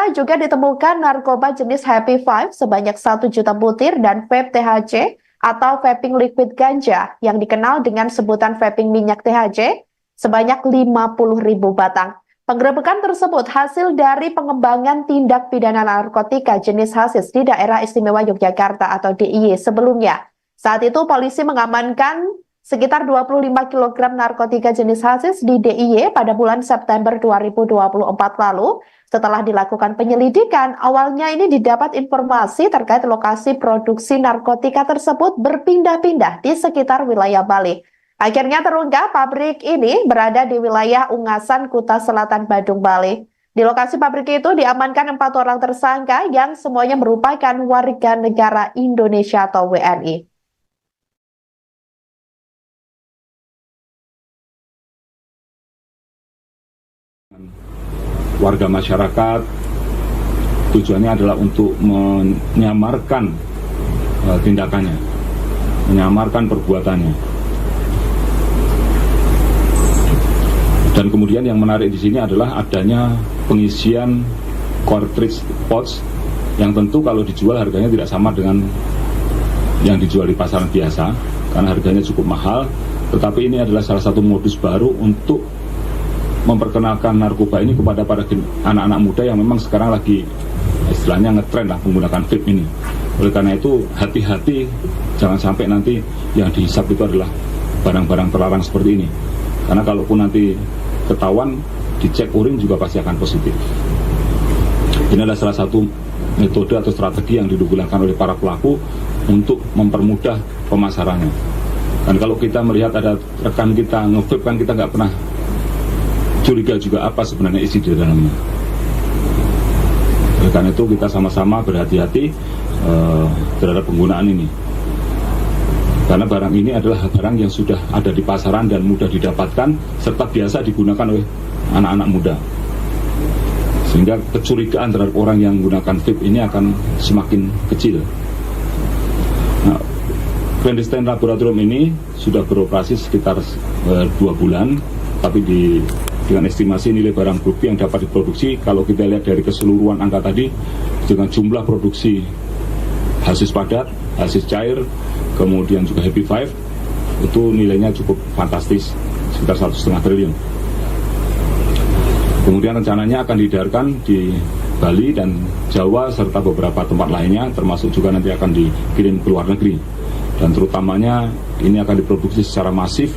Saudara, juga ditemukan narkoba jenis Happy Five sebanyak 1 juta butir dan vape THC atau vaping liquid ganja yang dikenal dengan sebutan vaping minyak THC sebanyak 50.000 batang. Penggerebekan tersebut hasil dari pengembangan tindak pidana narkotika jenis hasis di Daerah Istimewa Yogyakarta atau DIY sebelumnya. Saat itu polisi mengamankan sekitar 25 kg narkotika jenis hasis di DIY pada bulan September 2024 lalu. Setelah dilakukan penyelidikan, awalnya ini didapat informasi terkait lokasi produksi narkotika tersebut berpindah-pindah di sekitar wilayah Bali. Akhirnya terungkap pabrik ini berada di wilayah Ungasan, Kuta Selatan, Badung, Bali. Di lokasi pabrik itu diamankan 4 orang tersangka yang semuanya merupakan warga negara Indonesia atau WNI. Warga masyarakat tujuannya adalah untuk menyamarkan tindakannya, menyamarkan perbuatannya. Dan kemudian yang menarik di sini adalah adanya pengisian cartridge pouch yang tentu kalau dijual harganya tidak sama dengan yang dijual di pasaran biasa karena harganya cukup mahal. Tetapi ini adalah salah satu modus baru untuk memperkenalkan narkoba ini kepada para anak-anak muda yang memang sekarang lagi istilahnya ngetren lah menggunakan vape ini. Oleh karena itu hati-hati, jangan sampai nanti yang dihisap itu adalah barang-barang terlarang seperti ini. Karena kalaupun nanti ketahuan, dicek urin juga pasti akan positif. Ini adalah salah satu metode atau strategi yang digunakan oleh para pelaku untuk mempermudah pemasarannya. Dan kalau kita melihat ada rekan kita nge-vape kan kita nggak pernah curiga juga apa sebenarnya isi di dalamnya. Oleh karena itu kita sama-sama berhati-hati terhadap penggunaan ini. Karena barang ini adalah barang yang sudah ada di pasaran dan mudah didapatkan serta biasa digunakan oleh anak-anak muda. Sehingga kecurigaan terhadap orang yang menggunakan vape ini akan semakin kecil. Nah, clandestine laboratorium ini sudah beroperasi sekitar 2 bulan, tapi dengan estimasi nilai barang bukti yang dapat diproduksi, kalau kita lihat dari keseluruhan angka tadi, dengan jumlah produksi hasis padat, hasis cair, kemudian juga Happy Five, itu nilainya cukup fantastis, sekitar 1,5 triliun. Kemudian rencananya akan diedarkan di Bali dan Jawa serta beberapa tempat lainnya, termasuk juga nanti akan dikirim ke luar negeri. Dan terutamanya ini akan diproduksi secara masif.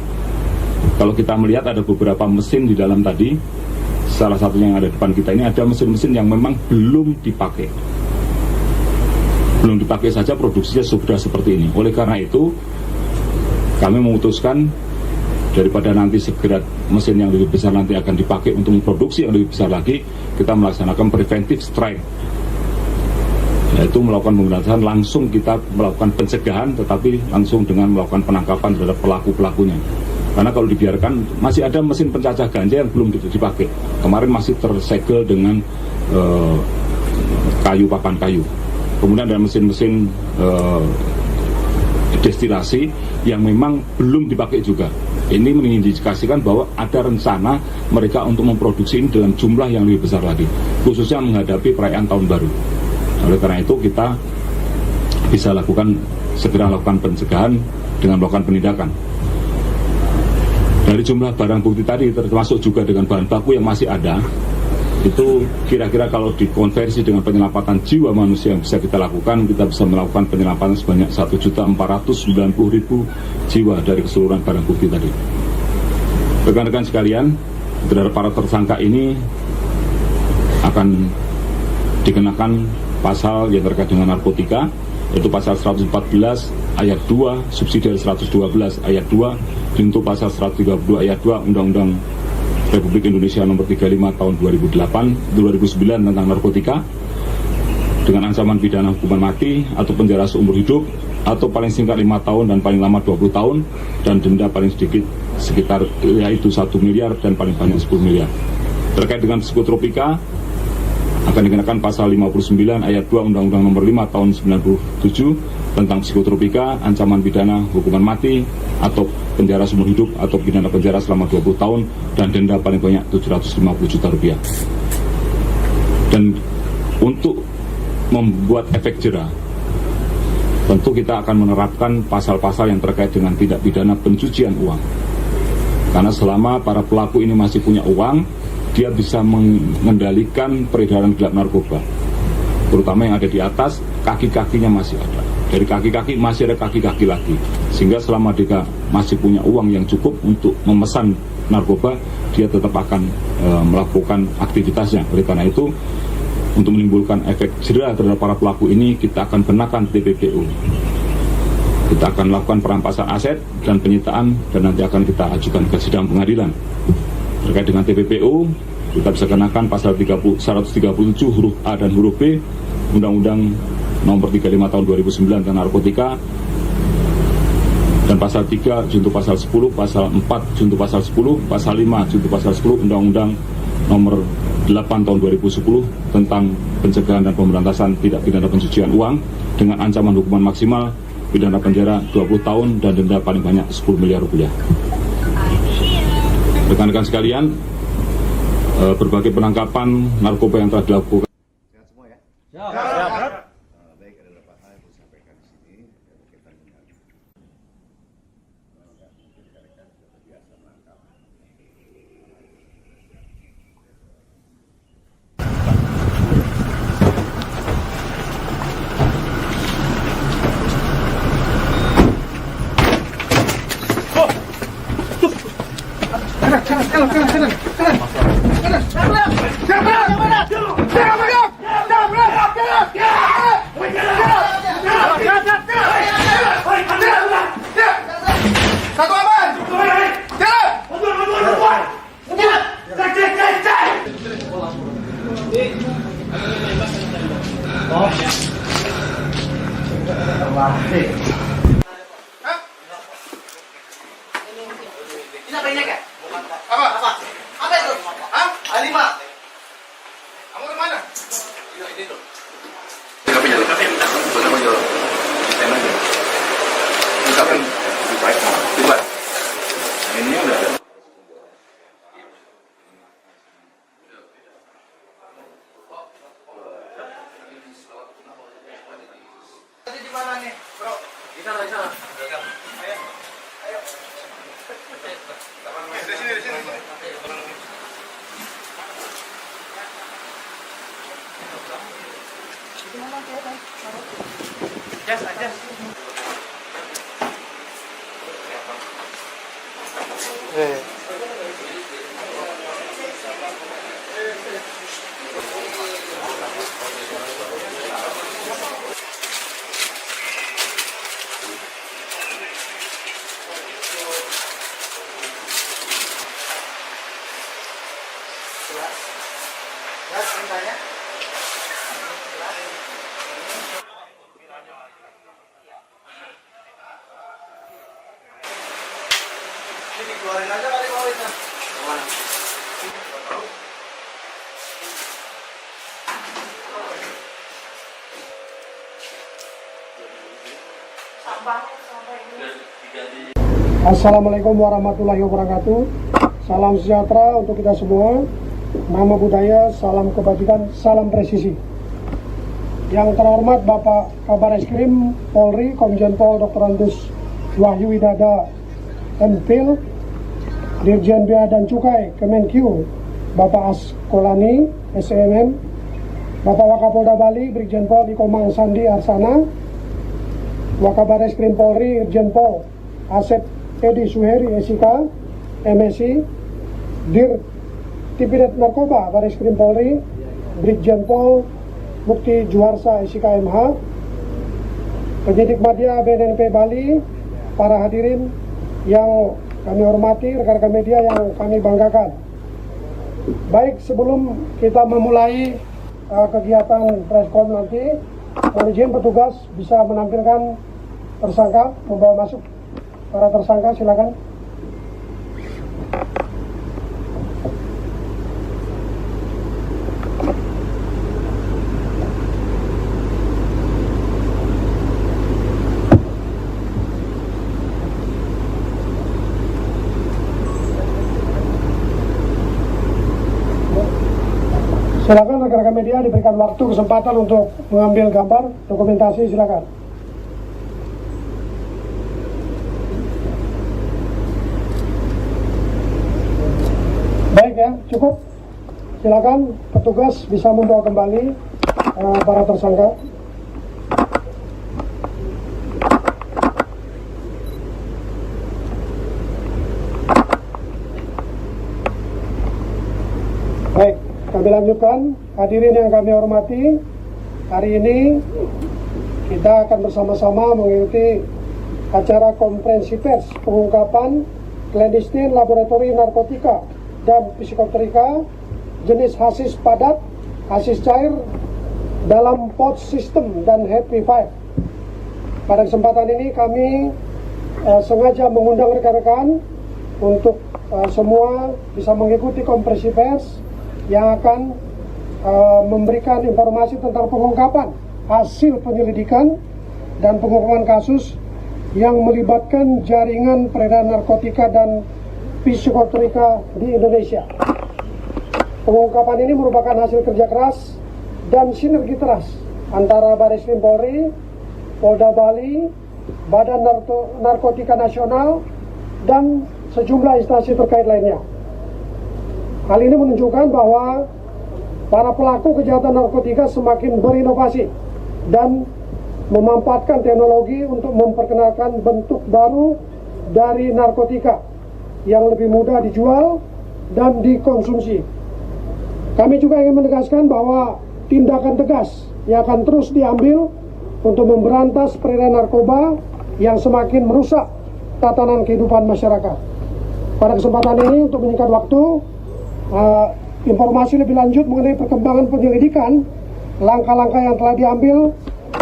Kalau kita melihat ada beberapa mesin di dalam tadi, salah satunya yang ada di depan kita ini ada mesin-mesin yang memang belum dipakai. Belum dipakai saja produksinya sudah seperti ini. Oleh karena itu, kami memutuskan daripada nanti segera mesin yang lebih besar nanti akan dipakai untuk memproduksi yang lebih besar lagi, kita melaksanakan preventive strike. Yaitu melakukan pemberantasan, langsung kita melakukan pencegahan, tetapi langsung dengan melakukan penangkapan terhadap pelaku-pelakunya. Karena kalau dibiarkan, masih ada mesin pencacah ganja yang belum dipakai. Kemarin masih tersegel dengan papan kayu. Kemudian ada mesin-mesin destilasi yang memang belum dipakai juga. Ini mengindikasikan bahwa ada rencana mereka untuk memproduksi ini dalam jumlah yang lebih besar lagi, khususnya menghadapi perayaan tahun baru. Oleh karena itu kita bisa segera lakukan pencegahan dengan melakukan penindakan. Dari jumlah barang bukti tadi termasuk juga dengan bahan baku yang masih ada, itu kira-kira kalau dikonversi dengan penyelamatan jiwa manusia yang bisa kita lakukan, kita bisa melakukan penyelamatan sebanyak 1.490.000 jiwa dari keseluruhan barang bukti tadi. Rekan-rekan sekalian, terhadap para tersangka ini akan dikenakan pasal yang terkait dengan narkotika, yaitu pasal 114 ayat 2 subsidiar 112 ayat 2 untuk pasal 132 ayat 2 Undang-Undang Republik Indonesia nomor 35 tahun 2009 tentang narkotika dengan ancaman pidana hukuman mati atau penjara seumur hidup atau paling singkat 5 tahun dan paling lama 20 tahun dan denda paling sedikit sekitar yaitu 1 miliar dan paling banyak 10 miliar. Terkait dengan psikotropika akan dikenakan pasal 59 ayat 2 Undang-Undang nomor 5 tahun 97 tentang psikotropika, ancaman pidana hukuman mati atau penjara seumur hidup atau pidana penjara selama 20 tahun dan denda paling banyak 750 juta rupiah. Dan Untuk membuat efek jera, tentu kita akan menerapkan pasal-pasal yang terkait dengan tindak pidana pencucian uang. Karena selama para pelaku ini masih punya uang, dia bisa mengendalikan peredaran gelap narkoba. Terutama yang ada di atas, kaki-kakinya masih ada. Dari kaki-kaki masih ada kaki-kaki lagi. Sehingga selama dia masih punya uang yang cukup untuk memesan narkoba, dia tetap akan melakukan aktivitasnya. Oleh karena itu, untuk menimbulkan efek jera terhadap para pelaku ini, kita akan kenakan TPPU. Kita akan melakukan perampasan aset dan penyitaan, dan nanti akan kita ajukan ke sidang pengadilan. Terkait dengan TPPU, kita bisa kenakan pasal 137 huruf A dan huruf B Undang-Undang Nomor 35 Tahun 2009 tentang narkotika, dan pasal 3 junto pasal 10, pasal 4 junto pasal 10, pasal 5 junto pasal 10 Undang-Undang Nomor 8 Tahun 2010 tentang pencegahan dan pemberantasan tindak pidana pencucian uang dengan ancaman hukuman maksimal pidana penjara 20 tahun dan denda paling banyak 10 miliar rupiah. Rekan-rekan sekalian, berbagai penangkapan narkoba yang telah dilakukan. Sehat semua ya? Siap. Baik, ada beberapa hal yang saya sampaikan di sini berkaitan dengan rekan-rekan sudah biasa menangkap. Satu aman. Jalan. Ini apa ini, Kak? Apa? Apa itu? Hah? A5. Kamu kemana? Ini tuh. Ini udah ada. Tadi di mana nih, bro? Di sana, di sana. Di sini, di sini. Jas, aja. Ya, ceritanya. Ini dikeluarin aja kali mau itu. Kemana? Assalamualaikum warahmatullahi wabarakatuh. Salam sejahtera untuk kita semua. Nama budaya, salam kebajikan, salam presisi. Yang terhormat Bapak Kabar Eskrim Polri, Komjen Pol Dr. Andes Wahyu Widada MPhil, Dirjen Bea dan Cukai Kemenkyu Bapak Askolani SMM, Bapak Wakapolda Bali Brigjen Pol Nikomang Sandi Arsana, Wakabar Eskrim Polri Irjen Pol Asep Edi Suheri SIK MSI, Dir Tipidit Narkoba Baris Krim Polri Brigjen Pol Mukti Juarsa SIK MH, penyidik Madya BNNP Bali, para hadirin yang kami hormati, rekan-rekan media yang kami banggakan. Baik, sebelum kita memulai kegiatan preskon nanti, mohon izin petugas bisa menampilkan tersangka, membawa masuk para tersangka, silakan. Silakan rekan-rekan rekan media diberikan waktu kesempatan untuk mengambil gambar dokumentasi, silakan. Baik ya, cukup. Silakan petugas bisa membawa kembali para tersangka. Baik, kami lanjutkan. Hadirin yang kami hormati, hari ini kita akan bersama-sama mengikuti acara konferensi pers pengungkapan clandestine laboratorium narkotika dan psikotropika jenis hasis padat, hasis cair dalam pouch system dan Happy Five. Pada kesempatan ini kami sengaja mengundang rekan-rekan untuk semua bisa mengikuti konferensi pers yang akan memberikan informasi tentang pengungkapan hasil penyelidikan dan pengungkapan kasus yang melibatkan jaringan peredaran narkotika dan psikotropika di Indonesia. Pengungkapan ini merupakan hasil kerja keras dan sinergi teras antara Bareskrim Polri, Polda Bali, Badan Narkotika Nasional, dan sejumlah instansi terkait lainnya. Hal ini menunjukkan bahwa para pelaku kejahatan narkotika semakin berinovasi dan memanfaatkan teknologi untuk memperkenalkan bentuk baru dari narkotika yang lebih mudah dijual dan dikonsumsi. Kami juga ingin menegaskan bahwa tindakan tegas yang akan terus diambil untuk memberantas peredaran narkoba yang semakin merusak tatanan kehidupan masyarakat. Pada kesempatan ini, untuk menyingkat waktu, informasi lebih lanjut mengenai perkembangan penyelidikan, langkah-langkah yang telah diambil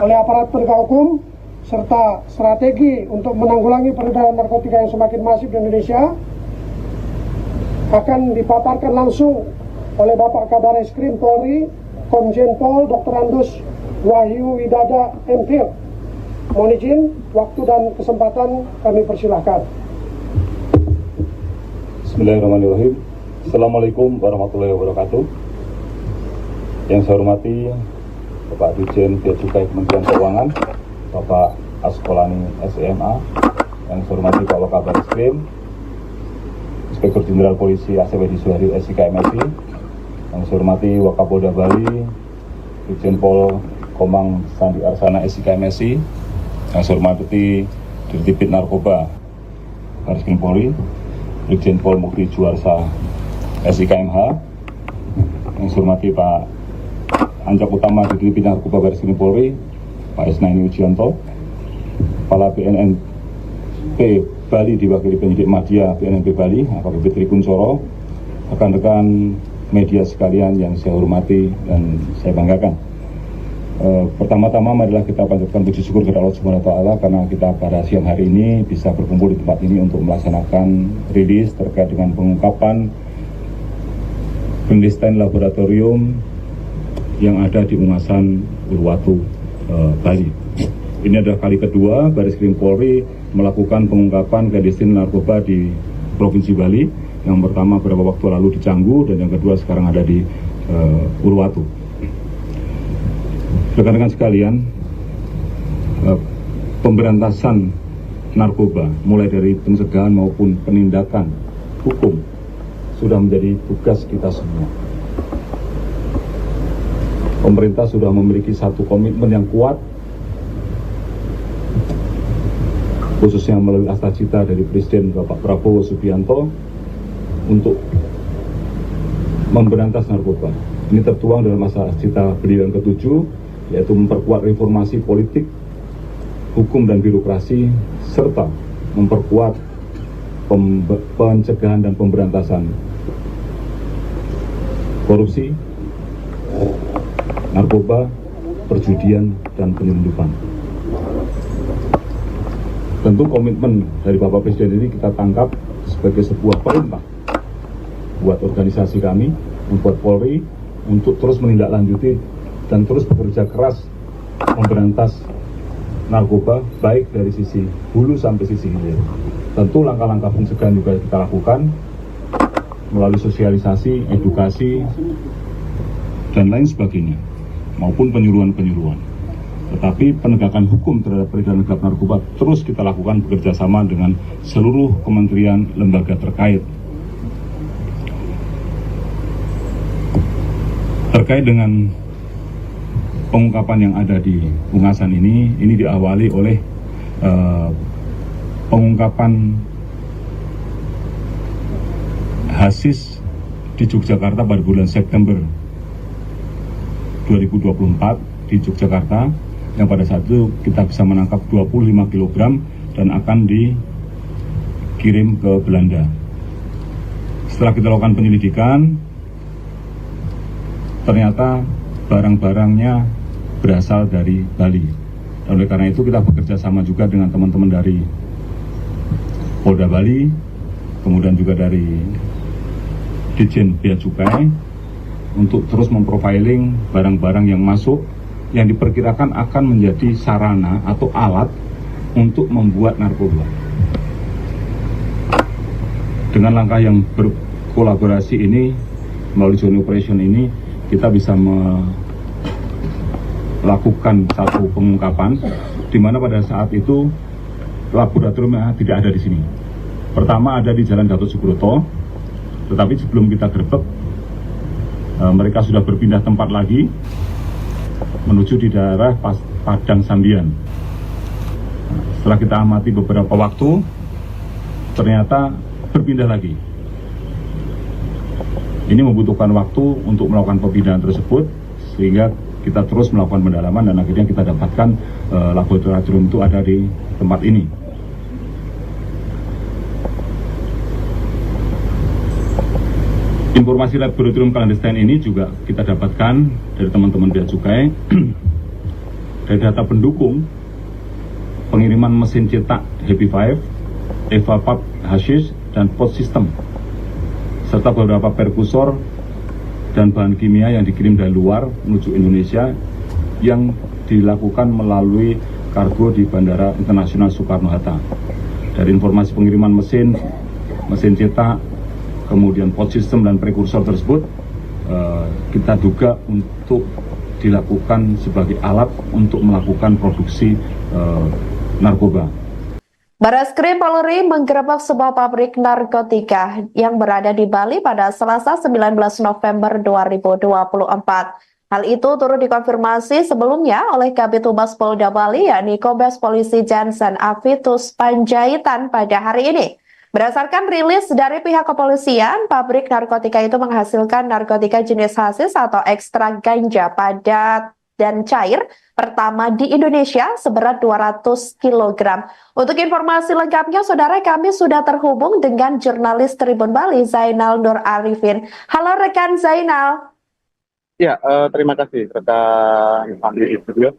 oleh aparat penegak hukum, serta strategi untuk menanggulangi peredaran narkotika yang semakin masif di Indonesia, akan dipaparkan langsung oleh Bapak Kabar Eskrim Polri, Komjen Pol Dr. Andus Wahyu Widada MPhil. Mohon izin, waktu dan kesempatan kami persilahkan. Bismillahirrahmanirrahim. Assalamualaikum warahmatullahi wabarakatuh. Yang saya hormati Bapak Dirjen Bea Cukai Kementerian Keuangan, Bapak Askolani SEMA, yang saya hormati Pak Kabar Eskrim, Inspektur Jenderal Polisi ACWD Suhari SIK MSI, yang saya hormati Wakapolda Bali, Dirjen Pol Komang Sandi Arsana SIK MSI, yang saya hormati Dirtipid Narkoba Bareskrim Polri, Dirjen Pol Mukti Juarsa SIKMH, yang saya hormati Pak Anjak Utama Dirtipid Narkoba Bareskrim Polri, Pak Esnaini Ujianto, Kepala BNNP Bali diwakili penyidik Madya BNNP Bali, AKBP Tri Kuncoro, rekan-rekan media sekalian yang saya hormati dan saya banggakan. Pertama-tama marilah kita panjatkan puji syukur kepada Allah Subhanahu wa taala karena kita pada siang hari ini bisa berkumpul di tempat ini untuk melaksanakan rilis terkait dengan pengungkapan clandestine laboratorium yang ada di Ungasan, Uluwatu, Bali. Ini adalah kali kedua Bareskrim Polri melakukan pengungkapan clandestine narkoba di Provinsi Bali. Yang pertama beberapa waktu lalu di Canggu dan yang kedua sekarang ada di Uluwatu. Rekan-rekan sekalian, pemberantasan narkoba mulai dari pencegahan maupun penindakan hukum sudah menjadi tugas kita semua. Pemerintah sudah memiliki satu komitmen yang kuat, khususnya melalui asta cita dari Presiden Bapak Prabowo Subianto untuk memberantas narkoba. Ini tertuang dalam asta cita beliau yang ke-7, yaitu memperkuat reformasi politik, hukum dan birokrasi, serta memperkuat pencegahan dan pemberantasan korupsi, narkoba, perjudian, dan penyelundupan. Tentu komitmen dari Bapak Presiden ini kita tangkap sebagai sebuah perintah buat organisasi kami, membuat Polri untuk terus menindaklanjuti dan terus bekerja keras memberantas narkoba baik dari sisi hulu sampai sisi hilir. Tentu langkah-langkah pencegahan juga kita lakukan melalui sosialisasi, edukasi, dan lain sebagainya, maupun penyuluhan-penyuluhan. Tetapi penegakan hukum terhadap peredaran gelap narkoba terus kita lakukan bekerja sama dengan seluruh kementerian lembaga terkait. Terkait dengan pengungkapan yang ada di Ungasan ini diawali oleh pengungkapan hasis di Yogyakarta pada bulan September 2024 di Yogyakarta, yang pada saat itu kita bisa menangkap 25 kg dan akan dikirim ke Belanda. Setelah kita lakukan penyelidikan, ternyata barang-barangnya berasal dari Bali. Dan oleh karena itu kita bekerja sama juga dengan teman-teman dari Polda Bali, kemudian juga dari Ditjen Bea Cukai, untuk terus memprofiling barang-barang yang masuk yang diperkirakan akan menjadi sarana atau alat untuk membuat narkoba. Dengan langkah yang berkolaborasi ini, melalui joint operation ini, kita bisa melakukan satu pengungkapan, di mana pada saat itu laboratoriumnya tidak ada di sini. Pertama ada di Jalan Gatot Subroto, tetapi sebelum kita gerbek, mereka sudah berpindah tempat lagi menuju di daerah Padang Sambian. Setelah kita amati beberapa waktu, ternyata berpindah lagi. Ini membutuhkan waktu untuk melakukan pemindahan tersebut, sehingga kita terus melakukan pendalaman dan akhirnya kita dapatkan laboratorium itu ada di tempat ini. Informasi laboratorium clandestine ini juga kita dapatkan dari teman-teman Bea Cukai dari data pendukung pengiriman mesin cetak Happy Five, Evapap Hashish, dan pot system, serta beberapa perkusor dan bahan kimia yang dikirim dari luar menuju Indonesia yang dilakukan melalui kargo di Bandara Internasional Soekarno-Hatta. Dari informasi pengiriman mesin cetak, kemudian pot system dan prekursor tersebut, kita duga untuk dilakukan sebagai alat untuk melakukan produksi narkoba. Barreskrim Polri menggerebek sebuah pabrik narkotika yang berada di Bali pada Selasa 19 November 2024. Hal itu turut dikonfirmasi sebelumnya oleh Kabid Humas Polda Bali, yakni Kombes Polisi Jansen Avitus Panjaitan pada hari ini. Berdasarkan rilis dari pihak kepolisian, pabrik narkotika itu menghasilkan narkotika jenis hasis atau ekstrak ganja padat dan cair pertama di Indonesia seberat 200 kg. Untuk informasi lengkapnya, saudara, kami sudah terhubung dengan jurnalis Tribun Bali, Zainal Nur Arifin. Halo rekan Zainal. Ya, terima kasih rekan Andi Studio.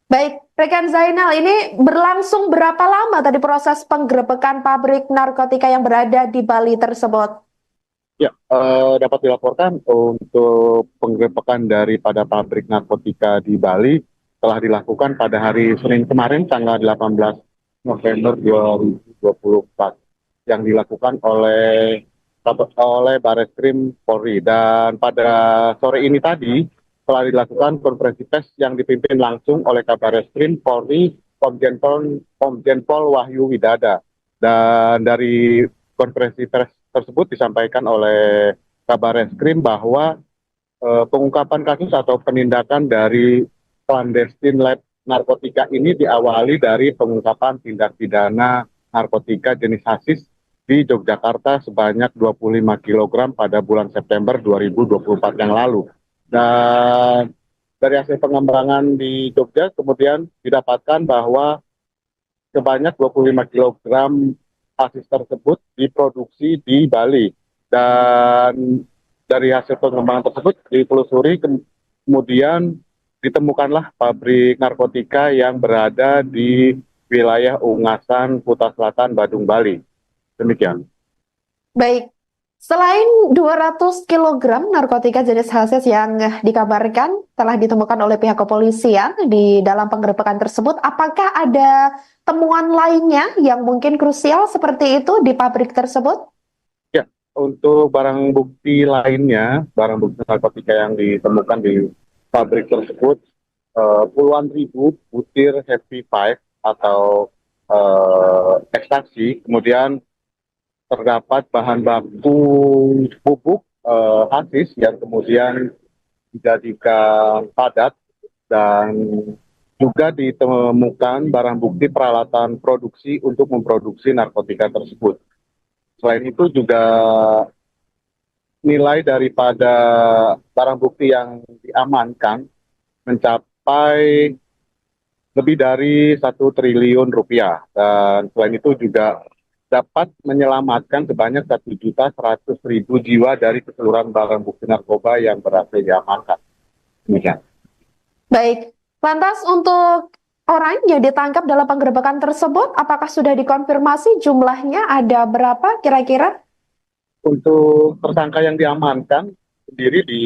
Baik, rekan Zainal, ini berlangsung berapa lama tadi proses penggerebekan pabrik narkotika yang berada di Bali tersebut? Ya, dapat dilaporkan untuk penggerebekan daripada pabrik narkotika di Bali telah dilakukan pada hari Senin kemarin, tanggal 18 November 2024, yang dilakukan oleh Barreskrim Polri. Dan pada sore ini tadi telah dilakukan konferensi pers yang dipimpin langsung oleh Kabarreskrim Polri Komjen Pol Wahyu Widada. Dan dari konferensi pers tersebut disampaikan oleh Kabarreskrim bahwa pengungkapan kasus atau penindakan dari clandestine lab narkotika ini diawali dari pengungkapan tindak pidana narkotika jenis hasis di Yogyakarta sebanyak 25 kg pada bulan September 2024 yang lalu. Dan dari hasil pengembangan di Jogja kemudian didapatkan bahwa sebanyak 25 kg hasis tersebut diproduksi di Bali. Dan dari hasil pengembangan tersebut ditelusuri, kemudian ditemukanlah pabrik narkotika yang berada di wilayah Ungasan, Kuta Selatan, Badung, Bali. Demikian. Baik. Selain 200 kg narkotika jenis hasis yang dikabarkan telah ditemukan oleh pihak kepolisian di dalam penggerebekan tersebut, apakah ada temuan lainnya yang mungkin krusial seperti itu di pabrik tersebut? Ya, untuk barang bukti lainnya, barang bukti narkotika yang ditemukan di pabrik tersebut, puluhan ribu butir Happy Five atau ekstasi, kemudian terdapat bahan baku pupuk hasis yang kemudian dijadikan padat, dan juga ditemukan barang bukti peralatan produksi untuk memproduksi narkotika tersebut. Selain itu juga nilai daripada barang bukti yang diamankan mencapai lebih dari 1 triliun rupiah, dan selain itu juga dapat menyelamatkan sebanyak 1.100.000 jiwa dari keseluruhan barang bukti narkoba yang berhasil diamankan. Demikian. Baik, lantas untuk orang yang ditangkap dalam penggerebekan tersebut, apakah sudah dikonfirmasi jumlahnya ada berapa kira-kira? Untuk tersangka yang diamankan sendiri di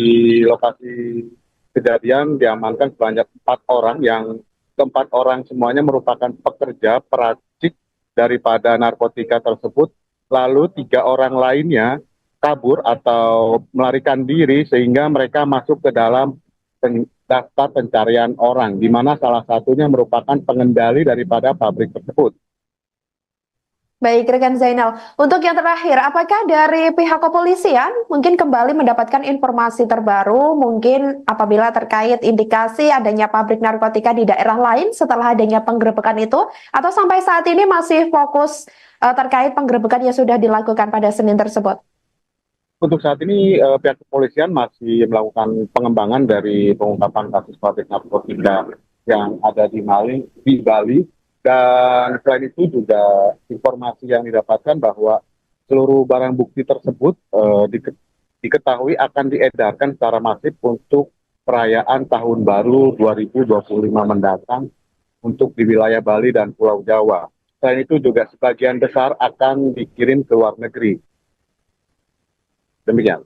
lokasi kejadian diamankan sebanyak 4 orang, yang keempat orang semuanya merupakan pekerja peracik daripada narkotika tersebut, lalu 3 orang lainnya kabur atau melarikan diri sehingga mereka masuk ke dalam daftar pencarian orang, di mana salah satunya merupakan pengendali daripada pabrik tersebut. Baik, rekan Zainal. Untuk yang terakhir, apakah dari pihak kepolisian mungkin kembali mendapatkan informasi terbaru, mungkin apabila terkait indikasi adanya pabrik narkotika di daerah lain setelah adanya penggerebekan itu, atau sampai saat ini masih fokus terkait penggerebekan yang sudah dilakukan pada Senin tersebut? Untuk saat ini pihak kepolisian masih melakukan pengembangan dari pengungkapan kasus pabrik narkotika yang ada di Bali, dan selain itu juga informasi yang didapatkan bahwa seluruh barang bukti tersebut diketahui akan diedarkan secara masif untuk perayaan Tahun Baru 2025 mendatang untuk di wilayah Bali dan Pulau Jawa. Selain itu juga sebagian besar akan dikirim ke luar negeri. Demikian.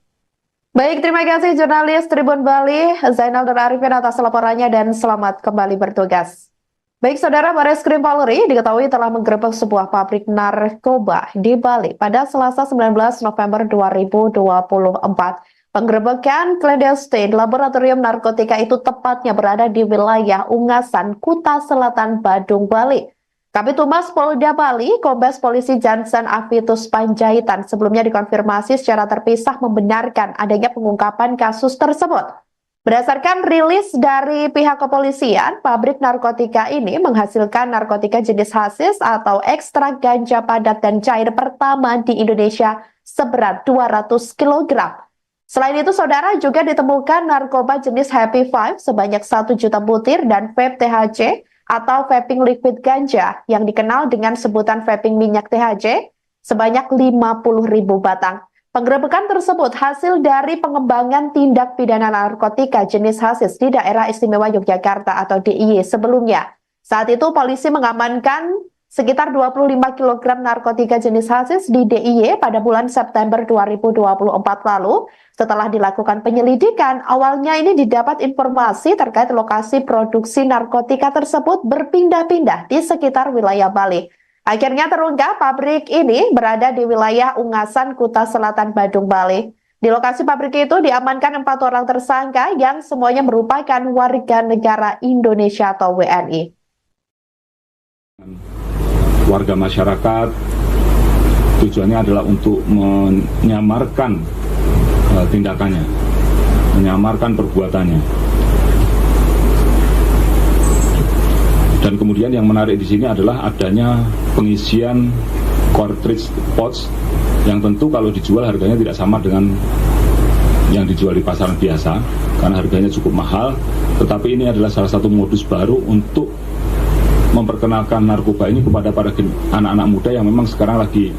Baik, terima kasih jurnalis Tribun Bali, Zainal Nur Arifin atas laporannya dan selamat kembali bertugas. Baik, Saudara, Bareskrim Polri diketahui telah menggerebek sebuah pabrik narkoba di Bali pada Selasa 19 November 2024. Penggerebekan clandestine laboratorium narkotika itu tepatnya berada di wilayah Ungasan, Kuta Selatan, Badung, Bali. Kabid Humas Polda Bali, Kombes Polisi Jansen Avitus Panjaitan sebelumnya dikonfirmasi secara terpisah membenarkan adanya pengungkapan kasus tersebut. Berdasarkan rilis dari pihak kepolisian, pabrik narkotika ini menghasilkan narkotika jenis hasis atau ekstrak ganja padat dan cair pertama di Indonesia seberat 200 kg. Selain itu, Saudara, juga ditemukan narkoba jenis Happy Five sebanyak 1 juta butir dan vape THC atau vaping liquid ganja yang dikenal dengan sebutan vaping minyak THC sebanyak 50.000 batang. Penggerebekan tersebut hasil dari pengembangan tindak pidana narkotika jenis hasis di Daerah Istimewa Yogyakarta atau DIY sebelumnya. Saat itu polisi mengamankan sekitar 25 kg narkotika jenis hasis di DIY pada bulan September 2024 lalu. Setelah dilakukan penyelidikan, awalnya ini didapat informasi terkait lokasi produksi narkotika tersebut berpindah-pindah di sekitar wilayah Bali. Akhirnya terungkap pabrik ini berada di wilayah Ungasan, Kuta Selatan, Badung, Bali. Di lokasi pabrik itu diamankan 4 orang tersangka yang semuanya merupakan warga negara Indonesia atau WNI. Warga masyarakat tujuannya adalah untuk menyamarkan tindakannya, menyamarkan perbuatannya. Dan kemudian yang menarik di sini adalah adanya pengisian cartridge pouch yang tentu kalau dijual harganya tidak sama dengan yang dijual di pasaran biasa karena harganya cukup mahal, tetapi ini adalah salah satu modus baru untuk memperkenalkan narkoba ini kepada para anak-anak muda yang memang sekarang lagi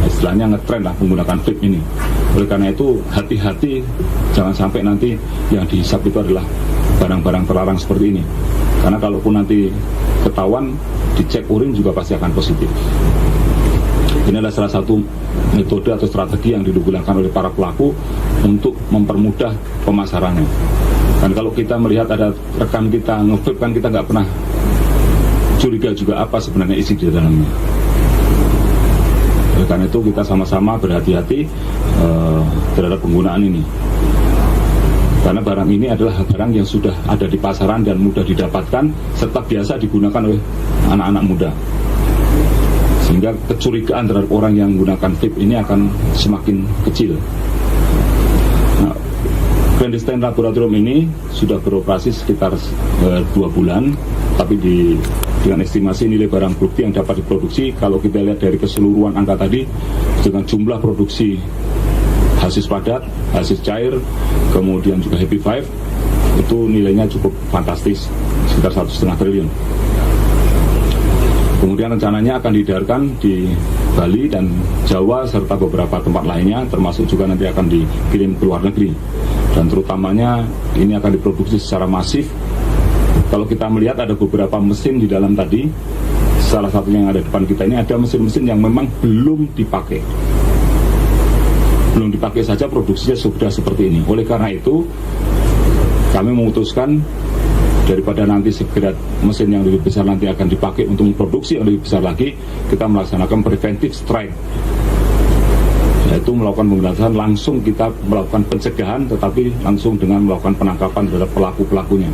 istilahnya ngetren lah menggunakan vape ini. Oleh karena itu hati-hati, jangan sampai nanti yang dihisap itu adalah barang-barang terlarang seperti ini. Karena kalaupun nanti ketahuan, dicek urin juga pasti akan positif. Ini adalah salah satu metode atau strategi yang digunakan oleh para pelaku untuk mempermudah pemasarannya. Dan kalau kita melihat ada rekan kita nge-vape, kan kita nggak pernah curiga juga apa sebenarnya isi di dalamnya. Oleh karena itu kita sama-sama berhati-hati terhadap penggunaan ini. Karena barang ini adalah barang yang sudah ada di pasaran dan mudah didapatkan serta biasa digunakan oleh anak-anak muda. Sehingga kecurigaan terhadap orang yang menggunakan vape ini akan semakin kecil. Nah, clandestine laboratorium ini sudah beroperasi sekitar 2 bulan, tapi dengan estimasi nilai barang bukti yang dapat diproduksi, kalau kita lihat dari keseluruhan angka tadi, dengan jumlah produksi hasis padat, hasis cair, kemudian juga Happy Five, itu nilainya cukup fantastis, sekitar 1,5 triliun. Kemudian rencananya akan diedarkan di Bali dan Jawa serta beberapa tempat lainnya, termasuk juga nanti akan dikirim ke luar negeri. Dan terutamanya ini akan diproduksi secara masif. Kalau kita melihat ada beberapa mesin di dalam tadi, salah satunya yang ada di depan kita ini ada mesin-mesin yang memang belum dipakai. Belum dipakai saja produksinya sudah seperti ini. Oleh karena itu, kami memutuskan daripada nanti segera mesin yang lebih besar nanti akan dipakai untuk memproduksi yang lebih besar lagi, kita melaksanakan preventive strike, yaitu melakukan pemberantasan langsung, kita melakukan pencegahan tetapi langsung dengan melakukan penangkapan terhadap pelaku-pelakunya.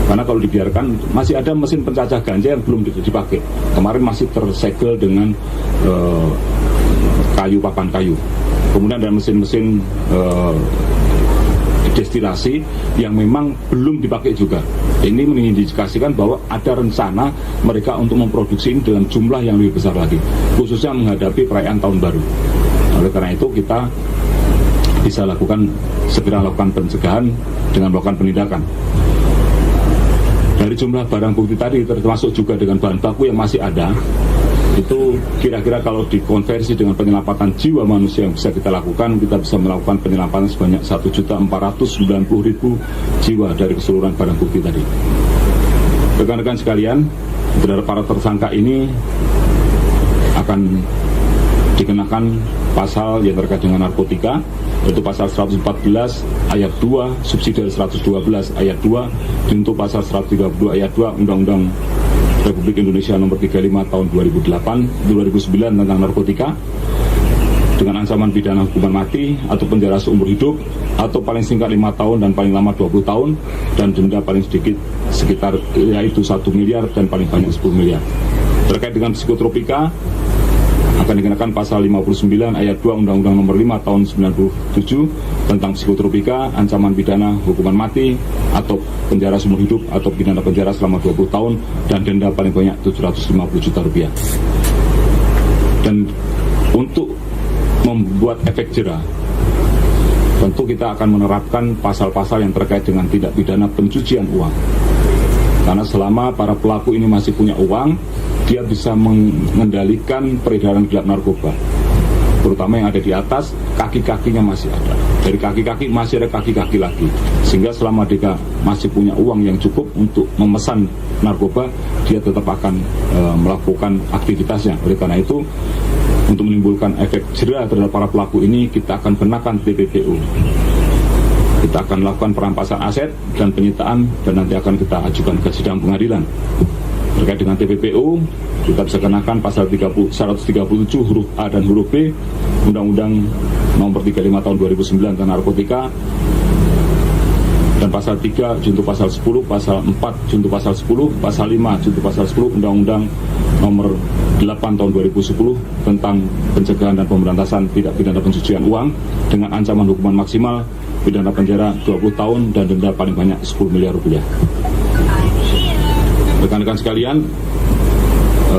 Karena kalau dibiarkan masih ada mesin pencacah ganja yang belum dipakai. Kemarin masih tersegel dengan papan kayu. Kemudian ada mesin-mesin destilasi yang memang belum dipakai juga. Ini mengindikasikan bahwa ada rencana mereka untuk memproduksi ini dalam jumlah yang lebih besar lagi, khususnya menghadapi perayaan tahun baru. Oleh karena itu kita bisa segera lakukan pencegahan dengan melakukan penindakan. Dari jumlah barang bukti tadi, termasuk juga dengan bahan baku yang masih ada, itu kira-kira kalau dikonversi dengan penyelamatan jiwa manusia yang bisa kita lakukan, kita bisa melakukan penyelamatan sebanyak 1.490.000 jiwa dari keseluruhan barang bukti tadi. Rekan-rekan sekalian, terhadap para tersangka ini akan dikenakan pasal yang terkait dengan narkotika, yaitu pasal 114 ayat 2 subsidi 112 ayat 2 untuk pasal 132 ayat 2 Undang-Undang Republik Indonesia nomor 35 tahun 2009 tentang narkotika, dengan ancaman pidana hukuman mati atau penjara seumur hidup atau paling singkat 5 tahun dan paling lama 20 tahun dan denda paling sedikit sekitar yaitu 1 miliar dan paling banyak 10 miliar. Terkait dengan psikotropika akan dikenakan pasal 59 ayat 2 Undang-Undang nomor 5 tahun 97 tentang psikotropika, ancaman pidana hukuman mati atau penjara seumur hidup atau pidana penjara selama 20 tahun dan denda paling banyak 750 juta rupiah. Dan untuk membuat efek jera, tentu kita akan menerapkan pasal-pasal yang terkait dengan tindak pidana pencucian uang. Karena selama para pelaku ini masih punya uang, dia bisa mengendalikan peredaran gelap narkoba, terutama yang ada di atas, kaki-kakinya masih ada. Dari kaki-kaki masih ada kaki-kaki lagi, sehingga selama dia masih punya uang yang cukup untuk memesan narkoba, dia tetap akan melakukan aktivitasnya. Oleh karena itu, untuk menimbulkan efek jera terhadap para pelaku ini, kita akan kenakan TPPU. Kita akan lakukan perampasan aset dan penyitaan, dan nanti akan kita ajukan ke sidang pengadilan. Terkait dengan TPPU, kita bisa kenakan pasal 137 huruf A dan huruf B Undang-Undang nomor 35 tahun 2009 tentang narkotika, dan pasal 3 junto pasal 10, pasal 4 junto pasal 10, pasal 5 junto pasal 10 Undang-Undang nomor 8 tahun 2010 tentang pencegahan dan pemberantasan tindak pidana pencucian uang dengan ancaman hukuman maksimal pidana penjara 20 tahun dan denda paling banyak 10 miliar rupiah. Rekan-rekan sekalian,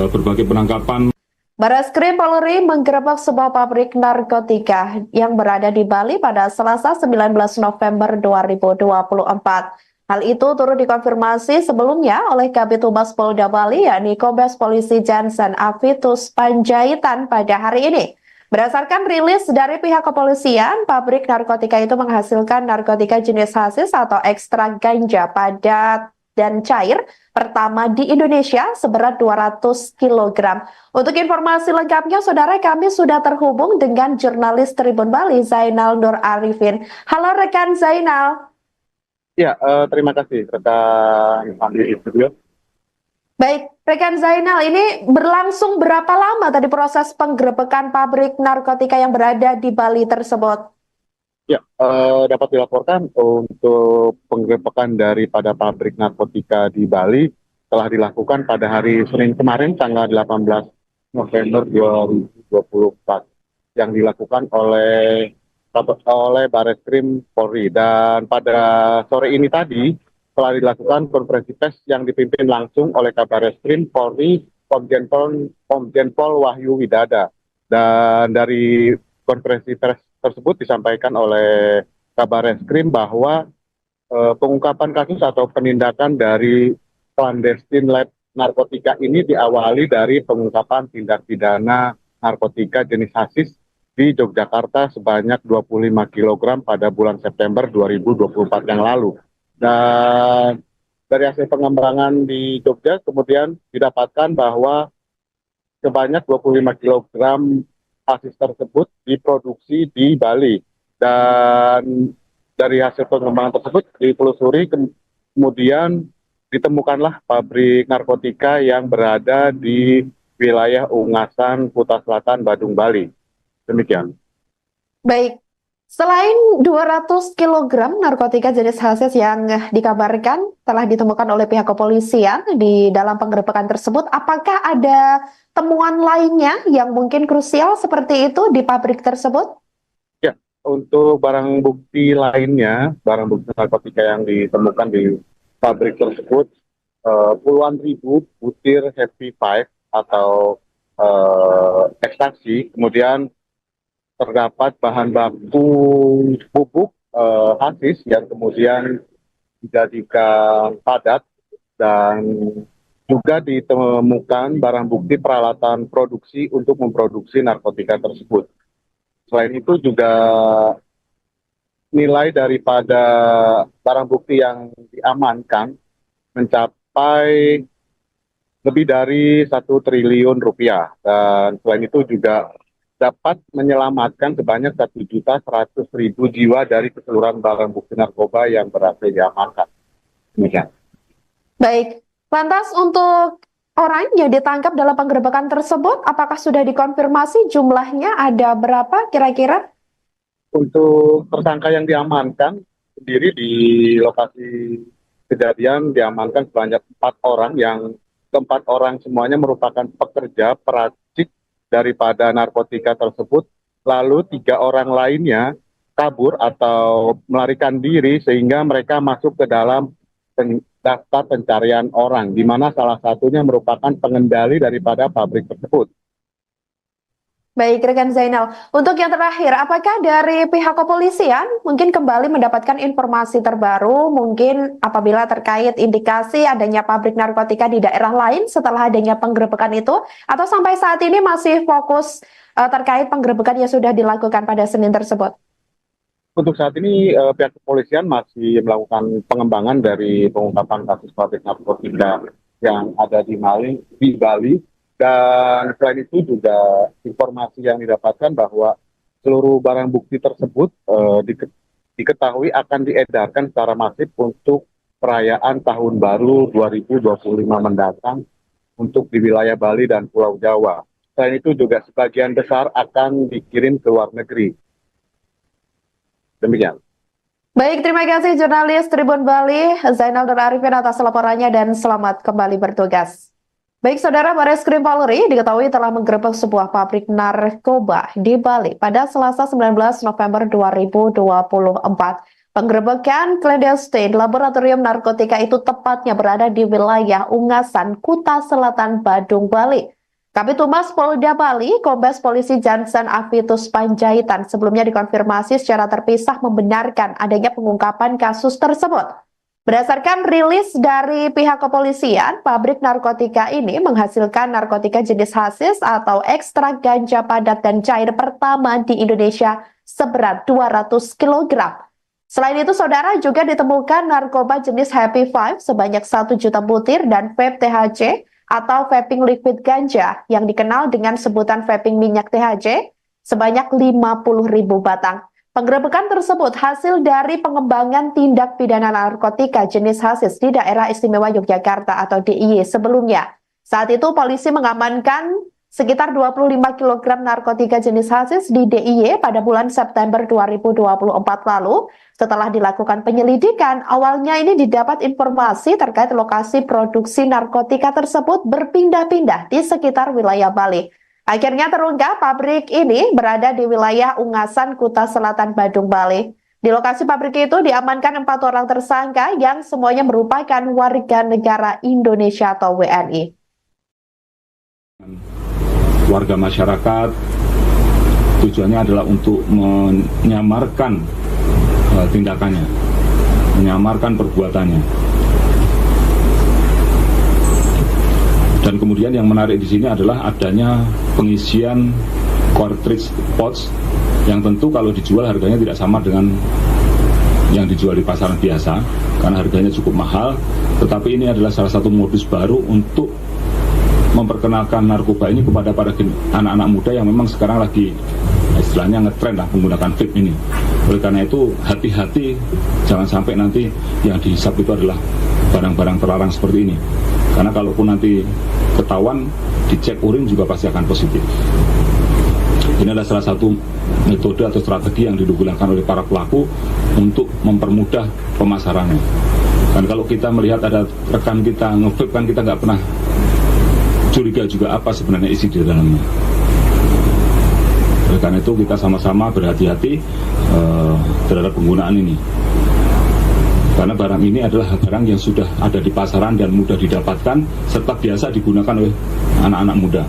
berbagai penangkapan. Barreskrim Polri menggerebek sebuah pabrik narkotika yang berada di Bali pada Selasa 19 November 2024. Hal itu turut dikonfirmasi sebelumnya oleh Kabid Humas Polda Bali, yakni Kombes Polisi Jansen Avitus Panjaitan pada hari ini. Berdasarkan rilis dari pihak kepolisian, pabrik narkotika itu menghasilkan narkotika jenis hasis atau ekstrak ganja padat dan cair pertama di Indonesia seberat 200 kg. Untuk informasi lengkapnya, saudara, kami sudah terhubung dengan jurnalis Tribun Bali, Zainal Nur Arifin. Halo rekan Zainal. Ya, terima kasih rekan Andi Studio. Baik, Rekan Zainal, ini berlangsung berapa lama tadi proses penggerebekan pabrik narkotika yang berada di Bali tersebut? Ya, dapat dilaporkan untuk penggerebekan daripada pabrik narkotika di Bali telah dilakukan pada hari Senin kemarin, tanggal 18 November 2024, yang dilakukan oleh Bareskrim Polri. Dan pada sore ini tadi telah dilakukan konferensi pers yang dipimpin langsung oleh Kabareskrim Polri Komjen Pol Wahyu Widada. Dan dari konferensi pers tersebut disampaikan oleh Kabareskrim bahwa pengungkapan kasus atau penindakan dari clandestine lab narkotika ini diawali dari pengungkapan tindak pidana narkotika jenis hasis di Yogyakarta sebanyak 25 kg pada bulan September 2024 yang lalu. Dan dari hasil pengembangan di Jogja kemudian didapatkan bahwa sebanyak 25 kg hasis tersebut diproduksi di Bali. Dan dari hasil pengembangan tersebut ditelusuri, kemudian ditemukanlah pabrik narkotika yang berada di wilayah Ungasan, Kuta Selatan, Badung, Bali. Demikian. Baik, selain 200 kg narkotika jenis hasis yang dikabarkan telah ditemukan oleh pihak kepolisian di dalam penggerebekan tersebut, apakah ada temuan lainnya yang mungkin krusial seperti itu di pabrik tersebut? Ya, untuk barang bukti lainnya, barang bukti narkotika yang ditemukan di pabrik tersebut, puluhan ribu butir Happy Five atau ekstasi, kemudian terdapat bahan baku bubuk hasis yang kemudian dijadikan padat, dan juga ditemukan barang bukti peralatan produksi untuk memproduksi narkotika tersebut. Selain itu juga nilai daripada barang bukti yang diamankan mencapai lebih dari 1 triliun rupiah, dan selain itu juga dapat menyelamatkan sebanyak 1.100.000 jiwa dari keseluruhan barang bukti narkoba yang berhasil diamankan. Demikian. Baik, lantas untuk orang yang ditangkap dalam penggerebekan tersebut, apakah sudah dikonfirmasi jumlahnya ada berapa kira-kira? Untuk tersangka yang diamankan sendiri di lokasi kejadian diamankan sebanyak 4 orang, yang keempat orang semuanya merupakan pekerja peracik daripada narkotika tersebut, lalu 3 orang lainnya kabur atau melarikan diri sehingga mereka masuk ke dalam daftar pencarian orang, di mana salah satunya merupakan pengendali daripada pabrik tersebut. Baik, rekan Zainal. Untuk yang terakhir, apakah dari pihak kepolisian mungkin kembali mendapatkan informasi terbaru, mungkin apabila terkait indikasi adanya pabrik narkotika di daerah lain setelah adanya penggerebekan itu, atau sampai saat ini masih fokus terkait penggerebekan yang sudah dilakukan pada Senin tersebut? Untuk saat ini pihak kepolisian masih melakukan pengembangan dari pengungkapan kasus pabrik narkotika yang ada di Bali. Dan selain itu juga informasi yang didapatkan bahwa seluruh barang bukti tersebut diketahui akan diedarkan secara masif untuk perayaan Tahun Baru 2025 mendatang untuk di wilayah Bali dan Pulau Jawa. Selain itu juga sebagian besar akan dikirim ke luar negeri. Demikian. Baik, terima kasih jurnalis Tribun Bali, Zainal dan Arifin atas laporannya dan selamat kembali bertugas. Baik, Saudara, Bareskrim Polri diketahui telah menggerebek sebuah pabrik narkoba di Bali pada Selasa 19 November 2024. Penggerebekan clandestine laboratorium narkotika itu tepatnya berada di wilayah Ungasan, Kuta Selatan, Badung, Bali. Kabid Humas Polda Bali, Kombes Polisi Jansen Avitus Panjaitan sebelumnya dikonfirmasi secara terpisah membenarkan adanya pengungkapan kasus tersebut. Berdasarkan rilis dari pihak kepolisian, pabrik narkotika ini menghasilkan narkotika jenis hasis atau ekstrak ganja padat dan cair pertama di Indonesia seberat 200 kg. Selain itu, saudara, juga ditemukan narkoba jenis Happy Five sebanyak 1 juta butir dan vape THC atau vaping liquid ganja yang dikenal dengan sebutan vaping minyak THC sebanyak 50.000 batang. Penggerebekan tersebut hasil dari pengembangan tindak pidana narkotika jenis hasis di Daerah Istimewa Yogyakarta atau DIY sebelumnya. Saat itu polisi mengamankan sekitar 25 kg narkotika jenis hasis di DIY pada bulan September 2024 lalu. Setelah dilakukan penyelidikan, awalnya ini didapat informasi terkait lokasi produksi narkotika tersebut berpindah-pindah di sekitar wilayah Bali. Akhirnya terungkap pabrik ini berada di wilayah Ungasan, Kuta Selatan, Badung, Bali. Di lokasi pabrik itu diamankan 4 orang tersangka yang semuanya merupakan warga negara Indonesia atau WNI. Warga masyarakat tujuannya adalah untuk menyamarkan tindakannya, menyamarkan perbuatannya. Dan kemudian yang menarik di sini adalah adanya pengisian cartridge pouch yang tentu kalau dijual harganya tidak sama dengan yang dijual di pasaran biasa karena harganya cukup mahal, tetapi ini adalah salah satu modus baru untuk memperkenalkan narkoba ini kepada para anak-anak muda yang memang sekarang lagi istilahnya ngetren lah menggunakan vape ini. Oleh karena itu hati-hati, jangan sampai nanti yang dihisap itu adalah barang-barang terlarang seperti ini. Karena kalaupun nanti ketahuan, dicek urin juga pasti akan positif. Ini adalah salah satu metode atau strategi yang digunakan oleh para pelaku untuk mempermudah pemasarannya. Dan kalau kita melihat ada rekan kita nge-vape kan kita nggak pernah curiga juga apa sebenarnya isi di dalamnya. Oleh karena itu kita sama-sama berhati-hati terhadap penggunaan ini. Karena barang ini adalah barang yang sudah ada di pasaran dan mudah didapatkan serta biasa digunakan oleh anak-anak muda.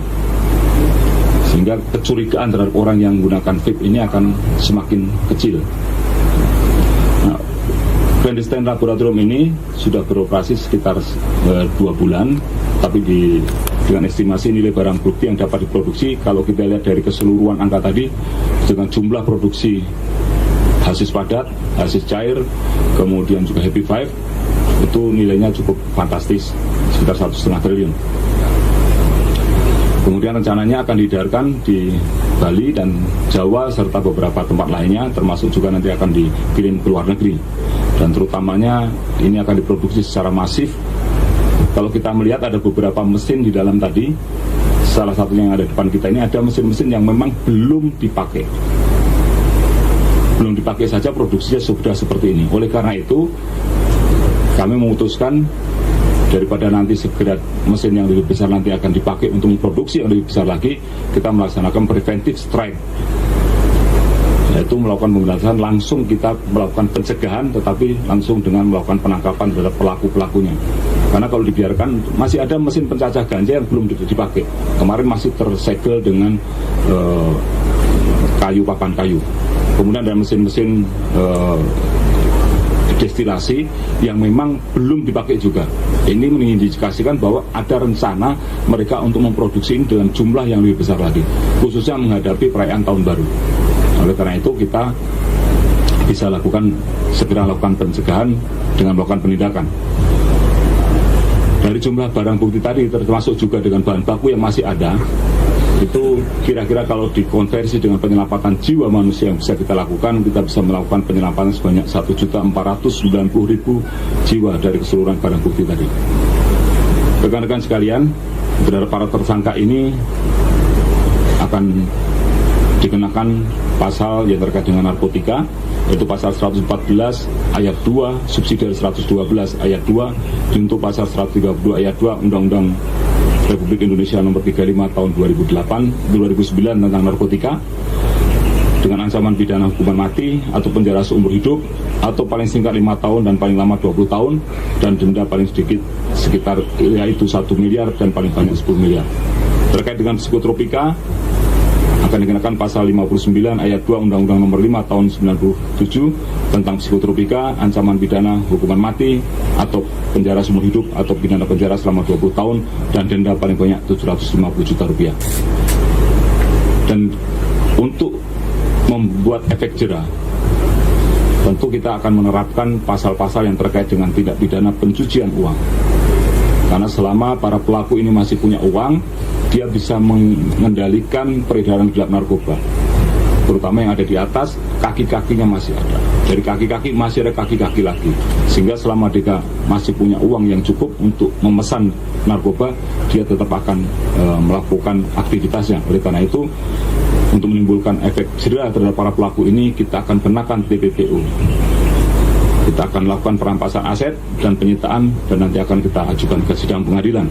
Sehingga kecurigaan terhadap orang yang menggunakan vape ini akan semakin kecil. Nah, clandestine laboratorium ini sudah beroperasi sekitar 2 bulan, tapi dengan estimasi nilai barang bukti yang dapat diproduksi, kalau kita lihat dari keseluruhan angka tadi, dengan jumlah produksi hasis padat, hasis cair, kemudian juga Happy Five, itu nilainya cukup fantastis, sekitar 1,5 triliun. Kemudian rencananya akan diedarkan di Bali dan Jawa serta beberapa tempat lainnya, termasuk juga nanti akan dikirim ke luar negeri. Dan terutamanya ini akan diproduksi secara masif. Kalau kita melihat ada beberapa mesin di dalam tadi, salah satunya yang ada di depan kita ini ada mesin-mesin yang memang belum dipakai. Belum dipakai saja produksinya sudah seperti ini. Oleh karena itu, kami memutuskan daripada nanti segera mesin yang lebih besar nanti akan dipakai untuk memproduksi yang lebih besar lagi, kita melaksanakan preventive strike, yaitu melakukan pemberantasan langsung, kita melakukan pencegahan tetapi langsung dengan melakukan penangkapan terhadap pelaku-pelakunya. Karena kalau dibiarkan masih ada mesin pencacah ganja yang belum dipakai. Kemarin masih tersegel dengan papan kayu. Kemudian ada mesin-mesin destilasi yang memang belum dipakai juga. Ini mengindikasikan bahwa ada rencana mereka untuk memproduksi ini dengan jumlah yang lebih besar lagi, khususnya menghadapi perayaan tahun baru. Oleh karena itu kita bisa segera lakukan pencegahan dengan melakukan penindakan. Dari jumlah barang bukti tadi termasuk juga dengan bahan baku yang masih ada, itu kira-kira kalau dikonversi dengan penyelamatan jiwa manusia yang bisa kita lakukan, kita bisa melakukan penyelamatan sebanyak 1.490.000 jiwa dari keseluruhan barang bukti tadi. Rekan-rekan sekalian, terhadap para tersangka ini akan dikenakan pasal yang terkait dengan narkotika, yaitu pasal 114 ayat 2 subsidi 112 ayat 2 untuk pasal 132 ayat 2 Undang-Undang Republik Indonesia nomor 35 tahun 2009 tentang narkotika, dengan ancaman pidana hukuman mati atau penjara seumur hidup atau paling singkat 5 tahun dan paling lama 20 tahun dan denda paling sedikit sekitar yaitu 1 miliar dan paling banyak 10 miliar. Terkait dengan psikotropika akan dikenakan pasal 59 ayat 2 Undang-Undang nomor 5 tahun 97 tentang psikotropika, ancaman pidana hukuman mati atau penjara seumur hidup atau pidana penjara selama 20 tahun dan denda paling banyak 750 juta rupiah. Dan untuk membuat efek jera, tentu kita akan menerapkan pasal-pasal yang terkait dengan tindak pidana pencucian uang. Karena selama para pelaku ini masih punya uang, dia bisa mengendalikan peredaran gelap narkoba, terutama yang ada di atas, kaki-kakinya masih ada. Dari kaki-kaki masih ada kaki-kaki lagi, sehingga selama dia masih punya uang yang cukup untuk memesan narkoba, dia tetap akan melakukan aktivitasnya. Oleh karena itu, untuk menimbulkan efek jera terhadap para pelaku ini, kita akan kenakan TPPU. Kita akan lakukan perampasan aset dan penyitaan, dan nanti akan kita ajukan ke sidang pengadilan.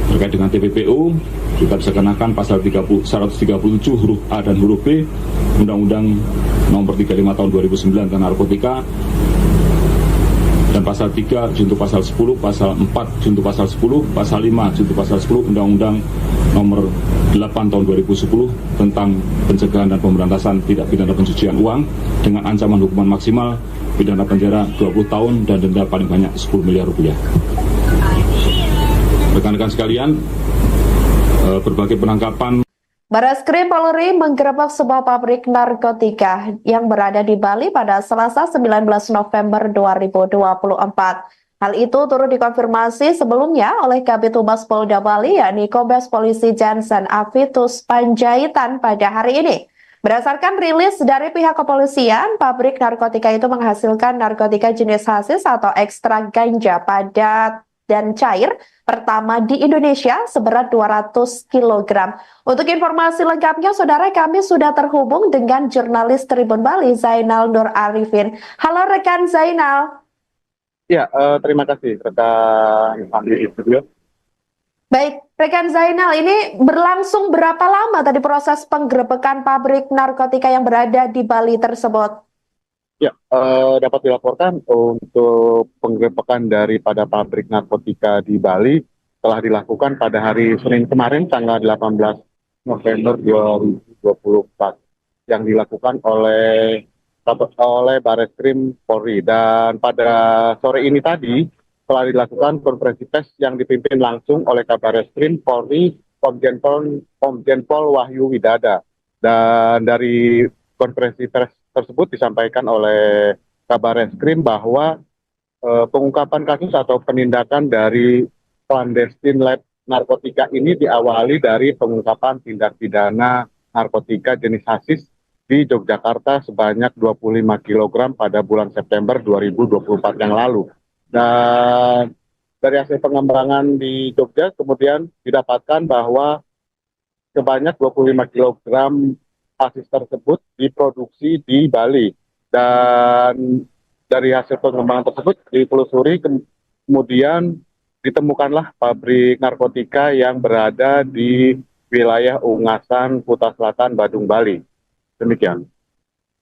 Terkait dengan TPPU, kita bisa kenakan pasal 137 huruf A dan huruf B Undang-Undang Nomor 35 Tahun 2009 tentang narkotika, dan pasal 3 junto pasal 10, pasal 4 junto pasal 10, pasal 5 junto pasal 10 Undang-Undang Nomor 8 Tahun 2010 tentang pencegahan dan pemberantasan tindak pidana pencucian uang dengan ancaman hukuman maksimal pidana penjara 20 tahun dan denda paling banyak 10 miliar rupiah. Rekan-rekan sekalian, berbagai penangkapan. Barreskrim Polri menggerebek sebuah pabrik narkotika yang berada di Bali pada Selasa 19 November 2024. Hal itu turut dikonfirmasi sebelumnya oleh Kabid Humas Polda Bali, yakni Kombes Polisi Jansen Avitus Panjaitan pada hari ini. Berdasarkan rilis dari pihak kepolisian, pabrik narkotika itu menghasilkan narkotika jenis hasis atau ekstrak ganja padat dan cair pertama di Indonesia seberat 200 kg. Untuk informasi lengkapnya, saudara, kami sudah terhubung dengan jurnalis Tribun Bali, Zainal Nur Arifin. Halo rekan Zainal. Ya, terima kasih rekan Andi Studio. Baik, rekan Zainal, ini berlangsung berapa lama tadi proses penggerebekan pabrik narkotika yang berada di Bali tersebut? Ya, dapat dilaporkan untuk penggerebekan daripada pabrik narkotika di Bali telah dilakukan pada hari Senin kemarin, tanggal 18 November 2024, yang dilakukan oleh Barreskrim Polri. Dan pada sore ini tadi telah dilakukan konferensi pers yang dipimpin langsung oleh Kabarreskrim Polri, Komjen Pol Wahyu Widada. Dan dari konferensi pers tersebut disampaikan oleh Kabarreskrim bahwa pengungkapan kasus atau penindakan dari clandestine lab narkotika ini diawali dari pengungkapan tindak pidana narkotika jenis hasis di Yogyakarta sebanyak 25 kg pada bulan September 2024 yang lalu. Dan dari hasil pengembangan di Jogja kemudian didapatkan bahwa sebanyak 25 kg hasis tersebut diproduksi di Bali, dan dari hasil pengembangan tersebut ditelusuri kemudian ditemukanlah pabrik narkotika yang berada di wilayah Ungasan, Kuta Selatan, Badung, Bali. Demikian.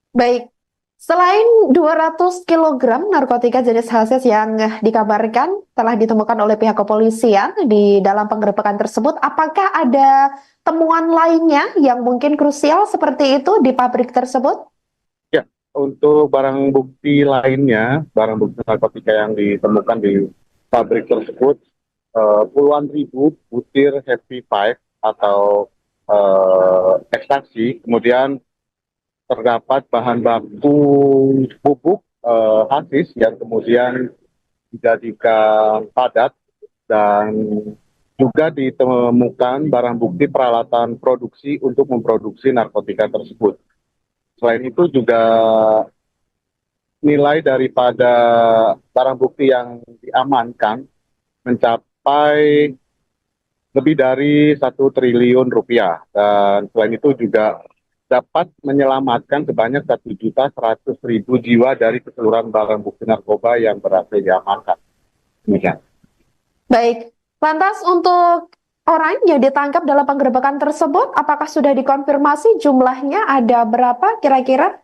Baik, selain 200 kg narkotika jenis hasis yang dikabarkan telah ditemukan oleh pihak kepolisian di dalam penggerebekan tersebut, apakah ada temuan lainnya yang mungkin krusial seperti itu di pabrik tersebut? Ya, untuk barang bukti lainnya, barang bukti narkotika yang ditemukan di pabrik tersebut, puluhan ribu butir Happy Five atau ekstasi, kemudian terdapat bahan baku bubuk hasis yang kemudian dijadikan padat, dan juga ditemukan barang bukti peralatan produksi untuk memproduksi narkotika tersebut. Selain itu juga nilai daripada barang bukti yang diamankan mencapai lebih dari 1 triliun rupiah, dan selain itu juga dapat menyelamatkan sebanyak 1.100.000 jiwa dari keseluruhan barang bukti narkoba yang berhasil diamankan. Demikian. Baik, lantas untuk orang yang ditangkap dalam penggerebekan tersebut, apakah sudah dikonfirmasi jumlahnya ada berapa kira-kira?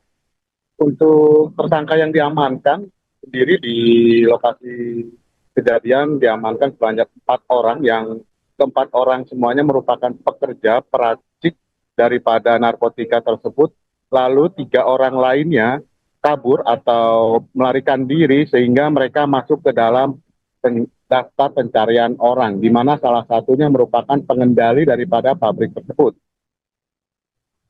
Untuk tersangka yang diamankan sendiri di lokasi kejadian diamankan sebanyak 4 orang, yang keempat orang semuanya merupakan pekerja peracik daripada narkotika tersebut, lalu 3 orang lainnya kabur atau melarikan diri sehingga mereka masuk ke dalam daftar pencarian orang, di mana salah satunya merupakan pengendali daripada pabrik tersebut.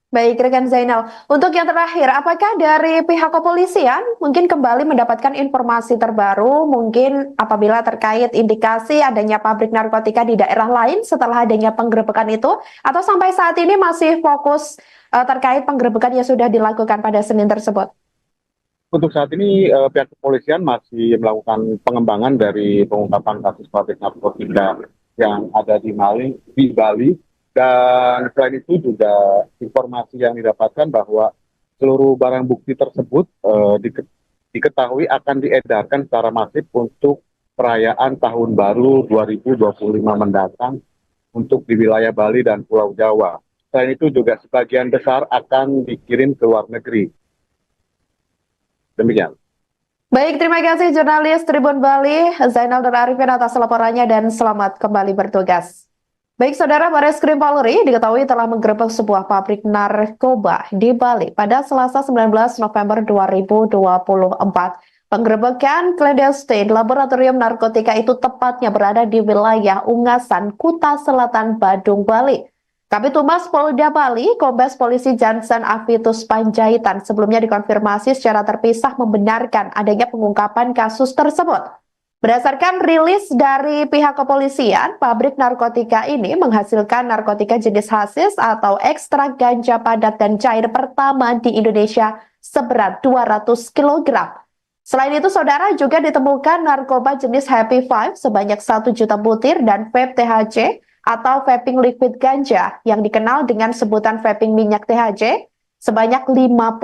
Baik, rekan Zainal. Untuk yang terakhir, apakah dari pihak kepolisian mungkin kembali mendapatkan informasi terbaru, mungkin apabila terkait indikasi adanya pabrik narkotika di daerah lain setelah adanya penggerebekan itu, atau sampai saat ini masih fokus terkait penggerebekan yang sudah dilakukan pada Senin tersebut? Untuk saat ini pihak kepolisian masih melakukan pengembangan dari pengungkapan kasus pabrik narkotika yang ada di Bali, dan selain itu juga informasi yang didapatkan bahwa seluruh barang bukti tersebut diketahui akan diedarkan secara masif untuk perayaan Tahun Baru 2025 mendatang untuk di wilayah Bali dan Pulau Jawa. Selain itu juga sebagian besar akan dikirim ke luar negeri. Demikian. Baik, terima kasih jurnalis Tribun Bali, Zainal dan Arifin atas laporannya dan selamat kembali bertugas. Baik, Saudara, Bareskrim Polri diketahui telah menggerebek sebuah pabrik narkoba di Bali pada Selasa 19 November 2024. Penggerebekan clandestine laboratorium narkotika itu tepatnya berada di wilayah Ungasan, Kuta Selatan, Badung, Bali. Kabid Humas Polda Bali, Kombes Polisi Jansen Avitus Panjaitan sebelumnya dikonfirmasi secara terpisah membenarkan adanya pengungkapan kasus tersebut. Berdasarkan rilis dari pihak kepolisian, pabrik narkotika ini menghasilkan narkotika jenis hasis atau ekstrak ganja padat dan cair pertama di Indonesia seberat 200 kg. Selain itu, Saudara, juga ditemukan narkoba jenis Happy Five sebanyak 1 juta butir dan vape THC atau vaping liquid ganja yang dikenal dengan sebutan vaping minyak THC sebanyak 50.000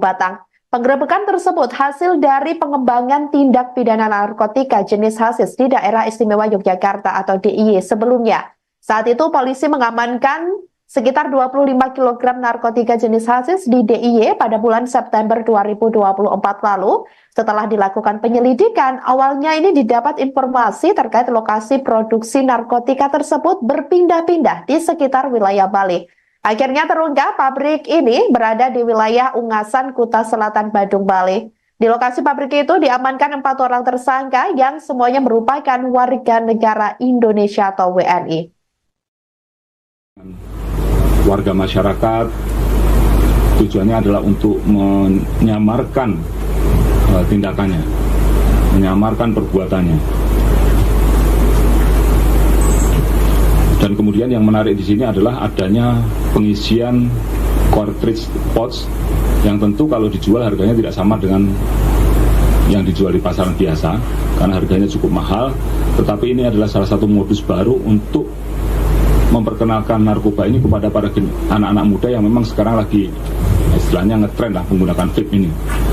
batang. Penggerebekan tersebut hasil dari pengembangan tindak pidana narkotika jenis hasis di Daerah Istimewa Yogyakarta atau DIY sebelumnya. Saat itu polisi mengamankan sekitar 25 kg narkotika jenis hasis di DIY pada bulan September 2024 lalu. Setelah dilakukan penyelidikan, awalnya ini didapat informasi terkait lokasi produksi narkotika tersebut berpindah-pindah di sekitar wilayah Bali. Akhirnya terungkap pabrik ini berada di wilayah Ungasan, Kuta Selatan, Badung, Bali. Di lokasi pabrik itu diamankan 4 orang tersangka yang semuanya merupakan warga negara Indonesia atau WNI. Warga masyarakat tujuannya adalah untuk menyamarkan tindakannya, menyamarkan perbuatannya. Dan kemudian yang menarik di sini adalah adanya pengisian cartridge pouch yang tentu kalau dijual harganya tidak sama dengan yang dijual di pasaran biasa karena harganya cukup mahal, tetapi ini adalah salah satu modus baru untuk memperkenalkan narkoba ini kepada para anak-anak muda yang memang sekarang lagi istilahnya ngetren lah menggunakan vape ini.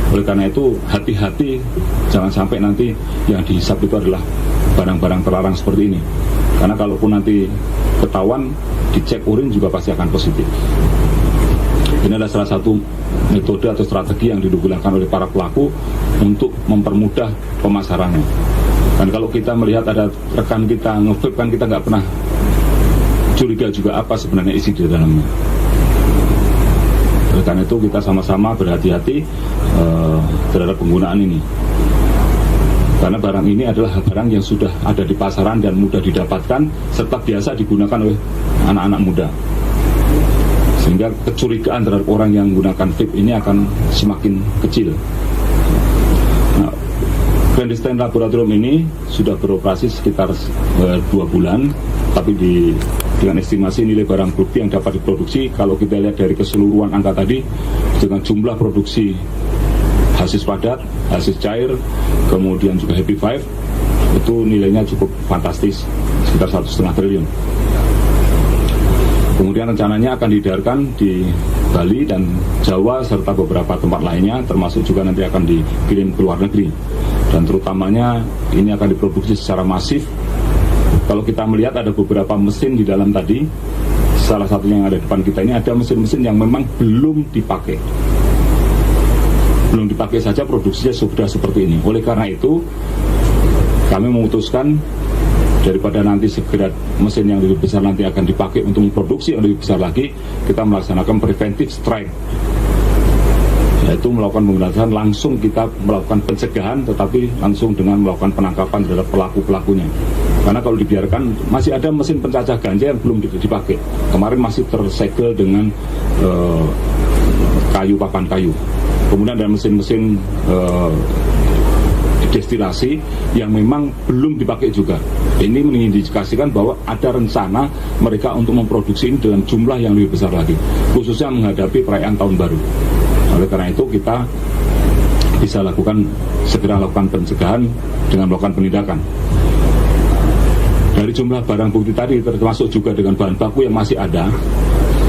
Oleh karena itu hati-hati, jangan sampai nanti yang dihisap itu adalah barang-barang terlarang seperti ini. Karena kalaupun nanti ketahuan, dicek urin juga pasti akan positif. Ini adalah salah satu metode atau strategi yang digunakan oleh para pelaku untuk mempermudah pemasarannya. Dan kalau kita melihat ada rekan kita nge-vape kan kita nggak pernah curiga juga apa sebenarnya isi di dalamnya. Oleh karena itu kita sama-sama berhati-hati terhadap penggunaan ini. Karena barang ini adalah barang yang sudah ada di pasaran dan mudah didapatkan serta biasa digunakan oleh anak-anak muda. Sehingga kecurigaan terhadap orang yang menggunakan vape ini akan semakin kecil. Nah, clandestine laboratorium ini sudah beroperasi sekitar 2 bulan, tapi dengan estimasi nilai barang bukti yang dapat diproduksi, kalau kita lihat dari keseluruhan angka tadi, dengan jumlah produksi hasis padat, hasis cair, kemudian juga Happy Five, itu nilainya cukup fantastis, sekitar 1,5 triliun. Kemudian rencananya akan diedarkan di Bali dan Jawa serta beberapa tempat lainnya, termasuk juga nanti akan dikirim ke luar negeri. Dan terutamanya ini akan diproduksi secara masif. Kalau kita melihat ada beberapa mesin di dalam tadi, salah satunya yang ada di depan kita ini ada mesin-mesin yang memang belum dipakai. Belum dipakai saja produksinya sudah seperti ini. Oleh karena itu, kami memutuskan daripada nanti segera mesin yang lebih besar nanti akan dipakai untuk memproduksi yang lebih besar lagi, kita melaksanakan preventive strike, yaitu melakukan pemberantasan langsung, kita melakukan pencegahan tetapi langsung dengan melakukan penangkapan terhadap pelaku-pelakunya. Karena kalau dibiarkan masih ada mesin pencacah ganja yang belum dipakai. Kemarin masih tersegel dengan papan kayu. Kemudian ada mesin-mesin destilasi yang memang belum dipakai juga. Ini mengindikasikan bahwa ada rencana mereka untuk memproduksi ini dalam jumlah yang lebih besar lagi, khususnya menghadapi perayaan Tahun Baru. Oleh karena itu kita bisa segera lakukan pencegahan dengan melakukan penindakan. Dari jumlah barang bukti tadi termasuk juga dengan bahan baku yang masih ada,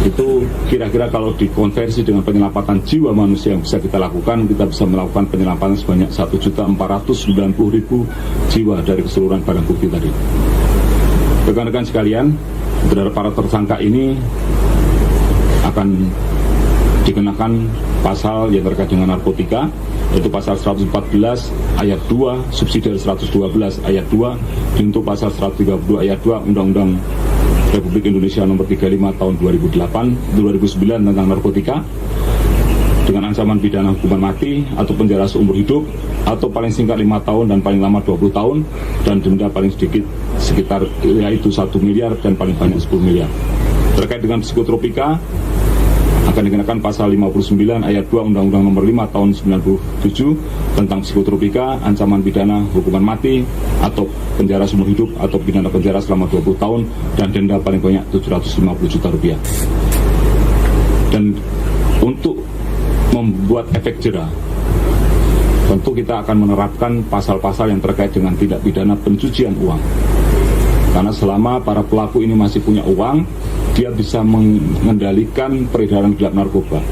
itu kira-kira kalau dikonversi dengan penyelamatan jiwa manusia yang bisa kita lakukan, kita bisa melakukan penyelamatan sebanyak 1.490.000 jiwa dari keseluruhan barang bukti tadi. Rekan-rekan sekalian, terhadap para tersangka ini akan dikenakan pasal yang terkait dengan narkotika, yaitu pasal 114 ayat 2 subsidi 112 ayat 2 untuk pasal 132 ayat 2 Undang-Undang Republik Indonesia nomor 35 tahun 2009 tentang narkotika, dengan ancaman pidana hukuman mati atau penjara seumur hidup atau paling singkat 5 tahun dan paling lama 20 tahun dan denda paling sedikit sekitar yaitu 1 miliar dan paling banyak 10 miliar. Terkait dengan psikotropika akan dikenakan pasal 59 ayat 2 Undang-Undang nomor 5 tahun 97 tentang psikotropika, ancaman pidana hukuman mati atau penjara seumur hidup atau pidana penjara selama 20 tahun dan denda paling banyak 750 juta rupiah. Dan untuk membuat efek jera, tentu kita akan menerapkan pasal-pasal yang terkait dengan tindak pidana pencucian uang. Karena selama para pelaku ini masih punya uang, dia bisa mengendalikan peredaran gelap narkoba,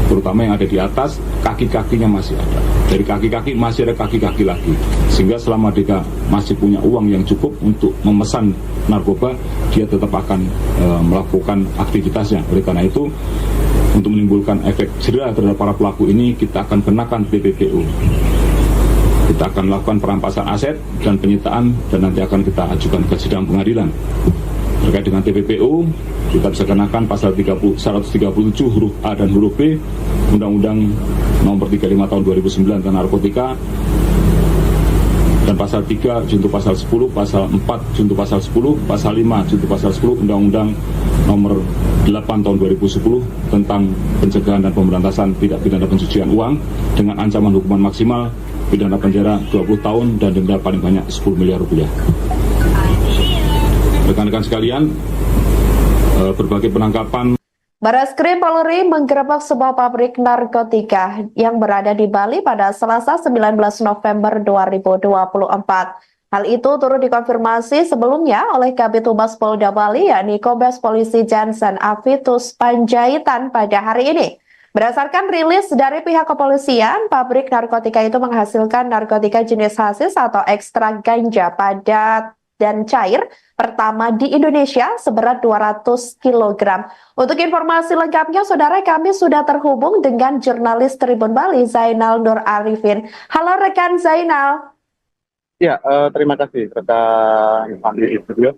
terutama yang ada di atas, kaki-kakinya masih ada. Dari kaki-kaki masih ada kaki-kaki lagi, sehingga selama dia masih punya uang yang cukup untuk memesan narkoba, dia tetap akan melakukan aktivitasnya. Oleh karena itu, untuk menimbulkan efek jera terhadap para pelaku ini, kita akan kenakan TPPU. Kita akan melakukan perampasan aset dan penyitaan, dan nanti akan kita ajukan ke sidang pengadilan. Terkait dengan TPPU, kita bisa kenakan pasal 137 huruf A dan huruf B Undang-Undang nomor 35 tahun 2009 tentang narkotika, dan pasal 3 junto pasal 10, pasal 4 junto pasal 10, pasal 5 junto pasal 10 Undang-Undang nomor 8 tahun 2010 tentang pencegahan dan pemberantasan tindak pidana pencucian uang dengan ancaman hukuman maksimal pidana penjara 20 tahun dan denda paling banyak 10 miliar rupiah. Rekan-rekan sekalian, berbagai penangkapan. Barreskrim Polri menggerebek sebuah pabrik narkotika yang berada di Bali pada Selasa 19 November 2024. Hal itu turut dikonfirmasi sebelumnya oleh Kabid Humas Polda Bali, yakni Kombes Polisi Jansen Avitus Panjaitan pada hari ini. Berdasarkan rilis dari pihak kepolisian, pabrik narkotika itu menghasilkan narkotika jenis hasis atau ekstrak ganja padat dan cair pertama di Indonesia seberat 200 kg. Untuk informasi lengkapnya, saudara, kami sudah terhubung dengan jurnalis Tribun Bali, Zainal Nur Arifin. Halo rekan Zainal. Ya, terima kasih rekan Andi di studio.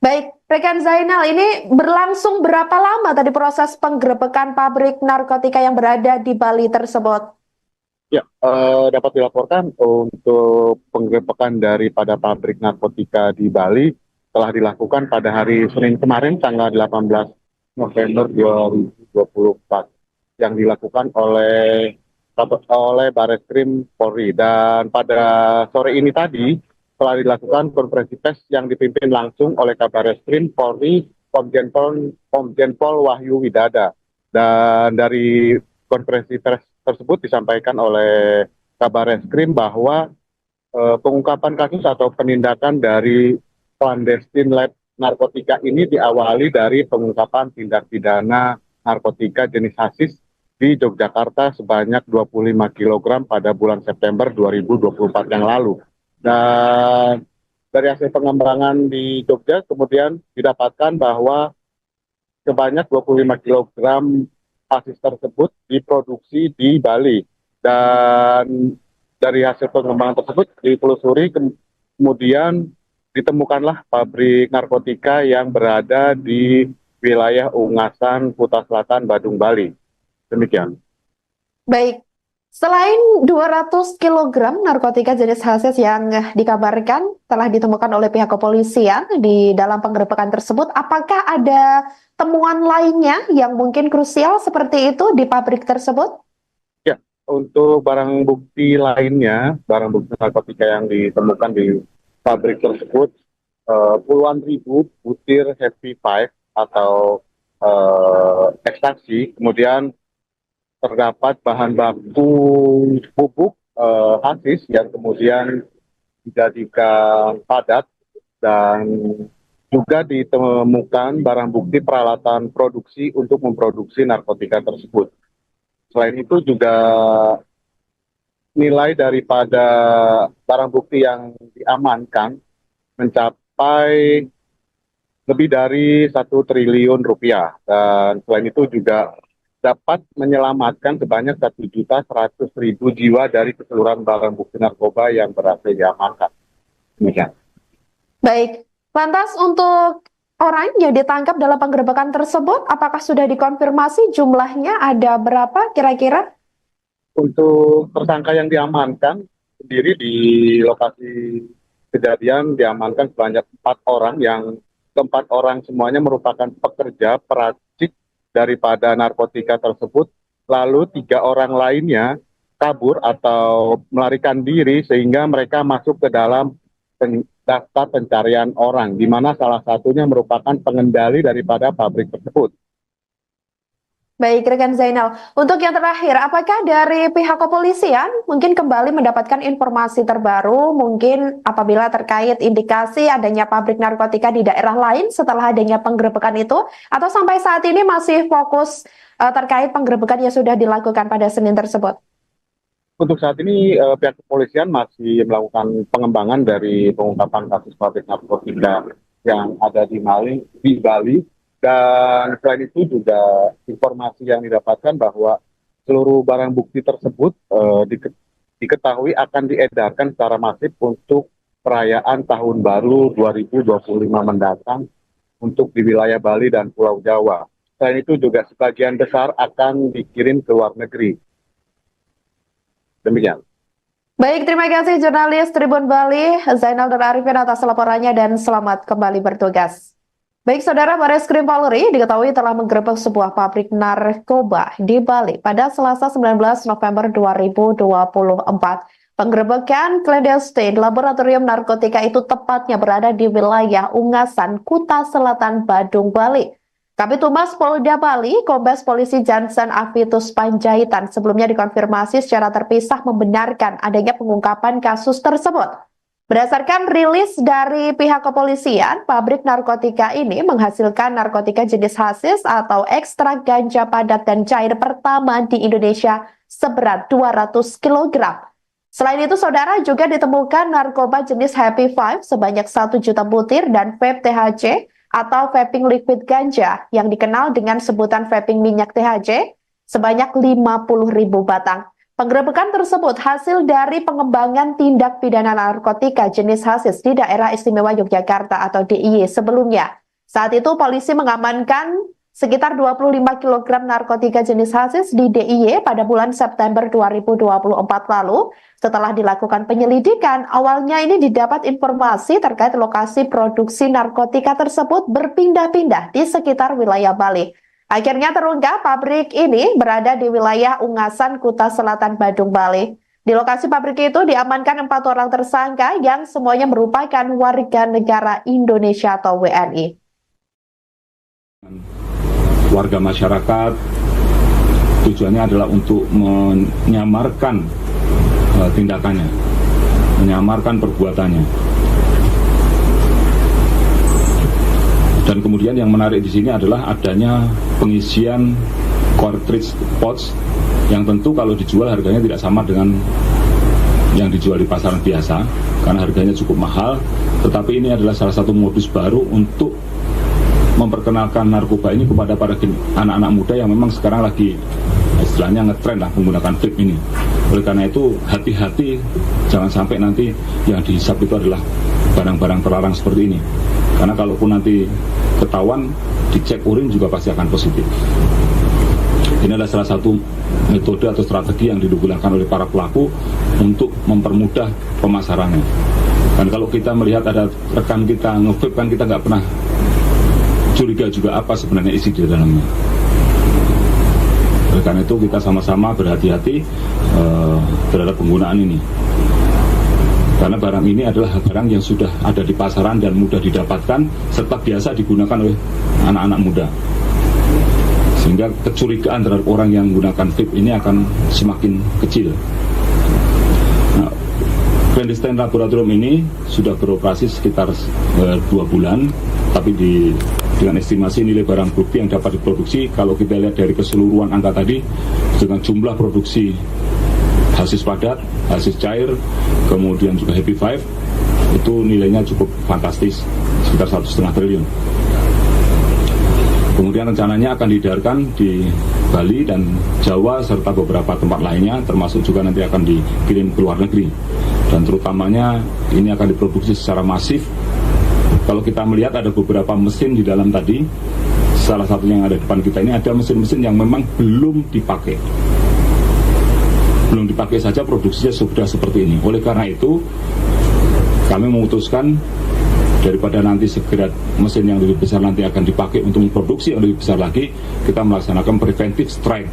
Baik, rekan Zainal, ini berlangsung berapa lama tadi proses penggerebekan pabrik narkotika yang berada di Bali tersebut? Ya, dapat dilaporkan untuk penggerebekan daripada pabrik narkotika di Bali telah dilakukan pada hari Senin kemarin, tanggal 18 November 2024, yang dilakukan oleh Barreskrim Polri. Dan pada sore ini tadi telah dilakukan konferensi pers yang dipimpin langsung oleh Kabarreskrim Polri Komjen Pol Wahyu Widada. Dan dari konferensi pers tersebut disampaikan oleh Kabarreskrim bahwa pengungkapan kasus atau penindakan dari clandestine lab narkotika ini diawali dari pengungkapan tindak pidana narkotika jenis hasis di Yogyakarta sebanyak 25 kg pada bulan September 2024 yang lalu. Dan dari hasil pengembangan di Jogja kemudian didapatkan bahwa sebanyak 25 kg hasis tersebut diproduksi di Bali. Dan dari hasil pengembangan tersebut ditelusuri, kemudian ditemukanlah pabrik narkotika yang berada di wilayah Ungasan, Kuta Selatan, Badung, Bali. Demikian. Baik, selain 200 kg narkotika jenis hasis yang dikabarkan telah ditemukan oleh pihak kepolisian di dalam penggerebekan tersebut, apakah ada temuan lainnya yang mungkin krusial seperti itu di pabrik tersebut? Ya, untuk barang bukti lainnya, barang bukti narkotika yang ditemukan di pabrik tersebut, puluhan ribu butir Happy Five atau ekstasi, kemudian terdapat bahan baku pupuk hasis yang kemudian dijadikan padat, dan juga ditemukan barang bukti peralatan produksi untuk memproduksi narkotika tersebut. Selain itu juga nilai daripada barang bukti yang diamankan mencapai lebih dari 1 triliun rupiah, dan selain itu juga dapat menyelamatkan sebanyak 1.100.000 jiwa dari keseluruhan barang bukti narkoba yang berhasil diamankan. Demikian. Baik, lantas untuk orang yang ditangkap dalam penggerebekan tersebut, apakah sudah dikonfirmasi jumlahnya ada berapa kira-kira? Untuk tersangka yang diamankan sendiri di lokasi kejadian diamankan sebanyak 4 orang, yang keempat orang semuanya merupakan pekerja peracik daripada narkotika tersebut, lalu 3 orang lainnya kabur atau melarikan diri sehingga mereka masuk ke dalam daftar pencarian orang, di mana salah satunya merupakan pengendali daripada pabrik tersebut. Baik, rekan Zainal. Untuk yang terakhir, apakah dari pihak kepolisian mungkin kembali mendapatkan informasi terbaru, mungkin apabila terkait indikasi adanya pabrik narkotika di daerah lain setelah adanya penggerebekan itu, atau sampai saat ini masih fokus terkait penggerebekan yang sudah dilakukan pada Senin tersebut? Untuk saat ini pihak kepolisian masih melakukan pengembangan dari pengungkapan kasus pabrik narkotika yang ada di Bali. Dan selain itu juga informasi yang didapatkan bahwa seluruh barang bukti tersebut diketahui akan diedarkan secara masif untuk perayaan Tahun Baru 2025 mendatang untuk di wilayah Bali dan Pulau Jawa. Selain itu juga sebagian besar akan dikirim ke luar negeri. Demikian. Baik, terima kasih jurnalis Tribun Bali, Zainal dan Arifin atas laporannya dan selamat kembali bertugas. Baik, Saudara, Bareskrim Polri diketahui telah menggerebek sebuah pabrik narkoba di Bali pada Selasa 19 November 2024. Penggerebekan clandestine laboratorium narkotika itu tepatnya berada di wilayah Ungasan, Kuta Selatan, Badung, Bali. Kabid Humas Polda Bali, Kombes Polisi Jansen Avitus Panjaitan sebelumnya dikonfirmasi secara terpisah membenarkan adanya pengungkapan kasus tersebut. Berdasarkan rilis dari pihak kepolisian, pabrik narkotika ini menghasilkan narkotika jenis hasis atau ekstrak ganja padat dan cair pertama di Indonesia seberat 200 kg. Selain itu, Saudara, juga ditemukan narkoba jenis Happy Five sebanyak 1 juta butir dan vape THC atau vaping liquid ganja yang dikenal dengan sebutan vaping minyak THC sebanyak 50.000 batang. Penggerebekan tersebut hasil dari pengembangan tindak pidana narkotika jenis hasis di Daerah Istimewa Yogyakarta atau DIY sebelumnya. Saat itu polisi mengamankan sekitar 25 kg narkotika jenis hasis di DIY pada bulan September 2024 lalu. Setelah dilakukan penyelidikan, awalnya ini didapat informasi terkait lokasi produksi narkotika tersebut berpindah-pindah di sekitar wilayah Bali. Akhirnya terungkap pabrik ini berada di wilayah Ungasan, Kuta Selatan, Badung, Bali. Di lokasi pabrik itu diamankan 4 orang tersangka yang semuanya merupakan warga negara Indonesia atau WNI. Warga masyarakat tujuannya adalah untuk menyamarkan tindakannya, menyamarkan perbuatannya. Dan kemudian yang menarik di sini adalah adanya pengisian cartridge pouch yang tentu kalau dijual harganya tidak sama dengan yang dijual di pasaran biasa karena harganya cukup mahal. Tetapi ini adalah salah satu modus baru untuk memperkenalkan narkoba ini kepada para anak-anak muda yang memang sekarang lagi istilahnya ngetren lah menggunakan vape ini. Oleh karena itu hati-hati, jangan sampai nanti yang dihisap itu adalah barang-barang terlarang seperti ini. Karena kalaupun nanti ketahuan, dicek urin juga pasti akan positif. Ini adalah salah satu metode atau strategi yang digunakan oleh para pelaku untuk mempermudah pemasarannya. Dan kalau kita melihat ada rekan kita nge-vape, kan kita nggak pernah curiga juga apa sebenarnya isi di dalamnya. Oleh karena itu kita sama-sama berhati-hati terhadap penggunaan ini. Karena barang ini adalah barang yang sudah ada di pasaran dan mudah didapatkan serta biasa digunakan oleh anak-anak muda. sehingga kecurigaan terhadap orang yang menggunakan vape ini akan semakin kecil. Nah, clandestine laboratorium ini sudah beroperasi sekitar 2 bulan, tapi dengan estimasi nilai barang bukti yang dapat diproduksi, kalau kita lihat dari keseluruhan angka tadi, dengan jumlah produksi hasis padat, hasis cair, kemudian juga Happy Five, itu nilainya cukup fantastis, sekitar 1,5 triliun. Kemudian rencananya akan diedarkan di Bali dan Jawa serta beberapa tempat lainnya, termasuk juga nanti akan dikirim ke luar negeri. Dan terutamanya ini akan diproduksi secara masif. Kalau kita melihat ada beberapa mesin di dalam tadi, salah satunya yang ada di depan kita ini ada mesin-mesin yang memang belum dipakai. Belum dipakai saja produksinya sudah seperti ini. Oleh karena itu, kami memutuskan daripada nanti segera mesin yang lebih besar nanti akan dipakai untuk memproduksi yang lebih besar lagi, kita melaksanakan preventive strike,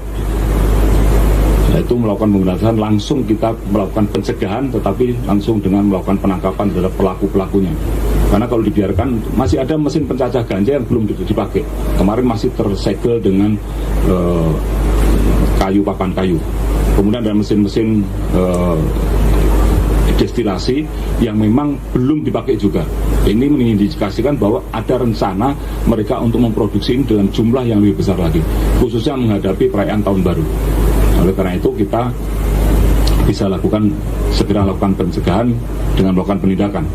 yaitu melakukan pemberantasan, langsung kita melakukan pencegahan, tetapi langsung dengan melakukan penangkapan terhadap pelaku-pelakunya. Karena kalau dibiarkan, masih ada mesin pencacah ganja yang belum dipakai. Kemarin masih tersegel dengan kayu, papan kayu. Kemudian ada mesin-mesin destilasi yang memang belum dipakai juga. Ini mengindikasikan bahwa ada rencana mereka untuk memproduksi ini dalam jumlah yang lebih besar lagi, khususnya menghadapi perayaan tahun baru. Oleh karena itu kita bisa segera lakukan pencegahan dengan melakukan penindakan.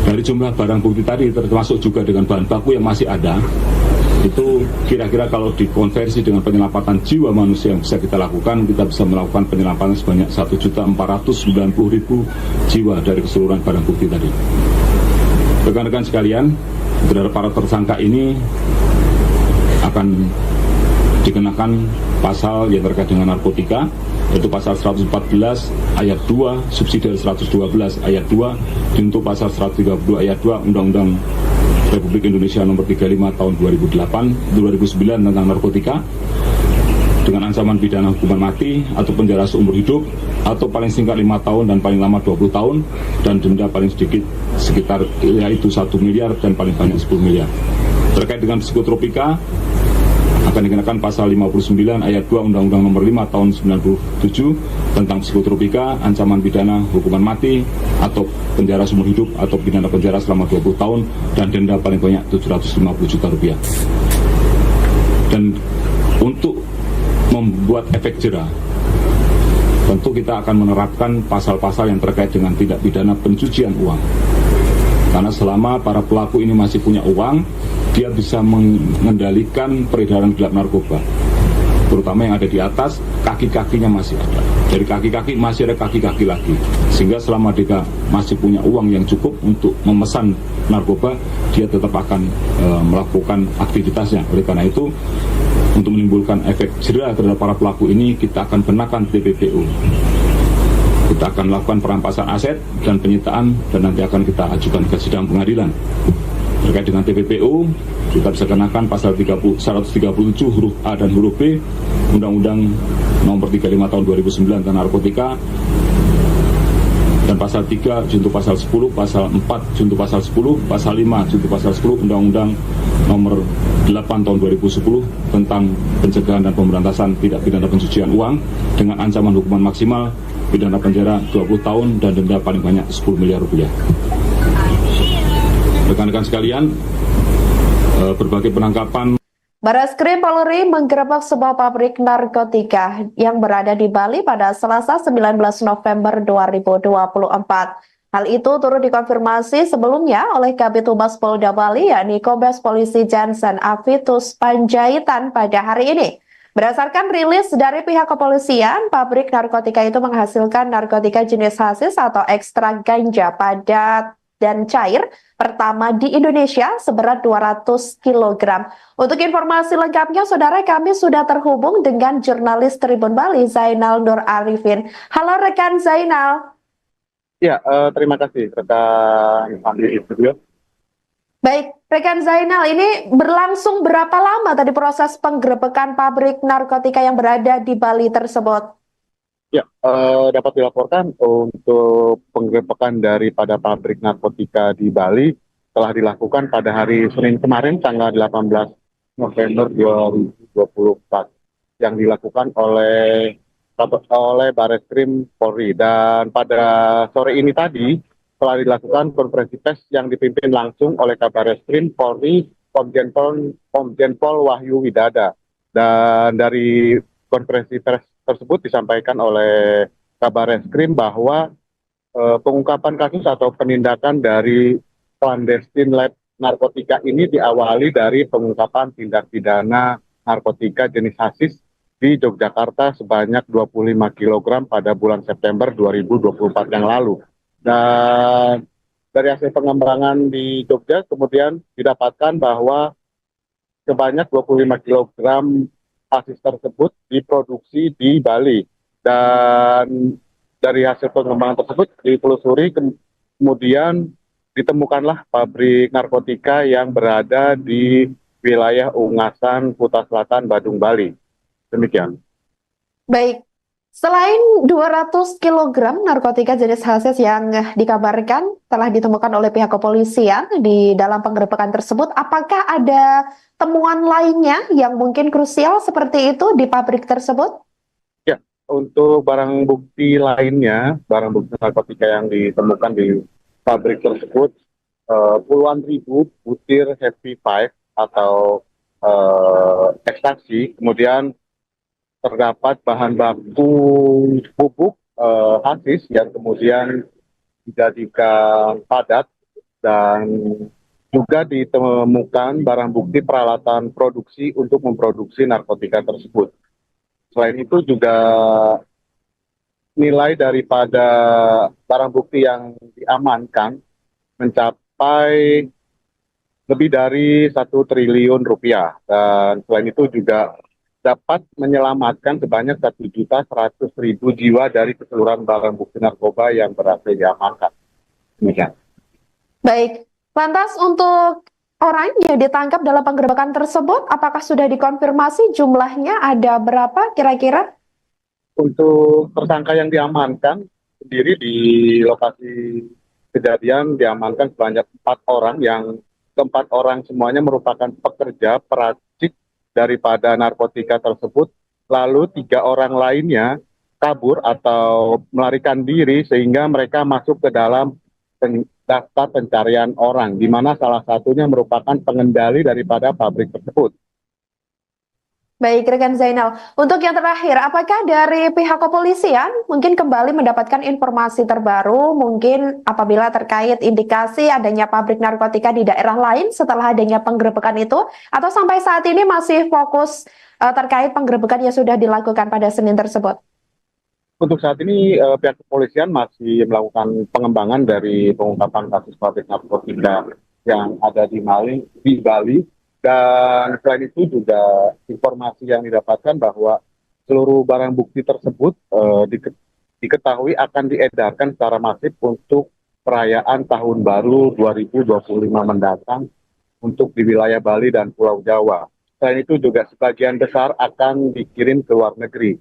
Dari jumlah barang bukti tadi, termasuk juga dengan bahan baku yang masih ada, itu kira-kira kalau dikonversi dengan penyelamatan jiwa manusia yang bisa kita lakukan, kita bisa melakukan penyelamatan sebanyak 1.490.000 jiwa dari keseluruhan barang bukti tadi. Rekan-rekan sekalian, terhadap para tersangka ini akan dikenakan pasal yang terkait dengan narkotika, yaitu pasal 114 ayat 2 subsidi 112 ayat 2 untuk pasal 132 ayat 2 Undang-Undang Republik Indonesia nomor 35 tahun 2009 tentang narkotika, dengan ancaman pidana hukuman mati atau penjara seumur hidup atau paling singkat 5 tahun dan paling lama 20 tahun dan denda paling sedikit sekitar yaitu 1 miliar dan paling banyak 10 miliar. Terkait dengan psikotropika akan dikenakan pasal 59 ayat 2 Undang-Undang nomor 5 tahun 97 tentang psikotropika, ancaman pidana hukuman mati atau penjara seumur hidup atau pidana penjara selama 20 tahun dan denda paling banyak 750 juta rupiah. Dan untuk membuat efek jera, tentu kita akan menerapkan pasal-pasal yang terkait dengan tindak pidana pencucian uang. Karena selama para pelaku ini masih punya uang, dia bisa mengendalikan peredaran gelap narkoba, terutama yang ada di atas, kaki-kakinya masih ada. Dari kaki-kaki masih ada kaki-kaki lagi, sehingga selama dia masih punya uang yang cukup untuk memesan narkoba, dia tetap akan melakukan aktivitasnya. Oleh karena itu, untuk menimbulkan efek jera terhadap para pelaku ini, kita akan kenakan TPPU. Kita akan melakukan perampasan aset dan penyitaan, dan nanti akan kita ajukan ke sidang pengadilan. Terkait dengan TPPU, kita bisa kenakan pasal 137 huruf A dan huruf B Undang-Undang nomor 35 tahun 2009 tentang narkotika, dan pasal 3 junto pasal 10, pasal 4 junto pasal 10, pasal 5 junto pasal 10 Undang-Undang nomor 8 tahun 2010 tentang pencegahan dan pemberantasan tindak pidana pencucian uang dengan ancaman hukuman maksimal pidana penjara 20 tahun dan denda paling banyak 10 miliar rupiah. Rekan-rekan sekalian, berbagai penangkapan. Barreskrim Polri menggerebek sebuah pabrik narkotika yang berada di Bali pada Selasa 19 November 2024. Hal itu turut dikonfirmasi sebelumnya oleh Kabid Humas Polda Bali, yakni Kombes Polisi Jansen Avitus Panjaitan pada hari ini. Berdasarkan rilis dari pihak kepolisian, pabrik narkotika itu menghasilkan narkotika jenis hasis atau ekstrak ganja padat dan cair pertama di Indonesia seberat 200 kg. Untuk informasi lengkapnya, saudara, kami sudah terhubung dengan jurnalis Tribun Bali, Zainal Nur Arifin. Halo rekan Zainal. Ya, terima kasih rekan Andi Studio. Baik, rekan Zainal, ini berlangsung berapa lama tadi proses penggerebekan pabrik narkotika yang berada di Bali tersebut? Ya, dapat dilaporkan untuk penggerebekan daripada pabrik narkotika di Bali telah dilakukan pada hari Senin kemarin, tanggal 18 November 2024 yang dilakukan oleh Bareskrim Polri. Dan pada sore ini tadi telah dilakukan konferensi pers yang dipimpin langsung oleh Kabareskrim Polri Komjen Pol Wahyu Widada. Dan dari konferensi pers tersebut disampaikan oleh Kabareskrim bahwa pengungkapan kasus atau penindakan dari clandestine lab narkotika ini diawali dari pengungkapan tindak pidana narkotika jenis hasis di Yogyakarta sebanyak 25 kg pada bulan September 2024 yang lalu. Dan dari hasil pengembangan di Jogja kemudian didapatkan bahwa sebanyak 25 kg hasis tersebut diproduksi di Bali. Dan dari hasil pengembangan tersebut ditelusuri kemudian ditemukanlah pabrik narkotika yang berada di wilayah Ungasan, Kuta Selatan, Badung, Bali. Demikian. Baik, selain 200 kg narkotika jenis hasis yang dikabarkan telah ditemukan oleh pihak kepolisian di dalam penggerebekan tersebut, apakah ada temuan lainnya yang mungkin krusial seperti itu di pabrik tersebut? Ya, untuk barang bukti lainnya, barang bukti narkotika yang ditemukan di pabrik tersebut, puluhan ribu butir Happy Five atau ekstasi, kemudian terdapat bahan baku bubuk hasis yang kemudian dijadikan padat, dan juga ditemukan barang bukti peralatan produksi untuk memproduksi narkotika tersebut. Selain itu juga nilai daripada barang bukti yang diamankan mencapai lebih dari 1 triliun rupiah. Dan selain itu juga dapat menyelamatkan sebanyak 1.100.000 jiwa dari keseluruhan barang bukti narkoba yang berhasil diamankan. Demikian. Baik, lantas untuk orang yang ditangkap dalam penggerebekan tersebut, apakah sudah dikonfirmasi jumlahnya ada berapa kira-kira? Untuk tersangka yang diamankan sendiri di lokasi kejadian diamankan sebanyak 4 orang, yang keempat orang semuanya merupakan pekerja peracik daripada narkotika tersebut. Lalu 3 orang lainnya kabur atau melarikan diri sehingga mereka masuk ke dalam daftar pencarian orang, di mana salah satunya merupakan pengendali daripada pabrik tersebut. Baik, rekan Zainal. Untuk yang terakhir, apakah dari pihak kepolisian mungkin kembali mendapatkan informasi terbaru, mungkin apabila terkait indikasi adanya pabrik narkotika di daerah lain setelah adanya penggerebekan itu, atau sampai saat ini masih fokus terkait penggerebekan yang sudah dilakukan pada Senin tersebut? Untuk saat ini pihak kepolisian masih melakukan pengembangan dari pengungkapan kasus pabrik narkotika yang ada di Bali. Dan selain itu juga informasi yang didapatkan bahwa seluruh barang bukti tersebut diketahui akan diedarkan secara masif untuk perayaan Tahun Baru 2025 mendatang untuk di wilayah Bali dan Pulau Jawa. Selain itu juga sebagian besar akan dikirim ke luar negeri.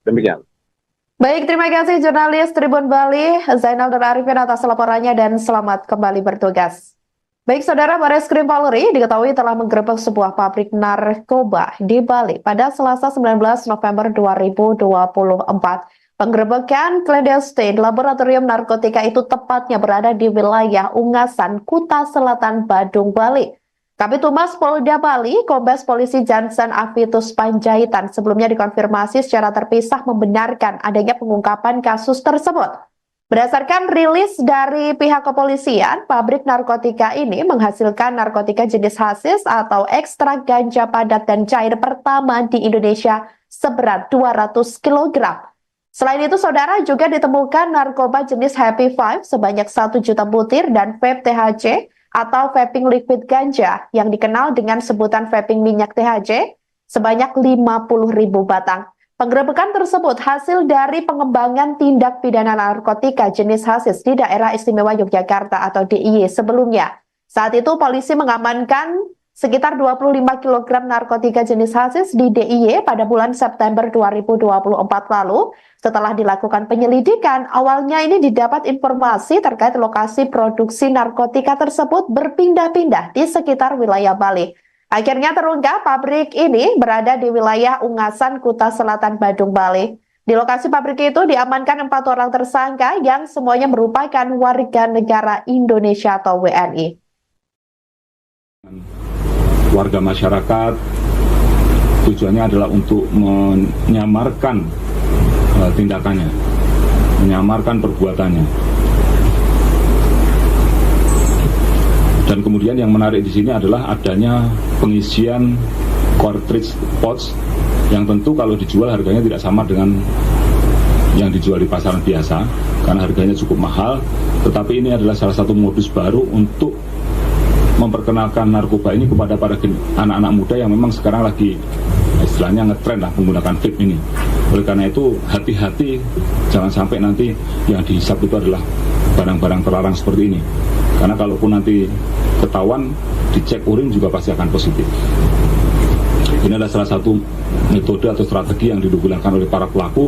Demikian. Baik, terima kasih jurnalis Tribun Bali, Zainal dan Arifin atas laporannya dan selamat kembali bertugas. Baik, Saudara, Bareskrim Polri diketahui telah menggerebek sebuah pabrik narkoba di Bali pada Selasa 19 November 2024. Penggerebekan clandestine laboratorium narkotika itu tepatnya berada di wilayah Ungasan, Kuta Selatan, Badung, Bali. Kabid Humas Polda Bali, Kombes Polisi Jansen Avitus Panjaitan sebelumnya dikonfirmasi secara terpisah membenarkan adanya pengungkapan kasus tersebut. Berdasarkan rilis dari pihak kepolisian, pabrik narkotika ini menghasilkan narkotika jenis hasis atau ekstrak ganja padat dan cair pertama di Indonesia seberat 200 kg. Selain itu, Saudara, juga ditemukan narkoba jenis Happy Five sebanyak 1 juta butir dan vape THC atau vaping liquid ganja yang dikenal dengan sebutan vaping minyak THC sebanyak 50.000 batang. Penggerebekan tersebut hasil dari pengembangan tindak pidana narkotika jenis hasis di Daerah Istimewa Yogyakarta atau DIY sebelumnya. Saat itu polisi mengamankan sekitar 25 kg narkotika jenis hasis di DIY pada bulan September 2024 lalu. Setelah dilakukan penyelidikan, awalnya ini didapat informasi terkait lokasi produksi narkotika tersebut berpindah-pindah di sekitar wilayah Bali. Akhirnya terungkap pabrik ini berada di wilayah Ungasan, Kuta Selatan, Badung, Bali. Di lokasi pabrik itu diamankan 4 orang tersangka yang semuanya merupakan warga negara Indonesia atau WNI. Warga masyarakat tujuannya adalah untuk menyamarkan tindakannya, menyamarkan perbuatannya. Dan kemudian yang menarik di sini adalah adanya pengisian cartridge pouch yang tentu kalau dijual harganya tidak sama dengan yang dijual di pasaran biasa karena harganya cukup mahal, tetapi ini adalah salah satu modus baru untuk memperkenalkan narkoba ini kepada para anak-anak muda yang memang sekarang lagi istilahnya ngetren lah menggunakan vape ini. Oleh karena itu hati-hati, jangan sampai nanti yang dihisap itu adalah barang-barang terlarang seperti ini, karena kalaupun nanti ketahuan dicek urin juga pasti akan positif. Ini adalah salah satu metode atau strategi yang digunakan oleh para pelaku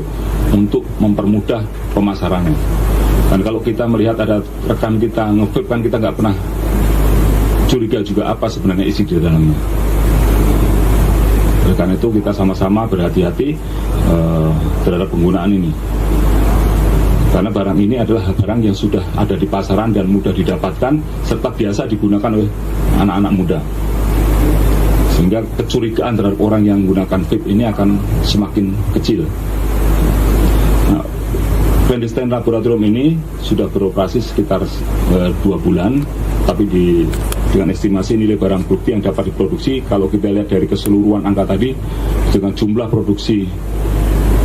untuk mempermudah pemasarannya. Dan kalau kita melihat ada rekan kita nge-vape kan kita nggak pernah curiga juga apa sebenarnya isi di dalamnya. Oleh karena itu kita sama-sama berhati-hati terhadap penggunaan ini. Karena barang ini adalah barang yang sudah ada di pasaran dan mudah didapatkan serta biasa digunakan oleh anak-anak muda. Sehingga kecurigaan terhadap orang yang menggunakan vape ini akan semakin kecil. Nah, clandestine laboratorium ini sudah beroperasi sekitar 2 bulan, tapi dengan estimasi nilai barang bukti yang dapat diproduksi, kalau kita lihat dari keseluruhan angka tadi, dengan jumlah produksi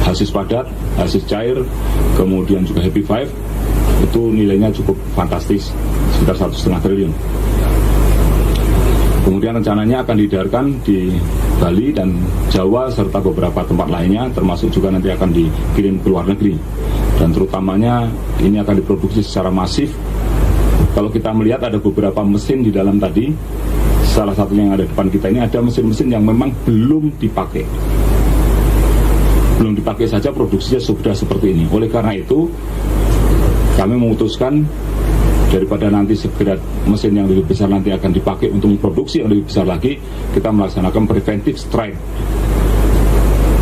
hasis padat, hasis cair, kemudian juga Happy Five, itu nilainya cukup fantastis, sekitar 1,5 triliun. Kemudian rencananya akan diedarkan di Bali dan Jawa serta beberapa tempat lainnya, termasuk juga nanti akan dikirim ke luar negeri. Dan terutamanya ini akan diproduksi secara masif. Kalau kita melihat ada beberapa mesin di dalam tadi, salah satunya yang ada di depan kita ini ada mesin-mesin yang memang belum dipakai. Belum dipakai saja produksinya sudah seperti ini. Oleh karena itu, kami memutuskan daripada nanti segera mesin yang lebih besar nanti akan dipakai untuk memproduksi yang lebih besar lagi, kita melaksanakan preventive strike,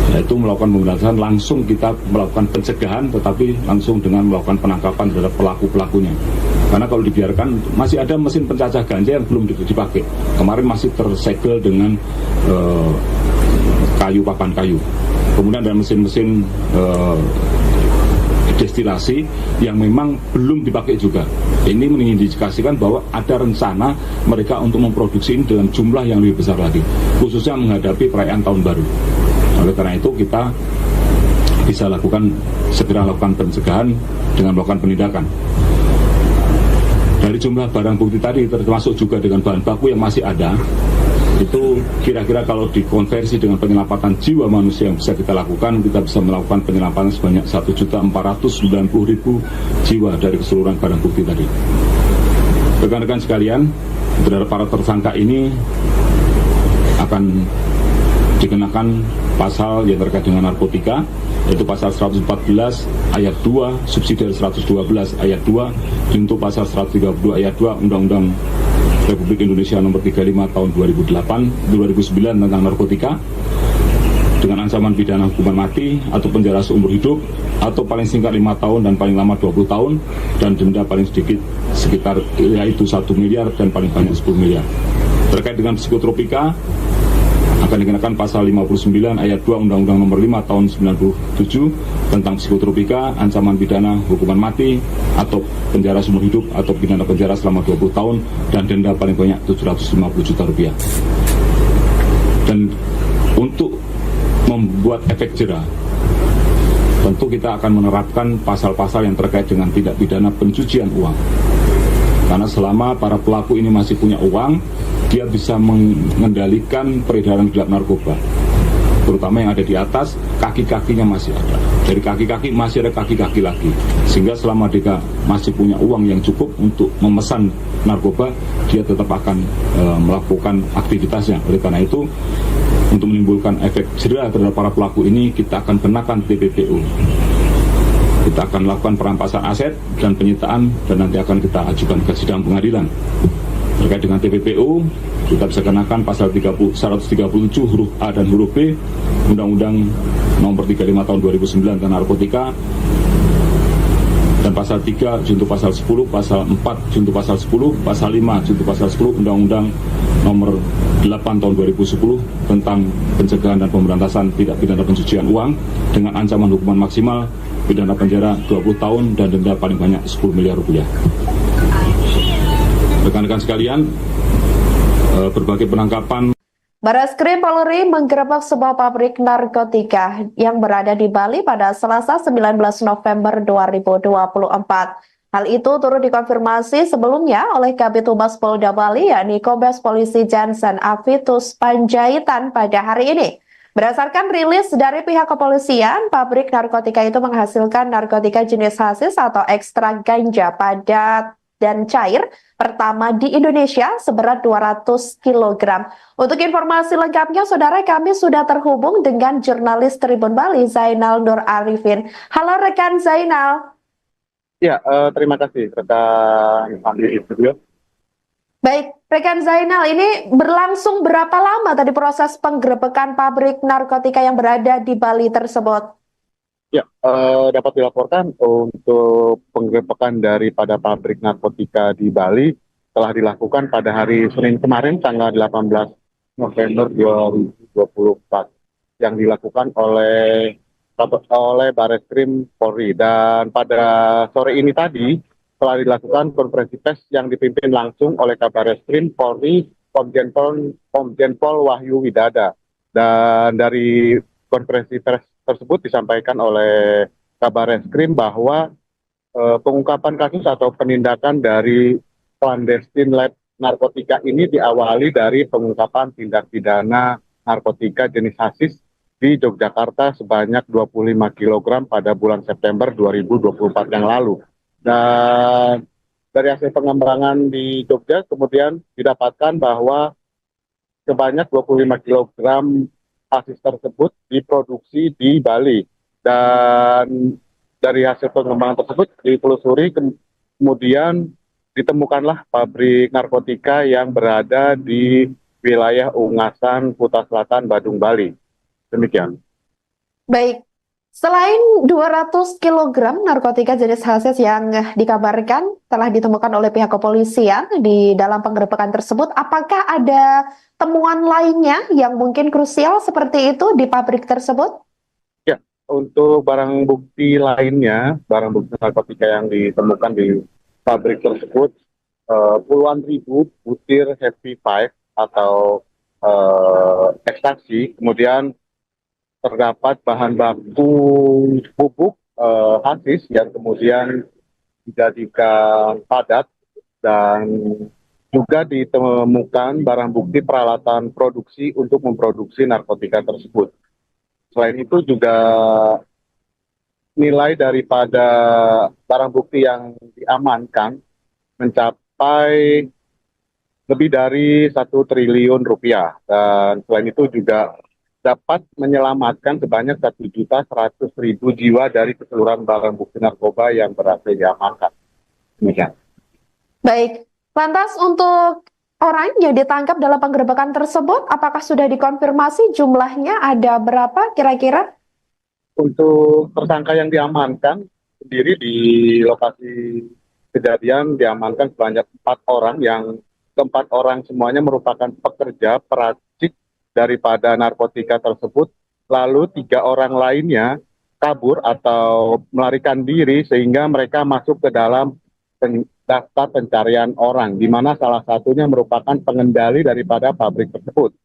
yaitu melakukan pemberantasan langsung, kita melakukan pencegahan tetapi langsung dengan melakukan penangkapan terhadap pelaku-pelakunya. Karena kalau dibiarkan masih ada mesin pencacah ganja yang belum dipakai. Kemarin masih tersegel dengan kayu, papan kayu. Kemudian ada mesin-mesin destilasi yang memang belum dipakai juga. Ini mengindikasikan bahwa ada rencana mereka untuk memproduksi ini dalam jumlah yang lebih besar lagi, khususnya menghadapi perayaan tahun baru. Oleh karena itu kita bisa segera lakukan pencegahan dengan melakukan penindakan. Dari jumlah barang bukti tadi termasuk juga dengan bahan baku yang masih ada, itu kira-kira kalau dikonversi dengan penyelamatan jiwa manusia yang bisa kita lakukan, kita bisa melakukan penyelamatan sebanyak 1.490.000 jiwa dari keseluruhan barang bukti tadi. Rekan-rekan sekalian, terhadap para tersangka ini akan dikenakan pasal yang terkait dengan narkotika, yaitu pasal 114 ayat 2 subsidi 112 ayat 2 untuk pasal 132 ayat 2 Undang-Undang Republik Indonesia nomor 35 tahun 2009 tentang narkotika, dengan ancaman pidana hukuman mati atau penjara seumur hidup atau paling singkat 5 tahun dan paling lama 20 tahun dan denda paling sedikit sekitar yaitu 1 miliar dan paling banyak 10 miliar. Terkait dengan psikotropika akan dikenakan pasal 59 ayat 2 Undang-Undang nomor 5 tahun 97 tentang psikotropika, ancaman pidana hukuman mati atau penjara seumur hidup atau pidana penjara selama 20 tahun dan denda paling banyak 750 juta rupiah. Dan untuk membuat efek jera, tentu kita akan menerapkan pasal-pasal yang terkait dengan tindak pidana pencucian uang. Karena selama para pelaku ini masih punya uang, dia bisa mengendalikan peredaran gelap narkoba, terutama yang ada di atas, kaki-kakinya masih ada. Dari kaki-kaki masih ada kaki-kaki lagi, sehingga selama dia masih punya uang yang cukup untuk memesan narkoba, dia tetap akan melakukan aktivitasnya. Oleh karena itu, untuk menimbulkan efek jera terhadap para pelaku ini, kita akan kenakan TPPU. Kita akan lakukan perampasan aset dan penyitaan, dan nanti akan kita ajukan ke sidang pengadilan. Terkait dengan TPPU, kita bisa kenakan pasal 137 huruf A dan huruf B Undang-Undang Nomor 35 Tahun 2009 tentang narkotika, dan pasal 3 junto pasal 10, pasal 4 junto pasal 10, pasal 5 junto pasal 10 Undang-Undang Nomor 8 Tahun 2010 tentang pencegahan dan pemberantasan tindak pidana pencucian uang dengan ancaman hukuman maksimal pidana penjara 20 tahun dan denda paling banyak 10 miliar rupiah. Rekan-rekan sekalian, berbagai penangkapan. Barreskrim Polri menggerebek sebuah pabrik narkotika yang berada di Bali pada Selasa 19 November 2024. Hal itu turut dikonfirmasi sebelumnya oleh Kabid Humas Polda Bali, yakni Kombes Polisi Jansen Avitus Panjaitan pada hari ini. Berdasarkan rilis dari pihak kepolisian, pabrik narkotika itu menghasilkan narkotika jenis hasis atau ekstrak ganja padat dan cair pertama di Indonesia seberat 200 kg. Untuk informasi lengkapnya, saudara, kami sudah terhubung dengan jurnalis Tribun Bali, Zainal Nur Arifin. Halo rekan Zainal. Ya, terima kasih rekan Andi di studio. Baik, rekan Zainal, ini berlangsung berapa lama tadi proses penggerebekan pabrik narkotika yang berada di Bali tersebut? Ya, dapat dilaporkan untuk penggerebekan daripada pabrik narkotika di Bali telah dilakukan pada hari Senin kemarin, tanggal 18 November 2024, yang dilakukan oleh Barreskrim Polri. Dan pada sore ini tadi telah dilakukan konferensi pers yang dipimpin langsung oleh Kabarreskrim Polri Komjen Pol Wahyu Widada. Dan dari konferensi pers tersebut disampaikan oleh Kabarreskrim bahwa pengungkapan kasus atau penindakan dari clandestine lab narkotika ini diawali dari pengungkapan tindak pidana narkotika jenis hasis di Yogyakarta sebanyak 25 kg pada bulan September 2024 yang lalu. Dan dari hasil pengembangan di Jogja kemudian didapatkan bahwa sebanyak 25 kg hasis tersebut diproduksi di Bali, dan dari hasil pengembangan tersebut ditelusuri kemudian ditemukanlah pabrik narkotika yang berada di wilayah Ungasan, Kuta Selatan, Badung, Bali. Demikian. Baik, selain 200 kg narkotika jenis hasis yang dikabarkan telah ditemukan oleh pihak kepolisian di dalam penggerebekan tersebut, apakah ada temuan lainnya yang mungkin krusial seperti itu di pabrik tersebut? Ya, untuk barang bukti lainnya, barang bukti narkotika yang ditemukan di pabrik tersebut, puluhan ribu butir Happy Five atau ekstasi, kemudian terdapat bahan baku pupuk hasis yang kemudian dijadikan padat, dan juga ditemukan barang bukti peralatan produksi untuk memproduksi narkotika tersebut. Selain itu juga nilai daripada barang bukti yang diamankan mencapai lebih dari 1 triliun rupiah, dan selain itu juga dapat menyelamatkan sebanyak 1.100.000 jiwa dari keseluruhan barang bukti narkoba yang berhasil diamankan. Demikian. Baik, lantas untuk orang yang ditangkap dalam penggerebekan tersebut, apakah sudah dikonfirmasi jumlahnya ada berapa kira-kira? Untuk tersangka yang diamankan sendiri di lokasi kejadian diamankan sebanyak 4 orang, yang keempat orang semuanya merupakan pekerja peracik daripada narkotika tersebut. Lalu 3 orang lainnya kabur atau melarikan diri sehingga mereka masuk ke dalam daftar pencarian orang, di mana salah satunya merupakan pengendali daripada pabrik tersebut.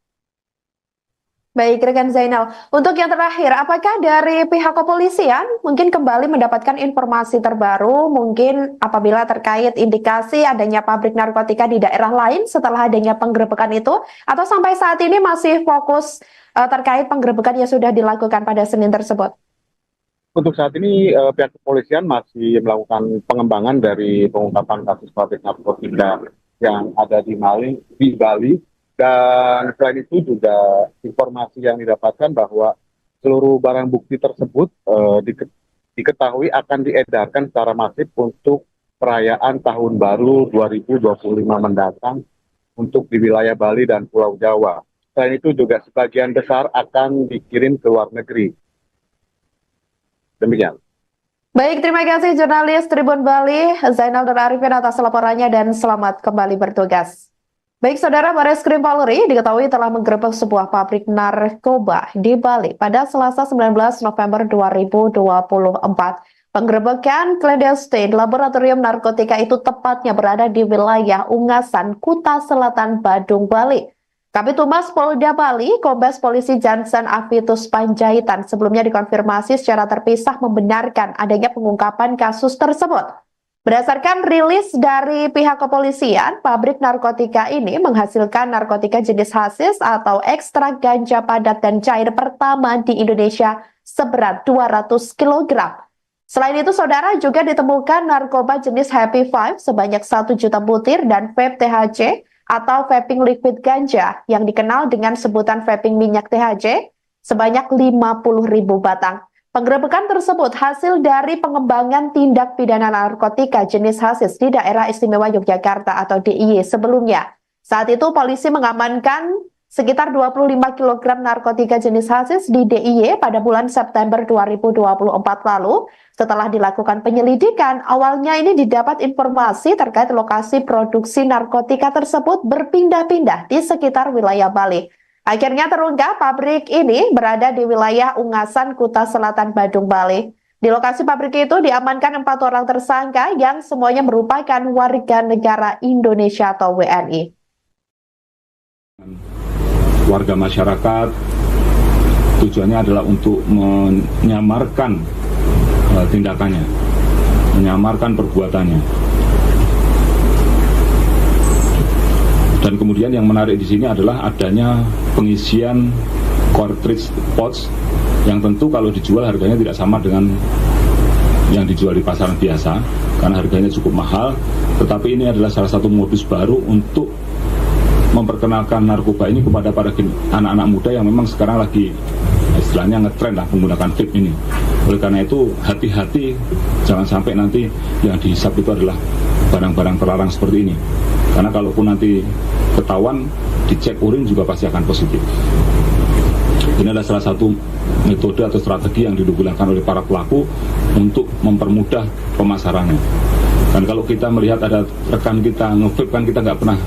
Baik, rekan Zainal. Untuk yang terakhir, apakah dari pihak kepolisian mungkin kembali mendapatkan informasi terbaru, mungkin apabila terkait indikasi adanya pabrik narkotika di daerah lain setelah adanya penggerebekan itu, atau sampai saat ini masih fokus terkait penggerebekan yang sudah dilakukan pada Senin tersebut? Untuk saat ini pihak kepolisian masih melakukan pengembangan dari pengungkapan kasus pabrik narkotika yang ada di Bali. Dan selain itu juga informasi yang didapatkan bahwa seluruh barang bukti tersebut diketahui akan diedarkan secara masif untuk perayaan Tahun Baru 2025 mendatang untuk di wilayah Bali dan Pulau Jawa. Selain itu juga sebagian besar akan dikirim ke luar negeri. Demikian. Baik, terima kasih jurnalis Tribun Bali, Zainal dan Arifin atas laporannya dan selamat kembali bertugas. Baik, Saudara, Bareskrim Polri diketahui telah menggerebek sebuah pabrik narkoba di Bali pada Selasa 19 November 2024. Penggerebekan clandestine laboratorium narkotika itu tepatnya berada di wilayah Ungasan, Kuta Selatan, Badung, Bali. Kabid Humas Polda Bali, Kombes Polisi Jansen Avitus Panjaitan sebelumnya dikonfirmasi secara terpisah membenarkan adanya pengungkapan kasus tersebut. Berdasarkan rilis dari pihak kepolisian, pabrik narkotika ini menghasilkan narkotika jenis hasis atau ekstrak ganja padat dan cair pertama di Indonesia seberat 200 kg. Selain itu, Saudara, juga ditemukan narkoba jenis Happy Five sebanyak 1 juta butir dan vape THC atau vaping liquid ganja yang dikenal dengan sebutan vaping minyak THC sebanyak 50.000 batang. Penggerebekan tersebut hasil dari pengembangan tindak pidana narkotika jenis hasis di Daerah Istimewa Yogyakarta atau DIY sebelumnya. Saat itu polisi mengamankan sekitar 25 kg narkotika jenis hasis di DIY pada bulan September 2024 lalu. Setelah dilakukan penyelidikan, awalnya ini didapat informasi terkait lokasi produksi narkotika tersebut berpindah-pindah di sekitar wilayah Bali. Akhirnya terungkap pabrik ini berada di wilayah Ungasan, Kuta Selatan, Badung, Bali. Di lokasi pabrik itu diamankan 4 orang tersangka yang semuanya merupakan warga negara Indonesia atau WNI. Warga masyarakat tujuannya adalah untuk menyamarkan tindakannya, menyamarkan perbuatannya. Dan kemudian yang menarik di sini adalah adanya pengisian cartridge pouch yang tentu kalau dijual harganya tidak sama dengan yang dijual di pasaran biasa karena harganya cukup mahal, tetapi ini adalah salah satu modus baru untuk memperkenalkan narkoba ini kepada para anak-anak muda yang memang sekarang lagi istilahnya ngetren lah menggunakan vape ini. Oleh karena itu hati-hati, jangan sampai nanti yang dihisap itu adalah barang-barang terlarang seperti ini. Karena kalaupun nanti ketahuan, dicek urin juga pasti akan positif. Ini adalah salah satu metode atau strategi yang digunakan oleh para pelaku untuk mempermudah pemasarannya. Dan kalau kita melihat ada rekan kita nge-vape kan kita nggak pernah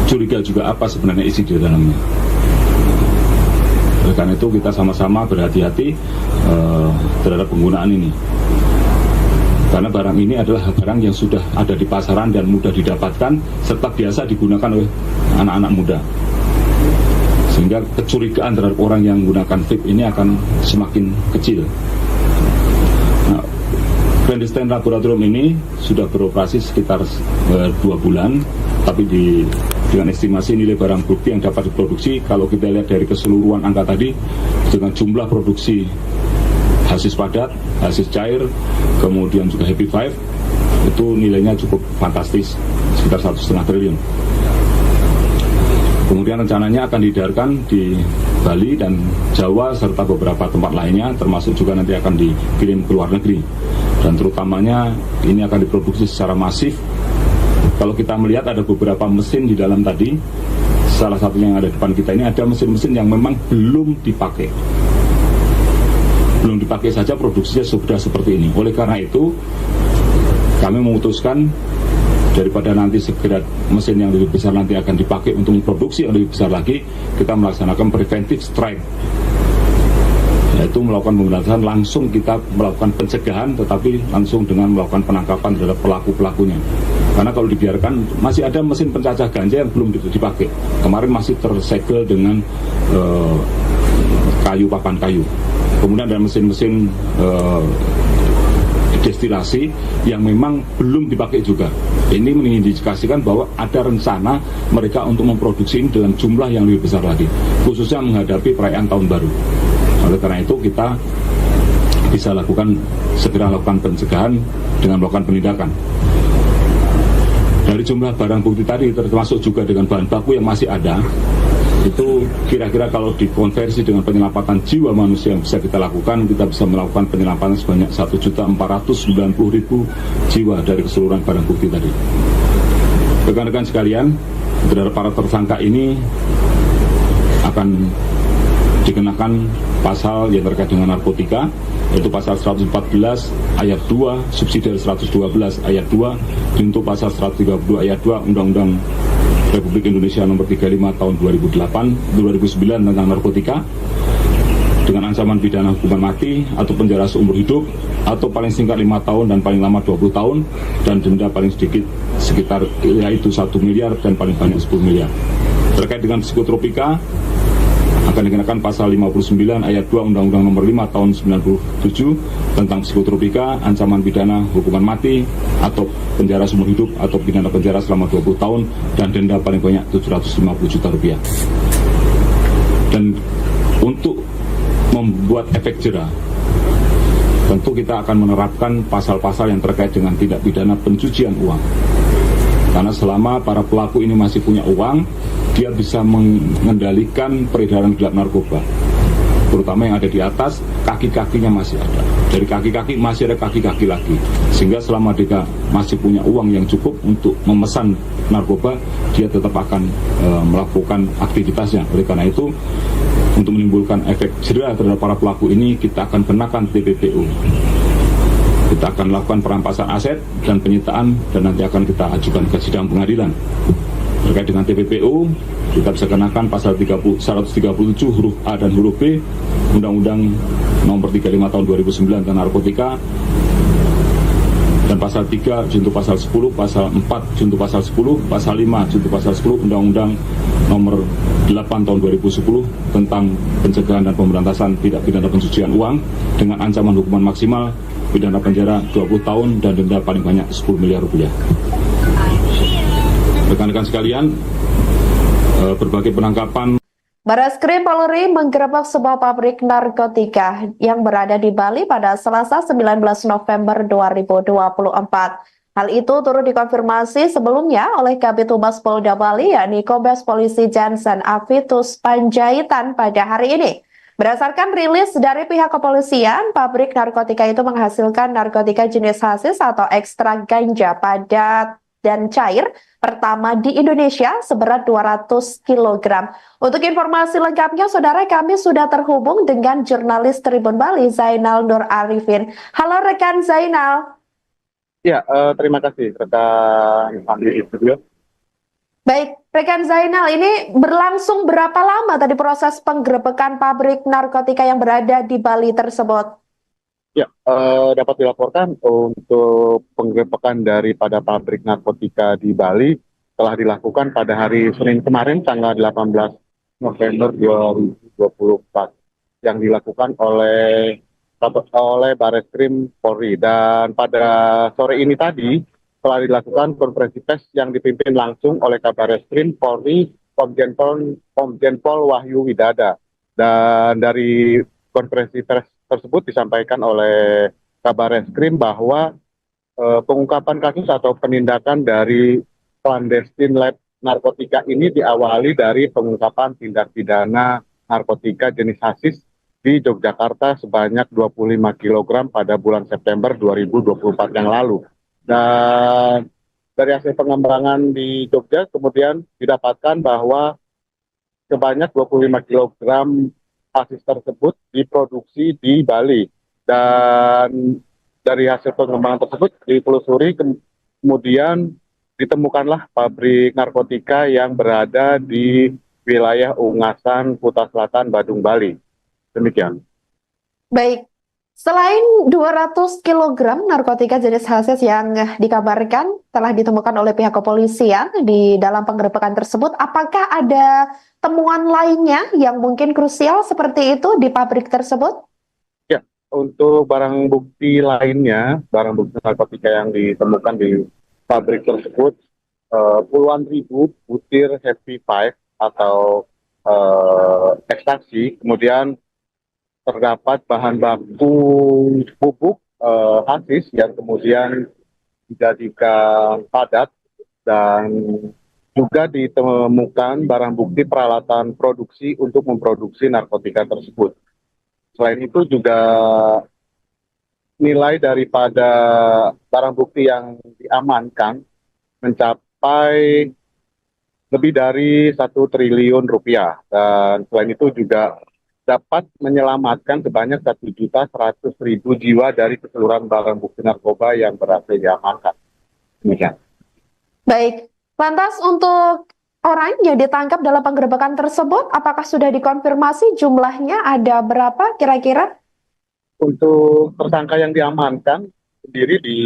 curiga juga apa sebenarnya isi di dalamnya. Oleh karena itu kita sama-sama berhati-hati terhadap penggunaan ini. Karena barang ini adalah barang yang sudah ada di pasaran dan mudah didapatkan serta biasa digunakan oleh anak-anak muda. Sehingga kecurigaan terhadap orang yang menggunakan vape ini akan semakin kecil. Nah, clandestine laboratorium ini sudah beroperasi sekitar 2 bulan, tapi dengan estimasi nilai barang bukti yang dapat diproduksi, kalau kita lihat dari keseluruhan angka tadi, dengan jumlah produksi hasis padat, hasis cair, kemudian juga Happy Five, itu nilainya cukup fantastis, sekitar 1,5 triliun. Kemudian rencananya akan diedarkan di Bali dan Jawa serta beberapa tempat lainnya, termasuk juga nanti akan dikirim ke luar negeri. Dan terutamanya ini akan diproduksi secara masif. Kalau kita melihat ada beberapa mesin di dalam tadi, salah satunya yang ada di depan kita ini ada mesin-mesin yang memang belum dipakai. Belum dipakai saja produksinya sudah seperti ini. Oleh karena itu, kami memutuskan daripada nanti segera mesin yang lebih besar nanti akan dipakai untuk memproduksi yang lebih besar lagi, kita melaksanakan preventive strike, yaitu melakukan pemberantasan langsung, kita melakukan pencegahan tetapi langsung dengan melakukan penangkapan terhadap pelaku-pelakunya. Karena kalau dibiarkan masih ada mesin pencacah ganja yang belum dipakai. Kemarin masih tersegel dengan papan kayu. Kemudian ada mesin-mesin destilasi yang memang belum dipakai juga. Ini mengindikasikan bahwa ada rencana mereka untuk memproduksi ini dalam jumlah yang lebih besar lagi, khususnya menghadapi perayaan tahun baru. Oleh karena itu kita bisa segera lakukan pencegahan dengan melakukan penindakan. Dari jumlah barang bukti tadi termasuk juga dengan bahan baku yang masih ada, itu kira-kira kalau dikonversi dengan penyelamatan jiwa manusia yang bisa kita lakukan, kita bisa melakukan penyelamatan sebanyak 1.490.000 jiwa dari keseluruhan barang bukti tadi. Rekan-rekan sekalian, Terhadap para tersangka ini akan dikenakan pasal yang terkait dengan narkotika, yaitu pasal 114 ayat 2 subsidiar 112 ayat 2 junto pasal 132 ayat 2 Undang-Undang Republik Indonesia nomor 35 tahun 2009 tentang narkotika, dengan ancaman pidana hukuman mati atau penjara seumur hidup atau paling singkat 5 tahun dan paling lama 20 tahun dan denda paling sedikit sekitar yaitu 1 miliar dan paling banyak 10 miliar. Terkait dengan psikotropika akan dikenakan pasal 59 ayat 2 Undang-Undang nomor 5 tahun 97 tentang psikotropika, ancaman pidana hukuman mati atau penjara seumur hidup atau pidana penjara selama 20 tahun dan denda paling banyak 750 juta rupiah. Dan untuk membuat efek jera, tentu kita akan menerapkan pasal-pasal yang terkait dengan tindak pidana pencucian uang. Karena selama para pelaku ini masih punya uang, dia bisa mengendalikan peredaran gelap narkoba, terutama yang ada di atas, kaki-kakinya masih ada. Dari kaki-kaki masih ada kaki-kaki lagi, sehingga selama dia masih punya uang yang cukup untuk memesan narkoba, dia tetap akan melakukan aktivitasnya. Oleh karena itu, untuk menimbulkan efek jera terhadap para pelaku ini, kita akan kenakan TPPU. Kita akan lakukan perampasan aset dan penyitaan, dan nanti akan kita ajukan ke sidang pengadilan. Terkait dengan TPPU, kita bisa kenakan pasal 137 huruf A dan huruf B Undang-Undang nomor 35 tahun 2009 tentang narkotika, dan pasal 3 junto pasal 10, pasal 4 junto pasal 10, pasal 5 junto pasal 10 Undang-Undang nomor 8 tahun 2010 tentang pencegahan dan pemberantasan tindak pidana pencucian uang dengan ancaman hukuman maksimal pidana penjara 20 tahun dan denda paling banyak 10 miliar rupiah. Rekan-rekan sekalian, berbagai penangkapan. Barreskrim Polri menggerebek sebuah pabrik narkotika yang berada di Bali pada Selasa 19 November 2024. Hal itu turut dikonfirmasi sebelumnya oleh Kabid Humas Polda Bali, yakni Kombes Polisi Jansen Avitus Panjaitan pada hari ini. Berdasarkan rilis dari pihak kepolisian, pabrik narkotika itu menghasilkan narkotika jenis hasis atau ekstrak ganja padat dan cair pertama di Indonesia seberat 200 kg. Untuk informasi lengkapnya, saudara, kami sudah terhubung dengan jurnalis Tribun Bali, Zainal Nur Arifin. Halo rekan Zainal. Ya, terima kasih rekan Andi Studio. Baik, rekan Zainal, ini berlangsung berapa lama tadi proses penggerebekan pabrik narkotika yang berada di Bali tersebut? Ya, dapat dilaporkan untuk penggerebekan daripada pabrik narkotika di Bali telah dilakukan pada hari Senin kemarin, tanggal 18 November 2024, yang dilakukan oleh Barreskrim Polri. Dan pada sore ini tadi telah dilakukan konferensi pers yang dipimpin langsung oleh Kabarreskrim Polri Komjen Pol Wahyu Widada. Dan dari konferensi pers tersebut disampaikan oleh Kabarreskrim bahwa pengungkapan kasus atau penindakan dari clandestine lab narkotika ini diawali dari pengungkapan tindak pidana narkotika jenis hasis di Yogyakarta sebanyak 25 kg pada bulan September 2024 yang lalu. Dan dari hasil pengembangan di Jogja kemudian didapatkan bahwa sebanyak 25 kg hasis tersebut diproduksi di Bali. Dan dari hasil pengembangan tersebut ditelusuri, kemudian ditemukanlah pabrik narkotika yang berada di wilayah Ungasan, Kuta Selatan, Badung, Bali. Demikian. Baik, selain 200 kg narkotika jenis hasis yang dikabarkan telah ditemukan oleh pihak kepolisian di dalam penggerebekan tersebut, apakah ada temuan lainnya yang mungkin krusial seperti itu di pabrik tersebut? Ya, untuk barang bukti lainnya, barang bukti narkotika yang ditemukan di pabrik tersebut, puluhan ribu butir Happy Five atau ekstasi, kemudian terdapat bahan baku pupuk hasis yang kemudian dijadikan padat, dan juga ditemukan barang bukti peralatan produksi untuk memproduksi narkotika tersebut. Selain itu juga nilai daripada barang bukti yang diamankan mencapai lebih dari 1 triliun rupiah. Dan selain itu juga dapat menyelamatkan sebanyak 1.100.000 jiwa dari keseluruhan barang bukti narkoba yang berhasil diamankan. Demikian. Baik, lantas untuk orang yang ditangkap dalam penggerebekan tersebut, apakah sudah dikonfirmasi jumlahnya ada berapa kira-kira? Untuk tersangka yang diamankan sendiri di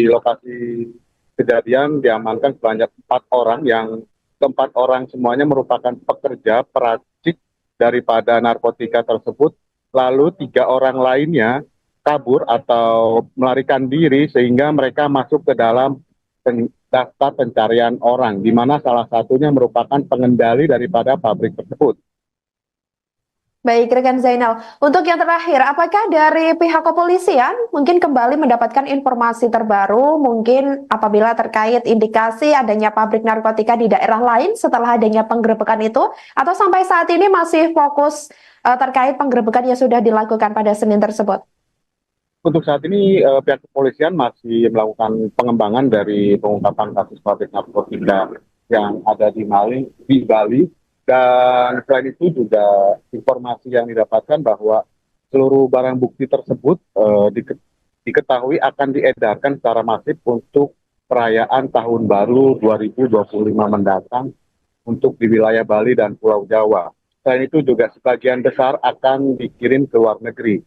lokasi kejadian diamankan sebanyak 4 orang yang keempat orang semuanya merupakan pekerja peracik daripada narkotika tersebut, lalu 3 orang lainnya kabur atau melarikan diri sehingga mereka masuk ke dalam daftar pencarian orang, di mana salah satunya merupakan pengendali daripada pabrik tersebut. Baik, rekan Zainal. Untuk yang terakhir, apakah dari pihak kepolisian mungkin kembali mendapatkan informasi terbaru, mungkin apabila terkait indikasi adanya pabrik narkotika di daerah lain setelah adanya penggerebekan itu, atau sampai saat ini masih fokus terkait penggerebekan yang sudah dilakukan pada Senin tersebut? Untuk saat ini pihak kepolisian masih melakukan pengembangan dari pengungkapan kasus pabrik narkotika yang ada di Bali. Dan selain itu juga informasi yang didapatkan bahwa seluruh barang bukti tersebut diketahui akan diedarkan secara masif untuk perayaan Tahun Baru 2025 mendatang untuk di wilayah Bali dan Pulau Jawa. Selain itu juga sebagian besar akan dikirim ke luar negeri.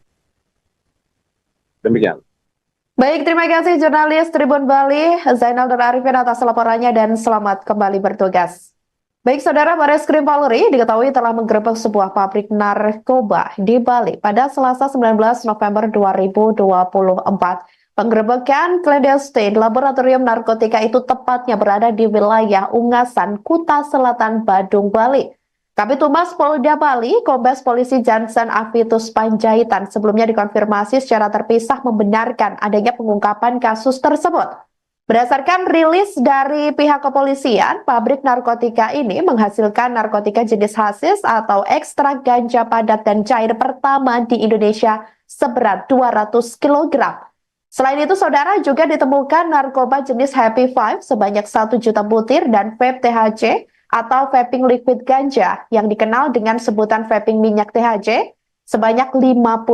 Demikian. Baik, terima kasih jurnalis Tribun Bali, Zainal Nur Arifin atas laporannya dan selamat kembali bertugas. Baik, Saudara, Bareskrim Polri diketahui telah menggerebek sebuah pabrik narkoba di Bali pada Selasa 19 November 2024. Penggerebekan clandestine laboratorium narkotika itu tepatnya berada di wilayah Ungasan, Kuta Selatan, Badung, Bali. Kabid Humas Polda Bali, Kombes Polisi Jansen Avitus Panjaitan sebelumnya dikonfirmasi secara terpisah membenarkan adanya pengungkapan kasus tersebut. Berdasarkan rilis dari pihak kepolisian, pabrik narkotika ini menghasilkan narkotika jenis hasis atau ekstrak ganja padat dan cair pertama di Indonesia seberat 200 kg. Selain itu, Saudara, juga ditemukan narkoba jenis Happy Five sebanyak 1 juta butir dan vape THC atau vaping liquid ganja yang dikenal dengan sebutan vaping minyak THC sebanyak 50.000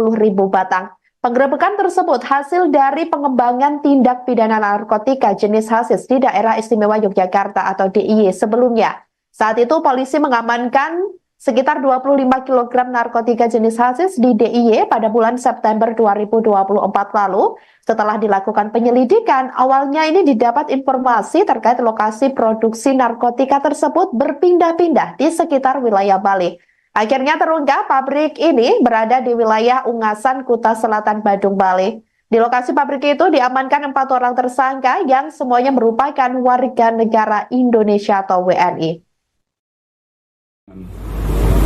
batang. Penggerebekan tersebut hasil dari pengembangan tindak pidana narkotika jenis hasis di Daerah Istimewa Yogyakarta atau DIY sebelumnya. Saat itu polisi mengamankan sekitar 25 kg narkotika jenis hasis di DIY pada bulan September 2024 lalu. Setelah dilakukan penyelidikan, awalnya ini didapat informasi terkait lokasi produksi narkotika tersebut berpindah-pindah di sekitar wilayah Bali. Akhirnya terungkap pabrik ini berada di wilayah Ungasan, Kuta Selatan, Badung, Bali. Di lokasi pabrik itu diamankan 4 orang tersangka yang semuanya merupakan warga negara Indonesia atau WNI.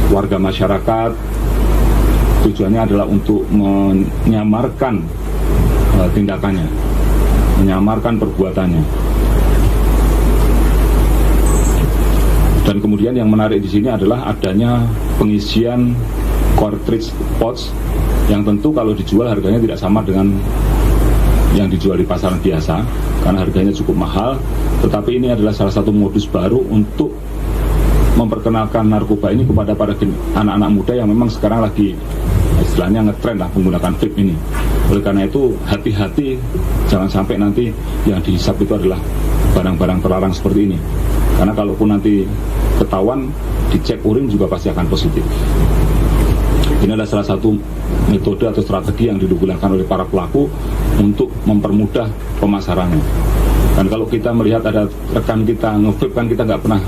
Warga masyarakat tujuannya adalah untuk menyamarkan tindakannya, menyamarkan perbuatannya. Dan kemudian yang menarik di sini adalah adanya pengisian cartridge pouch yang tentu kalau dijual harganya tidak sama dengan yang dijual di pasaran biasa karena harganya cukup mahal. Tetapi ini adalah salah satu modus baru untuk memperkenalkan narkoba ini kepada para anak-anak muda yang memang sekarang lagi istilahnya ngetren lah menggunakan vape ini. Oleh karena itu hati-hati jangan sampai nanti yang dihisap itu adalah barang-barang terlarang seperti ini. Karena kalaupun nanti ketahuan, dicek urin juga pasti akan positif. Ini adalah salah satu metode atau strategi yang digunakan oleh para pelaku untuk mempermudah pemasarannya. Dan kalau kita melihat ada rekan kita nge-vape kan kita nggak pernah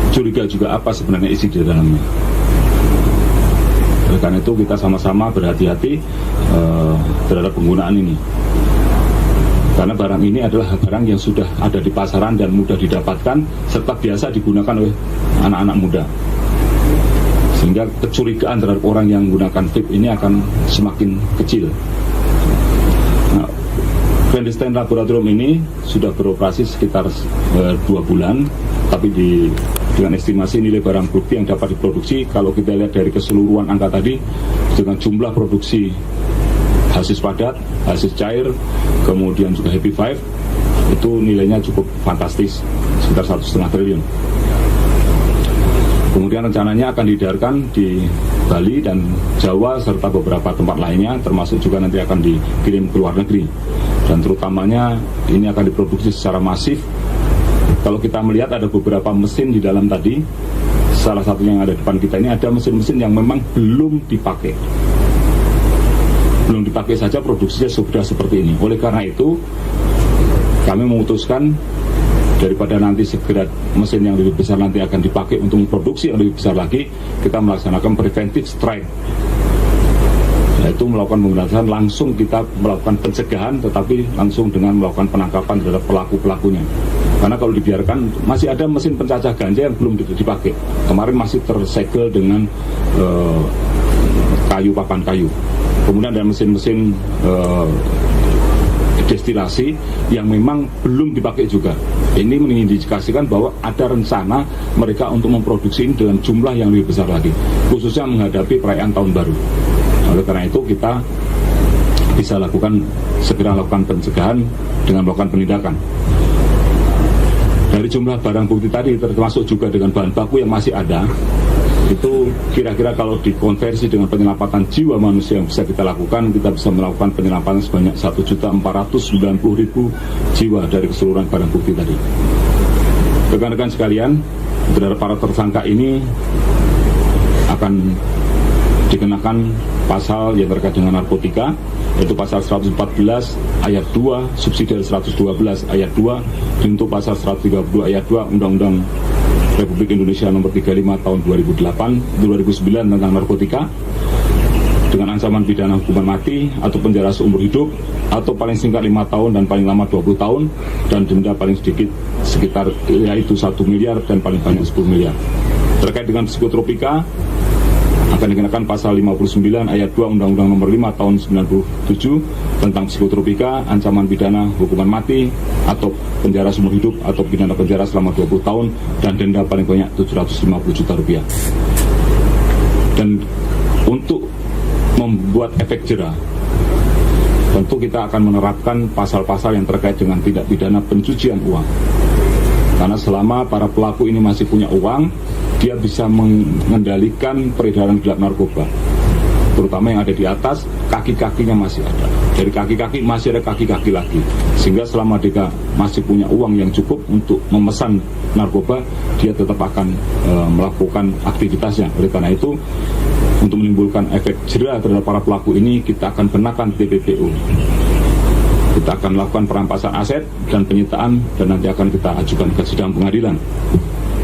curiga juga apa sebenarnya isi di dalamnya. Oleh karena itu kita sama-sama berhati-hati terhadap penggunaan ini. Karena barang ini adalah barang yang sudah ada di pasaran dan mudah didapatkan serta biasa digunakan oleh anak-anak muda. Sehingga kecurigaan terhadap orang yang menggunakan vape ini akan semakin kecil. Nah, clandestine laboratorium ini sudah beroperasi sekitar 2 bulan, tapi dengan estimasi nilai barang bukti yang dapat diproduksi, kalau kita lihat dari keseluruhan angka tadi, dengan jumlah produksi hasis padat, hasis cair, kemudian juga Happy Five, itu nilainya cukup fantastis, sekitar 1,5 triliun. Kemudian rencananya akan diedarkan di Bali dan Jawa serta beberapa tempat lainnya, termasuk juga nanti akan dikirim ke luar negeri. Dan terutamanya ini akan diproduksi secara masif. Kalau kita melihat ada beberapa mesin di dalam tadi, salah satunya yang ada di depan kita ini ada mesin-mesin yang memang belum dipakai. Belum dipakai saja produksinya sudah seperti ini. Oleh karena itu, kami memutuskan daripada nanti segera mesin yang lebih besar nanti akan dipakai untuk memproduksi yang lebih besar lagi, kita melaksanakan preventive strike, yaitu melakukan pemberantasan, langsung kita melakukan pencegahan tetapi langsung dengan melakukan penangkapan terhadap pelaku-pelakunya. Karena kalau dibiarkan masih ada mesin pencacah ganja yang belum dipakai. Kemarin masih tersegel dengan papan kayu. Kemudian ada mesin-mesin destilasi yang memang belum dipakai juga. Ini mengindikasikan bahwa ada rencana mereka untuk memproduksi ini dalam jumlah yang lebih besar lagi, khususnya menghadapi perayaan tahun baru. Oleh karena itu kita bisa segera lakukan pencegahan dengan melakukan penindakan. Dari jumlah barang bukti tadi termasuk juga dengan bahan baku yang masih ada, itu kira-kira kalau dikonversi dengan penyelamatan jiwa manusia yang bisa kita lakukan, kita bisa melakukan penyelamatan sebanyak 1.490.000 jiwa dari keseluruhan barang bukti tadi. Rekan-rekan sekalian, terhadap para tersangka ini akan dikenakan pasal yang terkait dengan narkotika, yaitu pasal 114 ayat 2 subsidi 112 ayat 2 untuk pasal 132 ayat 2 Undang-Undang Republik Indonesia nomor 35 tahun 2009 tentang narkotika, dengan ancaman pidana hukuman mati atau penjara seumur hidup atau paling singkat 5 tahun dan paling lama 20 tahun dan denda paling sedikit sekitar yaitu 1 miliar dan paling banyak 10 miliar. Terkait dengan psikotropika akan dikenakan pasal 59 ayat 2 Undang-Undang nomor 5 tahun 97 tentang psikotropika, ancaman pidana hukuman mati atau penjara seumur hidup atau pidana penjara selama 20 tahun dan denda paling banyak 750 juta rupiah. Dan untuk membuat efek jera, tentu kita akan menerapkan pasal-pasal yang terkait dengan tindak pidana pencucian uang. Karena selama para pelaku ini masih punya uang, dia bisa mengendalikan peredaran gelap narkoba, terutama yang ada di atas, kaki-kakinya masih ada. Dari kaki-kaki masih ada kaki-kaki lagi, sehingga selama dia masih punya uang yang cukup untuk memesan narkoba, dia tetap akan melakukan aktivitasnya. Oleh karena itu, untuk menimbulkan efek jera terhadap para pelaku ini, kita akan kenakan TPPU. Kita akan melakukan perampasan aset dan penyitaan, dan nanti akan kita ajukan ke sidang pengadilan.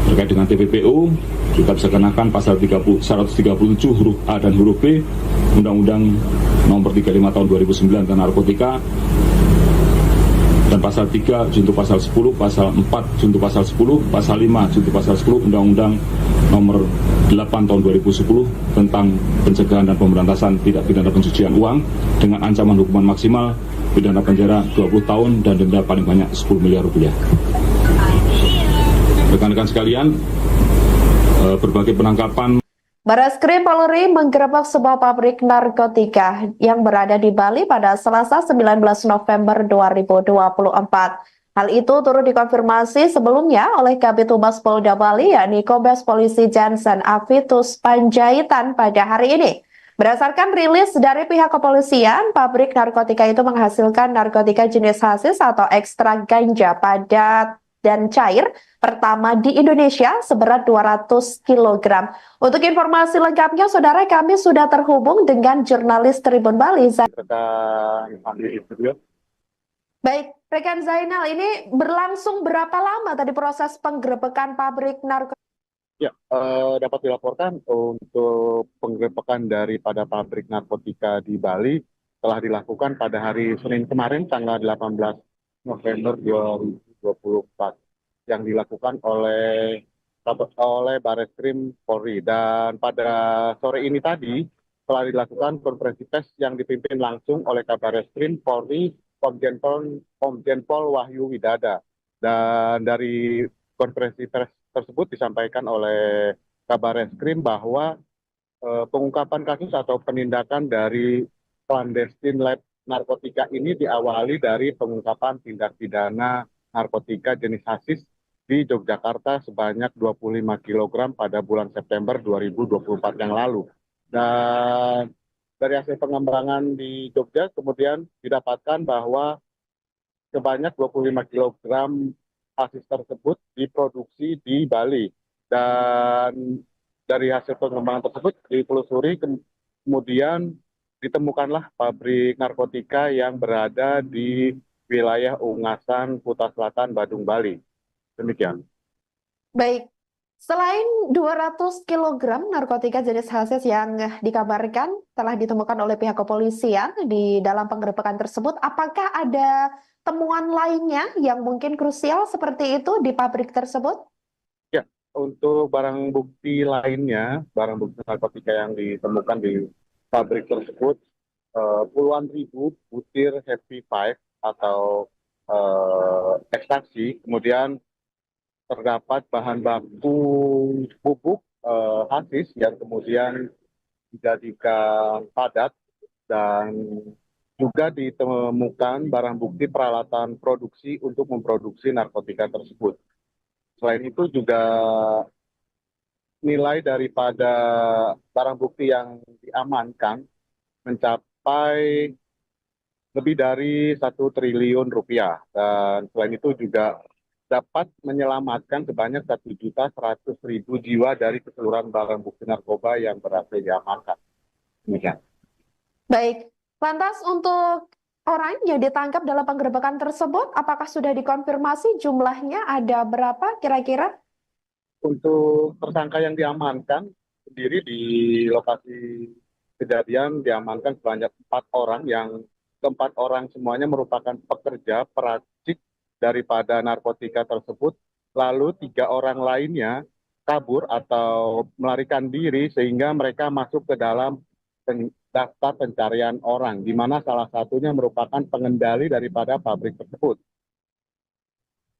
Terkait dengan TPPU, kita bisa kenakan pasal 137 huruf A dan huruf B Undang-Undang nomor 35 tahun 2009 tentang narkotika, dan pasal 3 junto pasal 10, pasal 4 junto pasal 10, pasal 5 junto pasal 10 Undang-Undang nomor 8 tahun 2010 tentang pencegahan dan pemberantasan tindak pidana pencucian uang dengan ancaman hukuman maksimal pidana penjara 20 tahun dan denda paling banyak 10 miliar rupiah. Rekan-rekan sekalian, berbagai penangkapan. Barreskrim Polri menggerebek sebuah pabrik narkotika yang berada di Bali pada Selasa 19 November 2024. Hal itu turut dikonfirmasi sebelumnya oleh Kabid Humas Polda Bali, yakni Kombes Polisi Jansen Avitus Panjaitan pada hari ini. Berdasarkan rilis dari pihak kepolisian, pabrik narkotika itu menghasilkan narkotika jenis hasis atau ekstrak ganja padat dan cair pertama di Indonesia seberat 200 kg. Untuk informasi lengkapnya, saudara, kami sudah terhubung dengan jurnalis Tribun Bali. Baik, rekan Zainal, ini berlangsung berapa lama tadi proses penggerebekan pabrik narkotika? Ya, dapat dilaporkan untuk penggerebekan daripada pabrik narkotika di Bali telah dilakukan pada hari Senin kemarin, tanggal 18 November 2024, yang dilakukan oleh Barreskrim Polri. Dan pada sore ini tadi telah dilakukan konferensi pers yang dipimpin langsung oleh Kabarreskrim Polri Komjen Pol Wahyu Widada. Dan dari konferensi pers tersebut disampaikan oleh Kabarreskrim bahwa pengungkapan kasus atau penindakan dari clandestine lab narkotika ini diawali dari pengungkapan tindak pidana narkotika jenis hasis di Yogyakarta sebanyak 25 kg pada bulan September 2024 yang lalu. Dan dari hasil pengembangan di Jogja kemudian didapatkan bahwa sebanyak 25 kg hasis tersebut diproduksi di Bali. Dan dari hasil pengembangan tersebut ditelusuri kemudian ditemukanlah pabrik narkotika yang berada di wilayah Ungasan, Kuta Selatan, Badung, Bali. Demikian. Baik, selain 200 kg narkotika jenis hasis yang dikabarkan telah ditemukan oleh pihak kepolisian di dalam penggerebekan tersebut, apakah ada temuan lainnya yang mungkin krusial seperti itu di pabrik tersebut? Ya, untuk barang bukti lainnya, barang bukti narkotika yang ditemukan di pabrik tersebut, puluhan ribu butir Happy Five atau ekstasi, kemudian terdapat bahan baku bubuk hasis yang kemudian dijadikan padat, dan juga ditemukan barang bukti peralatan produksi untuk memproduksi narkotika tersebut. Selain itu juga nilai daripada barang bukti yang diamankan mencapai lebih dari 1 triliun rupiah, dan selain itu juga dapat menyelamatkan sebanyak 1.100.000 jiwa dari keseluruhan barang bukti narkoba yang berhasil diamankan. Demikian. Baik, lantas untuk orang yang ditangkap dalam penggerebekan tersebut, apakah sudah dikonfirmasi jumlahnya ada berapa kira-kira? Untuk tersangka yang diamankan sendiri di lokasi kejadian diamankan sebanyak 4 orang, yang keempat orang semuanya merupakan pekerja peracik daripada narkotika tersebut, lalu 3 orang lainnya kabur atau melarikan diri sehingga mereka masuk ke dalam daftar pencarian orang, di mana salah satunya merupakan pengendali daripada pabrik tersebut.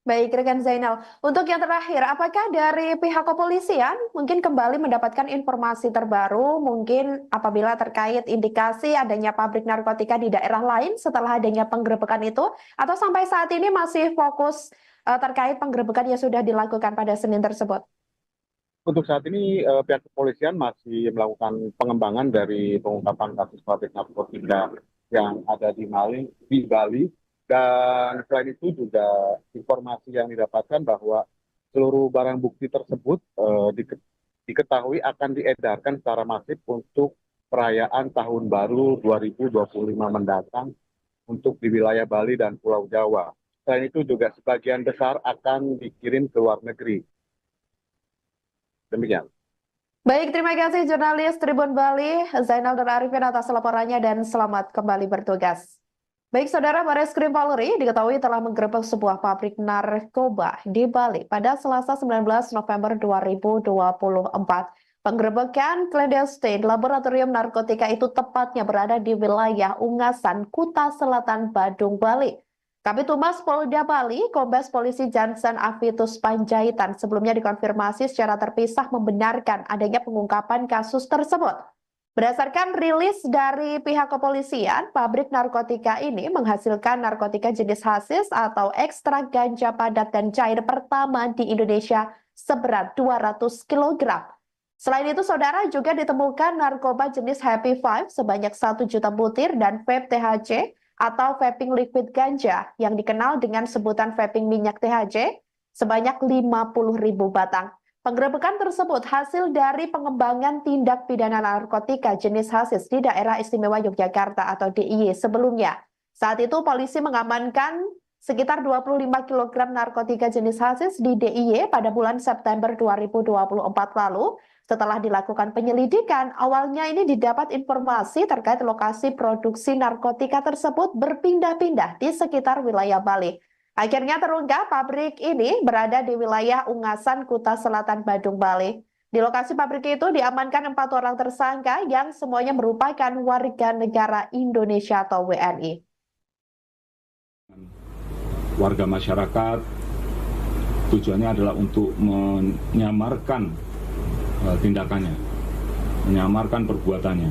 Baik, rekan Zainal. Untuk yang terakhir, apakah dari pihak kepolisian mungkin kembali mendapatkan informasi terbaru, mungkin apabila terkait indikasi adanya pabrik narkotika di daerah lain setelah adanya penggerebekan itu, atau sampai saat ini masih fokus terkait penggerebekan yang sudah dilakukan pada Senin tersebut? Untuk saat ini pihak kepolisian masih melakukan pengembangan dari pengungkapan kasus pabrik narkotika yang ada di Bali. Dan selain itu juga informasi yang didapatkan bahwa seluruh barang bukti tersebut diketahui akan diedarkan secara masif untuk perayaan Tahun Baru 2025 mendatang untuk di wilayah Bali dan Pulau Jawa. Selain itu juga sebagian besar akan dikirim ke luar negeri. Demikian. Baik, terima kasih jurnalis Tribun Bali, Zainal dan Arifin atas laporannya dan selamat kembali bertugas. Baik, Saudara, Bareskrim Polri diketahui telah menggerebek sebuah pabrik narkoba di Bali pada Selasa 19 November 2024. Penggerebekan clandestine laboratorium narkotika itu tepatnya berada di wilayah Ungasan, Kuta Selatan, Badung, Bali. Kabid Humas Polda Bali, Kombes Polisi Jansen Avitus Panjaitan sebelumnya dikonfirmasi secara terpisah membenarkan adanya pengungkapan kasus tersebut. Berdasarkan rilis dari pihak kepolisian, pabrik narkotika ini menghasilkan narkotika jenis hasis atau ekstrak ganja padat dan cair pertama di Indonesia seberat 200 kg. Selain itu, Saudara, juga ditemukan narkoba jenis Happy Five sebanyak 1 juta butir dan vape THC atau vaping liquid ganja yang dikenal dengan sebutan vaping minyak THC sebanyak 50.000 batang. Penggerebekan tersebut hasil dari pengembangan tindak pidana narkotika jenis hasis di Daerah Istimewa Yogyakarta atau DIY sebelumnya. Saat itu polisi mengamankan sekitar 25 kg narkotika jenis hasis di DIY pada bulan September 2024 lalu. Setelah dilakukan penyelidikan, awalnya ini didapat informasi terkait lokasi produksi narkotika tersebut berpindah-pindah di sekitar wilayah Bali. Akhirnya terungkap pabrik ini berada di wilayah Ungasan, Kuta Selatan, Badung, Bali. Di lokasi pabrik itu diamankan 4 orang tersangka yang semuanya merupakan warga negara Indonesia atau WNI. Warga masyarakat tujuannya adalah untuk menyamarkan tindakannya, menyamarkan perbuatannya.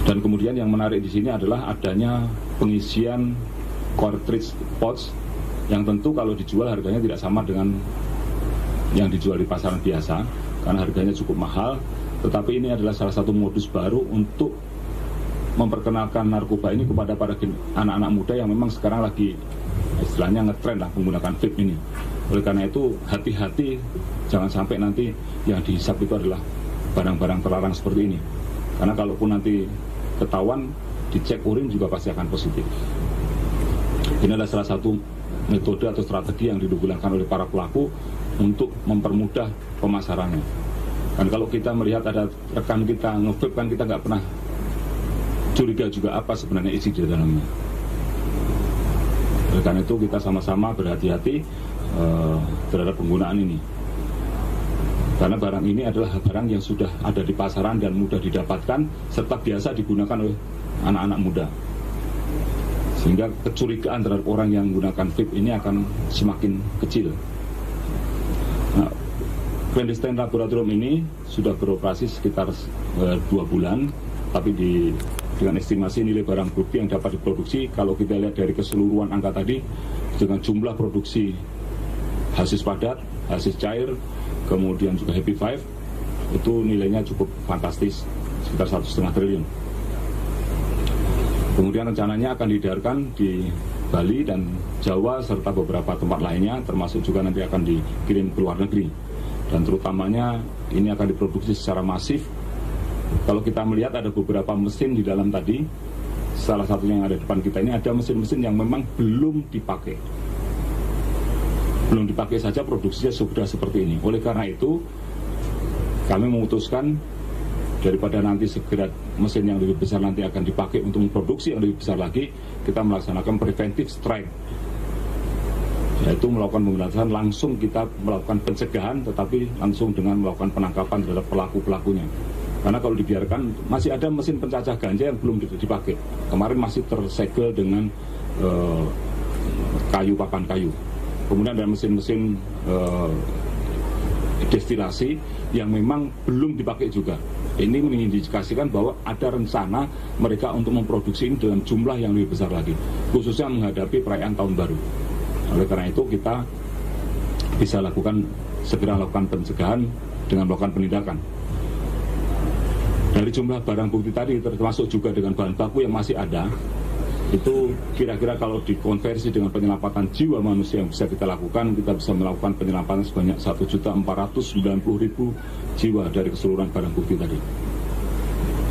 Dan kemudian yang menarik di sini adalah adanya pengisian cartridge pouch yang tentu kalau dijual harganya tidak sama dengan yang dijual di pasaran biasa, karena harganya cukup mahal. Tetapi ini adalah salah satu modus baru untuk memperkenalkan narkoba ini kepada para anak-anak muda yang memang sekarang lagi istilahnya ngetren lah menggunakan vape ini. Oleh karena itu hati-hati, jangan sampai nanti yang dihisap itu adalah barang-barang terlarang seperti ini. Karena kalaupun nanti ketahuan, dicek urin juga pasti akan positif. Ini adalah salah satu metode atau strategi yang digunakan oleh para pelaku untuk mempermudah pemasarannya. Dan kalau kita melihat ada rekan kita nge-vape, kan kita nggak pernah curiga juga apa sebenarnya isi di dalamnya. Oleh karena itu kita sama-sama berhati-hati terhadap penggunaan ini. Karena barang ini adalah barang yang sudah ada di pasaran dan mudah didapatkan serta biasa digunakan oleh anak-anak muda. Sehingga kecurigaan terhadap orang yang menggunakan vape ini akan semakin kecil. Nah, clandestine laboratorium ini sudah beroperasi sekitar 2 bulan, tapi dengan estimasi nilai barang bukti yang dapat diproduksi, kalau kita lihat dari keseluruhan angka tadi, dengan jumlah produksi hasis padat, hasis cair, kemudian juga Happy Five, itu nilainya cukup fantastis, sekitar 1,5 triliun. Kemudian rencananya akan diedarkan di Bali dan Jawa serta beberapa tempat lainnya, termasuk juga nanti akan dikirim ke luar negeri. Dan terutamanya ini akan diproduksi secara masif. Kalau kita melihat ada beberapa mesin di dalam tadi, salah satunya yang ada di depan kita ini ada mesin-mesin yang memang belum dipakai. Belum dipakai saja produksinya sudah seperti ini. Oleh karena itu, kami memutuskan daripada nanti segera mesin yang lebih besar nanti akan dipakai untuk memproduksi yang lebih besar lagi, kita melaksanakan preventive strike, yaitu melakukan pemberantasan langsung, kita melakukan pencegahan tetapi langsung dengan melakukan penangkapan terhadap pelaku-pelakunya. Karena kalau dibiarkan, masih ada mesin pencacah ganja yang belum dipakai. Kemarin masih tersegel dengan kayu, papan kayu. Kemudian ada mesin-mesin destilasi yang memang belum dipakai juga. Ini mengindikasikan bahwa ada rencana mereka untuk memproduksi ini dalam jumlah yang lebih besar lagi, khususnya menghadapi perayaan tahun baru. Oleh karena itu kita bisa segera lakukan pencegahan dengan melakukan penindakan. Dari jumlah barang bukti tadi, termasuk juga dengan bahan baku yang masih ada, itu kira-kira kalau dikonversi dengan penyelamatan jiwa manusia yang bisa kita lakukan, kita bisa melakukan penyelamatan sebanyak 1.490.000 jiwa dari keseluruhan barang bukti tadi.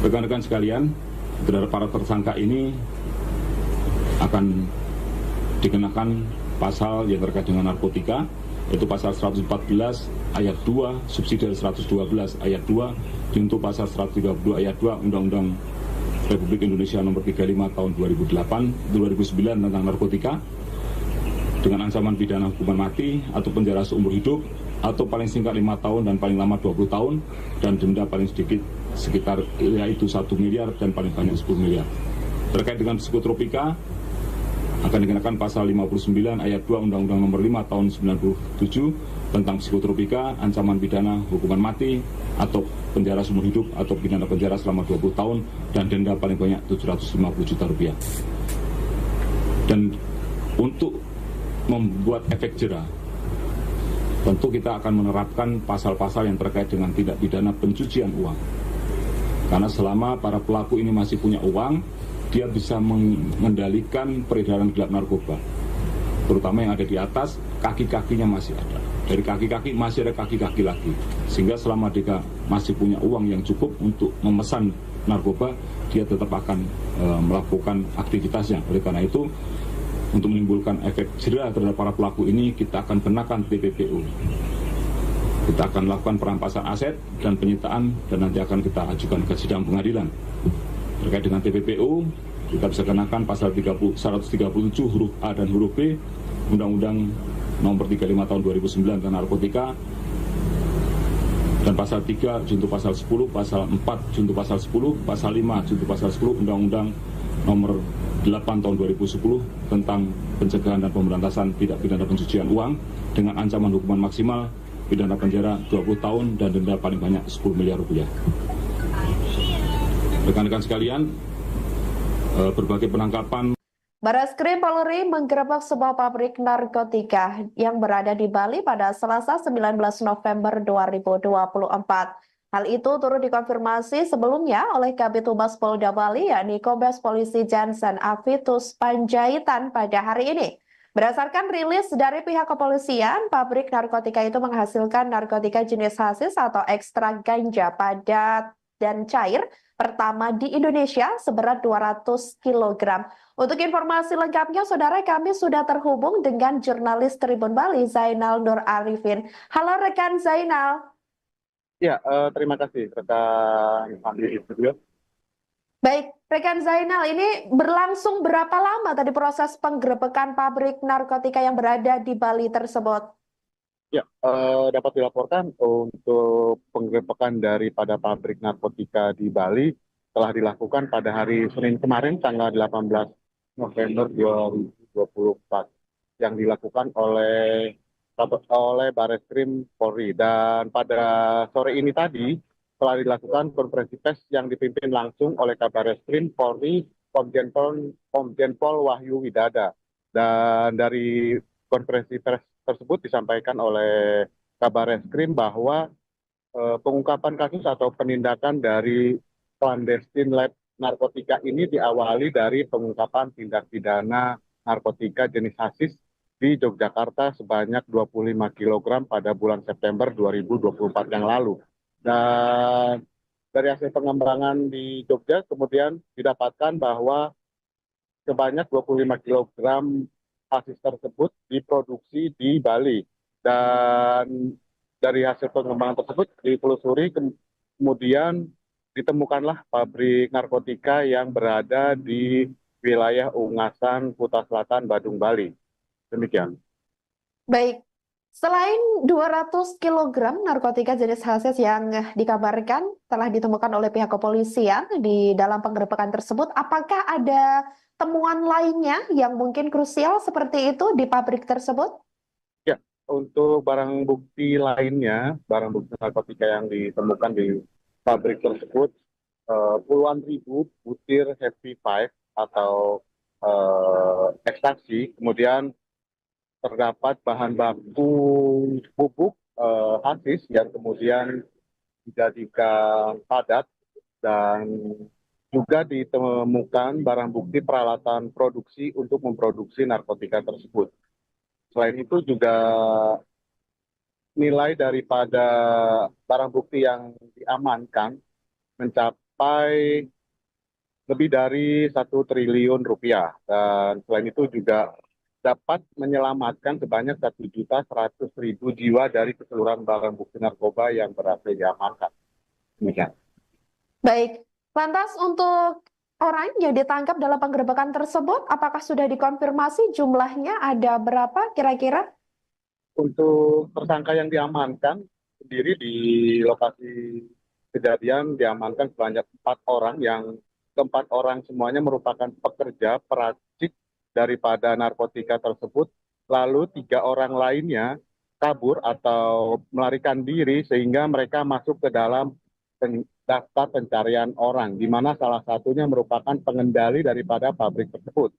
Rekan-rekan sekalian, terhadap para tersangka ini akan dikenakan pasal yang terkait dengan narkotika, yaitu pasal 114 ayat 2, subsidi 112 ayat 2, junto pasal 132 ayat 2 Undang-Undang Republik Indonesia nomor 35 tahun 2009 tentang narkotika, dengan ancaman pidana hukuman mati atau penjara seumur hidup atau paling singkat 5 tahun dan paling lama 20 tahun dan denda paling sedikit sekitar yaitu 1 miliar dan paling banyak 10 miliar. Terkait dengan psikotropika akan dikenakan pasal 59 ayat 2 Undang-Undang nomor 5 tahun 97 tentang psikotropika, ancaman pidana hukuman mati atau penjara seumur hidup atau pidana penjara selama 20 tahun dan denda paling banyak 750 juta rupiah. Dan untuk membuat efek jera, tentu kita akan menerapkan pasal-pasal yang terkait dengan tindak pidana pencucian uang. Karena selama para pelaku ini masih punya uang, dia bisa mengendalikan peredaran gelap narkoba, terutama yang ada di atas, kaki-kakinya masih ada. Dari kaki-kaki masih ada kaki-kaki lagi, sehingga selama dia masih punya uang yang cukup untuk memesan narkoba, dia tetap akan melakukan aktivitasnya. Oleh karena itu, untuk menimbulkan efek jera terhadap para pelaku ini, kita akan kenakan TPPU. Kita akan lakukan perampasan aset dan penyitaan, dan nanti akan kita ajukan ke sidang pengadilan. Terkait dengan TPPU, kita bisa kenakan pasal 137 huruf A dan huruf B Undang-Undang nomor 35 tahun 2009 tentang narkotika, dan pasal 3 junto pasal 10, pasal 4 junto pasal 10, pasal 5 junto pasal 10 Undang-Undang nomor 8 tahun 2010 tentang pencegahan dan pemberantasan tindak pidana pencucian uang dengan ancaman hukuman maksimal pidana penjara 20 tahun dan denda paling banyak 10 miliar rupiah. Rekan-rekan sekalian, berbagai penangkapan. Bareskrim Polri menggerebek sebuah pabrik narkotika yang berada di Bali pada Selasa 19 November 2024. Hal itu turut dikonfirmasi sebelumnya oleh Kabid Humas Polda Bali, yakni Kombes Polisi Jansen Avitus Panjaitan pada hari ini. Berdasarkan rilis dari pihak kepolisian, pabrik narkotika itu menghasilkan narkotika jenis hasis atau ekstrak ganja padat dan cair pertama di Indonesia seberat 200 kg. Untuk informasi lengkapnya, saudara, kami sudah terhubung dengan jurnalis Tribun Bali, Zainal Nur Arifin. Halo rekan Zainal. Ya, terima kasih rekan Andi di studio. Baik, rekan Zainal, ini berlangsung berapa lama tadi proses penggerebekan pabrik narkotika yang berada di Bali tersebut? Ya, dapat dilaporkan untuk penggerebekan daripada pabrik narkotika di Bali telah dilakukan pada hari Senin kemarin, tanggal 18 November 2024, yang dilakukan oleh Bareskrim Polri. Dan pada sore ini tadi telah dilakukan konferensi pers yang dipimpin langsung oleh Kabareskrim Polri, Komjen Pol Wahyu Widada. Dan dari konferensi pers tersebut disampaikan oleh Kabareskrim bahwa pengungkapan kasus atau penindakan dari clandestine lab narkotika ini diawali dari pengungkapan tindak pidana narkotika jenis hasis di Yogyakarta sebanyak 25 kg pada bulan September 2024 yang lalu. Dan dari hasil pengembangan di Jogja kemudian didapatkan bahwa sebanyak 25 kg hasis tersebut diproduksi di Bali. Dan dari hasil pengembangan tersebut ditelusuri, kemudian ditemukanlah pabrik narkotika yang berada di wilayah Ungasan, Kuta Selatan, Badung, Bali. Demikian. Baik, selain 200 kg narkotika jenis hasis yang dikabarkan telah ditemukan oleh pihak kepolisian di dalam penggerebekan tersebut, apakah ada temuan lainnya yang mungkin krusial seperti itu di pabrik tersebut? Ya, untuk barang bukti lainnya, barang bukti narkotika yang ditemukan di pabrik tersebut, puluhan ribu butir Happy Five atau ekstasi, kemudian terdapat bahan baku bubuk hasis yang kemudian dijadikan padat, dan juga ditemukan barang bukti peralatan produksi untuk memproduksi narkotika tersebut. Selain itu juga nilai daripada barang bukti yang diamankan mencapai lebih dari 1 triliun rupiah. Dan selain itu juga dapat menyelamatkan sebanyak 1.100.000 jiwa dari keseluruhan barang bukti narkoba yang berhasil diamankan. Demikian. Baik, lantas untuk orang yang ditangkap dalam penggerebekan tersebut, apakah sudah dikonfirmasi jumlahnya ada berapa kira-kira? Untuk tersangka yang diamankan sendiri di lokasi kejadian diamankan sebanyak 4 orang, yang keempat orang semuanya merupakan pekerja peracik daripada narkotika tersebut. Lalu 3 orang lainnya kabur atau melarikan diri sehingga mereka masuk ke dalam daftar pencarian orang, di mana salah satunya merupakan pengendali daripada pabrik tersebut.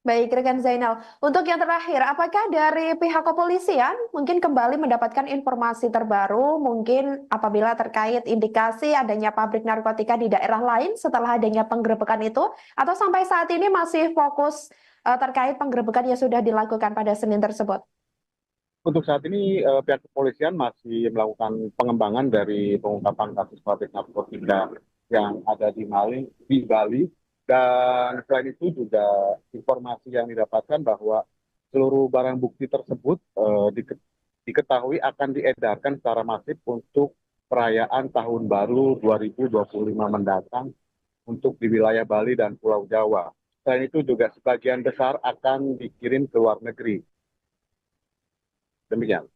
Baik, rekan Zainal. Untuk yang terakhir, apakah dari pihak kepolisian mungkin kembali mendapatkan informasi terbaru, mungkin apabila terkait indikasi adanya pabrik narkotika di daerah lain setelah adanya penggerebekan itu, atau sampai saat ini masih fokus terkait penggerebekan yang sudah dilakukan pada Senin tersebut? Untuk saat ini pihak kepolisian masih melakukan pengembangan dari pengungkapan kasus pabrik narkotika yang ada di Bali. Dan selain itu juga informasi yang didapatkan bahwa seluruh barang bukti tersebut diketahui akan diedarkan secara masif untuk perayaan Tahun Baru 2025 mendatang untuk di wilayah Bali dan Pulau Jawa. Selain itu juga sebagian besar akan dikirim ke luar negeri. Demikian.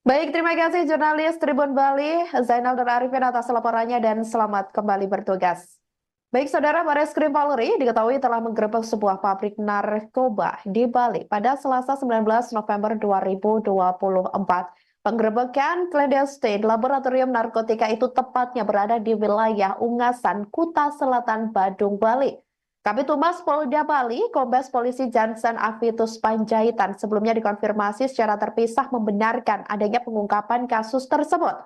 Baik, terima kasih jurnalis Tribun Bali, Zainal Nur Arifin atas laporannya dan selamat kembali bertugas. Baik, saudara, Bareskrim Polri diketahui telah menggerebek sebuah pabrik narkoba di Bali pada Selasa 19 November 2024. Penggerebekan clandestine laboratorium narkotika itu tepatnya berada di wilayah Ungasan, Kuta Selatan, Badung, Bali. Kabid Humas Polda Bali, Kombes Polisi Jansen Avitus Panjaitan sebelumnya dikonfirmasi secara terpisah membenarkan adanya pengungkapan kasus tersebut.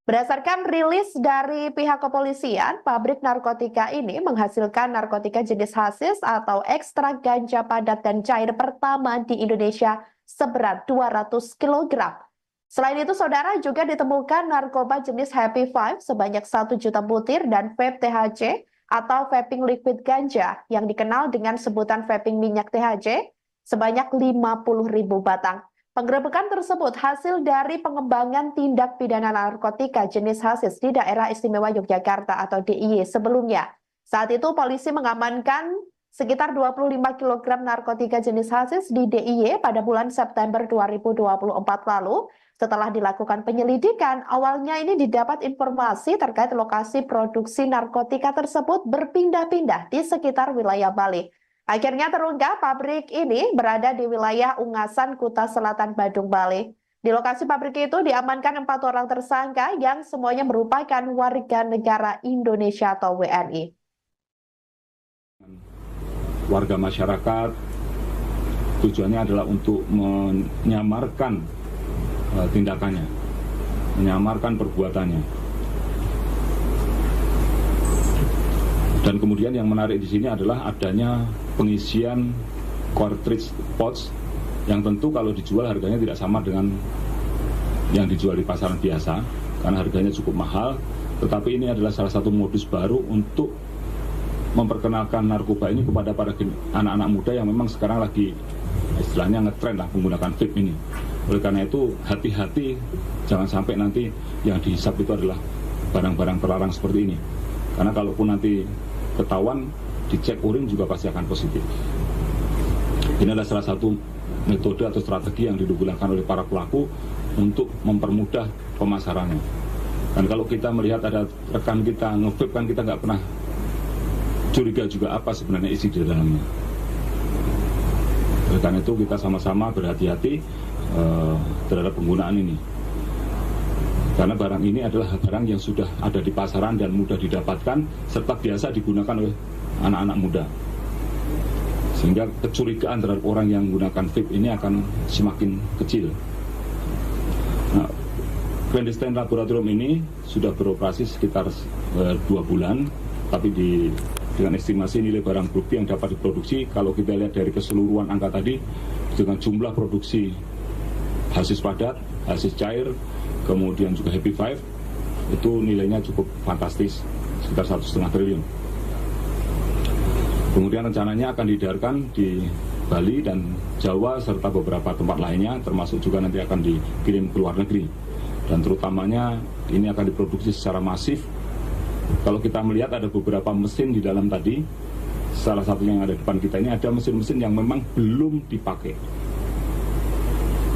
Berdasarkan rilis dari pihak kepolisian, pabrik narkotika ini menghasilkan narkotika jenis hasis atau ekstrak ganja padat dan cair pertama di Indonesia seberat 200 kg. Selain itu, saudara, juga ditemukan narkoba jenis Happy Five sebanyak 1 juta butir dan vape THC atau vaping liquid ganja yang dikenal dengan sebutan vaping minyak THC sebanyak 50.000 batang. Penggerebekan tersebut hasil dari pengembangan tindak pidana narkotika jenis hasis di Daerah Istimewa Yogyakarta atau DIY sebelumnya. Saat itu polisi mengamankan sekitar 25 kg narkotika jenis hasis di DIY pada bulan September 2024 lalu. Setelah dilakukan penyelidikan, awalnya ini didapat informasi terkait lokasi produksi narkotika tersebut berpindah-pindah di sekitar wilayah Bali. Akhirnya terungkap pabrik ini berada di wilayah Ungasan, Kuta Selatan, Badung, Bali. Di lokasi pabrik itu diamankan 4 orang tersangka yang semuanya merupakan warga negara Indonesia atau WNI. Warga masyarakat tujuannya adalah untuk menyamarkan tindakannya, menyamarkan perbuatannya. Dan kemudian yang menarik di sini adalah adanya pengisian cartridge pouch yang tentu kalau dijual harganya tidak sama dengan yang dijual di pasaran biasa karena harganya cukup mahal, tetapi ini adalah salah satu modus baru untuk memperkenalkan narkoba ini kepada para anak-anak muda yang memang sekarang lagi istilahnya ngetren lah menggunakan vape ini. Oleh karena itu hati-hati, jangan sampai nanti yang dihisap itu adalah barang-barang terlarang seperti ini. Karena kalaupun nanti ketahuan, dicek urin juga pasti akan positif. Ini adalah salah satu metode atau strategi yang digunakan oleh para pelaku untuk mempermudah pemasarannya. Dan kalau kita melihat ada rekan kita nge-vape kan kita nggak pernah curiga juga apa sebenarnya isi di dalamnya. Oleh karena itu kita sama-sama berhati-hati terhadap penggunaan ini. Karena barang ini adalah barang yang sudah ada di pasaran dan mudah didapatkan serta biasa digunakan oleh anak-anak muda. Sehingga kecurigaan terhadap orang yang menggunakan vape ini akan semakin kecil. Nah, clandestine laboratorium ini sudah beroperasi sekitar 2 bulan, tapi dengan estimasi nilai barang bukti yang dapat diproduksi, kalau kita lihat dari keseluruhan angka tadi, dengan jumlah produksi hasis padat, hasis cair, kemudian juga Happy Five, itu nilainya cukup fantastis, sekitar 1,5 triliun. Kemudian rencananya akan diedarkan di Bali dan Jawa serta beberapa tempat lainnya, termasuk juga nanti akan dikirim ke luar negeri. Dan terutamanya ini akan diproduksi secara masif. Kalau kita melihat ada beberapa mesin di dalam tadi, salah satunya yang ada di depan kita ini ada mesin-mesin yang memang belum dipakai.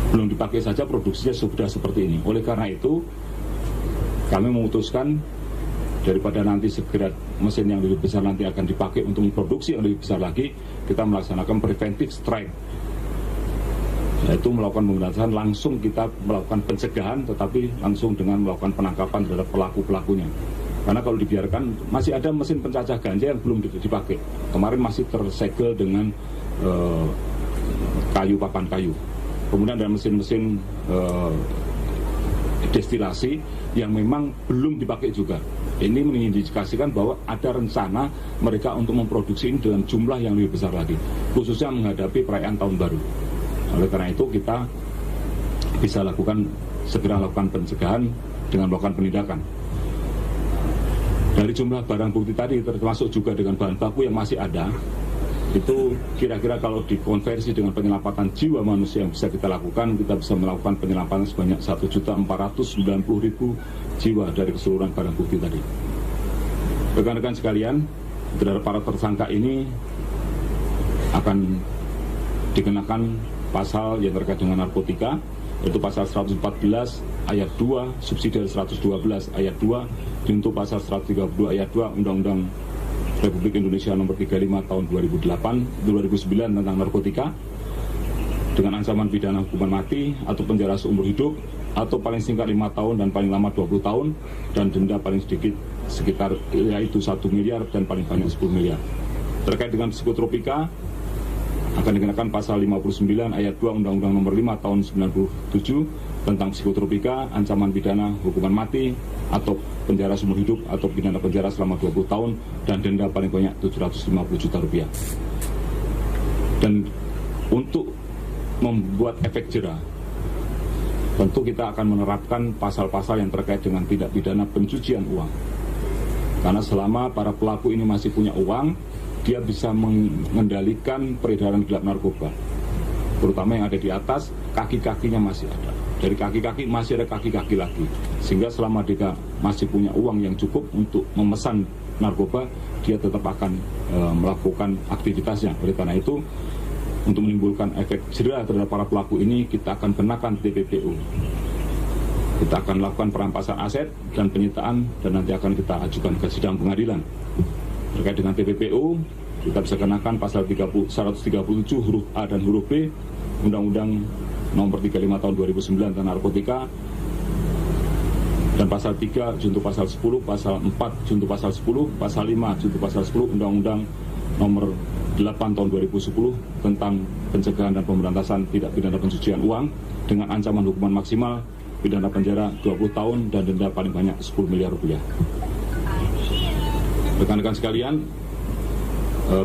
Belum dipakai saja produksinya sudah seperti ini. Oleh karena itu kami memutuskan daripada nanti segera mesin yang lebih besar nanti akan dipakai untuk memproduksi yang lebih besar lagi, kita melaksanakan preventive strike, yaitu melakukan pemberantasan langsung, kita melakukan pencegahan tetapi langsung dengan melakukan penangkapan terhadap pelaku-pelakunya. Karena kalau dibiarkan masih ada mesin pencacah ganja yang belum dipakai. Kemarin masih tersegel dengan papan kayu. Kemudian ada mesin-mesin destilasi yang memang belum dipakai juga. Ini mengindikasikan bahwa ada rencana mereka untuk memproduksi ini dalam jumlah yang lebih besar lagi, khususnya menghadapi perayaan tahun baru. Oleh karena itu kita bisa segera lakukan pencegahan dengan melakukan penindakan. Dari jumlah barang bukti tadi termasuk juga dengan bahan baku yang masih ada, itu kira-kira kalau dikonversi dengan penyelamatan jiwa manusia yang bisa kita lakukan, kita bisa melakukan penyelamatan sebanyak 1.490.000 jiwa dari keseluruhan barang bukti tadi. Rekan-rekan sekalian, terhadap para tersangka ini akan dikenakan pasal yang terkait dengan narkotika, yaitu pasal 114 ayat 2, subsidi 112 ayat 2, junto pasal 132 ayat 2 Undang-Undang Republik Indonesia nomor 35 tahun 2009 tentang narkotika, dengan ancaman pidana hukuman mati atau penjara seumur hidup atau paling singkat 5 tahun dan paling lama 20 tahun dan denda paling sedikit sekitar yaitu 1 miliar dan paling banyak 10 miliar. Terkait dengan psikotropika, akan dikenakan pasal 59 ayat 2 Undang-Undang Nomor 5 Tahun 97 tentang psikotropika, ancaman pidana hukuman mati atau penjara seumur hidup atau pidana penjara selama 20 tahun dan denda paling banyak 750 juta rupiah. Dan untuk membuat efek jera, tentu kita akan menerapkan pasal-pasal yang terkait dengan tindak pidana pencucian uang. Karena selama para pelaku ini masih punya uang, dia bisa mengendalikan peredaran gelap narkoba, terutama yang ada di atas, kaki-kakinya masih ada. Dari kaki-kaki masih ada kaki-kaki lagi, sehingga selama dia masih punya uang yang cukup untuk memesan narkoba, dia tetap akan melakukan aktivitasnya. Oleh karena itu, untuk menimbulkan efek jera terhadap para pelaku ini, kita akan kenakan TPPU. Kita akan lakukan perampasan aset dan penyitaan, dan nanti akan kita ajukan ke sidang pengadilan. Terkait dengan TPPU, kita bisa kenakan pasal 137 huruf A dan huruf B Undang-Undang Nomor 35 Tahun 2009 tentang narkotika, dan pasal 3 junto pasal 10, pasal 4 junto pasal 10, pasal 5 junto pasal 10 Undang-Undang Nomor 8 Tahun 2010 tentang pencegahan dan pemberantasan tindak pidana pencucian uang dengan ancaman hukuman maksimal pidana penjara 20 tahun dan denda paling banyak 10 miliar rupiah. Rekan-rekan sekalian,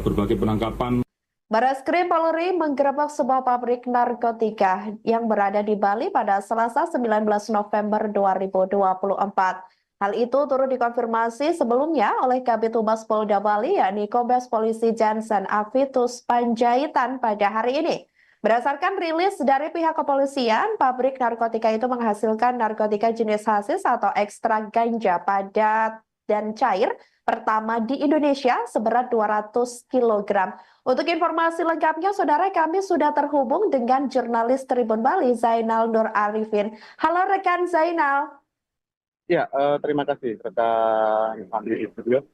berbagai penangkapan. Barreskrim Polri menggerebek sebuah pabrik narkotika yang berada di Bali pada Selasa 19 November 2024. Hal itu turut dikonfirmasi sebelumnya oleh Kabid Humas Polda Bali, yakni Kombes Polisi Jansen Avitus Panjaitan pada hari ini. Berdasarkan rilis dari pihak kepolisian, pabrik narkotika itu menghasilkan narkotika jenis hasis atau ekstrak ganja padat dan cair pertama di Indonesia seberat 200 kg. Untuk informasi lengkapnya, saudara, kami sudah terhubung dengan jurnalis Tribun Bali, Zainal Nur Arifin. Halo rekan Zainal. Ya, terima kasih rekan Andi di studio.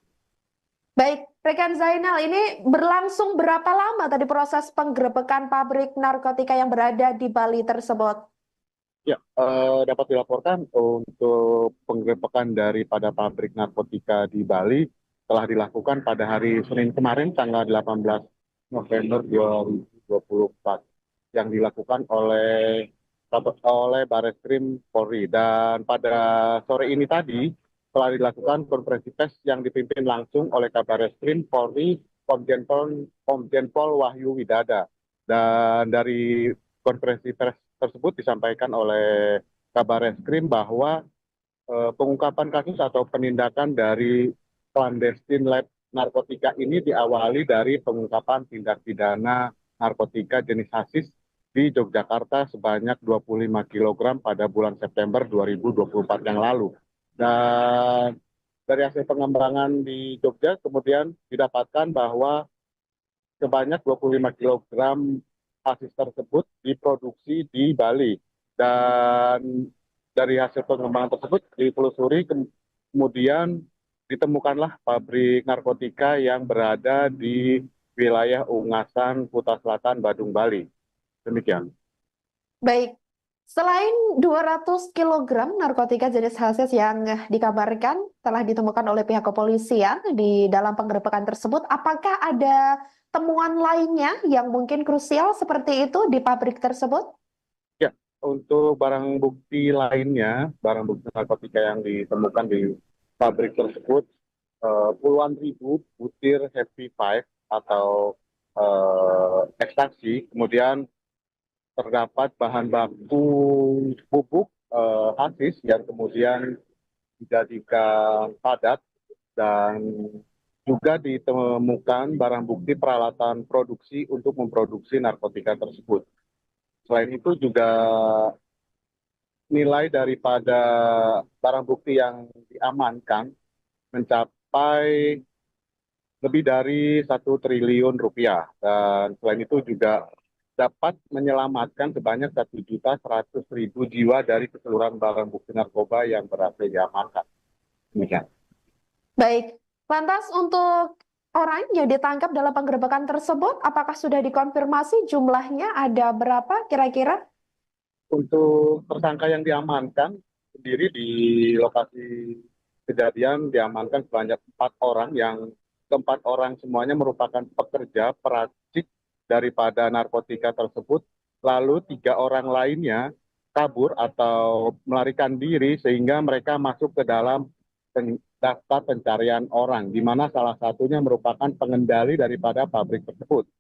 Baik, rekan Zainal, ini berlangsung berapa lama tadi proses penggerebekan pabrik narkotika yang berada di Bali tersebut? Ya, dapat dilaporkan untuk penggerebekan daripada pabrik narkotika di Bali telah dilakukan pada hari Senin kemarin, tanggal 18 November 2024, yang dilakukan oleh Barreskrim Polri. Dan pada sore ini tadi telah dilakukan konferensi pers yang dipimpin langsung oleh Kabarreskrim Polri Komjen Pol Wahyu Widada. Dan dari konferensi pers tersebut disampaikan oleh Kabarreskrim bahwa pengungkapan kasus atau penindakan dari clandestine lab narkotika ini diawali dari pengungkapan tindak pidana narkotika jenis hasis di Yogyakarta sebanyak 25 kg pada bulan September 2024 yang lalu. Dan dari hasil pengembangan di Jogja kemudian didapatkan bahwa sebanyak 25 kg hasis tersebut diproduksi di Bali. Dan dari hasil pengembangan tersebut ditelusuri, kemudian ditemukanlah pabrik narkotika yang berada di wilayah Ungasan, Kuta Selatan, Badung, Bali. Demikian. Baik, selain 200 kg narkotika jenis hasis yang dikabarkan telah ditemukan oleh pihak kepolisian di dalam penggerebekan tersebut, apakah ada temuan lainnya yang mungkin krusial seperti itu di pabrik tersebut? Ya, untuk barang bukti lainnya, barang bukti narkotika yang ditemukan di pabrik tersebut, puluhan ribu butir Happy Five atau ekstasi, kemudian terdapat bahan baku bubuk hasis yang kemudian dijadikan padat, dan juga ditemukan barang bukti peralatan produksi untuk memproduksi narkotika tersebut. Selain itu juga nilai daripada barang bukti yang diamankan mencapai lebih dari 1 triliun rupiah. Dan selain itu juga dapat menyelamatkan sebanyak 1.100.000 jiwa dari keseluruhan barang bukti narkoba yang berhasil diamankan. Demikian. Baik, lantas untuk orang yang ditangkap dalam penggerebekan tersebut, apakah sudah dikonfirmasi jumlahnya ada berapa kira-kira? Untuk tersangka yang diamankan sendiri di lokasi kejadian diamankan sebanyak 4 orang yang keempat orang semuanya merupakan pekerja peracik daripada narkotika tersebut, lalu 3 orang lainnya kabur atau melarikan diri sehingga mereka masuk ke dalam daftar pencarian orang, di mana salah satunya merupakan pengendali daripada pabrik tersebut.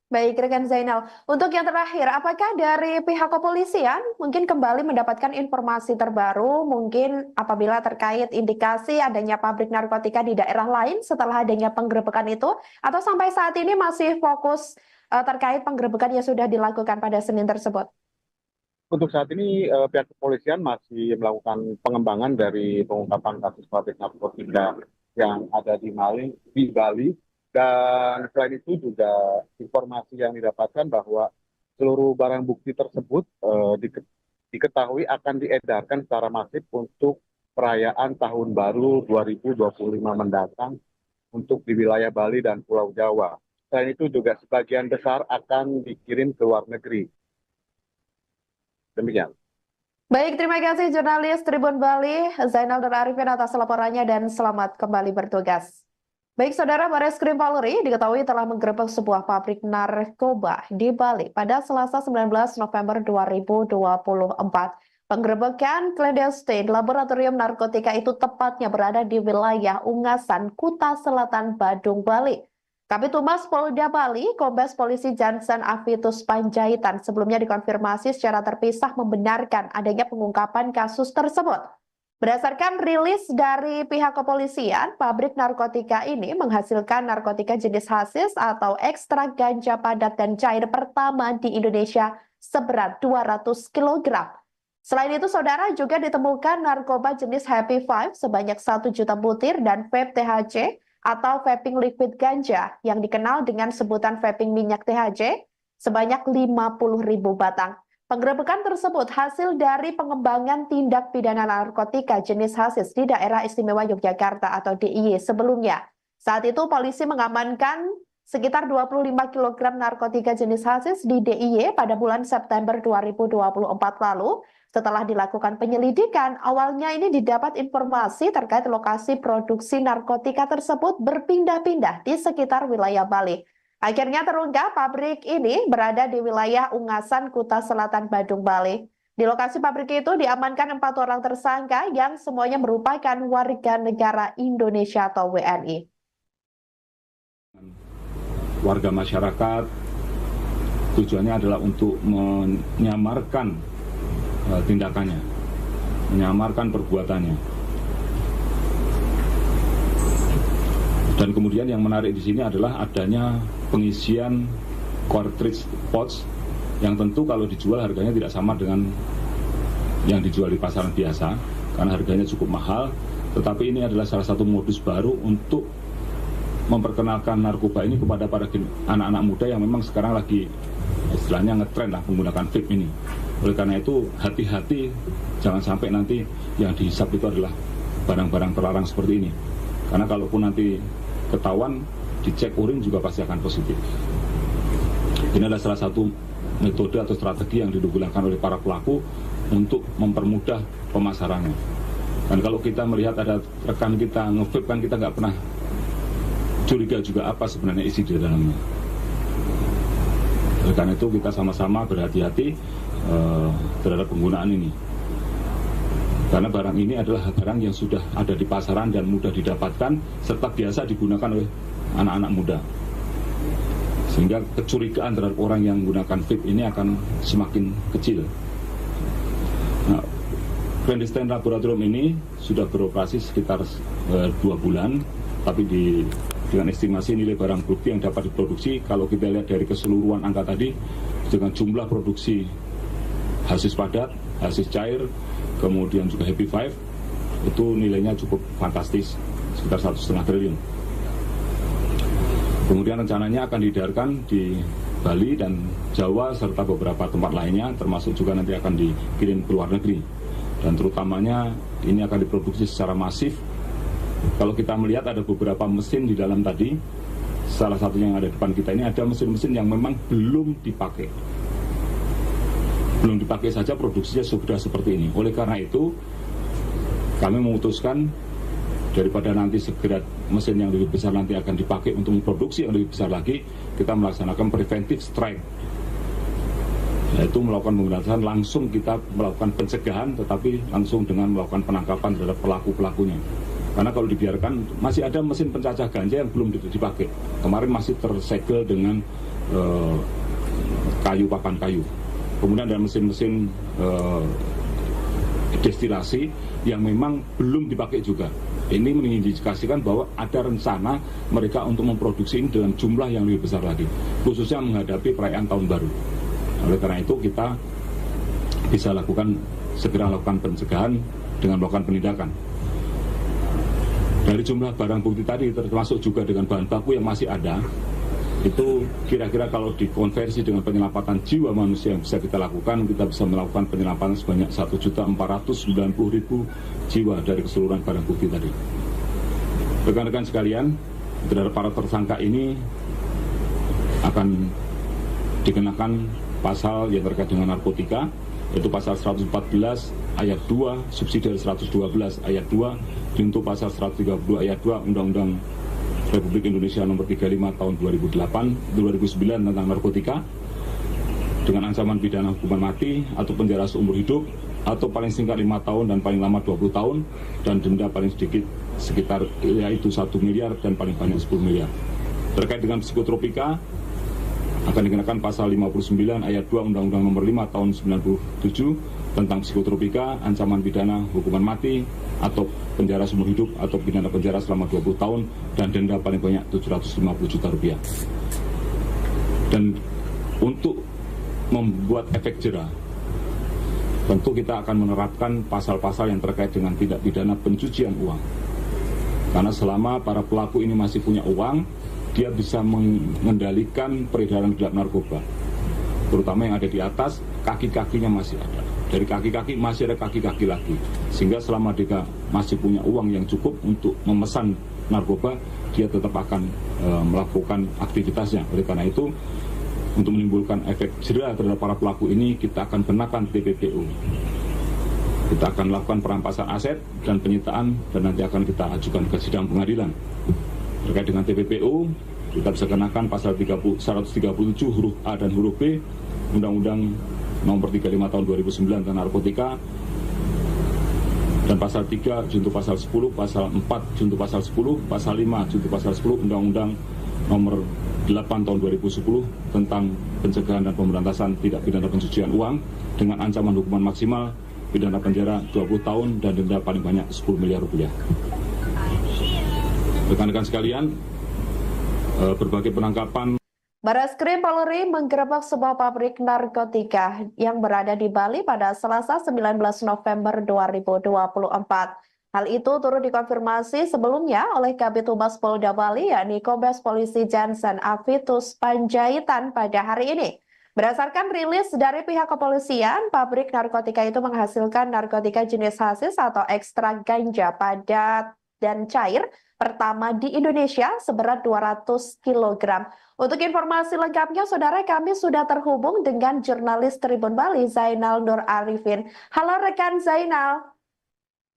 Baik, rekan Zainal. Untuk yang terakhir, apakah dari pihak kepolisian mungkin kembali mendapatkan informasi terbaru, mungkin apabila terkait indikasi adanya pabrik narkotika di daerah lain setelah adanya penggerebekan itu, atau sampai saat ini masih fokus terkait penggerebekan yang sudah dilakukan pada Senin tersebut? Untuk saat ini pihak kepolisian masih melakukan pengembangan dari pengungkapan kasus pabrik narkotika yang ada di Bali. Dan selain itu juga informasi yang didapatkan bahwa seluruh barang bukti tersebut diketahui akan diedarkan secara masif untuk perayaan Tahun Baru 2025 mendatang untuk di wilayah Bali dan Pulau Jawa. Selain itu juga sebagian besar akan dikirim ke luar negeri. Demikian. Baik, terima kasih jurnalis Tribun Bali, Zainal Nur Arifin atas laporannya dan selamat kembali bertugas. Baik, Saudara, Bareskrim Polri diketahui telah menggerebek sebuah pabrik narkoba di Bali pada Selasa 19 November 2024. Penggerebekan clandestine laboratorium narkotika itu tepatnya berada di wilayah Ungasan, Kuta Selatan, Badung, Bali. Kabid Humas Polda Bali, Kombes Polisi Jansen Avitus Panjaitan sebelumnya dikonfirmasi secara terpisah membenarkan adanya pengungkapan kasus tersebut. Berdasarkan rilis dari pihak kepolisian, pabrik narkotika ini menghasilkan narkotika jenis hasis atau ekstrak ganja padat dan cair pertama di Indonesia seberat 200 kg. Selain itu, Saudara, juga ditemukan narkoba jenis Happy Five sebanyak 1 juta butir dan vape THC atau vaping liquid ganja yang dikenal dengan sebutan vaping minyak THC sebanyak 50.000 batang. Penggerebekan tersebut hasil dari pengembangan tindak pidana narkotika jenis hasis di Daerah Istimewa Yogyakarta atau DIY sebelumnya. Saat itu polisi mengamankan sekitar 25 kg narkotika jenis hasis di DIY pada bulan September 2024 lalu. Setelah dilakukan penyelidikan, awalnya ini didapat informasi terkait lokasi produksi narkotika tersebut berpindah-pindah di sekitar wilayah Bali. Akhirnya terungkap pabrik ini berada di wilayah Ungasan, Kuta Selatan, Badung, Bali. Di lokasi pabrik itu diamankan 4 orang tersangka yang semuanya merupakan warga negara Indonesia atau WNI. Warga masyarakat tujuannya adalah untuk menyamarkan tindakannya, menyamarkan perbuatannya. Dan kemudian yang menarik di sini adalah adanya pengisian cartridge pouch yang tentu kalau dijual harganya tidak sama dengan yang dijual di pasaran biasa karena harganya cukup mahal, tetapi ini adalah salah satu modus baru untuk memperkenalkan narkoba ini kepada para anak-anak muda yang memang sekarang lagi istilahnya ngetren lah menggunakan vape ini. Oleh karena itu hati-hati, jangan sampai nanti yang dihisap itu adalah barang-barang terlarang seperti ini, karena kalaupun nanti ketahuan dicek urin juga pasti akan positif. Ini adalah salah satu metode atau strategi yang digunakan oleh para pelaku untuk mempermudah pemasarannya. Dan kalau kita melihat ada rekan kita nge-vape kan kita nggak pernah curiga juga apa sebenarnya isi di dalamnya. Oleh karena itu kita sama-sama berhati-hati terhadap penggunaan ini. Karena barang ini adalah barang yang sudah ada di pasaran dan mudah didapatkan serta biasa digunakan oleh anak-anak muda. Sehingga kecurigaan terhadap orang yang menggunakan vape ini akan semakin kecil. Nah, clandestine laboratorium ini sudah beroperasi sekitar 2 bulan, tapi dengan estimasi nilai barang bukti yang dapat diproduksi, kalau kita lihat dari keseluruhan angka tadi, dengan jumlah produksi hasis padat, hasis cair, kemudian juga Happy Five, itu nilainya cukup fantastis, sekitar 1,5 triliun. Kemudian rencananya akan diedarkan di Bali dan Jawa serta beberapa tempat lainnya, termasuk juga nanti akan dikirim ke luar negeri. Dan terutamanya ini akan diproduksi secara masif. Kalau kita melihat ada beberapa mesin di dalam tadi, salah satunya yang ada di depan kita ini ada mesin-mesin yang memang belum dipakai. Belum dipakai saja produksinya sudah seperti ini. Oleh karena itu, kami memutuskan daripada nanti segera mesin yang lebih besar nanti akan dipakai untuk memproduksi yang lebih besar lagi, kita melaksanakan preventive strike, yaitu melakukan pemberantasan langsung, kita melakukan pencegahan tetapi langsung dengan melakukan penangkapan terhadap pelaku-pelakunya. Karena kalau dibiarkan, masih ada mesin pencacah ganja yang belum dipakai. Kemarin masih tersegel dengan kayu, papan kayu. Kemudian ada mesin-mesin destilasi yang memang belum dipakai juga. Ini mengindikasikan bahwa ada rencana mereka untuk memproduksi ini dalam jumlah yang lebih besar lagi, khususnya menghadapi perayaan tahun baru. Oleh karena itu kita bisa segera lakukan pencegahan dengan melakukan penindakan. Dari jumlah barang bukti tadi, termasuk juga dengan bahan baku yang masih ada, itu kira-kira kalau dikonversi dengan penyelamatan jiwa manusia yang bisa kita lakukan, kita bisa melakukan penyelamatan sebanyak 1.490.000 jiwa dari keseluruhan barang bukti tadi. Rekan-rekan sekalian, terhadap para tersangka ini akan dikenakan pasal yang terkait dengan narkotika, yaitu pasal 114 ayat 2 subsidi dari 112 ayat 2 junto pasal 132 ayat 2 Undang-Undang Republik Indonesia nomor 35 tahun 2009 tentang narkotika, dengan ancaman pidana hukuman mati atau penjara seumur hidup atau paling singkat 5 tahun dan paling lama 20 tahun dan denda paling sedikit sekitar yaitu 1 miliar dan paling banyak 10 miliar. Terkait dengan psikotropika akan dikenakan pasal 59 ayat 2 Undang-Undang nomor 5 tahun 97 tentang psikotropika, ancaman pidana hukuman mati atau penjara seumur hidup atau pidana penjara selama 20 tahun dan denda paling banyak 750 juta rupiah. Dan untuk membuat efek jera, tentu kita akan menerapkan pasal-pasal yang terkait dengan tindak pidana pencucian uang. Karena selama para pelaku ini masih punya uang, dia bisa mengendalikan peredaran gelap narkoba, terutama yang ada di atas, kaki-kakinya masih ada. Dari kaki-kaki masih ada kaki-kaki lagi, sehingga selama dia masih punya uang yang cukup untuk memesan narkoba, dia tetap akan melakukan aktivitasnya. Oleh karena itu, untuk menimbulkan efek jera terhadap para pelaku ini, kita akan kenakan TPPU. Kita akan lakukan perampasan aset dan penyitaan, dan nanti akan kita ajukan ke sidang pengadilan. Terkait dengan TPPU, kita bisa kenakan pasal 137 huruf A dan huruf B Undang-Undang nomor 35 tahun 2009 tentang narkotika, dan pasal 3 junto pasal 10, pasal 4 junto pasal 10, pasal 5 junto pasal 10 Undang-Undang nomor 8 tahun 2010 tentang pencegahan dan pemberantasan tindak pidana pencucian uang dengan ancaman hukuman maksimal pidana penjara 20 tahun dan denda paling banyak 10 miliar rupiah. Rekan-rekan sekalian, berbagai penangkapan. Barreskrim Polri menggerebek sebuah pabrik narkotika yang berada di Bali pada Selasa 19 November 2024. Hal itu turut dikonfirmasi sebelumnya oleh Kabid Humas Polda Bali, yakni Kombes Polisi Jansen Avitus Panjaitan pada hari ini. Berdasarkan rilis dari pihak kepolisian, pabrik narkotika itu menghasilkan narkotika jenis hasis atau ekstrak ganja padat dan cair pertama di Indonesia seberat 200 kg. Untuk informasi lengkapnya, saudara, kami sudah terhubung dengan jurnalis Tribun Bali, Zainal Nur Arifin. Halo rekan Zainal.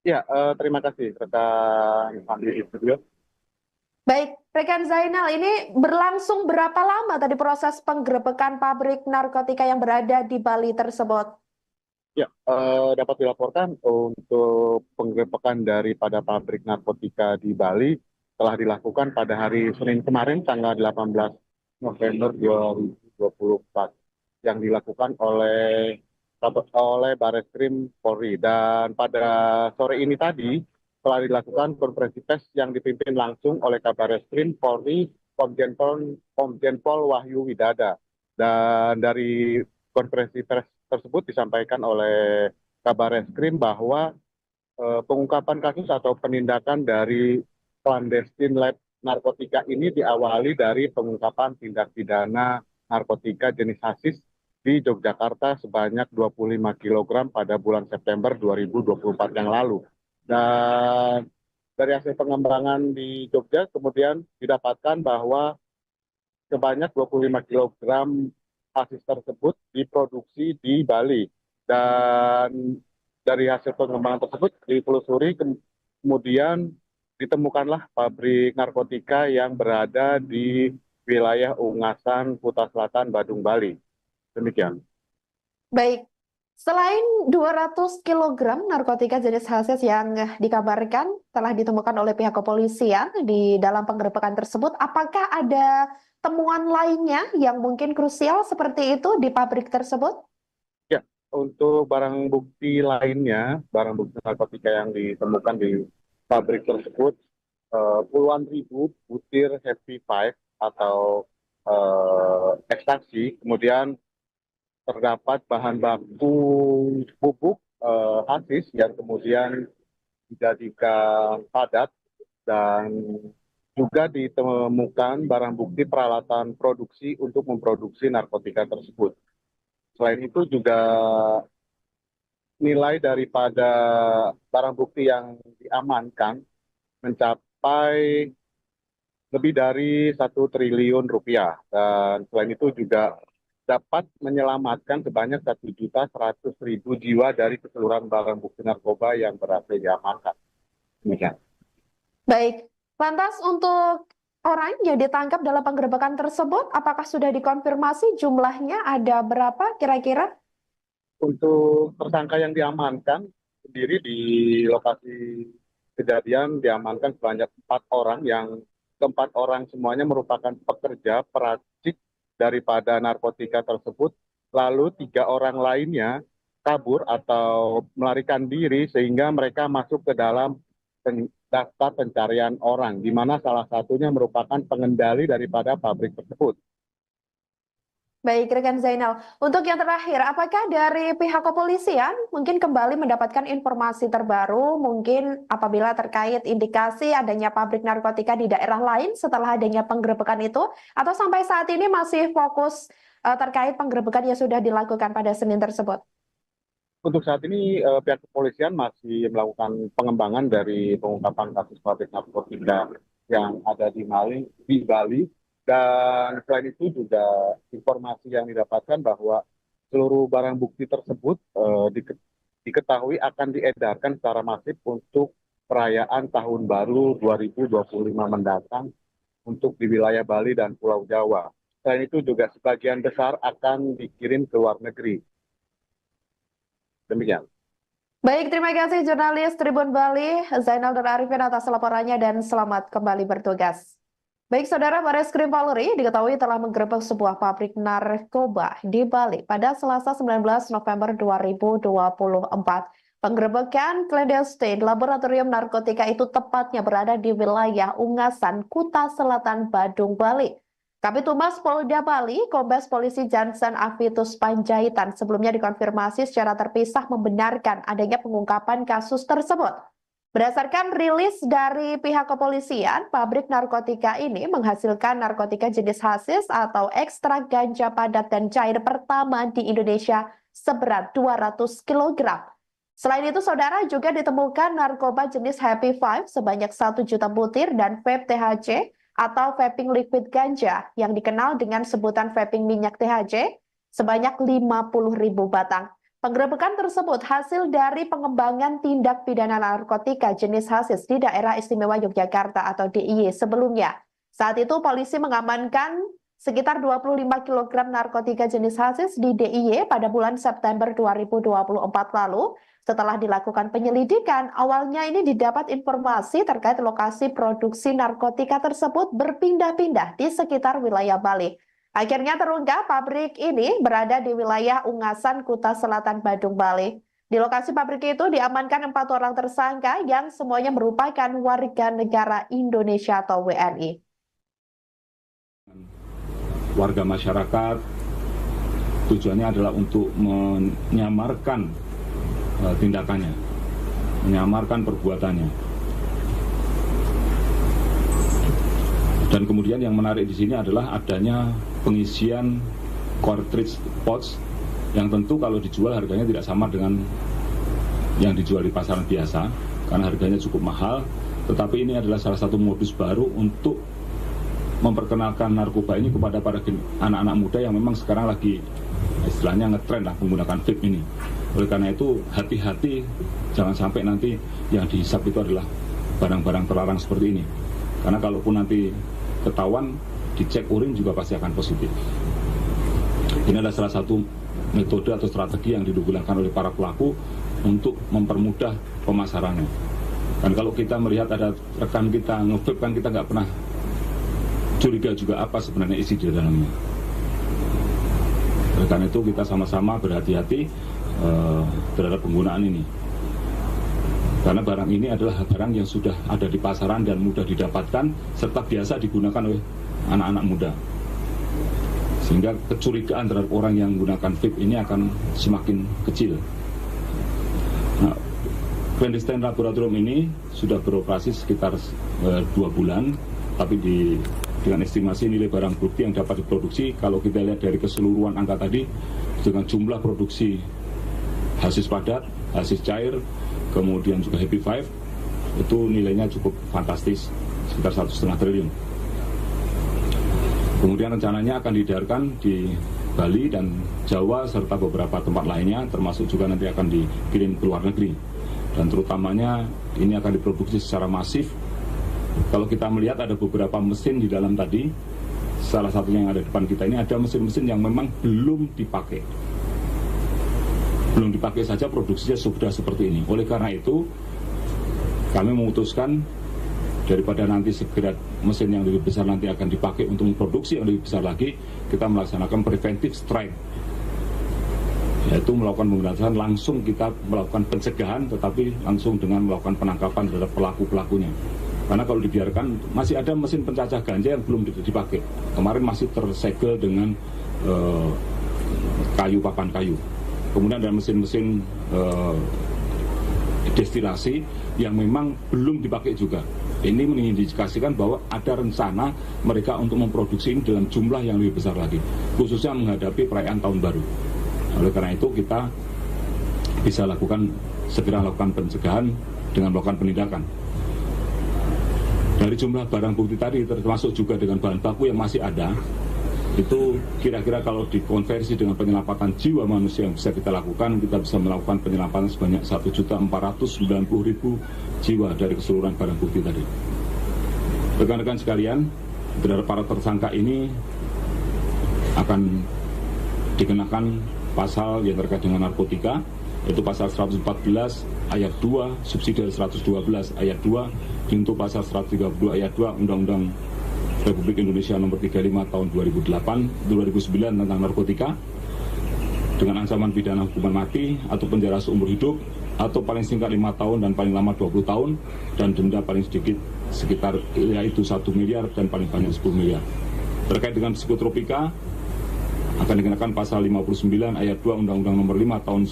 Ya, terima kasih rekan Andi di studio. Baik, rekan Zainal, ini berlangsung berapa lama tadi proses penggerebekan pabrik narkotika yang berada di Bali tersebut? Ya, dapat dilaporkan untuk penggerebekan daripada pabrik narkotika di Bali telah dilakukan pada hari Senin kemarin, tanggal 18 November 2024, yang dilakukan oleh Barreskrim Polri. Dan pada sore ini tadi telah dilakukan konferensi pers yang dipimpin langsung oleh Kabarreskrim Polri Komjen Pol Wahyu Widada. Dan dari konferensi pers tersebut disampaikan oleh Kabarreskrim bahwa pengungkapan kasus atau penindakan dari clandestine lab narkotika ini diawali dari pengungkapan tindak pidana narkotika jenis hasis di Yogyakarta sebanyak 25 kg pada bulan September 2024 yang lalu. Dan dari hasil pengembangan di Jogja kemudian didapatkan bahwa sebanyak 25 kg hasis tersebut diproduksi di Bali, dan dari hasil pengembangan tersebut ditelusuri kemudian ditemukanlah pabrik narkotika yang berada di wilayah Ungasan, Kuta Selatan, Badung, Bali. Demikian. Baik, selain 200 kg narkotika jenis hasis yang dikabarkan telah ditemukan oleh pihak kepolisian di dalam penggerebekan tersebut, apakah ada temuan lainnya yang mungkin krusial seperti itu di pabrik tersebut? Ya, untuk barang bukti lainnya, barang bukti narkotika yang ditemukan di pabrik tersebut, puluhan ribu butir Happy Five atau ekstasi, kemudian terdapat bahan baku bubuk hasis yang kemudian dijadikan padat, dan juga ditemukan barang bukti peralatan produksi untuk memproduksi narkotika tersebut. Selain itu juga nilai daripada barang bukti yang diamankan mencapai lebih dari 1 triliun rupiah, dan selain itu juga dapat menyelamatkan sebanyak 1.100.000 jiwa dari keseluruhan barang bukti narkoba yang berhasil diamankan. Demikian. Baik, lantas untuk orang yang ditangkap dalam penggerebekan tersebut, apakah sudah dikonfirmasi jumlahnya ada berapa kira-kira? Untuk tersangka yang diamankan sendiri di lokasi kejadian diamankan sebanyak 4 orang, yang keempat orang semuanya merupakan pekerja peracik daripada narkotika tersebut, lalu 3 orang lainnya kabur atau melarikan diri sehingga mereka masuk ke dalam daftar pencarian orang, di mana salah satunya merupakan pengendali daripada pabrik tersebut. Baik, rekan Zainal. Untuk yang terakhir, apakah dari pihak kepolisian mungkin kembali mendapatkan informasi terbaru, mungkin apabila terkait indikasi adanya pabrik narkotika di daerah lain setelah adanya penggerebekan itu, atau sampai saat ini masih fokus terkait penggerebekan yang sudah dilakukan pada Senin tersebut? Untuk saat ini pihak kepolisian masih melakukan pengembangan dari pengungkapan kasus pabrik narkotika yang ada di Bali. Dan selain itu juga informasi yang didapatkan bahwa seluruh barang bukti tersebut diketahui akan diedarkan secara masif untuk perayaan Tahun Baru 2025 mendatang untuk di wilayah Bali dan Pulau Jawa. Selain itu juga sebagian besar akan dikirim ke luar negeri. Demikian. Baik, terima kasih jurnalis Tribun Bali, Zainal Nur Arifin atas laporannya dan selamat kembali bertugas. Baik, Saudara, Bareskrim Polri diketahui telah menggerebek sebuah pabrik narkoba di Bali pada Selasa 19 November 2024. Penggerebekan clandestine laboratorium narkotika itu tepatnya berada di wilayah Ungasan, Kuta Selatan, Badung, Bali. Kabid Humas Polda Bali, Kombes Polisi Jansen Avitus Panjaitan sebelumnya dikonfirmasi secara terpisah membenarkan adanya pengungkapan kasus tersebut. Berdasarkan rilis dari pihak kepolisian, pabrik narkotika ini menghasilkan narkotika jenis hasis atau ekstrak ganja padat dan cair pertama di Indonesia seberat 200 kg. Selain itu, Saudara, juga ditemukan narkoba jenis Happy Five sebanyak 1 juta butir dan vape THC atau vaping liquid ganja yang dikenal dengan sebutan vaping minyak THC sebanyak 50.000 batang. Penggerebekan tersebut hasil dari pengembangan tindak pidana narkotika jenis hasis di Daerah Istimewa Yogyakarta atau DIY sebelumnya. Saat itu polisi mengamankan sekitar 25 kg narkotika jenis hasis di DIY pada bulan September 2024 lalu. Setelah dilakukan penyelidikan, awalnya ini didapat informasi terkait lokasi produksi narkotika tersebut berpindah-pindah di sekitar wilayah Bali. Akhirnya terungkap pabrik ini berada di wilayah Ungasan, Kuta Selatan, Badung, Bali. Di lokasi pabrik itu diamankan 4 orang tersangka yang semuanya merupakan warga negara Indonesia atau WNI. Warga masyarakat tujuannya adalah untuk menyamarkan tindakannya, menyamarkan perbuatannya. Dan kemudian yang menarik di sini adalah adanya pengisian cartridge pouch yang tentu kalau dijual harganya tidak sama dengan yang dijual di pasaran biasa karena harganya cukup mahal, tetapi ini adalah salah satu modus baru untuk memperkenalkan narkoba ini kepada para anak-anak muda yang memang sekarang lagi istilahnya ngetren lah menggunakan vape ini. Oleh karena itu hati-hati, jangan sampai nanti yang dihisap itu adalah barang-barang terlarang seperti ini. Karena kalaupun nanti ketahuan, dicek urin juga pasti akan positif. Ini adalah salah satu metode atau strategi yang digunakan oleh para pelaku untuk mempermudah pemasarannya. Dan kalau kita melihat ada rekan kita nge-vape, kan kita nggak pernah curiga juga apa sebenarnya isi di dalamnya. Oleh karena itu kita sama-sama berhati-hati terhadap penggunaan ini. Karena barang ini adalah barang yang sudah ada di pasaran dan mudah didapatkan serta biasa digunakan oleh anak-anak muda. Sehingga kecurigaan terhadap orang yang menggunakan vape ini akan semakin kecil. Nah, clandestine laboratorium ini sudah beroperasi sekitar 2 bulan, tapi dengan estimasi nilai barang bukti yang dapat diproduksi, kalau kita lihat dari keseluruhan angka tadi, dengan jumlah produksi hasis padat, hasis cair, kemudian juga Happy Five, itu nilainya cukup fantastis, sekitar 1,5 triliun. Kemudian rencananya akan diedarkan di Bali dan Jawa serta beberapa tempat lainnya, termasuk juga nanti akan dikirim ke luar negeri. Dan terutamanya ini akan diproduksi secara masif. Kalau kita melihat ada beberapa mesin di dalam tadi, salah satunya yang ada di depan kita ini ada mesin-mesin yang memang belum dipakai. Belum dipakai saja produksinya sudah seperti ini. Oleh karena itu, kami memutuskan daripada nanti segera mesin yang lebih besar nanti akan dipakai untuk memproduksi yang lebih besar lagi, kita melaksanakan preventive strike, yaitu melakukan pemberantasan, langsung kita melakukan pencegahan, tetapi langsung dengan melakukan penangkapan terhadap pelaku-pelakunya. Karena kalau dibiarkan, masih ada mesin pencacah ganja yang belum dipakai. Kemarin masih tersegel dengan papan kayu. Kemudian ada mesin-mesin destilasi yang memang belum dipakai juga. Ini mengindikasikan bahwa ada rencana mereka untuk memproduksi ini dalam jumlah yang lebih besar lagi, khususnya menghadapi perayaan tahun baru. Oleh karena itu kita bisa segera lakukan pencegahan dengan melakukan penindakan. Dari jumlah barang bukti tadi, termasuk juga dengan bahan baku yang masih ada, itu kira-kira kalau dikonversi dengan penyelamatan jiwa manusia yang bisa kita lakukan, kita bisa melakukan penyelamatan sebanyak 1.490.000 jiwa dari keseluruhan barang bukti tadi. Rekan-rekan sekalian, terhadap para tersangka ini akan dikenakan pasal yang terkait dengan narkotika, yaitu pasal 114 ayat 2 subsidi 112 ayat 2 untuk pasal 132 ayat 2 Undang-Undang Republik Indonesia nomor 35 tahun 2009 tentang narkotika, dengan ancaman pidana hukuman mati atau penjara seumur hidup atau paling singkat 5 tahun dan paling lama 20 tahun, dan denda paling sedikit sekitar yaitu 1 miliar dan paling banyak 10 miliar. Terkait dengan psikotropika akan dikenakan pasal 59 ayat 2 Undang-Undang nomor 5 tahun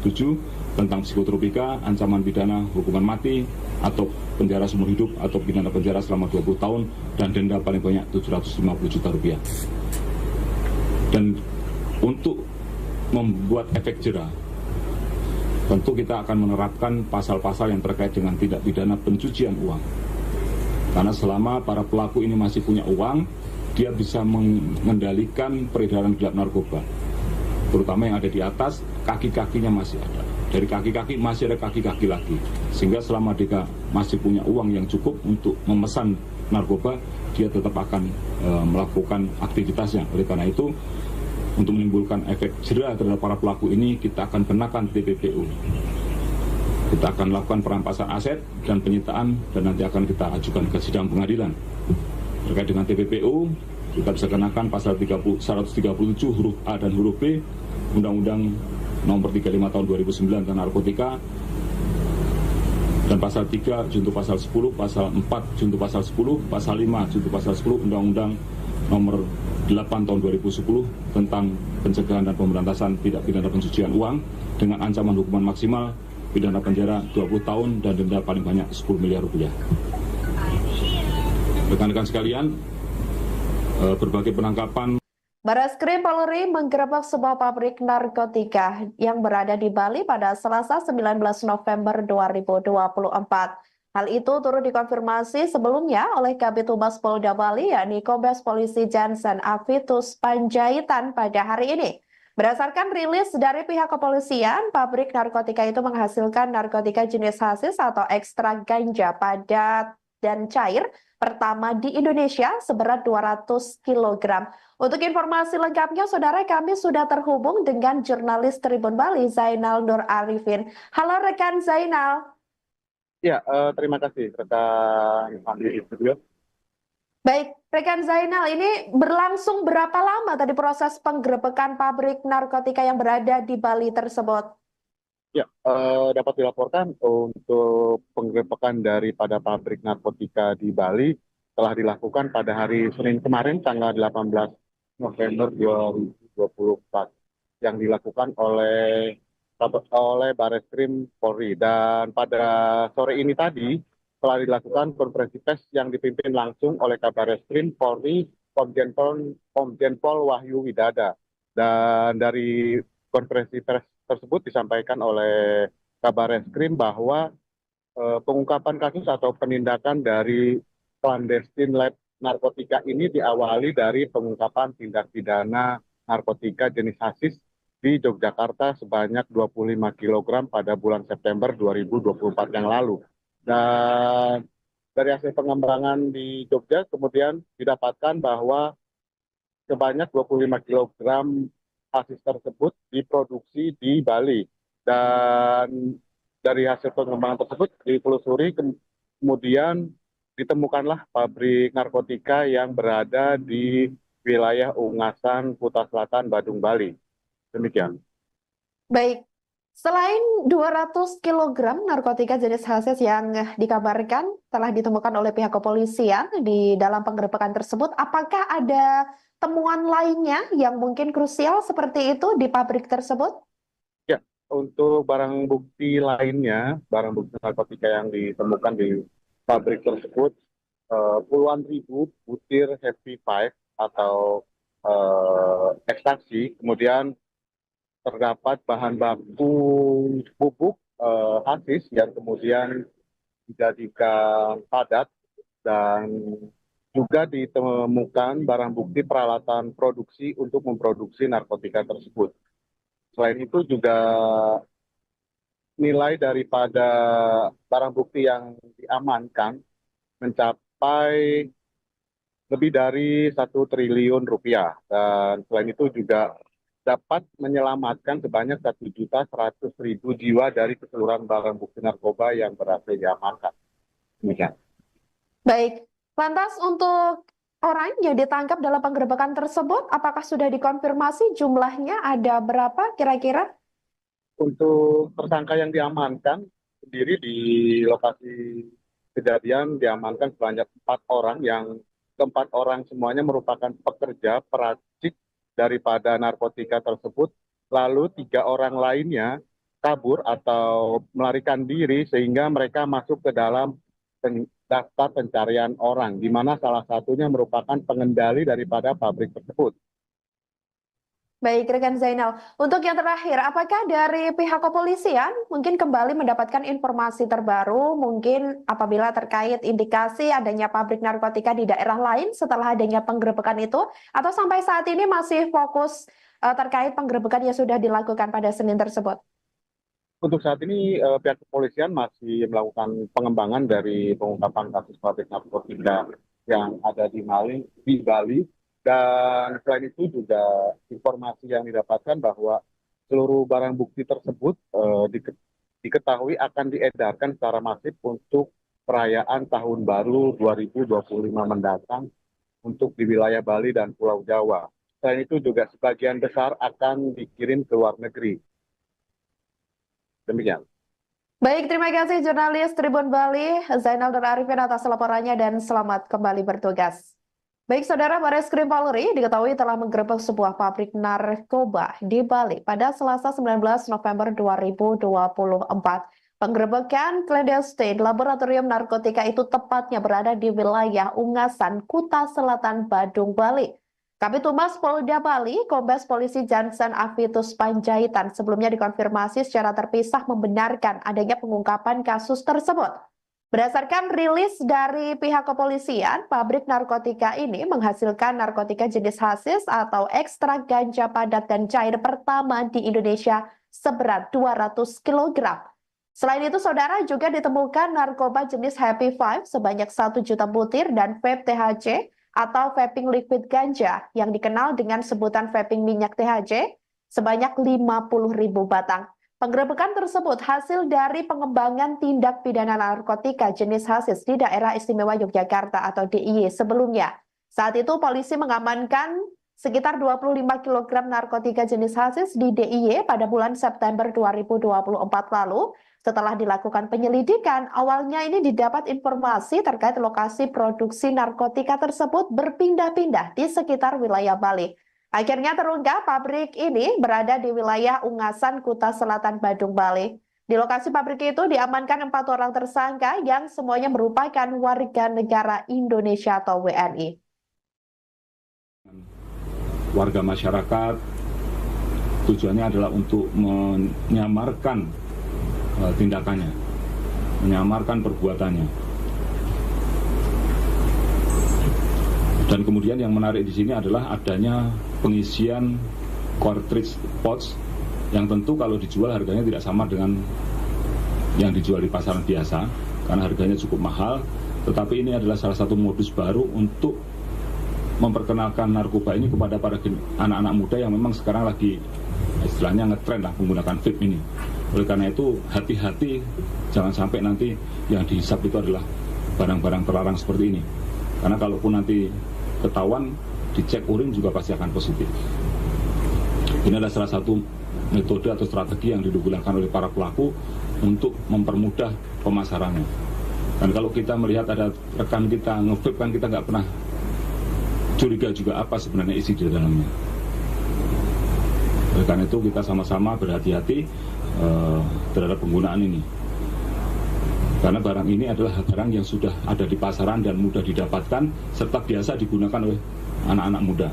97 tentang psikotropika, ancaman pidana hukuman mati atau penjara seumur hidup atau pidana penjara selama 20 tahun dan denda paling banyak 750 juta rupiah. Dan untuk membuat efek jera, tentu kita akan menerapkan pasal-pasal yang terkait dengan tindak pidana pencucian uang. Karena selama para pelaku ini masih punya uang, dia bisa mengendalikan peredaran gelap narkoba, terutama yang ada di atas, kaki-kakinya masih ada. Dari kaki-kaki masih ada kaki-kaki lagi, sehingga selama dia masih punya uang yang cukup untuk memesan narkoba, dia tetap akan melakukan aktivitasnya. Oleh karena itu, untuk menimbulkan efek jera terhadap para pelaku ini, kita akan kenakan TPPU. Kita akan lakukan perampasan aset dan penyitaan, dan nanti akan kita ajukan ke sidang pengadilan. Terkait dengan TPPU, kita bisa kenakan pasal 137 huruf A dan huruf B Undang-Undang nomor 35 tahun 2009 tentang narkotika, dan pasal 3 junto pasal 10, pasal 4 junto pasal 10, pasal 5 junto pasal 10 Undang-Undang nomor 8 tahun 2010 tentang pencegahan dan pemberantasan tindak pidana pencucian uang dengan ancaman hukuman maksimal pidana penjara 20 tahun dan denda paling banyak 10 miliar rupiah. Rekan-rekan sekalian, berbagai penangkapan. Barreskrim Polri menggerebek sebuah pabrik narkotika yang berada di Bali pada Selasa 19 November 2024. Hal itu turut dikonfirmasi sebelumnya oleh Kabid Humas Polda Bali, yakni Kombes Polisi Jansen Avitus Panjaitan pada hari ini. Berdasarkan rilis dari pihak kepolisian, pabrik narkotika itu menghasilkan narkotika jenis hasis atau ekstrak ganja padat dan cair pertama di Indonesia seberat 200 kg. Untuk informasi lengkapnya, saudara, kami sudah terhubung dengan jurnalis Tribun Bali, Zainal Nur Arifin. Halo rekan Zainal. Ya, terima kasih rekan Andi di studio. Baik, rekan Zainal, ini berlangsung berapa lama tadi proses penggerebekan pabrik narkotika yang berada di Bali tersebut? Ya, dapat dilaporkan untuk penggerebekan daripada pabrik narkotika di Bali telah dilakukan pada hari Senin kemarin, tanggal 18 November 2024, yang dilakukan oleh Bareskrim Polri. Dan pada sore ini tadi telah dilakukan konferensi pers yang dipimpin langsung oleh Kabareskrim Polri Komjen Pol Wahyu Widada. Dan dari konferensi pers tersebut disampaikan oleh Kabareskrim bahwa pengungkapan kasus atau penindakan dari clandestine lab narkotika ini diawali dari pengungkapan tindak pidana narkotika jenis hasis di Yogyakarta sebanyak 25 kg pada bulan September 2024 yang lalu. Dan dari hasil pengembangan di Jogja kemudian didapatkan bahwa sebanyak 25 kg hasis tersebut diproduksi di Bali. Dan dari hasil pengembangan tersebut ditelusuri, kemudian ditemukanlah pabrik narkotika yang berada di wilayah Ungasan, Kuta Selatan, Badung, Bali. Demikian. Baik, selain 200 kg narkotika jenis hasis yang dikabarkan telah ditemukan oleh pihak kepolisian di dalam penggerebekan tersebut, apakah ada temuan lainnya yang mungkin krusial seperti itu di pabrik tersebut? Ya, untuk barang bukti lainnya, barang bukti narkotika yang ditemukan di pabrik tersebut, puluhan ribu butir Happy Five atau ekstasi, kemudian terdapat bahan baku bubuk hasis yang kemudian dijadikan padat, dan juga ditemukan barang bukti peralatan produksi untuk memproduksi narkotika tersebut. Selain itu juga nilai daripada barang bukti yang diamankan mencapai lebih dari 1 triliun rupiah. Dan selain itu juga dapat menyelamatkan sebanyak 1.100.000 jiwa dari keseluruhan barang bukti narkoba yang berhasil diamankan. Demikian. Baik, lantas untuk orang yang ditangkap dalam penggerebekan tersebut, apakah sudah dikonfirmasi jumlahnya ada berapa kira-kira? Untuk tersangka yang diamankan sendiri di lokasi kejadian diamankan sebanyak 4 orang, yang keempat orang semuanya merupakan pekerja peracik daripada narkotika tersebut. Lalu 3 orang lainnya kabur atau melarikan diri sehingga mereka masuk ke dalam daftar pencarian orang, di mana salah satunya merupakan pengendali daripada pabrik tersebut. Baik, rekan Zainal. Untuk yang terakhir, apakah dari pihak kepolisian mungkin kembali mendapatkan informasi terbaru, mungkin apabila terkait indikasi adanya pabrik narkotika di daerah lain setelah adanya penggerebekan itu, atau sampai saat ini masih fokus terkait penggerebekan yang sudah dilakukan pada Senin tersebut? Untuk saat ini pihak kepolisian masih melakukan pengembangan dari pengungkapan kasus pabrik narkotika yang ada di Bali. Dan selain itu juga informasi yang didapatkan bahwa seluruh barang bukti tersebut diketahui akan diedarkan secara masif untuk perayaan Tahun Baru 2025 mendatang untuk di wilayah Bali dan Pulau Jawa. Selain itu juga sebagian besar akan dikirim ke luar negeri. Demikian. Baik, terima kasih jurnalis Tribun Bali, Zainal Nur Arifin atas laporannya dan selamat kembali bertugas. Baik, saudara, Bareskrim Polri diketahui telah menggerebek sebuah pabrik narkoba di Bali pada Selasa 19 November 2024. Penggerebekan clandestine laboratorium narkotika itu tepatnya berada di wilayah Ungasan, Kuta Selatan, Badung, Bali. Kabid Humas Polda Bali, Kombes Polisi Jansen Avitus Panjaitan sebelumnya dikonfirmasi secara terpisah membenarkan adanya pengungkapan kasus tersebut. Berdasarkan rilis dari pihak kepolisian, pabrik narkotika ini menghasilkan narkotika jenis hasis atau ekstrak ganja padat dan cair pertama di Indonesia seberat 200 kg. Selain itu, saudara, juga ditemukan narkoba jenis Happy Five sebanyak 1 juta butir dan vape THC atau vaping liquid ganja yang dikenal dengan sebutan vaping minyak THC sebanyak 50.000 batang. Penggerebekan tersebut hasil dari pengembangan tindak pidana narkotika jenis hasis di Daerah Istimewa Yogyakarta atau DIY sebelumnya. Saat itu polisi mengamankan sekitar 25 kg narkotika jenis hasis di DIY pada bulan September 2024 lalu. Setelah dilakukan penyelidikan, awalnya ini didapat informasi terkait lokasi produksi narkotika tersebut berpindah-pindah di sekitar wilayah Bali. Akhirnya terungkap pabrik ini berada di wilayah Ungasan, Kuta Selatan, Badung, Bali. Di lokasi pabrik itu diamankan 4 orang tersangka yang semuanya merupakan warga negara Indonesia atau WNI. Warga masyarakat tujuannya adalah untuk menyamarkan tindakannya, menyamarkan perbuatannya. Dan kemudian yang menarik di sini adalah adanya pengisian cartridge pouch yang tentu kalau dijual harganya tidak sama dengan yang dijual di pasaran biasa karena harganya cukup mahal, tetapi ini adalah salah satu modus baru untuk memperkenalkan narkoba ini kepada para anak-anak muda yang memang sekarang lagi istilahnya ngetren lah menggunakan vape ini. Oleh karena itu hati-hati, jangan sampai nanti yang dihisap itu adalah barang-barang terlarang seperti ini, karena kalaupun nanti ketahuan dicek urin juga pasti akan positif. Ini adalah salah satu metode atau strategi yang digunakan oleh para pelaku untuk mempermudah pemasarannya. Dan kalau kita melihat ada rekan kita nge-vape kan kita nggak pernah curiga juga apa sebenarnya isi di dalamnya. Oleh karena itu kita sama-sama berhati-hati terhadap penggunaan ini. Karena barang ini adalah barang yang sudah ada di pasaran dan mudah didapatkan serta biasa digunakan oleh anak-anak muda.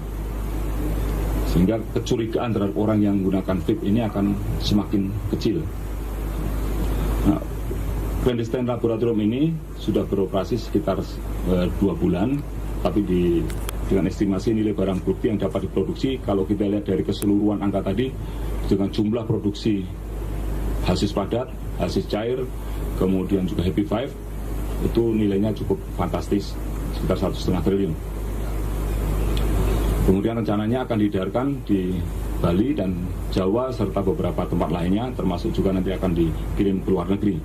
Sehingga kecurigaan terhadap orang yang menggunakan vape ini akan semakin kecil. Nah, clandestine laboratorium ini sudah beroperasi sekitar 2 bulan, tapi dengan estimasi nilai barang bukti yang dapat diproduksi, kalau kita lihat dari keseluruhan angka tadi, dengan jumlah produksi hasis padat, hasis cair, kemudian juga Happy Five, itu nilainya cukup fantastis, sekitar 1,5 triliun. Kemudian rencananya akan diedarkan di Bali dan Jawa serta beberapa tempat lainnya, termasuk juga nanti akan dikirim ke luar negeri.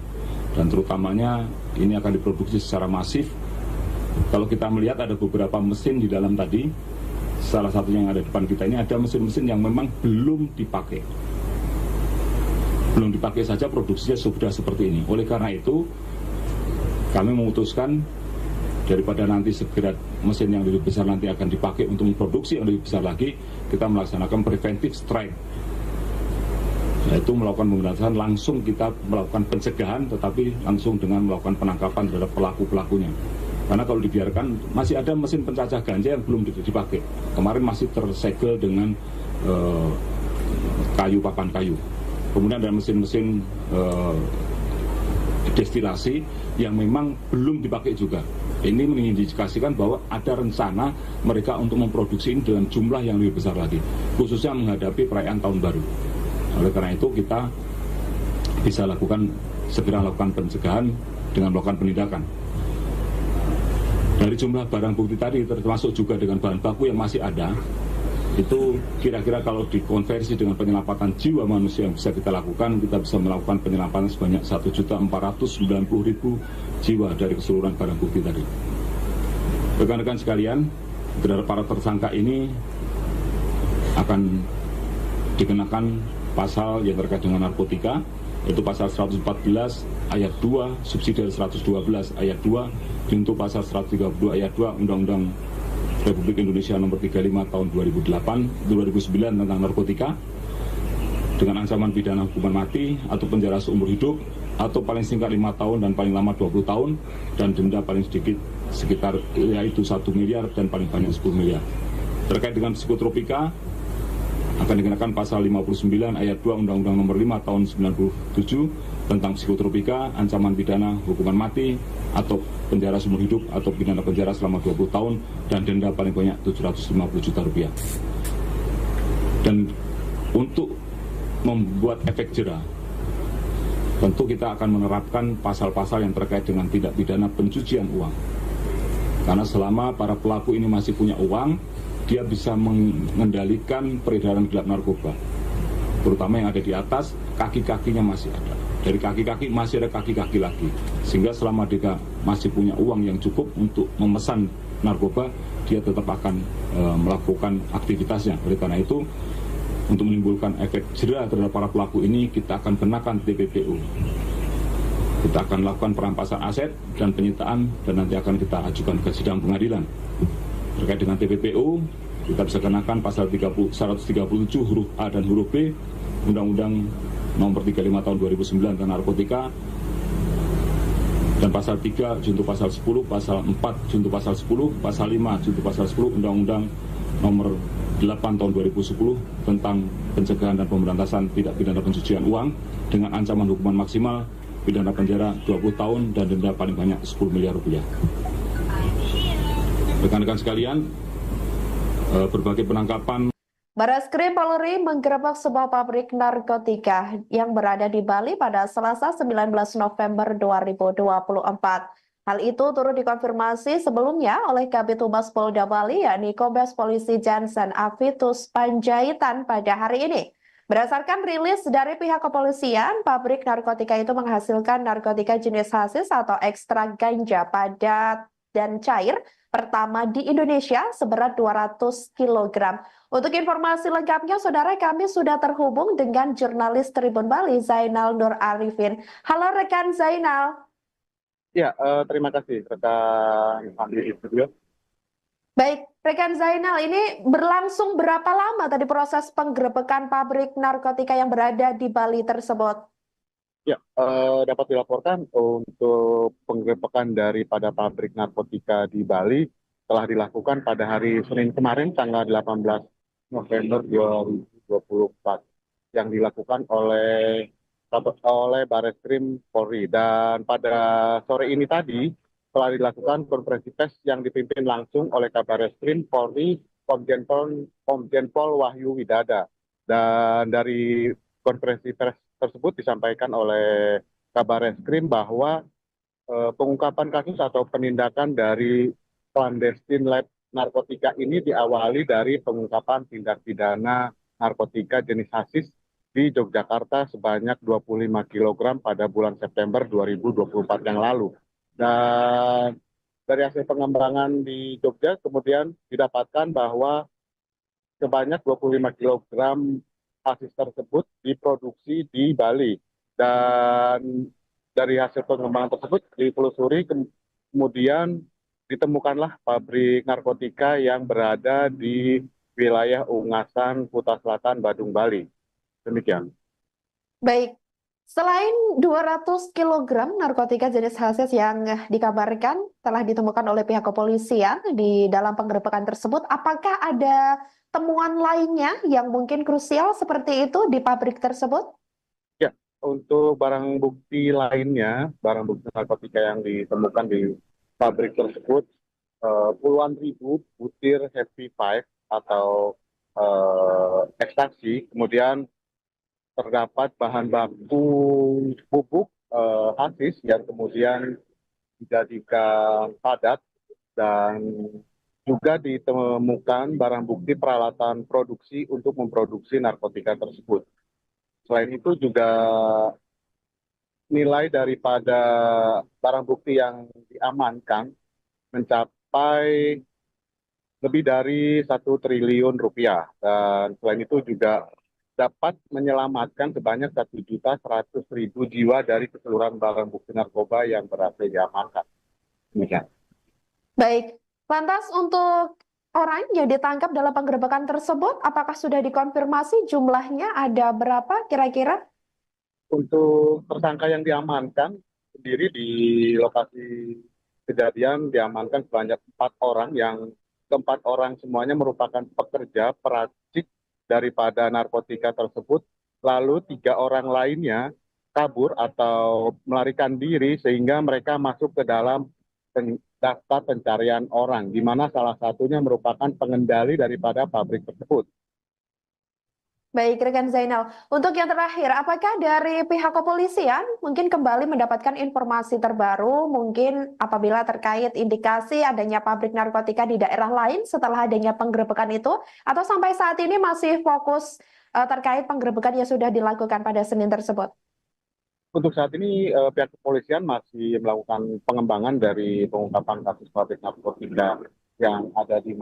Dan terutamanya ini akan diproduksi secara masif. Kalau kita melihat ada beberapa mesin di dalam tadi, salah satunya yang ada di depan kita ini ada mesin-mesin yang memang belum dipakai. Belum dipakai saja produksinya sudah seperti ini. Oleh karena itu, kami memutuskan daripada nanti segera mesin yang lebih besar nanti akan dipakai untuk memproduksi yang lebih besar lagi, kita melaksanakan preventive strike, yaitu melakukan pemberantasan langsung, kita melakukan pencegahan tetapi langsung dengan melakukan penangkapan terhadap pelaku-pelakunya. Karena kalau dibiarkan, masih ada mesin pencacah ganja yang belum dipakai. Kemarin masih tersegel dengan papan kayu. Kemudian ada mesin-mesin destilasi yang memang belum dipakai juga. Ini mengindikasikan bahwa ada rencana mereka untuk memproduksi ini dengan jumlah yang lebih besar lagi, khususnya menghadapi perayaan tahun baru. Oleh karena itu kita bisa segera lakukan pencegahan dengan melakukan penindakan. Dari jumlah barang bukti tadi, termasuk juga dengan bahan baku yang masih ada, itu kira-kira kalau dikonversi dengan penyelamatan jiwa manusia yang bisa kita lakukan, kita bisa melakukan penyelamatan sebanyak 1.490.000 jiwa dari keseluruhan barang bukti tadi. Rekan-rekan sekalian, terhadap para tersangka ini akan dikenakan pasal yang terkait dengan narkotika, yaitu pasal 114 ayat 2 subsidi 112 ayat 2 untuk pasal 132 ayat 2 Undang-Undang Republik Indonesia nomor 35 tahun 2009 tentang narkotika, dengan ancaman pidana hukuman mati atau penjara seumur hidup atau paling singkat 5 tahun dan paling lama 20 tahun dan denda paling sedikit sekitar yaitu 1 miliar dan paling banyak 10 miliar. Terkait dengan psikotropika akan dikenakan pasal 59 ayat 2 Undang-Undang nomor 5 tahun 97 tentang psikotropika, ancaman pidana hukuman mati atau penjara seumur hidup atau pidana penjara selama 20 tahun dan denda paling banyak 750 juta rupiah. Dan untuk membuat efek jera, tentu kita akan menerapkan pasal-pasal yang terkait dengan tindak pidana pencucian uang. Karena selama para pelaku ini masih punya uang, dia bisa mengendalikan peredaran gelap narkoba. Terutama yang ada di atas, kaki-kakinya masih ada. Dari kaki-kaki masih ada kaki-kaki lagi. Sehingga selama dia masih punya uang yang cukup untuk memesan narkoba, dia tetap akan melakukan aktivitasnya. Oleh karena itu, untuk menimbulkan efek jera terhadap para pelaku ini, kita akan kenakan TPPU. Kita akan lakukan perampasan aset dan penyitaan, dan nanti akan kita ajukan ke sidang pengadilan. Terkait dengan TPPU, kita bisa kenakan pasal 137 huruf A dan huruf B Undang-Undang Nomor 35 Tahun 2009 tentang narkotika, dan pasal 3 junto pasal 10, pasal 4 junto pasal 10, pasal 5 junto pasal 10 Undang-Undang Nomor 8 Tahun 2010 tentang pencegahan dan pemberantasan tindak pidana pencucian uang dengan ancaman hukuman maksimal pidana penjara 20 tahun dan denda paling banyak 10 miliar rupiah. Rekan-rekan sekalian, berbagai penangkapan. Barreskrim Polri menggerebek sebuah pabrik narkotika yang berada di Bali pada Selasa 19 November 2024. Hal itu turut dikonfirmasi sebelumnya oleh Kabid Humas Polda Bali, yakni Kombes Polisi Jansen Avitus Panjaitan pada hari ini. Berdasarkan rilis dari pihak kepolisian, pabrik narkotika itu menghasilkan narkotika jenis hasis atau ekstrak ganja padat dan cair pertama di Indonesia seberat 200 kg. Untuk informasi lengkapnya, saudara, kami sudah terhubung dengan jurnalis Tribun Bali, Zainal Nur Arifin. Halo rekan Zainal. Ya, terima kasih rekan Andi di studio. Baik, rekan Zainal, ini berlangsung berapa lama tadi proses penggerebekan pabrik narkotika yang berada di Bali tersebut? Ya, dapat dilaporkan untuk penggerebekan daripada pabrik narkotika di Bali telah dilakukan pada hari Senin kemarin, tanggal 18 November 2024, yang dilakukan oleh Barreskrim Polri. Dan pada sore ini tadi telah dilakukan konferensi pers yang dipimpin langsung oleh Kabarreskrim Polri Komjen Pol Wahyu Widada. Dan dari konferensi pers tersebut disampaikan oleh Kabarreskrim bahwa pengungkapan kasus atau penindakan dari clandestine lab narkotika ini diawali dari pengungkapan tindak pidana narkotika jenis hasis di Yogyakarta sebanyak 25 kg pada bulan September 2024 yang lalu. Dan dari hasil pengembangan di Jogja kemudian didapatkan bahwa sebanyak 25 kg hasis tersebut diproduksi di Bali. Dan dari hasil pengembangan tersebut ditelusuri, kemudian ditemukanlah pabrik narkotika yang berada di wilayah Ungasan, Kuta Selatan, Badung, Bali. Demikian. Baik, selain 200 kg narkotika jenis hasis yang dikabarkan telah ditemukan oleh pihak kepolisian di dalam penggerebekan tersebut, apakah ada temuan lainnya yang mungkin krusial seperti itu di pabrik tersebut? Ya, untuk barang bukti lainnya, barang bukti narkotika yang ditemukan di pabrik tersebut, puluhan ribu butir Happy Five atau ekstasi, kemudian terdapat bahan baku bubuk hasis yang kemudian dijadikan padat, dan juga ditemukan barang bukti peralatan produksi untuk memproduksi narkotika tersebut. Selain itu juga nilai daripada barang bukti yang diamankan mencapai lebih dari 1 triliun rupiah. Dan selain itu juga dapat menyelamatkan sebanyak 1.100.000 jiwa dari keseluruhan barang bukti narkoba yang berhasil diamankan. Demikian. Baik, lantas untuk orang yang ditangkap dalam penggerebekan tersebut, apakah sudah dikonfirmasi jumlahnya ada berapa kira-kira? Untuk tersangka yang diamankan sendiri di lokasi kejadian diamankan sebanyak 4 orang, yang keempat orang semuanya merupakan pekerja peracik daripada narkotika tersebut. Lalu 3 orang lainnya kabur atau melarikan diri sehingga mereka masuk ke dalam daftar pencarian orang, di mana salah satunya merupakan pengendali daripada pabrik tersebut. Baik, rekan Zainal. Untuk yang terakhir, apakah dari pihak kepolisian mungkin kembali mendapatkan informasi terbaru, mungkin apabila terkait indikasi adanya pabrik narkotika di daerah lain setelah adanya penggerebekan itu, atau sampai saat ini masih fokus terkait penggerebekan yang sudah dilakukan pada Senin tersebut? Untuk saat ini pihak kepolisian masih melakukan pengembangan dari pengungkapan kasus pabrik narkotika yang ada di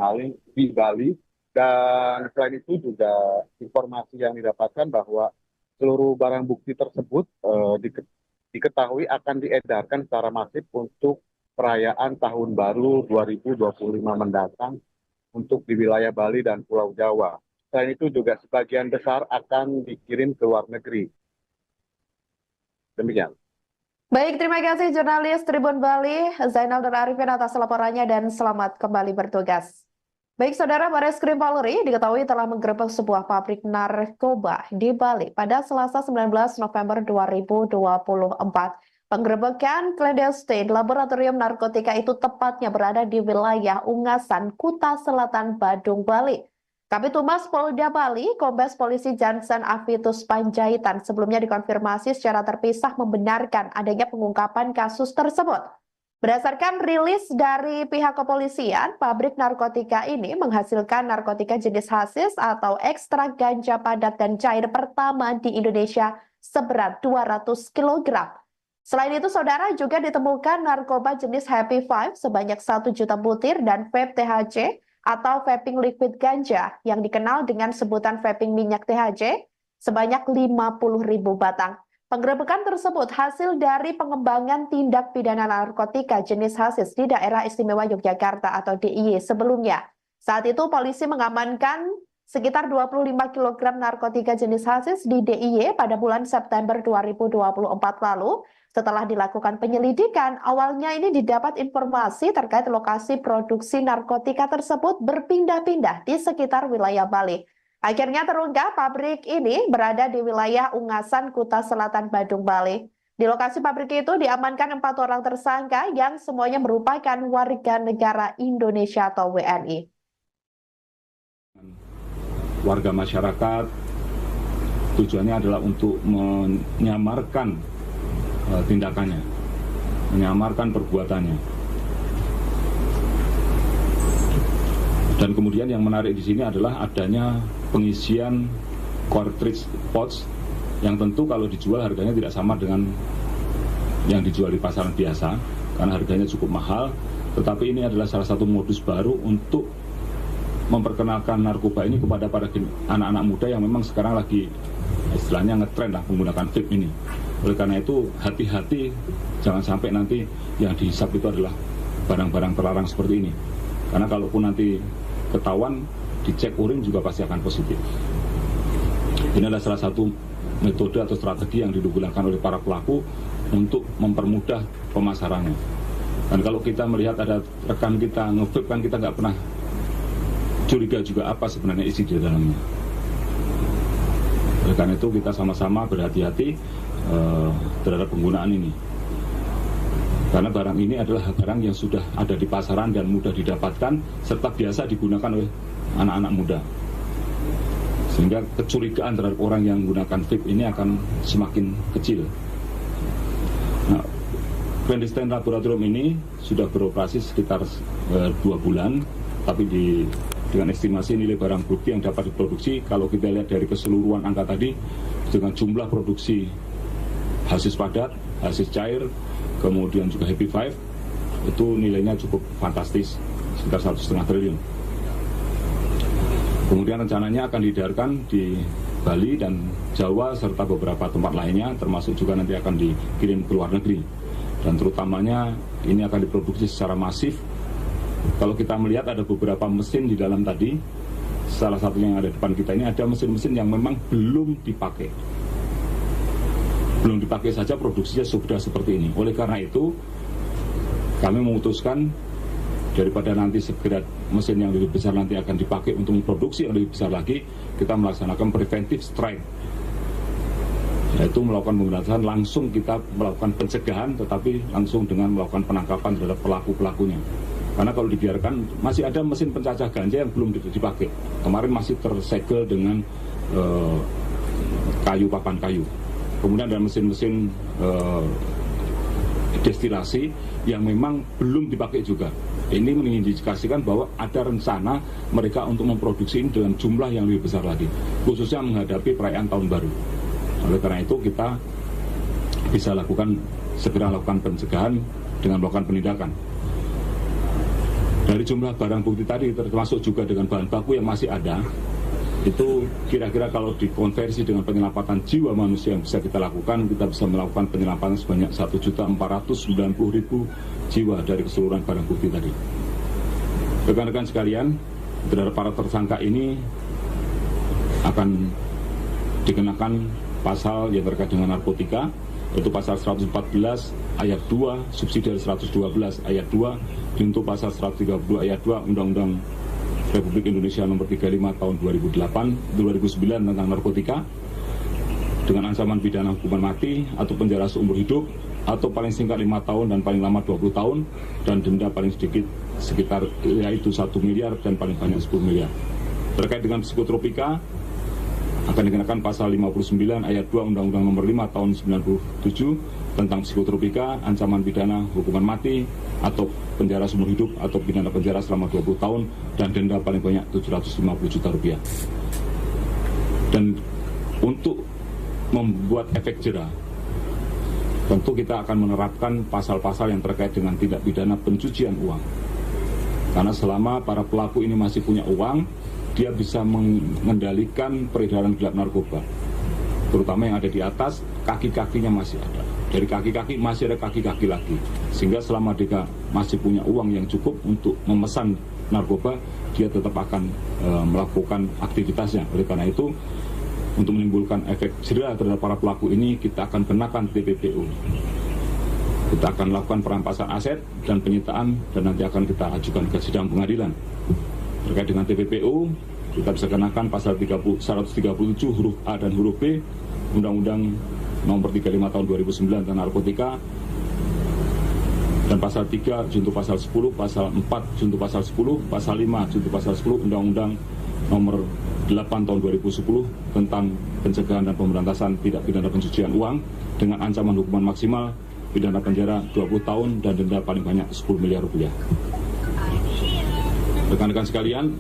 Bali. Dan selain itu juga informasi yang didapatkan bahwa seluruh barang bukti tersebut diketahui akan diedarkan secara masif untuk perayaan Tahun Baru 2025 mendatang untuk di wilayah Bali dan Pulau Jawa. Selain itu juga sebagian besar akan dikirim ke luar negeri. Demikian. Baik, terima kasih jurnalis Tribun Bali, Zainal Nur Arifin atas laporannya dan selamat kembali bertugas. Baik, Saudara, Bareskrim Polri diketahui telah menggerebek sebuah pabrik narkoba di Bali pada Selasa 19 November 2024. Penggerebekan clandestine laboratorium narkotika itu tepatnya berada di wilayah Ungasan, Kuta Selatan, Badung, Bali. Kabid Humas Polda Bali, Kombes Polisi Jansen Avitus Panjaitan sebelumnya dikonfirmasi secara terpisah membenarkan adanya pengungkapan kasus tersebut. Berdasarkan rilis dari pihak kepolisian, pabrik narkotika ini menghasilkan narkotika jenis hasis atau ekstrak ganja padat dan cair pertama di Indonesia seberat 200 kg. Selain itu, Saudara, juga ditemukan narkoba jenis Happy Five sebanyak 1 juta butir dan vape THC atau vaping liquid ganja yang dikenal dengan sebutan vaping minyak THC sebanyak 50.000 batang. Penggerebekan tersebut hasil dari pengembangan tindak pidana narkotika jenis hasis di Daerah Istimewa Yogyakarta atau DIY sebelumnya. Saat itu polisi mengamankan sekitar 25 kg narkotika jenis hasis di DIY pada bulan September 2024 lalu. Setelah dilakukan penyelidikan, awalnya ini didapat informasi terkait lokasi produksi narkotika tersebut berpindah-pindah di sekitar wilayah Bali. Akhirnya terungkap pabrik ini berada di wilayah Ungasan, Kuta Selatan, Badung, Bali. Di lokasi pabrik itu diamankan 4 orang tersangka yang semuanya merupakan warga negara Indonesia atau WNI. Warga masyarakat tujuannya adalah untuk menyamarkan tindakannya, menyamarkan perbuatannya. Dan kemudian yang menarik di sini adalah adanya pengisian cartridge pouch yang tentu kalau dijual harganya tidak sama dengan yang dijual di pasaran biasa karena harganya cukup mahal, tetapi ini adalah salah satu modus baru untuk memperkenalkan narkoba ini kepada para anak-anak muda yang memang sekarang lagi istilahnya ngetren lah menggunakan vape ini. Oleh karena itu hati-hati, jangan sampai nanti yang dihisap itu adalah barang-barang terlarang seperti ini, karena kalaupun nanti ketahuan dicek urin juga pasti akan positif. Ini adalah salah satu metode atau strategi yang digunakan oleh para pelaku untuk mempermudah pemasarannya. Dan kalau kita melihat ada rekan kita nge-vape kan kita nggak pernah curiga juga apa sebenarnya isi di dalamnya. Oleh karena itu kita sama-sama berhati-hati terhadap penggunaan ini. Karena barang ini adalah barang yang sudah ada di pasaran dan mudah didapatkan serta biasa digunakan oleh anak-anak muda. Sehingga kecurigaan terhadap orang yang menggunakan vape ini akan semakin kecil. Nah, clandestine laboratorium ini sudah beroperasi sekitar 2 bulan, tapi dengan estimasi nilai barang bukti yang dapat diproduksi, kalau kita lihat dari keseluruhan angka tadi, dengan jumlah produksi hasis padat, hasis cair, kemudian juga Happy Five, itu nilainya cukup fantastis, sekitar 1,5 triliun. Kemudian rencananya akan diedarkan di Bali dan Jawa serta beberapa tempat lainnya, termasuk juga nanti akan dikirim ke luar negeri. Dan terutamanya ini akan diproduksi secara masif. Kalau kita melihat ada beberapa mesin di dalam tadi, salah satunya yang ada di depan kita ini ada mesin-mesin yang memang belum dipakai. Belum dipakai saja produksinya sudah seperti ini. Oleh karena itu, kami memutuskan daripada nanti segera mesin yang lebih besar nanti akan dipakai untuk memproduksi yang lebih besar lagi, kita melaksanakan preventive strike. yaitu melakukan pemberantasan langsung kita melakukan pencegahan, tetapi langsung dengan melakukan penangkapan terhadap pelaku-pelakunya. Karena kalau dibiarkan, masih ada mesin pencacah ganja yang belum dipakai. Kemarin masih tersegel dengan kayu, papan kayu. Kemudian ada mesin-mesin destilasi yang memang belum dipakai juga. Ini mengindikasikan bahwa ada rencana mereka untuk memproduksi ini dalam jumlah yang lebih besar lagi, khususnya menghadapi perayaan Tahun Baru. Oleh karena itu kita bisa segera lakukan pencegahan dengan melakukan penindakan. Dari jumlah barang bukti tadi, termasuk juga dengan bahan baku yang masih ada, itu kira-kira kalau dikonversi dengan penyelamatan jiwa manusia yang bisa kita lakukan, kita bisa melakukan penyelamatan sebanyak 1.490.000 jiwa dari keseluruhan barang bukti tadi. Rekan-rekan sekalian, terhadap para tersangka ini akan dikenakan pasal yang terkait dengan narkotika, yaitu pasal 114 ayat 2 subsidi dari 112 ayat 2 untuk pasal 132 ayat 2 Undang-Undang Republik Indonesia Nomor 35 Tahun 2009 tentang narkotika, dengan ancaman pidana hukuman mati atau penjara seumur hidup atau paling singkat 5 tahun dan paling lama 20 tahun dan denda paling sedikit sekitar yaitu 1 miliar dan paling banyak 10 miliar. Terkait dengan psikotropika akan dikenakan pasal 59 ayat 2 Undang-Undang Nomor 5 Tahun 97 tentang psikotropika, ancaman pidana hukuman mati atau penjara seumur hidup atau pidana penjara selama 20 tahun dan denda paling banyak 750 juta rupiah. Dan untuk membuat efek jera, tentu kita akan menerapkan pasal-pasal yang terkait dengan tindak pidana pencucian uang. Karena selama para pelaku ini masih punya uang, dia bisa mengendalikan peredaran gelap narkoba, terutama yang ada di atas, kaki-kakinya masih ada. Dari kaki-kaki masih ada kaki-kaki lagi, sehingga selama dia masih punya uang yang cukup untuk memesan narkoba, dia tetap akan melakukan aktivitasnya. Oleh karena itu, untuk menimbulkan efek jera terhadap para pelaku ini, kita akan kenakan TPPU. Kita akan lakukan perampasan aset dan penyitaan, dan nanti akan kita ajukan ke sidang pengadilan. Terkait dengan TPPU, kita bisa kenakan pasal 137 huruf A dan huruf B Undang-Undang Nomor 35 Tahun 2009 tentang narkotika, dan pasal 3 junto pasal 10, pasal 4 junto pasal 10, pasal 5 junto pasal 10 Undang-Undang Nomor 8 Tahun 2010 tentang pencegahan dan pemberantasan tindak pidana pencucian uang dengan ancaman hukuman maksimal pidana penjara 20 tahun dan denda paling banyak 10 miliar rupiah. Rekan-rekan sekalian,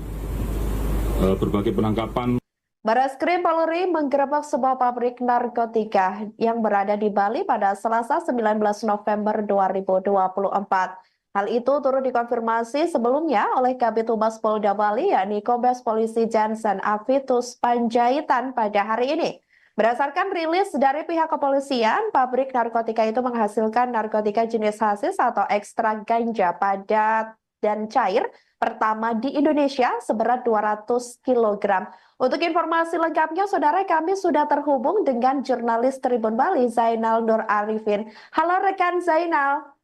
berbagai penangkapan. Barreskrim Polri menggerebek sebuah pabrik narkotika yang berada di Bali pada Selasa 19 November 2024. Hal itu turut dikonfirmasi sebelumnya oleh Kabid Humas Polda Bali, yakni Kombes Polisi Jansen Avitus Panjaitan pada hari ini. Berdasarkan rilis dari pihak kepolisian, pabrik narkotika itu menghasilkan narkotika jenis hasis atau ekstrak ganja padat dan cair pertama di Indonesia seberat 200 kg. Untuk informasi lengkapnya, saudara, kami sudah terhubung dengan jurnalis Tribun Bali, Zainal Nur Arifin. Halo rekan Zainal.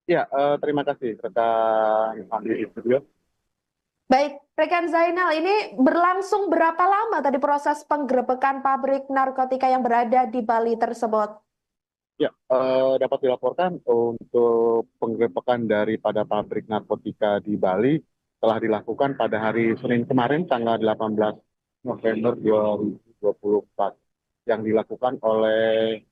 Ya, terima kasih rekan Andi di studio. Baik, rekan Zainal, ini berlangsung berapa lama tadi proses penggerebekan pabrik narkotika yang berada di Bali tersebut? Ya, dapat dilaporkan untuk penggerebekan daripada pabrik narkotika di Bali telah dilakukan pada hari Senin kemarin, tanggal 18 November 2024, yang dilakukan oleh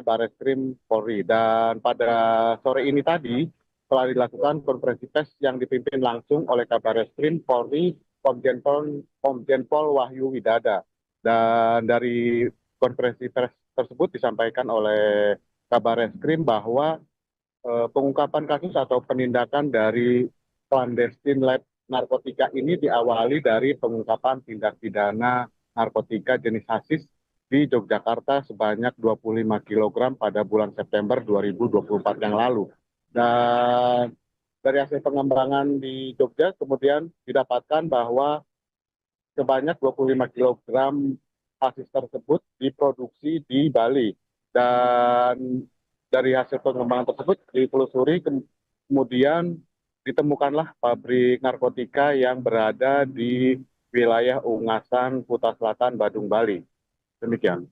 Barreskrim Polri. Dan pada sore ini tadi telah dilakukan konferensi pers yang dipimpin langsung oleh Kabarreskrim Polri Komjen Pol Wahyu Widada. Dan dari konferensi pers tersebut disampaikan oleh Kabarreskrim bahwa pengungkapan kasus atau penindakan dari clandestine lab narkotika ini diawali dari pengungkapan tindak pidana narkotika jenis hasis di Yogyakarta sebanyak 25 kg pada bulan September 2024 yang lalu. Dan dari hasil pengembangan di Jogja kemudian didapatkan bahwa sebanyak 25 kg hasis tersebut diproduksi di Bali, dan dari hasil pengembangan tersebut ditelusuri kemudian ditemukanlah pabrik narkotika yang berada di wilayah Ungasan, Kuta Selatan, Badung, Bali. Demikian.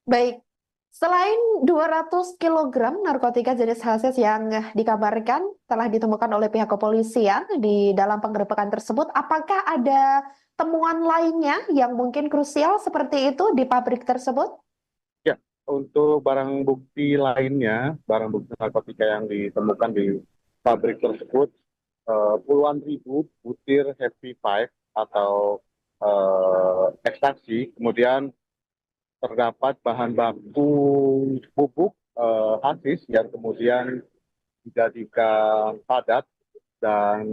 Baik, selain 200 kg narkotika jenis hasis yang dikabarkan telah ditemukan oleh pihak kepolisian di dalam penggerebekan tersebut, apakah ada temuan lainnya yang mungkin krusial seperti itu di pabrik tersebut? Ya, untuk barang bukti lainnya, barang bukti narkotika yang ditemukan di pabrik tersebut, puluhan ribu butir Happy Five atau ekstasi, kemudian terdapat bahan baku bubuk hasis yang kemudian dijadikan padat, dan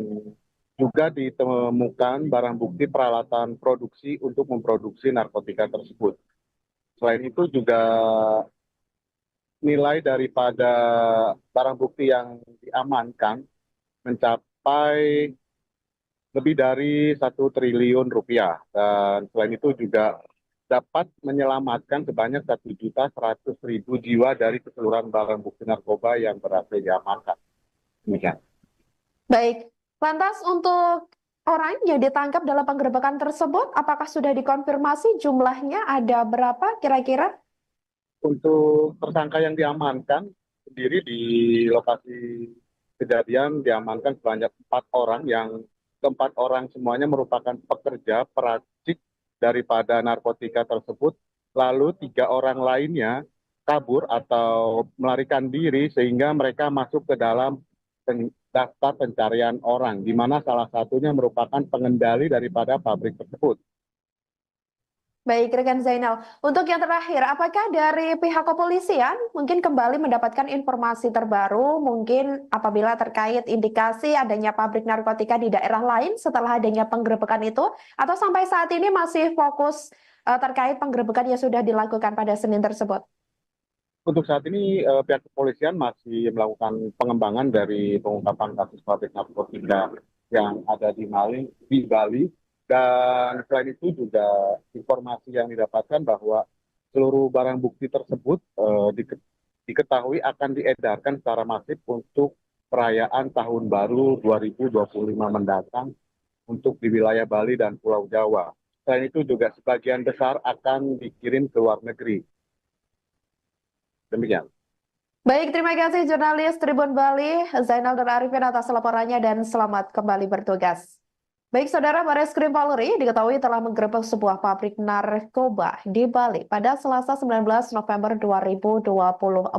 juga ditemukan barang bukti peralatan produksi untuk memproduksi narkotika tersebut. Selain itu juga nilai daripada barang bukti yang diamankan mencapai lebih dari 1 triliun rupiah, dan selain itu juga dapat menyelamatkan sebanyak 1.100.000 jiwa dari keseluruhan barang bukti narkoba yang berhasil diamankan. Demikian. Baik, lantas untuk orang yang ditangkap dalam penggerebekan tersebut, apakah sudah dikonfirmasi jumlahnya ada berapa kira-kira? Untuk tersangka yang diamankan sendiri di lokasi kejadian diamankan sebanyak 4 orang, yang keempat orang semuanya merupakan pekerja peracik daripada narkotika tersebut, lalu 3 orang lainnya kabur atau melarikan diri sehingga mereka masuk ke dalam daftar pencarian orang, di mana salah satunya merupakan pengendali daripada pabrik tersebut. Baik, rekan Zainal. Untuk yang terakhir, apakah dari pihak kepolisian mungkin kembali mendapatkan informasi terbaru, mungkin apabila terkait indikasi adanya pabrik narkotika di daerah lain setelah adanya penggerebekan itu, atau sampai saat ini masih fokus terkait penggerebekan yang sudah dilakukan pada Senin tersebut? Untuk saat ini pihak kepolisian masih melakukan pengembangan dari pengungkapan kasus pabrik narkotika yang ada di Bali. Dan selain itu juga informasi yang didapatkan bahwa seluruh barang bukti tersebut diketahui akan diedarkan secara masif untuk perayaan Tahun Baru 2025 mendatang untuk di wilayah Bali dan Pulau Jawa. Selain itu juga sebagian besar akan dikirim ke luar negeri. Demikian. Baik, terima kasih jurnalis Tribun Bali, Zainal dan Arifin atas laporannya dan selamat kembali bertugas. Baik, Saudara, Bareskrim Polri diketahui telah menggerebek sebuah pabrik narkoba di Bali pada Selasa 19 November 2024.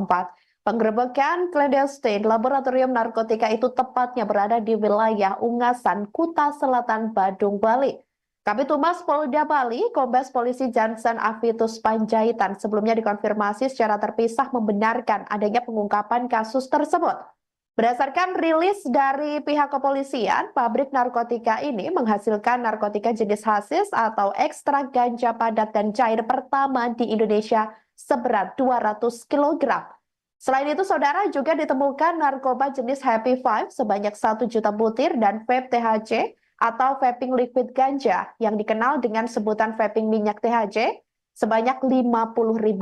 Penggerebekan clandestine laboratorium narkotika itu tepatnya berada di wilayah Ungasan, Kuta Selatan, Badung, Bali. Kabid Humas Polda Bali, Kombes Polisi Jansen Avitus Panjaitan sebelumnya dikonfirmasi secara terpisah membenarkan adanya pengungkapan kasus tersebut. Berdasarkan rilis dari pihak kepolisian, pabrik narkotika ini menghasilkan narkotika jenis hasis atau ekstrak ganja padat dan cair pertama di Indonesia seberat 200 kg. Selain itu, Saudara, juga ditemukan narkoba jenis Happy Five sebanyak 1 juta butir dan vape THC atau vaping liquid ganja yang dikenal dengan sebutan vaping minyak THC sebanyak 50.000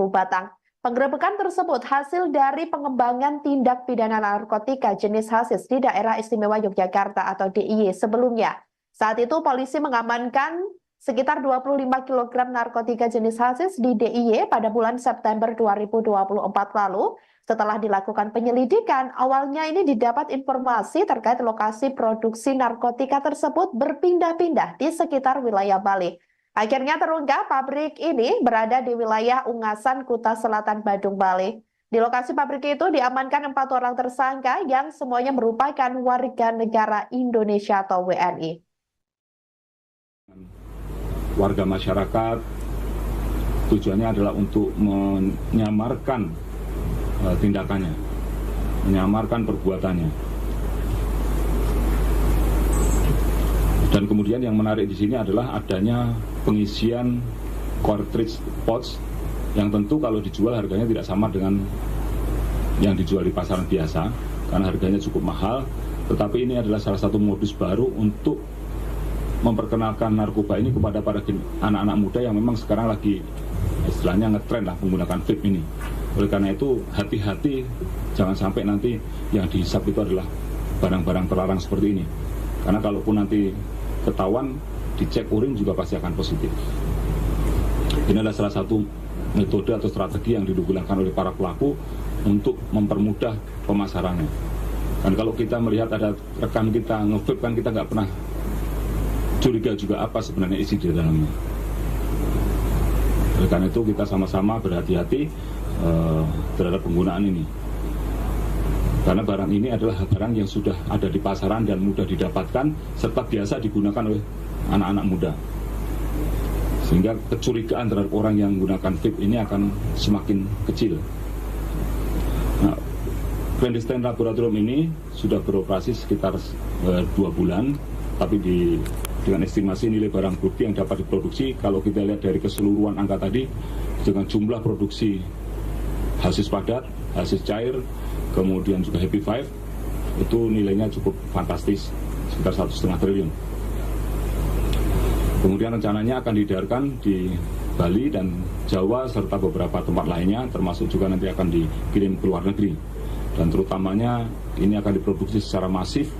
batang. Penggerebekan tersebut hasil dari pengembangan tindak pidana narkotika jenis hasis di Daerah Istimewa Yogyakarta atau DIY sebelumnya. Saat itu polisi mengamankan sekitar 25 kg narkotika jenis hasis di DIY pada bulan September 2024 lalu. Setelah dilakukan penyelidikan, awalnya ini didapat informasi terkait lokasi produksi narkotika tersebut berpindah-pindah di sekitar wilayah Bali. Akhirnya terungkap pabrik ini berada di wilayah Ungasan, Kuta Selatan, Badung, Bali. Di lokasi pabrik itu diamankan 4 orang tersangka yang semuanya merupakan warga negara Indonesia atau WNI. Warga masyarakat tujuannya adalah untuk menyamarkan tindakannya, menyamarkan perbuatannya. Dan kemudian yang menarik di sini adalah adanya pengisian cartridge pouch yang tentu kalau dijual harganya tidak sama dengan yang dijual di pasaran biasa karena harganya cukup mahal, tetapi ini adalah salah satu modus baru untuk memperkenalkan narkoba ini kepada para anak-anak muda yang memang sekarang lagi istilahnya ngetren lah menggunakan vape ini. Oleh karena itu hati-hati, jangan sampai nanti yang dihisap itu adalah barang-barang terlarang seperti ini, karena kalaupun nanti ketahuan dicek urin juga pasti akan positif. Ini adalah salah satu metode atau strategi yang digunakan oleh para pelaku untuk mempermudah pemasarannya. Dan kalau kita melihat ada rekan kita nge-vape, kan kita nggak pernah curiga juga apa sebenarnya isi di dalamnya. Oleh karena itu kita sama-sama berhati-hati terhadap penggunaan ini. Karena barang ini adalah barang yang sudah ada di pasaran dan mudah didapatkan serta biasa digunakan oleh anak-anak muda. Sehingga kecurigaan terhadap orang yang menggunakan vape ini akan semakin kecil. Nah, clandestine laboratorium ini sudah beroperasi sekitar 2 bulan, tapi dengan estimasi nilai barang bukti yang dapat diproduksi, kalau kita lihat dari keseluruhan angka tadi, dengan jumlah produksi hasis padat, hasis cair, kemudian juga Happy Five, itu nilainya cukup fantastis, sekitar 1,5 triliun. Kemudian rencananya akan diedarkan di Bali dan Jawa serta beberapa tempat lainnya, termasuk juga nanti akan dikirim ke luar negeri. Dan terutamanya ini akan diproduksi secara masif.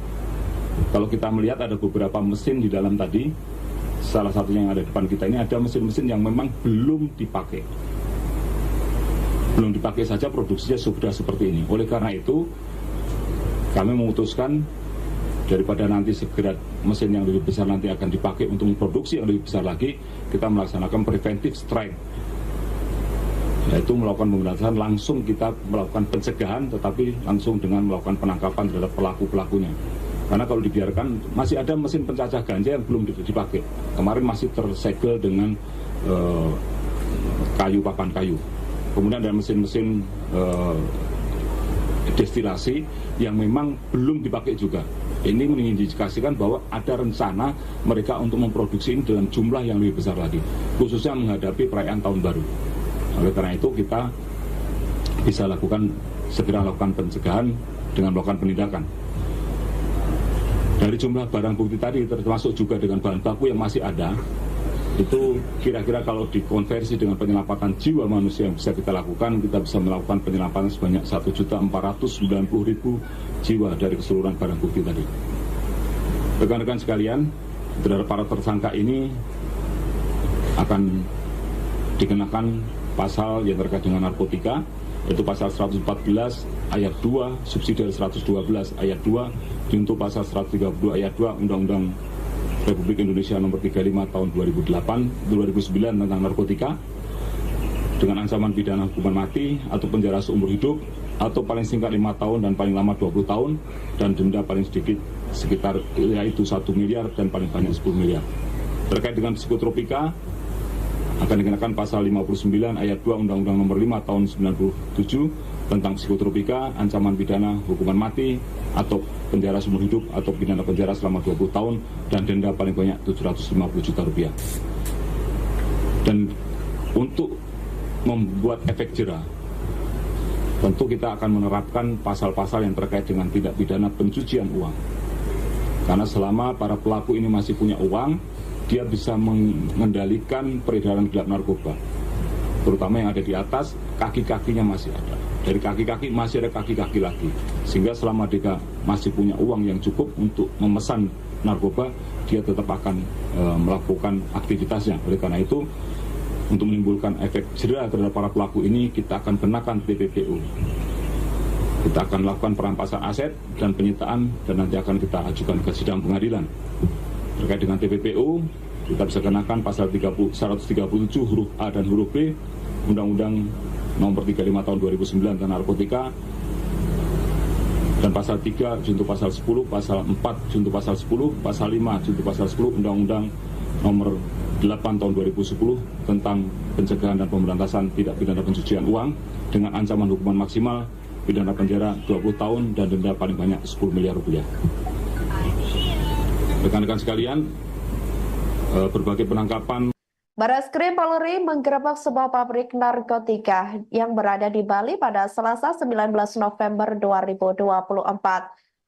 Kalau kita melihat ada beberapa mesin di dalam tadi, salah satunya yang ada di depan kita ini ada mesin-mesin yang memang belum dipakai. Belum dipakai saja produksinya sudah seperti ini. Oleh karena itu, kami memutuskan daripada nanti segera mesin yang lebih besar nanti akan dipakai untuk memproduksi yang lebih besar lagi, kita melaksanakan preventive strike, yaitu melakukan pemberantasan langsung, kita melakukan pencegahan tetapi langsung dengan melakukan penangkapan terhadap pelaku-pelakunya. Karena kalau dibiarkan, masih ada mesin pencacah ganja yang belum dipakai. Kemarin masih tersegel dengan papan kayu. Kemudian ada mesin-mesin destilasi yang memang belum dipakai juga. Ini mengindikasikan bahwa ada rencana mereka untuk memproduksi ini dalam jumlah yang lebih besar lagi, khususnya menghadapi perayaan tahun baru. Oleh karena itu kita bisa segera lakukan pencegahan dengan melakukan penindakan. Dari jumlah barang bukti tadi, termasuk juga dengan bahan baku yang masih ada, itu kira-kira kalau dikonversi dengan penyelamatan jiwa manusia yang bisa kita lakukan, kita bisa melakukan penyelamatan sebanyak 1.490.000 jiwa dari keseluruhan barang bukti tadi. Rekan-rekan sekalian, terhadap para tersangka ini akan dikenakan pasal yang terkait dengan narkotika, yaitu pasal 114 ayat 2 subsidi 112 ayat 2 junto pasal 132 ayat 2 Undang-Undang Republik Indonesia nomor 35 tahun 2009 tentang narkotika, dengan ancaman pidana hukuman mati atau penjara seumur hidup atau paling singkat 5 tahun dan paling lama 20 tahun, dan denda paling sedikit sekitar yaitu 1 miliar dan paling banyak 10 miliar. Terkait dengan psikotropika akan dikenakan pasal 59 ayat 2 Undang-Undang nomor 5 tahun 97 tentang psikotropika, ancaman pidana hukuman mati atau penjara seumur hidup atau pidana penjara selama 20 tahun dan denda paling banyak 750 juta rupiah. Dan untuk membuat efek jera, tentu kita akan menerapkan pasal-pasal yang terkait dengan tindak pidana pencucian uang. Karena selama para pelaku ini masih punya uang, dia bisa mengendalikan peredaran gelap narkoba, terutama yang ada di atas, kaki-kakinya masih ada. Dari kaki-kaki masih ada kaki-kaki lagi, sehingga selama dia masih punya uang yang cukup untuk memesan narkoba, dia tetap akan melakukan aktivitasnya. Oleh karena itu, untuk menimbulkan efek jera terhadap para pelaku ini, kita akan kenakan TPPU. Kita akan lakukan perampasan aset dan penyitaan, dan nanti akan kita ajukan ke sidang pengadilan. Terkait dengan TPPU, kita bisa kenakan pasal 137 huruf A dan huruf B Undang-Undang nomor 35 tahun 2009 tentang narkotika, dan pasal 3 junto pasal 10, pasal 4 junto pasal 10, pasal 5 junto pasal 10 Undang-Undang nomor 8 tahun 2010 tentang pencegahan dan pemberantasan tindak pidana pencucian uang dengan ancaman hukuman maksimal pidana penjara 20 tahun dan denda paling banyak 10 miliar rupiah. Rekan-rekan sekalian, berbagai penangkapan. Barreskrim Polri menggerebek sebuah pabrik narkotika yang berada di Bali pada Selasa 19 November 2024.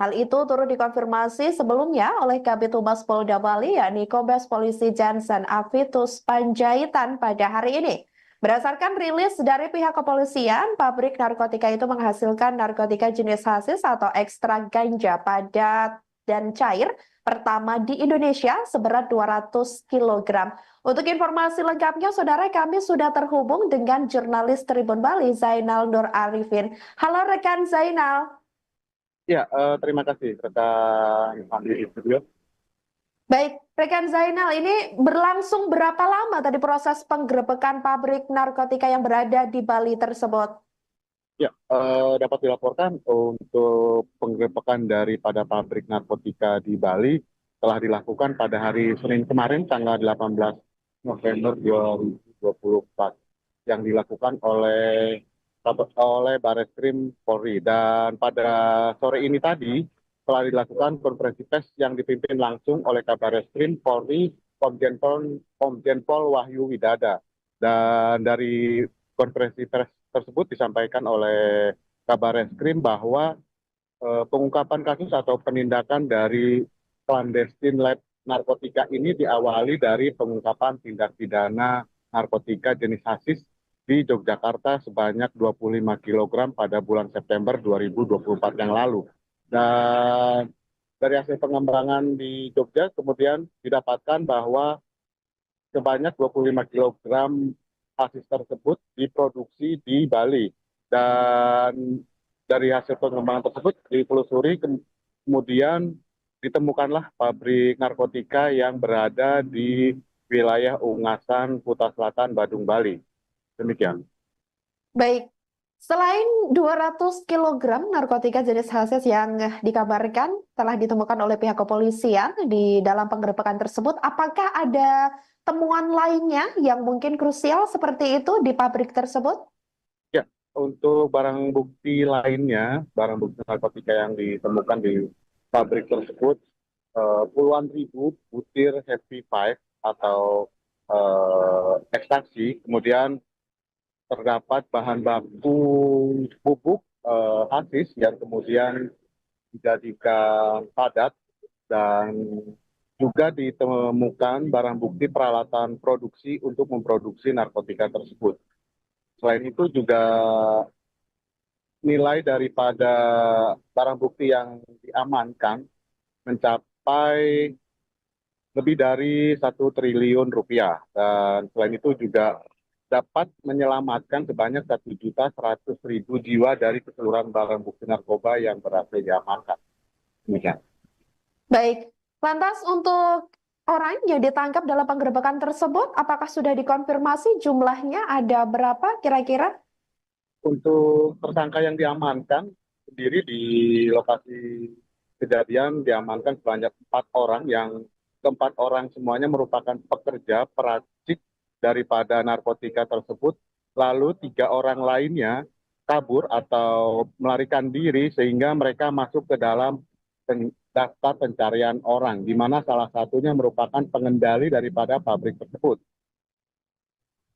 Hal itu turut dikonfirmasi sebelumnya oleh Kabid Humas Polda Bali, yakni Kombes Polisi Jansen Avitus Panjaitan pada hari ini. Berdasarkan rilis dari pihak kepolisian, pabrik narkotika itu menghasilkan narkotika jenis hasis atau ekstrak ganja pada dan cair pertama di Indonesia seberat 200 kg. Untuk informasi lengkapnya, saudara, kami sudah terhubung dengan jurnalis Tribun Bali, Zainal Nur Arifin. Halo rekan Zainal. Ya, terima kasih rekan Andi di studio. Baik, rekan Zainal, ini berlangsung berapa lama tadi proses penggerebekan pabrik narkotika yang berada di Bali tersebut? Ya, dapat dilaporkan untuk penggerebekan daripada pabrik narkotika di Bali telah dilakukan pada hari Senin kemarin, tanggal 18 November 2024, yang dilakukan oleh Bareskrim Polri. Dan pada sore ini tadi telah dilakukan konferensi pers yang dipimpin langsung oleh Kabareskrim Polri Komjen Pol Wahyu Widada. Dan dari konferensi pers tersebut disampaikan oleh Kabareskrim bahwa pengungkapan kasus atau penindakan dari clandestine lab narkotika ini diawali dari pengungkapan tindak pidana narkotika jenis hasis di Yogyakarta sebanyak 25 kg pada bulan September 2024 yang lalu. Dan dari hasil pengembangan di Jogja kemudian didapatkan bahwa sebanyak 25 kg hasis tersebut diproduksi di Bali. Dan dari hasil pengembangan tersebut ditelusuri, kemudian ditemukanlah pabrik narkotika yang berada di wilayah Ungasan, Kuta Selatan, Badung, Bali. Demikian. Baik, selain 200 kg narkotika jenis hasis yang dikabarkan telah ditemukan oleh pihak kepolisian di dalam penggerebekan tersebut, apakah ada temuan lainnya yang mungkin krusial seperti itu di pabrik tersebut? Ya, untuk barang bukti lainnya, barang bukti narkotika yang ditemukan di pabrik tersebut, puluhan ribu butir Happy Five atau ekstasi, kemudian terdapat bahan baku bubuk hasis yang kemudian dijadikan padat, dan juga ditemukan barang bukti peralatan produksi untuk memproduksi narkotika tersebut. Selain itu juga nilai daripada barang bukti yang diamankan mencapai lebih dari 1 triliun rupiah. Dan selain itu juga dapat menyelamatkan sebanyak 1.100.000 jiwa dari keseluruhan barang bukti narkoba yang berhasil diamankan. Demikian. Baik, lantas untuk orang yang ditangkap dalam penggerebekan tersebut, apakah sudah dikonfirmasi jumlahnya ada berapa kira-kira? Untuk tersangka yang diamankan sendiri di lokasi kejadian diamankan sebanyak 4 orang, yang keempat orang semuanya merupakan pekerja peracik daripada narkotika tersebut. Lalu 3 orang lainnya kabur atau melarikan diri sehingga mereka masuk ke dalam daftar pencarian orang, di mana salah satunya merupakan pengendali daripada pabrik tersebut.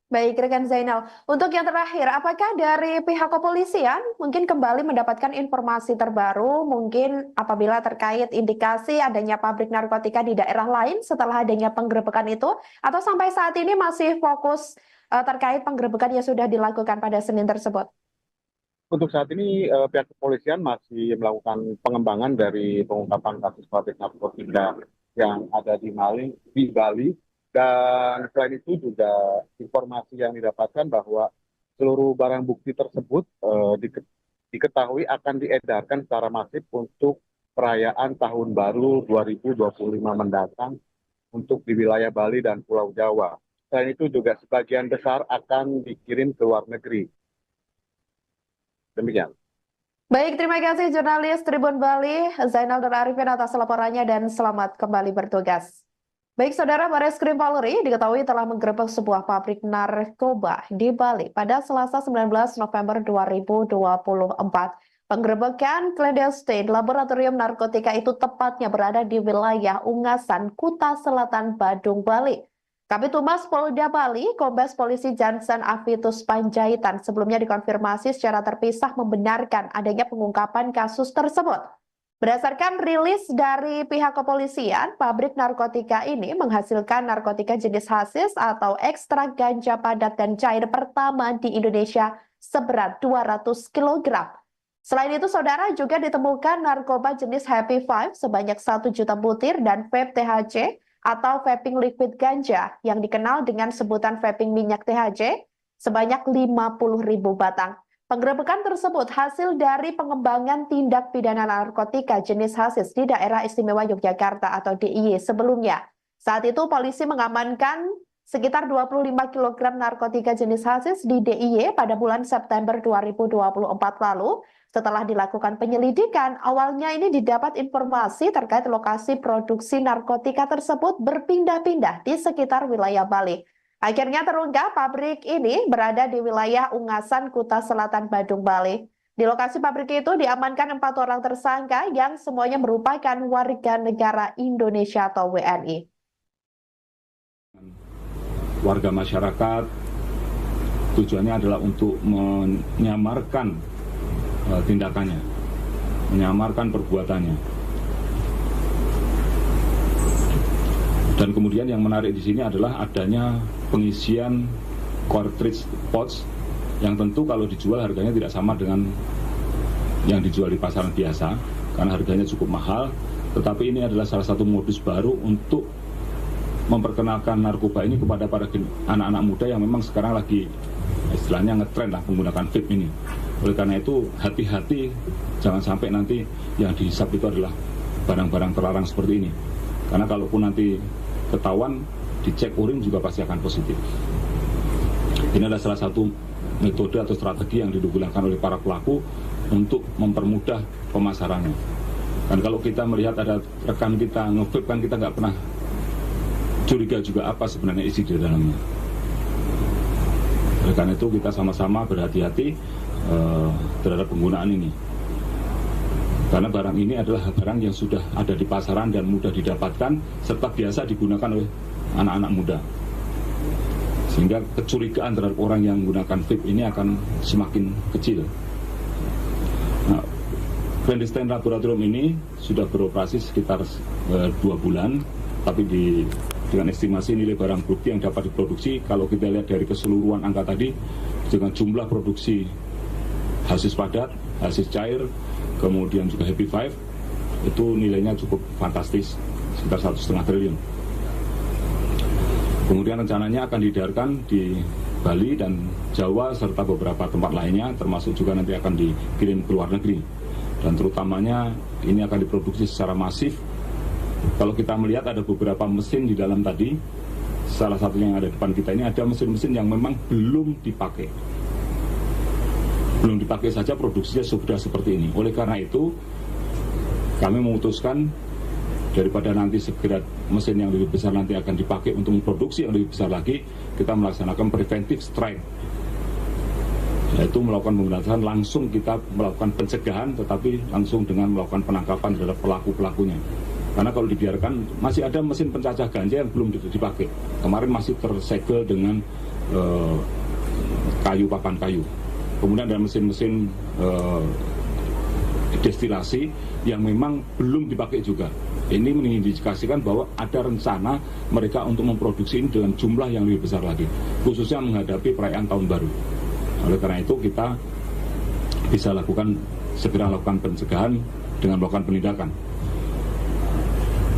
Baik, rekan Zainal. Untuk yang terakhir, apakah dari pihak kepolisian mungkin kembali mendapatkan informasi terbaru, mungkin apabila terkait indikasi adanya pabrik narkotika di daerah lain setelah adanya penggerebekan itu, atau sampai saat ini masih fokus terkait penggerebekan yang sudah dilakukan pada Senin tersebut? Untuk saat ini pihak kepolisian masih melakukan pengembangan dari pengungkapan kasus pabrik narkotika yang ada di Bali. Dan selain itu juga informasi yang didapatkan bahwa seluruh barang bukti tersebut diketahui akan diedarkan secara masif untuk perayaan Tahun Baru 2025 mendatang untuk di wilayah Bali dan Pulau Jawa. Selain itu juga sebagian besar akan dikirim ke luar negeri. Demikian. Baik, terima kasih jurnalis Tribun Bali, Zainal Nur Arifin atas laporannya dan selamat kembali bertugas. Baik, saudara, Bareskrim Polri diketahui telah menggerebek sebuah pabrik narkoba di Bali pada Selasa 19 November 2024. Penggerebekan clandestine laboratorium narkotika itu tepatnya berada di wilayah Ungasan, Kuta Selatan, Badung, Bali. Kabid Humas Polda Bali, Kombes Polisi Jansen Avitus Panjaitan sebelumnya dikonfirmasi secara terpisah membenarkan adanya pengungkapan kasus tersebut. Berdasarkan rilis dari pihak kepolisian, pabrik narkotika ini menghasilkan narkotika jenis hasis atau ekstrak ganja padat dan cair pertama di Indonesia seberat 200 kg. Selain itu, saudara, juga ditemukan narkoba jenis Happy Five sebanyak 1 juta butir dan vape THC atau vaping liquid ganja yang dikenal dengan sebutan vaping minyak THC sebanyak 50.000 batang. Penggerebekan tersebut hasil dari pengembangan tindak pidana narkotika jenis hasis di Daerah Istimewa Yogyakarta atau DIY sebelumnya. Saat itu polisi mengamankan sekitar 25 kg narkotika jenis hasis di DIY pada bulan September 2024 lalu. Setelah dilakukan penyelidikan, awalnya ini didapat informasi terkait lokasi produksi narkotika tersebut berpindah-pindah di sekitar wilayah Bali. Akhirnya terungkap pabrik ini berada di wilayah Ungasan, Kuta Selatan, Badung, Bali. Di lokasi pabrik itu diamankan 4 orang tersangka yang semuanya merupakan warga negara Indonesia atau WNI. Warga masyarakat tujuannya adalah untuk menyamarkan tindakannya, menyamarkan perbuatannya. Dan kemudian yang menarik di sini adalah adanya pengisian cartridge pouch yang tentu kalau dijual harganya tidak sama dengan yang dijual di pasaran biasa karena harganya cukup mahal, tetapi ini adalah salah satu modus baru untuk memperkenalkan narkoba ini kepada para anak-anak muda yang memang sekarang lagi istilahnya ngetren lah menggunakan vape ini. Oleh karena itu hati-hati, jangan sampai nanti yang dihisap itu adalah barang-barang terlarang seperti ini. Karena kalaupun nanti ketahuan, dicek urin juga pasti akan positif. Ini adalah salah satu metode atau strategi yang digunakan oleh para pelaku untuk mempermudah pemasarannya. Dan kalau kita melihat ada rekan kita nge-vape kan kita nggak pernah curiga juga apa sebenarnya isi di dalamnya. Oleh karena itu kita sama-sama berhati-hati terhadap penggunaan ini. Karena barang ini adalah barang yang sudah ada di pasaran dan mudah didapatkan serta biasa digunakan oleh anak-anak muda. Sehingga kecurigaan terhadap orang yang menggunakan vape ini akan semakin kecil. Nah, clandestine laboratorium ini sudah beroperasi sekitar 2 bulan, tapi dengan estimasi nilai barang bukti yang dapat diproduksi, kalau kita lihat dari keseluruhan angka tadi, dengan jumlah produksi hasis padat, hasis cair, kemudian juga Happy Five, itu nilainya cukup fantastis, sekitar 1,5 triliun. Kemudian rencananya akan diedarkan di Bali dan Jawa serta beberapa tempat lainnya, termasuk juga nanti akan dikirim ke luar negeri. Dan terutamanya ini akan diproduksi secara masif. Kalau kita melihat ada beberapa mesin di dalam tadi, salah satu yang ada di depan kita ini ada mesin-mesin yang memang belum dipakai. Belum dipakai saja produksinya sudah seperti ini. Oleh karena itu, kami memutuskan daripada nanti segera mesin yang lebih besar nanti akan dipakai untuk memproduksi yang lebih besar lagi, kita melaksanakan preventive strike, yaitu melakukan pemberantasan langsung, kita melakukan pencegahan tetapi langsung dengan melakukan penangkapan terhadap pelaku-pelakunya. Karena kalau dibiarkan, masih ada mesin pencacah ganja yang belum dipakai. Kemarin masih tersegel dengan papan kayu. Kemudian ada mesin-mesin destilasi yang memang belum dipakai juga. Ini mengindikasikan bahwa ada rencana mereka untuk memproduksi ini dengan jumlah yang lebih besar lagi, khususnya menghadapi perayaan Tahun Baru. Oleh karena itu kita bisa segera lakukan pencegahan dengan melakukan penindakan.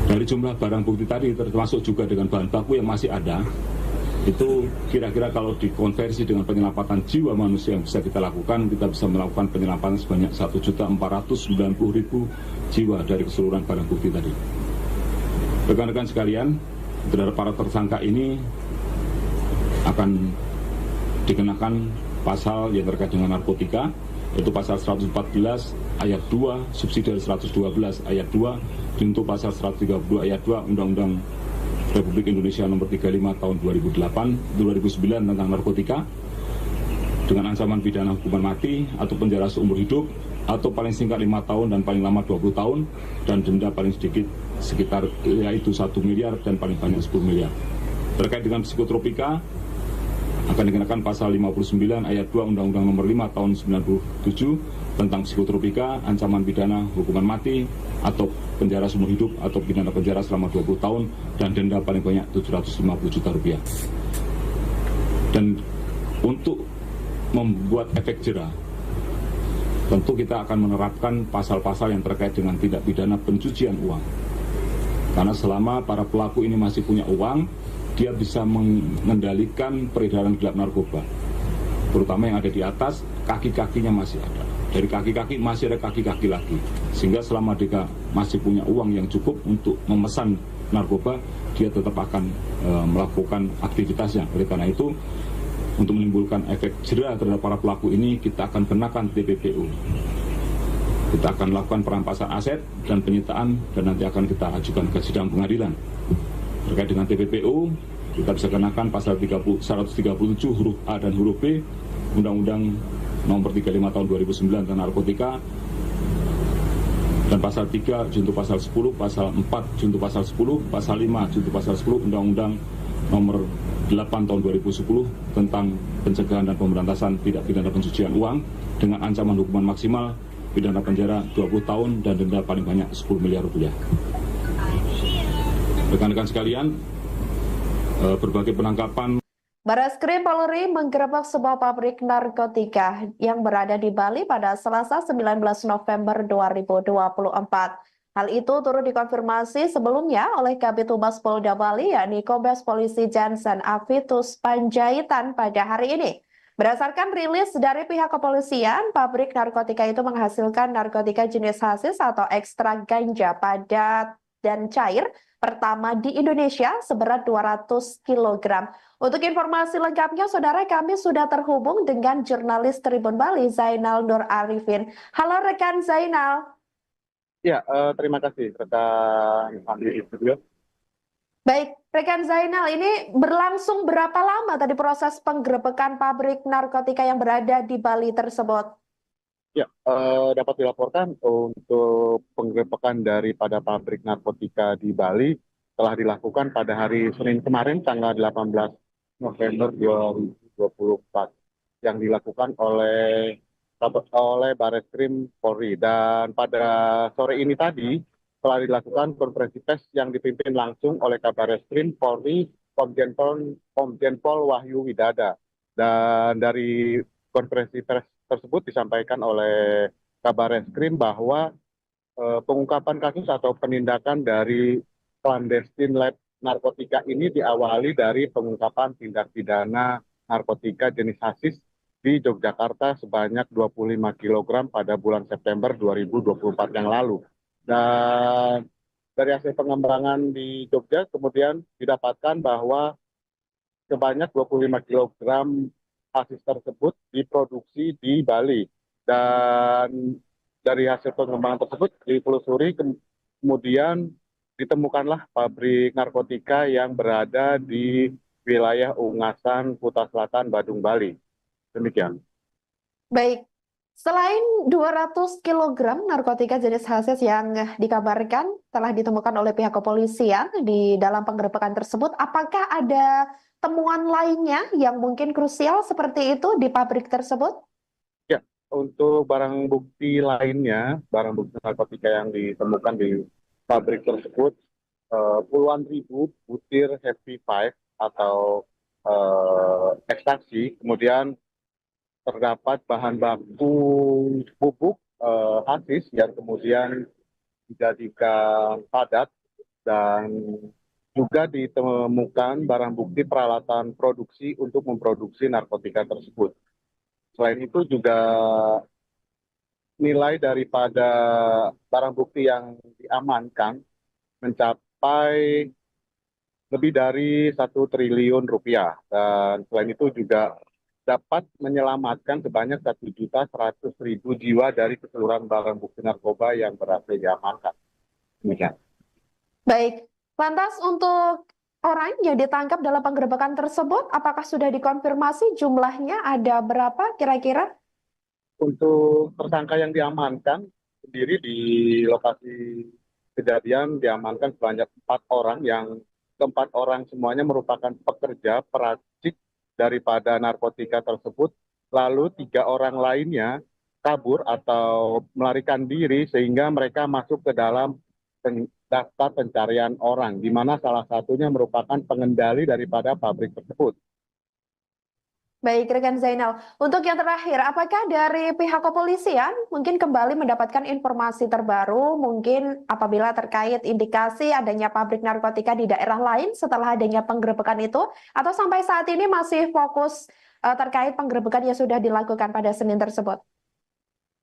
Dari jumlah barang bukti tadi, termasuk juga dengan bahan baku yang masih ada, itu kira-kira kalau dikonversi dengan penyelamatan jiwa manusia yang bisa kita lakukan, kita bisa melakukan penyelamatan sebanyak 1.490.000 jiwa dari keseluruhan barang bukti tadi. Rekan-rekan sekalian, terhadap para tersangka ini akan dikenakan pasal yang terkait dengan narkotika, yaitu pasal 114 ayat 2 subsidi dari 112 ayat 2 untuk pasal 132 ayat 2 Undang-Undang Republik Indonesia nomor 35 tahun 2009 tentang narkotika, dengan ancaman pidana hukuman mati atau penjara seumur hidup atau paling singkat 5 tahun dan paling lama 20 tahun dan denda paling sedikit sekitar yaitu 1 miliar dan paling banyak 10 miliar. Terkait dengan psikotropika akan dikenakan pasal 59 ayat 2 Undang-Undang nomor 5 tahun 97 tentang psikotropika, ancaman pidana hukuman mati atau penjara seumur hidup atau pidana penjara selama 20 tahun dan denda paling banyak 750 juta rupiah. Dan untuk membuat efek jera tentu kita akan menerapkan pasal-pasal yang terkait dengan tindak pidana pencucian uang. Karena selama para pelaku ini masih punya uang, dia bisa mengendalikan peredaran gelap narkoba. Terutama yang ada di atas, kaki-kakinya masih ada. Dari kaki-kaki masih ada kaki-kaki lagi. Sehingga selama dia masih punya uang yang cukup untuk memesan narkoba, dia tetap akan melakukan aktivitasnya. Oleh karena itu, untuk menimbulkan efek jera terhadap para pelaku ini, kita akan kenakan TPPU. Kita akan lakukan perampasan aset dan penyitaan, dan nanti akan kita ajukan ke sidang pengadilan. Terkait dengan TPPU, kita bisa kenakan pasal 137 huruf A dan huruf B Undang-Undang Nomor 35 Tahun 2009 tentang narkotika, dan pasal 3 junto pasal 10, pasal 4 junto pasal 10, pasal 5 junto pasal 10 Undang-Undang Nomor 8 Tahun 2010 tentang pencegahan dan pemberantasan tindak pidana pencucian uang dengan ancaman hukuman maksimal pidana penjara 20 tahun dan denda paling banyak 10 miliar rupiah. Rekan-rekan sekalian, berbagai penangkapan. Barreskrim Polri menggerebek sebuah pabrik narkotika yang berada di Bali pada Selasa 19 November 2024. Hal itu turut dikonfirmasi sebelumnya oleh Kabid Humas Polda Bali, yakni Kombes Polisi Jansen Avitus Panjaitan pada hari ini. Berdasarkan rilis dari pihak kepolisian, pabrik narkotika itu menghasilkan narkotika jenis hasis atau ekstrak ganja padat dan cair pertama di Indonesia seberat 200 kg. Untuk informasi lengkapnya, saudara, kami sudah terhubung dengan jurnalis Tribun Bali, Zainal Nur Arifin. Halo rekan Zainal. Ya, terima kasih rekan Andi di studio. Baik, rekan Zainal, ini berlangsung berapa lama tadi proses penggerebekan pabrik narkotika yang berada di Bali tersebut? Ya, dapat dilaporkan untuk penggerebekan daripada pabrik narkotika di Bali telah dilakukan pada hari Senin kemarin, tanggal 18 November 2024, yang dilakukan oleh Barreskrim Polri. Dan pada sore ini tadi telah dilakukan konferensi pers yang dipimpin langsung oleh Kabarreskrim Polri Komjen Pol Wahyu Widada. Dan dari konferensi pers tersebut disampaikan oleh Kabarreskrim bahwa pengungkapan kasus atau penindakan dari clandestine lab narkotika ini diawali dari pengungkapan tindak pidana narkotika jenis hasis di Yogyakarta sebanyak 25 kg pada bulan September 2024 yang lalu. Dan dari hasil pengembangan di Jogja kemudian didapatkan bahwa sebanyak 25 kg hasis tersebut diproduksi di Bali. Dan dari hasil pengembangan tersebut ditelusuri, kemudian ditemukanlah pabrik narkotika yang berada di wilayah Ungasan, Kuta Selatan, Badung, Bali. Demikian. Baik, selain 200 kg narkotika jenis hasis yang dikabarkan telah ditemukan oleh pihak kepolisian di dalam penggerebekan tersebut, apakah ada temuan lainnya yang mungkin krusial seperti itu di pabrik tersebut? Ya, untuk barang bukti lainnya, barang bukti narkotika yang ditemukan di pabrik tersebut, puluhan ribu butir Happy Five atau ekstasi, kemudian terdapat bahan baku bubuk hasis yang kemudian dijadikan padat, dan juga ditemukan barang bukti peralatan produksi untuk memproduksi narkotika tersebut. Selain itu juga nilai daripada barang bukti yang diamankan mencapai lebih dari 1 triliun rupiah, dan selain itu juga dapat menyelamatkan sebanyak 1.100.000 jiwa dari keseluruhan barang bukti narkoba yang berhasil diamankan. Demikian. Baik, lantas untuk orang yang ditangkap dalam penggerebekan tersebut, apakah sudah dikonfirmasi jumlahnya ada berapa kira-kira? Untuk tersangka yang diamankan sendiri di lokasi kejadian diamankan sebanyak 4 orang, yang keempat orang semuanya merupakan pekerja peracik daripada narkotika tersebut. Lalu 3 orang lainnya kabur atau melarikan diri sehingga mereka masuk ke dalam daftar pencarian orang, di mana salah satunya merupakan pengendali daripada pabrik tersebut. Baik, rekan Zainal. Untuk yang terakhir, apakah dari pihak kepolisian mungkin kembali mendapatkan informasi terbaru, mungkin apabila terkait indikasi adanya pabrik narkotika di daerah lain setelah adanya penggerebekan itu, atau sampai saat ini masih fokus terkait penggerebekan yang sudah dilakukan pada Senin tersebut?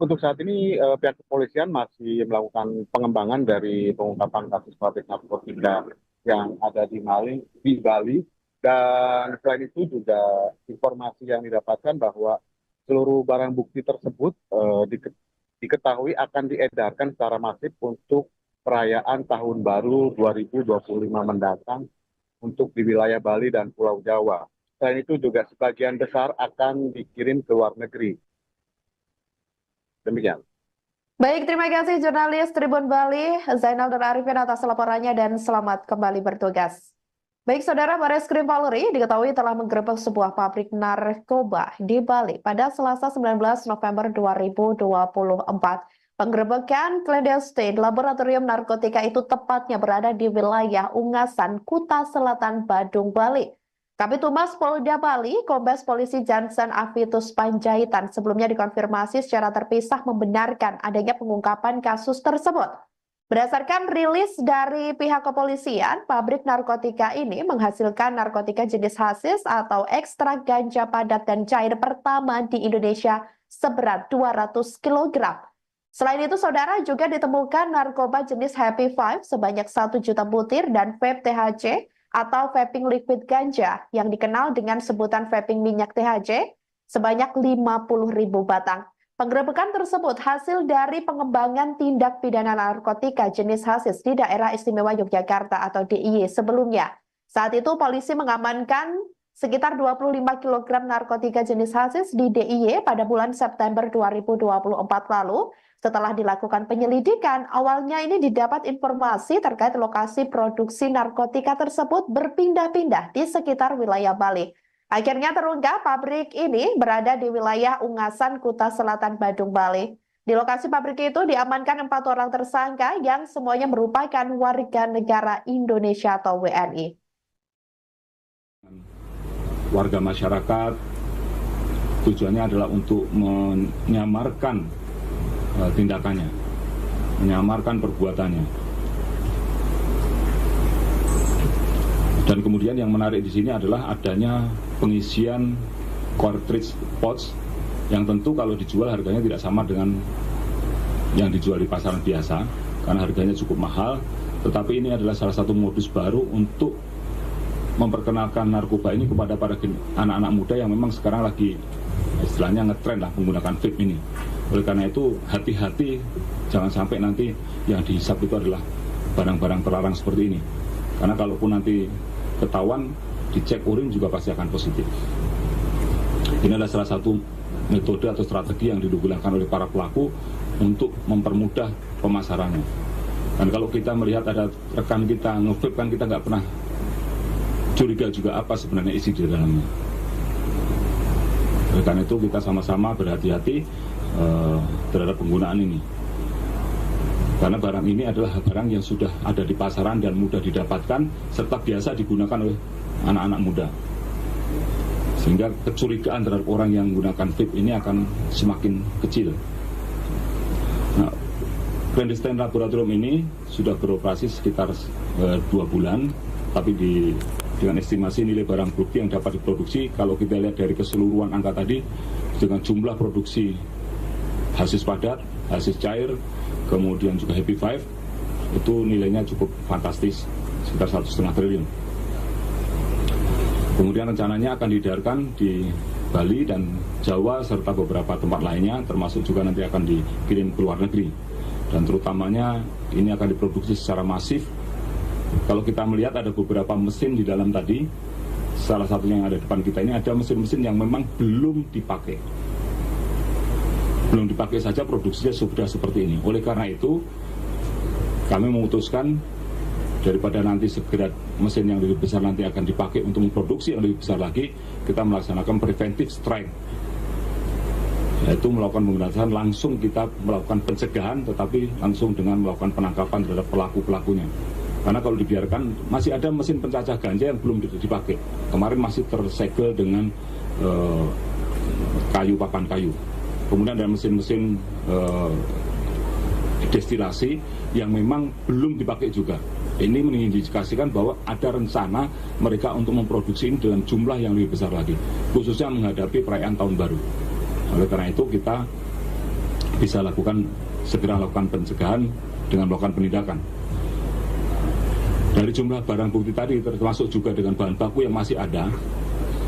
Untuk saat ini pihak kepolisian masih melakukan pengembangan dari pengungkapan kasus pabrik narkotika yang ada di Bali. Dan selain itu juga informasi yang didapatkan bahwa seluruh barang bukti tersebut diketahui akan diedarkan secara masif untuk perayaan Tahun Baru 2025 mendatang untuk di wilayah Bali dan Pulau Jawa. Selain itu juga sebagian besar akan dikirim ke luar negeri. Demikian. Baik, terima kasih jurnalis Tribun Bali, Zainal Nur Arifin atas laporannya dan selamat kembali bertugas. Baik, Saudara, Bareskrim Polri diketahui telah menggerebek sebuah pabrik narkoba di Bali pada Selasa 19 November 2024. Penggerebekan clandestine laboratorium narkotika itu tepatnya berada di wilayah Ungasan, Kuta Selatan, Badung, Bali. Kabid Humas Polda Bali, Kombes Polisi Jansen Avitus Panjaitan sebelumnya dikonfirmasi secara terpisah membenarkan adanya pengungkapan kasus tersebut. Berdasarkan rilis dari pihak kepolisian, pabrik narkotika ini menghasilkan narkotika jenis hasis atau ekstrak ganja padat dan cair pertama di Indonesia seberat 200 kg. Selain itu, Saudara, juga ditemukan narkoba jenis Happy Five sebanyak 1 juta butir dan vape THC atau vaping liquid ganja yang dikenal dengan sebutan vaping minyak THC sebanyak 50.000 batang. Penggerebekan tersebut hasil dari pengembangan tindak pidana narkotika jenis hasis di Daerah Istimewa Yogyakarta atau DIY sebelumnya. Saat itu polisi mengamankan sekitar 25 kg narkotika jenis hasis di DIY pada bulan September 2024 lalu. Setelah dilakukan penyelidikan, awalnya ini didapat informasi terkait lokasi produksi narkotika tersebut berpindah-pindah di sekitar wilayah Bali. Akhirnya terungkap pabrik ini berada di wilayah Ungasan, Kuta Selatan, Badung, Bali. Di lokasi pabrik itu diamankan 4 orang tersangka yang semuanya merupakan warga negara Indonesia atau WNI. Warga masyarakat tujuannya adalah untuk menyamarkan tindakannya, menyamarkan perbuatannya. Dan kemudian yang menarik di sini adalah adanya pengisian cartridge pouch yang tentu kalau dijual harganya tidak sama dengan yang dijual di pasaran biasa karena harganya cukup mahal, tetapi ini adalah salah satu modus baru untuk memperkenalkan narkoba ini kepada para anak-anak muda yang memang sekarang lagi istilahnya ngetren lah menggunakan vape ini. Oleh karena itu hati-hati, jangan sampai nanti yang dihisap itu adalah barang-barang terlarang seperti ini, karena kalaupun nanti ketahuan dicek urin juga pasti akan positif. Ini adalah salah satu metode atau strategi yang digunakan oleh para pelaku untuk mempermudah pemasarannya. Dan kalau kita melihat ada rekan kita nge-vape kan kita nggak pernah curiga juga apa sebenarnya isi di dalamnya. Oleh karena itu kita sama-sama berhati-hati terhadap penggunaan ini. Karena barang ini adalah barang yang sudah ada di pasaran dan mudah didapatkan serta biasa digunakan oleh anak-anak muda. Sehingga kecurigaan terhadap orang yang menggunakan vape ini akan semakin kecil. Nah, clandestine laboratorium ini sudah beroperasi sekitar 2 bulan, tapi dengan estimasi nilai barang bukti yang dapat diproduksi, kalau kita lihat dari keseluruhan angka tadi, dengan jumlah produksi hasis padat, hasis cair, kemudian juga Happy Five, itu nilainya cukup fantastis, sekitar 1,5 triliun. Kemudian rencananya akan diedarkan di Bali dan Jawa serta beberapa tempat lainnya, termasuk juga nanti akan dikirim ke luar negeri. Dan terutamanya ini akan diproduksi secara masif. Kalau kita melihat ada beberapa mesin di dalam tadi, salah satunya yang ada di depan kita ini ada mesin-mesin yang memang belum dipakai. Belum dipakai saja produksinya sudah seperti ini. Oleh karena itu, kami memutuskan daripada nanti segera mesin yang lebih besar nanti akan dipakai untuk memproduksi yang lebih besar lagi, kita melaksanakan preventive strike, yaitu melakukan pemberantasan langsung, kita melakukan pencegahan tetapi langsung dengan melakukan penangkapan terhadap pelaku-pelakunya. Karena kalau dibiarkan, masih ada mesin pencacah ganja yang belum dipakai. Kemarin masih tersegel dengan kayu, papan kayu. Kemudian ada mesin-mesin destilasi yang memang belum dipakai juga. Ini mengindikasikan bahwa ada rencana mereka untuk memproduksi ini dalam jumlah yang lebih besar lagi, khususnya menghadapi perayaan tahun baru. Oleh karena itu kita bisa segera lakukan pencegahan dengan melakukan penindakan. Dari jumlah barang bukti tadi, termasuk juga dengan bahan baku yang masih ada,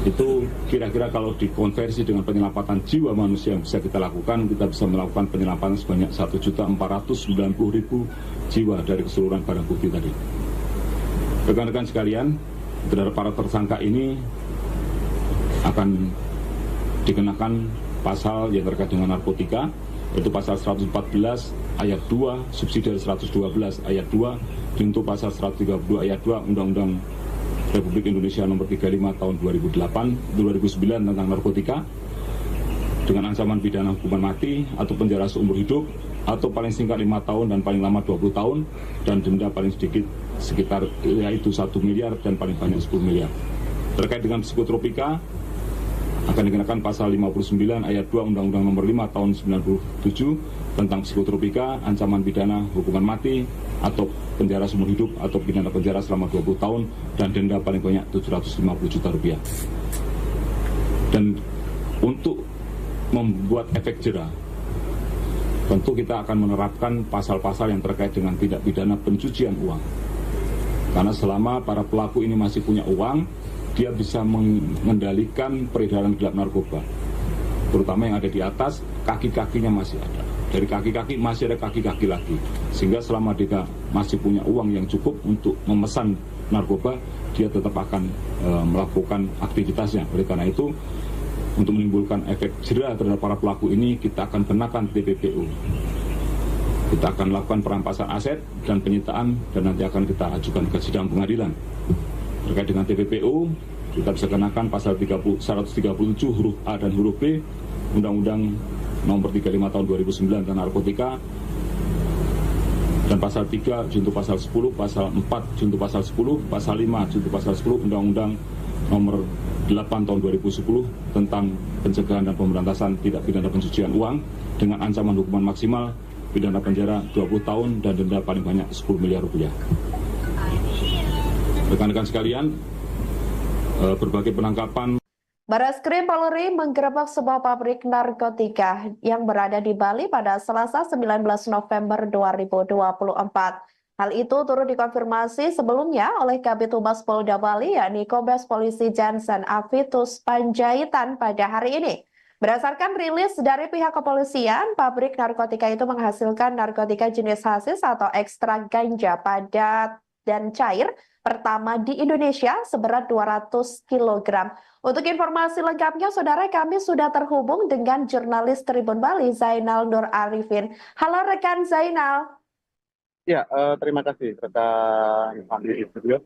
itu kira-kira kalau dikonversi dengan penyelamatan jiwa manusia yang bisa kita lakukan, kita bisa melakukan penyelamatan sebanyak 1.490.000 jiwa dari keseluruhan barang bukti tadi. Rekan-rekan sekalian, terhadap para tersangka ini akan dikenakan pasal yang terkait dengan narkotika, yaitu pasal 114 ayat 2 subsidi 112 ayat 2 junto pasal 132 ayat 2 Undang-Undang Republik Indonesia Nomor 35 Tahun 2009 tentang narkotika, dengan ancaman pidana hukuman mati atau penjara seumur hidup atau paling singkat 5 tahun dan paling lama 20 tahun, dan denda paling sedikit sekitar yaitu 1 miliar dan paling banyak 10 miliar. Terkait dengan psikotropika akan dikenakan pasal 59 ayat 2 Undang-Undang Nomor 5 Tahun 97 tentang psikotropika, ancaman pidana hukuman mati atau penjara seumur hidup atau pidana penjara selama 20 tahun dan denda paling banyak 750 juta rupiah. Dan untuk membuat efek jera, tentu kita akan menerapkan pasal-pasal yang terkait dengan tindak pidana pencucian uang. Karena selama para pelaku ini masih punya uang, dia bisa mengendalikan peredaran gelap narkoba, terutama yang ada di atas, kaki-kakinya masih ada. Dari kaki-kaki masih ada kaki-kaki lagi, sehingga selama dia masih punya uang yang cukup untuk memesan narkoba, dia tetap akan melakukan aktivitasnya. Oleh karena itu, untuk menimbulkan efek jera terhadap para pelaku ini, kita akan kenakan TPPU. Kita akan lakukan perampasan aset dan penyitaan, dan nanti akan kita ajukan ke sidang pengadilan. Terkait dengan TPPU, kita bisa kenakan pasal 137 huruf A dan huruf B Undang-Undang Nomor 35 Tahun 2009 tentang narkotika, dan pasal 3 junto pasal 10, pasal 4 junto pasal 10, pasal 5 junto pasal 10 Undang-Undang Nomor 8 Tahun 2010 tentang pencegahan dan pemberantasan tindak pidana pencucian uang dengan ancaman hukuman maksimal pidana penjara 20 tahun dan denda paling banyak 10 miliar rupiah. Rekan-rekan sekalian, berbagai penangkapan. Barreskrim Polri menggerebek sebuah pabrik narkotika yang berada di Bali pada Selasa 19 November 2024. Hal itu turut dikonfirmasi sebelumnya oleh Kabid Humas Polda Bali, yakni Kombes Polisi Jansen Avitus Panjaitan pada hari ini. Berdasarkan rilis dari pihak kepolisian, pabrik narkotika itu menghasilkan narkotika jenis hasis atau ekstrak ganja padat dan cair pertama di Indonesia seberat 200 kg. Untuk informasi lengkapnya, saudara, kami sudah terhubung dengan jurnalis Tribun Bali, Zainal Nur Arifin. Halo rekan Zainal. Ya, terima kasih rekan Fandi di studio.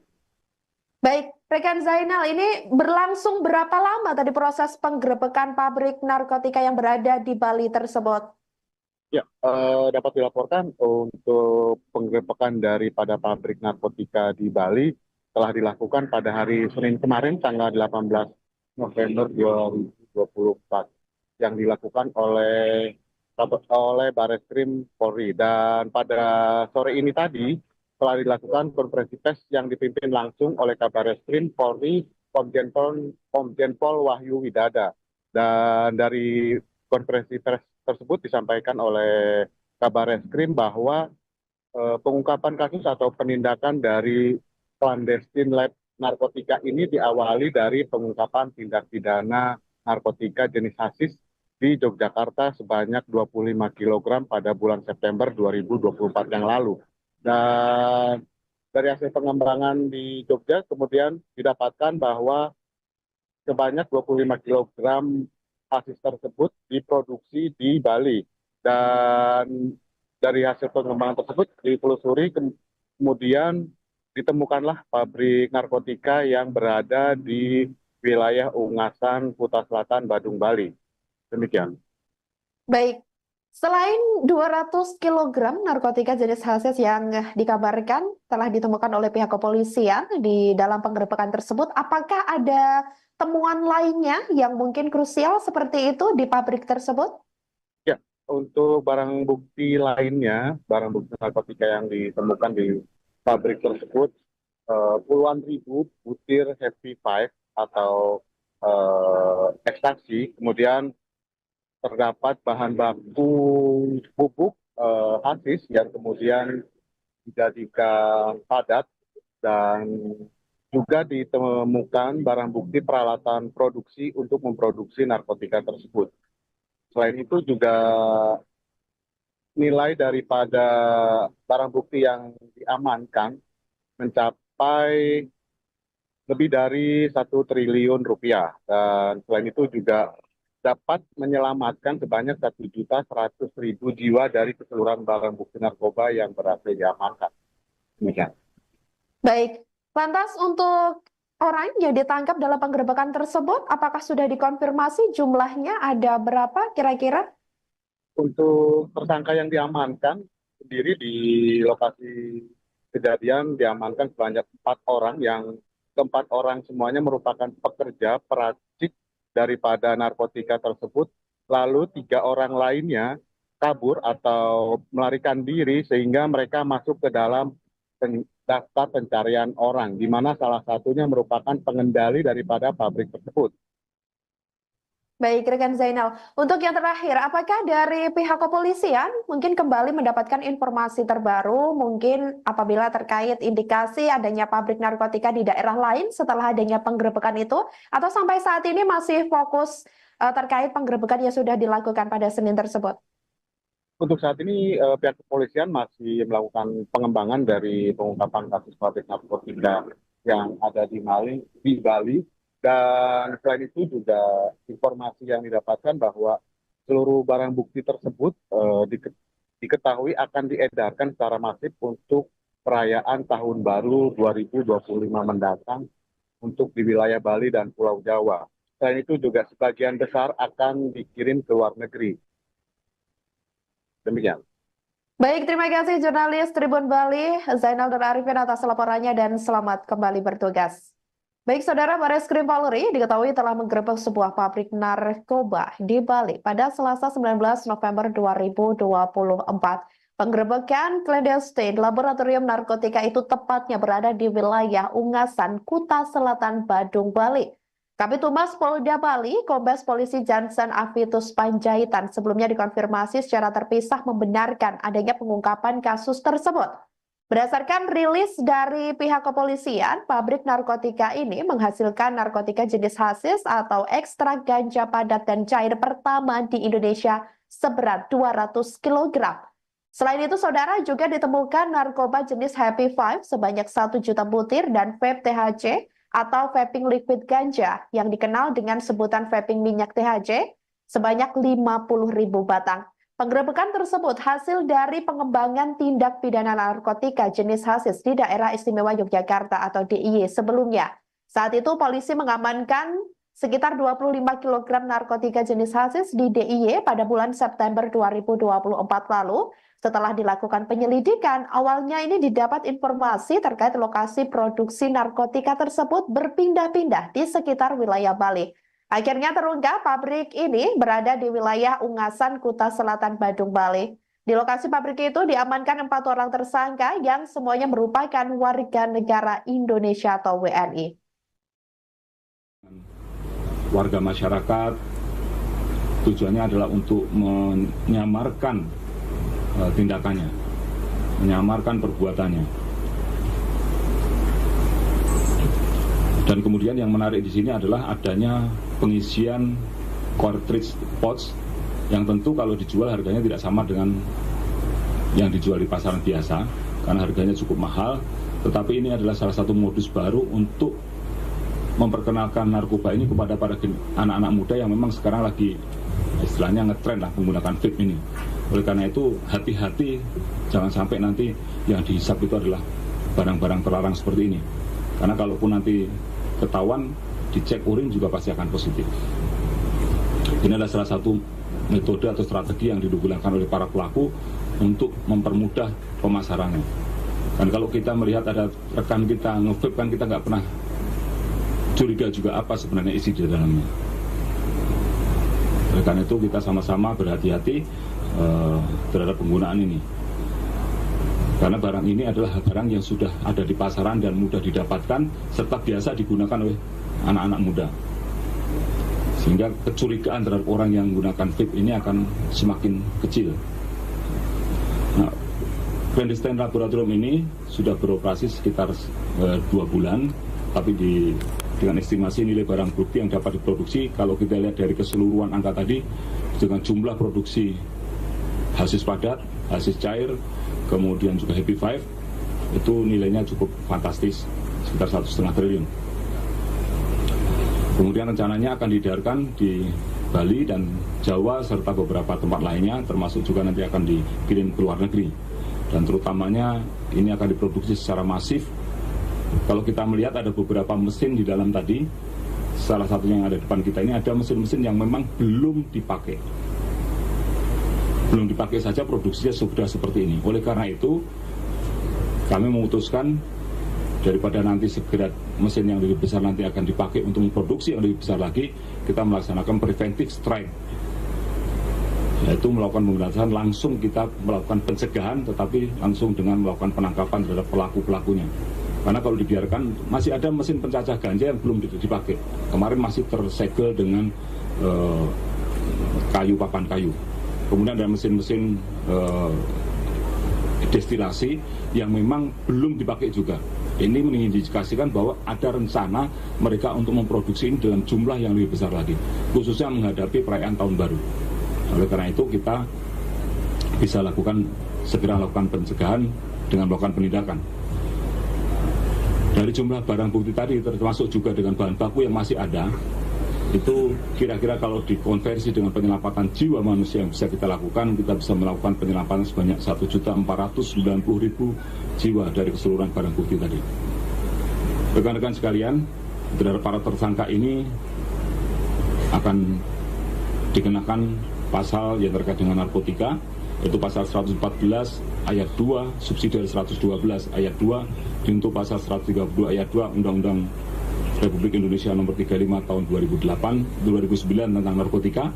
Baik, rekan Zainal, ini berlangsung berapa lama tadi proses penggerebekan pabrik narkotika yang berada di Bali tersebut? Ya, dapat dilaporkan untuk penggerebekan daripada pabrik narkotika di Bali telah dilakukan pada hari Senin kemarin, tanggal 18 November 2024, yang dilakukan oleh Barreskrim Polri. Dan pada sore ini tadi telah dilakukan konferensi pers yang dipimpin langsung oleh Kabarreskrim Polri Komjen Pol Wahyu Widada. Dan dari konferensi pers tersebut disampaikan oleh Kabarreskrim bahwa pengungkapan kasus atau penindakan dari clandestine lab narkotika ini diawali dari pengungkapan tindak pidana narkotika jenis hasis di Yogyakarta sebanyak 25 kg pada bulan September 2024 yang lalu. Dan dari hasil pengembangan di Jogja kemudian didapatkan bahwa sebanyak 25 kg hasis tersebut diproduksi di Bali. Dan dari hasil pengembangan tersebut ditelusuri, kemudian ditemukanlah pabrik narkotika yang berada di wilayah Ungasan, Kuta Selatan, Badung, Bali. Demikian. Baik, selain 200 kg narkotika jenis hasis yang dikabarkan telah ditemukan oleh pihak kepolisian di dalam penggerebekan tersebut, apakah ada temuan lainnya yang mungkin krusial seperti itu di pabrik tersebut? Ya, untuk barang bukti lainnya, barang bukti narkotika yang ditemukan di pabrik tersebut, puluhan ribu butir Happy Five atau ekstasi, kemudian terdapat bahan baku pupuk hasis yang kemudian dijadikan padat, dan juga ditemukan barang bukti peralatan produksi untuk memproduksi narkotika tersebut. Selain itu juga nilai daripada barang bukti yang diamankan mencapai lebih dari 1 triliun rupiah, dan selain itu juga dapat menyelamatkan sebanyak 1.100.000 jiwa dari keseluruhan barang bukti narkoba yang berhasil diamankan. Demikian. Baik, lantas untuk orang yang ditangkap dalam penggerebekan tersebut, apakah sudah dikonfirmasi jumlahnya ada berapa kira-kira? Untuk tersangka yang diamankan sendiri di lokasi kejadian diamankan sebanyak 4 orang, yang keempat orang semuanya merupakan pekerja peracik daripada narkotika tersebut, lalu 3 orang lainnya kabur atau melarikan diri sehingga mereka masuk ke dalam daftar pencarian orang, di mana salah satunya merupakan pengendali daripada pabrik tersebut. Baik, rekan Zainal. Untuk yang terakhir, apakah dari pihak kepolisian mungkin kembali mendapatkan informasi terbaru, mungkin apabila terkait indikasi adanya pabrik narkotika di daerah lain setelah adanya penggerebekan itu, atau sampai saat ini masih fokus terkait penggerebekan yang sudah dilakukan pada Senin tersebut? Untuk saat ini pihak kepolisian masih melakukan pengembangan dari pengungkapan kasus pabrik narkotika yang ada di Bali. Dan selain itu juga informasi yang didapatkan bahwa seluruh barang bukti tersebut diketahui akan diedarkan secara masif untuk perayaan Tahun Baru 2025 mendatang untuk di wilayah Bali dan Pulau Jawa. Selain itu juga sebagian besar akan dikirim ke luar negeri. Demikian. Baik, terima kasih jurnalis Tribun Bali, Zainal dan Arifin atas laporannya dan selamat kembali bertugas. Baik, Saudara, Bareskrim Polri diketahui telah menggerebek sebuah pabrik narkoba di Bali pada Selasa 19 November 2024. Penggerebekan clandestine laboratorium narkotika itu tepatnya berada di wilayah Ungasan, Kuta Selatan, Badung, Bali. Kabid Humas Polda Bali, Kombes Polisi Jansen Avitus Panjaitan sebelumnya dikonfirmasi secara terpisah membenarkan adanya pengungkapan kasus tersebut. Berdasarkan rilis dari pihak kepolisian, pabrik narkotika ini menghasilkan narkotika jenis hasis atau ekstrak ganja padat dan cair pertama di Indonesia seberat 200 kg. Selain itu, Saudara, juga ditemukan narkoba jenis Happy Five sebanyak 1 juta butir dan vape THC atau vaping liquid ganja yang dikenal dengan sebutan vaping minyak THC sebanyak 50.000 batang. Penggerebekan tersebut hasil dari pengembangan tindak pidana narkotika jenis hasis di Daerah Istimewa Yogyakarta atau DIY sebelumnya. Saat itu polisi mengamankan sekitar 25 kg narkotika jenis hasis di DIY pada bulan September 2024 lalu. Setelah dilakukan penyelidikan, awalnya ini didapat informasi terkait lokasi produksi narkotika tersebut berpindah-pindah di sekitar wilayah Bali. Akhirnya terungkap pabrik ini berada di wilayah Ungasan, Kuta Selatan, Badung, Bali. Di lokasi pabrik itu diamankan 4 orang tersangka yang semuanya merupakan warga negara Indonesia atau WNI. Warga masyarakat tujuannya adalah untuk menyamarkan tindakannya, menyamarkan perbuatannya. Dan kemudian yang menarik di sini adalah adanya pengisian cartridge pouch yang tentu kalau dijual harganya tidak sama dengan yang dijual di pasaran biasa karena harganya cukup mahal, tetapi ini adalah salah satu modus baru untuk memperkenalkan narkoba ini kepada para anak-anak muda yang memang sekarang lagi istilahnya ngetren lah menggunakan vape ini. Oleh karena itu hati-hati, jangan sampai nanti yang dihisap itu adalah barang-barang terlarang seperti ini, karena kalaupun nanti ketahuan dicek urin juga pasti akan positif. Ini adalah salah satu metode atau strategi yang digunakan oleh para pelaku untuk mempermudah pemasarannya. Dan kalau kita melihat ada rekan kita nge-vape kan kita nggak pernah curiga juga apa sebenarnya isi di dalamnya. Oleh karena itu kita sama-sama berhati-hati terhadap penggunaan ini. Karena barang ini adalah barang yang sudah ada di pasaran dan mudah didapatkan serta biasa digunakan oleh anak-anak muda. Sehingga kecurigaan terhadap orang yang menggunakan vape ini akan semakin kecil. Nah, clandestine laboratorium ini sudah beroperasi sekitar 2 bulan, tapi dengan estimasi nilai barang bukti yang dapat diproduksi, kalau kita lihat dari keseluruhan angka tadi, dengan jumlah produksi hasis padat, hasis cair, kemudian juga Happy Five, itu nilainya cukup fantastis, sekitar 1,5 triliun. Kemudian rencananya akan diedarkan di Bali dan Jawa serta beberapa tempat lainnya, termasuk juga nanti akan dikirim ke luar negeri. Dan terutamanya ini akan diproduksi secara masif. Kalau kita melihat ada beberapa mesin di dalam tadi, salah satunya yang ada di depan kita ini ada mesin-mesin yang memang belum dipakai. Belum dipakai saja produksinya sudah seperti ini. Oleh karena itu, kami memutuskan daripada nanti segera mesin yang lebih besar nanti akan dipakai untuk memproduksi yang lebih besar lagi, kita melaksanakan preventive strike, yaitu melakukan pemberantasan langsung, kita melakukan pencegahan tetapi langsung dengan melakukan penangkapan terhadap pelaku-pelakunya. Karena kalau dibiarkan, masih ada mesin pencacah ganja yang belum dipakai. Kemarin masih tersegel dengan papan kayu. Kemudian ada mesin-mesin destilasi yang memang belum dipakai juga. Ini mengindikasikan bahwa ada rencana mereka untuk memproduksi ini dalam jumlah yang lebih besar lagi, khususnya menghadapi perayaan tahun baru. Oleh karena itu kita bisa segera lakukan pencegahan dengan melakukan penindakan. Dari jumlah barang bukti tadi, termasuk juga dengan bahan baku yang masih ada, itu kira-kira kalau dikonversi dengan penyelamatan jiwa manusia yang bisa kita lakukan, kita bisa melakukan penyelamatan sebanyak 1.490.000 jiwa dari keseluruhan barang bukti tadi. Rekan-rekan sekalian, terhadap para tersangka ini akan dikenakan pasal yang terkait dengan narkotika, yaitu pasal 114 ayat 2 subsidi 112 ayat 2 untuk pasal 132 ayat 2 Undang-Undang Republik Indonesia nomor 35 tahun 2009 tentang narkotika,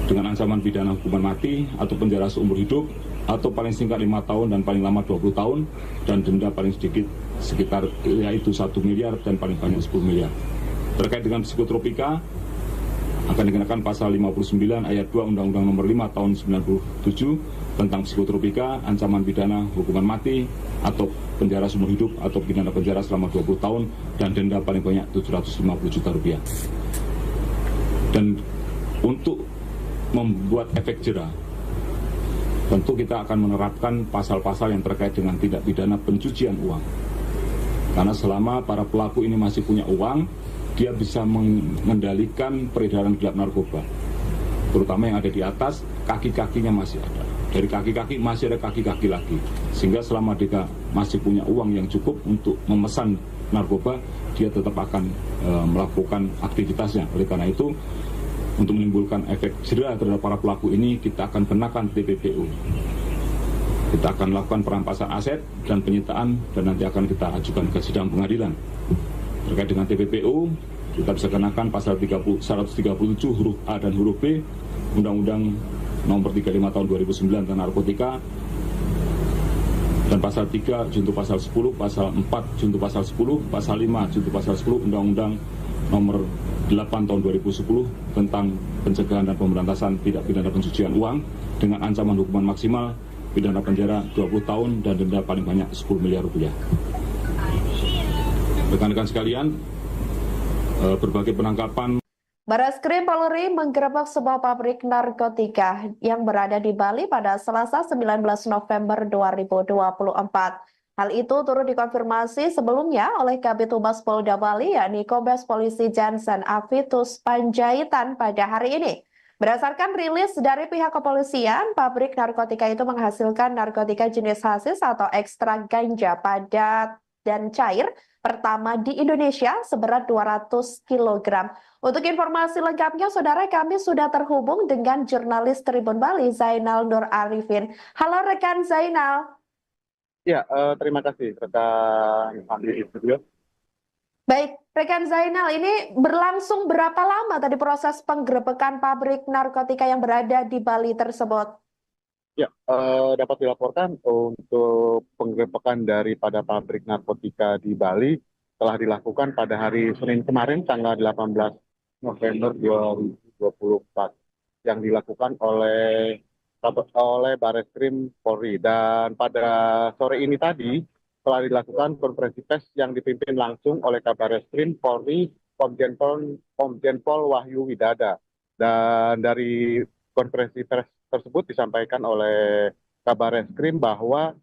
dengan ancaman pidana hukuman mati atau penjara seumur hidup atau paling singkat 5 tahun dan paling lama 20 tahun dan denda paling sedikit sekitar yaitu 1 miliar dan paling banyak 10 miliar. Terkait dengan psikotropika akan dikenakan pasal 59 ayat 2 Undang-Undang nomor 5 tahun 97 tentang psikotropika, ancaman pidana hukuman mati atau penjara seumur hidup atau pidana penjara selama 20 tahun dan denda paling banyak 750 juta rupiah. Dan untuk membuat efek jera, tentu kita akan menerapkan pasal-pasal yang terkait dengan tindak pidana pencucian uang. Karena selama para pelaku ini masih punya uang, dia bisa mengendalikan peredaran gelap narkoba, terutama yang ada di atas, kaki-kakinya masih ada. Dari kaki-kaki masih ada kaki-kaki lagi, sehingga selama dia masih punya uang yang cukup untuk memesan narkoba, dia tetap akan melakukan aktivitasnya. Oleh karena itu, untuk menimbulkan efek jera terhadap para pelaku ini, kita akan kenakan TPPU. Kita akan lakukan perampasan aset dan penyitaan, dan nanti akan kita ajukan ke sidang pengadilan. Terkait dengan TPPU, kita bisa kenakan pasal 137 huruf A dan huruf B Undang-Undang nomor 35 tahun 2009 tentang narkotika, dan pasal 3 junto pasal 10, pasal 4 junto pasal 10, pasal 5 junto pasal 10 Undang-Undang nomor 8 tahun 2010 tentang pencegahan dan pemberantasan tindak pidana pencucian uang dengan ancaman hukuman maksimal pidana penjara 20 tahun dan denda paling banyak 10 miliar rupiah. Rekan-rekan sekalian, berbagai penangkapan. Barreskrim Polri menggerebek sebuah pabrik narkotika yang berada di Bali pada Selasa 19 November 2024. Hal itu turut dikonfirmasi sebelumnya oleh Kabid Humas Polda Bali, yakni Kombes Polisi Jansen Avitus Panjaitan pada hari ini. Berdasarkan rilis dari pihak kepolisian, pabrik narkotika itu menghasilkan narkotika jenis hasis atau ekstrak ganja padat dan cair pertama di Indonesia seberat 200 kg. Untuk informasi lengkapnya, saudara, kami sudah terhubung dengan jurnalis Tribun Bali, Zainal Nur Arifin. Halo rekan Zainal. Ya, terima kasih rekan Andi di studio. Baik, rekan Zainal, ini berlangsung berapa lama tadi proses penggerebekan pabrik narkotika yang berada di Bali tersebut? Ya, dapat dilaporkan untuk penggerebekan daripada pabrik narkotika di Bali telah dilakukan pada hari Senin kemarin, tanggal 18 November 2024, yang dilakukan oleh Bareskrim Polri. Dan pada sore ini tadi telah dilakukan konferensi pers yang dipimpin langsung oleh Kabareskrim Polri, Komjen Pol Wahyu Widada. Dan dari konferensi pers tersebut disampaikan oleh Kabar Eskrim bahwa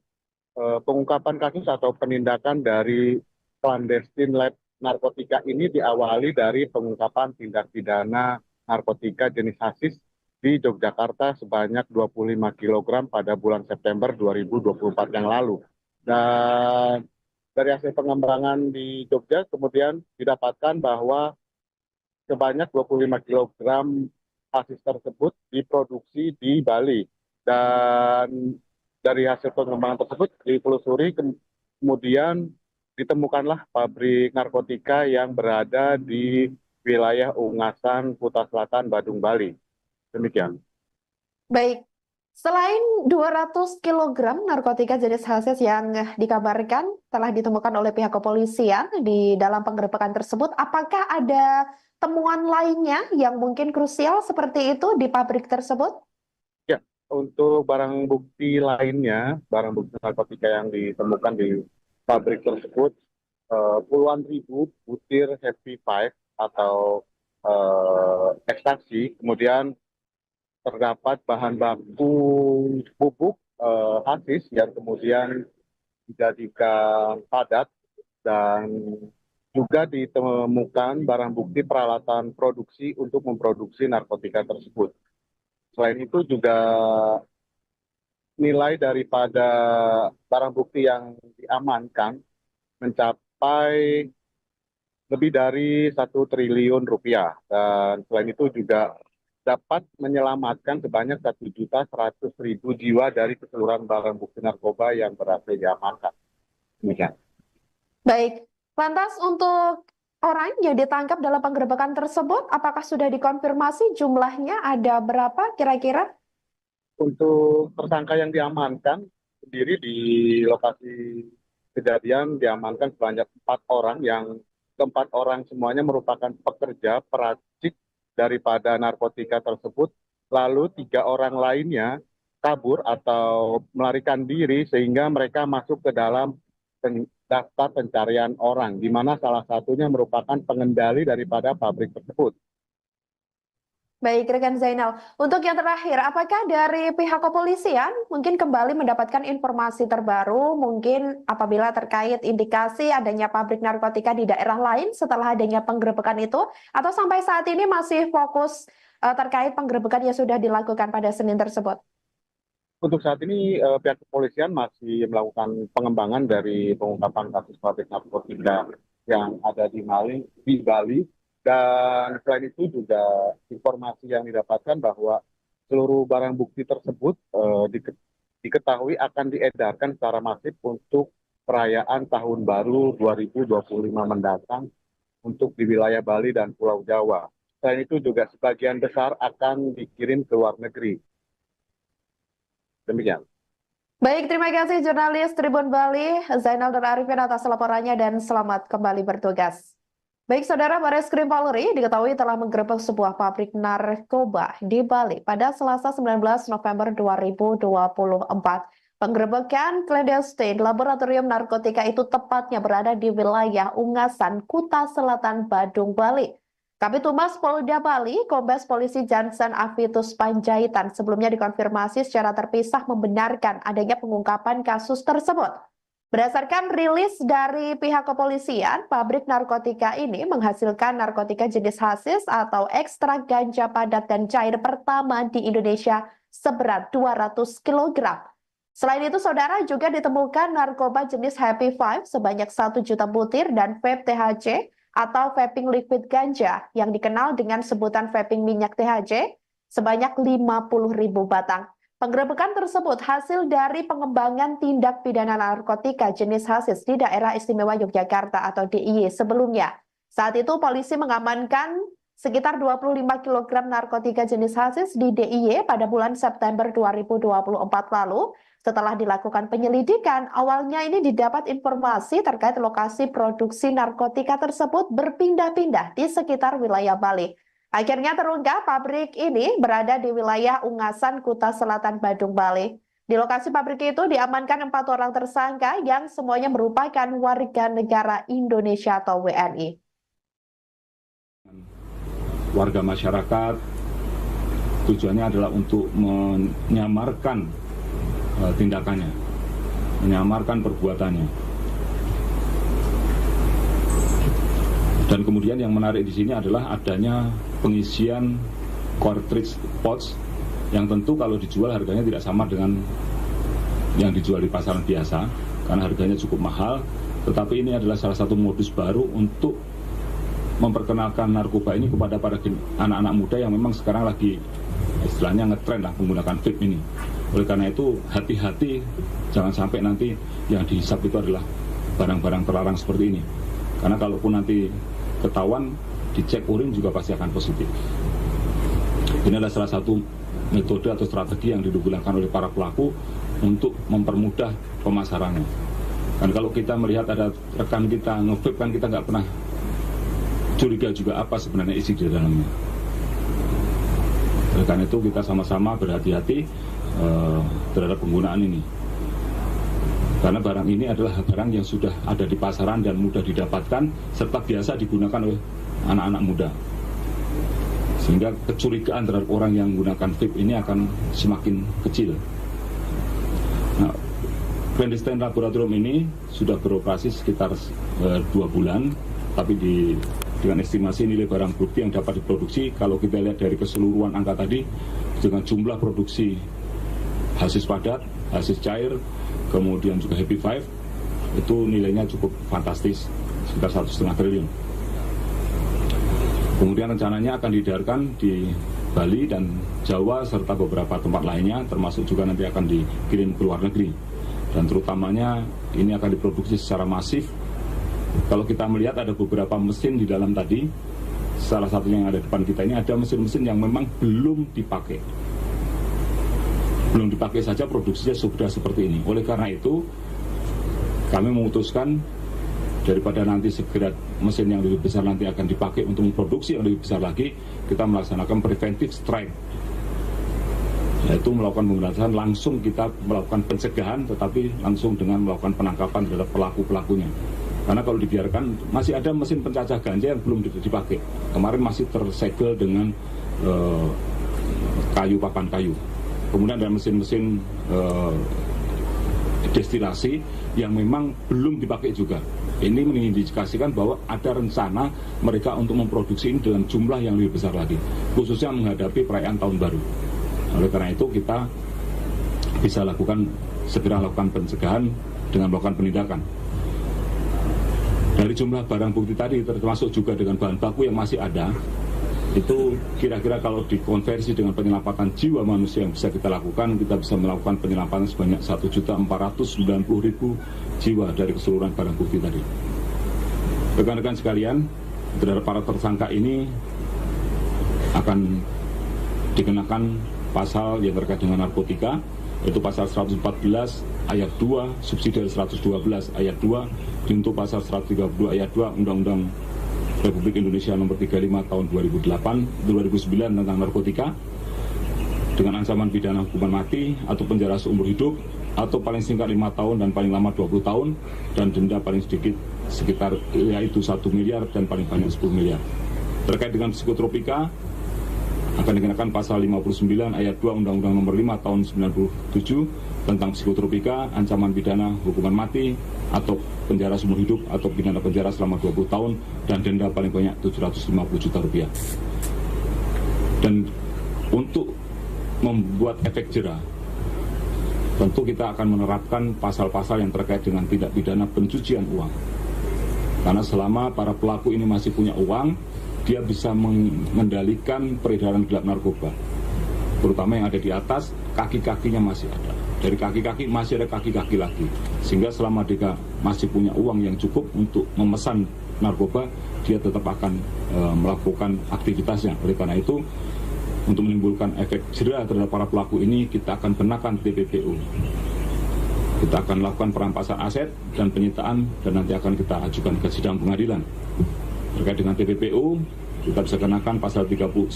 pengungkapan kasus atau penindakan dari clandestine lab narkotika ini diawali dari pengungkapan tindak pidana narkotika jenis hasis di Yogyakarta sebanyak 25 kg pada bulan September 2024 yang lalu. Dan dari hasil pengembangan di Jogja kemudian didapatkan bahwa sebanyak 25 kg hasis tersebut diproduksi di Bali. Dan dari hasil pengembangan tersebut ditelusuri, kemudian ditemukanlah pabrik narkotika yang berada di wilayah Ungasan, Kuta Selatan, Badung, Bali. Demikian. Baik, selain 200 kg narkotika jenis hasis yang dikabarkan telah ditemukan oleh pihak kepolisian di dalam penggerebekan tersebut, apakah ada temuan lainnya yang mungkin krusial seperti itu di pabrik tersebut? Ya, untuk barang bukti lainnya, barang bukti narkotika yang ditemukan di pabrik tersebut, puluhan ribu butir Happy Five atau ekstasi, kemudian terdapat bahan baku bubuk hasis yang kemudian dijadikan padat, dan juga ditemukan barang bukti peralatan produksi untuk memproduksi narkotika tersebut. Selain itu juga nilai daripada barang bukti yang diamankan mencapai lebih dari 1 triliun rupiah. Dan selain itu juga dapat menyelamatkan sebanyak 1.100.000 jiwa dari keseluruhan barang bukti narkoba yang berhasil diamankan. Demikian. Baik, lantas untuk orang yang ditangkap dalam penggerebekan tersebut, apakah sudah dikonfirmasi jumlahnya ada berapa kira-kira? Untuk tersangka yang diamankan sendiri di lokasi kejadian diamankan sebanyak 4 orang, yang keempat orang semuanya merupakan pekerja peracik daripada narkotika tersebut. Lalu 3 orang lainnya kabur atau melarikan diri sehingga mereka masuk ke dalam daftar pencarian orang, di mana salah satunya merupakan pengendali daripada pabrik tersebut. Baik, rekan Zainal. Untuk yang terakhir, apakah dari pihak kepolisian mungkin kembali mendapatkan informasi terbaru, mungkin apabila terkait indikasi adanya pabrik narkotika di daerah lain setelah adanya penggerebekan itu, atau sampai saat ini masih fokus terkait penggerebekan yang sudah dilakukan pada Senin tersebut? Untuk saat ini pihak kepolisian masih melakukan pengembangan dari pengungkapan kasus pabrik narkotika yang ada di Bali. Dan selain itu juga informasi yang didapatkan bahwa seluruh barang bukti tersebut diketahui akan diedarkan secara masif untuk perayaan Tahun Baru 2025 mendatang untuk di wilayah Bali dan Pulau Jawa. Selain itu juga sebagian besar akan dikirim ke luar negeri. Demikian. Baik, terima kasih jurnalis Tribun Bali, Zainal dan Arifin atas laporannya dan selamat kembali bertugas. Baik, Saudara, Bareskrim Polri diketahui telah menggerebek sebuah pabrik narkoba di Bali pada Selasa 19 November 2024. Penggerebekan clandestine laboratorium narkotika itu tepatnya berada di wilayah Ungasan, Kuta Selatan, Badung, Bali. Kabid Humas Polda Bali, Kombes Polisi Jansen Avitus Panjaitan sebelumnya dikonfirmasi secara terpisah membenarkan adanya pengungkapan kasus tersebut. Berdasarkan rilis dari pihak kepolisian, pabrik narkotika ini menghasilkan narkotika jenis hasis atau ekstrak ganja padat dan cair pertama di Indonesia seberat 200 kg. Selain itu, saudara, juga ditemukan narkoba jenis Happy Five sebanyak 1 juta butir dan vape THC atau vaping liquid ganja yang dikenal dengan sebutan vaping minyak THC sebanyak 50.000 batang. Penggerebekan tersebut hasil dari pengembangan tindak pidana narkotika jenis hasis di Daerah Istimewa Yogyakarta atau DIY sebelumnya. Saat itu polisi mengamankan sekitar 25 kg narkotika jenis hasis di DIY pada bulan September 2024 lalu. Setelah dilakukan penyelidikan, awalnya ini didapat informasi terkait lokasi produksi narkotika tersebut berpindah-pindah di sekitar wilayah Bali. Akhirnya terungkap pabrik ini berada di wilayah Ungasan, Kuta Selatan, Badung, Bali. Di lokasi pabrik itu diamankan 4 orang tersangka yang semuanya merupakan warga negara Indonesia atau WNI. Warga masyarakat tujuannya adalah untuk menyamarkan tindakannya, menyamarkan perbuatannya. Dan kemudian yang menarik di sini adalah adanya pengisian cartridge pouch yang tentu kalau dijual harganya tidak sama dengan yang dijual di pasaran biasa karena harganya cukup mahal, tetapi ini adalah salah satu modus baru untuk memperkenalkan narkoba ini kepada para anak-anak muda yang memang sekarang lagi istilahnya ngetren lah menggunakan vape ini. Oleh karena itu hati-hati, jangan sampai nanti yang dihisap itu adalah barang-barang terlarang seperti ini, karena kalaupun nanti ketahuan dicek urin juga pasti akan positif. Ini adalah salah satu metode atau strategi yang digunakan oleh para pelaku untuk mempermudah pemasarannya. Dan kalau kita melihat ada rekan kita nge-vape kan kita nggak pernah curiga juga apa sebenarnya isi di dalamnya. Oleh karena itu kita sama-sama berhati-hati terhadap penggunaan ini. Karena barang ini adalah barang yang sudah ada di pasaran dan mudah didapatkan serta biasa digunakan oleh anak-anak muda. Sehingga kecurigaan terhadap orang yang menggunakan vape ini akan semakin kecil. Nah, clandestine laboratorium ini sudah beroperasi sekitar 2 bulan, tapi dengan estimasi nilai barang bukti yang dapat diproduksi, kalau kita lihat dari keseluruhan angka tadi, dengan jumlah produksi hasis padat, hasis cair, kemudian juga Happy Five, itu nilainya cukup fantastis, sekitar 1,5 triliun. Kemudian rencananya akan diedarkan di Bali dan Jawa serta beberapa tempat lainnya, termasuk juga nanti akan dikirim ke luar negeri. Dan terutamanya ini akan diproduksi secara masif. Kalau kita melihat ada beberapa mesin di dalam tadi, salah satunya yang ada di depan kita ini ada mesin-mesin yang memang belum dipakai. Belum dipakai saja produksinya sudah seperti ini. Oleh karena itu kami memutuskan daripada nanti segera mesin yang lebih besar nanti akan dipakai untuk memproduksi yang lebih besar lagi, kita melaksanakan preventive strike, yaitu melakukan pemberantasan langsung, kita melakukan pencegahan tetapi langsung dengan melakukan penangkapan terhadap pelaku-pelakunya. Karena kalau dibiarkan masih ada mesin pencacah ganja yang belum dipakai. Kemarin masih tersegel dengan papan kayu. Kemudian ada mesin-mesin destilasi yang memang belum dipakai juga. Ini mengindikasikan bahwa ada rencana mereka untuk memproduksi ini dalam jumlah yang lebih besar lagi, khususnya menghadapi perayaan tahun baru. Oleh karena itu kita bisa segera lakukan pencegahan dengan melakukan penindakan. Dari jumlah barang bukti tadi termasuk juga dengan bahan baku yang masih ada, itu kira-kira kalau dikonversi dengan penyelamatan jiwa manusia yang bisa kita lakukan, kita bisa melakukan penyelamatan sebanyak 1.490.000 jiwa dari keseluruhan barang bukti tadi. Rekan-rekan sekalian, terhadap para tersangka ini akan dikenakan pasal yang terkait dengan narkotika, yaitu pasal 114 ayat 2, subsidi 112 ayat 2, junto pasal 132 ayat 2 Undang-Undang Republik Indonesia nomor 35 tahun 2009 tentang narkotika, dengan ancaman pidana hukuman mati atau penjara seumur hidup atau paling singkat 5 tahun dan paling lama 20 tahun dan denda paling sedikit sekitar yaitu 1 miliar dan paling banyak 10 miliar. Terkait dengan psikotropika akan dikenakan pasal 59 ayat 2 Undang-Undang nomor 5 tahun 97 tentang psikotropika, ancaman pidana hukuman mati atau penjara seumur hidup atau pidana penjara selama 20 tahun dan denda paling banyak 750 juta rupiah. Dan untuk membuat efek jera, tentu kita akan menerapkan pasal-pasal yang terkait dengan tindak pidana pencucian uang. Karena selama para pelaku ini masih punya uang, dia bisa mengendalikan peredaran gelap narkoba. terutama yang ada di atas, kaki-kakinya masih ada. Dari kaki-kaki masih ada kaki-kaki lagi. Sehingga selama dia masih punya uang yang cukup untuk memesan narkoba, dia tetap akan melakukan aktivitasnya. Oleh karena itu, untuk menimbulkan efek jera terhadap para pelaku ini, kita akan kenakan TPPU. Kita akan lakukan perampasan aset dan penyitaan, dan nanti akan kita ajukan ke sidang pengadilan. Terkait dengan TPPU, kita bisa kenakan pasal 137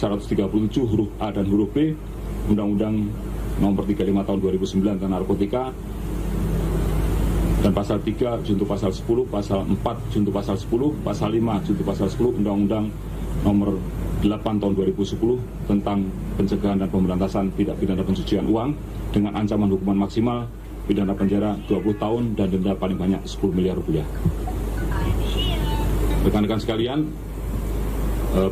huruf A dan huruf B Undang-Undang Nomor 35 Tahun 2009 tentang narkotika, dan pasal 3 junto pasal 10, pasal 4 junto pasal 10, pasal 5 junto pasal 10 Undang-Undang Nomor 8 Tahun 2010 tentang pencegahan dan pemberantasan tindak pidana pencucian uang dengan ancaman hukuman maksimal pidana penjara 20 tahun dan denda paling banyak 10 miliar rupiah. Rekan-rekan sekalian,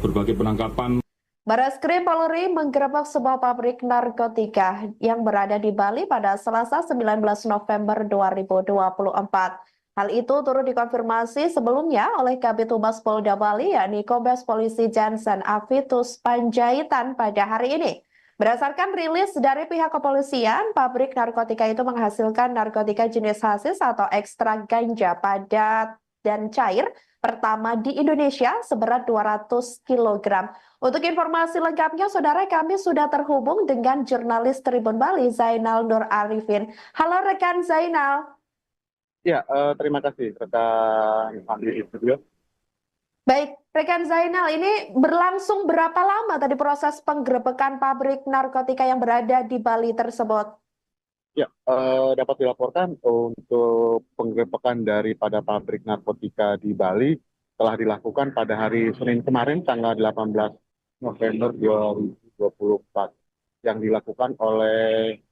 berbagai penangkapan. Bareskrim Polri menggerebek sebuah pabrik narkotika yang berada di Bali pada Selasa 19 November 2024. Hal itu turut dikonfirmasi sebelumnya oleh Kabid Humas Polda Bali, yakni Kombes Polisi Jansen Avitus Panjaitan pada hari ini. Berdasarkan rilis dari pihak kepolisian, pabrik narkotika itu menghasilkan narkotika jenis hasis atau ekstrak ganja padat dan cair pertama di Indonesia seberat 200 kg. Untuk informasi lengkapnya, saudara, kami sudah terhubung dengan jurnalis Tribun Bali, Zainal Nur Arifin. Halo rekan Zainal. Ya, terima kasih rekan Andi di studio. Baik, rekan Zainal, ini berlangsung berapa lama tadi proses penggerebekan pabrik narkotika yang berada di Bali tersebut? Ya, dapat dilaporkan untuk penggerebekan daripada pabrik narkotika di Bali telah dilakukan pada hari Senin kemarin, tanggal 18 November 2024, yang dilakukan oleh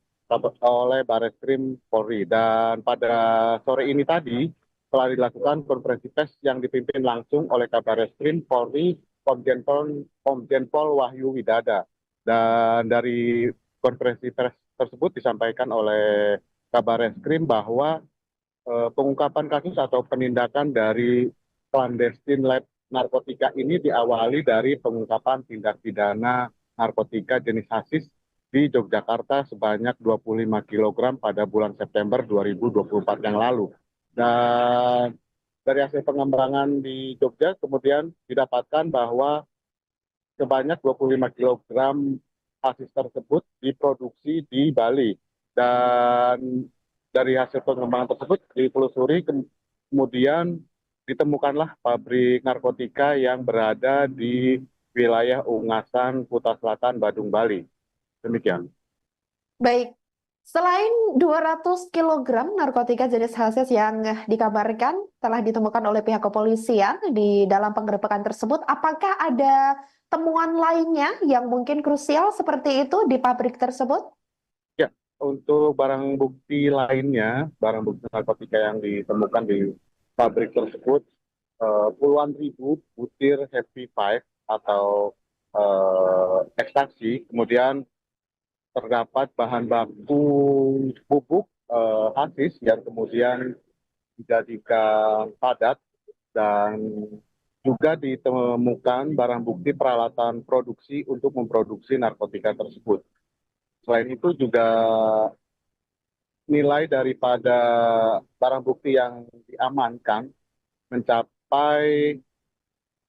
Bareskrim Polri. Dan pada sore ini tadi telah dilakukan konferensi pers yang dipimpin langsung oleh Kabareskrim Polri, Komjen Pol Wahyu Widada. Dan dari konferensi pers tersebut disampaikan oleh Kabareskrim bahwa pengungkapan kasus atau penindakan dari clandestine lab narkotika ini diawali dari pengungkapan tindak pidana narkotika jenis hasis di Yogyakarta sebanyak 25 kg pada bulan September 2024 yang lalu. Dan dari hasil pengembangan di Jogja kemudian didapatkan bahwa sebanyak 25 kg hasis tersebut diproduksi di Bali. Dan dari hasil pengembangan tersebut ditelusuri, kemudian ditemukanlah pabrik narkotika yang berada di wilayah Ungasan, Kuta Selatan, Badung, Bali. Demikian. Baik. Selain 200 kg narkotika jenis hasis yang dikabarkan telah ditemukan oleh pihak kepolisian di dalam penggerebekan tersebut, apakah ada temuan lainnya yang mungkin krusial seperti itu di pabrik tersebut? Ya, untuk barang bukti lainnya, barang bukti narkotika yang ditemukan di pabrik tersebut, puluhan ribu butir Happy Five atau ekstasi, kemudian terdapat bahan baku bubuk hasis yang kemudian dijadikan padat, dan juga ditemukan barang bukti peralatan produksi untuk memproduksi narkotika tersebut. Selain itu juga nilai daripada barang bukti yang diamankan mencapai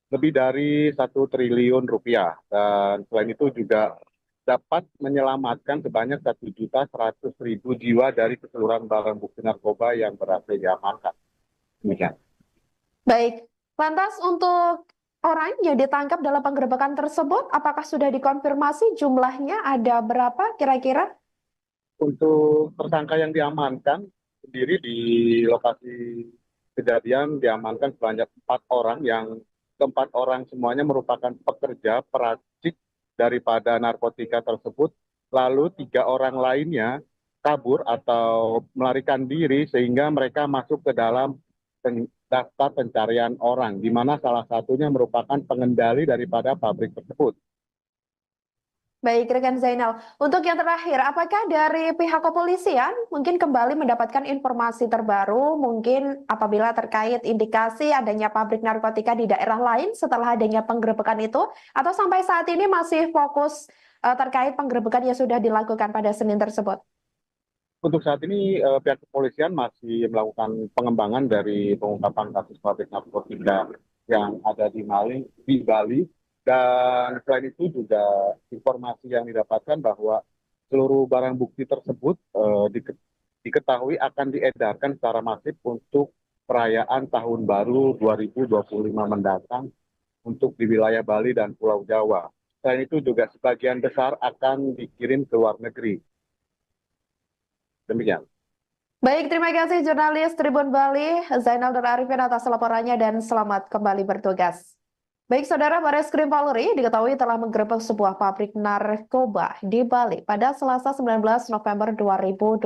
lebih dari 1 triliun rupiah, dan selain itu juga dapat menyelamatkan sebanyak 1.100.000 jiwa dari keseluruhan barang bukti narkoba yang berhasil diamankan. Demikian. Baik, lantas untuk orang yang ditangkap dalam penggerebekan tersebut, apakah sudah dikonfirmasi jumlahnya ada berapa kira-kira? Untuk tersangka yang diamankan sendiri di lokasi kejadian diamankan sebanyak 4 orang, yang keempat orang semuanya merupakan pekerja peracik daripada narkotika tersebut, lalu 3 orang lainnya kabur atau melarikan diri sehingga mereka masuk ke dalam daftar pencarian orang, di mana salah satunya merupakan pengendali daripada pabrik tersebut. Baik, rekan Zainal. Untuk yang terakhir, apakah dari pihak kepolisian mungkin kembali mendapatkan informasi terbaru, mungkin apabila terkait indikasi adanya pabrik narkotika di daerah lain setelah adanya penggerebekan itu, atau sampai saat ini masih fokus terkait penggerebekan yang sudah dilakukan pada Senin tersebut? Untuk saat ini pihak kepolisian masih melakukan pengembangan dari pengungkapan kasus pabrik narkotika yang ada di Bali, dan selain itu juga informasi yang didapatkan bahwa seluruh barang bukti tersebut diketahui akan diedarkan secara masif untuk perayaan Tahun Baru 2025 mendatang untuk di wilayah Bali dan Pulau Jawa. Selain itu juga sebagian besar akan dikirim ke luar negeri. Demikian. Baik, terima kasih jurnalis Tribun Bali, Zainal Nur Arifin atas laporannya dan selamat kembali bertugas. Baik, Saudara, Bareskrim Polri diketahui telah menggerebek sebuah pabrik narkoba di Bali pada Selasa 19 November 2024.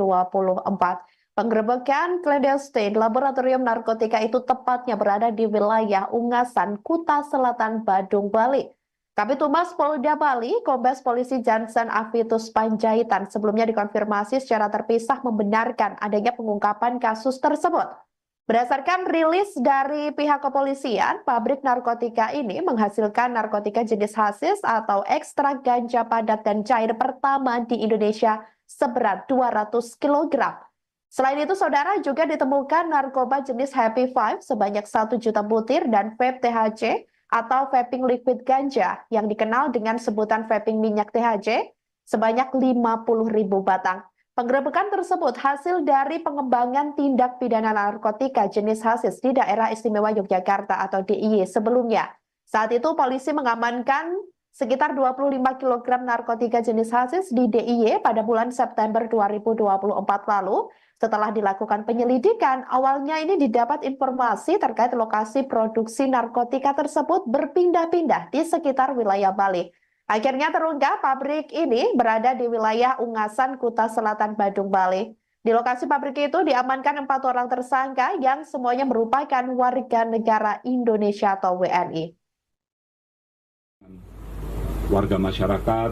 Penggerebekan clandestine laboratorium narkotika itu tepatnya berada di wilayah Ungasan, Kuta Selatan, Badung, Bali. Kabid Humas Polda Bali, Kombes Polisi Jansen Avitus Panjaitan sebelumnya dikonfirmasi secara terpisah membenarkan adanya pengungkapan kasus tersebut. Berdasarkan rilis dari pihak kepolisian, pabrik narkotika ini menghasilkan narkotika jenis hasis atau ekstrak ganja padat dan cair pertama di Indonesia seberat 200 kg. Selain itu, Saudara, juga ditemukan narkoba jenis Happy Five sebanyak 1 juta butir dan vape THC atau vaping liquid ganja yang dikenal dengan sebutan vaping minyak THC sebanyak 50.000 batang. Penggerebekan tersebut hasil dari pengembangan tindak pidana narkotika jenis hasis di Daerah Istimewa Yogyakarta atau DIY sebelumnya. Saat itu polisi mengamankan sekitar 25 kg narkotika jenis hasis di DIY pada bulan September 2024 lalu. Setelah dilakukan penyelidikan, awalnya ini didapat informasi terkait lokasi produksi narkotika tersebut berpindah-pindah di sekitar wilayah Bali. Akhirnya terungkap pabrik ini berada di wilayah Ungasan, Kuta Selatan, Badung, Bali. Di lokasi pabrik itu diamankan 4 orang tersangka yang semuanya merupakan warga negara Indonesia atau WNI. Warga masyarakat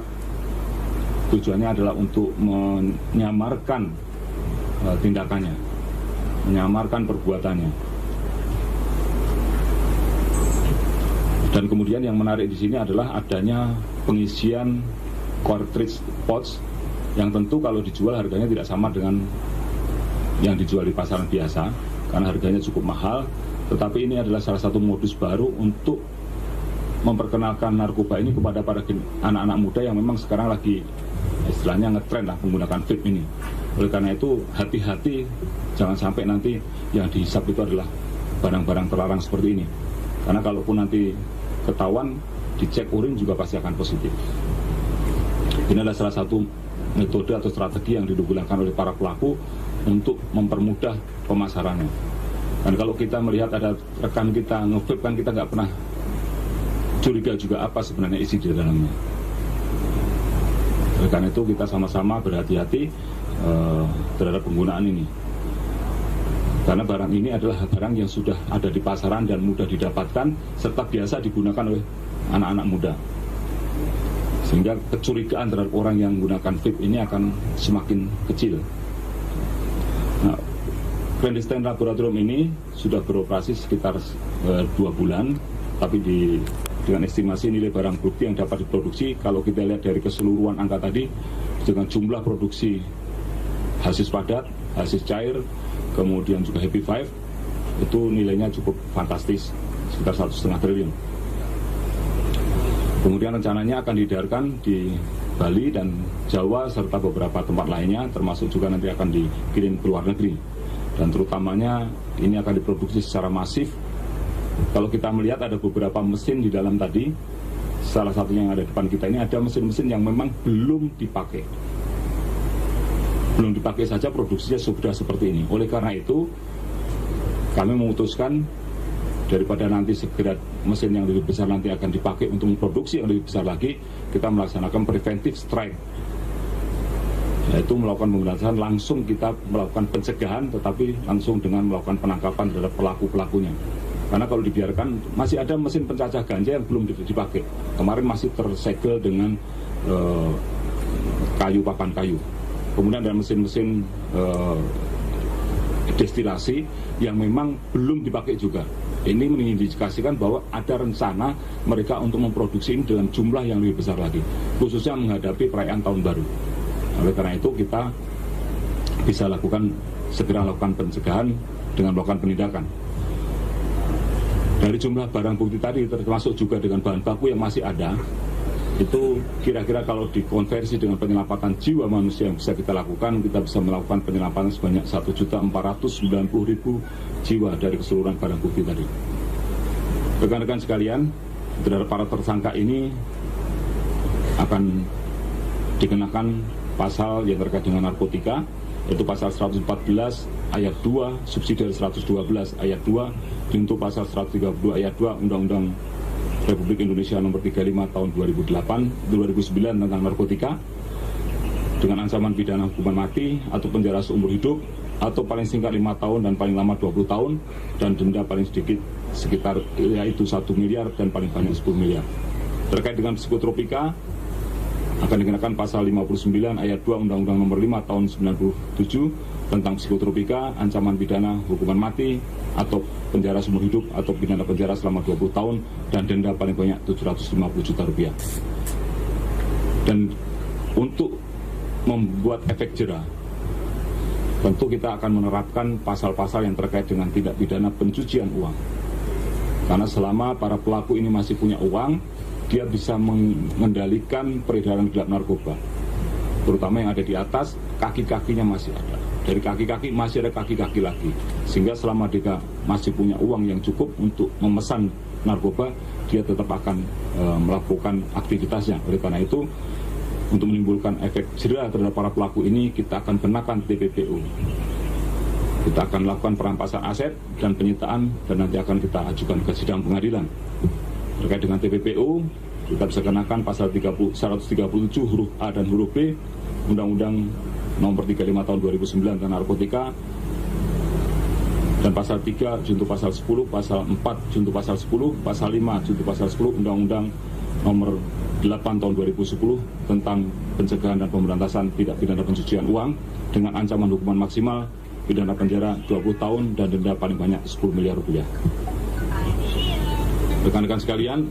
tujuannya adalah untuk menyamarkan tindakannya, menyamarkan perbuatannya. Dan kemudian yang menarik di sini adalah adanya pengisian cartridge pouch yang tentu kalau dijual harganya tidak sama dengan yang dijual di pasaran biasa karena harganya cukup mahal, tetapi ini adalah salah satu modus baru untuk memperkenalkan narkoba ini kepada para anak-anak muda yang memang sekarang lagi istilahnya ngetren lah menggunakan vape ini. Oleh karena itu hati-hati, jangan sampai nanti yang dihisap itu adalah barang-barang terlarang seperti ini. Karena kalaupun nanti ketahuan, dicek urin juga pasti akan positif. Ini adalah salah satu metode atau strategi yang digunakan oleh para pelaku untuk mempermudah pemasarannya. Dan kalau kita melihat ada rekan kita nge-vape kan kita nggak pernah curiga juga apa sebenarnya isi di dalamnya. Oleh karena itu kita sama-sama berhati-hati terhadap penggunaan ini. Karena barang ini adalah barang yang sudah ada di pasaran dan mudah didapatkan serta biasa digunakan oleh anak-anak muda. Sehingga kecurigaan terhadap orang yang menggunakan vape ini akan semakin kecil. Nah, clandestine laboratorium ini sudah beroperasi sekitar 2 bulan, tapi dengan estimasi nilai barang bukti yang dapat diproduksi, kalau kita lihat dari keseluruhan angka tadi, dengan jumlah produksi hasis padat, hasis cair, kemudian juga Happy Five, itu nilainya cukup fantastis, sekitar 1,5 triliun. Kemudian rencananya akan diedarkan di Bali dan Jawa serta beberapa tempat lainnya, termasuk juga nanti akan dikirim ke luar negeri. Dan terutamanya ini akan diproduksi secara masif. Kalau kita melihat ada beberapa mesin di dalam tadi, salah satunya yang ada di depan kita ini ada mesin-mesin yang memang belum dipakai. Belum dipakai saja produksinya sudah seperti ini. Oleh karena itu, kami memutuskan daripada nanti segera mesin yang lebih besar nanti akan dipakai untuk memproduksi yang lebih besar lagi, kita melaksanakan preventive strike, yaitu melakukan pemberantasan langsung, kita melakukan pencegahan tetapi langsung dengan melakukan penangkapan terhadap pelaku-pelakunya. Karena kalau dibiarkan masih ada mesin pencacah ganja yang belum dipakai. Kemarin masih tersegel dengan papan kayu. Kemudian ada mesin-mesin destilasi yang memang belum dipakai juga. Ini mengindikasikan bahwa ada rencana mereka untuk memproduksi ini dalam jumlah yang lebih besar lagi, khususnya menghadapi perayaan tahun baru. Oleh karena itu kita bisa segera lakukan pencegahan dengan melakukan penindakan. Dari jumlah barang bukti tadi, termasuk juga dengan bahan baku yang masih ada, itu kira-kira kalau dikonversi dengan penyelamatan jiwa manusia yang bisa kita lakukan, kita bisa melakukan penyelamatan sebanyak 1.490.000 jiwa dari keseluruhan barang bukti tadi. Rekan-rekan sekalian, terhadap para tersangka ini akan dikenakan pasal yang terkait dengan narkotika, yaitu pasal 114 ayat 2, subsidi 112 ayat 2, junto pasal 132 ayat 2 Undang-Undang Republik Indonesia nomor 35 tahun 2009 tentang narkotika, dengan ancaman pidana hukuman mati atau penjara seumur hidup atau paling singkat 5 tahun dan paling lama 20 tahun dan denda paling sedikit sekitar yaitu 1 miliar dan paling banyak 10 miliar. Terkait dengan psikotropika akan dikenakan pasal 59 ayat 2 Undang-Undang nomor 5 tahun 97 tentang psikotropika, ancaman pidana hukuman mati atau penjara seumur hidup atau pidana penjara selama 20 tahun dan denda paling banyak 750 juta rupiah. Dan untuk membuat efek jera, tentu kita akan menerapkan pasal-pasal yang terkait dengan tindak pidana pencucian uang. Karena selama para pelaku ini masih punya uang, dia bisa mengendalikan peredaran gelap narkoba, terutama yang ada di atas, kaki-kakinya masih ada. Dari kaki-kaki masih ada kaki-kaki lagi, sehingga selama dia masih punya uang yang cukup untuk memesan narkoba, dia tetap akan melakukan aktivitasnya. Oleh karena itu, untuk menimbulkan efek jera terhadap para pelaku ini, kita akan kenakan TPPU. Kita akan lakukan perampasan aset dan penyitaan, dan nanti akan kita ajukan ke sidang pengadilan. Terkait dengan TPPU, kita bisa kenakan pasal 137 huruf A dan huruf B Undang-Undang nomor 35 tahun 2009 tentang narkotika, dan pasal 3 junto pasal 10, pasal 4 junto pasal 10, pasal 5 junto pasal 10 Undang-Undang nomor 8 tahun 2010 tentang pencegahan dan pemberantasan tindak pidana pencucian uang dengan ancaman hukuman maksimal pidana penjara 20 tahun dan denda paling banyak 10 miliar rupiah. Rekan-rekan sekalian,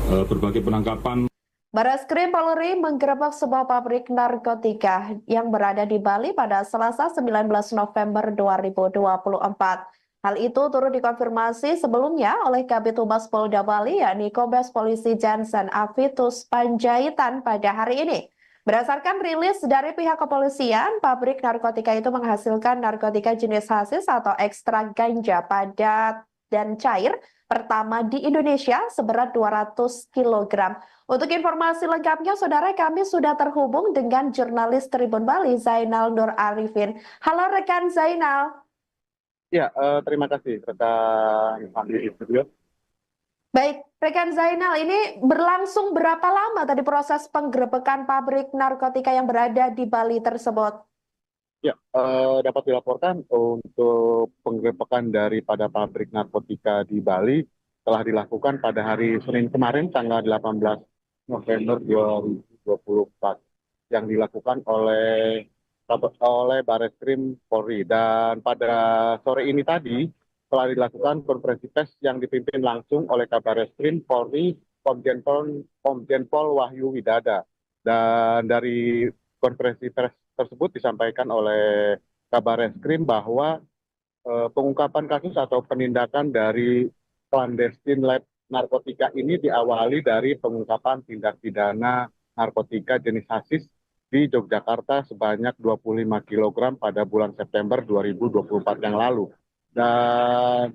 berbagai penangkapan. Barreskrim Polri menggerebek sebuah pabrik narkotika yang berada di Bali pada Selasa 19 November 2024. Hal itu turut dikonfirmasi sebelumnya oleh Kabid Humas Polda Bali, yakni Kombes Polisi Jansen Avitus Panjaitan pada hari ini. Berdasarkan rilis dari pihak kepolisian, pabrik narkotika itu menghasilkan narkotika jenis hasis atau ekstrak ganja padat dan cair pertama di Indonesia seberat 200 kg. Untuk informasi lengkapnya, saudara, kami sudah terhubung dengan jurnalis Tribun Bali, Zainal Nur Arifin. Halo rekan Zainal. Ya, terima kasih rekan Andi di studio. Baik, rekan Zainal, ini berlangsung berapa lama tadi proses penggerebekan pabrik narkotika yang berada di Bali tersebut? Ya, dapat dilaporkan untuk penggerebekan daripada pabrik narkotika di Bali telah dilakukan pada hari Senin kemarin, tanggal 18 November 2024, yang dilakukan oleh Barreskrim Polri. Dan pada sore ini tadi telah dilakukan konferensi pers yang dipimpin langsung oleh Kabarreskrim Polri Komjen Pol Wahyu Widada. Dan dari konferensi pers tersebut disampaikan oleh Kabarreskrim bahwa pengungkapan kasus atau penindakan dari clandestine lab narkotika ini diawali dari pengungkapan tindak pidana narkotika jenis hasis di Yogyakarta sebanyak 25 kg pada bulan September 2024 yang lalu. Dan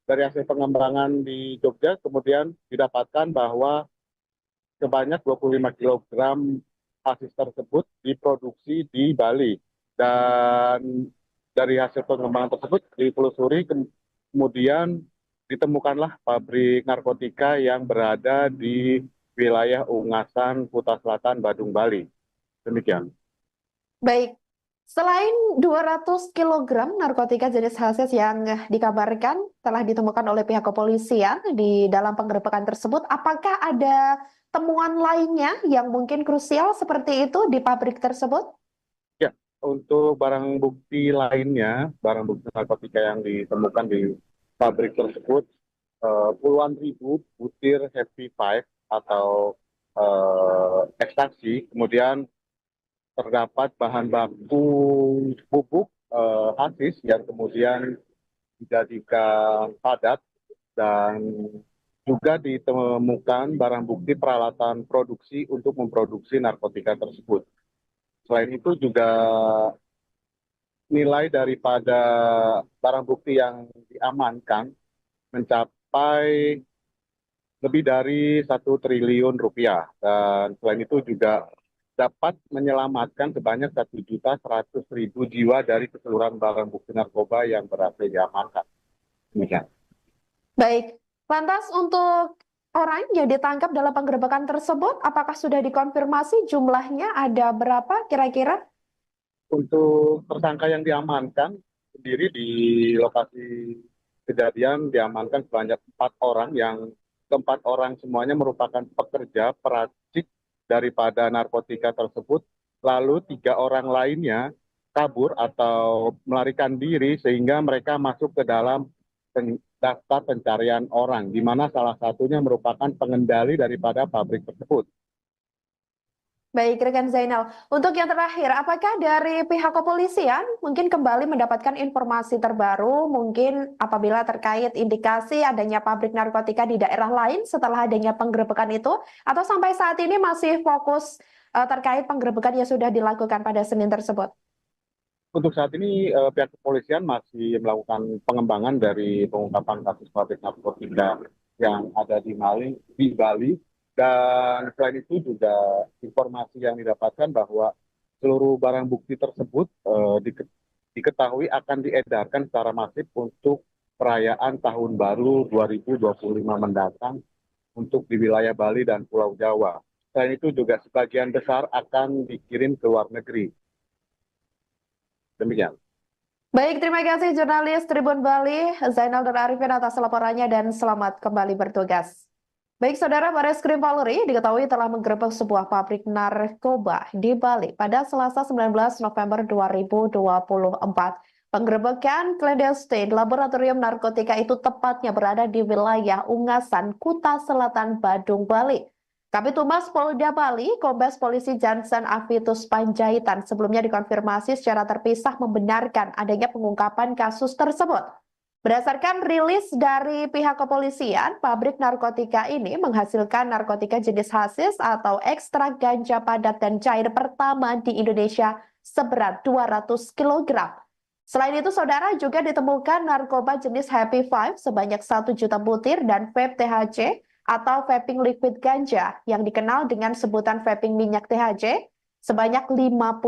dari hasil pengembangan di Jogja kemudian didapatkan bahwa sebanyak 25 kg hasis tersebut diproduksi di Bali, dan dari hasil pengembangan tersebut ditelusuri kemudian ditemukanlah pabrik narkotika yang berada di wilayah Ungasan, Kuta Selatan, Badung, Bali. Demikian. Baik, selain 200 kg narkotika jenis hasis yang dikabarkan telah ditemukan oleh pihak kepolisian di dalam penggerebekan tersebut, apakah ada temuan lainnya yang mungkin krusial seperti itu di pabrik tersebut? Ya, untuk barang bukti lainnya, barang bukti narkotika yang ditemukan di pabrik tersebut puluhan ribu butir Happy Five atau ekstasi, kemudian terdapat bahan baku bubuk hasis yang kemudian dijadikan padat, dan juga ditemukan barang bukti peralatan produksi untuk memproduksi narkotika tersebut. Selain itu juga nilai daripada barang bukti yang diamankan mencapai lebih dari 1 triliun rupiah, dan selain itu juga dapat menyelamatkan sebanyak 1.100.000 jiwa dari keseluruhan barang bukti narkoba yang berhasil diamankan. Demikian. Baik, lantas untuk orang yang ditangkap dalam penggerebekan tersebut, apakah sudah dikonfirmasi jumlahnya ada berapa kira-kira? Untuk tersangka yang diamankan sendiri di lokasi kejadian diamankan sebanyak 4 orang, yang keempat orang semuanya merupakan pekerja peracik daripada narkotika tersebut, lalu 3 orang lainnya kabur atau melarikan diri sehingga mereka masuk ke dalam daftar pencarian orang, di mana salah satunya merupakan pengendali daripada pabrik tersebut. Baik, rekan Zainal. Untuk yang terakhir, apakah dari pihak kepolisian mungkin kembali mendapatkan informasi terbaru, mungkin apabila terkait indikasi adanya pabrik narkotika di daerah lain setelah adanya penggerebekan itu, atau sampai saat ini masih fokus terkait penggerebekan yang sudah dilakukan pada Senin tersebut? Untuk saat ini pihak kepolisian masih melakukan pengembangan dari pengungkapan kasus pabrik narkotika yang ada di Bali. Dan selain itu juga informasi yang didapatkan bahwa seluruh barang bukti tersebut diketahui akan diedarkan secara masif untuk perayaan Tahun Baru 2025 mendatang untuk di wilayah Bali dan Pulau Jawa. Selain itu juga sebagian besar akan dikirim ke luar negeri. Demikian. Baik, terima kasih jurnalis Tribun Bali, Zainal dan Arifin atas laporannya dan selamat kembali bertugas. Baik, Saudara, Bareskrim Polri diketahui telah menggerebek sebuah pabrik narkoba di Bali pada Selasa 19 November 2024. Penggerebekan clandestine laboratorium narkotika itu tepatnya berada di wilayah Ungasan, Kuta Selatan, Badung, Bali. Kabid Humas Polda Bali, Kombes Polisi Jansen Avitus Panjaitan sebelumnya dikonfirmasi secara terpisah membenarkan adanya pengungkapan kasus tersebut. Berdasarkan rilis dari pihak kepolisian, pabrik narkotika ini menghasilkan narkotika jenis hasis atau ekstrak ganja padat dan cair pertama di Indonesia seberat 200 kg. Selain itu, saudara, juga ditemukan narkoba jenis Happy Five sebanyak 1 juta butir dan vape THC atau vaping liquid ganja yang dikenal dengan sebutan vaping minyak THC sebanyak 50.000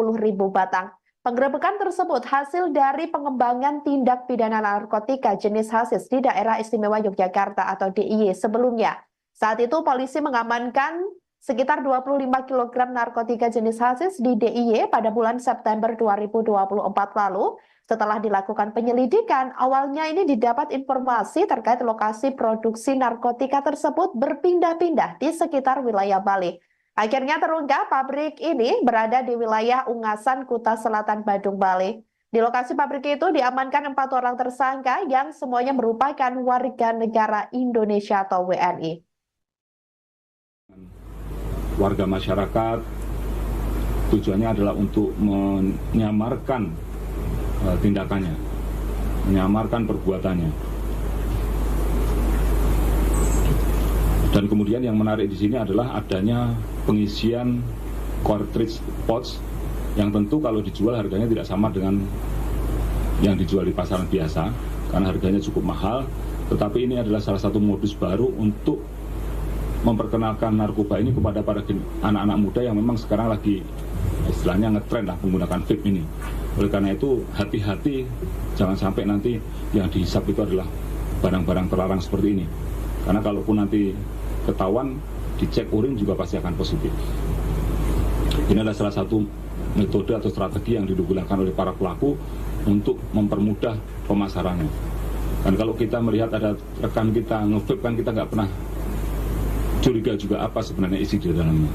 batang. Penggerebekan tersebut hasil dari pengembangan tindak pidana narkotika jenis hasis di Daerah Istimewa Yogyakarta atau DIY sebelumnya. Saat itu polisi mengamankan sekitar 25 kg narkotika jenis hasis di DIY pada bulan September 2024 lalu. Setelah dilakukan penyelidikan, awalnya ini didapat informasi terkait lokasi produksi narkotika tersebut berpindah-pindah di sekitar wilayah Bali. Akhirnya terungkap pabrik ini berada di wilayah Ungasan, Kuta Selatan, Badung, Bali. Di lokasi pabrik itu diamankan 4 orang tersangka yang semuanya merupakan warga negara Indonesia atau WNI. Warga masyarakat tujuannya adalah untuk menyamarkan tindakannya, menyamarkan perbuatannya. Dan kemudian yang menarik di sini adalah adanya pengisian cartridge pouch yang tentu kalau dijual harganya tidak sama dengan yang dijual di pasaran biasa karena harganya cukup mahal, tetapi ini adalah salah satu modus baru untuk memperkenalkan narkoba ini kepada para anak-anak muda yang memang sekarang lagi istilahnya ngetren lah menggunakan vape ini. Oleh karena itu hati-hati, jangan sampai nanti yang dihisap itu adalah barang-barang terlarang seperti ini, karena kalaupun nanti ketahuan dicek urin juga pasti akan positif. Ini adalah salah satu metode atau strategi yang digunakan oleh para pelaku untuk mempermudah pemasarannya. Dan kalau kita melihat ada rekan kita nge-vape kan kita nggak pernah curiga juga apa sebenarnya isi di dalamnya.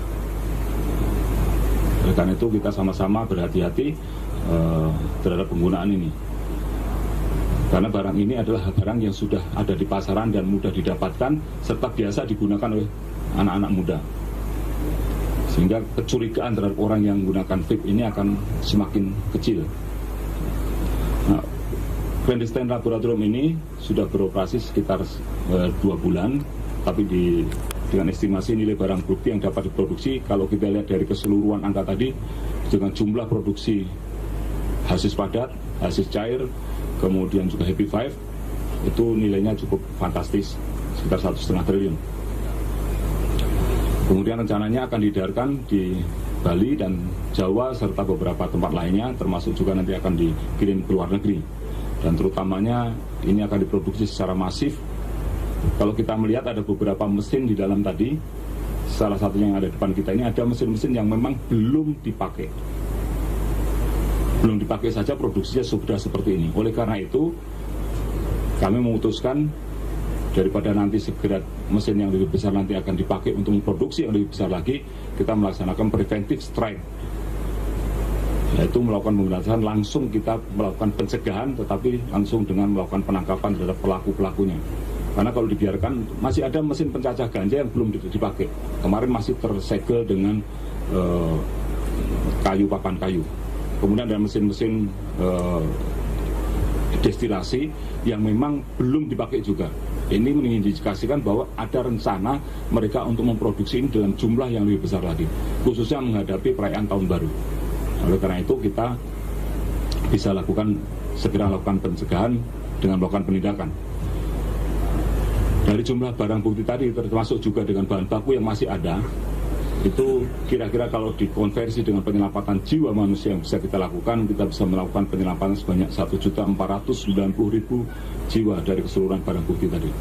Oleh karena itu kita sama-sama berhati-hati terhadap penggunaan ini. Karena barang ini adalah barang yang sudah ada di pasaran dan mudah didapatkan serta biasa digunakan oleh anak-anak muda. Sehingga kecurigaan terhadap orang yang menggunakan vape ini akan semakin kecil. Nah, clandestine laboratorium ini sudah beroperasi sekitar 2 bulan, tapi dengan estimasi nilai barang bukti yang dapat diproduksi, kalau kita lihat dari keseluruhan angka tadi, dengan jumlah produksi hasis padat, hasis cair, kemudian juga Happy Five, itu nilainya cukup fantastis, sekitar 1,5 triliun. Kemudian rencananya akan diedarkan di Bali dan Jawa serta beberapa tempat lainnya, termasuk juga nanti akan dikirim ke luar negeri. Dan terutamanya ini akan diproduksi secara masif. Kalau kita melihat ada beberapa mesin di dalam tadi, salah satunya yang ada di depan kita ini ada mesin-mesin yang memang belum dipakai. Belum dipakai saja produksinya sudah seperti ini. Oleh karena itu, kami memutuskan daripada nanti segera mesin yang lebih besar nanti akan dipakai untuk memproduksi yang lebih besar lagi, kita melaksanakan preventive strike, yaitu melakukan pemberantasan langsung, kita melakukan pencegahan tetapi langsung dengan melakukan penangkapan terhadap pelaku-pelakunya. Karena kalau dibiarkan masih ada mesin pencacah ganja yang belum dipakai. Kemarin masih tersegel dengan kayu, papan kayu. Kemudian ada mesin-mesin destilasi yang memang belum dipakai juga. Ini mengindikasikan bahwa ada rencana mereka untuk memproduksi ini dalam jumlah yang lebih besar lagi, khususnya menghadapi perayaan tahun baru. Oleh karena itu kita bisa segera lakukan pencegahan dengan melakukan penindakan. Dari jumlah barang bukti tadi, termasuk juga dengan bahan baku yang masih ada, itu kira-kira kalau dikonversi dengan penyelamatan jiwa manusia yang bisa kita lakukan, kita bisa melakukan penyelamatan sebanyak 1.490.000 jiwa dari keseluruhan barang bukti tadi.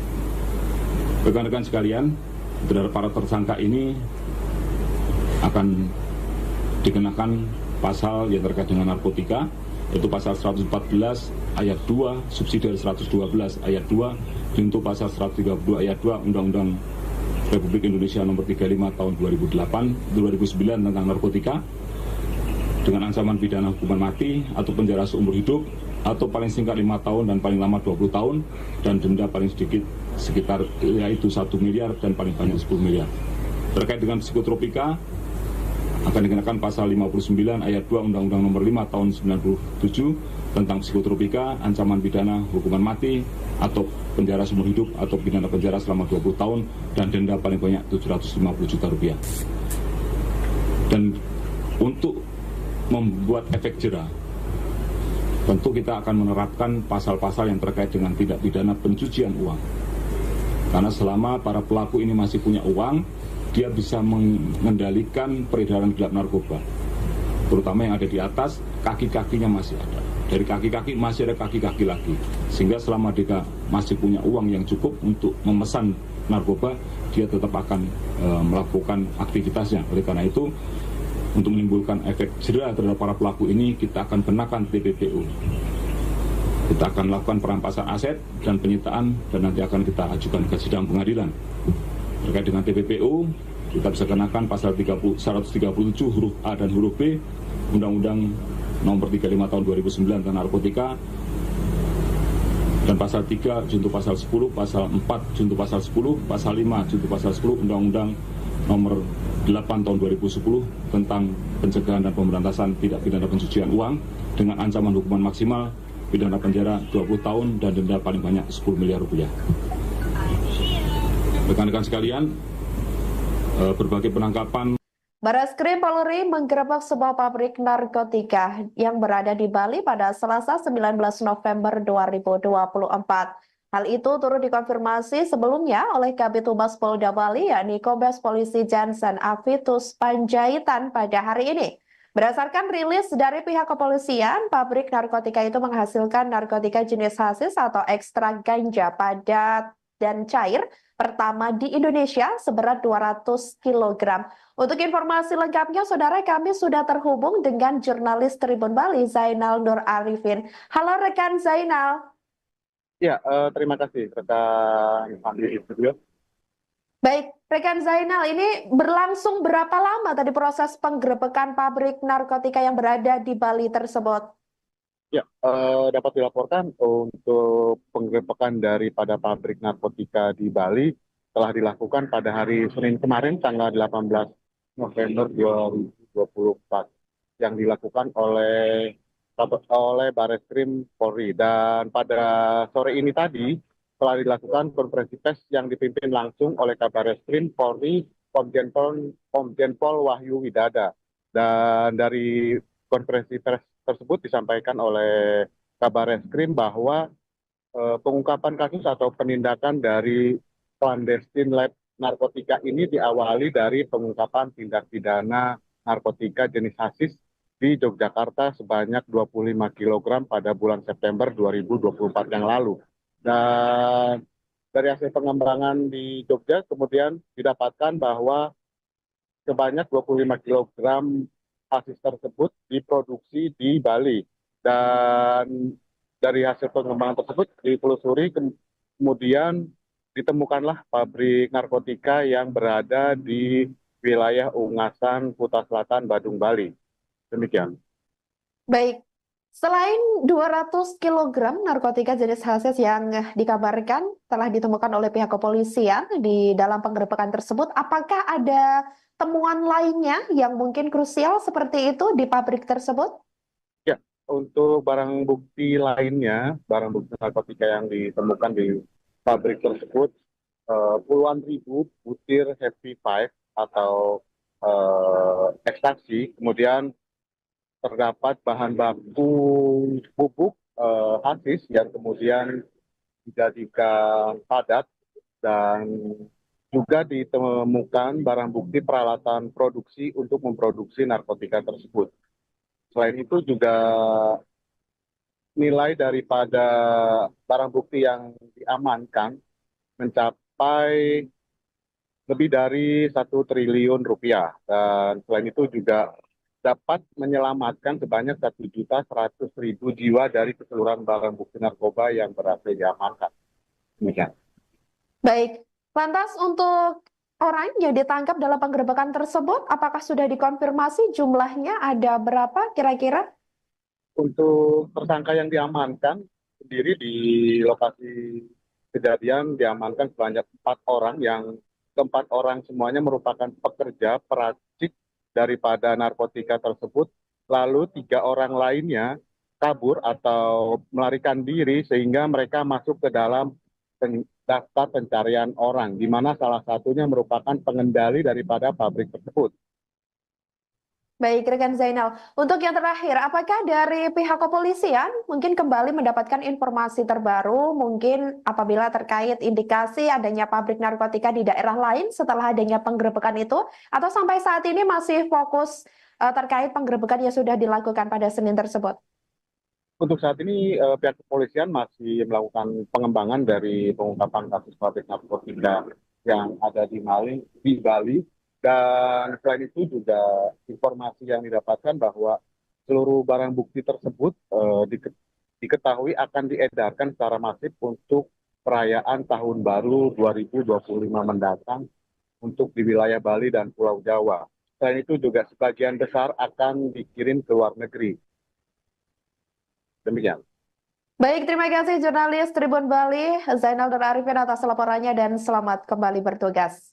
Rekan-rekan sekalian, terhadap para tersangka ini akan dikenakan pasal yang terkait dengan narkotika, yaitu pasal 114 ayat 2, subsidi 112 ayat 2, junto pasal 132 ayat 2 Undang-Undang Republik Indonesia nomor 35 tahun 2009 tentang narkotika, dengan ancaman pidana hukuman mati atau penjara seumur hidup atau paling singkat 5 tahun dan paling lama 20 tahun dan denda paling sedikit sekitar yaitu 1 miliar dan paling banyak 10 miliar. Terkait dengan psikotropika akan dikenakan pasal 59 ayat 2 Undang-Undang nomor 5 tahun 97 tentang psikotropika, ancaman pidana hukuman mati atau penjara seumur hidup atau pidana penjara selama 20 tahun dan denda paling banyak 750 juta rupiah. Dan untuk membuat efek jera, tentu kita akan menerapkan pasal-pasal yang terkait dengan tindak pidana pencucian uang. Karena selama para pelaku ini masih punya uang, dia bisa mengendalikan peredaran gelap narkoba, terutama yang ada di atas, kaki-kakinya masih ada. Dari kaki-kaki masih ada kaki-kaki lagi, sehingga selama dia masih punya uang yang cukup untuk memesan narkoba, dia tetap akan melakukan aktivitasnya. Oleh karena itu, untuk menimbulkan efek jera terhadap para pelaku ini, kita akan kenakan TPPU. Kita akan lakukan perampasan aset dan penyitaan, dan nanti akan kita ajukan ke sidang pengadilan. Terkait dengan TPPU, kita bisa kenakan pasal 137 huruf A dan huruf B Undang-Undang nomor 35 tahun 2009 tentang narkotika, dan pasal 3 junto pasal 10, pasal 4 junto pasal 10, pasal 5 junto pasal 10 Undang-Undang nomor 8 tahun 2010 tentang pencegahan dan pemberantasan tindak pidana pencucian uang dengan ancaman hukuman maksimal pidana penjara 20 tahun dan denda paling banyak 10 miliar rupiah. Rekan-rekan sekalian, berbagai penangkapan. Barreskrim Polri menggerebek sebuah pabrik narkotika yang berada di Bali pada Selasa 19 November 2024. Hal itu turut dikonfirmasi sebelumnya oleh Kabid Humas Polda Bali, yakni Kombes Polisi Jansen Avitus Panjaitan pada hari ini. Berdasarkan rilis dari pihak kepolisian, pabrik narkotika itu menghasilkan narkotika jenis hasis atau ekstrak ganja padat dan cair pertama di Indonesia seberat 200 kg. Untuk informasi lengkapnya, saudara, kami sudah terhubung dengan jurnalis Tribun Bali, Zainal Nur Arifin. Halo rekan Zainal. Ya, terima kasih rekan Andi Studio. Baik, rekan Zainal, ini berlangsung berapa lama tadi proses penggerebekan pabrik narkotika yang berada di Bali tersebut? Ya, dapat dilaporkan untuk penggerebekan daripada pabrik narkotika di Bali telah dilakukan pada hari Senin kemarin tanggal 18 November 2024 yang dilakukan oleh Bareskrim Polri, dan pada sore ini tadi telah dilakukan konferensi pers yang dipimpin langsung oleh Kabareskrim Polri Komjen Pol Wahyu Widada, dan dari konferensi pers tersebut disampaikan oleh Kabar Eskrim bahwa pengungkapan kasus atau penindakan dari clandestine lab narkotika ini diawali dari pengungkapan tindak pidana narkotika jenis hasis di Yogyakarta sebanyak 25 kg pada bulan September 2024 yang lalu. Dan dari hasil pengembangan di Jogja kemudian didapatkan bahwa sebanyak 25 kg hasis tersebut diproduksi di Bali, dan dari hasil pengembangan tersebut ditelusuri kemudian ditemukanlah pabrik narkotika yang berada di wilayah Ungasan, Kuta Selatan, Badung, Bali. Demikian. Baik, selain 200 kg narkotika jenis hasis yang dikabarkan telah ditemukan oleh pihak kepolisian di dalam penggerebekan tersebut, apakah ada temuan lainnya yang mungkin krusial seperti itu di pabrik tersebut? Ya, untuk barang bukti lainnya, barang bukti narkotika yang ditemukan di pabrik tersebut, puluhan ribu butir Happy Five atau ekstasi, kemudian terdapat bahan baku bubuk hasis yang kemudian dijadikan padat, dan juga ditemukan barang bukti peralatan produksi untuk memproduksi narkotika tersebut. Selain itu juga nilai daripada barang bukti yang diamankan mencapai lebih dari 1 triliun rupiah, dan selain itu juga dapat menyelamatkan sebanyak 1.100.000 jiwa dari keseluruhan barang bukti narkoba yang berhasil diamankan. Demikian. Baik, lantas untuk orang yang ditangkap dalam penggerebekan tersebut, apakah sudah dikonfirmasi jumlahnya ada berapa kira-kira? Untuk tersangka yang diamankan sendiri di lokasi kejadian diamankan sebanyak 4 orang, yang keempat orang semuanya merupakan pekerja peracik daripada narkotika tersebut, lalu 3 orang lainnya kabur atau melarikan diri sehingga mereka masuk ke dalam daftar pencarian orang, di mana salah satunya merupakan pengendali daripada pabrik tersebut. Baik, rekan Zainal. Untuk yang terakhir, apakah dari pihak kepolisian mungkin kembali mendapatkan informasi terbaru, mungkin apabila terkait indikasi adanya pabrik narkotika di daerah lain setelah adanya penggerebekan itu, atau sampai saat ini masih fokus terkait penggerebekan yang sudah dilakukan pada Senin tersebut? Untuk saat ini pihak kepolisian masih melakukan pengembangan dari pengungkapan kasus pabrik narkotika yang ada di Bali, dan selain itu juga informasi yang didapatkan bahwa seluruh barang bukti tersebut diketahui akan diedarkan secara masif untuk perayaan Tahun Baru 2025 mendatang untuk di wilayah Bali dan Pulau Jawa. Selain itu juga sebagian besar akan dikirim ke luar negeri. Demikian. Baik, terima kasih jurnalis Tribun Bali, Zainal dan Arifin atas laporannya dan selamat kembali bertugas.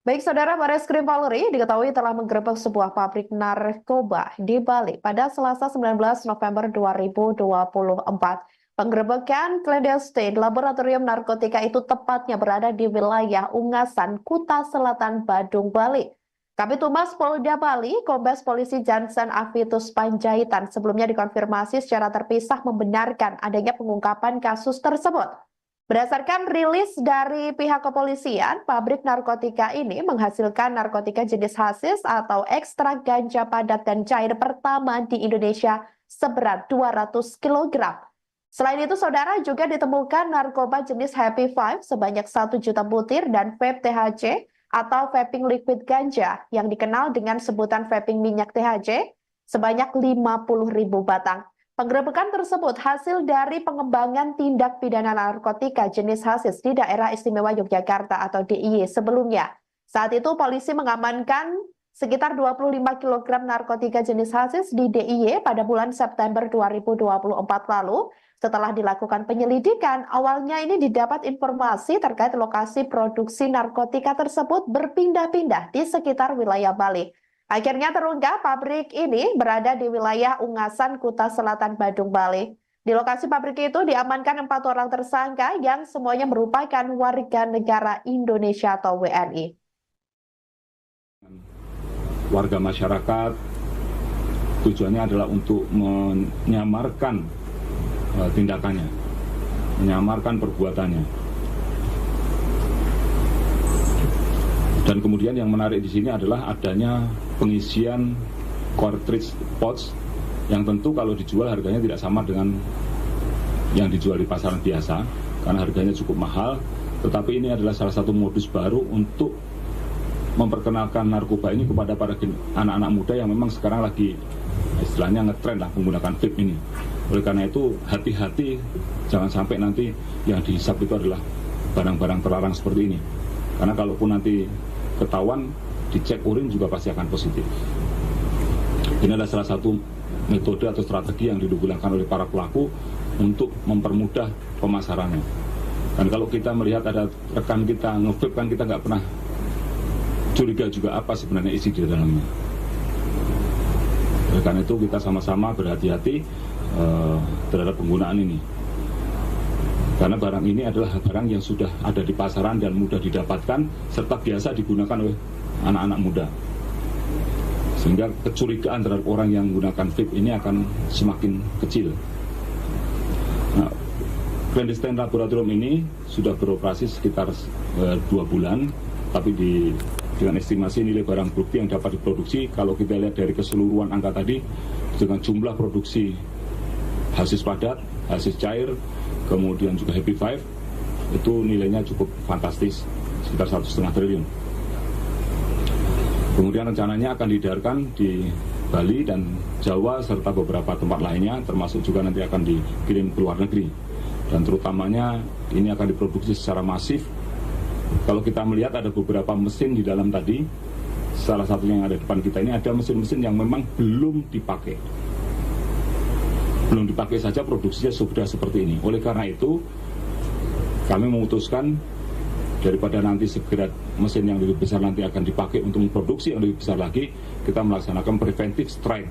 Baik, Saudara, Bareskrim Polri diketahui telah menggerebek sebuah pabrik narkoba di Bali pada Selasa 19 November 2024. Penggerebekan clandestine laboratorium narkotika itu tepatnya berada di wilayah Ungasan, Kuta Selatan, Badung, Bali. Kabid Humas Polda Bali, Kombes Polisi Jansen Avitus Panjaitan sebelumnya dikonfirmasi secara terpisah membenarkan adanya pengungkapan kasus tersebut. Berdasarkan rilis dari pihak kepolisian, pabrik narkotika ini menghasilkan narkotika jenis hasis atau ekstrak ganja padat dan cair pertama di Indonesia seberat 200 kg. Selain itu, saudara, juga ditemukan narkoba jenis Happy Five sebanyak 1 juta butir dan vape THC atau vaping liquid ganja yang dikenal dengan sebutan vaping minyak THC sebanyak 50.000 batang. Penggerebekan tersebut hasil dari pengembangan tindak pidana narkotika jenis hasis di Daerah Istimewa Yogyakarta atau DIY sebelumnya. Saat itu polisi mengamankan sekitar 25 kg narkotika jenis hasis di DIY pada bulan September 2024 lalu. Setelah dilakukan penyelidikan, awalnya ini didapat informasi terkait lokasi produksi narkotika tersebut berpindah-pindah di sekitar wilayah Bali. Akhirnya terungkap pabrik ini berada di wilayah Ungasan, Kuta Selatan, Badung, Bali. Di lokasi pabrik itu diamankan 4 orang tersangka yang semuanya merupakan warga negara Indonesia atau WNI. Warga masyarakat tujuannya adalah untuk menyamarkan tindakannya, menyamarkan perbuatannya. Dan kemudian yang menarik di sini adalah adanya pengisian cartridge pouch yang tentu kalau dijual harganya tidak sama dengan yang dijual di pasaran biasa karena harganya cukup mahal, tetapi ini adalah salah satu modus baru untuk memperkenalkan narkoba ini kepada para anak-anak muda yang memang sekarang lagi istilahnya ngetren lah menggunakan vape ini. Oleh karena itu hati-hati, jangan sampai nanti yang dihisap itu adalah barang-barang terlarang seperti ini. Karena kalaupun nanti ketahuan, dicek urin juga pasti akan positif. Ini adalah salah satu metode atau strategi yang digunakan oleh para pelaku untuk mempermudah pemasarannya. Dan kalau kita melihat ada rekan kita nge-vape kan kita nggak pernah curiga juga apa sebenarnya isi di dalamnya. Oleh karena itu kita sama-sama berhati-hati terhadap penggunaan ini. Karena barang ini adalah barang yang sudah ada di pasaran dan mudah didapatkan serta biasa digunakan oleh anak-anak muda. Sehingga kecurigaan terhadap orang yang menggunakan vape ini akan semakin kecil. Nah, clandestine laboratorium ini sudah beroperasi sekitar 2 bulan, tapi dengan estimasi nilai barang bukti yang dapat diproduksi, kalau kita lihat dari keseluruhan angka tadi, dengan jumlah produksi hasis padat, hasis cair, kemudian juga Happy Five, itu nilainya cukup fantastis, sekitar 1,5 triliun. Kemudian rencananya akan diedarkan di Bali dan Jawa serta beberapa tempat lainnya, termasuk juga nanti akan dikirim ke luar negeri. Dan terutamanya ini akan diproduksi secara masif. Kalau kita melihat ada beberapa mesin di dalam tadi, salah satunya yang ada di depan kita ini ada mesin-mesin yang memang belum dipakai. Belum dipakai saja produksinya sudah seperti ini. Oleh karena itu, kami memutuskan daripada nanti segera mesin yang lebih besar nanti akan dipakai untuk memproduksi yang lebih besar lagi, kita melaksanakan preventive strike,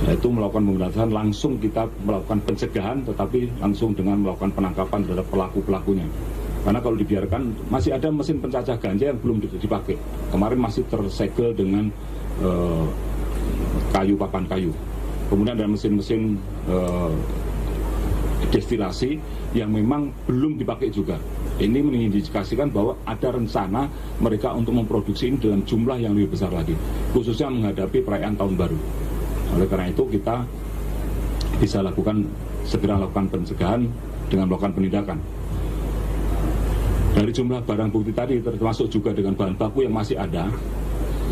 yaitu melakukan pemberantasan langsung, kita melakukan pencegahan tetapi langsung dengan melakukan penangkapan terhadap pelaku-pelakunya. Karena kalau dibiarkan masih ada mesin pencacah ganja yang belum dipakai. Kemarin masih tersegel dengan papan kayu. Kemudian ada mesin-mesin destilasi yang memang belum dipakai juga. Ini mengindikasikan bahwa ada rencana mereka untuk memproduksi ini dalam jumlah yang lebih besar lagi, khususnya menghadapi perayaan tahun baru. Oleh karena itu kita bisa segera lakukan pencegahan dengan melakukan penindakan. Dari jumlah barang bukti tadi termasuk juga dengan bahan baku yang masih ada,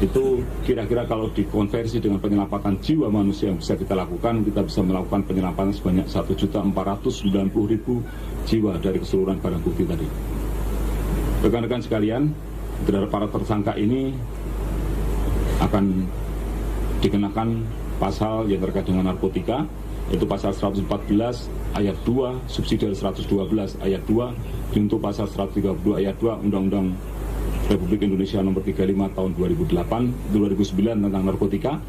itu kira-kira kalau dikonversi dengan penyelamatan jiwa manusia yang bisa kita lakukan, kita bisa melakukan penyelamatan sebanyak 1.490.000 jiwa dari keseluruhan barang bukti tadi. Rekan-rekan sekalian, terhadap para tersangka ini akan dikenakan pasal yang terkait dengan narkotika, yaitu pasal 114 ayat 2 subsidi 112 ayat 2 untuk pasal 132 ayat 2 Undang-Undang Republik Indonesia nomor 35 tahun 2009 tentang narkotika,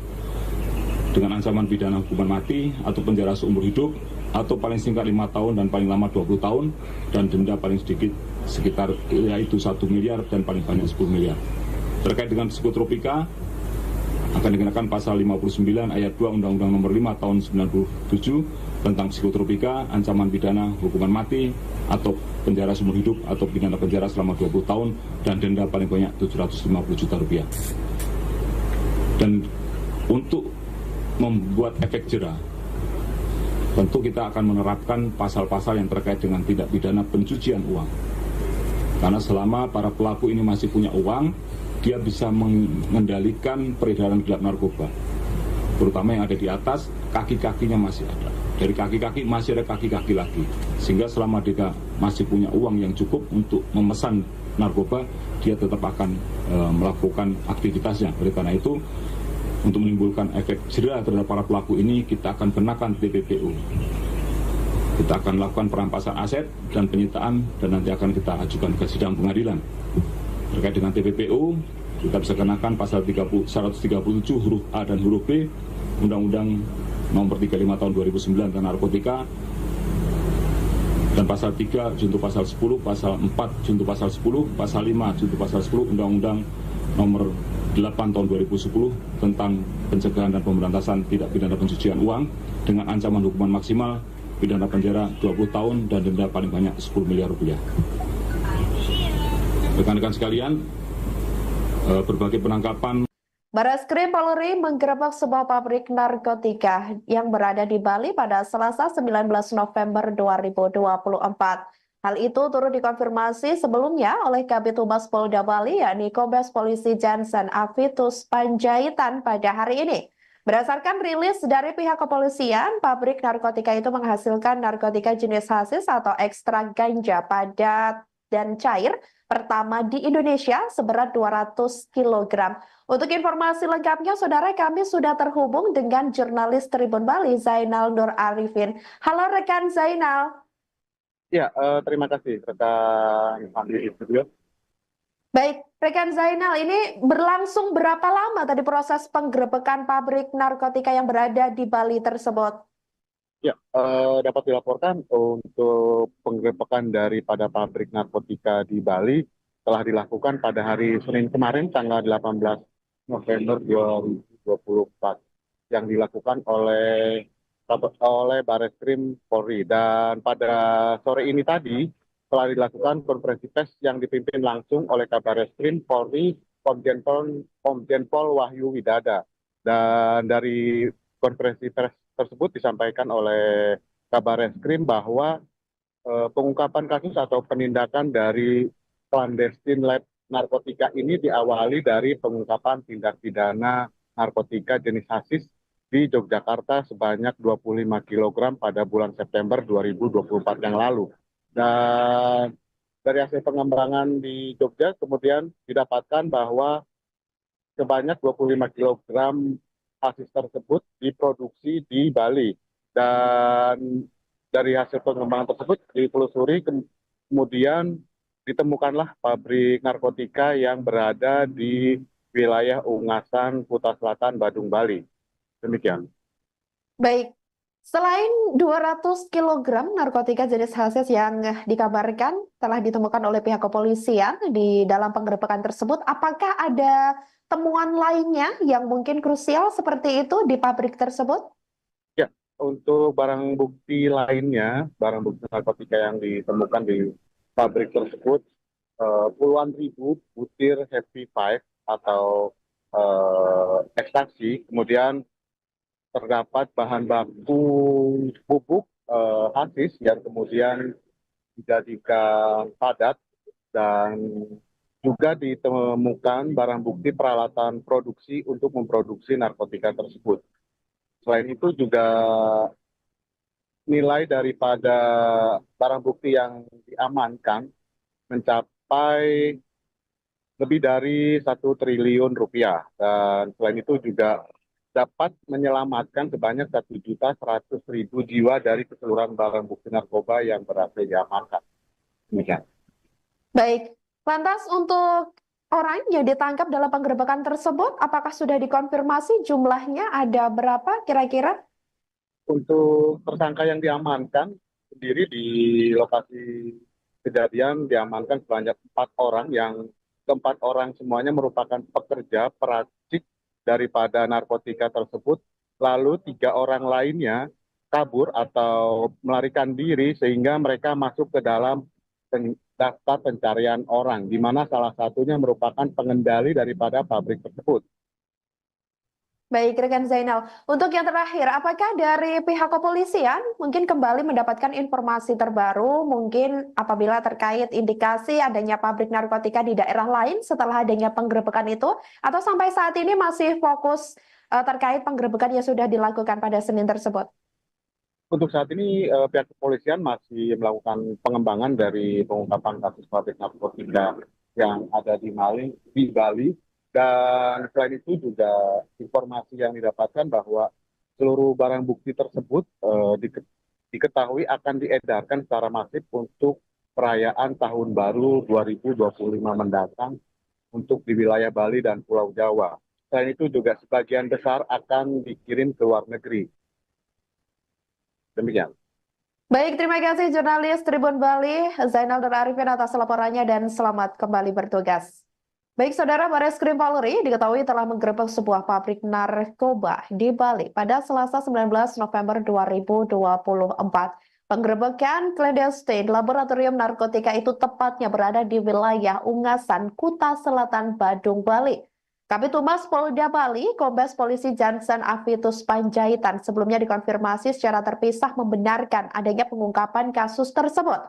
dengan ancaman pidana hukuman mati atau penjara seumur hidup atau paling singkat 5 tahun dan paling lama 20 tahun dan denda paling sedikit sekitar yaitu 1 miliar dan paling banyak 10 miliar. Terkait dengan psikotropika akan dikenakan pasal 59 ayat 2 Undang-Undang nomor 5 tahun 97 tentang psikotropika, ancaman pidana hukuman mati atau penjara seumur hidup atau pidana penjara selama 20 tahun dan denda paling banyak 750 juta rupiah. Dan untuk membuat efek jera, tentu kita akan menerapkan pasal-pasal yang terkait dengan tindak pidana pencucian uang. Karena selama para pelaku ini masih punya uang, dia bisa mengendalikan peredaran gelap narkoba, terutama yang ada di atas, kaki-kakinya masih ada. Dari kaki-kaki masih ada kaki-kaki lagi, sehingga selama dia masih punya uang yang cukup untuk memesan narkoba, dia tetap akan melakukan aktivitasnya. Oleh karena itu, untuk menimbulkan efek jera terhadap para pelaku ini, kita akan kenakan TPPU. Kita akan lakukan perampasan aset dan penyitaan, dan nanti akan kita ajukan ke sidang pengadilan. Terkait dengan TPPU, kita bisa kenakan pasal 137 huruf A dan huruf B Undang-Undang Nomor 35 Tahun 2009 tentang narkotika, dan pasal 3 junto pasal 10, pasal 4 junto pasal 10, pasal 5 junto pasal 10 Undang-Undang Nomor 8 Tahun 2010 tentang pencegahan dan pemberantasan tindak pidana pencucian uang dengan ancaman hukuman maksimal pidana penjara 20 tahun dan denda paling banyak 10 miliar rupiah. Rekan-rekan sekalian, berbagai penangkapan. Bareskrim Polri menggerebek sebuah pabrik narkotika yang berada di Bali pada Selasa 19 November 2024. Hal itu turut dikonfirmasi sebelumnya oleh Kabid Humas Polda Bali, yakni Kombes Polisi Jansen Avitus Panjaitan pada hari ini. Berdasarkan rilis dari pihak kepolisian, pabrik narkotika itu menghasilkan narkotika jenis hasis atau ekstrak ganja padat dan cair pertama di Indonesia seberat 200 kg. Untuk informasi lengkapnya, saudara, kami sudah terhubung dengan jurnalis Tribun Bali, Zainal Nur Arifin. Halo rekan Zainal. Ya, terima kasih rekan Andi di studio. Baik, rekan Zainal, ini berlangsung berapa lama tadi proses penggerebekan pabrik narkotika yang berada di Bali tersebut? Ya, dapat dilaporkan untuk penggerebekan daripada pabrik narkotika di Bali telah dilakukan pada hari Senin kemarin, tanggal 18 November 2024, yang dilakukan oleh Bareskrim Polri. Dan pada sore ini tadi telah dilakukan konferensi pers yang dipimpin langsung oleh Kabareskrim Polri Komjen Pol Wahyu Widada. Dan dari konferensi pers tersebut disampaikan oleh Kabareskrim bahwa pengungkapan kasus atau penindakan dari clandestine lab narkotika ini diawali dari pengungkapan tindak pidana narkotika jenis hasis di Yogyakarta sebanyak 25 kg pada bulan September 2024 yang lalu. Dan dari hasil pengembangan di Jogja kemudian didapatkan bahwa sebanyak 25 kg hasis tersebut diproduksi di Bali. Dan dari hasil pengembangan tersebut ditelusuri, kemudian ditemukanlah pabrik narkotika yang berada di wilayah Ungasan, Kuta Selatan, Badung, Bali. Demikian. Baik, selain 200 kg narkotika jenis hasis yang dikabarkan telah ditemukan oleh pihak kepolisian di dalam penggerebekan tersebut, apakah ada temuan lainnya yang mungkin krusial seperti itu di pabrik tersebut? Ya, untuk barang bukti lainnya, barang bukti narkotika yang ditemukan di pabrik tersebut, puluhan ribu butir Happy Five atau ekstasi, kemudian terdapat bahan baku bubuk hasis yang kemudian dijadikan padat, dan juga ditemukan barang bukti peralatan produksi untuk memproduksi narkotika tersebut. Selain itu juga nilai daripada barang bukti yang diamankan mencapai lebih dari 1 triliun rupiah. Dan selain itu juga dapat menyelamatkan sebanyak 1.100.000 jiwa dari keseluruhan barang bukti narkoba yang berhasil diamankan. Demikian. Baik, lantas untuk orang yang ditangkap dalam penggerebekan tersebut, apakah sudah dikonfirmasi jumlahnya ada berapa kira-kira? Untuk tersangka yang diamankan sendiri di lokasi kejadian diamankan sebanyak 4 orang, yang keempat orang semuanya merupakan pekerja peracik daripada narkotika tersebut. Lalu 3 orang lainnya kabur atau melarikan diri sehingga mereka masuk ke dalam daftar pencarian orang, di mana salah satunya merupakan pengendali daripada pabrik tersebut. Baik, rekan Zainal. Untuk yang terakhir, apakah dari pihak kepolisian mungkin kembali mendapatkan informasi terbaru, mungkin apabila terkait indikasi adanya pabrik narkotika di daerah lain setelah adanya penggerebekan itu, atau sampai saat ini masih fokus terkait penggerebekan yang sudah dilakukan pada Senin tersebut? Untuk saat ini pihak kepolisian masih melakukan pengembangan dari pengungkapan kasus pabrik narkotika yang ada di Bali. Dan selain itu juga informasi yang didapatkan bahwa seluruh barang bukti tersebut diketahui akan diedarkan secara masif untuk perayaan Tahun Baru 2025 mendatang untuk di wilayah Bali dan Pulau Jawa. Selain itu juga sebagian besar akan dikirim ke luar negeri. Demikian. Baik, terima kasih jurnalis Tribun Bali, Zainal dan Arifin atas laporannya dan selamat kembali bertugas. Baik, Saudara, Bareskrim Polri diketahui telah menggerebek sebuah pabrik narkoba di Bali pada Selasa 19 November 2024. Penggerebekan clandestine laboratorium narkotika itu tepatnya berada di wilayah Ungasan, Kuta Selatan, Badung, Bali. Kabid Humas Polda Bali, Kombes Polisi Jansen Avitus Panjaitan sebelumnya dikonfirmasi secara terpisah membenarkan adanya pengungkapan kasus tersebut.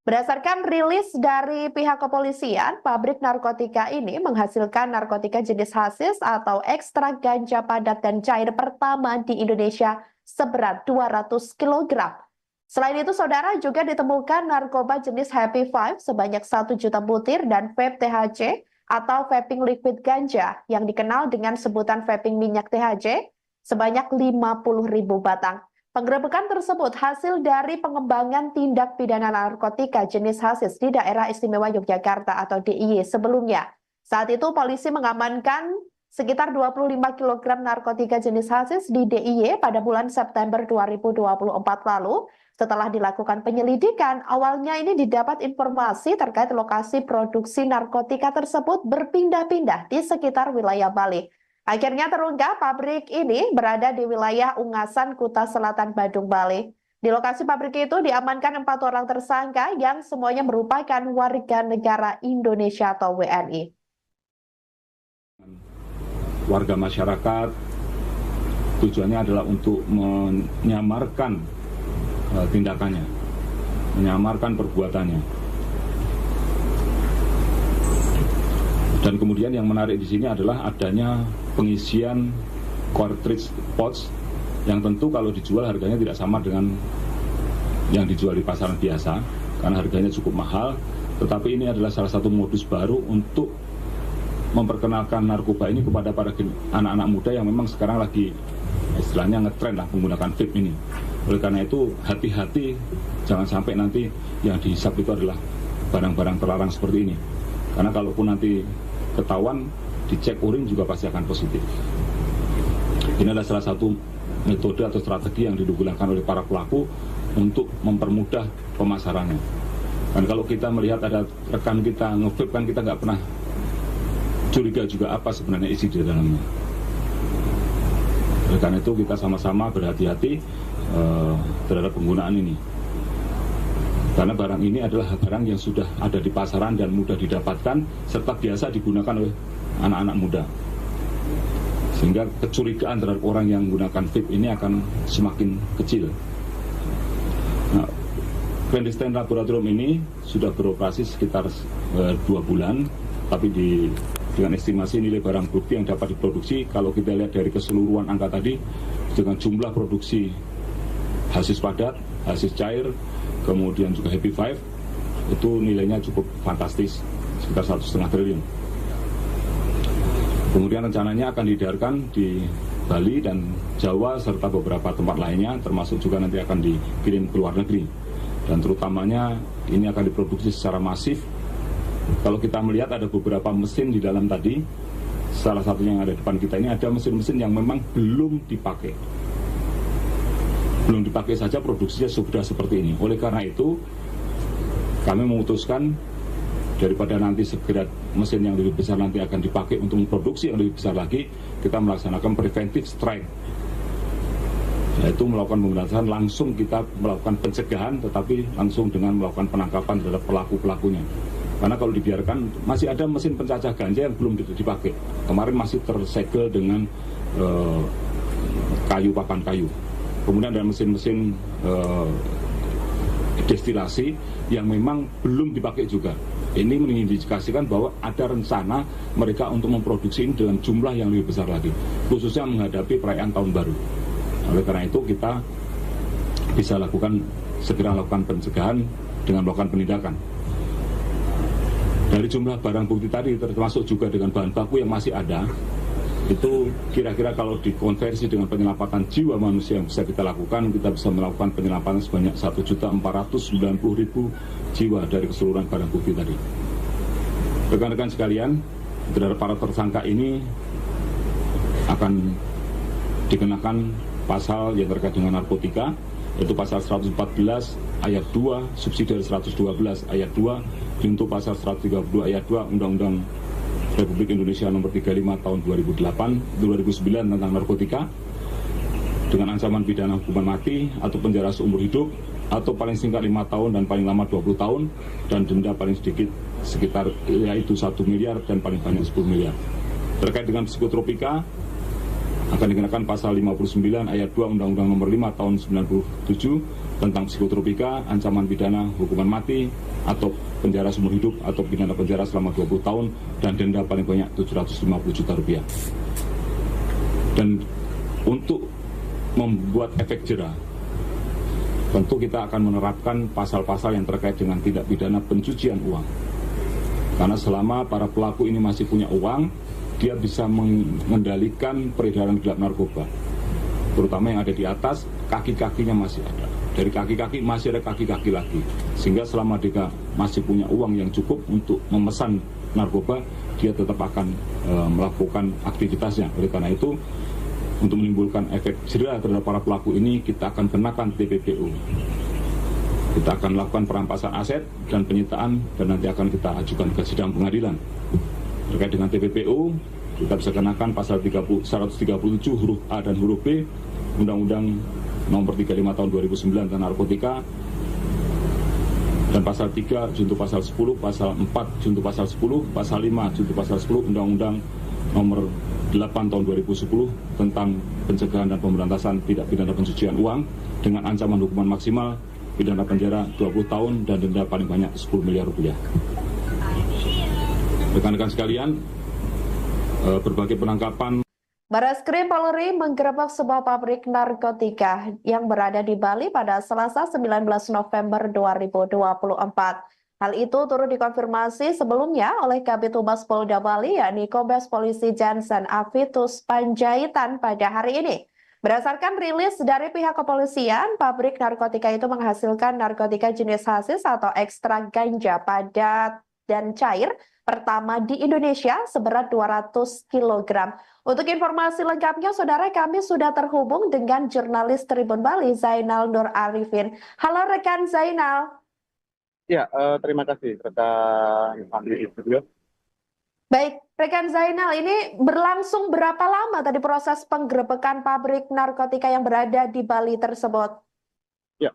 Berdasarkan rilis dari pihak kepolisian, pabrik narkotika ini menghasilkan narkotika jenis hasis atau ekstrak ganja padat dan cair pertama di Indonesia seberat 200 kg. Selain itu, Saudara, juga ditemukan narkoba jenis Happy Five sebanyak 1 juta butir dan vape THC atau vaping liquid ganja yang dikenal dengan sebutan vaping minyak THC sebanyak 50.000 batang. Penggerebekan tersebut hasil dari pengembangan tindak pidana narkotika jenis hasis di Daerah Istimewa Yogyakarta atau DIY sebelumnya. Saat itu polisi mengamankan sekitar 25 kg narkotika jenis hasis di DIY pada bulan September 2024 lalu. Setelah dilakukan penyelidikan, awalnya ini didapat informasi terkait lokasi produksi narkotika tersebut berpindah-pindah di sekitar wilayah Bali. Akhirnya terungkap pabrik ini berada di wilayah Ungasan, Kuta Selatan, Badung, Bali. Di lokasi pabrik itu diamankan 4 orang tersangka yang semuanya merupakan warga negara Indonesia atau WNI. Warga masyarakat tujuannya adalah untuk menyamarkan tindakannya, menyamarkan perbuatannya. Dan kemudian yang menarik di sini adalah adanya pengisian cartridge pouch yang tentu kalau dijual harganya tidak sama dengan yang dijual di pasaran biasa karena harganya cukup mahal, tetapi ini adalah salah satu modus baru untuk memperkenalkan narkoba ini kepada para anak-anak muda yang memang sekarang lagi istilahnya ngetren lah menggunakan vape ini. Oleh karena itu hati-hati, jangan sampai nanti yang dihisap itu adalah barang-barang terlarang seperti ini, karena kalaupun nanti ketahuan dicek urin juga pasti akan positif. Ini adalah salah satu metode atau strategi yang digunakan oleh para pelaku untuk mempermudah pemasarannya. Dan kalau kita melihat ada rekan kita nge-vape kan kita nggak pernah curiga juga apa sebenarnya isi di dalamnya. Oleh karena itu kita sama-sama berhati-hati terhadap penggunaan ini. Karena barang ini adalah barang yang sudah ada di pasaran dan mudah didapatkan serta biasa digunakan oleh anak-anak muda. Sehingga kecurigaan terhadap orang yang menggunakan vape ini akan semakin kecil. Nah, clandestine laboratorium ini sudah beroperasi sekitar 2 bulan, tapi dengan estimasi nilai barang bukti yang dapat diproduksi, kalau kita lihat dari keseluruhan angka tadi, dengan jumlah produksi hasis padat, hasis cair, kemudian juga Happy Five, itu nilainya cukup fantastis, sekitar 1,5 triliun. Kemudian rencananya akan diedarkan di Bali dan Jawa serta beberapa tempat lainnya, termasuk juga nanti akan dikirim ke luar negeri. Dan terutamanya ini akan diproduksi secara masif. Kalau kita melihat ada beberapa mesin di dalam tadi, salah satunya yang ada di depan kita ini ada mesin-mesin yang memang belum dipakai. Belum dipakai saja produksinya sudah seperti ini. Oleh karena itu kami memutuskan daripada nanti segera mesin yang lebih besar nanti akan dipakai untuk memproduksi yang lebih besar lagi, kita melaksanakan preventive strike, yaitu melakukan pemberantasan langsung, kita melakukan pencegahan tetapi langsung dengan melakukan penangkapan terhadap pelaku-pelakunya. Karena kalau dibiarkan masih ada mesin pencacah ganja yang belum dipakai. Kemarin masih tersegel dengan papan kayu. Kemudian ada mesin-mesin destilasi yang memang belum dipakai juga. Ini mengindikasikan bahwa ada rencana mereka untuk memproduksi ini dengan jumlah yang lebih besar lagi, khususnya menghadapi perayaan Tahun Baru. Oleh karena itu kita bisa segera lakukan pencegahan dengan melakukan penindakan. Dari jumlah barang bukti tadi termasuk juga dengan bahan baku yang masih ada, itu kira-kira kalau dikonversi dengan penyelamatan jiwa manusia yang bisa kita lakukan, kita bisa melakukan penyelamatan sebanyak 1.490.000 jiwa dari keseluruhan barang bukti tadi. Rekan-rekan sekalian, terhadap para tersangka ini akan dikenakan pasal yang terkait dengan narkotika, yaitu pasal 114 ayat 2 subsidi 112 ayat 2 junto pasal 132 ayat 2 Undang-Undang Republik Indonesia nomor 35 tahun 2009 tentang narkotika, dengan ancaman pidana hukuman mati atau penjara seumur hidup atau paling singkat 5 tahun dan paling lama 20 tahun dan denda paling sedikit sekitar yaitu 1 miliar dan paling banyak 10 miliar. Terkait dengan psikotropika akan dikenakan pasal 59 ayat 2 Undang-Undang nomor 5 tahun 97 tentang psikotropika, ancaman pidana hukuman mati atau penjara seumur hidup atau pidana penjara selama 20 tahun dan denda paling banyak 750 juta rupiah. Dan untuk membuat efek jera, tentu kita akan menerapkan pasal-pasal yang terkait dengan tindak pidana pencucian uang. Karena selama para pelaku ini masih punya uang, dia bisa mengendalikan peredaran gelap narkoba, terutama yang ada di atas, kaki-kakinya masih ada. Dari kaki-kaki masih ada kaki-kaki lagi, sehingga selama dia masih punya uang yang cukup untuk memesan narkoba, dia tetap akan melakukan aktivitasnya. Oleh karena itu, untuk menimbulkan efek jera terhadap para pelaku ini, kita akan kenakan TPPU. Kita akan lakukan perampasan aset dan penyitaan, dan nanti akan kita ajukan ke sidang pengadilan. Terkait dengan TPPU, kita bisa kenakan pasal 137 huruf A dan huruf B Undang-Undang nomor 35 tahun 2009 tentang narkotika, dan pasal 3 junto pasal 10, pasal 4 junto pasal 10, pasal 5 junto pasal 10 Undang-Undang nomor 8 tahun 2010 tentang pencegahan dan pemberantasan tindak pidana pencucian uang dengan ancaman hukuman maksimal pidana penjara 20 tahun dan denda paling banyak 10 miliar rupiah. Rekan-rekan sekalian, berbagai penangkapan. Barreskrim Polri menggerebek sebuah pabrik narkotika yang berada di Bali pada Selasa 19 November 2024. Hal itu turut dikonfirmasi sebelumnya oleh Kabid Humas Polda Bali, yakni Kombes Polisi Jansen Avitus Panjaitan pada hari ini. Berdasarkan rilis dari pihak kepolisian, pabrik narkotika itu menghasilkan narkotika jenis hasis atau ekstrak ganja padat dan cair pertama di Indonesia seberat 200 kg. Untuk informasi lengkapnya, saudara, kami sudah terhubung dengan jurnalis Tribun Bali, Zainal Nur Arifin. Halo rekan Zainal. Ya, terima kasih rekan Andi di studio. Baik, rekan Zainal, ini berlangsung berapa lama tadi proses penggerebekan pabrik narkotika yang berada di Bali tersebut? Ya,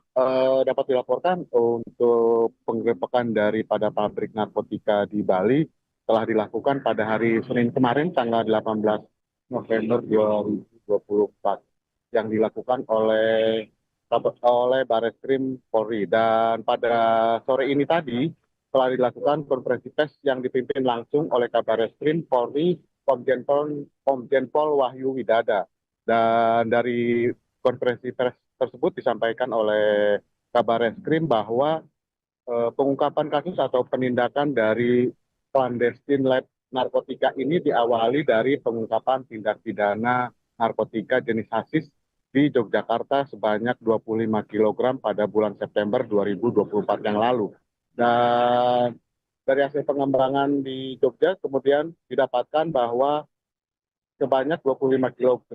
dapat dilaporkan untuk penggerebekan daripada pabrik narkotika di Bali telah dilakukan pada hari Senin kemarin, tanggal 18 November 2024, yang dilakukan oleh Barreskrim Polri. Dan pada sore ini tadi telah dilakukan konferensi pers yang dipimpin langsung oleh Kabarreskrim Polri Komjen Pol Wahyu Widada. Dan dari konferensi pers tersebut disampaikan oleh Kabarreskrim bahwa pengungkapan kasus atau penindakan dari clandestine lab narkotika ini diawali dari pengungkapan tindak pidana narkotika jenis hasis di Yogyakarta sebanyak 25 kg pada bulan September 2024 yang lalu. Dan dari hasil pengembangan di Jogja kemudian didapatkan bahwa sebanyak 25 kg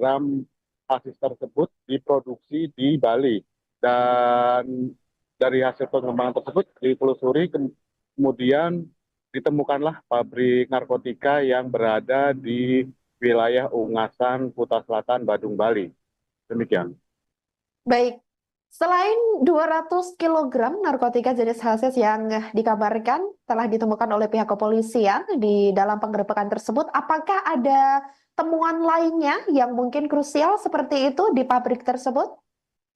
hasis tersebut diproduksi di Bali, dan dari hasil pengembangan tersebut ditelusuri kemudian ditemukanlah pabrik narkotika yang berada di wilayah Ungasan, Kuta Selatan, Badung, Bali. Demikian. Baik, selain 200 kg narkotika jenis hasis yang dikabarkan telah ditemukan oleh pihak kepolisian di dalam penggerebekan tersebut, apakah ada temuan lainnya yang mungkin krusial seperti itu di pabrik tersebut?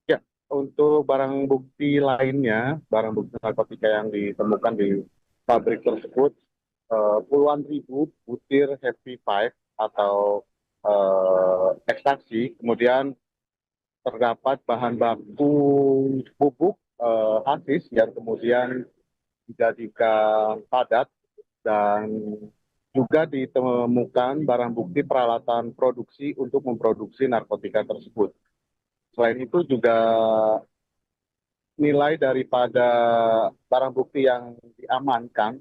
Ya, untuk barang bukti lainnya, barang bukti narkotika yang ditemukan di pabrik tersebut, puluhan ribu butir Happy Five atau ekstasi, kemudian terdapat bahan baku bubuk hasis yang kemudian dijadikan padat dan juga ditemukan barang bukti peralatan produksi untuk memproduksi narkotika tersebut. Selain itu juga nilai daripada barang bukti yang diamankan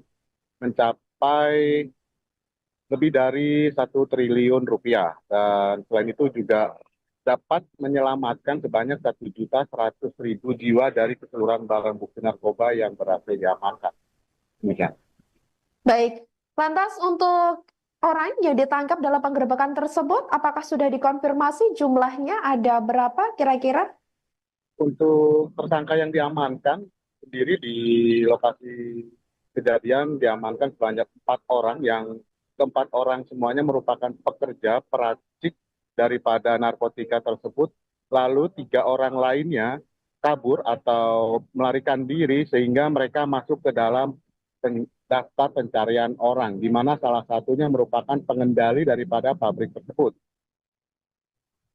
mencapai lebih dari 1 triliun rupiah, dan selain itu juga dapat menyelamatkan sebanyak 1.100.000 jiwa dari keseluruhan barang bukti narkoba yang berhasil diamankan. Demikian. Baik, lantas untuk orang yang ditangkap dalam penggerebekan tersebut, apakah sudah dikonfirmasi jumlahnya ada berapa kira-kira? Untuk tersangka yang diamankan sendiri di lokasi kejadian diamankan sebanyak 4 orang, yang keempat orang semuanya merupakan pekerja peracik daripada narkotika tersebut. Lalu 3 orang lainnya kabur atau melarikan diri sehingga mereka masuk ke dalam daftar pencarian orang, di mana salah satunya merupakan pengendali daripada pabrik tersebut.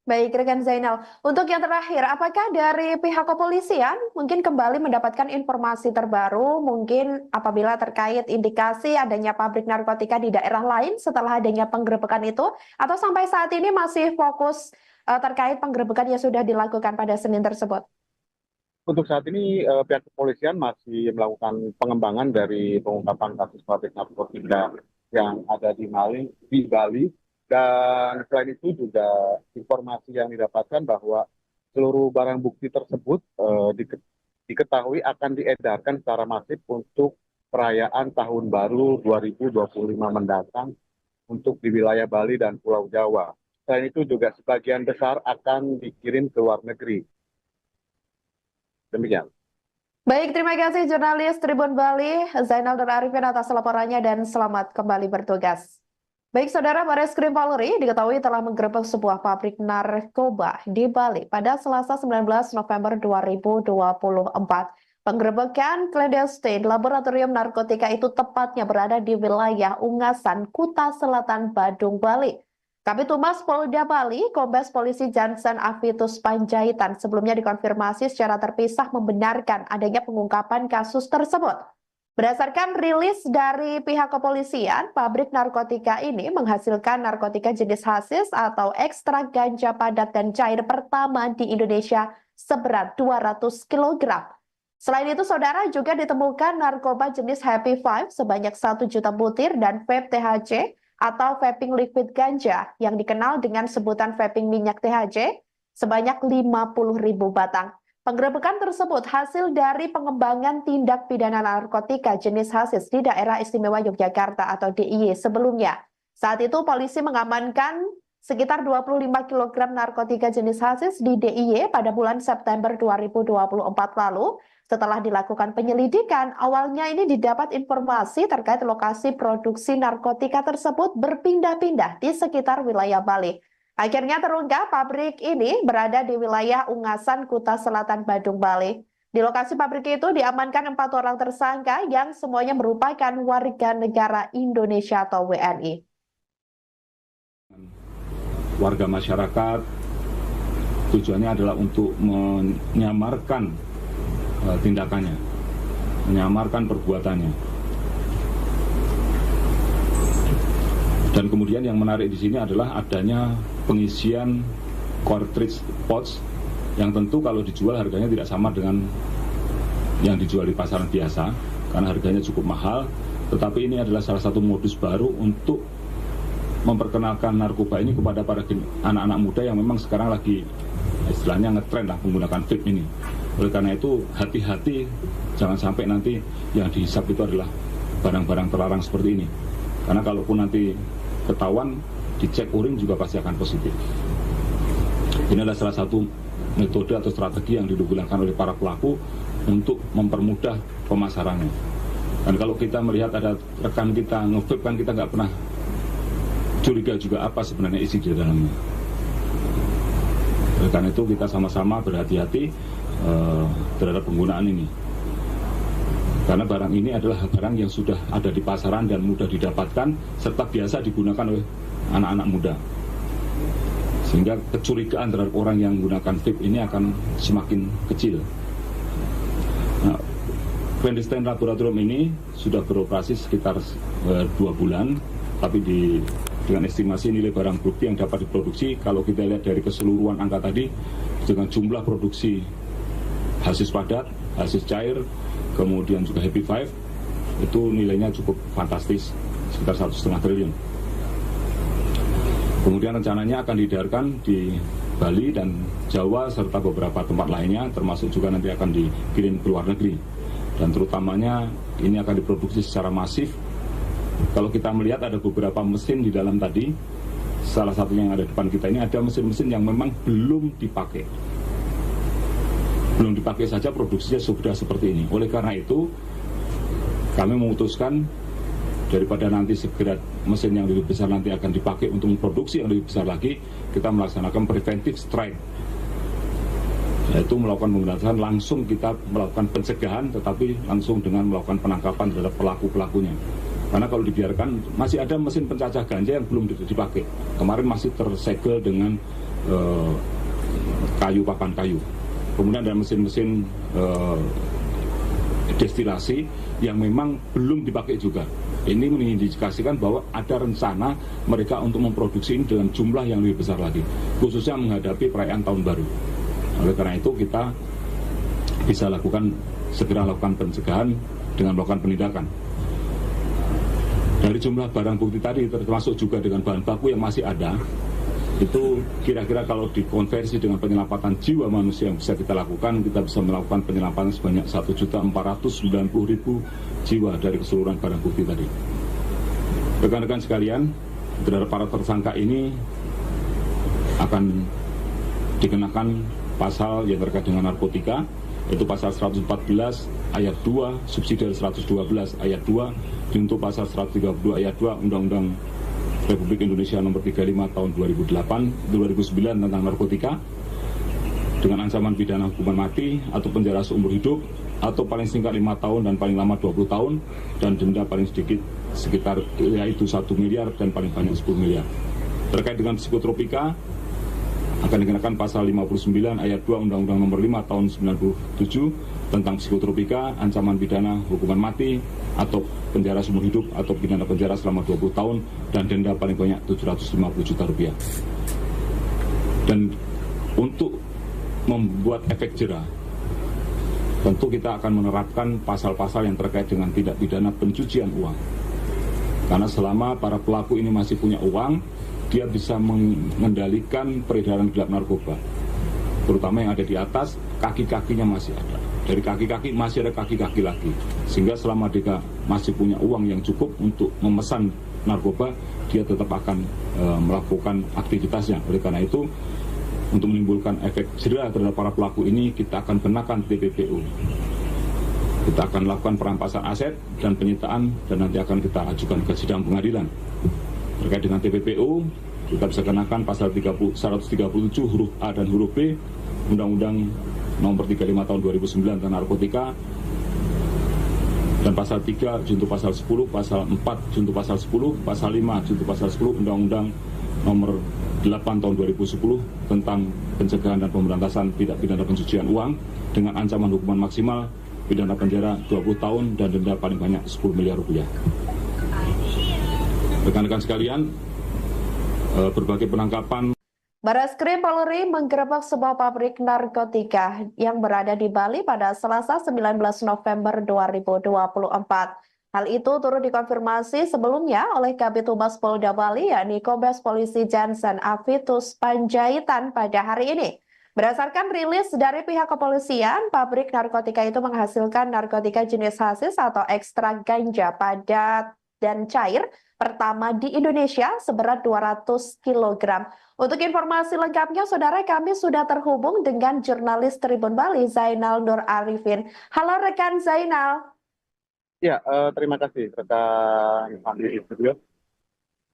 Baik, rekan Zainal. Untuk yang terakhir, apakah dari pihak kepolisian mungkin kembali mendapatkan informasi terbaru, mungkin apabila terkait indikasi adanya pabrik narkotika di daerah lain setelah adanya penggerebekan itu, atau sampai saat ini masih fokus terkait penggerebekan yang sudah dilakukan pada Senin tersebut? Untuk saat ini pihak kepolisian masih melakukan pengembangan dari pengungkapan kasus pabrik narkotika yang ada di Bali. Dan selain itu juga informasi yang didapatkan bahwa seluruh barang bukti tersebut diketahui akan diedarkan secara masif untuk perayaan Tahun Baru 2025 mendatang untuk di wilayah Bali dan Pulau Jawa. Selain itu juga sebagian besar akan dikirim ke luar negeri. Demikian. Baik, terima kasih jurnalis Tribun Bali, Zainal Nur Arifin atas laporannya dan selamat kembali bertugas. Baik, Saudara, Bareskrim Polri diketahui telah menggerebek sebuah pabrik narkoba di Bali pada Selasa 19 November 2024. Penggerebekan clandestine laboratorium narkotika itu tepatnya berada di wilayah Ungasan, Kuta Selatan, Badung, Bali. Kabid Humas Polda Bali, Kombes Polisi Jansen Avitus Panjaitan sebelumnya dikonfirmasi secara terpisah membenarkan adanya pengungkapan kasus tersebut. Berdasarkan rilis dari pihak kepolisian, pabrik narkotika ini menghasilkan narkotika jenis hasis atau ekstrak ganja padat dan cair pertama di Indonesia seberat 200 kg. Selain itu, Saudara, juga ditemukan narkoba jenis Happy Five sebanyak 1 juta butir dan vape THC atau vaping liquid ganja yang dikenal dengan sebutan vaping minyak THC sebanyak 50.000 batang. Penggerebekan tersebut hasil dari pengembangan tindak pidana narkotika jenis hasis di Daerah Istimewa Yogyakarta atau DIY sebelumnya. Saat itu polisi mengamankan sekitar 25 kg narkotika jenis hasis di DIY pada bulan September 2024 lalu. Setelah dilakukan penyelidikan, awalnya ini didapat informasi terkait lokasi produksi narkotika tersebut berpindah-pindah di sekitar wilayah Bali. Akhirnya terungkap pabrik ini berada di wilayah Ungasan, Kuta Selatan, Badung, Bali. Di lokasi pabrik itu diamankan 4 orang tersangka yang semuanya merupakan warga negara Indonesia atau WNI. Warga masyarakat tujuannya adalah untuk menyamarkan tindakannya, menyamarkan perbuatannya. Dan kemudian yang menarik di sini adalah adanya pengisian cartridge pouch yang tentu kalau dijual harganya tidak sama dengan yang dijual di pasaran biasa karena harganya cukup mahal, tetapi ini adalah salah satu modus baru untuk memperkenalkan narkoba ini kepada para anak-anak muda yang memang sekarang lagi istilahnya ngetren lah menggunakan vape ini. Oleh karena itu hati-hati, jangan sampai nanti yang dihisap itu adalah barang-barang terlarang seperti ini, karena kalaupun nanti ketahuan dicek urin juga pasti akan positif. Ini adalah salah satu metode atau strategi yang digunakan oleh para pelaku untuk mempermudah pemasarannya. Dan kalau kita melihat ada rekan kita nge-vape kan kita nggak pernah curiga juga apa sebenarnya isi di dalamnya. Oleh karena itu kita sama-sama berhati-hati terhadap penggunaan ini. Karena barang ini adalah barang yang sudah ada di pasaran dan mudah didapatkan serta biasa digunakan oleh anak-anak muda. Sehingga kecurigaan terhadap orang yang menggunakan vape ini akan semakin kecil. Nah, Clandestine laboratorium ini sudah beroperasi sekitar 2 bulan, tapi dengan estimasi nilai barang bukti yang dapat diproduksi, kalau kita lihat dari keseluruhan angka tadi, dengan jumlah produksi hasis padat, hasis cair, kemudian juga Happy Five, itu nilainya cukup fantastis, sekitar 1,5 triliun. Kemudian rencananya akan diedarkan di Bali dan Jawa serta beberapa tempat lainnya, termasuk juga nanti akan dikirim ke luar negeri. Dan terutamanya ini akan diproduksi secara masif. Kalau kita melihat ada beberapa mesin di dalam tadi, salah satunya yang ada di depan kita ini ada mesin-mesin yang memang belum dipakai. Belum dipakai saja produksinya sudah seperti ini. Oleh karena itu, kami memutuskan daripada nanti segera mesin yang lebih besar nanti akan dipakai untuk memproduksi yang lebih besar lagi, kita melaksanakan preventive strike, yaitu melakukan pemberantasan langsung, kita melakukan pencegahan tetapi langsung dengan melakukan penangkapan terhadap pelaku-pelakunya. Karena kalau dibiarkan, masih ada mesin pencacah ganja yang belum dipakai. Kemarin masih tersegel dengan papan kayu. Kemudian ada mesin-mesin destilasi yang memang belum dipakai juga. Ini mengindikasikan bahwa ada rencana mereka untuk memproduksi ini dengan jumlah yang lebih besar lagi, khususnya menghadapi perayaan Tahun Baru. Oleh karena itu kita bisa segera lakukan pencegahan dengan melakukan penindakan. Dari jumlah barang bukti tadi, termasuk juga dengan bahan baku yang masih ada, itu kira-kira kalau dikonversi dengan penyelamatan jiwa manusia yang bisa kita lakukan, kita bisa melakukan penyelamatan sebanyak 1.490.000 jiwa dari keseluruhan barang bukti tadi. Rekan-rekan sekalian, terhadap para tersangka ini akan dikenakan pasal yang terkait dengan narkotika, yaitu pasal 114 ayat 2 subsidi 112 ayat 2 untuk pasal 132 ayat 2 Undang-Undang Republik Indonesia Nomor 35 Tahun 2009 tentang narkotika, dengan ancaman pidana hukuman mati atau penjara seumur hidup atau paling singkat 5 tahun dan paling lama 20 tahun dan denda paling sedikit sekitar yaitu 1 miliar dan paling banyak 10 miliar. Terkait dengan psikotropika akan dikenakan pasal 59 ayat 2 Undang-Undang Nomor 5 Tahun 97 tentang psikotropika, ancaman pidana hukuman mati atau penjara seumur hidup atau pidana penjara selama 20 tahun dan denda paling banyak 750 juta rupiah. Dan untuk membuat efek jera, tentu kita akan menerapkan pasal-pasal yang terkait dengan tindak pidana pencucian uang. Karena selama para pelaku ini masih punya uang, dia bisa mengendalikan peredaran gelap narkoba, terutama yang ada di atas, kaki-kakinya masih ada. Dari kaki-kaki masih ada kaki-kaki lagi, sehingga selama dia masih punya uang yang cukup untuk memesan narkoba, dia tetap akan melakukan aktivitasnya. Oleh karena itu, untuk menimbulkan efek jera terhadap para pelaku ini, kita akan kenakan TPPU. Kita akan lakukan perampasan aset dan penyitaan, dan nanti akan kita ajukan ke sidang pengadilan. Terkait dengan TPPU, kita bisa kenakan pasal 137 huruf A dan huruf B Undang-Undang Nomor 35 Tahun 2009 tentang narkotika, dan pasal 3 junto pasal 10, pasal 4 junto pasal 10, pasal 5 junto pasal 10 Undang-Undang Nomor 8 Tahun 2010 tentang pencegahan dan pemberantasan tindak pidana pencucian uang dengan ancaman hukuman maksimal pidana penjara 20 tahun dan denda paling banyak 10 miliar rupiah. Rekan-rekan sekalian, berbagai penangkapan. Barreskrim Polri menggerebek sebuah pabrik narkotika yang berada di Bali pada Selasa 19 November 2024. Hal itu turut dikonfirmasi sebelumnya oleh Kabid Humas Polda Bali, yakni Kombes Polisi Jansen Avitus Panjaitan pada hari ini. Berdasarkan rilis dari pihak kepolisian, pabrik narkotika itu menghasilkan narkotika jenis hasis atau ekstrak ganja padat dan cair pertama di Indonesia seberat 200 kg. Untuk informasi lengkapnya, saudara, kami sudah terhubung dengan jurnalis Tribun Bali, Zainal Nur Arifin. Halo rekan Zainal. Ya, terima kasih rekan Fandi di studio.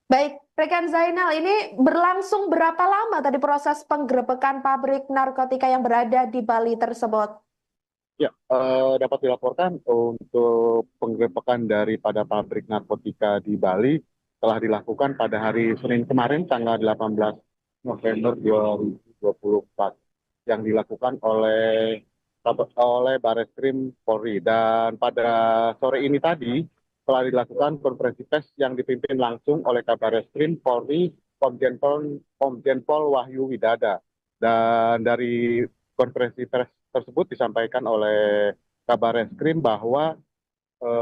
Baik, rekan Zainal, ini berlangsung berapa lama tadi proses penggerebekan pabrik narkotika yang berada di Bali tersebut? Ya, dapat dilaporkan untuk penggerebekan daripada pabrik narkotika di Bali telah dilakukan pada hari Senin kemarin, tanggal 18 November 2024, yang dilakukan oleh oleh Bareskrim Polri. Dan pada sore ini tadi telah dilakukan konferensi pers yang dipimpin langsung oleh Kabareskrim Polri Komjen Pol Wahyu Widada. Dan dari konferensi pers tersebut disampaikan oleh Kabareskrim bahwa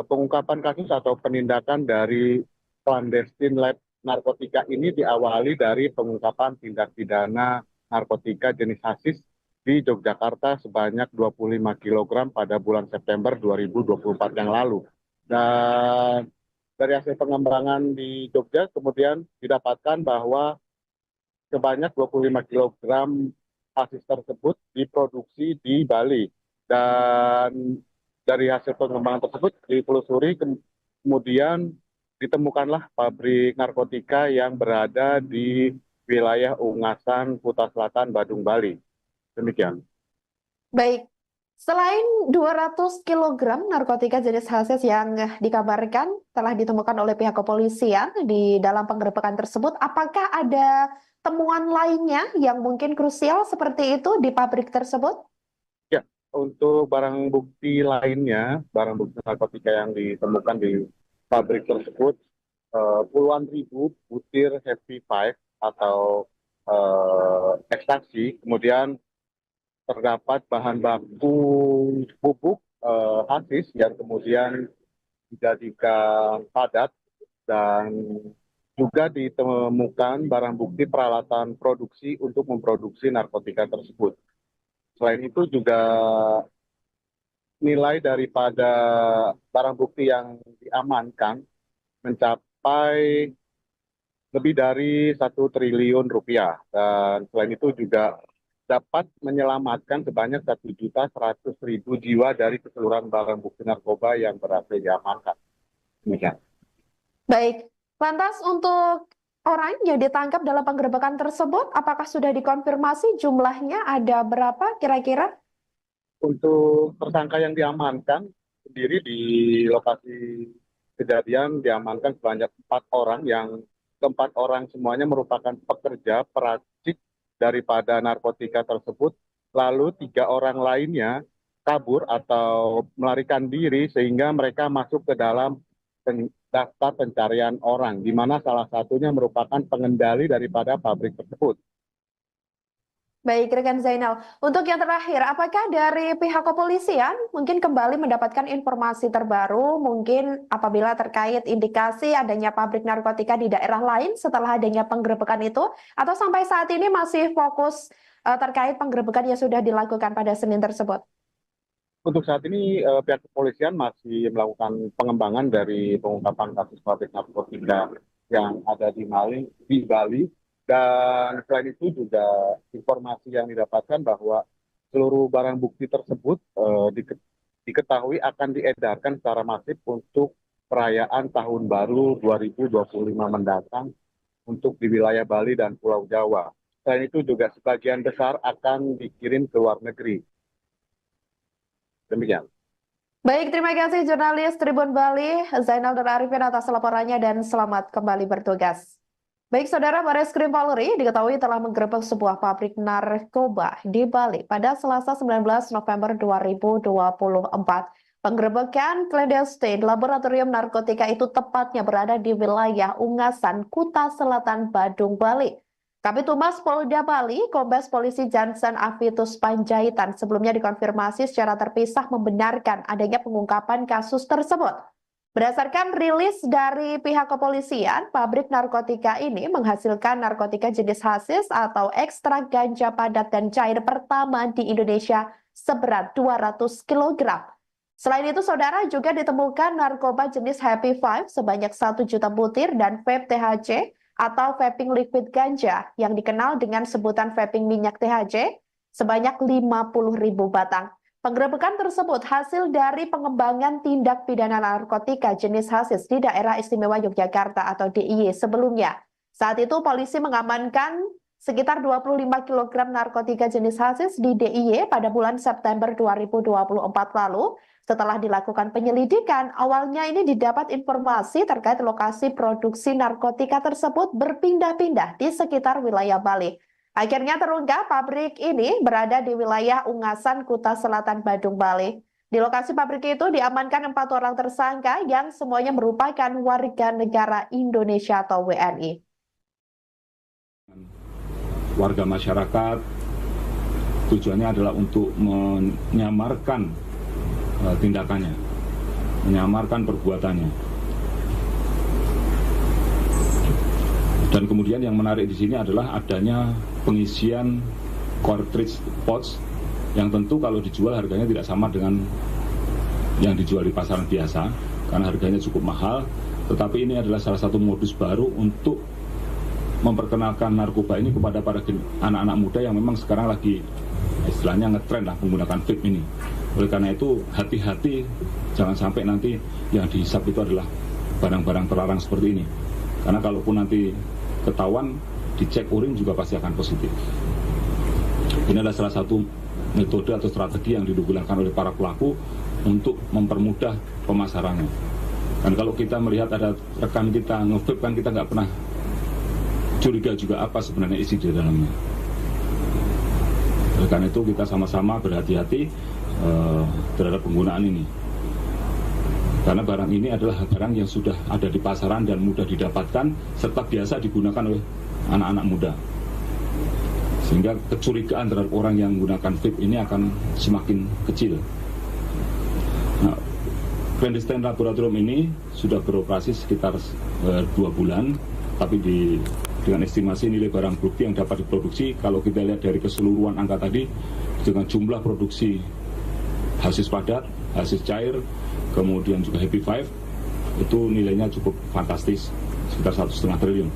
pengungkapan kasus atau penindakan dari clandestine lab narkotika ini diawali dari pengungkapan tindak pidana narkotika jenis hasis di Yogyakarta sebanyak 25 kg pada bulan September 2024 yang lalu. Dan dari hasil pengembangan di Jogja kemudian didapatkan bahwa sebanyak 25 kg hasis tersebut diproduksi di Bali. Dan dari hasil pengembangan tersebut ditelusuri kemudian ditemukanlah pabrik narkotika yang berada di wilayah Ungasan, Kuta Selatan, Badung, Bali. Demikian. Baik, selain 200 kg narkotika jenis hasis yang dikabarkan telah ditemukan oleh pihak kepolisian di dalam penggerebekan tersebut, apakah ada temuan lainnya yang mungkin krusial seperti itu di pabrik tersebut? Ya, untuk barang bukti lainnya, barang bukti narkotika yang ditemukan di pabrik tersebut, puluhan ribu butir Happy Five atau ekstasi, kemudian terdapat bahan baku pupuk hasis yang kemudian dijadikan padat, dan juga ditemukan barang bukti peralatan produksi untuk memproduksi narkotika tersebut. Selain itu juga nilai daripada barang bukti yang diamankan mencapai lebih dari 1 triliun rupiah, dan selain itu juga dapat menyelamatkan sebanyak 1.100.000 jiwa dari keseluruhan barang bukti narkoba yang berhasil diamankan. Demikian. Baik, lantas untuk orang yang ditangkap dalam penggerebekan tersebut, apakah sudah dikonfirmasi jumlahnya ada berapa kira-kira? Untuk tersangka yang diamankan sendiri di lokasi kejadian diamankan sebanyak 4 orang, yang keempat orang semuanya merupakan pekerja peracik daripada narkotika tersebut, lalu 3 orang lainnya kabur atau melarikan diri sehingga mereka masuk ke dalam daftar pencarian orang, di mana salah satunya merupakan pengendali daripada pabrik tersebut. Baik, rekan Zainal. Untuk yang terakhir, apakah dari pihak kepolisian mungkin kembali mendapatkan informasi terbaru, mungkin apabila terkait indikasi adanya pabrik narkotika di daerah lain setelah adanya penggerebekan itu, atau sampai saat ini masih fokus terkait penggerebekan yang sudah dilakukan pada Senin tersebut? Untuk saat ini pihak kepolisian masih melakukan pengembangan dari pengungkapan kasus pabrik narkotika yang ada di Bali. Dan selain itu juga informasi yang didapatkan bahwa seluruh barang bukti tersebut diketahui akan diedarkan secara masif untuk perayaan Tahun Baru 2025 mendatang untuk di wilayah Bali dan Pulau Jawa. Selain itu juga sebagian besar akan dikirim ke luar negeri. Demikian. Baik, terima kasih jurnalis Tribun Bali, Zainal dan Arifin atas laporannya dan selamat kembali bertugas. Baik, Saudara, Bareskrim Polri diketahui telah menggerebek sebuah pabrik narkoba di Bali pada Selasa 19 November 2024. Penggerebekan clandestine laboratorium narkotika itu tepatnya berada di wilayah Ungasan, Kuta Selatan, Badung, Bali. Kabid Humas Polda Bali, Kombes Polisi Jansen Avitus Panjaitan sebelumnya dikonfirmasi secara terpisah membenarkan adanya pengungkapan kasus tersebut. Berdasarkan rilis dari pihak kepolisian, pabrik narkotika ini menghasilkan narkotika jenis hasis atau ekstrak ganja padat dan cair pertama di Indonesia seberat 200 kg. Selain itu, Saudara, juga ditemukan narkoba jenis Happy Five sebanyak 1 juta butir dan vape THC atau vaping liquid ganja yang dikenal dengan sebutan vaping minyak THC sebanyak 50.000 batang. Penggerebekan tersebut hasil dari pengembangan tindak pidana narkotika jenis hasis di Daerah Istimewa Yogyakarta atau DIY sebelumnya. Saat itu polisi mengamankan sekitar 25 kg narkotika jenis hasis di DIY pada bulan September 2024 lalu. Setelah dilakukan penyelidikan, awalnya ini didapat informasi terkait lokasi produksi narkotika tersebut berpindah-pindah di sekitar wilayah Bali. Akhirnya terungkap pabrik ini berada di wilayah Ungasan, Kuta Selatan, Badung, Bali. Di lokasi pabrik itu diamankan 4 orang tersangka yang semuanya merupakan warga negara Indonesia atau WNI. Warga masyarakat tujuannya adalah untuk menyamarkan tindakannya, menyamarkan perbuatannya. Dan kemudian yang menarik di sini adalah adanya pengisian cartridge pouch yang tentu kalau dijual harganya tidak sama dengan yang dijual di pasaran biasa karena harganya cukup mahal, tetapi ini adalah salah satu modus baru untuk memperkenalkan narkoba ini kepada para anak-anak muda yang memang sekarang lagi istilahnya ngetren lah menggunakan vape ini. Oleh karena itu hati-hati, jangan sampai nanti yang dihisap itu adalah barang-barang terlarang seperti ini, karena kalaupun nanti ketahuan dicek urin juga pasti akan positif. Ini adalah salah satu metode atau strategi yang digunakan oleh para pelaku untuk mempermudah pemasarannya. Dan kalau kita melihat ada rekan kita nge-vape kan kita nggak pernah curiga juga apa sebenarnya isi di dalamnya. Oleh karena itu kita sama-sama berhati-hati terhadap penggunaan ini. Karena barang ini adalah barang yang sudah ada di pasaran dan mudah didapatkan serta biasa digunakan oleh anak-anak muda. Sehingga kecurigaan terhadap orang yang menggunakan vape ini akan semakin kecil. Nah, clandestine laboratorium ini sudah beroperasi sekitar 2 bulan, tapi dengan estimasi nilai barang bukti yang dapat diproduksi, kalau kita lihat dari keseluruhan angka tadi, dengan jumlah produksi hasis padat, hasis cair, kemudian juga Happy Five, itu nilainya cukup fantastis, sekitar 1,5 triliun.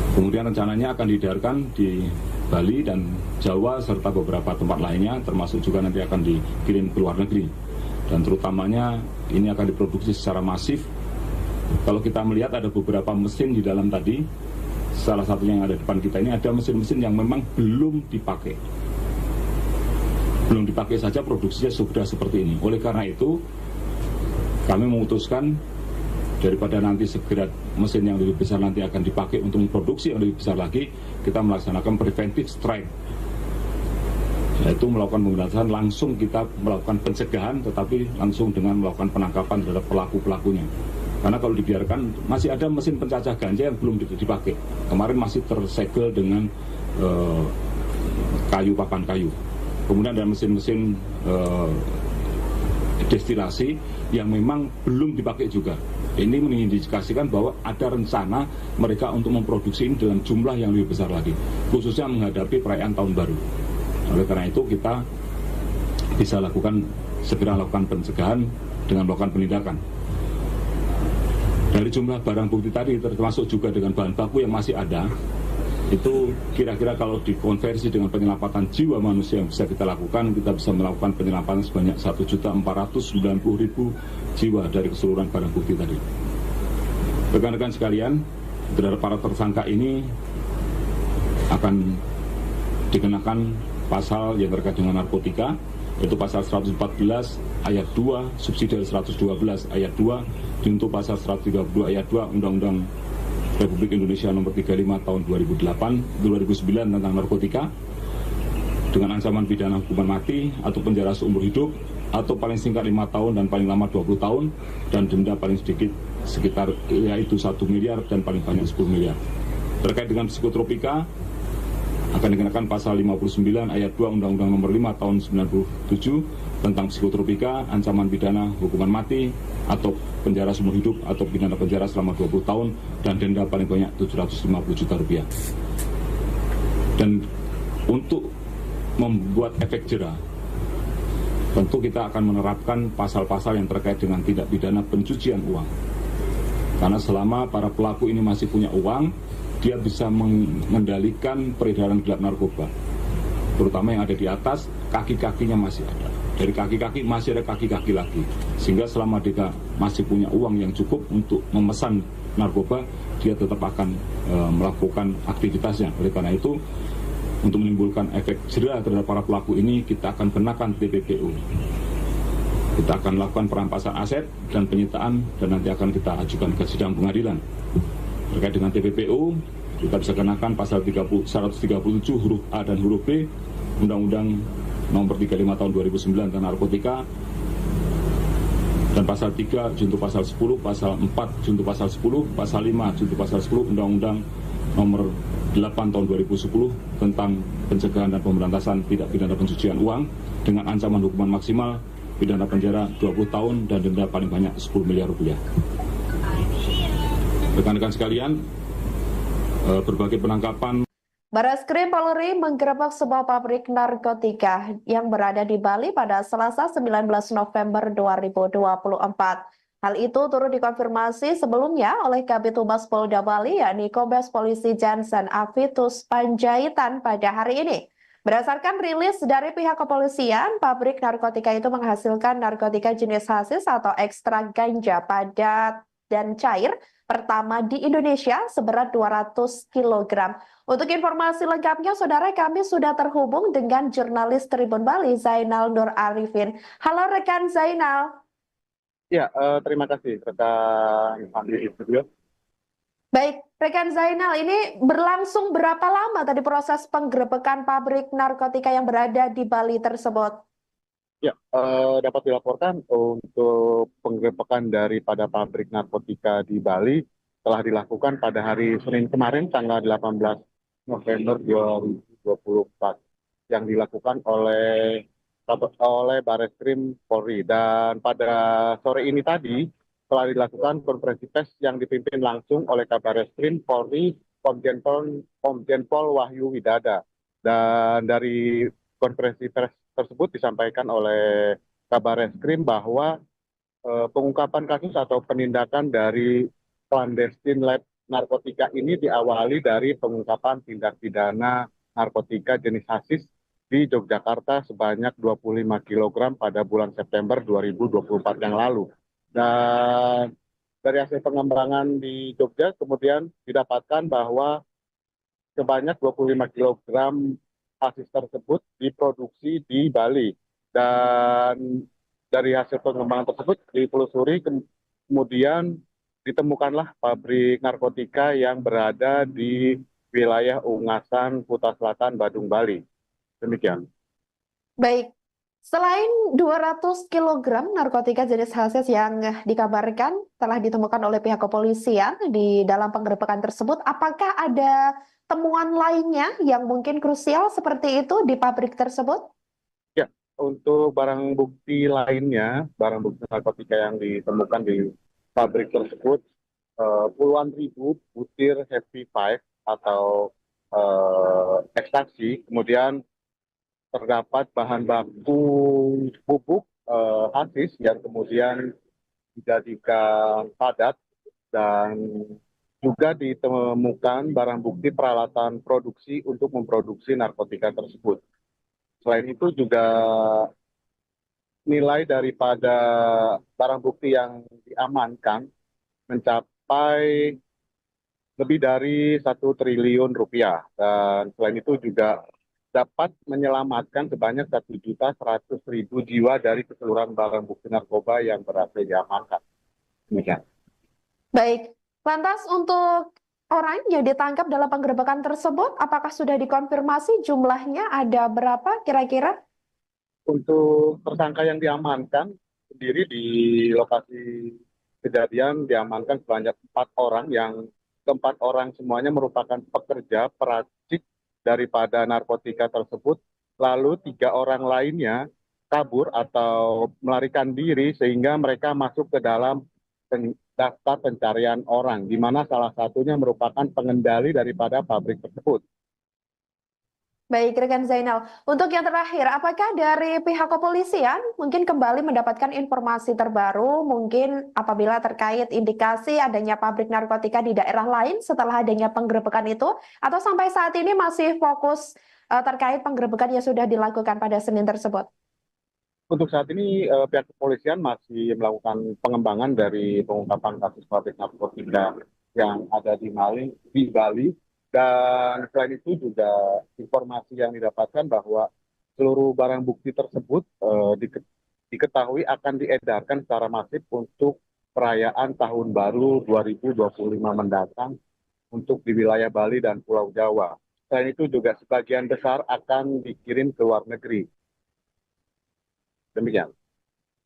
Kemudian rencananya akan diedarkan di Bali dan Jawa serta beberapa tempat lainnya, termasuk juga nanti akan dikirim ke luar negeri. Dan terutamanya ini akan diproduksi secara masif. Kalau kita melihat ada beberapa mesin di dalam tadi, salah satunya yang ada di depan kita ini ada mesin-mesin yang memang belum dipakai. Belum dipakai saja produksinya sudah seperti ini. Oleh karena itu kami memutuskan daripada nanti segera mesin yang lebih besar nanti akan dipakai untuk memproduksi yang lebih besar lagi, kita melaksanakan preventive strike, yaitu melakukan pemberantasan langsung, kita melakukan pencegahan tetapi langsung dengan melakukan penangkapan terhadap pelaku-pelakunya. Karena kalau dibiarkan masih ada mesin pencacah ganja yang belum dipakai. Kemarin masih tersegel dengan papan kayu. Kemudian ada mesin-mesin destilasi yang memang belum dipakai juga. Ini mengindikasikan bahwa ada rencana mereka untuk memproduksi ini dalam jumlah yang lebih besar lagi, khususnya menghadapi perayaan tahun baru. Oleh karena itu kita bisa segera lakukan pencegahan dengan melakukan penindakan. Dari jumlah barang bukti tadi termasuk juga dengan bahan baku yang masih ada, itu kira-kira kalau dikonversi dengan penyelamatan jiwa manusia yang bisa kita lakukan, kita bisa melakukan penyelamatan sebanyak 1.490.000 jiwa dari keseluruhan barang bukti tadi. Rekan-rekan sekalian, terhadap para tersangka ini akan dikenakan pasal yang terkait dengan narkotika, yaitu pasal 114 ayat 2 subsidi 112 ayat 2 untuk pasal 132 ayat 2 Undang-Undang Republik Indonesia nomor 35 tahun 2009 tentang narkotika, dengan ancaman pidana hukuman mati atau penjara seumur hidup atau paling singkat 5 tahun dan paling lama 20 tahun dan denda paling sedikit sekitar yaitu 1 miliar dan paling banyak 10 miliar. Terkait dengan psikotropika akan dikenakan pasal 59 ayat 2 Undang-Undang nomor 5 tahun 97 tentang psikotropika, ancaman pidana hukuman mati atau penjara seumur hidup atau pidana penjara selama 20 tahun dan denda paling banyak 750 juta rupiah. Dan untuk membuat efek jera, tentu kita akan menerapkan pasal-pasal yang terkait dengan tindak pidana pencucian uang. Karena selama para pelaku ini masih punya uang, dia bisa mengendalikan peredaran gelap narkoba, terutama yang ada di atas, kaki-kakinya masih ada. Dari kaki-kaki masih ada kaki-kaki lagi, sehingga selama dia masih punya uang yang cukup untuk memesan narkoba, dia tetap akan melakukan aktivitasnya. Oleh karena itu, untuk menimbulkan efek jera terhadap para pelaku ini, kita akan kenakan TPPU. Kita akan lakukan perampasan aset dan penyitaan, dan nanti akan kita ajukan ke sidang pengadilan. Terkait dengan TPPU, kita bisa kenakan pasal 137 huruf A dan huruf B Undang-Undang Nomor 35 Tahun 2009 tentang narkotika, dan pasal 3 junto pasal 10, pasal 4 junto pasal 10, pasal 5 junto pasal 10 Undang-Undang Nomor 8 Tahun 2010 tentang pencegahan dan pemberantasan tindak pidana pencucian uang dengan ancaman hukuman maksimal pidana penjara 20 tahun dan denda paling banyak 10 miliar rupiah. Rekan-rekan sekalian, berbagai penangkapan. Bareskrim Polri menggerebek sebuah pabrik narkotika yang berada di Bali pada Selasa 19 November 2024. Hal itu turut dikonfirmasi sebelumnya oleh Kabid Humas Polda Bali, yakni Kombes Polisi Jansen Avitus Panjaitan pada hari ini. Berdasarkan rilis dari pihak kepolisian, pabrik narkotika itu menghasilkan narkotika jenis hasis atau ekstrak ganja padat dan cair pertama di Indonesia seberat 200 kg. Untuk informasi lengkapnya, saudara, kami sudah terhubung dengan jurnalis Tribun Bali, Zainal Nur Arifin. Halo rekan Zainal. Ya, terima kasih rekan Andi di studio. Baik, rekan Zainal, ini berlangsung berapa lama tadi proses penggerebekan pabrik narkotika yang berada di Bali tersebut? Ya, dapat dilaporkan untuk penggerebekan daripada pabrik narkotika di Bali telah dilakukan pada hari Senin kemarin, tanggal 18 November 2024, yang dilakukan oleh Bareskrim Polri. Dan pada sore ini tadi telah dilakukan konferensi pers yang dipimpin langsung oleh Kabareskrim Polri Komjen Pol Wahyu Widada. Dan dari konferensi pers tersebut disampaikan oleh Kabareskrim bahwa pengungkapan kasus atau penindakan dari clandestine lab narkotika ini diawali dari pengungkapan tindak pidana narkotika jenis hasis di Yogyakarta sebanyak 25 kg pada bulan September 2024 yang lalu. Dan dari hasil pengembangan di Jogja kemudian didapatkan bahwa sebanyak 25 kg hasis tersebut diproduksi di Bali, dan dari hasil pengembangan tersebut ditelusuri kemudian ditemukanlah pabrik narkotika yang berada di wilayah Ungasan, Kuta Selatan, Badung, Bali. Demikian. Baik, selain 200 kg narkotika jenis hasis yang dikabarkan telah ditemukan oleh pihak kepolisian di dalam penggerebekan tersebut, apakah ada temuan lainnya yang mungkin krusial seperti itu di pabrik tersebut? Ya, untuk barang bukti lainnya, barang bukti narkotika yang ditemukan di pabrik tersebut, puluhan ribu butir Happy Five atau ekstasi, kemudian terdapat bahan baku bubuk hasis yang kemudian dijadikan padat, dan juga ditemukan barang bukti peralatan produksi untuk memproduksi narkotika tersebut. Selain itu juga nilai daripada barang bukti yang diamankan mencapai lebih dari 1 triliun rupiah. Dan selain itu juga dapat menyelamatkan sebanyak 1.100.000 jiwa dari keseluruhan barang bukti narkoba yang berhasil diamankan. Demikian. Baik, lantas untuk orang yang ditangkap dalam penggerebekan tersebut, apakah sudah dikonfirmasi jumlahnya ada berapa kira-kira? Untuk tersangka yang diamankan sendiri di lokasi kejadian diamankan sebanyak 4 orang, yang keempat orang semuanya merupakan pekerja peracik daripada narkotika tersebut. Lalu 3 orang lainnya kabur atau melarikan diri sehingga mereka masuk ke dalam daftar pencarian orang, di mana salah satunya merupakan pengendali daripada pabrik tersebut. Baik, rekan Zainal. Untuk yang terakhir, apakah dari pihak kepolisian mungkin kembali mendapatkan informasi terbaru, mungkin apabila terkait indikasi adanya pabrik narkotika di daerah lain setelah adanya penggerebekan itu, atau sampai saat ini masih fokus terkait penggerebekan yang sudah dilakukan pada Senin tersebut? Untuk saat ini pihak kepolisian masih melakukan pengembangan dari pengungkapan kasus pabrik narkotika yang ada di Bali. Dan selain itu juga informasi yang didapatkan bahwa seluruh barang bukti tersebut diketahui akan diedarkan secara masif untuk perayaan Tahun Baru 2025 mendatang untuk di wilayah Bali dan Pulau Jawa. Selain itu juga sebagian besar akan dikirim ke luar negeri. Demikian.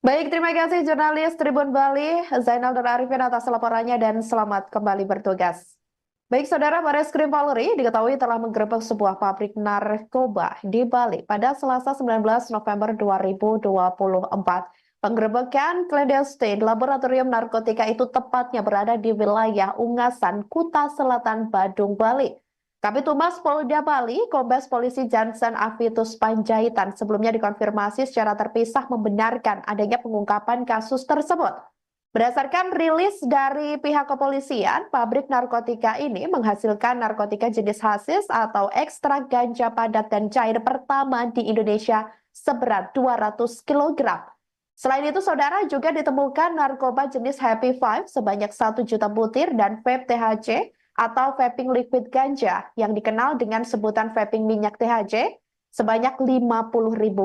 Baik, terima kasih jurnalis Tribun Bali, Zainal dan Arifin atas laporannya dan selamat kembali bertugas. Baik, Saudara, Bareskrim Polri diketahui telah menggerebek sebuah pabrik narkoba di Bali pada Selasa 19 November 2024. Penggerebekan clandestine laboratorium narkotika itu tepatnya berada di wilayah Ungasan, Kuta Selatan, Badung, Bali. Kabid Humas Polda Bali, Kombes Polisi Jansen Avitus Panjaitan sebelumnya dikonfirmasi secara terpisah membenarkan adanya pengungkapan kasus tersebut. Berdasarkan rilis dari pihak kepolisian, pabrik narkotika ini menghasilkan narkotika jenis hasis atau ekstrak ganja padat dan cair pertama di Indonesia seberat 200 kg. Selain itu, Saudara, juga ditemukan narkoba jenis Happy Five sebanyak 1 juta butir dan vape THC atau vaping liquid ganja yang dikenal dengan sebutan vaping minyak THC sebanyak 50.000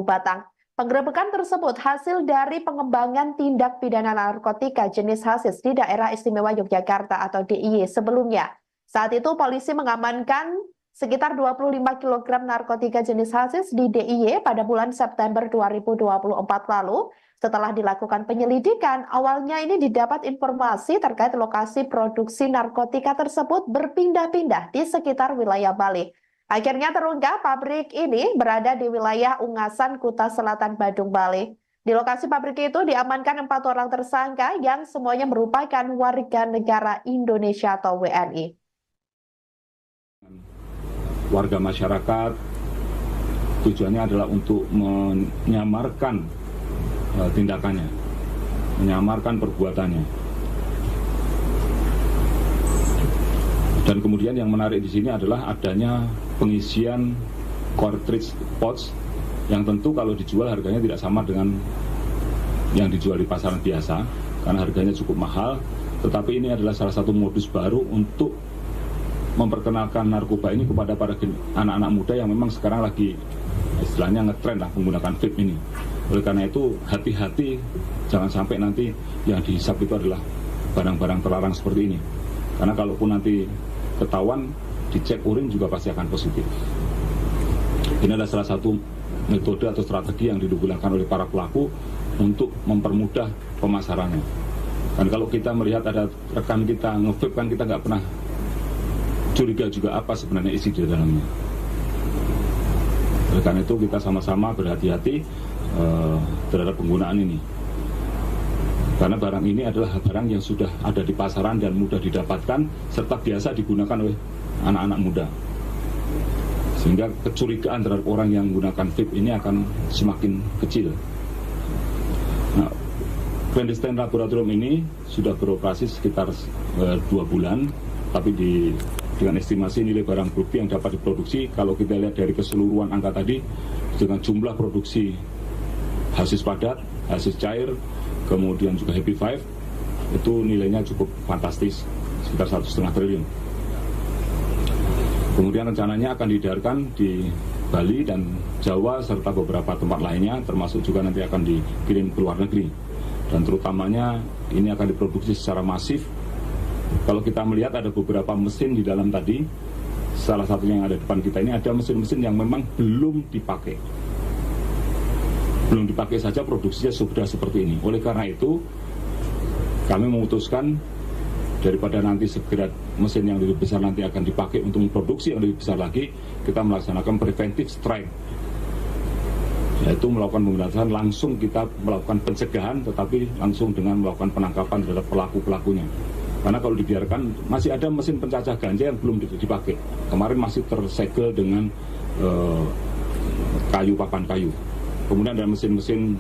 batang. Penggerebekan tersebut hasil dari pengembangan tindak pidana narkotika jenis hasis di Daerah Istimewa Yogyakarta atau DIY sebelumnya. Saat itu polisi mengamankan sekitar 25 kg narkotika jenis hasis di DIY pada bulan September 2024 lalu. Setelah dilakukan penyelidikan, awalnya ini didapat informasi terkait lokasi produksi narkotika tersebut berpindah-pindah di sekitar wilayah Bali. Akhirnya terungkap pabrik ini berada di wilayah Ungasan, Kuta Selatan, Badung, Bali. Di lokasi pabrik itu diamankan 4 orang tersangka yang semuanya merupakan warga negara Indonesia atau WNI. Warga masyarakat tujuannya adalah untuk menyamarkan tindakannya, menyamarkan perbuatannya. Dan kemudian yang menarik di sini adalah adanya pengisian cartridge pouch yang tentu kalau dijual harganya tidak sama dengan yang dijual di pasaran biasa karena harganya cukup mahal, tetapi ini adalah salah satu modus baru untuk memperkenalkan narkoba ini kepada para anak-anak muda yang memang sekarang lagi istilahnya ngetren lah menggunakan vape ini. Oleh karena itu hati-hati, jangan sampai nanti yang dihisap itu adalah barang-barang terlarang seperti ini. Karena kalaupun nanti ketahuan, dicek urin juga pasti akan positif. Ini adalah salah satu metode atau strategi yang digunakan oleh para pelaku untuk mempermudah pemasarannya. Dan kalau kita melihat ada rekan kita nge-vape kan kita nggak pernah curiga juga apa sebenarnya isi di dalamnya. Oleh karena itu kita sama-sama berhati-hati terhadap penggunaan ini. Karena barang ini adalah barang yang sudah ada di pasaran dan mudah didapatkan serta biasa digunakan oleh anak-anak muda. Sehingga kecurigaan terhadap orang yang menggunakan vape ini akan semakin kecil. Nah, clandestine laboratorium ini sudah beroperasi sekitar 2 bulan, tapi dengan estimasi nilai barang bukti yang dapat diproduksi, kalau kita lihat dari keseluruhan angka tadi, dengan jumlah produksi hasis padat, hasis cair, kemudian juga Happy Five, itu nilainya cukup fantastis, sekitar 1,5 triliun. Kemudian rencananya akan diedarkan di Bali dan Jawa serta beberapa tempat lainnya, termasuk juga nanti akan dikirim ke luar negeri. Dan terutamanya ini akan diproduksi secara masif. Kalau kita melihat ada beberapa mesin di dalam tadi, salah satunya yang ada di depan kita ini ada mesin-mesin yang memang belum dipakai. Belum dipakai saja produksinya sudah seperti ini. Oleh karena itu, kami memutuskan daripada nanti segera mesin yang lebih besar nanti akan dipakai untuk memproduksi yang lebih besar lagi, kita melaksanakan preventive strike. Yaitu melakukan pemberantasan, langsung kita melakukan pencegahan, tetapi langsung dengan melakukan penangkapan terhadap pelaku-pelakunya. Karena kalau dibiarkan, masih ada mesin pencacah ganja yang belum dipakai. Kemarin masih tersegel dengan papan kayu. Kemudian ada mesin-mesin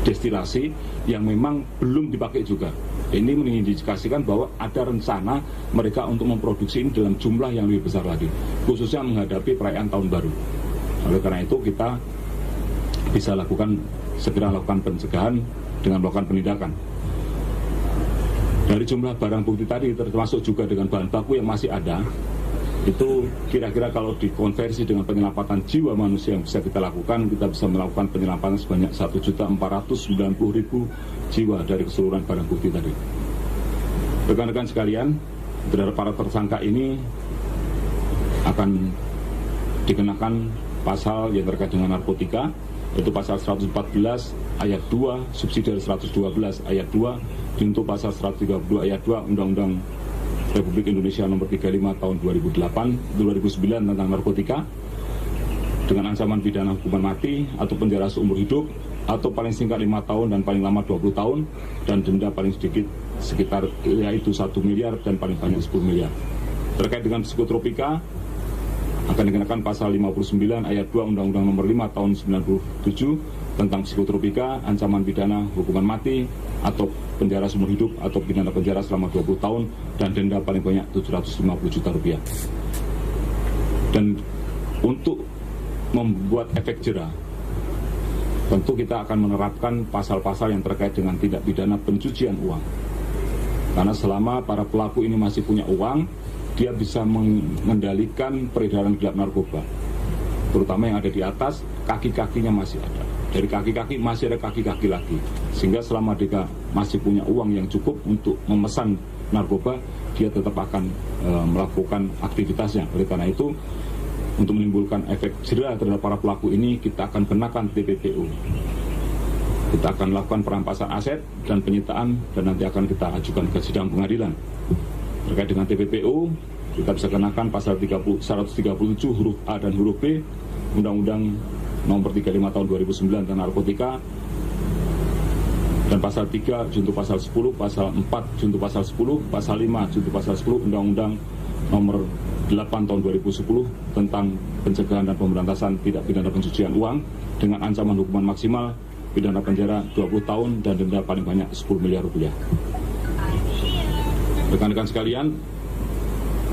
destilasi yang memang belum dipakai juga. Ini mengindikasikan bahwa ada rencana mereka untuk memproduksi ini dalam jumlah yang lebih besar lagi, khususnya menghadapi perayaan tahun baru. Oleh karena itu kita bisa segera lakukan pencegahan dengan melakukan penindakan. Dari jumlah barang bukti tadi termasuk juga dengan bahan baku yang masih ada, itu kira-kira kalau dikonversi dengan penyelamatan jiwa manusia yang bisa kita lakukan, kita bisa melakukan penyelamatan sebanyak 1.490.000 jiwa dari keseluruhan barang bukti tadi. Rekan-rekan sekalian, terhadap para tersangka ini akan dikenakan pasal yang terkait dengan narkotika, yaitu pasal 114 ayat 2 subsidi 112 ayat 2 junto pasal 132 ayat 2 Undang-Undang Republik Indonesia nomor 35 tahun 2009 tentang narkotika, dengan ancaman pidana hukuman mati atau penjara seumur hidup atau paling singkat 5 tahun dan paling lama 20 tahun dan denda paling sedikit sekitar yaitu 1 miliar dan paling banyak 10 miliar. Terkait dengan psikotropika akan dikenakan pasal 59 ayat 2 Undang-Undang nomor 5 tahun 97 tentang psikotropika, ancaman pidana hukuman mati atau penjara seumur hidup atau pidana penjara selama 20 tahun dan denda paling banyak 750 juta rupiah. Dan untuk membuat efek jera, tentu kita akan menerapkan pasal-pasal yang terkait dengan tindak pidana pencucian uang. Karena selama para pelaku ini masih punya uang, dia bisa mengendalikan peredaran gelap narkoba, terutama yang ada di atas, kaki-kakinya masih ada. Dari kaki-kaki masih ada kaki-kaki lagi, sehingga selama dia masih punya uang yang cukup untuk memesan narkoba, dia tetap akan melakukan aktivitasnya. Oleh karena itu, untuk menimbulkan efek jera terhadap para pelaku ini, kita akan kenakan TPPU. Kita akan lakukan perampasan aset dan penyitaan, dan nanti akan kita ajukan ke sidang pengadilan. Terkait dengan TPPU, kita bisa kenakan pasal 137 huruf A dan huruf B Undang-Undang nomor 35 tahun 2009 tentang narkotika, dan pasal 3 junto pasal 10, pasal 4 junto pasal 10, pasal 5 junto pasal 10 Undang-Undang nomor 8 tahun 2010 tentang pencegahan dan pemberantasan tindak pidana pencucian uang dengan ancaman hukuman maksimal pidana penjara 20 tahun dan denda paling banyak 10 miliar rupiah. Rekan-rekan sekalian,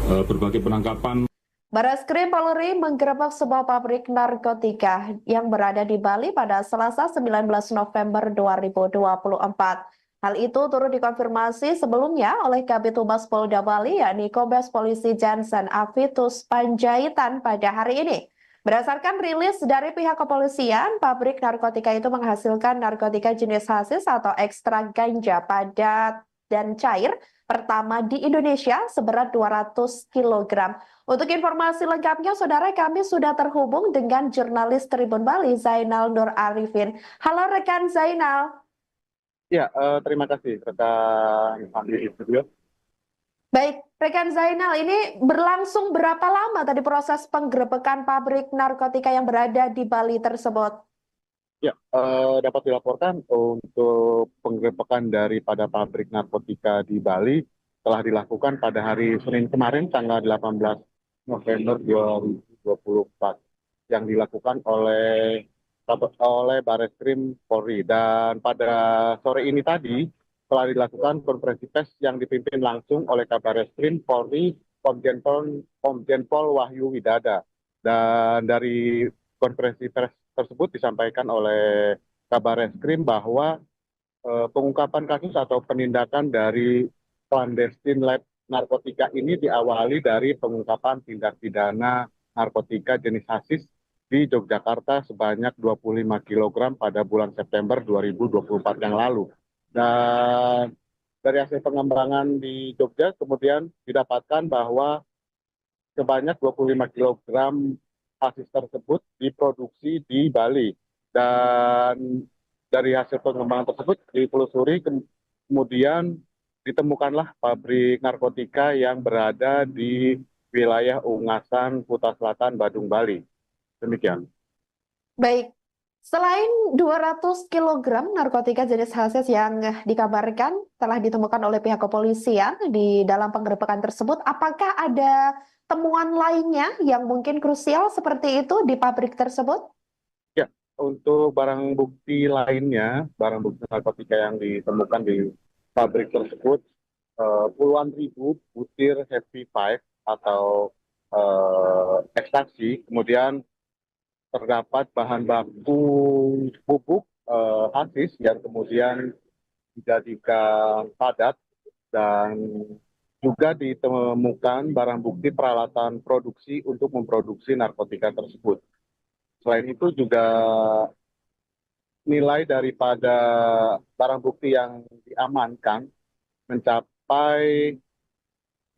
berbagai penangkapan. Barreskrim Polri menggerebek sebuah pabrik narkotika yang berada di Bali pada Selasa 19 November 2024. Hal itu turut dikonfirmasi sebelumnya oleh Kabid Humas Polda Bali, yakni Kombes Polisi Jansen Avitus Panjaitan pada hari ini. Berdasarkan rilis dari pihak kepolisian, pabrik narkotika itu menghasilkan narkotika jenis hasis atau ekstrak ganja padat dan cair pertama di Indonesia seberat 200 kg. Untuk informasi lengkapnya, saudara, kami sudah terhubung dengan jurnalis Tribun Bali, Zainal Nur Arifin. Halo rekan Zainal. Ya, terima kasih rekan Andi di studio. Baik, rekan Zainal, ini berlangsung berapa lama tadi proses penggerebekan pabrik narkotika yang berada di Bali tersebut? Ya, dapat dilaporkan untuk penggerebekan daripada pabrik narkotika di Bali telah dilakukan pada hari Senin kemarin, tanggal 18 November 2024, yang dilakukan oleh Barreskrim Polri. Dan pada sore ini tadi telah dilakukan konferensi pers yang dipimpin langsung oleh Kabarreskrim Polri Komjen Pol Wahyu Widada. Dan dari konferensi pers tersebut disampaikan oleh Kabarreskrim bahwa pengungkapan kasus atau penindakan dari clandestine lab narkotika ini diawali dari pengungkapan tindak pidana narkotika jenis hasis di Yogyakarta sebanyak 25 kg pada bulan September 2024 yang lalu. Dan dari hasil pengembangan di Jogja kemudian didapatkan bahwa sebanyak 25 kg hasis tersebut diproduksi di Bali. Dan dari hasil pengembangan tersebut ditelusuri, kemudian ditemukanlah pabrik narkotika yang berada di wilayah Ungasan, Kuta Selatan, Badung, Bali. Demikian. Baik, selain 200 kg narkotika jenis hasis yang dikabarkan telah ditemukan oleh pihak kepolisian di dalam penggerebekan tersebut, apakah ada temuan lainnya yang mungkin krusial seperti itu di pabrik tersebut? Ya, untuk barang bukti lainnya, barang bukti narkotika yang ditemukan di pabrik tersebut, puluhan ribu butir Happy Five atau ekstasi, kemudian terdapat bahan baku bubuk hasis yang kemudian dijadikan padat, dan juga ditemukan barang bukti peralatan produksi untuk memproduksi narkotika tersebut. Selain itu juga nilai daripada barang bukti yang diamankan mencapai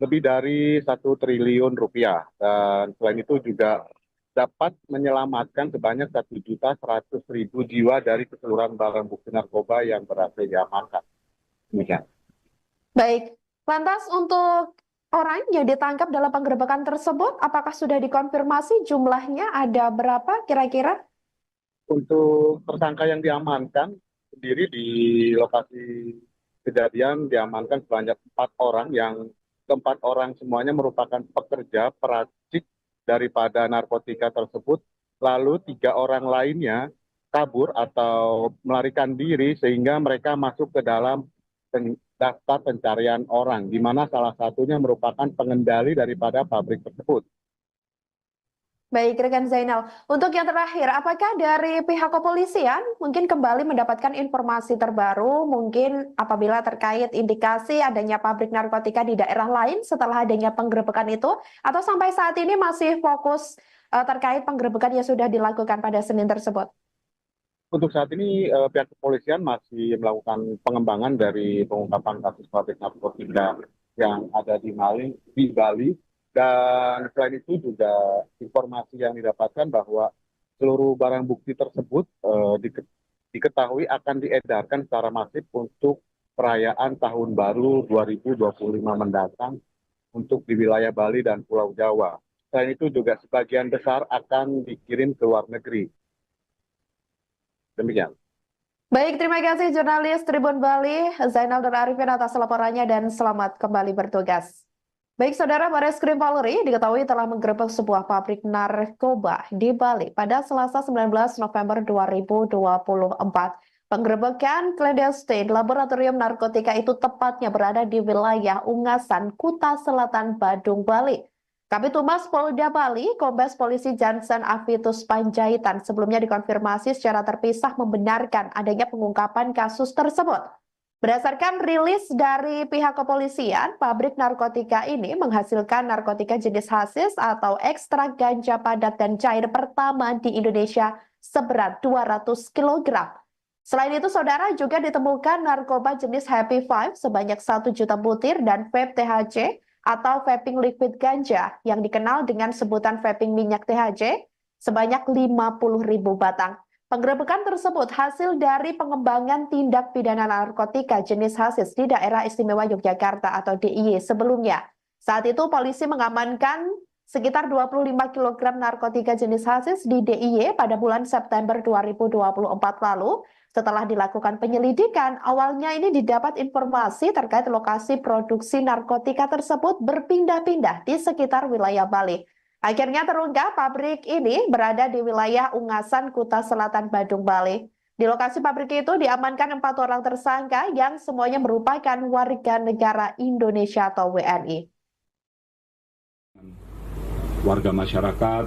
lebih dari 1 triliun rupiah. Dan selain itu juga dapat menyelamatkan sebanyak 1.100.000 jiwa dari keseluruhan barang bukti narkoba yang berhasil diamankan. Demikian. Baik, lantas untuk orang yang ditangkap dalam penggerebekan tersebut, apakah sudah dikonfirmasi jumlahnya ada berapa kira-kira? Untuk tersangka yang diamankan sendiri di lokasi kejadian diamankan sebanyak 4 orang, yang keempat orang semuanya merupakan pekerja peracik daripada narkotika tersebut. Lalu 3 orang lainnya kabur atau melarikan diri sehingga mereka masuk ke dalam daftar pencarian orang, di mana salah satunya merupakan pengendali daripada pabrik tersebut. Baik, rekan Zainal. Untuk yang terakhir, apakah dari pihak kepolisian mungkin kembali mendapatkan informasi terbaru, mungkin apabila terkait indikasi adanya pabrik narkotika di daerah lain setelah adanya penggerebekan itu, atau sampai saat ini masih fokus terkait penggerebekan yang sudah dilakukan pada Senin tersebut? Untuk saat ini pihak kepolisian masih melakukan pengembangan dari pengungkapan kasus pabrik narkotika yang ada di Bali. Dan selain itu juga informasi yang didapatkan bahwa seluruh barang bukti tersebut diketahui akan diedarkan secara masif untuk perayaan Tahun Baru 2025 mendatang untuk di wilayah Bali dan Pulau Jawa. Selain itu juga sebagian besar akan dikirim ke luar negeri. Demikian. Baik, terima kasih jurnalis Tribun Bali, Zainal dan Arifin atas laporannya dan selamat kembali bertugas. Baik, Saudara, Bareskrim Polri diketahui telah menggerebek sebuah pabrik narkoba di Bali pada Selasa 19 November 2024. Penggerebekan clandestine laboratorium narkotika itu tepatnya berada di wilayah Ungasan, Kuta Selatan, Badung, Bali. Kabid Humas Polda Bali, Kombes Polisi Jansen Avitus Panjaitan sebelumnya dikonfirmasi secara terpisah membenarkan adanya pengungkapan kasus tersebut. Berdasarkan rilis dari pihak kepolisian, pabrik narkotika ini menghasilkan narkotika jenis hasis atau ekstrak ganja padat dan cair pertama di Indonesia seberat 200 kg. Selain itu, saudara, juga ditemukan narkoba jenis Happy Five sebanyak 1 juta butir dan vape THC atau vaping liquid ganja yang dikenal dengan sebutan vaping minyak THC sebanyak 50.000 batang. Penggerebekan tersebut hasil dari pengembangan tindak pidana narkotika jenis hasis di Daerah Istimewa Yogyakarta atau DIY sebelumnya. Saat itu polisi mengamankan sekitar 25 kg narkotika jenis hasis di DIY pada bulan September 2024 lalu. Setelah dilakukan penyelidikan, awalnya ini didapat informasi terkait lokasi produksi narkotika tersebut berpindah-pindah di sekitar wilayah Bali. Akhirnya terungkap pabrik ini berada di wilayah Ungasan, Kuta Selatan, Badung, Bali. Di lokasi pabrik itu diamankan 4 orang tersangka yang semuanya merupakan warga negara Indonesia atau WNI. Warga masyarakat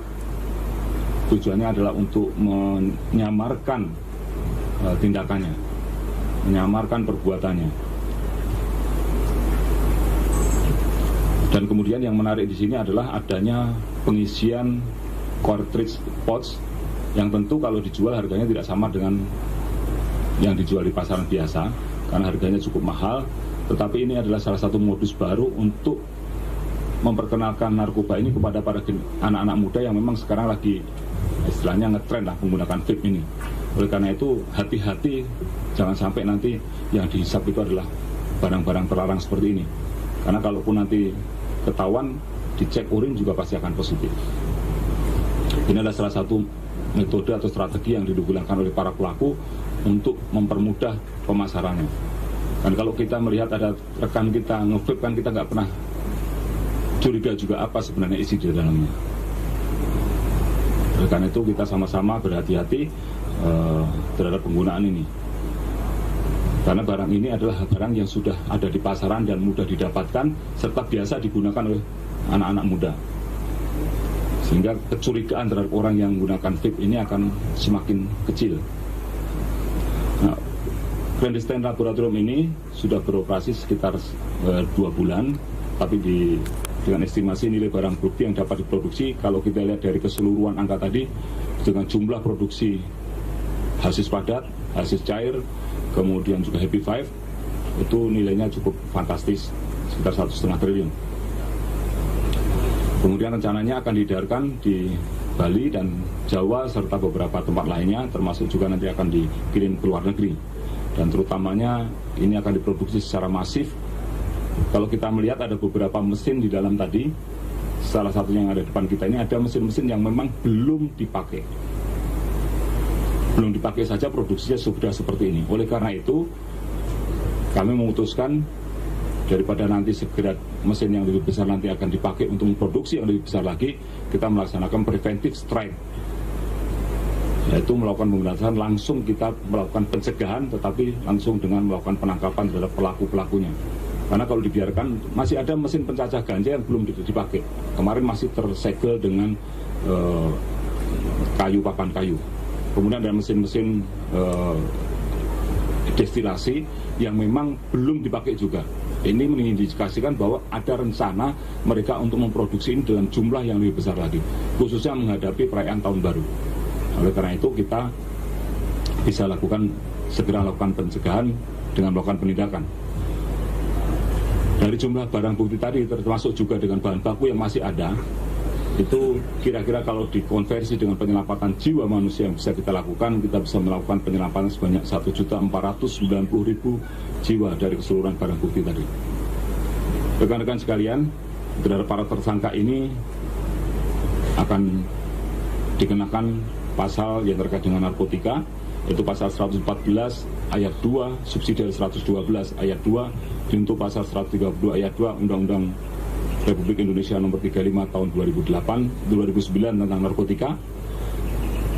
tujuannya adalah untuk menyamarkan tindakannya, menyamarkan perbuatannya. Dan kemudian yang menarik di sini adalah adanya pengisian cartridge pouch yang tentu kalau dijual harganya tidak sama dengan yang dijual di pasaran biasa karena harganya cukup mahal. Tetapi ini adalah salah satu modus baru untuk memperkenalkan narkoba ini kepada para anak-anak muda yang memang sekarang lagi istilahnya ngetren lah menggunakan vape ini. Oleh karena itu hati-hati, jangan sampai nanti yang dihisap itu adalah barang-barang terlarang seperti ini. Karena kalaupun nanti ketahuan, dicek urin juga pasti akan positif. Ini adalah salah satu metode atau strategi yang digunakan oleh para pelaku untuk mempermudah pemasarannya. Dan kalau kita melihat ada rekan kita nge-vape kan kita nggak pernah curiga juga apa sebenarnya isi di dalamnya. Oleh karena itu kita sama-sama berhati-hati terhadap penggunaan ini. Karena barang ini adalah barang yang sudah ada di pasaran dan mudah didapatkan serta biasa digunakan oleh anak-anak muda. Sehingga kecurigaan terhadap orang yang menggunakan vape ini akan semakin kecil. Nah, clandestine laboratorium ini sudah beroperasi sekitar 2 bulan, tapi dengan estimasi nilai barang bukti yang dapat diproduksi, kalau kita lihat dari keseluruhan angka tadi, dengan jumlah produksi hasis padat, hasis cair, kemudian juga Happy Five, itu nilainya cukup fantastis, sekitar 1,5 triliun. Kemudian rencananya akan diedarkan di Bali dan Jawa serta beberapa tempat lainnya, termasuk juga nanti akan dikirim ke luar negeri. Dan terutamanya ini akan diproduksi secara masif. Kalau kita melihat ada beberapa mesin di dalam tadi, salah satunya yang ada di depan kita ini ada mesin-mesin yang memang belum dipakai. Belum dipakai saja produksinya sudah seperti ini. Oleh karena itu, kami memutuskan daripada nanti segera mesin yang lebih besar nanti akan dipakai untuk memproduksi yang lebih besar lagi, kita melaksanakan preventive strike, yaitu melakukan pemberantasan langsung, kita melakukan pencegahan tetapi langsung dengan melakukan penangkapan terhadap pelaku-pelakunya. Karena kalau dibiarkan masih ada mesin pencacah ganja yang belum dipakai. Kemarin masih tersegel dengan kayu, papan kayu. Kemudian ada mesin-mesin destilasi yang memang belum dipakai juga. Ini mengindikasikan bahwa ada rencana mereka untuk memproduksi ini dalam jumlah yang lebih besar lagi, khususnya menghadapi perayaan tahun baru. Oleh karena itu kita bisa segera lakukan pencegahan dengan melakukan penindakan. Dari jumlah barang bukti tadi, termasuk juga dengan bahan baku yang masih ada, itu kira-kira kalau dikonversi dengan penyelamatan jiwa manusia yang bisa kita lakukan, kita bisa melakukan penyelamatan sebanyak 1.490.000 jiwa dari keseluruhan barang bukti tadi. Rekan-rekan sekalian, terhadap para tersangka ini akan dikenakan pasal yang terkait dengan narkotika, yaitu pasal 114 ayat 2, subsidi 112 ayat 2, junto pasal 132 ayat 2 Undang-Undang Republik Indonesia nomor 35 tahun 2009 tentang narkotika,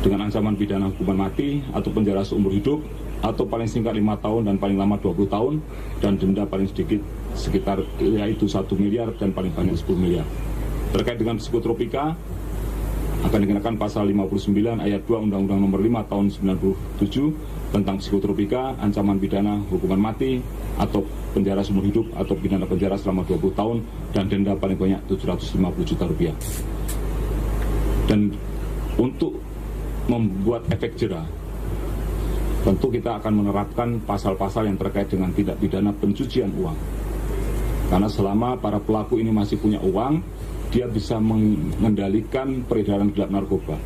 dengan ancaman pidana hukuman mati atau penjara seumur hidup atau paling singkat 5 tahun dan paling lama 20 tahun dan denda paling sedikit sekitar yaitu 1 miliar dan paling banyak 10 miliar. Terkait dengan psikotropika akan dikenakan pasal 59 ayat 2 Undang-Undang nomor 5 tahun 97 tentang psikotropika, ancaman pidana hukuman mati atau penjara seumur hidup atau pidana penjara selama 20 tahun dan denda paling banyak 750 juta rupiah. Dan untuk membuat efek jera, tentu kita akan menerapkan pasal-pasal yang terkait dengan tindak pidana pencucian uang. Karena selama para pelaku ini masih punya uang, dia bisa mengendalikan peredaran gelap narkoba,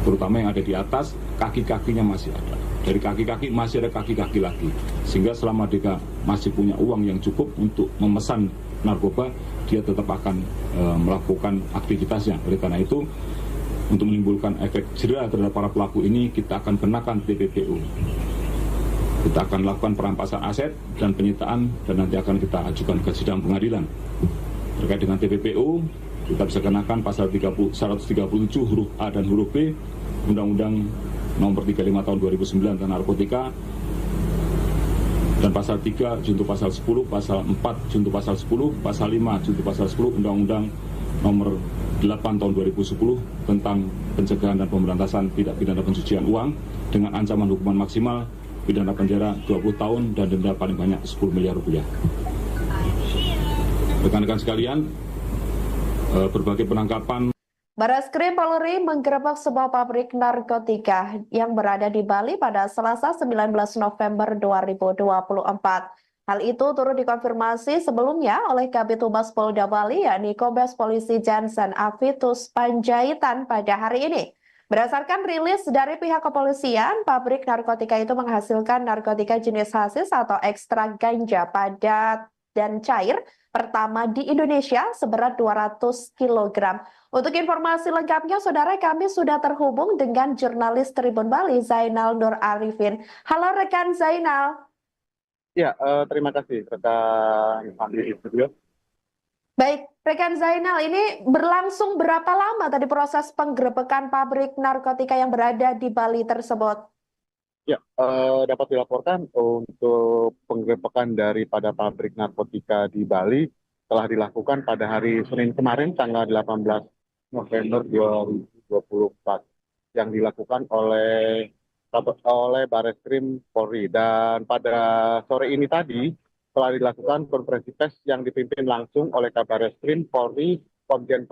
terutama yang ada di atas, kaki-kakinya masih ada. Dari kaki-kaki masih ada kaki-kaki lagi, sehingga selama dia masih punya uang yang cukup untuk memesan narkoba, dia tetap akan melakukan aktivitasnya. Oleh karena itu, untuk menimbulkan efek jera terhadap para pelaku ini, kita akan kenakan TPPU. Kita akan lakukan perampasan aset dan penyitaan, dan nanti akan kita ajukan ke sidang pengadilan. Terkait dengan TPPU, kita bisa kenakan pasal 137 huruf A dan huruf B Undang-Undang nomor 35 tahun 2009 tentang narkotika, dan pasal 3 junto pasal 10, pasal 4 junto pasal 10, pasal 5 junto pasal 10 Undang-Undang nomor 8 tahun 2010 tentang pencegahan dan pemberantasan tindak pidana pencucian uang dengan ancaman hukuman maksimal pidana penjara 20 tahun dan denda paling banyak 10 miliar rupiah. Rekan-rekan sekalian, berbagai penangkapan. Barreskrim Polri menggerebek sebuah pabrik narkotika yang berada di Bali pada Selasa 19 November 2024. Hal itu turut dikonfirmasi sebelumnya oleh Kabid Humas Polda Bali, yakni Kombes Polisi Jansen Avitus Panjaitan pada hari ini. Berdasarkan rilis dari pihak kepolisian, pabrik narkotika itu menghasilkan narkotika jenis hasis atau ekstrak ganja padat dan cair pertama di Indonesia seberat 200 kg. Untuk informasi lengkapnya, saudara, kami sudah terhubung dengan jurnalis Tribun Bali, Zainal Nur Arifin. Halo rekan Zainal. Ya, terima kasih rekan Andi di studio. Baik, rekan Zainal, ini berlangsung berapa lama tadi proses penggerebekan pabrik narkotika yang berada di Bali tersebut? Ya, dapat dilaporkan untuk penggerebekan daripada pabrik narkotika di Bali telah dilakukan pada hari Senin kemarin, tanggal 18 November 2024, yang dilakukan oleh Barreskrim Polri. Dan pada sore ini tadi telah dilakukan konferensi pers yang dipimpin langsung oleh Kabarreskrim Polri Komjen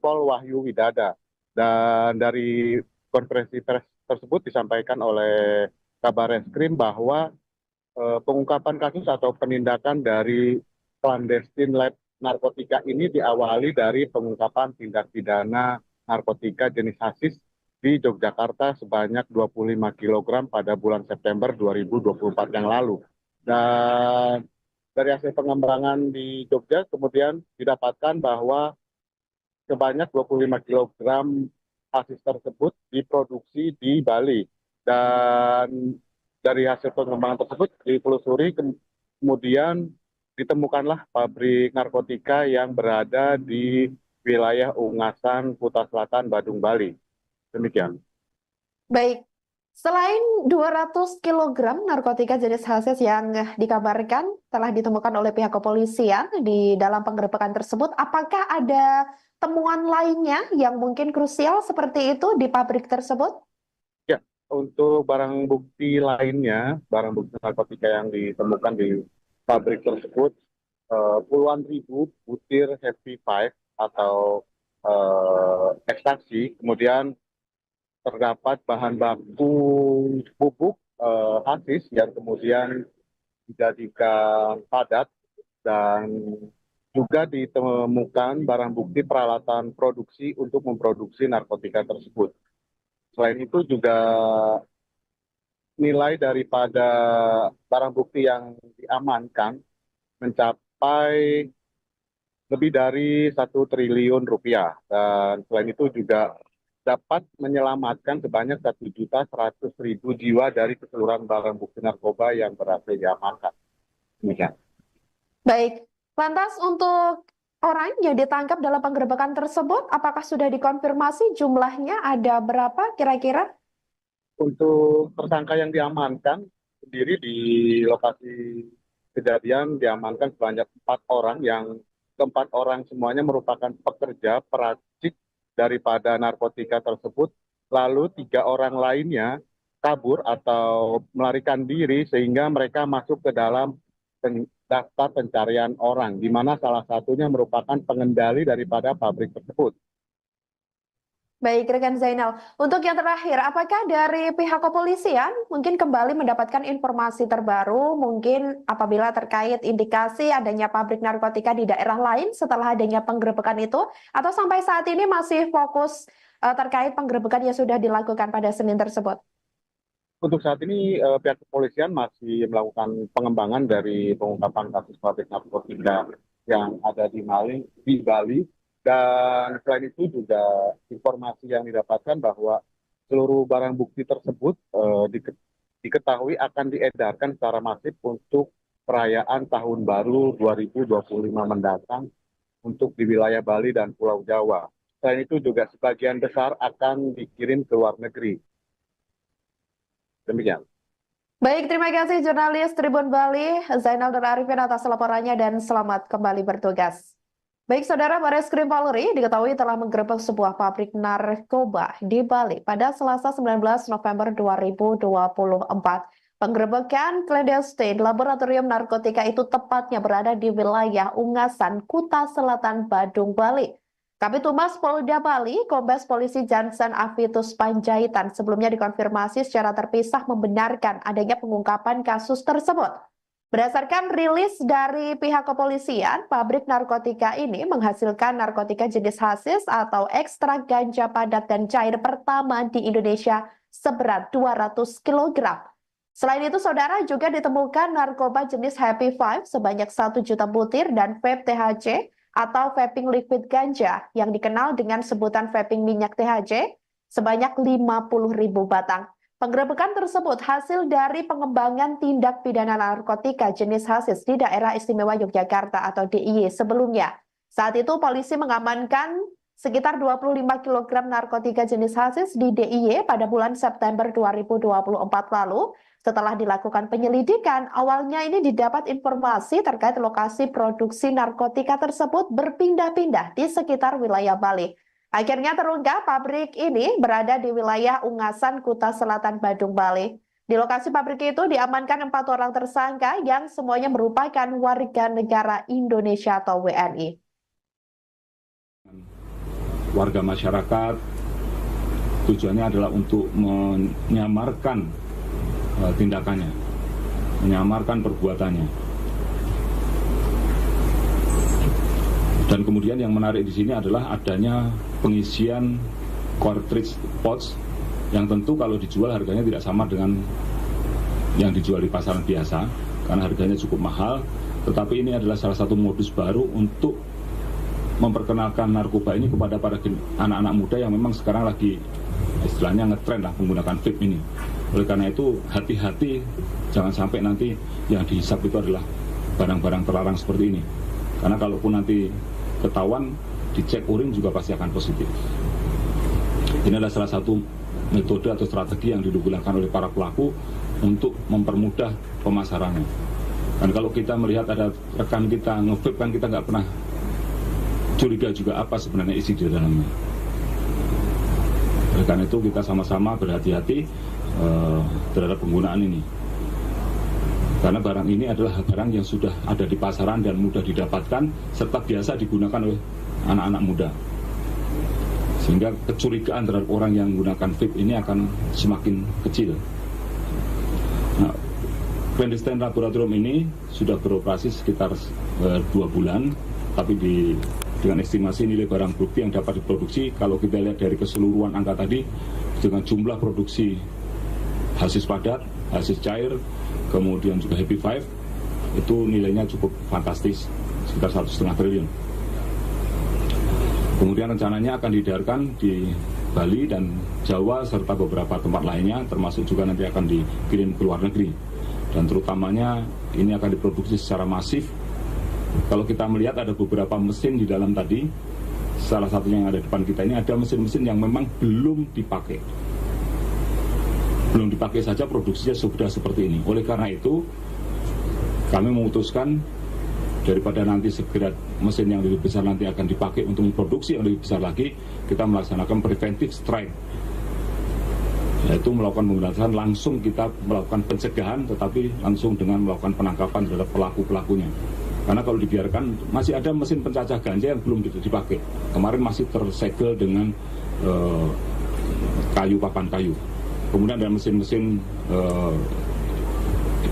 Pol Wahyu Widada. Dan dari konferensi pers tersebut disampaikan oleh Kabarreskrim bahwa pengungkapan kasus atau penindakan dari clandestine lab narkotika ini diawali dari pengungkapan tindak pidana narkotika jenis hasis di Yogyakarta sebanyak 25 kg pada bulan September 2024 yang lalu. Dan dari hasil pengembangan di Jogja kemudian didapatkan bahwa sebanyak 25 kg hasis tersebut diproduksi di Bali. Dan dari hasil pengembangan tersebut ditelusuri kemudian ditemukanlah pabrik narkotika yang berada di wilayah Ungasan, Kuta Selatan, Badung, Bali. Demikian. Baik, selain 200 kg narkotika jenis hasis yang dikabarkan telah ditemukan oleh pihak kepolisian di dalam penggerebekan tersebut, apakah ada temuan lainnya yang mungkin krusial seperti itu di pabrik tersebut? Ya, untuk barang bukti lainnya, barang bukti narkotika yang ditemukan di pabrik tersebut, puluhan ribu butir Happy Five atau ekstasi, kemudian terdapat bahan baku bubuk hasis yang kemudian dijadikan padat, dan juga ditemukan barang bukti peralatan produksi untuk memproduksi narkotika tersebut. Selain itu juga nilai daripada barang bukti yang diamankan mencapai lebih dari 1 triliun rupiah, dan selain itu juga dapat menyelamatkan sebanyak 1.100.000 jiwa dari keseluruhan barang bukti narkoba yang berhasil diamankan. Demikian. Baik, lantas untuk orang yang ditangkap dalam penggerebekan tersebut, apakah sudah dikonfirmasi jumlahnya ada berapa kira-kira? Untuk tersangka yang diamankan sendiri di lokasi kejadian diamankan sebanyak 4 orang, yang keempat orang semuanya merupakan pekerja peracik daripada narkotika tersebut, lalu 3 orang lainnya kabur atau melarikan diri sehingga mereka masuk ke dalam daftar pencarian orang, di mana salah satunya merupakan pengendali daripada pabrik tersebut. Baik, rekan Zainal. Untuk yang terakhir, apakah dari pihak kepolisian mungkin kembali mendapatkan informasi terbaru, mungkin apabila terkait indikasi adanya pabrik narkotika di daerah lain setelah adanya penggerebekan itu, atau sampai saat ini masih fokus terkait penggerebekan yang sudah dilakukan pada Senin tersebut? Untuk saat ini pihak kepolisian masih melakukan pengembangan dari pengungkapan kasus pabrik narkotika yang ada di Bali. Dan selain itu juga informasi yang didapatkan bahwa seluruh barang bukti tersebut diketahui akan diedarkan secara masif untuk perayaan Tahun Baru 2025 mendatang untuk di wilayah Bali dan Pulau Jawa. Selain itu juga sebagian besar akan dikirim ke luar negeri. Demikian. Baik, terima kasih jurnalis Tribun Bali, Zainal dan Arifin atas laporannya dan selamat kembali bertugas. Baik, Saudara, Bareskrim Polri diketahui telah menggerebek sebuah pabrik narkoba di Bali pada Selasa 19 November 2024. Penggerebekan clandestine laboratorium narkotika itu tepatnya berada di wilayah Ungasan, Kuta Selatan, Badung, Bali. Kabid Humas Polda Bali, Kombes Polisi Jansen Avitus Panjaitan sebelumnya dikonfirmasi secara terpisah membenarkan adanya pengungkapan kasus tersebut. Berdasarkan rilis dari pihak kepolisian, pabrik narkotika ini menghasilkan narkotika jenis hasis atau ekstrak ganja padat dan cair pertama di Indonesia seberat 200 kg. Selain itu, Saudara, juga ditemukan narkoba jenis Happy Five sebanyak 1 juta butir dan vape THC atau vaping liquid ganja yang dikenal dengan sebutan vaping minyak THC sebanyak 50.000 batang. Penggerebekan tersebut hasil dari pengembangan tindak pidana narkotika jenis hasis di Daerah Istimewa Yogyakarta atau DIY sebelumnya. Saat itu polisi mengamankan sekitar 25 kg narkotika jenis hasis di DIY pada bulan September 2024 lalu. Setelah dilakukan penyelidikan, awalnya ini didapat informasi terkait lokasi produksi narkotika tersebut berpindah-pindah di sekitar wilayah Bali. Akhirnya terungkap pabrik ini berada di wilayah Ungasan, Kuta Selatan, Badung, Bali. Di lokasi pabrik itu diamankan 4 orang tersangka yang semuanya merupakan warga negara Indonesia atau WNI. Warga masyarakat tujuannya adalah untuk menyamarkan tindakannya, menyamarkan perbuatannya. Dan kemudian yang menarik di sini adalah adanya pengisian cartridge pouch yang tentu kalau dijual harganya tidak sama dengan yang dijual di pasaran biasa karena harganya cukup mahal. Tetapi ini adalah salah satu modus baru untuk memperkenalkan narkoba ini kepada para anak-anak muda yang memang sekarang lagi istilahnya ngetren lah menggunakan vape ini. Oleh karena itu hati-hati, jangan sampai nanti yang dihisap itu adalah barang-barang terlarang seperti ini. Karena kalaupun nanti ketahuan, dicek urin juga pasti akan positif. Ini adalah salah satu metode atau strategi yang digunakan oleh para pelaku untuk mempermudah pemasarannya. Dan kalau kita melihat ada rekan kita nge-vape kan kita nggak pernah curiga juga apa sebenarnya isi di dalamnya. Oleh karena itu kita sama-sama berhati-hati terhadap penggunaan ini. Karena barang ini adalah barang yang sudah ada di pasaran dan mudah didapatkan serta biasa digunakan oleh anak-anak muda. Sehingga kecurigaan terhadap orang yang menggunakan vape ini akan semakin kecil. Nah, clandestine laboratorium ini sudah beroperasi sekitar 2 bulan, tapi dengan estimasi nilai barang bukti yang dapat diproduksi, kalau kita lihat dari keseluruhan angka tadi, dengan jumlah produksi hasis padat, hasis cair, kemudian juga Happy Five, itu nilainya cukup fantastis, sekitar 1,5 triliun. Kemudian rencananya akan diedarkan di Bali dan Jawa serta beberapa tempat lainnya, termasuk juga nanti akan dikirim ke luar negeri. Dan terutamanya ini akan diproduksi secara masif. Kalau kita melihat ada beberapa mesin di dalam tadi, salah satunya yang ada di depan kita ini ada mesin-mesin yang memang belum dipakai. Belum dipakai saja produksinya sudah seperti ini. Oleh karena itu, kami memutuskan daripada nanti segera mesin yang lebih besar nanti akan dipakai untuk memproduksi yang lebih besar lagi, kita melaksanakan preventive strike, yaitu melakukan pemberantasan langsung, kita melakukan pencegahan tetapi langsung dengan melakukan penangkapan terhadap pelaku-pelakunya. Karena kalau dibiarkan masih ada mesin pencacah ganja yang belum dipakai. Kemarin masih tersegel dengan kayu, papan kayu. Kemudian ada mesin-mesin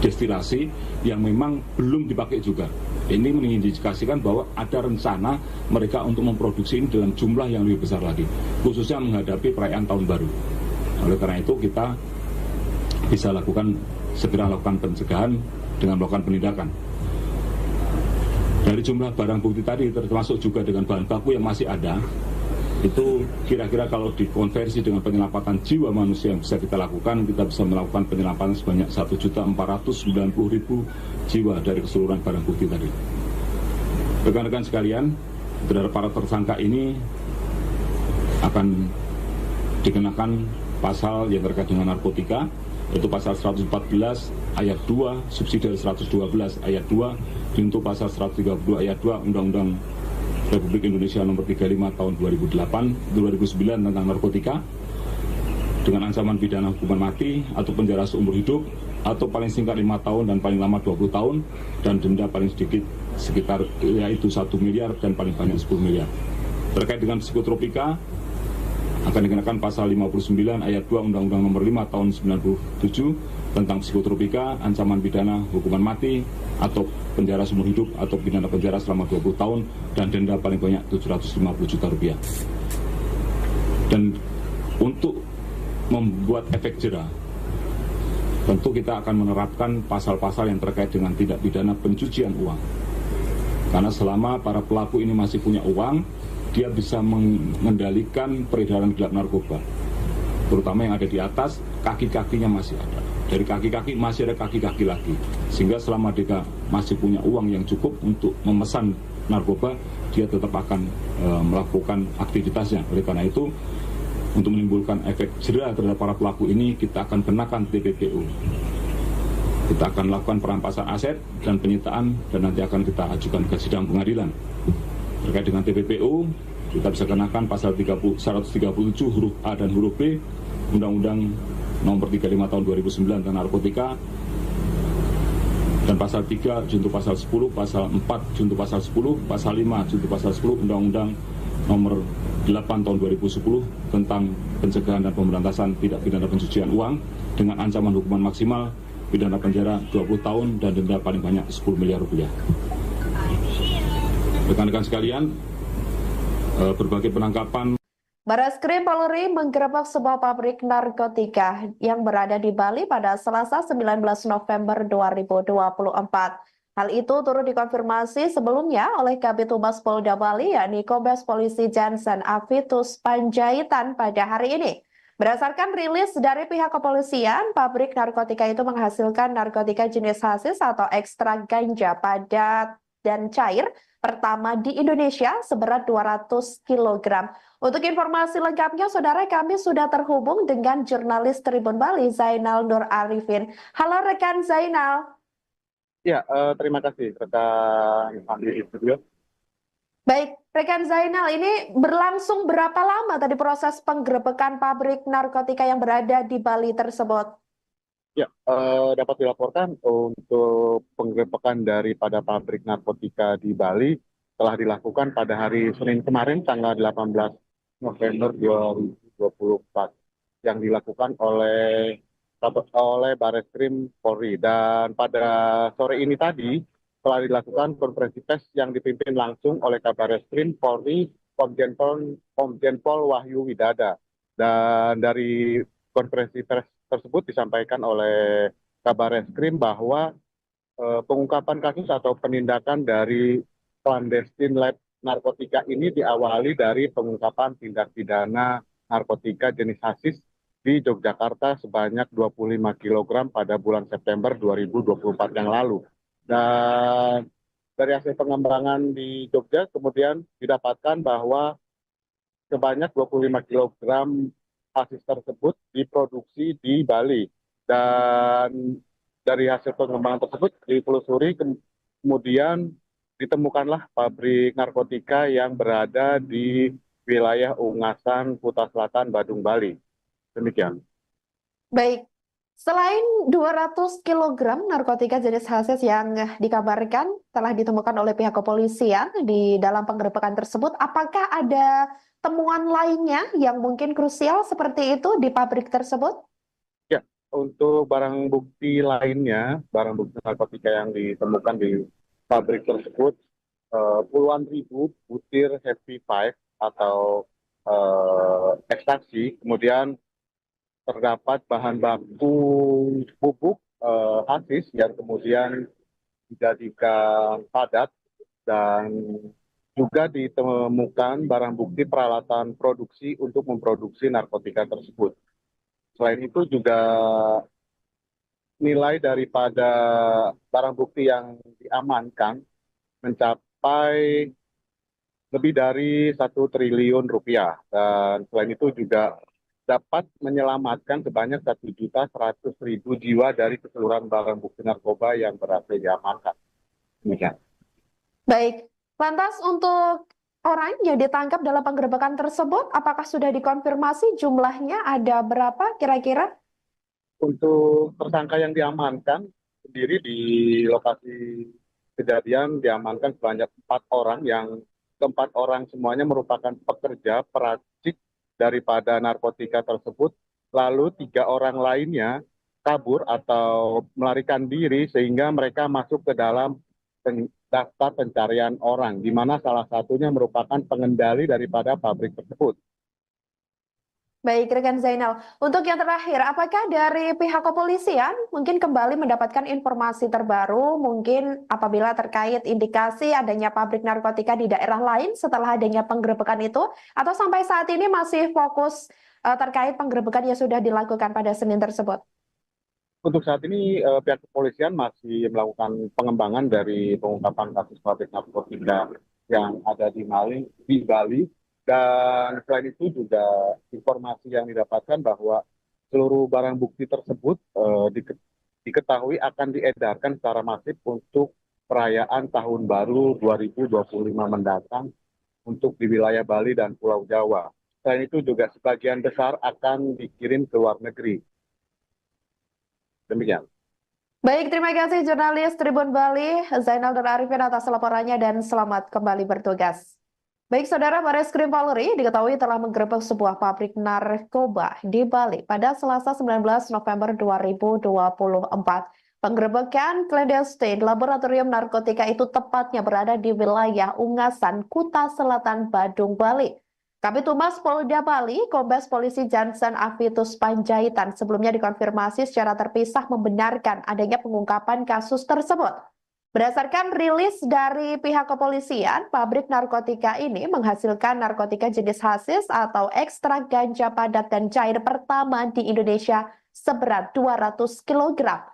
destilasi yang memang belum dipakai juga. Ini mengindikasikan bahwa ada rencana mereka untuk memproduksi ini dalam jumlah yang lebih besar lagi, khususnya menghadapi perayaan tahun baru. Oleh karena itu kita bisa segera lakukan pencegahan dengan melakukan penindakan. Dari jumlah barang bukti tadi termasuk juga dengan bahan baku yang masih ada, itu kira-kira kalau dikonversi dengan penyelamatan jiwa manusia yang bisa kita lakukan, kita bisa melakukan penyelamatan sebanyak 1.490.000 jiwa dari keseluruhan barang bukti tadi. Rekan-rekan sekalian, terhadap para tersangka ini akan dikenakan pasal yang terkait dengan narkotika, yaitu pasal 114 ayat 2 subsidi 112 ayat 2 junto pasal 132 ayat 2 Undang-Undang Republik Indonesia nomor 35 tahun 2009 tentang narkotika, dengan ancaman pidana hukuman mati atau penjara seumur hidup atau paling singkat 5 tahun dan paling lama 20 tahun dan denda paling sedikit sekitar yaitu 1 miliar dan paling banyak 10 miliar. Terkait dengan psikotropika akan dikenakan pasal 59 ayat 2 Undang-Undang nomor 5 tahun 97 tentang psikotropika, ancaman pidana hukuman mati atau penjara seumur hidup atau pidana penjara selama 20 tahun dan denda paling banyak 750 juta rupiah. Dan untuk membuat efek jera, tentu kita akan menerapkan pasal-pasal yang terkait dengan tindak pidana pencucian uang. Karena selama para pelaku ini masih punya uang, dia bisa mengendalikan peredaran gelap narkoba, terutama yang ada di atas, kaki-kakinya masih ada. Dari kaki-kaki masih ada kaki-kaki lagi, sehingga selama dia masih punya uang yang cukup untuk memesan narkoba, dia tetap akan melakukan aktivitasnya. Oleh karena itu, untuk menimbulkan efek jera terhadap para pelaku ini, kita akan kenakan TPPU. Kita akan lakukan perampasan aset dan penyitaan, dan nanti akan kita ajukan ke sidang pengadilan. Terkait dengan TPPU, kita bisa kenakan pasal 137 huruf A dan huruf B Undang-Undang nomor 35 tahun 2009 tentang narkotika, dan pasal 3 junto pasal 10, pasal 4 junto pasal 10, pasal 5 junto pasal 10 Undang-Undang nomor 8 tahun 2010 tentang pencegahan dan pemberantasan tindak pidana pencucian uang dengan ancaman hukuman maksimal pidana penjara 20 tahun dan denda paling banyak 10 miliar rupiah. Rekan-rekan sekalian, berbagai penangkapan. Barreskrim Polri menggerebek sebuah pabrik narkotika yang berada di Bali pada Selasa 19 November 2024. Hal itu turut dikonfirmasi sebelumnya oleh Kabid Humas Polda Bali, yakni Kombes Polisi Jansen Avitus Panjaitan pada hari ini. Berdasarkan rilis dari pihak kepolisian, pabrik narkotika itu menghasilkan narkotika jenis hasis atau ekstrak ganja padat dan cair pertama di Indonesia seberat 200 kg. Untuk informasi lengkapnya, saudara, kami sudah terhubung dengan jurnalis Tribun Bali, Zainal Nur Arifin. Halo rekan Zainal. Ya, terima kasih rekan Andi di studio. Baik, rekan Zainal, ini berlangsung berapa lama tadi proses penggerebekan pabrik narkotika yang berada di Bali tersebut? Ya, dapat dilaporkan untuk penggerebekan daripada pabrik narkotika di Bali telah dilakukan pada hari Senin kemarin, tanggal 18 November 2024, yang dilakukan oleh Barreskrim Polri. Dan pada sore ini tadi telah dilakukan konferensi pers yang dipimpin langsung oleh Kabarreskrim Polri Komjen Pol Wahyu Widada. Dan dari konferensi pers tersebut disampaikan oleh Kabarreskrim bahwa pengungkapan kasus atau penindakan dari clandestine lab narkotika ini diawali dari pengungkapan tindak pidana narkotika jenis hasis di Yogyakarta sebanyak 25 kg pada bulan September 2024 yang lalu. Dan dari hasil pengembangan di Jogja kemudian didapatkan bahwa sebanyak 25 kg hasis tersebut diproduksi di Bali, dan dari hasil pengembangan tersebut ditelusuri kemudian ditemukanlah pabrik narkotika yang berada di wilayah Ungasan, Kuta Selatan, Badung, Bali. Demikian. Baik, selain 200 kg narkotika jenis hasis yang dikabarkan telah ditemukan oleh pihak kepolisian di dalam penggerebekan tersebut, apakah ada temuan lainnya yang mungkin krusial seperti itu di pabrik tersebut? Ya, untuk barang bukti lainnya, barang bukti narkotika yang ditemukan di pabrik tersebut, puluhan ribu butir Happy Five atau ekstasi, kemudian terdapat bahan baku bubuk hasis yang kemudian dijadikan padat, dan juga ditemukan barang bukti peralatan produksi untuk memproduksi narkotika tersebut. Selain itu juga nilai daripada barang bukti yang diamankan mencapai lebih dari 1 triliun rupiah. Dan selain itu juga dapat menyelamatkan sebanyak 1.100.000 jiwa dari keseluruhan barang bukti narkoba yang berhasil diamankan. Demikian. Baik, lantas untuk orang yang ditangkap dalam penggerebekan tersebut, apakah sudah dikonfirmasi jumlahnya ada berapa kira-kira? Untuk tersangka yang diamankan sendiri di lokasi kejadian diamankan sebanyak 4 orang, yang keempat orang semuanya merupakan pekerja peracik daripada narkotika tersebut. Lalu 3 orang lainnya kabur atau melarikan diri sehingga mereka masuk ke dalam daftar pencarian orang, di mana salah satunya merupakan pengendali daripada pabrik tersebut. Baik, rekan Zainal. Untuk yang terakhir, apakah dari pihak kepolisian mungkin kembali mendapatkan informasi terbaru, mungkin apabila terkait indikasi adanya pabrik narkotika di daerah lain setelah adanya penggerebekan itu, atau sampai saat ini masih fokus terkait penggerebekan yang sudah dilakukan pada Senin tersebut? Untuk saat ini pihak kepolisian masih melakukan pengembangan dari pengungkapan kasus pabrik narkotika yang ada di Bali. Dan selain itu juga informasi yang didapatkan bahwa seluruh barang bukti tersebut diketahui akan diedarkan secara masif untuk perayaan Tahun Baru 2025 mendatang untuk di wilayah Bali dan Pulau Jawa. Selain itu juga sebagian besar akan dikirim ke luar negeri. Demikian. Baik, terima kasih jurnalis Tribun Bali, Zainal Nur Arifin atas laporannya dan selamat kembali bertugas. Baik, saudara, Barreskrim Polri diketahui telah menggerebek sebuah pabrik narkoba di Bali pada Selasa 19 November 2024. Penggerebekan clandestine laboratorium narkotika itu tepatnya berada di wilayah Ungasan, Kuta Selatan, Badung, Bali. Kabid Humas Polda Bali, Kombes Polisi Jansen Avitus Panjaitan sebelumnya dikonfirmasi secara terpisah membenarkan adanya pengungkapan kasus tersebut. Berdasarkan rilis dari pihak kepolisian, pabrik narkotika ini menghasilkan narkotika jenis hasis atau ekstrak ganja padat dan cair pertama di Indonesia seberat 200 kg.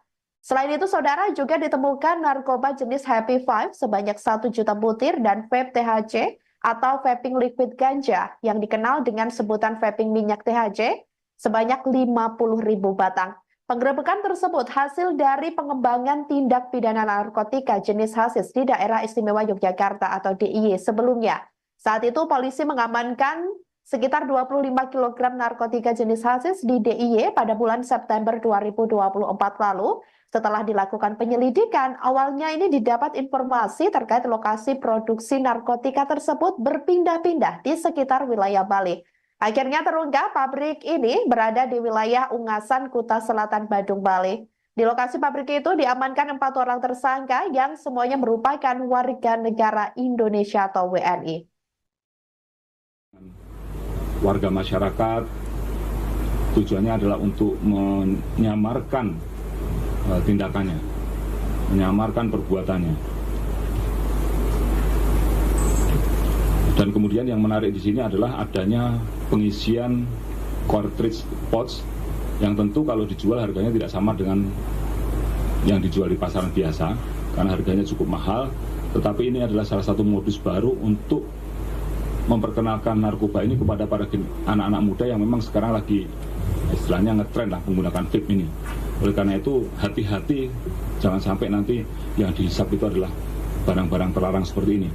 Selain itu, saudara, juga ditemukan narkoba jenis Happy Five sebanyak 1 juta butir dan vape THC atau vaping liquid ganja yang dikenal dengan sebutan vaping minyak THC sebanyak 50.000 batang. Penggerebekan tersebut hasil dari pengembangan tindak pidana narkotika jenis hasis di Daerah Istimewa Yogyakarta atau DIY sebelumnya. Saat itu polisi mengamankan sekitar 25 kg narkotika jenis hasis di DIY pada bulan September 2024 lalu. Setelah dilakukan penyelidikan, awalnya ini didapat informasi terkait lokasi produksi narkotika tersebut berpindah-pindah di sekitar wilayah Bali. Akhirnya terungkap pabrik ini berada di wilayah Ungasan, Kuta Selatan, Badung, Bali. Di lokasi pabrik itu diamankan 4 orang tersangka yang semuanya merupakan warga negara Indonesia atau WNI. Warga masyarakat tujuannya adalah untuk menyamarkan tindakannya, menyamarkan perbuatannya. Dan kemudian yang menarik di sini adalah adanya pengisian cartridge pouch yang tentu kalau dijual harganya tidak sama dengan yang dijual di pasaran biasa karena harganya cukup mahal, tetapi ini adalah salah satu modus baru untuk memperkenalkan narkoba ini kepada para anak-anak muda yang memang sekarang lagi istilahnya ngetren lah menggunakan vape ini. Oleh karena itu hati-hati, jangan sampai nanti yang dihisap itu adalah barang-barang terlarang seperti ini.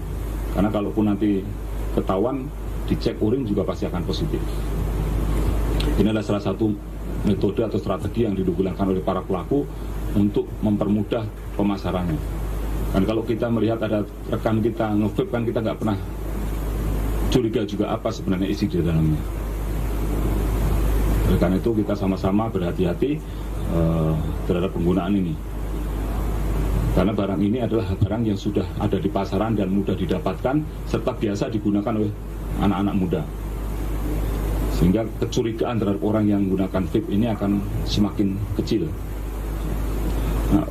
Karena kalaupun nanti ketahuan, dicek urin juga pasti akan positif. Ini adalah salah satu metode atau strategi yang digunakan oleh para pelaku untuk mempermudah pemasarannya. Dan kalau kita melihat ada rekan kita nge-vape kan kita nggak pernah curiga juga apa sebenarnya isi di dalamnya. Oleh karena itu kita sama-sama berhati-hati terhadap penggunaan ini. Karena barang ini adalah barang yang sudah ada di pasaran dan mudah didapatkan serta biasa digunakan oleh anak-anak muda. Sehingga kecurigaan terhadap orang yang menggunakan vape ini akan semakin kecil. Nah,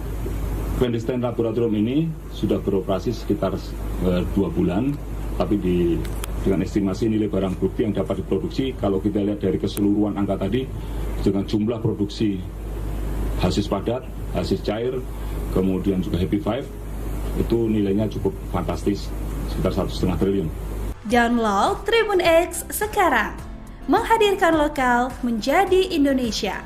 clandestine laboratorium ini sudah beroperasi sekitar 2 bulan, tapi dengan estimasi nilai barang bukti yang dapat diproduksi, kalau kita lihat dari keseluruhan angka tadi, dengan jumlah produksi hasis padat, hasis cair, kemudian juga Happy Five, itu nilainya cukup fantastis, sekitar 1,5 triliun. Download Tribun X sekarang, menghadirkan lokal menjadi Indonesia.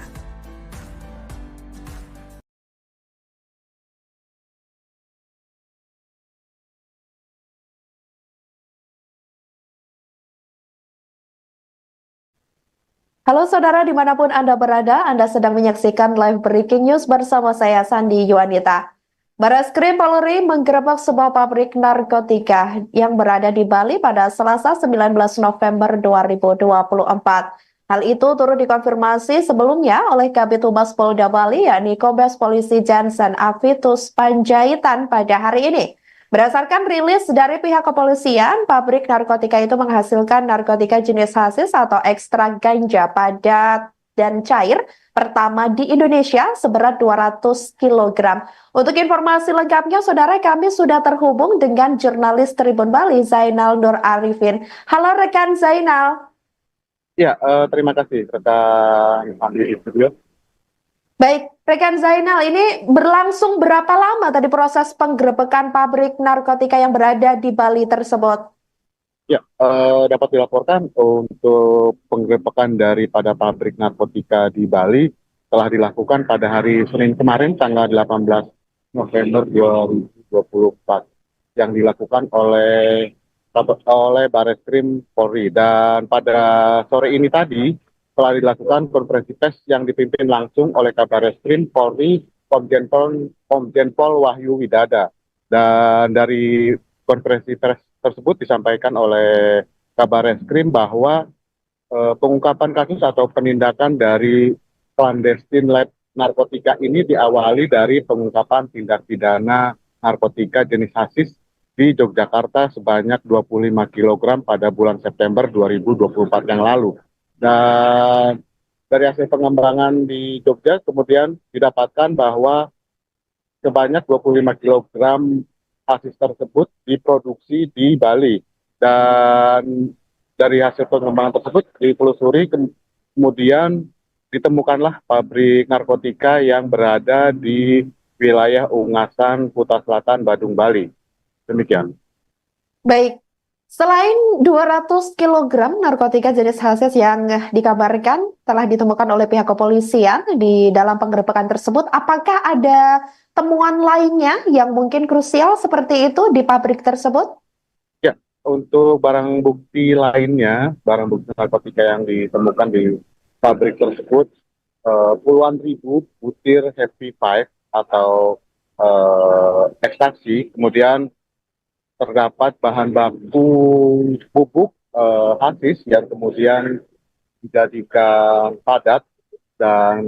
Halo saudara, dimanapun Anda berada, Anda sedang menyaksikan live breaking news bersama saya Sandi Yuanita. Barreskrim Polri menggerebek sebuah pabrik narkotika yang berada di Bali pada Selasa 19 November 2024. Hal itu turut dikonfirmasi sebelumnya oleh Kabid Humas Polda Bali, yakni Kombes Polisi Jansen Avitus Panjaitan pada hari ini. Berdasarkan rilis dari pihak kepolisian, pabrik narkotika itu menghasilkan narkotika jenis hasis atau ekstrak ganja padat dan cair pertama di Indonesia seberat 200 kg. Untuk informasi lengkapnya, saudara, kami sudah terhubung dengan jurnalis Tribun Bali, Zainal Nur Arifin. Halo rekan Zainal. Ya, terima kasih rekan Andi di studio. Baik, rekan Zainal, ini berlangsung berapa lama tadi proses penggerebekan pabrik narkotika yang berada di Bali tersebut? Ya, dapat dilaporkan untuk penggerebekan daripada pabrik narkotika di Bali telah dilakukan pada hari Senin kemarin, tanggal 18 November 2024, yang dilakukan oleh Barreskrim Polri. Dan pada sore ini tadi telah dilakukan konferensi pers yang dipimpin langsung oleh Kabarreskrim Polri Komjen Pol Wahyu Widada. Dan dari konferensi pers tersebut disampaikan oleh Kabarreskrim bahwa pengungkapan kasus atau penindakan dari clandestine lab narkotika ini diawali dari pengungkapan tindak pidana narkotika jenis hasis di Yogyakarta sebanyak 25 kg pada bulan September 2024 yang lalu. Dan dari hasil pengembangan di Jogja kemudian didapatkan bahwa sebanyak 25 kg hasis tersebut diproduksi di Bali. Dan dari hasil pengembangan tersebut ditelusuri kemudian ditemukanlah pabrik narkotika yang berada di wilayah Ungasan, Kuta Selatan, Badung, Bali. Demikian. Baik, selain 200 kg narkotika jenis hasis yang dikabarkan telah ditemukan oleh pihak kepolisian di dalam penggerebekan tersebut, apakah ada temuan lainnya yang mungkin krusial seperti itu di pabrik tersebut? Ya, untuk barang bukti lainnya, barang bukti narkotika yang ditemukan di pabrik tersebut, puluhan ribu butir Happy Five atau ekstasi, kemudian terdapat bahan baku bubuk hasis yang kemudian dijadikan padat, dan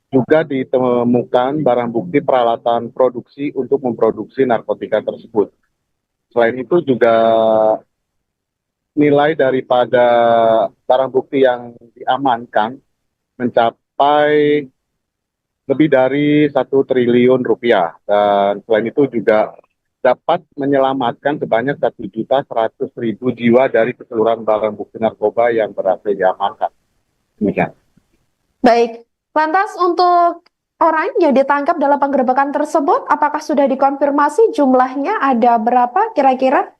juga ditemukan barang bukti peralatan produksi untuk memproduksi narkotika tersebut. Selain itu juga nilai daripada barang bukti yang diamankan mencapai lebih dari 1 triliun rupiah, dan selain itu juga dapat menyelamatkan sebanyak 1.100.000 jiwa dari keseluruhan barang bukti narkoba yang berhasil diamankan. Demikian. Baik, lantas untuk orang yang ditangkap dalam penggerebekan tersebut, apakah sudah dikonfirmasi jumlahnya ada berapa kira-kira?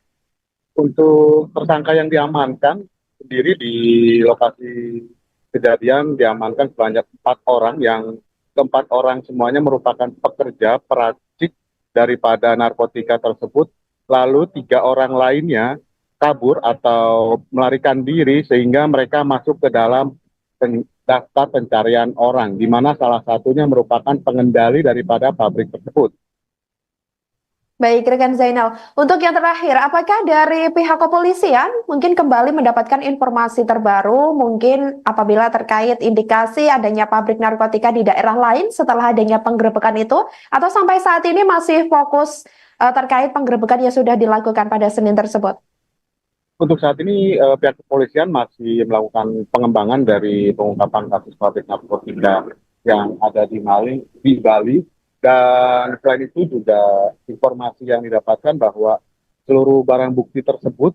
Untuk tersangka yang diamankan sendiri di lokasi kejadian diamankan sebanyak 4 orang, yang keempat orang semuanya merupakan pekerja peracik daripada narkotika tersebut. Lalu 3 orang lainnya kabur atau melarikan diri sehingga mereka masuk ke dalam daftar pencarian orang, di mana salah satunya merupakan pengendali daripada pabrik tersebut. Baik, rekan Zainal. Untuk yang terakhir, apakah dari pihak kepolisian mungkin kembali mendapatkan informasi terbaru, mungkin apabila terkait indikasi adanya pabrik narkotika di daerah lain setelah adanya penggerebekan itu, atau sampai saat ini masih fokus terkait penggerebekan yang sudah dilakukan pada Senin tersebut? Untuk saat ini pihak kepolisian masih melakukan pengembangan dari pengungkapan kasus pabrik narkotika yang ada di Bali. Dan selain itu juga informasi yang didapatkan bahwa seluruh barang bukti tersebut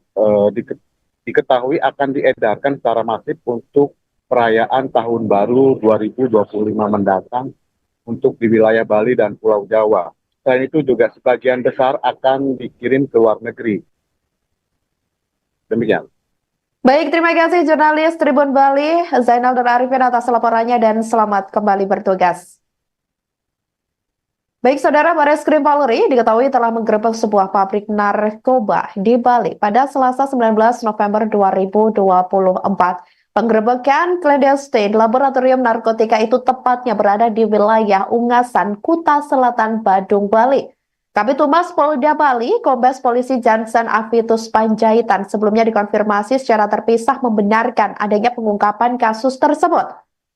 diketahui akan diedarkan secara masif untuk perayaan Tahun Baru 2025 mendatang untuk di wilayah Bali dan Pulau Jawa. Selain itu juga sebagian besar akan dikirim ke luar negeri. Demikian. Baik, terima kasih jurnalis Tribun Bali, Zainal dan Arifin atas laporannya dan selamat kembali bertugas. Baik, Saudara, Bareskrim Polri diketahui telah menggerebek sebuah pabrik narkoba di Bali pada Selasa 19 November 2024. Penggerebekan clandestine laboratorium narkotika itu tepatnya berada di wilayah Ungasan, Kuta Selatan, Badung, Bali. Kabid Humas Polda Bali, Kombes Polisi Jansen Avitus Panjaitan sebelumnya dikonfirmasi secara terpisah membenarkan adanya pengungkapan kasus tersebut.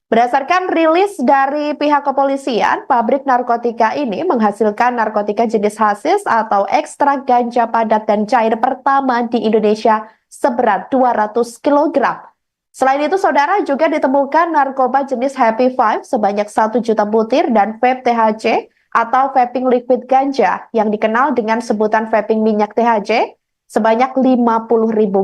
Berdasarkan rilis dari pihak kepolisian, pabrik narkotika ini menghasilkan narkotika jenis hasis atau ekstrak ganja padat dan cair pertama di Indonesia seberat 200 kg. Selain itu, Saudara, juga ditemukan narkoba jenis Happy Five sebanyak 1 juta butir dan vape THC atau vaping liquid ganja yang dikenal dengan sebutan vaping minyak THC sebanyak 50.000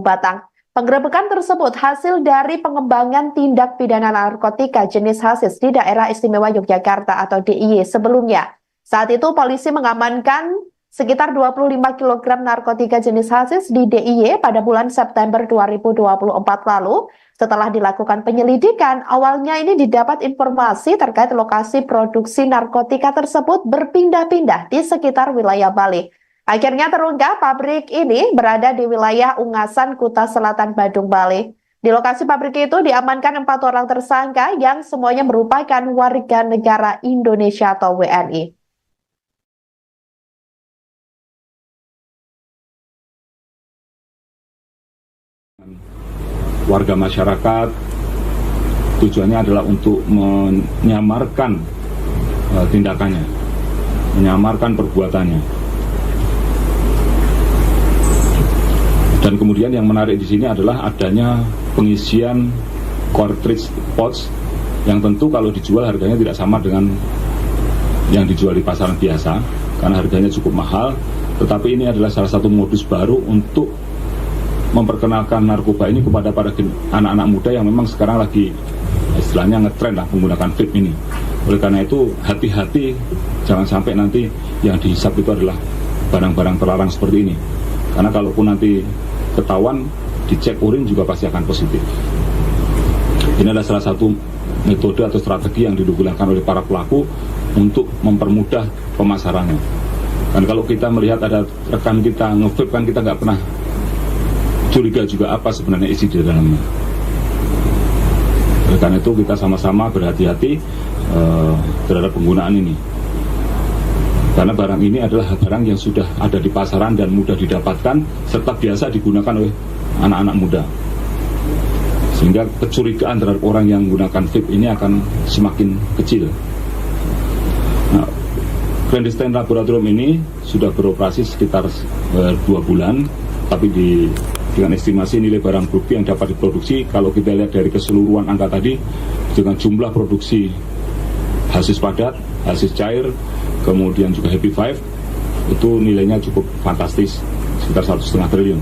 batang. Penggerebekan tersebut hasil dari pengembangan tindak pidana narkotika jenis hasis di Daerah Istimewa Yogyakarta atau DIY sebelumnya. Saat itu polisi mengamankan sekitar 25 kg narkotika jenis hasis di DIY pada bulan September 2024 lalu. Setelah dilakukan penyelidikan, awalnya ini didapat informasi terkait lokasi produksi narkotika tersebut berpindah-pindah di sekitar wilayah Bali. Akhirnya terungkap pabrik ini berada di wilayah Ungasan, Kuta Selatan, Badung, Bali. Di lokasi pabrik itu diamankan 4 orang tersangka yang semuanya merupakan warga negara Indonesia atau WNI. Warga masyarakat tujuannya adalah untuk menyamarkan tindakannya, menyamarkan perbuatannya. Dan kemudian yang menarik di sini adalah adanya pengisian cartridge pouch yang tentu kalau dijual harganya tidak sama dengan yang dijual di pasaran biasa karena harganya cukup mahal. Tetapi ini adalah salah satu modus baru untuk memperkenalkan narkoba ini kepada para anak-anak muda yang memang sekarang lagi istilahnya ngetren lah menggunakan vape ini. Oleh karena itu hati-hati, jangan sampai nanti yang dihisap itu adalah barang-barang terlarang seperti ini. Karena kalaupun nanti ketahuan, dicek urin juga pasti akan positif. Ini adalah salah satu metode atau strategi yang digunakan oleh para pelaku untuk mempermudah pemasarannya. Dan kalau kita melihat ada rekan kita nge-vape kan kita nggak pernah curiga juga apa sebenarnya isi di dalamnya. Oleh karena itu kita sama-sama berhati-hati terhadap penggunaan ini. Karena barang ini adalah barang yang sudah ada di pasaran dan mudah didapatkan serta biasa digunakan oleh anak-anak muda. Sehingga kecurigaan terhadap orang yang menggunakan vape ini akan semakin kecil. Nah, clandestine laboratorium ini sudah beroperasi sekitar 2 bulan, tapi dengan estimasi nilai barang bukti yang dapat diproduksi, kalau kita lihat dari keseluruhan angka tadi, dengan jumlah produksi hasis padat, hasis cair, kemudian juga Happy Five, itu nilainya cukup fantastis, sekitar 1,5 triliun.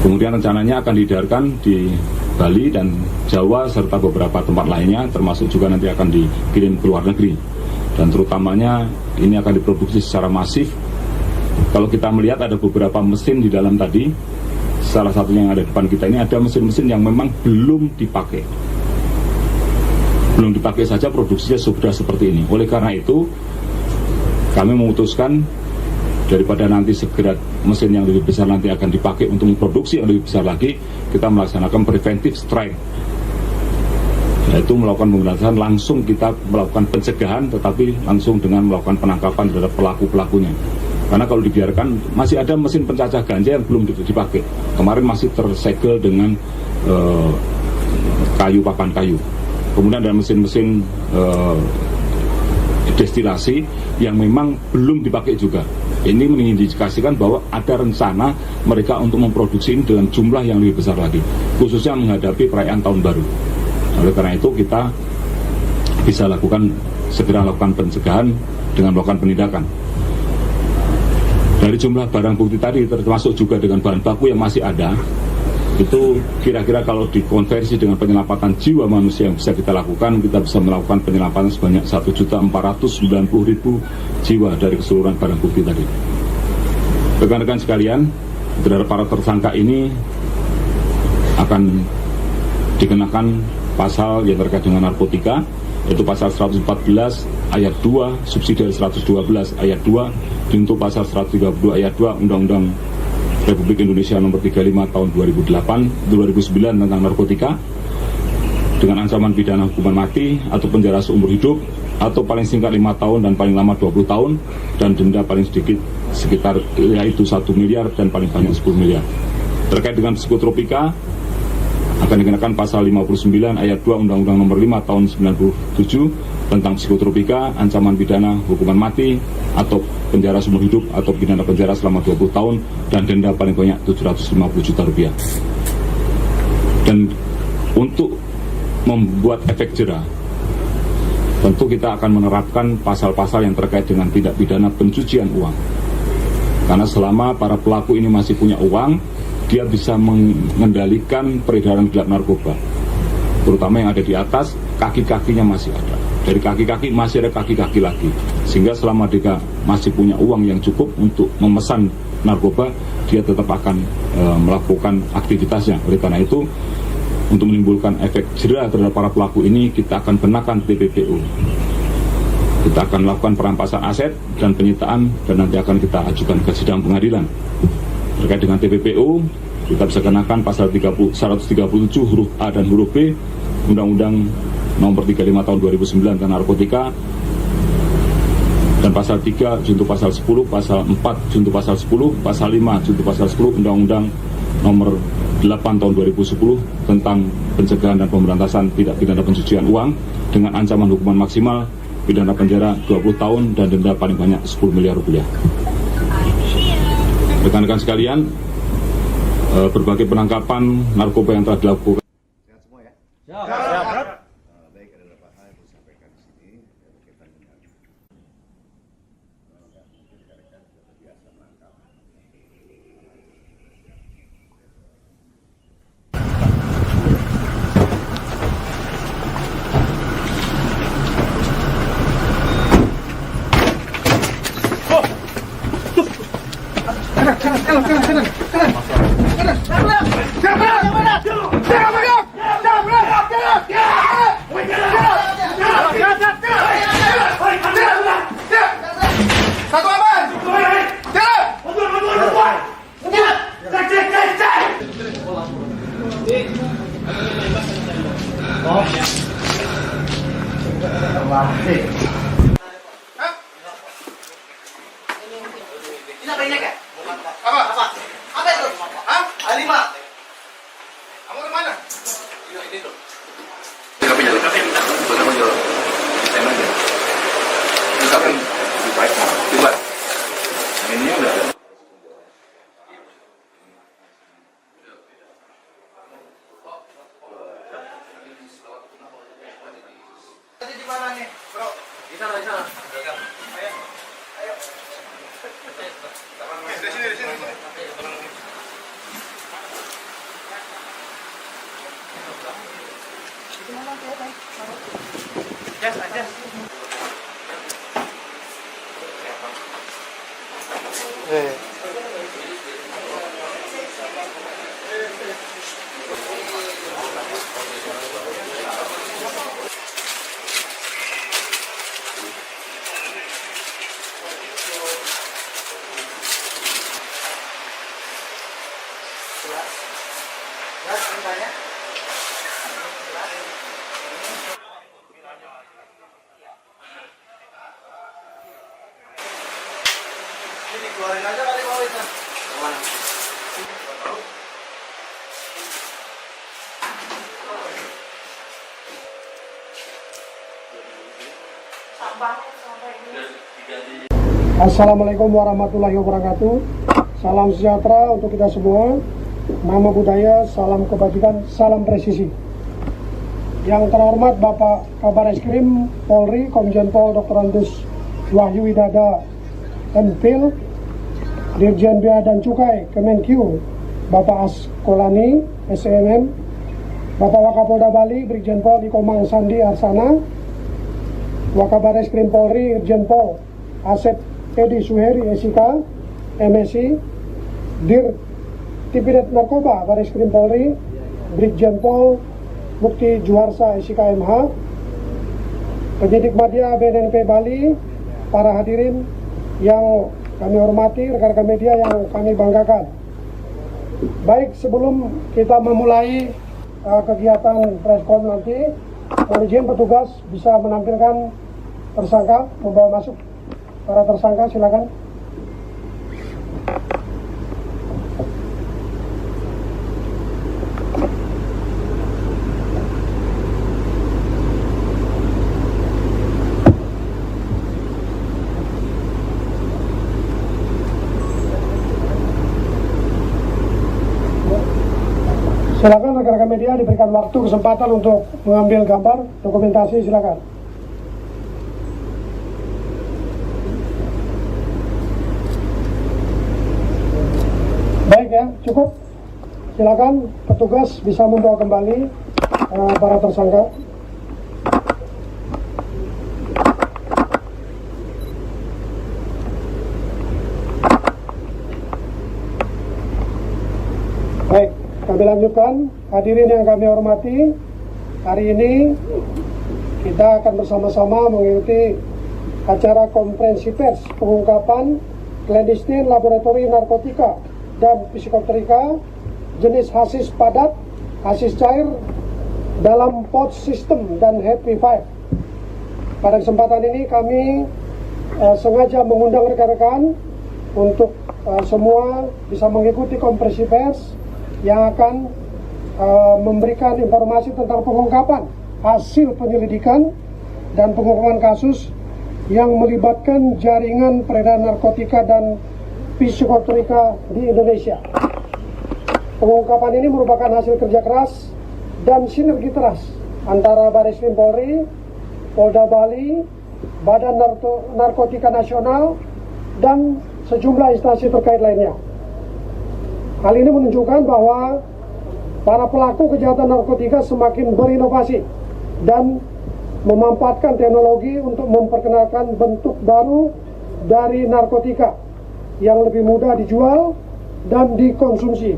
Kemudian rencananya akan diedarkan di Bali dan Jawa serta beberapa tempat lainnya, termasuk juga nanti akan dikirim ke luar negeri. Dan terutamanya ini akan diproduksi secara masif. Kalau kita melihat ada beberapa mesin di dalam tadi, salah satunya yang ada di depan kita ini ada mesin-mesin yang memang belum dipakai. Belum dipakai saja produksinya sudah seperti ini. Oleh karena itu, kami memutuskan daripada nanti segera mesin yang lebih besar nanti akan dipakai untuk memproduksi yang lebih besar lagi, kita melaksanakan preventive strike. Yaitu melakukan pemberantasan, langsung kita melakukan pencegahan tetapi langsung dengan melakukan penangkapan terhadap pelaku-pelakunya. Karena kalau dibiarkan masih ada mesin pencacah ganja yang belum dipakai. Kemarin masih tersegel dengan papan kayu. Kemudian ada mesin-mesin destilasi yang memang belum dipakai juga. Ini mengindikasikan bahwa ada rencana mereka untuk memproduksi ini dengan jumlah yang lebih besar lagi, khususnya menghadapi perayaan tahun baru. Oleh karena itu kita bisa segera lakukan pencegahan dengan melakukan penindakan. Dari jumlah barang bukti tadi termasuk juga dengan bahan baku yang masih ada, itu kira-kira kalau dikonversi dengan penyelamatan jiwa manusia yang bisa kita lakukan, kita bisa melakukan penyelamatan sebanyak 1.490.000 jiwa dari keseluruhan barang bukti tadi. Rekan-rekan sekalian, terhadap para tersangka ini akan dikenakan pasal yang terkait dengan narkotika, yaitu pasal 114 ayat 2 subsidi 112 ayat 2 untuk pasal 132 ayat 2 Undang-Undang Republik Indonesia nomor 35 tahun 2009 tentang narkotika dengan ancaman pidana hukuman mati atau penjara seumur hidup atau paling singkat 5 tahun dan paling lama 20 tahun dan denda paling sedikit sekitar yaitu 1 miliar dan paling banyak 10 miliar. Terkait dengan psikotropika akan dikenakan pasal 59 ayat 2 Undang-Undang nomor 5 tahun 97 tentang psikotropika, ancaman pidana hukuman mati atau penjara seumur hidup atau pidana penjara selama 20 tahun dan denda paling banyak 750 juta rupiah. Dan untuk membuat efek jera, tentu kita akan menerapkan pasal-pasal yang terkait dengan tindak pidana pencucian uang. Karena selama para pelaku ini masih punya uang, dia bisa mengendalikan peredaran gelap narkoba, terutama yang ada di atas, kaki-kakinya masih ada. Dari kaki-kaki masih ada kaki-kaki lagi, sehingga selama dia masih punya uang yang cukup untuk memesan narkoba, dia tetap akan melakukan aktivitasnya. Oleh karena itu, untuk menimbulkan efek jera terhadap para pelaku ini, kita akan kenakan TPPU. Kita akan melakukan perampasan aset dan penyitaan, dan nanti akan kita ajukan ke sidang pengadilan. Terkait dengan TPPU, kita bisa kenakan pasal 137 huruf A dan huruf B Undang-Undang nomor 35 tahun 2009 tentang narkotika, dan pasal 3 junto pasal 10, pasal 4 junto pasal 10, pasal 5 junto pasal 10 Undang-Undang nomor 8 tahun 2010 tentang pencegahan dan pemberantasan tindak pidana pencucian uang dengan ancaman hukuman maksimal pidana penjara 20 tahun dan denda paling banyak 10 miliar rupiah. Rekan-rekan sekalian, berbagai penangkapan narkoba yang telah dilakukan. Sehat semua ya? Baik, ada beberapa hal yang perlu sampaikan di sini berkaitan dengan rekan-rekan sudah terbiasa menangkap. Satu aman. Jalan. Hah? Ini apa ini kak? Apa? Apa itu? Hah? A5. Kamu kemana? Ini tuh. Kamu jalan, kamu jalan. Saya aja. Tapi lebih baik coba. Ini udah. Tadi di mana nih, bro? Di sana, di sana. Ayo. Ayo. Di sini, di sini. Jas, jas. Jelas ceritanya? Ini dikeluarin aja kali mau itu. Kemana? Assalamualaikum warahmatullahi wabarakatuh. Salam sejahtera untuk kita semua. Nama budaya, salam kebajikan, salam presisi. Yang terhormat Bapak Kabar Eskrim Polri, Komjen Pol Dr. Andes Wahyu Widada MPil, Dirjen Bea dan Cukai Kemenkyu Bapak Askolani SMM, Bapak Wakapolda Bali Brigjen Pol Ikomang Sandi Arsana, Wakabar Eskrim Polri Irjen Pol Asep Edi Suheri SIK MSI, Dir Tipidit Narkoba Baris Krim Polri Brigjen Pol Mukti Juharsa SIK MH, penyidik media BNNP Bali, para hadirin yang kami hormati, rekan-rekan media yang kami banggakan. Baik, sebelum kita memulai kegiatan preskon nanti, mohon izin petugas bisa menampilkan tersangka, membawa masuk para tersangka, silakan. Silakan rekan-rekan media diberikan waktu kesempatan untuk mengambil gambar dokumentasi, silakan. Baik ya, cukup. Silakan petugas bisa membawa kembali para tersangka. Baik. Kami lanjutkan, hadirin yang kami hormati, hari ini kita akan bersama-sama mengikuti acara konferensi pers pengungkapan clandestine laboratori narkotika dan psikotropika jenis hasis padat, hasis cair dalam pouch system dan Happy Five. Pada kesempatan ini kami sengaja mengundang rekan-rekan untuk semua bisa mengikuti konferensi pers yang akan memberikan informasi tentang pengungkapan hasil penyelidikan dan pengungkapan kasus yang melibatkan jaringan peredaran narkotika dan psikotrika di Indonesia. Pengungkapan ini merupakan hasil kerja keras dan sinergi teras antara Bareskrim Polri, Polda Bali, Badan Narkotika Nasional, dan sejumlah instansi terkait lainnya. Hal ini menunjukkan bahwa para pelaku kejahatan narkotika semakin berinovasi dan memanfaatkan teknologi untuk memperkenalkan bentuk baru dari narkotika yang lebih mudah dijual dan dikonsumsi.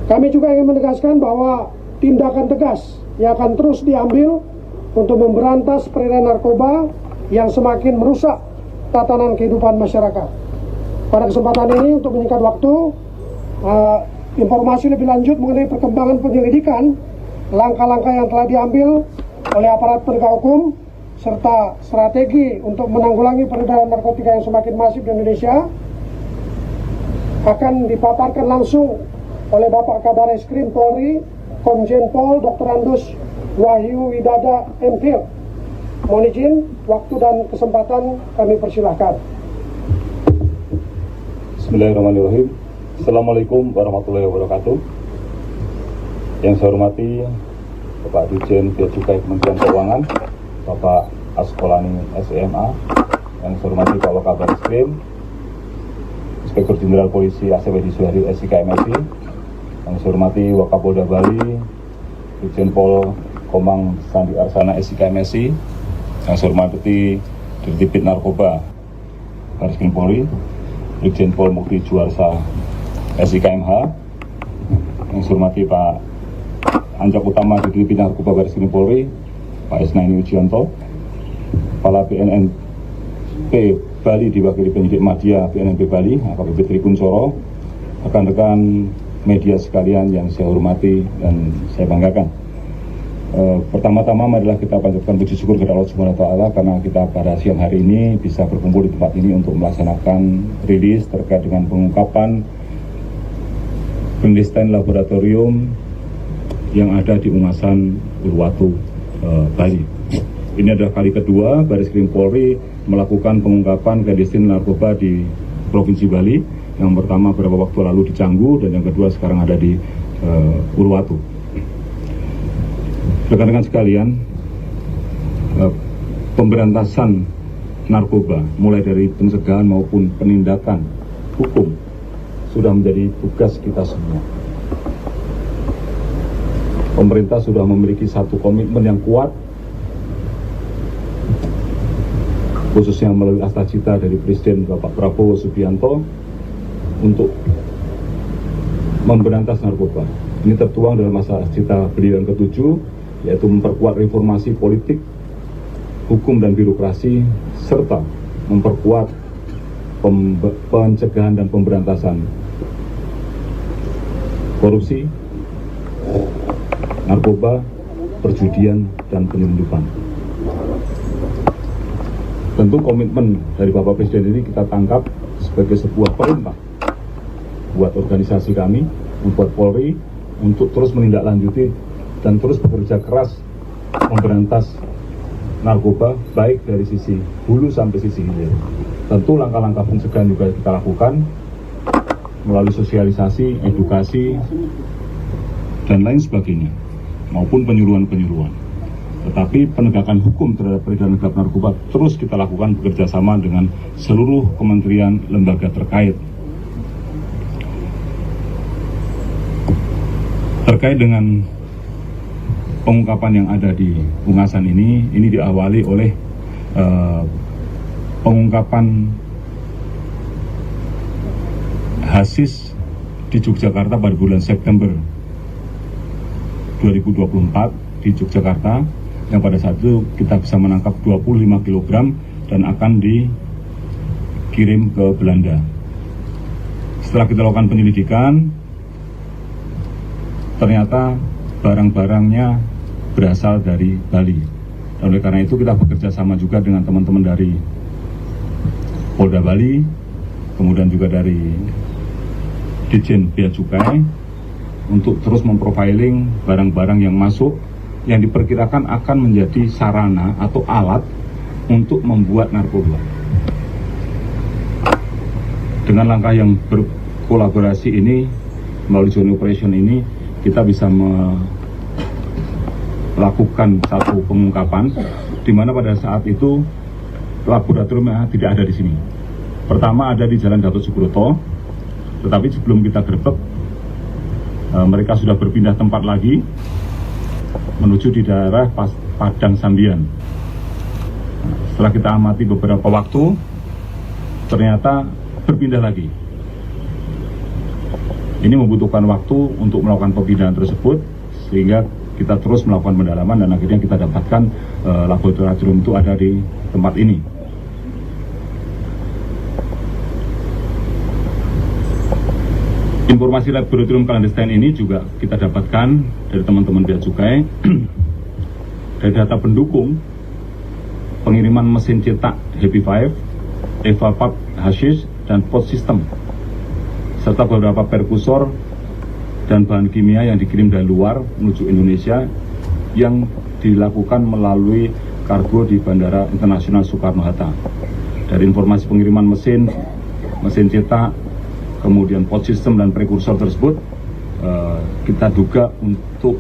Kami juga ingin menegaskan bahwa tindakan tegas yang akan terus diambil untuk memberantas peredaran narkoba yang semakin merusak tatanan kehidupan masyarakat. Pada kesempatan ini, untuk menyingkat waktu, informasi lebih lanjut mengenai perkembangan penyelidikan, langkah-langkah yang telah diambil oleh aparat penegak hukum, serta strategi untuk menanggulangi peredaran narkotika yang semakin masif di Indonesia akan dipaparkan langsung oleh Bapak Kabareskrim Polri, Komjen Pol Dr. Andus Wahyu Widada MPhil. Mohon izin, waktu dan kesempatan kami persilahkan. Bismillahirrahmanirrahim. Assalamualaikum warahmatullahi wabarakatuh. Yang saya hormati Bapak Dirjen Bea Cukai Kementerian Keuangan, Bapak Askolani SMA, yang saya hormati Pak Kabareskrim, Inspektur Jenderal Polisi ACPD Suhadi SIK MSI, yang saya hormati Wakapolda Bali, Dirjen Pol Komang Sandi Arsana SIK MSI, yang saya hormati Dirtipid Narkoba Bareskrim Polri, Dirjen Pol Mukti Juarsa SIKMH, yang saya hormati Pak Anjak Utama Dirtipid Narkoba Bareskrim Polri, Pak Isnaini Ujianto, Kepala BNNP Bali diwakili penyidik Madya BNNP Bali, AKBP Trikunsoro, rekan-rekan media sekalian yang saya hormati dan saya banggakan. Pertama-tama marilah kita panjatkan puji syukur kepada Allah Subhanahu wa taala karena kita pada siang hari ini bisa berkumpul di tempat ini untuk melaksanakan rilis terkait dengan pengungkapan penelitian laboratorium yang ada di Ungasan Uluwatu, Bali. Ini adalah kali kedua Bareskrim Polri melakukan pengungkapan clandestine narkoba di Provinsi Bali. Yang pertama beberapa waktu lalu di Canggu dan yang kedua sekarang ada di Uluwatu. Rekan-rekan sekalian, pemberantasan narkoba mulai dari pencegahan maupun penindakan hukum sudah menjadi tugas kita semua. Pemerintah sudah memiliki satu komitmen yang kuat, khususnya melalui astacita dari Presiden Bapak Prabowo Subianto untuk memberantas narkoba. Ini tertuang dalam astacita beliau yang ke-7, yaitu memperkuat reformasi politik, hukum dan birokrasi, serta memperkuat pencegahan dan pemberantasan korupsi, narkoba, perjudian, dan penyelundupan. Tentu komitmen dari Bapak Presiden ini kita tangkap sebagai sebuah perintah buat organisasi kami, membuat Polri untuk terus menindaklanjuti dan terus bekerja keras memberantas narkoba baik dari sisi hulu sampai sisi hilir. Tentu langkah-langkah pencegahan juga kita lakukan melalui sosialisasi, edukasi, dan lain sebagainya, maupun penyuluhan-penyuluhan. Tetapi penegakan hukum terhadap peredaran narkoba terus kita lakukan bekerjasama dengan seluruh kementerian lembaga terkait. Terkait dengan pengungkapan yang ada di Ungasan ini diawali oleh pengungkapan HASIS di Yogyakarta pada bulan September 2024 di Yogyakarta, yang pada saat itu kita bisa menangkap 25 kg dan akan dikirim ke Belanda. Setelah kita lakukan penyelidikan, ternyata barang-barangnya berasal dari Bali. Dan oleh karena itu kita bekerja sama juga dengan teman-teman dari Polda Bali, kemudian juga dari Ditjen Bea Cukai, untuk terus memprofiling barang-barang yang masuk yang diperkirakan akan menjadi sarana atau alat untuk membuat narkoba. Dengan langkah yang berkolaborasi ini, melalui joint operation ini, kita bisa melakukan satu pengungkapan, di mana pada saat itu laboratoriumnya tidak ada di sini. Pertama ada di Jalan Gatot Subroto, tetapi sebelum kita gerbek, mereka sudah berpindah tempat lagi menuju di daerah Padang Sambian. Setelah kita amati beberapa waktu, ternyata berpindah lagi. Ini membutuhkan waktu untuk melakukan pemindahan tersebut, sehingga kita terus melakukan pendalaman dan akhirnya kita dapatkan laboratorium itu ada di tempat ini. Informasi laboratorium clandestine ini juga kita dapatkan dari teman-teman bea cukai dari data pendukung pengiriman mesin cetak Happy Five, Evapap Hashish, dan pot system, serta beberapa perkusor dan bahan kimia yang dikirim dari luar menuju Indonesia yang dilakukan melalui kargo di Bandara Internasional Soekarno-Hatta. Dari informasi pengiriman mesin cetak, kemudian pot system dan prekursor tersebut, kita duga untuk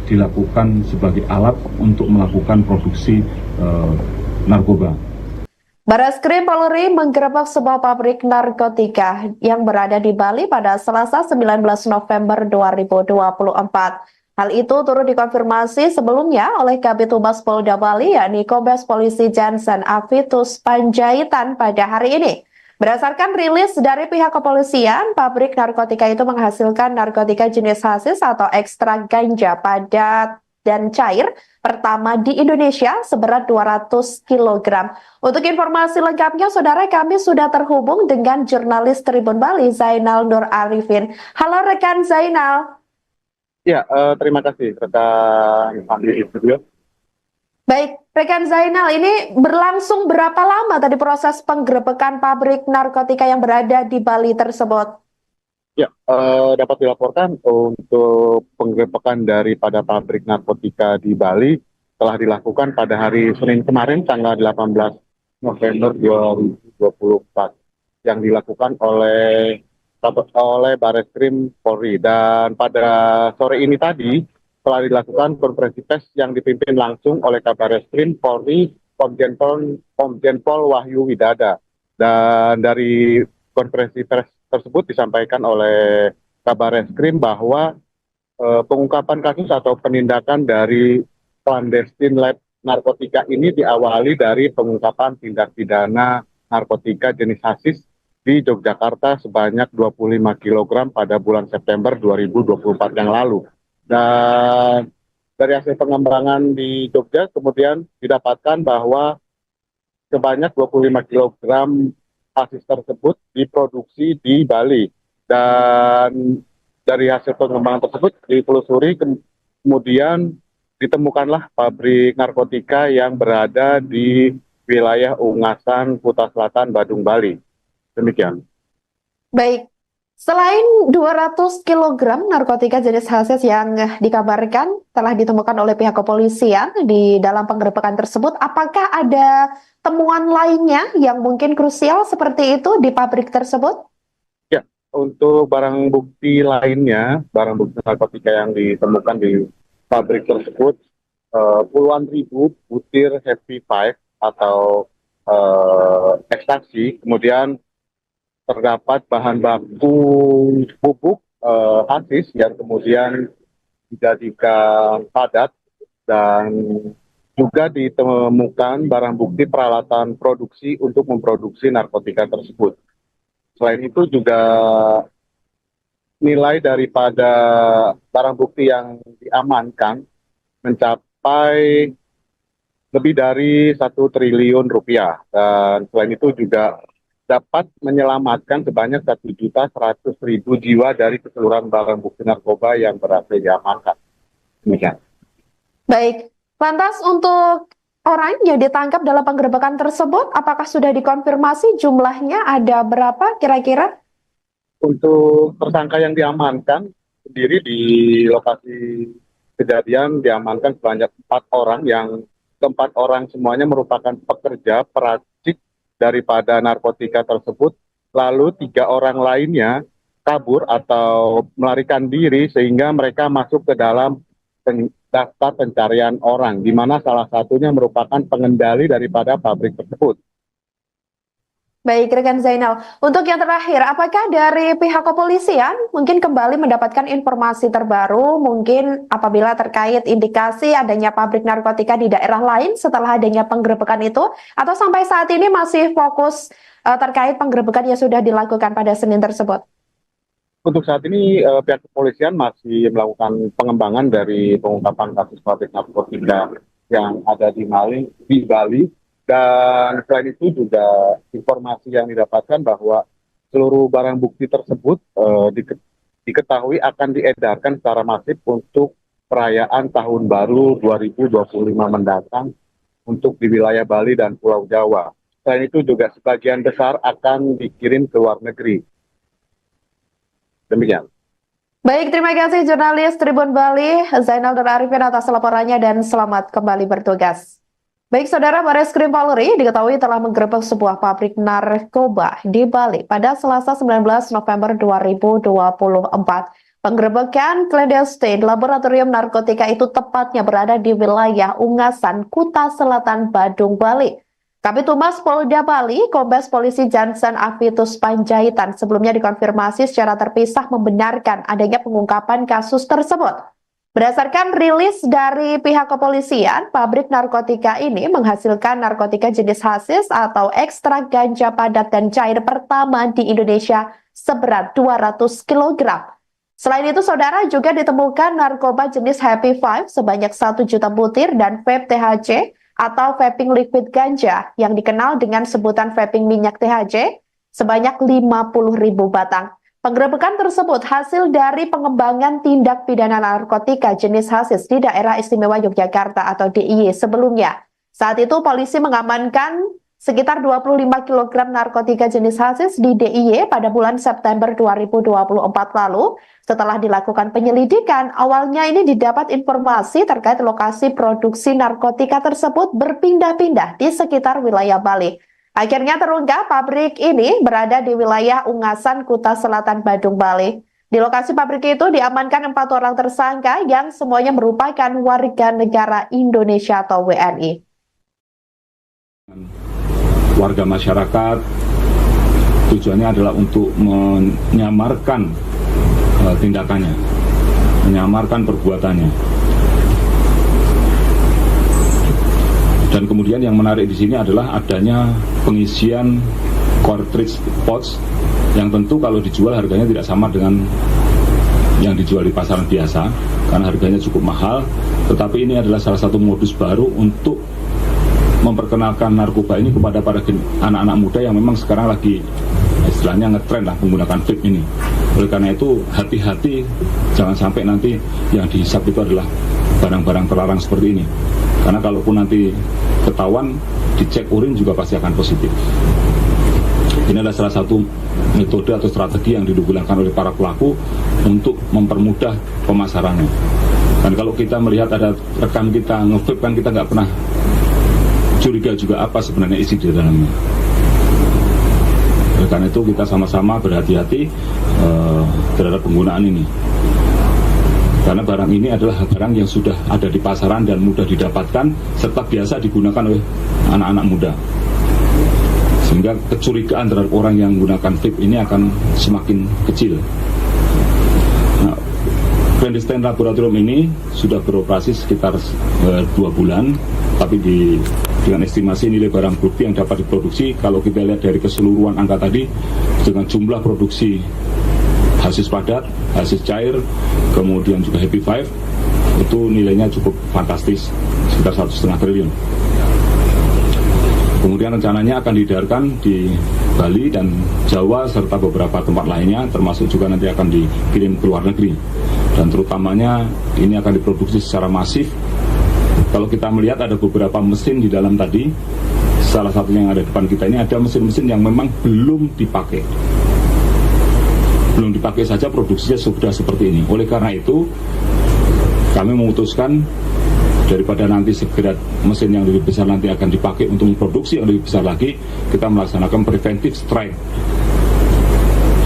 dilakukan sebagai alat untuk melakukan produksi narkoba. Barreskrim Polri menggerebek sebuah pabrik narkotika yang berada di Bali pada Selasa 19 November 2024. Hal itu turut dikonfirmasi sebelumnya oleh Kabid Humas Polda Bali, yakni Kombes Polisi Jansen Avitus Panjaitan pada hari ini. Berdasarkan rilis dari pihak kepolisian, pabrik narkotika itu menghasilkan narkotika jenis hasis atau ekstrak ganja padat dan cair pertama di Indonesia seberat 200 kg. Untuk informasi lengkapnya, saudara, kami sudah terhubung dengan jurnalis Tribun Bali, Zainal Nur Arifin. Halo rekan Zainal. Ya, terima kasih rekan Andi di studio. Baik, rekan Zainal, ini berlangsung berapa lama tadi proses penggerebekan pabrik narkotika yang berada di Bali tersebut? Ya, dapat dilaporkan untuk penggerebekan daripada pabrik narkotika di Bali telah dilakukan pada hari Senin kemarin, tanggal 18 November 2024, yang dilakukan oleh Barreskrim Polri. Dan pada sore ini tadi telah dilakukan konferensi pers yang dipimpin langsung oleh Kabarreskrim Polri, Komjen Pol Wahyu Widada. Dan dari konferensi pers tersebut disampaikan oleh Kabarreskrim bahwa pengungkapan kasus atau penindakan dari clandestine lab narkotika ini diawali dari pengungkapan tindak pidana narkotika jenis hasis di Yogyakarta sebanyak 25 kg pada bulan September 2024 yang lalu. Dan dari hasil pengembangan di Jogja kemudian didapatkan bahwa sebanyak 25 kg hasis tersebut diproduksi di Bali. Dan dari hasil pengembangan tersebut ditelusuri, kemudian ditemukanlah pabrik narkotika yang berada di wilayah Ungasan, Kuta Selatan, Badung, Bali. Demikian. Baik, selain 200 kg narkotika jenis hasis yang dikabarkan telah ditemukan oleh pihak kepolisian di dalam penggerebekan tersebut, apakah ada temuan lainnya yang mungkin krusial seperti itu di pabrik tersebut? Ya, untuk barang bukti lainnya, barang bukti narkotika yang ditemukan di pabrik tersebut, puluhan ribu butir Happy Five atau ekstraksi, kemudian terdapat bahan baku bubuk hasis yang kemudian dijadikan padat, dan juga ditemukan barang bukti peralatan produksi untuk memproduksi narkotika tersebut. Selain itu juga nilai daripada barang bukti yang diamankan mencapai lebih dari 1 triliun rupiah, dan selain itu juga dapat menyelamatkan sebanyak 1.100.000 jiwa dari keseluruhan barang bukti narkoba yang berhasil diamankan. Demikian. Baik, lantas untuk orang yang ditangkap dalam penggerebekan tersebut, apakah sudah dikonfirmasi jumlahnya ada berapa kira-kira? Untuk tersangka yang diamankan sendiri di lokasi kejadian diamankan sebanyak 4 orang yang keempat orang semuanya merupakan pekerja peracik daripada narkotika tersebut. Lalu 3 orang lainnya kabur atau melarikan diri sehingga mereka masuk ke dalam daftar pencarian orang, di mana salah satunya merupakan pengendali daripada pabrik tersebut. Baik, rekan Zainal. Untuk yang terakhir, apakah dari pihak kepolisian mungkin kembali mendapatkan informasi terbaru, mungkin apabila terkait indikasi adanya pabrik narkotika di daerah lain setelah adanya penggerebekan itu, atau sampai saat ini masih fokus terkait penggerebekan yang sudah dilakukan pada Senin tersebut? Untuk saat ini pihak kepolisian masih melakukan pengembangan dari pengungkapan kasus pabrik narkotika yang ada di Bali. Dan selain itu juga informasi yang didapatkan bahwa seluruh barang bukti tersebut diketahui akan diedarkan secara masif untuk perayaan Tahun Baru 2025 mendatang untuk di wilayah Bali dan Pulau Jawa. Selain itu juga sebagian besar akan dikirim ke luar negeri. Demikian. Baik, terima kasih jurnalis Tribun Bali, Zainal Nur Arifin atas laporannya dan selamat kembali bertugas. Baik, Saudara, Bareskrim Polri diketahui telah menggerebek sebuah pabrik narkoba di Bali pada Selasa 19 November 2024. Penggerebekan clandestine laboratorium narkotika itu tepatnya berada di wilayah Ungasan, Kuta Selatan, Badung, Bali. Kabid Humas Polda Bali, Kombes Polisi Jansen Avitus Panjaitan sebelumnya dikonfirmasi secara terpisah membenarkan adanya pengungkapan kasus tersebut. Berdasarkan rilis dari pihak kepolisian, pabrik narkotika ini menghasilkan narkotika jenis hasis atau ekstrak ganja padat dan cair pertama di Indonesia seberat 200 kg. Selain itu, Saudara, juga ditemukan narkoba jenis Happy Five sebanyak 1 juta butir dan vape THC atau vaping liquid ganja yang dikenal dengan sebutan vaping minyak THC sebanyak 50.000 batang. Penggerebekan tersebut hasil dari pengembangan tindak pidana narkotika jenis hasis di Daerah Istimewa Yogyakarta atau DIY sebelumnya. Saat itu polisi mengamankan sekitar 25 kg narkotika jenis hasis di DIY pada bulan September 2024 lalu. Setelah dilakukan penyelidikan, awalnya ini didapat informasi terkait lokasi produksi narkotika tersebut berpindah-pindah di sekitar wilayah Bali. Akhirnya terungkap pabrik ini berada di wilayah Ungasan, Kuta Selatan, Badung, Bali. Di lokasi pabrik itu diamankan 4 orang tersangka yang semuanya merupakan warga negara Indonesia atau WNI. Warga masyarakat tujuannya adalah untuk menyamarkan tindakannya, menyamarkan perbuatannya. Dan kemudian yang menarik di sini adalah adanya pengisian cartridge pouch yang tentu kalau dijual harganya tidak sama dengan yang dijual di pasaran biasa karena harganya cukup mahal. Tetapi ini adalah salah satu modus baru untuk memperkenalkan narkoba ini kepada para anak-anak muda yang memang sekarang lagi istilahnya ngetren lah menggunakan vape ini. Oleh karena itu hati-hati, jangan sampai nanti yang dihisap itu adalah barang-barang terlarang seperti ini. Karena kalaupun nanti ketahuan, dicek urin juga pasti akan positif. Ini adalah salah satu metode atau strategi yang digunakan oleh para pelaku untuk mempermudah pemasarannya. Dan kalau kita melihat ada rekan kita nge-vape kan kita nggak pernah curiga juga apa sebenarnya isi di dalamnya. Oleh karena itu kita sama-sama berhati-hati terhadap penggunaan ini. Karena barang ini adalah barang yang sudah ada di pasaran dan mudah didapatkan serta biasa digunakan oleh anak-anak muda. Sehingga kecurigaan terhadap orang yang menggunakan vape ini akan semakin kecil. Nah, clandestine laboratorium ini sudah beroperasi sekitar 2 bulan, tapi dengan estimasi nilai barang bukti yang dapat diproduksi, kalau kita lihat dari keseluruhan angka tadi, dengan jumlah produksi hasis padat, hasis cair, kemudian juga Happy Five, itu nilainya cukup fantastis, sekitar 1,5 triliun. Kemudian rencananya akan diedarkan di Bali dan Jawa serta beberapa tempat lainnya, termasuk juga nanti akan dikirim ke luar negeri. Dan terutamanya ini akan diproduksi secara masif. Kalau kita melihat ada beberapa mesin di dalam tadi, salah satunya yang ada di depan kita ini ada mesin-mesin yang memang belum dipakai. belum dipakai saja produksinya sudah seperti ini. Oleh karena itu kami memutuskan daripada nanti segera mesin yang lebih besar nanti akan dipakai untuk memproduksi yang lebih besar lagi, kita melaksanakan preventive strike,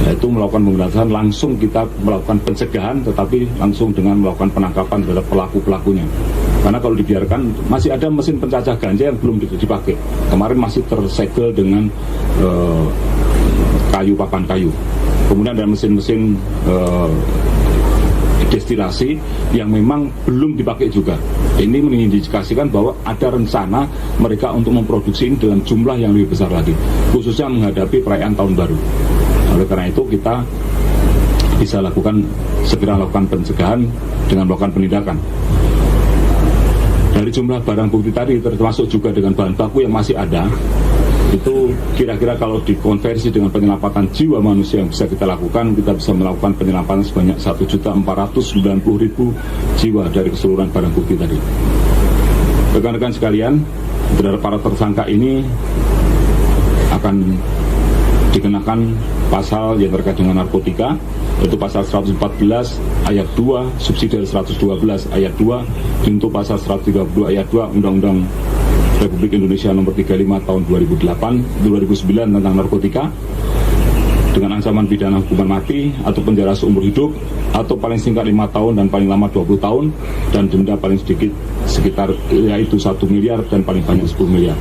yaitu melakukan pemberantasan langsung, kita melakukan pencegahan tetapi langsung dengan melakukan penangkapan terhadap pelaku-pelakunya. Karena kalau dibiarkan masih ada mesin pencacah ganja yang belum dipakai. Kemarin masih tersegel dengan papan kayu. Kemudian ada mesin-mesin destilasi yang memang belum dipakai juga. Ini mengindikasikan bahwa ada rencana mereka untuk memproduksi ini dalam jumlah yang lebih besar lagi, khususnya menghadapi perayaan tahun baru. Oleh karena itu kita bisa segera lakukan pencegahan dengan melakukan penindakan. Dari jumlah barang bukti tadi, termasuk juga dengan bahan baku yang masih ada, itu kira-kira kalau dikonversi dengan penyelamatan jiwa manusia yang bisa kita lakukan, kita bisa melakukan penyelamatan sebanyak 1.490.000 jiwa dari keseluruhan barang bukti tadi. Rekan-rekan sekalian, terhadap para tersangka ini akan dikenakan pasal yang terkait dengan narkotika, yaitu pasal 114 ayat 2 subsidi 112 ayat 2 junto pasal 132 ayat 2 Undang-Undang Republik Indonesia nomor 35 tahun 2009 tentang narkotika, dengan ancaman pidana hukuman mati atau penjara seumur hidup atau paling singkat 5 tahun dan paling lama 20 tahun dan denda paling sedikit sekitar yaitu 1 miliar dan paling banyak 10 miliar.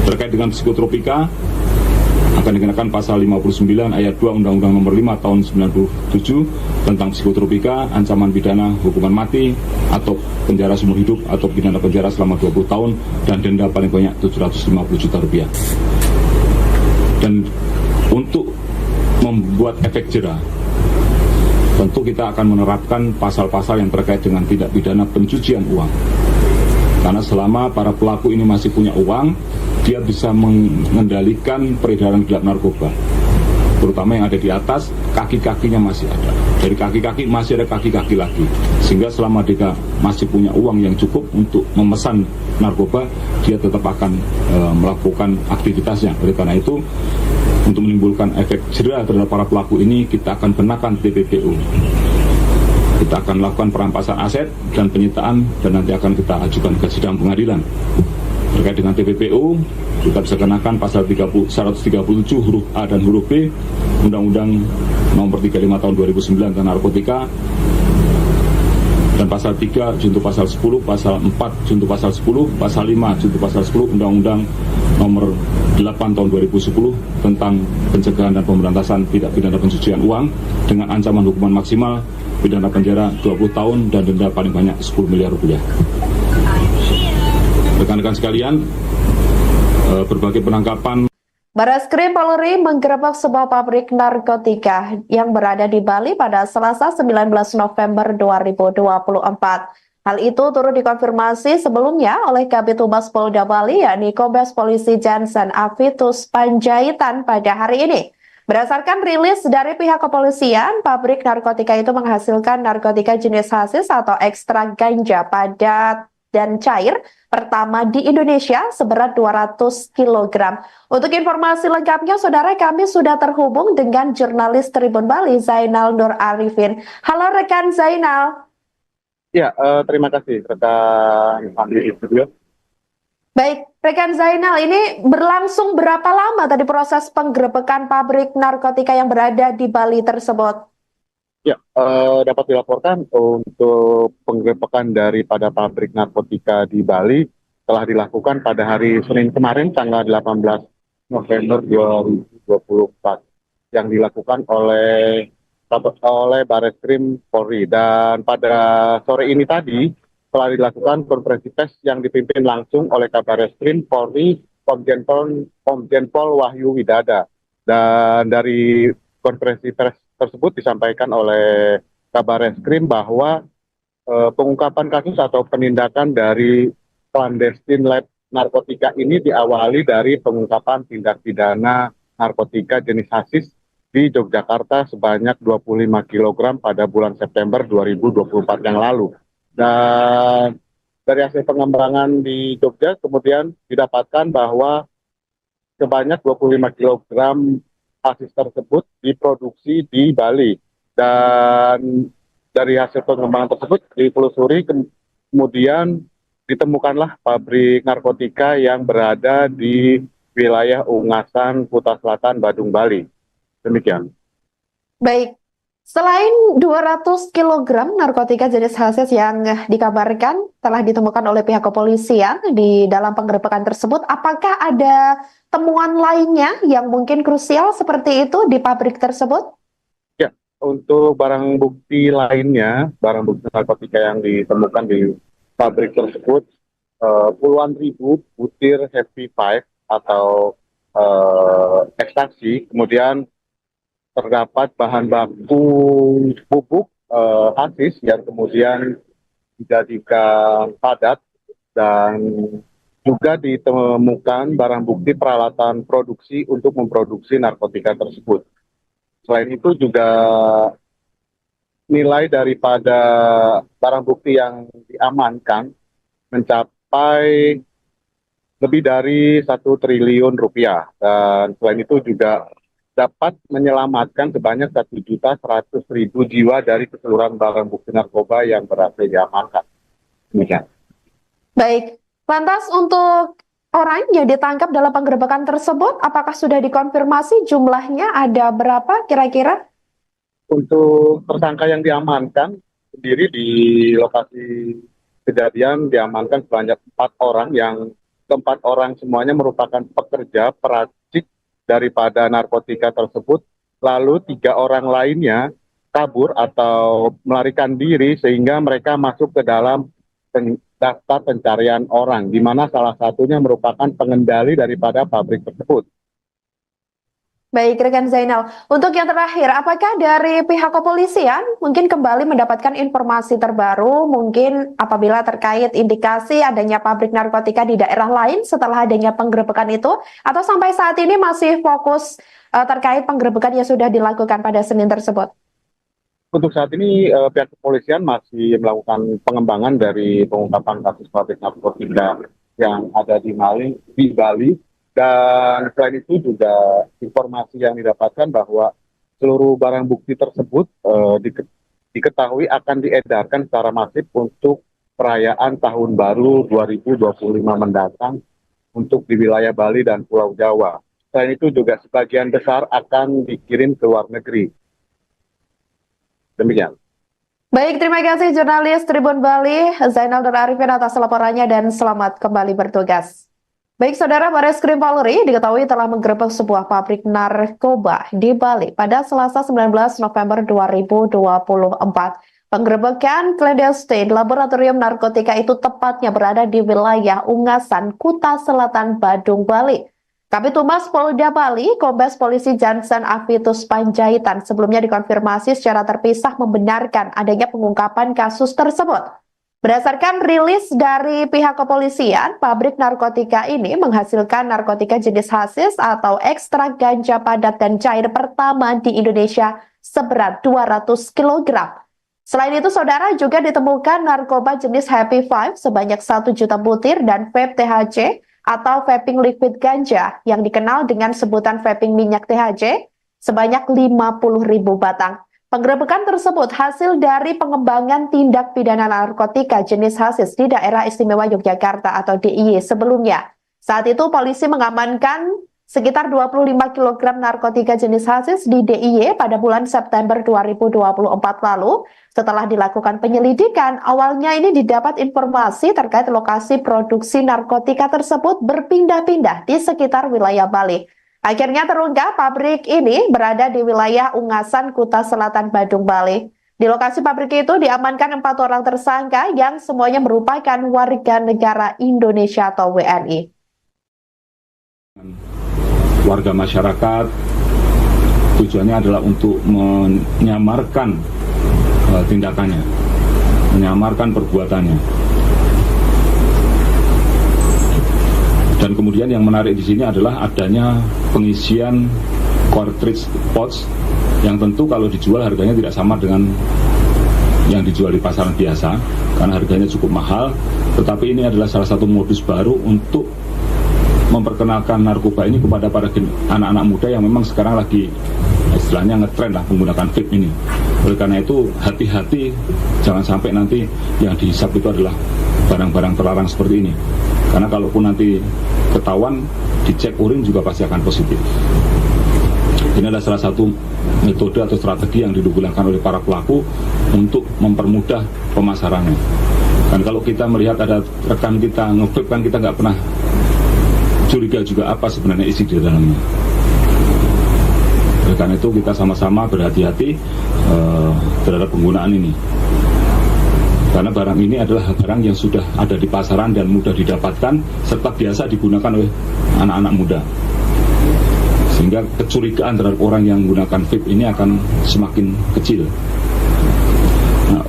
Terkait dengan psikotropika akan dikenakan pasal 59 ayat 2 Undang-Undang nomor 5 tahun 97 tentang psikotropika, ancaman pidana hukuman mati atau penjara seumur hidup atau pidana penjara selama 20 tahun dan denda paling banyak 750 juta rupiah. Dan untuk membuat efek jera, tentu kita akan menerapkan pasal-pasal yang terkait dengan tindak pidana pencucian uang. Karena selama para pelaku ini masih punya uang, dia bisa mengendalikan peredaran gelap narkoba, terutama yang ada di atas, kaki-kakinya masih ada. Dari kaki-kaki masih ada kaki-kaki lagi, sehingga selama dia masih punya uang yang cukup untuk memesan narkoba, dia tetap akan melakukan aktivitasnya. Oleh karena itu, untuk menimbulkan efek jera terhadap para pelaku ini, kita akan kenakan TPPU. Kita akan lakukan perampasan aset dan penyitaan, dan nanti akan kita ajukan ke sidang pengadilan. Terkait dengan TPPU, kita bisa kenakan pasal 137 huruf A dan huruf B Undang-Undang nomor 35 tahun 2009 tentang narkotika, dan pasal 3 junto pasal 10, pasal 4 junto pasal 10, pasal 5 junto pasal 10 Undang-Undang nomor 8 tahun 2010 tentang pencegahan dan pemberantasan tindak pidana pencucian uang dengan ancaman hukuman maksimal pidana penjara 20 tahun dan denda paling banyak 10 miliar rupiah. Rekan-rekan sekalian, berbagai penangkapan. Barreskrim Polri menggerebek sebuah pabrik narkotika yang berada di Bali pada Selasa 19 November 2024. Hal itu turut dikonfirmasi sebelumnya oleh Kabid Humas Polda Bali, yakni Kombes Polisi Jansen Avitus Panjaitan pada hari ini. Berdasarkan rilis dari pihak kepolisian, pabrik narkotika itu menghasilkan narkotika jenis hasis atau ekstrak ganja padat dan cair pertama di Indonesia seberat 200 kg. Untuk informasi lengkapnya, saudara, kami sudah terhubung dengan jurnalis Tribun Bali, Zainal Nur Arifin. Halo rekan Zainal. Ya, terima kasih rekan Andi di studio. Baik, rekan Zainal, ini berlangsung berapa lama tadi proses penggerebekan pabrik narkotika yang berada di Bali tersebut? Ya, dapat dilaporkan untuk penggerebekan daripada pabrik narkotika di Bali telah dilakukan pada hari Senin kemarin, tanggal 18 November 2024, yang dilakukan oleh Barreskrim Polri. Dan pada sore ini tadi telah dilakukan konferensi pers yang dipimpin langsung oleh Kabarreskrim Polri Komjen Pol Wahyu Widada. Dan dari konferensi pers tersebut disampaikan oleh Kabarreskrim bahwa pengungkapan kasus atau penindakan dari clandestine lab narkotika ini diawali dari pengungkapan tindak pidana narkotika jenis hasis di Yogyakarta sebanyak 25 kg pada bulan September 2024 yang lalu. Dan dari hasil pengembangan di Jogja kemudian didapatkan bahwa sebanyak 25 kg hasis tersebut diproduksi di Bali Dan dari hasil pengembangan tersebut ditelusuri, kemudian ditemukanlah pabrik narkotika yang berada di wilayah Ungasan, Kuta Selatan, Badung, Bali. Demikian. Baik, selain 200 kg narkotika jenis hasis yang dikabarkan telah ditemukan oleh pihak kepolisian di dalam penggerebekan tersebut, apakah ada temuan lainnya yang mungkin krusial seperti itu di pabrik tersebut? Ya, untuk barang bukti lainnya, barang bukti narkotika yang ditemukan di pabrik tersebut, puluhan ribu butir Happy Five atau ekstasi, kemudian terdapat bahan baku bubuk hasis yang kemudian dijadikan padat, dan juga ditemukan barang bukti peralatan produksi untuk memproduksi narkotika tersebut. Selain itu juga nilai daripada barang bukti yang diamankan mencapai lebih dari 1 triliun rupiah, dan selain itu juga dapat menyelamatkan sebanyak 1.100.000 jiwa dari keseluruhan barang bukti narkoba yang berhasil diamankan. Demikian. Baik, lantas untuk orang yang ditangkap dalam penggerebekan tersebut, apakah sudah dikonfirmasi jumlahnya ada berapa kira-kira? Untuk tersangka yang diamankan sendiri di lokasi kejadian diamankan sebanyak 4 orang, yang keempat orang semuanya merupakan pekerja peracik daripada narkotika tersebut, lalu 3 orang lainnya kabur atau melarikan diri sehingga mereka masuk ke dalam daftar pencarian orang, di mana salah satunya merupakan pengendali daripada pabrik tersebut. Baik, rekan Zainal. Untuk yang terakhir, apakah dari pihak kepolisian mungkin kembali mendapatkan informasi terbaru, mungkin apabila terkait indikasi adanya pabrik narkotika di daerah lain setelah adanya penggerebekan itu, atau sampai saat ini masih fokus terkait penggerebekan yang sudah dilakukan pada Senin tersebut? Untuk saat ini pihak kepolisian masih melakukan pengembangan dari pengungkapan kasus pabrik narkotika yang ada di Bali. Dan selain itu juga informasi yang didapatkan bahwa seluruh barang bukti tersebut diketahui akan diedarkan secara masif untuk perayaan Tahun Baru 2025 mendatang untuk di wilayah Bali dan Pulau Jawa. Selain itu juga sebagian besar akan dikirim ke luar negeri. Demikian. Baik, terima kasih jurnalis Tribun Bali, Zainal Nur Arifin atas laporannya dan selamat kembali bertugas. Baik, Saudara, Bareskrim Polri diketahui telah menggerebek sebuah pabrik narkoba di Bali pada Selasa 19 November 2024. Penggerebekan clandestine laboratorium narkotika itu tepatnya berada di wilayah Ungasan, Kuta Selatan, Badung, Bali. Kabid Humas Polda Bali, Kombes Polisi Jansen Avitus Panjaitan sebelumnya dikonfirmasi secara terpisah membenarkan adanya pengungkapan kasus tersebut. Berdasarkan rilis dari pihak kepolisian, pabrik narkotika ini menghasilkan narkotika jenis hasis atau ekstrak ganja padat dan cair pertama di Indonesia seberat 200 kg. Selain itu, Saudara, juga ditemukan narkoba jenis Happy Five sebanyak 1 juta butir dan vape THC atau vaping liquid ganja yang dikenal dengan sebutan vaping minyak THC sebanyak 50.000 batang. Penggerebekan tersebut hasil dari pengembangan tindak pidana narkotika jenis hasis di Daerah Istimewa Yogyakarta atau DIY sebelumnya. Saat itu polisi mengamankan sekitar 25 kg narkotika jenis hasis di DIY pada bulan September 2024 lalu. Setelah dilakukan penyelidikan, awalnya ini didapat informasi terkait lokasi produksi narkotika tersebut berpindah-pindah di sekitar wilayah Bali. Akhirnya terungkap pabrik ini berada di wilayah Ungasan, Kuta Selatan, Badung, Bali. Di lokasi pabrik itu diamankan 4 orang tersangka yang semuanya merupakan warga negara Indonesia atau WNI. Warga masyarakat tujuannya adalah untuk menyamarkan tindakannya, menyamarkan perbuatannya. Dan kemudian yang menarik di sini adalah adanya pengisian cartridge pouch yang tentu kalau dijual harganya tidak sama dengan yang dijual di pasaran biasa karena harganya cukup mahal. Tetapi ini adalah salah satu modus baru untuk memperkenalkan narkoba ini kepada para anak-anak muda yang memang sekarang lagi istilahnya ngetren lah menggunakan vape ini. Oleh karena itu hati-hati, jangan sampai nanti yang dihisap itu adalah barang-barang terlarang seperti ini. Karena kalaupun nanti ketahuan, dicek urin juga pasti akan positif. Ini adalah salah satu metode atau strategi yang digunakan oleh para pelaku untuk mempermudah pemasarannya. Dan kalau kita melihat ada rekan kita nge-vape, kan kita nggak pernah curiga juga apa sebenarnya isi di dalamnya. Oleh karena itu kita sama-sama berhati-hati terhadap penggunaan ini. Karena barang ini adalah barang yang sudah ada di pasaran dan mudah didapatkan serta biasa digunakan oleh anak-anak muda. Sehingga kecurigaan terhadap orang yang menggunakan vape ini akan semakin kecil. Nah,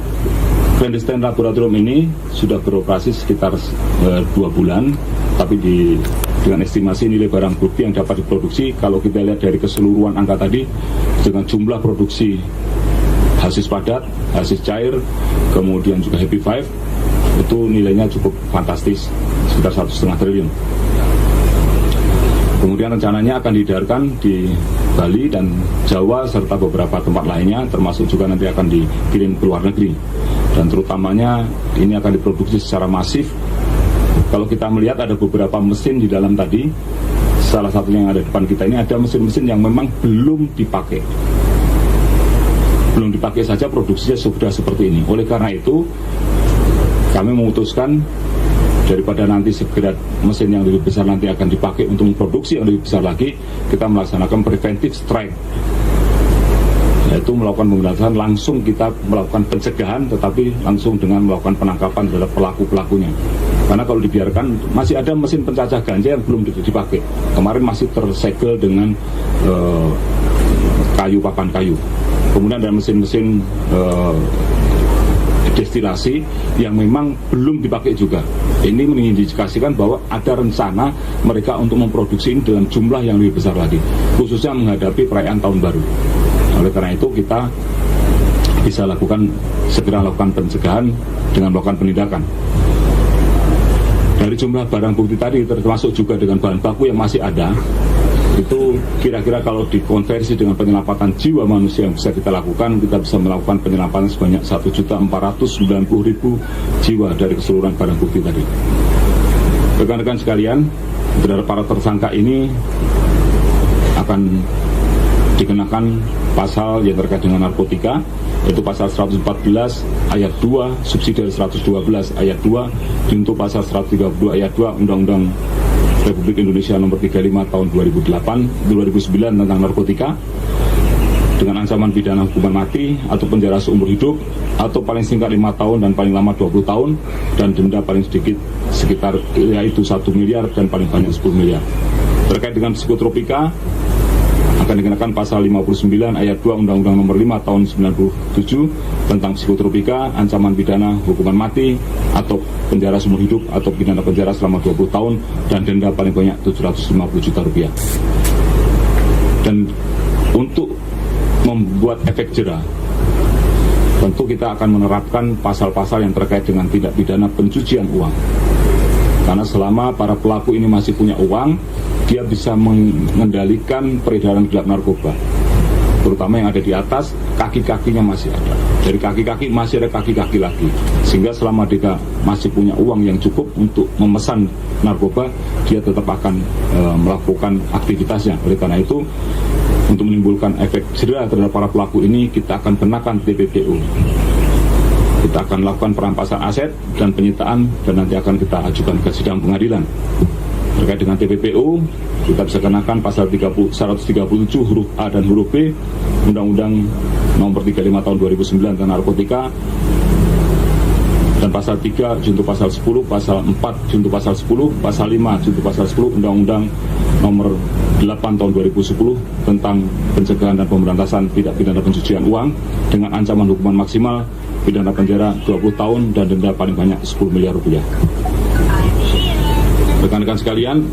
clandestine laboratorium ini sudah beroperasi sekitar 2 bulan, tapi dengan estimasi nilai barang bukti yang dapat diproduksi, kalau kita lihat dari keseluruhan angka tadi, dengan jumlah produksi hasis padat, hasis cair, kemudian juga Happy Five, itu nilainya cukup fantastis, sekitar 1,5 triliun. Kemudian rencananya akan diedarkan di Bali dan Jawa serta beberapa tempat lainnya, termasuk juga nanti akan dikirim ke luar negeri. Dan terutamanya ini akan diproduksi secara masif. Kalau kita melihat ada beberapa mesin di dalam tadi, salah satunya yang ada di depan kita ini ada mesin-mesin yang memang belum dipakai. Belum dipakai saja produksinya sudah seperti ini. Oleh karena itu, kami memutuskan daripada nanti segera mesin yang lebih besar nanti akan dipakai untuk memproduksi yang lebih besar lagi, kita melaksanakan preventive strike, yaitu melakukan pemberantasan, langsung kita melakukan pencegahan, tetapi langsung dengan melakukan penangkapan terhadap pelaku-pelakunya. Karena kalau dibiarkan, masih ada mesin pencacah ganja yang belum dipakai. Kemarin masih tersegel dengan papan kayu. Kemudian ada mesin-mesin destilasi yang memang belum dipakai juga. Ini mengindikasikan bahwa ada rencana mereka untuk memproduksi ini dalam jumlah yang lebih besar lagi, khususnya menghadapi perayaan tahun baru. Oleh karena itu kita bisa segera lakukan pencegahan dengan melakukan penindakan. Dari jumlah barang bukti tadi, termasuk juga dengan bahan baku yang masih ada, itu kira-kira kalau dikonversi dengan penyelamatan jiwa manusia yang bisa kita lakukan, kita bisa melakukan penyelamatan sebanyak 1.490.000 jiwa dari keseluruhan barang bukti tadi. Rekan-rekan sekalian, terhadap para tersangka ini akan dikenakan pasal yang terkait dengan narkotika, yaitu pasal 114 ayat 2 subsidiari 112 ayat 2 junto pasal 132 ayat 2 Undang-Undang Republik Indonesia nomor 35 tahun 2009 tentang narkotika, dengan ancaman pidana hukuman mati atau penjara seumur hidup atau paling singkat 5 tahun dan paling lama 20 tahun dan denda paling sedikit sekitar yaitu 1 miliar dan paling banyak 10 miliar. Terkait dengan psikotropika akan dikenakan pasal 59 ayat 2 Undang-Undang nomor 5 tahun 97 tentang psikotropika, ancaman pidana hukuman mati atau penjara seumur hidup atau pidana penjara selama 20 tahun dan denda paling banyak 750 juta rupiah. Dan untuk membuat efek jera, tentu kita akan menerapkan pasal-pasal yang terkait dengan tindak pidana pencucian uang. Karena selama para pelaku ini masih punya uang, dia bisa mengendalikan peredaran gelap narkoba, terutama yang ada di atas, kaki-kakinya masih ada. Dari kaki-kaki masih ada kaki-kaki lagi, sehingga selama dia masih punya uang yang cukup untuk memesan narkoba, dia tetap akan melakukan aktivitasnya. Oleh karena itu, untuk menimbulkan efek jera terhadap para pelaku ini, kita akan kenakan TPPU. Kita akan lakukan perampasan aset dan penyitaan, dan nanti akan kita ajukan ke sidang pengadilan. Terkait dengan TPPU, kita bisa kenakan pasal 137 huruf A dan huruf B Undang-Undang nomor 35 tahun 2009 tentang narkotika, dan pasal 3 junto pasal 10, pasal 4 junto pasal 10, pasal 5 junto pasal 10 Undang-Undang nomor 8 tahun 2010 tentang pencegahan dan pemberantasan tindak pidana pencucian uang dengan ancaman hukuman maksimal pidana penjara 20 tahun dan denda paling banyak 10 miliar rupiah. Rekan-rekan sekalian,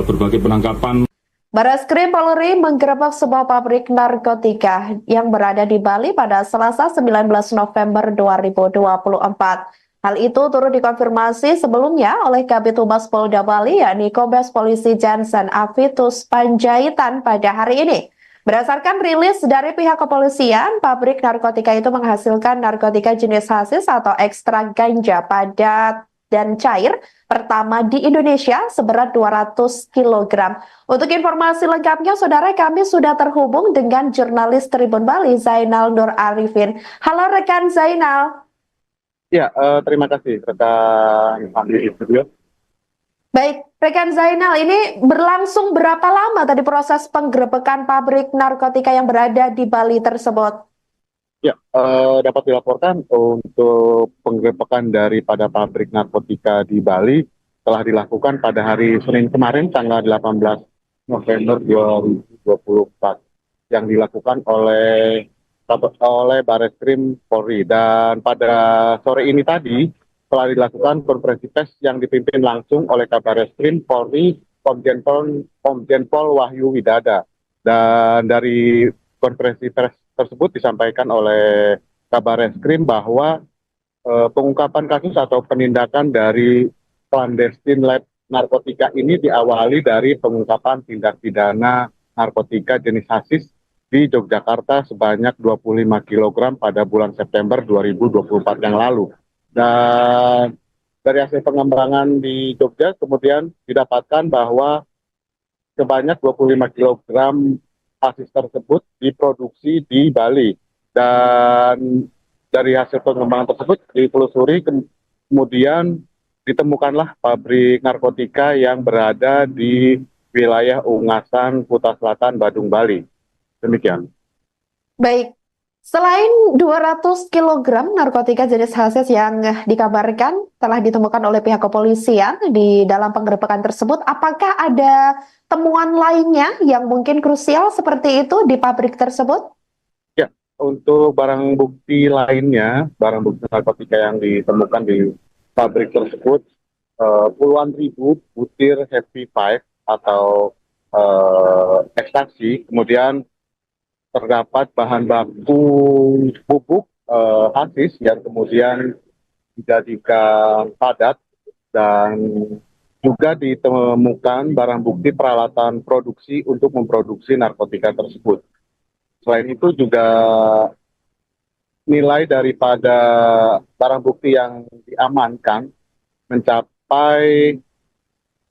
berbagai penangkapan. Barreskrim Polri menggerebek sebuah pabrik narkotika yang berada di Bali pada Selasa 19 November 2024. Hal itu turut dikonfirmasi sebelumnya oleh Kabid Humas Polda Bali, yakni Kombes Polisi Jansen Avitus Panjaitan pada hari ini. Berdasarkan rilis dari pihak kepolisian, pabrik narkotika itu menghasilkan narkotika jenis hasis atau ekstrak ganja padat dan cair pertama di Indonesia seberat 200 kg. Untuk informasi lengkapnya, saudara, kami sudah terhubung dengan jurnalis Tribun Bali, Zainal Nur Arifin. Halo rekan Zainal. Ya, terima kasih rekan Andi di studio. Baik, rekan Zainal, ini berlangsung berapa lama tadi proses penggerebekan pabrik narkotika yang berada di Bali tersebut? Ya, dapat dilaporkan untuk penggerebekan daripada pabrik narkotika di Bali telah dilakukan pada hari Senin kemarin, tanggal 18 November 2024, yang dilakukan oleh Bareskrim Polri. Dan pada sore ini tadi telah dilakukan konferensi pers yang dipimpin langsung oleh Kabareskrim Polri Komjen Pol Wahyu Widada. Dan dari konferensi pers tersebut disampaikan oleh Kabareskrim bahwa pengungkapan kasus atau penindakan dari clandestine lab narkotika ini diawali dari pengungkapan tindak pidana narkotika jenis hasis di Yogyakarta sebanyak 25 kg pada bulan September 2024 yang lalu. Dan dari hasil pengembangan di Jogja kemudian didapatkan bahwa sebanyak 25 kg hasis tersebut diproduksi di Bali. Dan dari hasil pengembangan tersebut ditelusuri, kemudian ditemukanlah pabrik narkotika yang berada di wilayah Ungasan, Kuta Selatan, Badung, Bali. Demikian. Baik. Selain 200 kg narkotika jenis hasis yang dikabarkan telah ditemukan oleh pihak kepolisian di dalam penggerebekan tersebut, apakah ada temuan lainnya yang mungkin krusial seperti itu di pabrik tersebut? Ya, untuk barang bukti lainnya, barang bukti narkotika yang ditemukan di pabrik tersebut, puluhan ribu butir Happy Five atau ekstasi, kemudian terdapat bahan baku bubuk hasis yang kemudian dijadikan padat, dan juga ditemukan barang bukti peralatan produksi untuk memproduksi narkotika tersebut. Selain itu juga nilai daripada barang bukti yang diamankan mencapai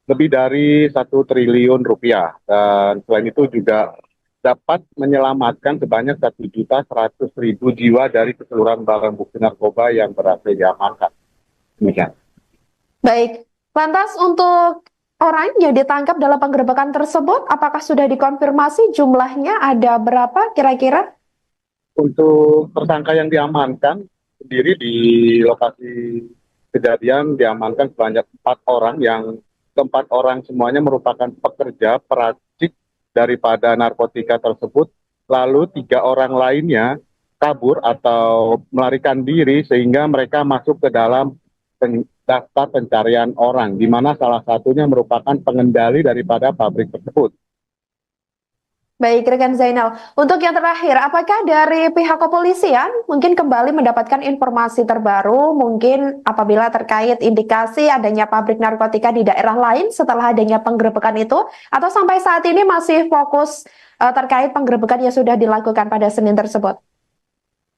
lebih dari 1 triliun rupiah, dan selain itu juga dapat menyelamatkan sebanyak 1.100.000 jiwa dari keseluruhan barang bukti narkoba yang berhasil diamankan. Demikian. Baik, lantas untuk orang yang ditangkap dalam penggerebekan tersebut, apakah sudah dikonfirmasi jumlahnya ada berapa kira-kira? Untuk tersangka yang diamankan sendiri di lokasi kejadian diamankan sebanyak 4 orang, yang keempat orang semuanya merupakan pekerja peracik daripada narkotika tersebut, lalu 3 orang lainnya kabur atau melarikan diri sehingga mereka masuk ke dalam daftar pencarian orang, di mana salah satunya merupakan pengendali daripada pabrik tersebut. Baik, rekan Zainal. Untuk yang terakhir, apakah dari pihak kepolisian mungkin kembali mendapatkan informasi terbaru, mungkin apabila terkait indikasi adanya pabrik narkotika di daerah lain setelah adanya penggerebekan itu, atau sampai saat ini masih fokus terkait penggerebekan yang sudah dilakukan pada Senin tersebut?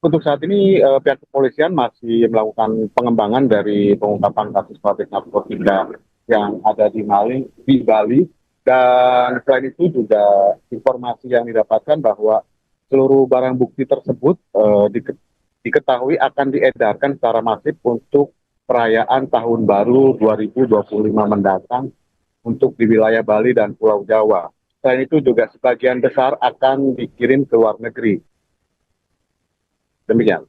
Untuk saat ini pihak kepolisian masih melakukan pengembangan dari pengungkapan kasus pabrik narkotika yang ada di Bali. Dan selain itu juga informasi yang didapatkan bahwa seluruh barang bukti tersebut diketahui akan diedarkan secara masif untuk perayaan Tahun Baru 2025 mendatang untuk di wilayah Bali dan Pulau Jawa. Selain itu juga sebagian besar akan dikirim ke luar negeri. Demikian.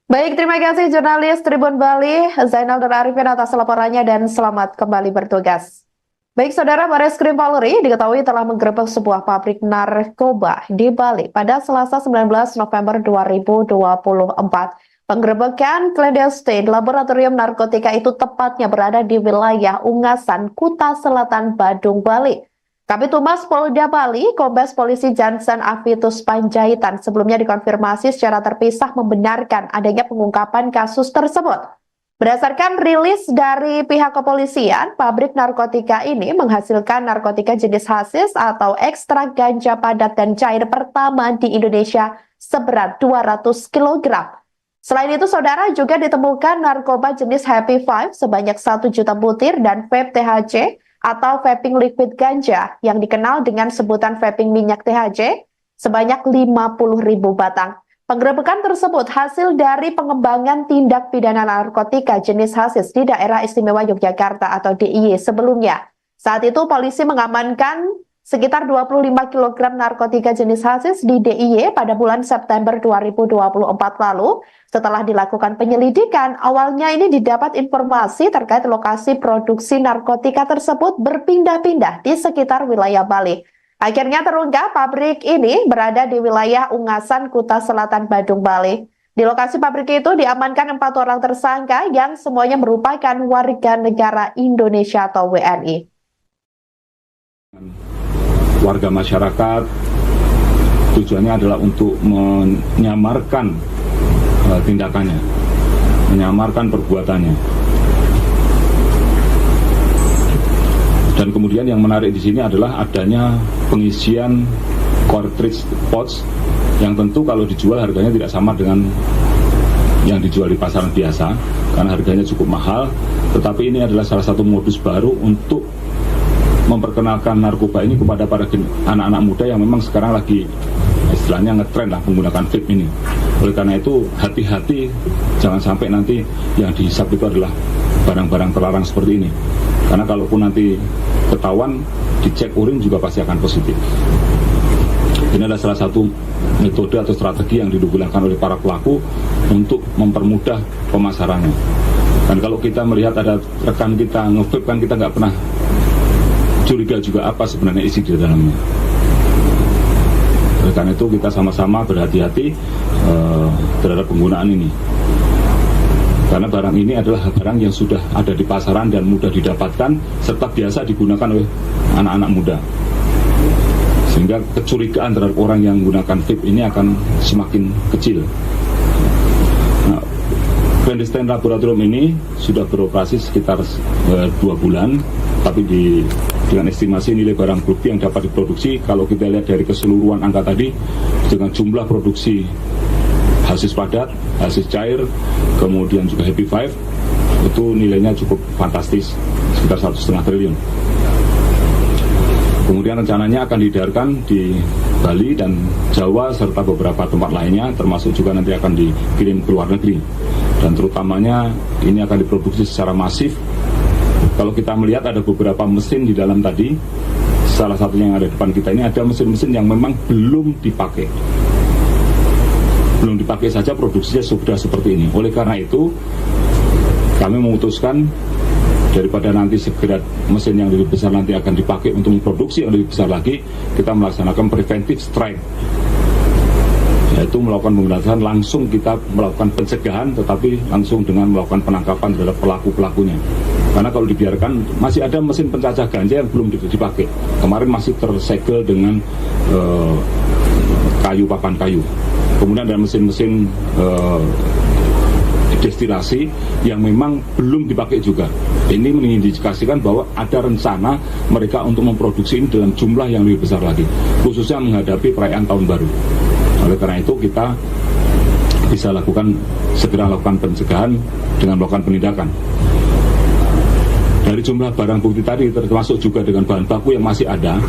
Baik, terima kasih jurnalis Tribun Bali, Zainal Nur Arifin atas laporannya dan selamat kembali bertugas. Baik, saudara, Bareskrim Polri diketahui telah menggerebek sebuah pabrik narkoba di Bali pada Selasa 19 November 2024. Penggerebekan clandestine laboratorium narkotika itu tepatnya berada di wilayah Ungasan, Kuta Selatan, Badung, Bali. Kabid Humas Polda Bali, Kombes Polisi Jansen Avitus Panjaitan sebelumnya dikonfirmasi secara terpisah membenarkan adanya pengungkapan kasus tersebut. Berdasarkan rilis dari pihak kepolisian, pabrik narkotika ini menghasilkan narkotika jenis hasis atau ekstrak ganja padat dan cair pertama di Indonesia seberat 200 kg. Selain itu, saudara, juga ditemukan narkoba jenis Happy Five sebanyak 1 juta butir dan vape THC atau vaping liquid ganja yang dikenal dengan sebutan vaping minyak THC sebanyak 50.000 batang. Penggerebekan tersebut hasil dari pengembangan tindak pidana narkotika jenis hasis di Daerah Istimewa Yogyakarta atau DIY sebelumnya. Saat itu polisi mengamankan sekitar 25 kg narkotika jenis hasis di DIY pada bulan September 2024 lalu. Setelah dilakukan penyelidikan, awalnya ini didapat informasi terkait lokasi produksi narkotika tersebut berpindah-pindah di sekitar wilayah Bali. Akhirnya terungkap pabrik ini berada di wilayah Ungasan, Kuta Selatan, Badung, Bali. Di lokasi pabrik itu diamankan 4 orang tersangka yang semuanya merupakan warga negara Indonesia atau WNI. Warga masyarakat tujuannya adalah untuk menyamarkan tindakannya, menyamarkan perbuatannya. Dan kemudian yang menarik di sini adalah adanya pengisian cartridge pouch yang tentu kalau dijual harganya tidak sama dengan yang dijual di pasaran biasa karena harganya cukup mahal. Tetapi ini adalah salah satu modus baru untuk memperkenalkan narkoba ini kepada para anak-anak muda yang memang sekarang lagi istilahnya ngetren lah menggunakan vape ini. Oleh karena itu hati-hati, jangan sampai nanti yang dihisap itu adalah barang-barang terlarang seperti ini. Karena kalaupun nanti ketahuan, dicek urin juga pasti akan positif. Ini adalah salah satu metode atau strategi yang digunakan oleh para pelaku untuk mempermudah pemasarannya. Dan kalau kita melihat ada rekan kita nge-vape kan kita nggak pernah curiga juga apa sebenarnya isi di dalamnya. Oleh karena itu kita sama-sama berhati-hati terhadap penggunaan ini. Karena barang ini adalah barang yang sudah ada di pasaran dan mudah didapatkan serta biasa digunakan oleh anak-anak muda. Sehingga kecurigaan terhadap orang yang menggunakan vape ini akan semakin kecil. Nah, clandestine laboratorium ini sudah beroperasi sekitar 2 bulan, tapi dengan estimasi nilai barang bukti yang dapat diproduksi, kalau kita lihat dari keseluruhan angka tadi, dengan jumlah produksi hasis padat, hasis cair, kemudian juga Happy Five, itu nilainya cukup fantastis, sekitar 1,5 triliun. Kemudian rencananya akan diedarkan di Bali dan Jawa serta beberapa tempat lainnya, termasuk juga nanti akan dikirim ke luar negeri. Dan terutamanya ini akan diproduksi secara masif. Kalau kita melihat ada beberapa mesin di dalam tadi, salah satunya yang ada di depan kita ini ada mesin-mesin yang memang belum dipakai. Belum dipakai saja produksinya sudah seperti ini. Oleh karena itu kami memutuskan daripada nanti segera mesin yang lebih besar nanti akan dipakai untuk memproduksi yang lebih besar lagi, kita melaksanakan preventive strike, yaitu melakukan pemberantasan langsung, kita melakukan pencegahan tetapi langsung dengan melakukan penangkapan terhadap pelaku-pelakunya. Karena kalau dibiarkan masih ada mesin pencacah ganja yang belum dipakai. Kemarin masih tersegel dengan papan kayu. Kemudian ada mesin-mesin destilasi yang memang belum dipakai juga. Ini mengindikasikan bahwa ada rencana mereka untuk memproduksi ini dalam jumlah yang lebih besar lagi, khususnya menghadapi perayaan tahun baru. Oleh karena itu kita bisa segera lakukan pencegahan dengan melakukan penindakan. Dari jumlah barang bukti tadi termasuk juga dengan bahan baku yang masih ada,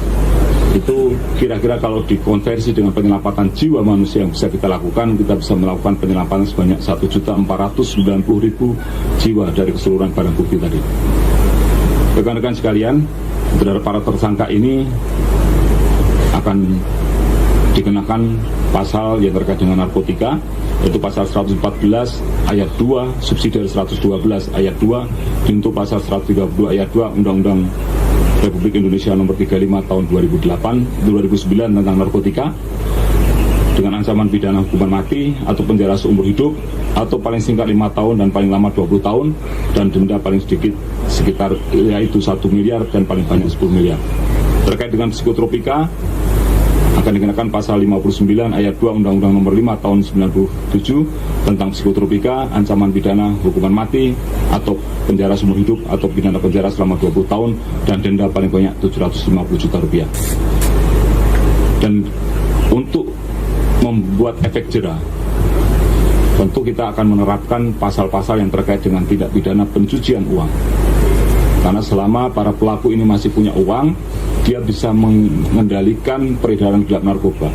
itu kira-kira kalau dikonversi dengan penyelamatan jiwa manusia yang bisa kita lakukan, kita bisa melakukan penyelamatan sebanyak 1.490.000 jiwa dari keseluruhan barang bukti tadi. Rekan-rekan sekalian, terhadap para tersangka ini akan dikenakan pasal yang terkait dengan narkotika, yaitu pasal 114 ayat 2 subsidi 112 ayat 2 junto pasal 132 ayat 2 Undang-Undang Republik Indonesia nomor 35 tahun 2009 tentang narkotika, dengan ancaman pidana hukuman mati atau penjara seumur hidup atau paling singkat 5 tahun dan paling lama 20 tahun dan denda paling sedikit sekitar yaitu 1 miliar dan paling banyak 10 miliar. Terkait dengan psikotropika, akan dikenakan pasal 59 ayat 2 Undang-Undang Nomor 5 Tahun 97 tentang psikotropika, ancaman pidana hukuman mati atau penjara seumur hidup atau pidana penjara selama 20 tahun dan denda paling banyak 750 juta rupiah. Dan untuk membuat efek jera, tentu kita akan menerapkan pasal-pasal yang terkait dengan tindak pidana pencucian uang. Karena selama para pelaku ini masih punya uang, dia bisa mengendalikan peredaran gelap narkoba.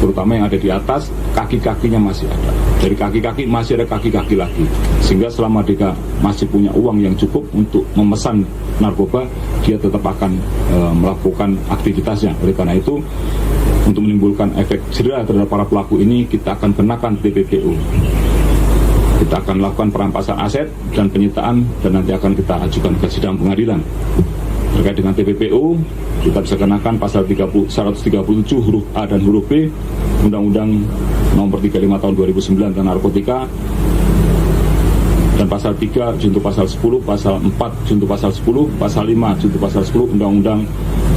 Terutama yang ada di atas, kaki-kakinya masih ada. Dari kaki-kaki masih ada kaki-kaki lagi. Sehingga selama dia masih punya uang yang cukup untuk memesan narkoba, dia tetap akan melakukan aktivitasnya. Oleh karena itu, untuk menimbulkan efek jera terhadap para pelaku ini, kita akan kenakan TPPU. Kita akan lakukan perampasan aset dan penyitaan dan nanti akan kita ajukan ke sidang pengadilan. Terkait dengan TPPU, kita bisa kenakan pasal 137 huruf A dan huruf B Undang-Undang Nomor 35 Tahun 2009 tentang narkotika, dan pasal 3 junto pasal 10, pasal 4 junto pasal 10, pasal 5 junto pasal 10 Undang-Undang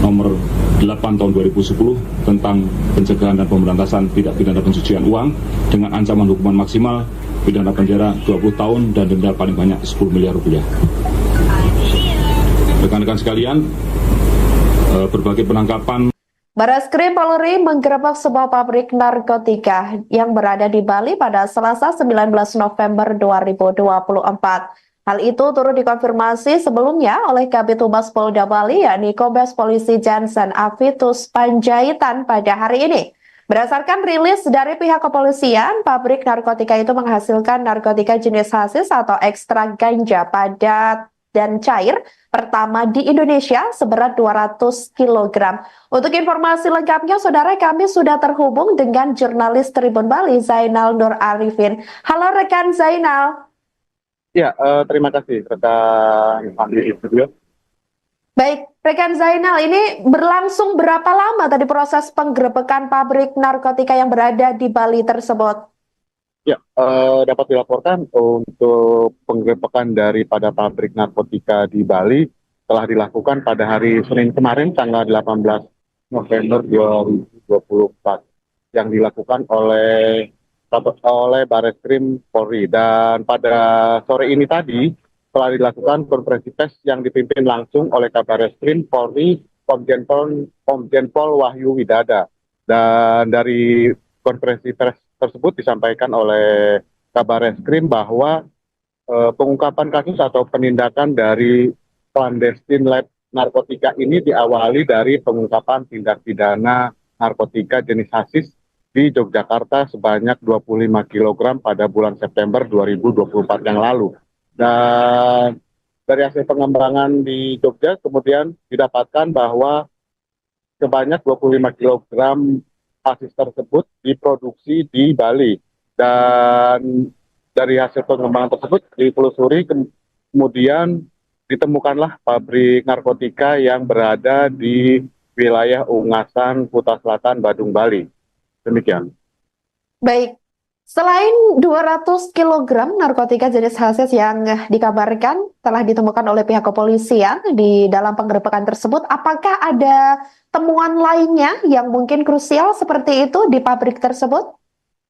Nomor 8 Tahun 2010 tentang pencegahan dan pemberantasan tindak pidana pencucian uang dengan ancaman hukuman maksimal pidana penjara 20 tahun dan denda paling banyak 10 miliar rupiah. Rekan-rekan sekalian, berbagai penangkapan. Bareskrim Polri menggerebek sebuah pabrik narkotika yang berada di Bali pada Selasa 19 November 2024. Hal itu turut dikonfirmasi sebelumnya oleh Kabid Humas Polda Bali, yakni Kombes Polisi Jansen Avitus Panjaitan pada hari ini. Berdasarkan rilis dari pihak kepolisian, pabrik narkotika itu menghasilkan narkotika jenis hasis atau ekstrak ganja padat dan cair pertama di Indonesia seberat 200 kg. Untuk informasi lengkapnya, saudara, kami sudah terhubung dengan jurnalis Tribun Bali, Zainal Nur Arifin. Halo rekan Zainal. Ya, terima kasih rekan Andi Studio. Baik, rekan Zainal, ini berlangsung berapa lama tadi proses penggerebekan pabrik narkotika yang berada di Bali tersebut? Ya, dapat dilaporkan untuk penggerebekan daripada pabrik narkotika di Bali telah dilakukan pada hari Senin kemarin, tanggal 18 November 2024, yang dilakukan oleh Bareskrim Polri. Dan pada sore ini tadi telah dilakukan konferensi pers yang dipimpin langsung oleh Kabareskrim Polri Komjen Pol Wahyu Widada. Dan dari konferensi pers tersebut disampaikan oleh Kabareskrim bahwa pengungkapan kasus atau penindakan dari clandestine lab narkotika ini diawali dari pengungkapan tindak pidana narkotika jenis hasis di Yogyakarta sebanyak 25 kg pada bulan September 2024 yang lalu. Dan dari hasil pengembangan di Jogja kemudian didapatkan bahwa sebanyak 25 kg hasis tersebut diproduksi di Bali. Dan dari hasil pengembangan tersebut ditelusuri, kemudian ditemukanlah pabrik narkotika yang berada di wilayah Ungasan, Kuta Selatan, Badung, Bali. Demikian. Baik. Selain 200 kg narkotika jenis hasis yang dikabarkan telah ditemukan oleh pihak kepolisian di dalam penggerebekan tersebut, apakah ada temuan lainnya yang mungkin krusial seperti itu di pabrik tersebut?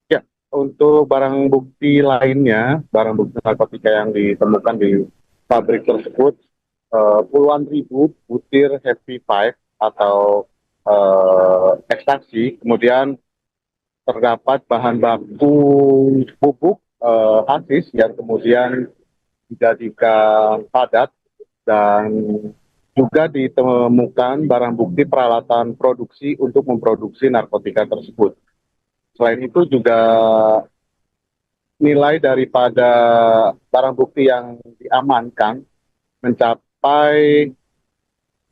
Ya, untuk barang bukti lainnya, barang bukti narkotika yang ditemukan di pabrik tersebut, puluhan ribu butir Happy Five atau ekstasi, kemudian terdapat bahan baku pupuk hasis yang kemudian dijadikan padat, dan juga ditemukan barang bukti peralatan produksi untuk memproduksi narkotika tersebut. Selain itu juga nilai daripada barang bukti yang diamankan mencapai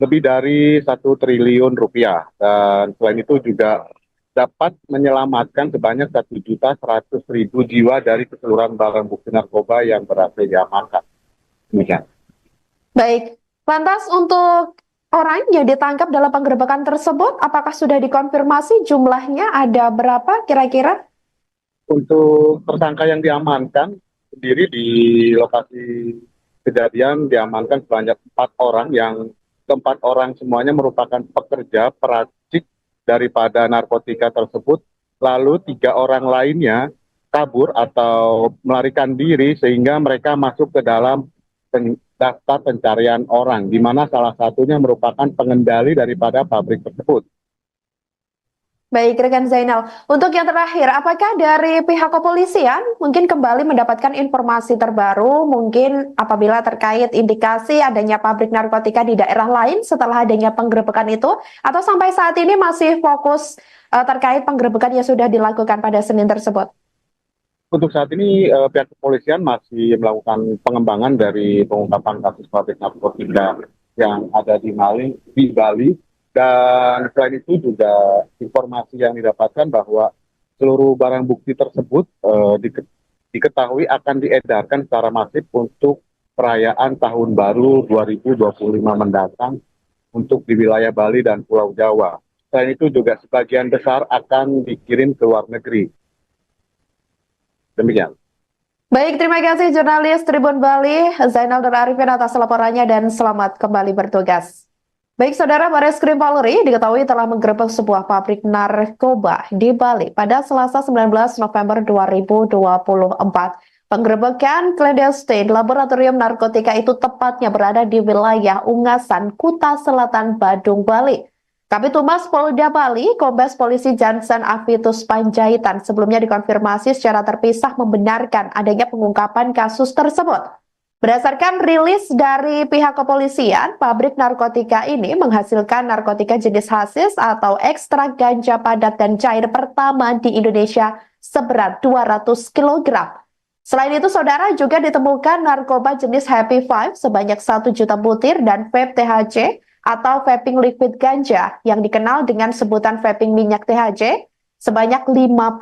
lebih dari 1 triliun rupiah, dan selain itu juga dapat menyelamatkan sebanyak 1.100.000 jiwa dari keseluruhan barang bukti narkoba yang berhasil diamankan. Demikian. Baik, lantas untuk orang yang ditangkap dalam penggerebekan tersebut, apakah sudah dikonfirmasi jumlahnya ada berapa kira-kira? Untuk tersangka yang diamankan sendiri di lokasi kejadian diamankan sebanyak 4 orang, yang keempat orang semuanya merupakan pekerja peracik daripada narkotika tersebut, lalu 3 orang lainnya kabur atau melarikan diri sehingga mereka masuk ke dalam daftar pencarian orang, di mana salah satunya merupakan pengendali daripada pabrik tersebut. Baik, rekan Zainal. Untuk yang terakhir, apakah dari pihak kepolisian mungkin kembali mendapatkan informasi terbaru, mungkin apabila terkait indikasi adanya pabrik narkotika di daerah lain setelah adanya penggerebekan itu, atau sampai saat ini masih fokus terkait penggerebekan yang sudah dilakukan pada Senin tersebut? Untuk saat ini pihak kepolisian masih melakukan pengembangan dari pengungkapan kasus pabrik narkotika yang ada di Bali. Dan selain itu juga informasi yang didapatkan bahwa seluruh barang bukti tersebut diketahui akan diedarkan secara masif untuk perayaan Tahun Baru 2025 mendatang untuk di wilayah Bali dan Pulau Jawa. Selain itu juga sebagian besar akan dikirim ke luar negeri. Demikian. Baik, terima kasih jurnalis Tribun Bali, Zainal dan Arifin atas laporannya dan selamat kembali bertugas. Baik, Saudara, Bareskrim Polri diketahui telah menggerebek sebuah pabrik narkoba di Bali pada Selasa 19 November 2024. Penggerebekan clandestine laboratorium narkotika itu tepatnya berada di wilayah Ungasan, Kuta Selatan, Badung, Bali. Kabid Humas Polda Bali, Kombes Polisi Jansen Avitus Panjaitan sebelumnya dikonfirmasi secara terpisah membenarkan adanya pengungkapan kasus tersebut. Berdasarkan rilis dari pihak kepolisian, pabrik narkotika ini menghasilkan narkotika jenis hasis atau ekstrak ganja padat dan cair pertama di Indonesia seberat 200 kg. Selain itu, Saudara, juga ditemukan narkoba jenis Happy Five sebanyak 1 juta butir dan vape THC atau vaping liquid ganja yang dikenal dengan sebutan vaping minyak THC sebanyak 50.000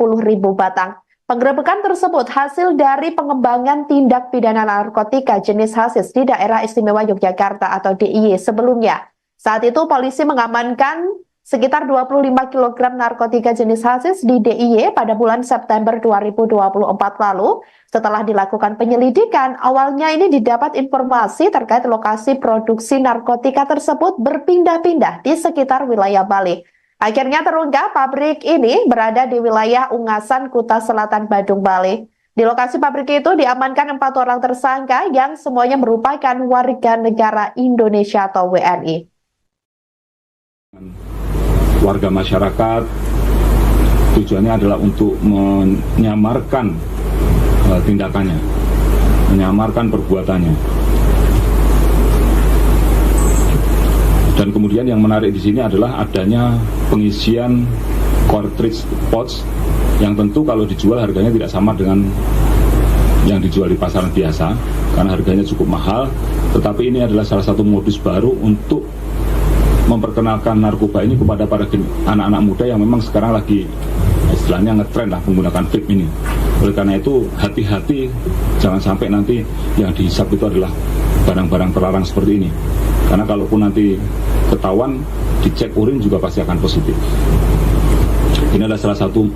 batang. Penggerebekan tersebut hasil dari pengembangan tindak pidana narkotika jenis hasis di Daerah Istimewa Yogyakarta atau DIY sebelumnya. Saat itu polisi mengamankan sekitar 25 kg narkotika jenis hasis di DIY pada bulan September 2024 lalu. Setelah dilakukan penyelidikan, awalnya ini didapat informasi terkait lokasi produksi narkotika tersebut berpindah-pindah di sekitar wilayah Bali. Akhirnya terungkap pabrik ini berada di wilayah Ungasan, Kuta Selatan, Badung, Bali. Di lokasi pabrik itu diamankan 4 orang tersangka yang semuanya merupakan warga negara Indonesia atau WNI. Warga masyarakat tujuannya adalah untuk menyamarkan tindakannya, menyamarkan perbuatannya. Dan kemudian yang menarik di sini adalah adanya pengisian cartridge pouch yang tentu kalau dijual harganya tidak sama dengan yang dijual di pasaran biasa karena harganya cukup mahal. Tetapi ini adalah salah satu modus baru untuk memperkenalkan narkoba ini kepada para anak-anak muda yang memang sekarang lagi istilahnya ngetren lah menggunakan vape ini. Oleh karena itu hati-hati, jangan sampai nanti yang dihisap itu adalah barang-barang terlarang seperti ini. Karena kalaupun nanti ketahuan, dicek urin juga pasti akan positif. Ini adalah salah satu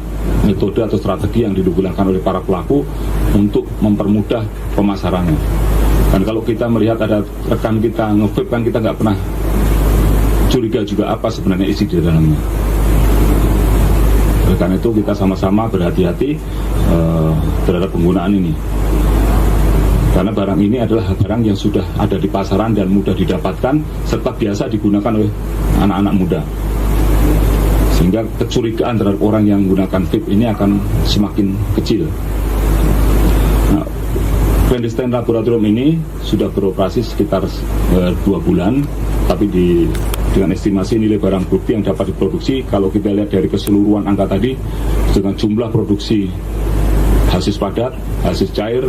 metode atau strategi yang digunakan oleh para pelaku untuk mempermudah pemasarannya. Dan kalau kita melihat ada rekan kita nge-vape kan kita nggak pernah curiga juga apa sebenarnya isi di dalamnya. Oleh karena itu kita sama-sama berhati-hati terhadap penggunaan ini. Karena barang ini adalah barang yang sudah ada di pasaran dan mudah didapatkan serta biasa digunakan oleh anak-anak muda. Sehingga kecurigaan terhadap orang yang menggunakan vape ini akan semakin kecil. Nah, clandestine laboratorium ini sudah beroperasi sekitar 2 bulan, tapi dengan estimasi nilai barang bukti yang dapat diproduksi, kalau kita lihat dari keseluruhan angka tadi, dengan jumlah produksi hasis padat, hasis cair,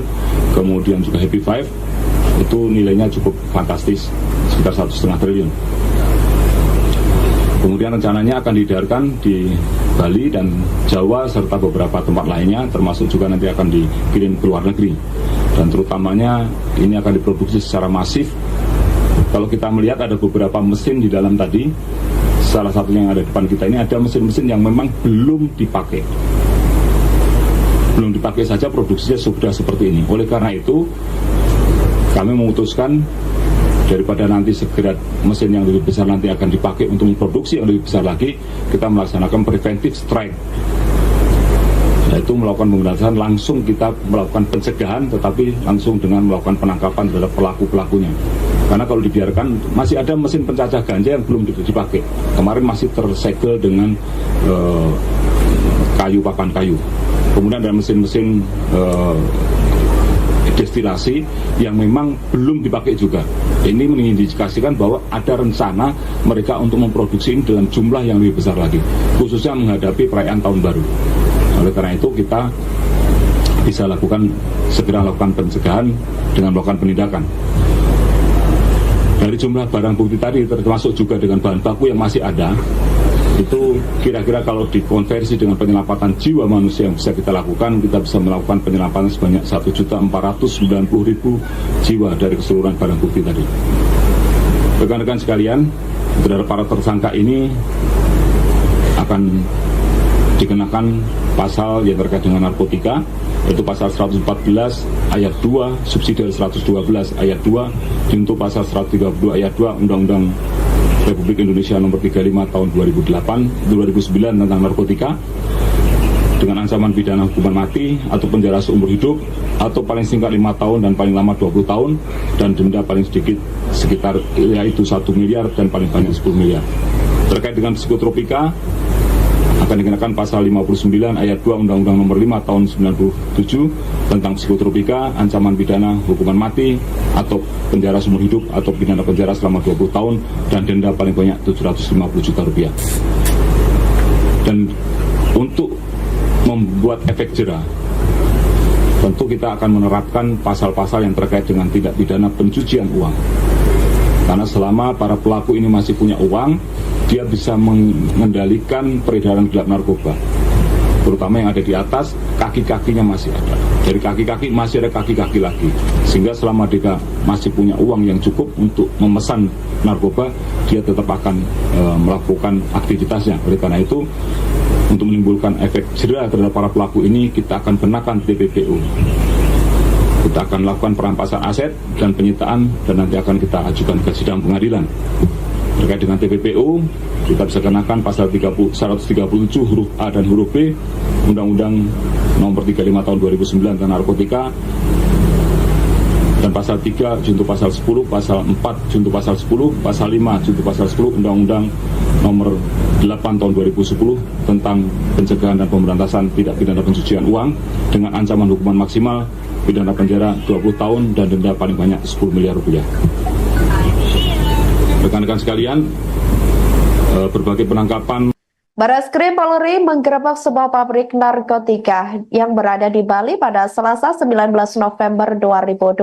kemudian juga Happy Five, itu nilainya cukup fantastis, sekitar 1,5 triliun. Kemudian rencananya akan diedarkan di Bali dan Jawa serta beberapa tempat lainnya, termasuk juga nanti akan dikirim ke luar negeri. Dan terutamanya ini akan diproduksi secara masif. Kalau kita melihat ada beberapa mesin di dalam tadi, salah satunya yang ada di depan kita ini ada mesin-mesin yang memang belum dipakai. Belum dipakai saja produksinya sudah seperti ini. Oleh karena itu, kami memutuskan Daripada nanti segera mesin yang lebih besar nanti akan dipakai untuk memproduksi yang lebih besar lagi, kita melaksanakan preventive strike, yaitu melakukan pemberantasan, langsung kita melakukan pencegahan, tetapi langsung dengan melakukan penangkapan terhadap pelaku-pelakunya. Karena kalau dibiarkan, masih ada mesin pencacah ganja yang belum dipakai. Kemarin masih tersegel dengan kayu, papan kayu. Kemudian ada mesin-mesin destilasi yang memang belum dipakai juga. Ini mengindikasikan bahwa ada rencana mereka untuk memproduksi ini dalam jumlah yang lebih besar lagi, khususnya menghadapi perayaan tahun baru. Oleh karena itu kita bisa segera lakukan pencegahan dengan melakukan penindakan. Dari jumlah barang bukti tadi, termasuk juga dengan bahan baku yang masih ada, itu kira-kira kalau dikonversi dengan penyelamatan jiwa manusia yang bisa kita lakukan, kita bisa melakukan penyelamatan sebanyak 1.490.000 jiwa dari keseluruhan barang bukti tadi. Rekan-rekan sekalian, terhadap para tersangka ini akan dikenakan pasal yang terkait dengan narkotika, yaitu pasal 114 ayat 2 subsidi 112 ayat 2 junto pasal 132 ayat 2 Undang-Undang Republik Indonesia nomor 35 tahun 2009 tentang narkotika, dengan ancaman pidana hukuman mati atau penjara seumur hidup atau paling singkat 5 tahun dan paling lama 20 tahun dan denda paling sedikit sekitar yaitu 1 miliar dan paling banyak 10 miliar. Terkait dengan psikotropika akan dikenakan pasal 59 ayat 2 Undang-Undang nomor 5 tahun 97 tentang psikotropika, ancaman pidana hukuman mati atau penjara seumur hidup atau pidana penjara selama 20 tahun dan denda paling banyak 750 juta rupiah. Dan untuk membuat efek jera, tentu kita akan menerapkan pasal-pasal yang terkait dengan tindak pidana pencucian uang. Karena selama para pelaku ini masih punya uang, dia bisa mengendalikan peredaran gelap narkoba, terutama yang ada di atas, kaki-kakinya masih ada. Dari kaki-kaki masih ada kaki-kaki lagi, sehingga selama dia masih punya uang yang cukup untuk memesan narkoba, dia tetap akan melakukan aktivitasnya. Oleh karena itu, untuk menimbulkan efek jera terhadap para pelaku ini, kita akan kenakan TPPU. Kita akan lakukan perampasan aset dan penyitaan, dan nanti akan kita ajukan ke sidang pengadilan. Terkait dengan TPPU, kita bisa kenakan pasal 137 huruf A dan huruf B Undang-Undang nomor 35 tahun 2009 tentang narkotika, dan pasal 3 junto pasal 10, pasal 4 junto pasal 10, pasal 5 junto pasal 10 Undang-Undang nomor 8 tahun 2010 tentang pencegahan dan pemberantasan tindak pidana pencucian uang dengan ancaman hukuman maksimal pidana penjara 20 tahun dan denda paling banyak 10 miliar rupiah. Rekan-rekan sekalian, berbagai penangkapan. Bareskrim Polri menggerebek sebuah pabrik narkotika yang berada di Bali pada Selasa 19 November 2024.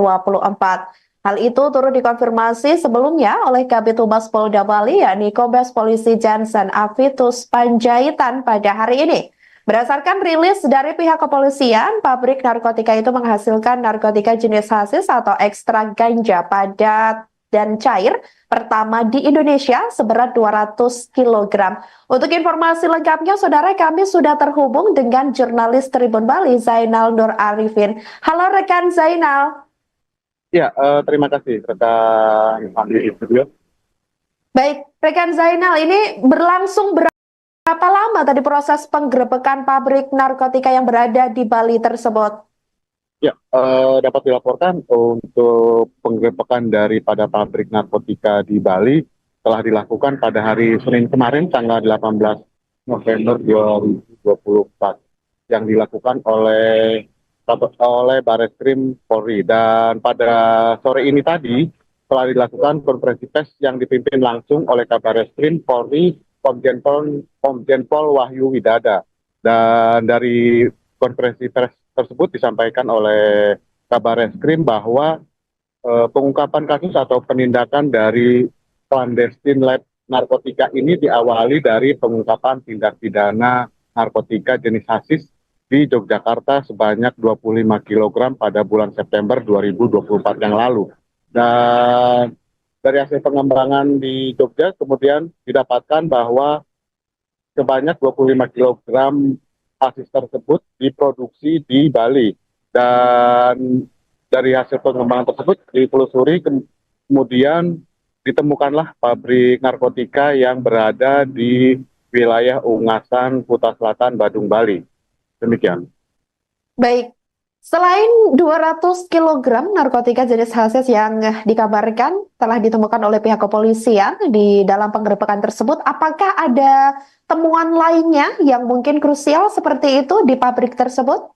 Hal itu turut dikonfirmasi sebelumnya oleh Kabid Humas Polda Bali, yakni Kombes Polisi Jansen Avitus Panjaitan pada hari ini. Berdasarkan rilis dari pihak kepolisian, pabrik narkotika itu menghasilkan narkotika jenis hasis atau ekstrak ganja padat dan cair pertama di Indonesia seberat 200 kg. Untuk informasi lengkapnya, saudara, kami sudah terhubung dengan jurnalis Tribun Bali, Zainal Nur Arifin. Halo rekan Zainal. Ya, terima kasih rekan Fandi Studio. Baik, rekan Zainal, ini berlangsung berapa lama tadi proses penggerebekan pabrik narkotika yang berada di Bali tersebut? Ya, dapat dilaporkan untuk penggerebekan daripada pabrik narkotika di Bali telah dilakukan pada hari Senin kemarin, tanggal 18 November 2024, yang dilakukan oleh Bareskrim Polri. Dan pada sore ini tadi telah dilakukan konferensi pers yang dipimpin langsung oleh Kabareskrim Polri Komjen Pol Wahyu Widada. Dan dari konferensi pers tersebut disampaikan oleh Kabareskrim bahwa pengungkapan kasus atau penindakan dari clandestine lab narkotika ini diawali dari pengungkapan tindak pidana narkotika jenis hasis di Yogyakarta sebanyak 25 kg pada bulan September 2024 yang lalu. Dan dari hasil pengembangan di Jogja kemudian didapatkan bahwa sebanyak 25 kg hasis tersebut diproduksi di Bali. Dan dari hasil pengembangan tersebut ditelusuri kemudian ditemukanlah pabrik narkotika yang berada di wilayah Ungasan, Kuta Selatan, Badung, Bali. Demikian. Baik, selain 200 kg narkotika jenis hasis yang dikabarkan telah ditemukan oleh pihak kepolisian di dalam penggerebekan tersebut, apakah ada temuan lainnya yang mungkin krusial seperti itu di pabrik tersebut?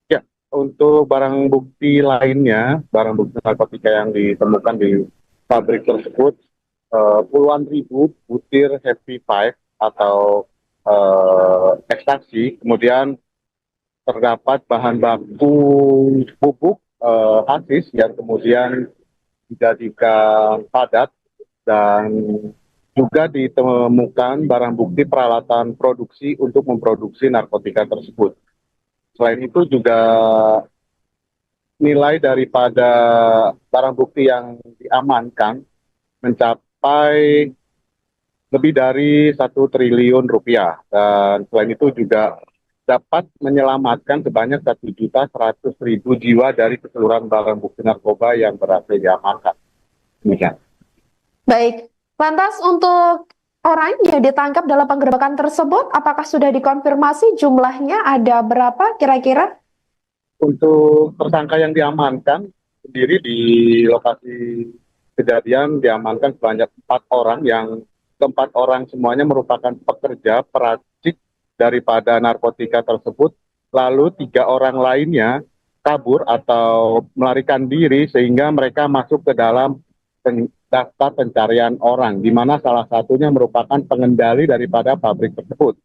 Ya, untuk barang bukti lainnya, barang bukti narkotika yang ditemukan di pabrik tersebut, puluhan ribu butir Happy Five atau ekstasi, kemudian terdapat bahan baku bubuk hasis yang kemudian dijadikan padat, dan juga ditemukan barang bukti peralatan produksi untuk memproduksi narkotika tersebut. Selain itu juga nilai daripada barang bukti yang diamankan mencapai lebih dari 1 triliun rupiah, dan selain itu juga dapat menyelamatkan sebanyak 1.100.000 jiwa dari keseluruhan barang bukti narkoba yang berhasil diamankan. Demikian. Baik, lantas untuk orang yang ditangkap dalam penggerebekan tersebut, apakah sudah dikonfirmasi jumlahnya ada berapa kira-kira? Untuk tersangka yang diamankan sendiri di lokasi kejadian diamankan sebanyak 4 orang, yang keempat orang semuanya merupakan pekerja peracik daripada narkotika tersebut. Lalu 3 orang lainnya kabur atau melarikan diri sehingga mereka masuk ke dalam daftar pencarian orang, di mana salah satunya merupakan pengendali daripada pabrik tersebut.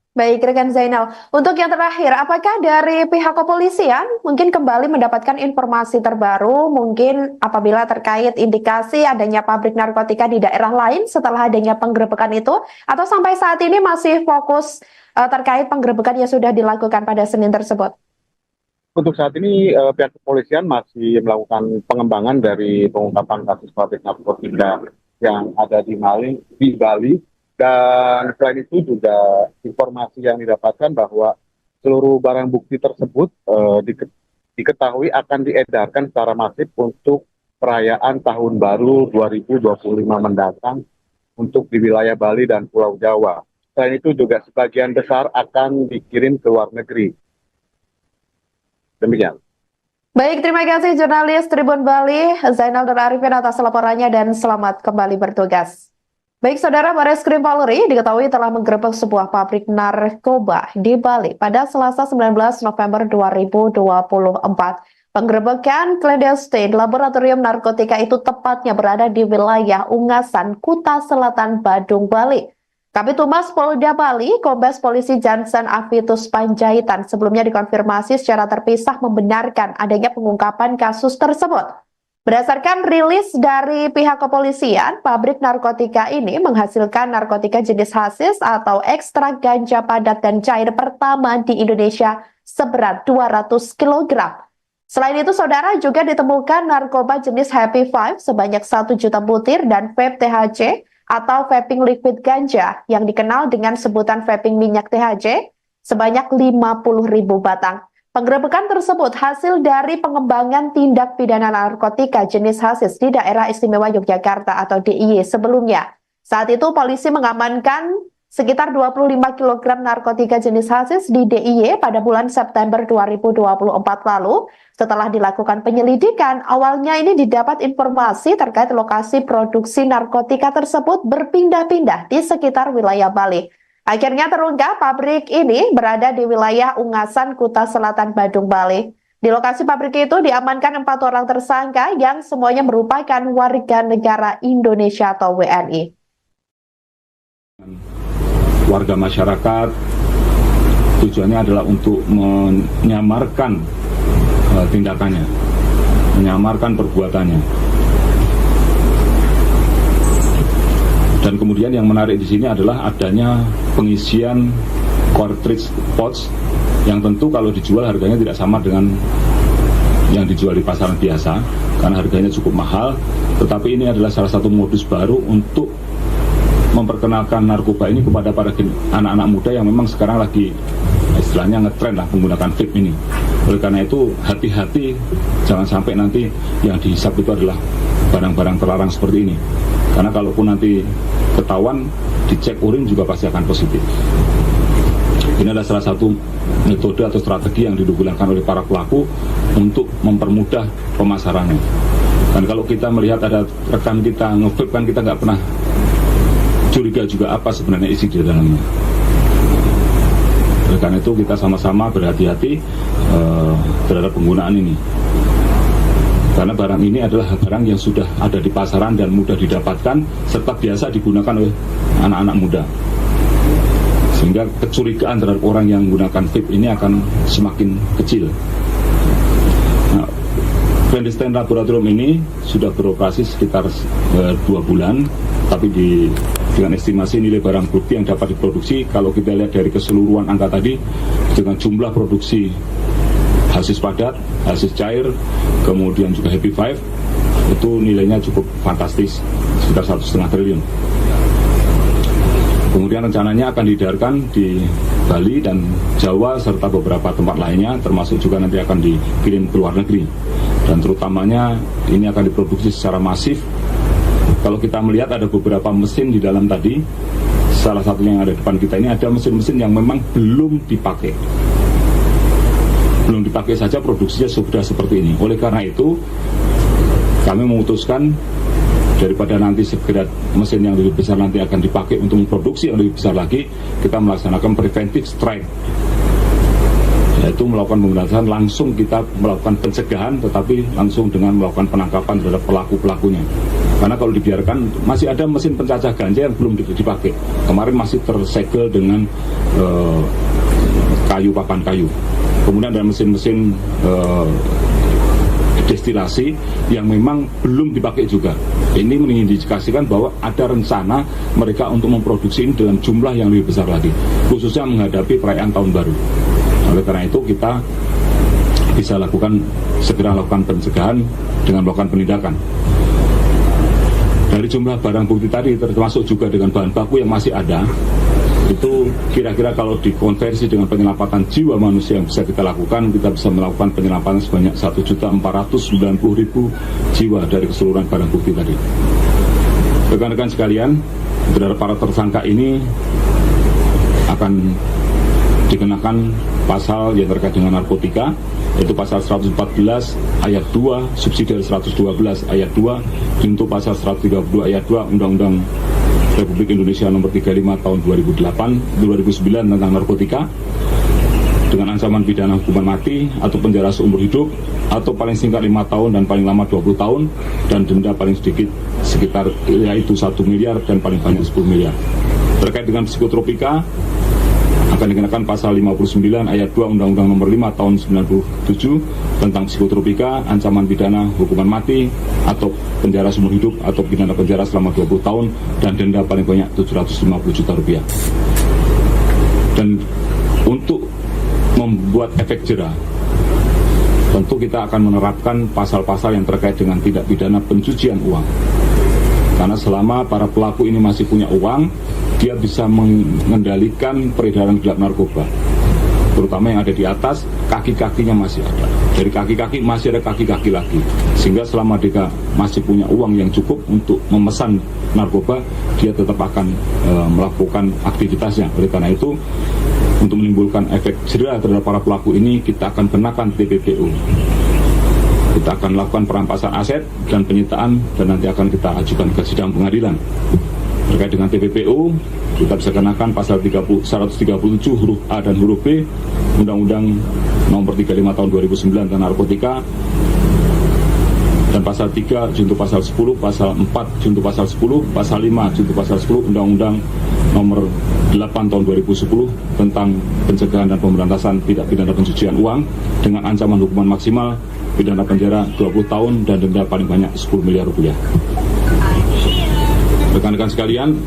Baik, rekan Zainal. Untuk yang terakhir, apakah dari pihak kepolisian mungkin kembali mendapatkan informasi terbaru, mungkin apabila terkait indikasi adanya pabrik narkotika di daerah lain setelah adanya penggerebekan itu, atau sampai saat ini masih fokus terkait penggerebekan yang sudah dilakukan pada Senin tersebut? Untuk saat ini pihak kepolisian masih melakukan pengembangan dari pengungkapan kasus pabrik narkotika yang ada di Bali. Dan selain itu juga informasi yang didapatkan bahwa seluruh barang bukti tersebut diketahui akan diedarkan secara masif untuk perayaan Tahun Baru 2025 mendatang untuk di wilayah Bali dan Pulau Jawa. Selain itu juga sebagian besar akan dikirim ke luar negeri. Demikian. Baik, terima kasih jurnalis Tribun Bali, Zainal dan Arifin atas laporannya dan selamat kembali bertugas. Baik, Saudara, Bareskrim Polri diketahui telah menggerebek sebuah pabrik narkoba di Bali pada Selasa 19 November 2024. Penggerebekan clandestine laboratorium narkotika itu tepatnya berada di wilayah Ungasan, Kuta Selatan, Badung, Bali. Kabid Humas Polda Bali, Kombes Polisi Jansen Avitus Panjaitan sebelumnya dikonfirmasi secara terpisah membenarkan adanya pengungkapan kasus tersebut. Berdasarkan rilis dari pihak kepolisian, pabrik narkotika ini menghasilkan narkotika jenis hasis atau ekstrak ganja padat dan cair pertama di Indonesia seberat 200 kg. Selain itu, Saudara, juga ditemukan narkoba jenis Happy Five sebanyak 1 juta butir dan vape THC atau vaping liquid ganja yang dikenal dengan sebutan vaping minyak THC sebanyak 50.000 batang. Penggerebekan tersebut hasil dari pengembangan tindak pidana narkotika jenis hasis di Daerah Istimewa Yogyakarta atau DIY sebelumnya. Saat itu polisi mengamankan sekitar 25 kg narkotika jenis hasis di DIY pada bulan September 2024 lalu. Setelah dilakukan penyelidikan, awalnya ini didapat informasi terkait lokasi produksi narkotika tersebut berpindah-pindah di sekitar wilayah Bali. Akhirnya terungkap pabrik ini berada di wilayah Ungasan, Kuta Selatan, Badung, Bali. Di lokasi pabrik itu diamankan 4 orang tersangka yang semuanya merupakan warga negara Indonesia atau WNI. Warga masyarakat tujuannya adalah untuk menyamarkan tindakannya, menyamarkan perbuatannya. Dan kemudian yang menarik di sini adalah adanya pengisian cartridge pouch yang tentu kalau dijual harganya tidak sama dengan yang dijual di pasaran biasa karena harganya cukup mahal. Tetapi ini adalah salah satu modus baru untuk memperkenalkan narkoba ini kepada para anak-anak muda yang memang sekarang lagi istilahnya ngetren lah menggunakan vape ini. Oleh karena itu hati-hati, jangan sampai nanti yang dihisap itu adalah barang-barang terlarang seperti ini. Karena kalaupun nanti ketahuan, dicek urin juga pasti akan positif. Ini adalah salah satu metode atau strategi yang digunakan oleh para pelaku untuk mempermudah pemasarannya. Dan kalau kita melihat ada rekan kita nge-vape, kan kita nggak pernah curiga juga apa sebenarnya isi di dalamnya. Oleh karena itu kita sama-sama berhati-hati terhadap penggunaan ini. Karena barang ini adalah barang yang sudah ada di pasaran dan mudah didapatkan serta biasa digunakan oleh anak-anak muda. Sehingga kecurigaan terhadap orang yang menggunakan vape ini akan semakin kecil. Nah, clandestine laboratorium ini sudah beroperasi sekitar 2 bulan, tapi dengan estimasi nilai barang bukti yang dapat diproduksi, kalau kita lihat dari keseluruhan angka tadi, dengan jumlah produksi hasis padat, hasis cair, kemudian juga Happy Five, itu nilainya cukup fantastis, sekitar 1,5 triliun. Kemudian rencananya akan diedarkan di Bali dan Jawa serta beberapa tempat lainnya, termasuk juga nanti akan dikirim ke luar negeri. Dan terutamanya ini akan diproduksi secara masif. Kalau kita melihat ada beberapa mesin di dalam tadi, salah satunya yang ada di depan kita ini ada mesin-mesin yang memang belum dipakai. Belum dipakai saja produksinya sudah seperti ini. Oleh karena itu, kami memutuskan daripada nanti segera mesin yang lebih besar nanti akan dipakai untuk memproduksi yang lebih besar lagi, kita melaksanakan preventive strike, yaitu melakukan pemberantasan, langsung kita melakukan pencegahan, tetapi langsung dengan melakukan penangkapan terhadap pelaku-pelakunya. Karena kalau dibiarkan, masih ada mesin pencacah ganja yang belum dipakai. Kemarin masih tersegel dengan papan kayu. Kemudian ada mesin-mesin destilasi yang memang belum dipakai juga. Ini mengindikasikan bahwa ada rencana mereka untuk memproduksi ini dalam jumlah yang lebih besar lagi, khususnya menghadapi perayaan tahun baru. Oleh karena itu kita bisa segera lakukan pencegahan dengan melakukan penindakan. Dari jumlah barang bukti tadi, termasuk juga dengan bahan baku yang masih ada, itu kira-kira kalau dikonversi dengan penyelamatan jiwa manusia yang bisa kita lakukan, kita bisa melakukan penyelamatan sebanyak 1.490.000 jiwa dari keseluruhan barang bukti tadi. Rekan-rekan sekalian, terhadap para tersangka ini akan dikenakan pasal yang terkait dengan narkotika, yaitu pasal 114 ayat 2 subsidiari 112 ayat 2 junto pasal 132 ayat 2 Undang-Undang Republik Indonesia nomor 35 tahun 2009 tentang narkotika, dengan ancaman pidana hukuman mati atau penjara seumur hidup atau paling singkat 5 tahun dan paling lama 20 tahun dan denda paling sedikit sekitar yaitu 1 miliar dan paling banyak 10 miliar. Terkait dengan psikotropika akan dikenakan pasal 59 ayat 2 Undang-Undang nomor 5 tahun 97 tentang psikotropika, ancaman pidana hukuman mati atau penjara seumur hidup atau pidana penjara selama 20 tahun dan denda paling banyak 750 juta rupiah. Dan untuk membuat efek jera, tentu kita akan menerapkan pasal-pasal yang terkait dengan tindak pidana pencucian uang. Karena selama para pelaku ini masih punya uang, dia bisa mengendalikan peredaran gelap narkoba, terutama yang ada di atas, kaki-kakinya masih ada. Dari kaki-kaki masih ada kaki-kaki lagi, sehingga selama dia masih punya uang yang cukup untuk memesan narkoba, dia tetap akan melakukan aktivitasnya. Oleh karena itu, untuk menimbulkan efek jera terhadap para pelaku ini, kita akan kenakan TPPU. Kita akan lakukan perampasan aset dan penyitaan, dan nanti akan kita ajukan ke sidang pengadilan. Terkait dengan TPPU, kita bisa kenakan pasal 137 huruf A dan huruf B Undang-Undang nomor 35 tahun 2009 tentang narkotika, dan pasal 3 junto pasal 10, pasal 4 junto pasal 10, pasal 5 junto pasal 10 Undang-Undang nomor 8 tahun 2010 tentang pencegahan dan pemberantasan tindak pidana pencucian uang dengan ancaman hukuman maksimal pidana penjara 20 tahun dan denda paling banyak 10 miliar rupiah. Rekan-rekan sekalian,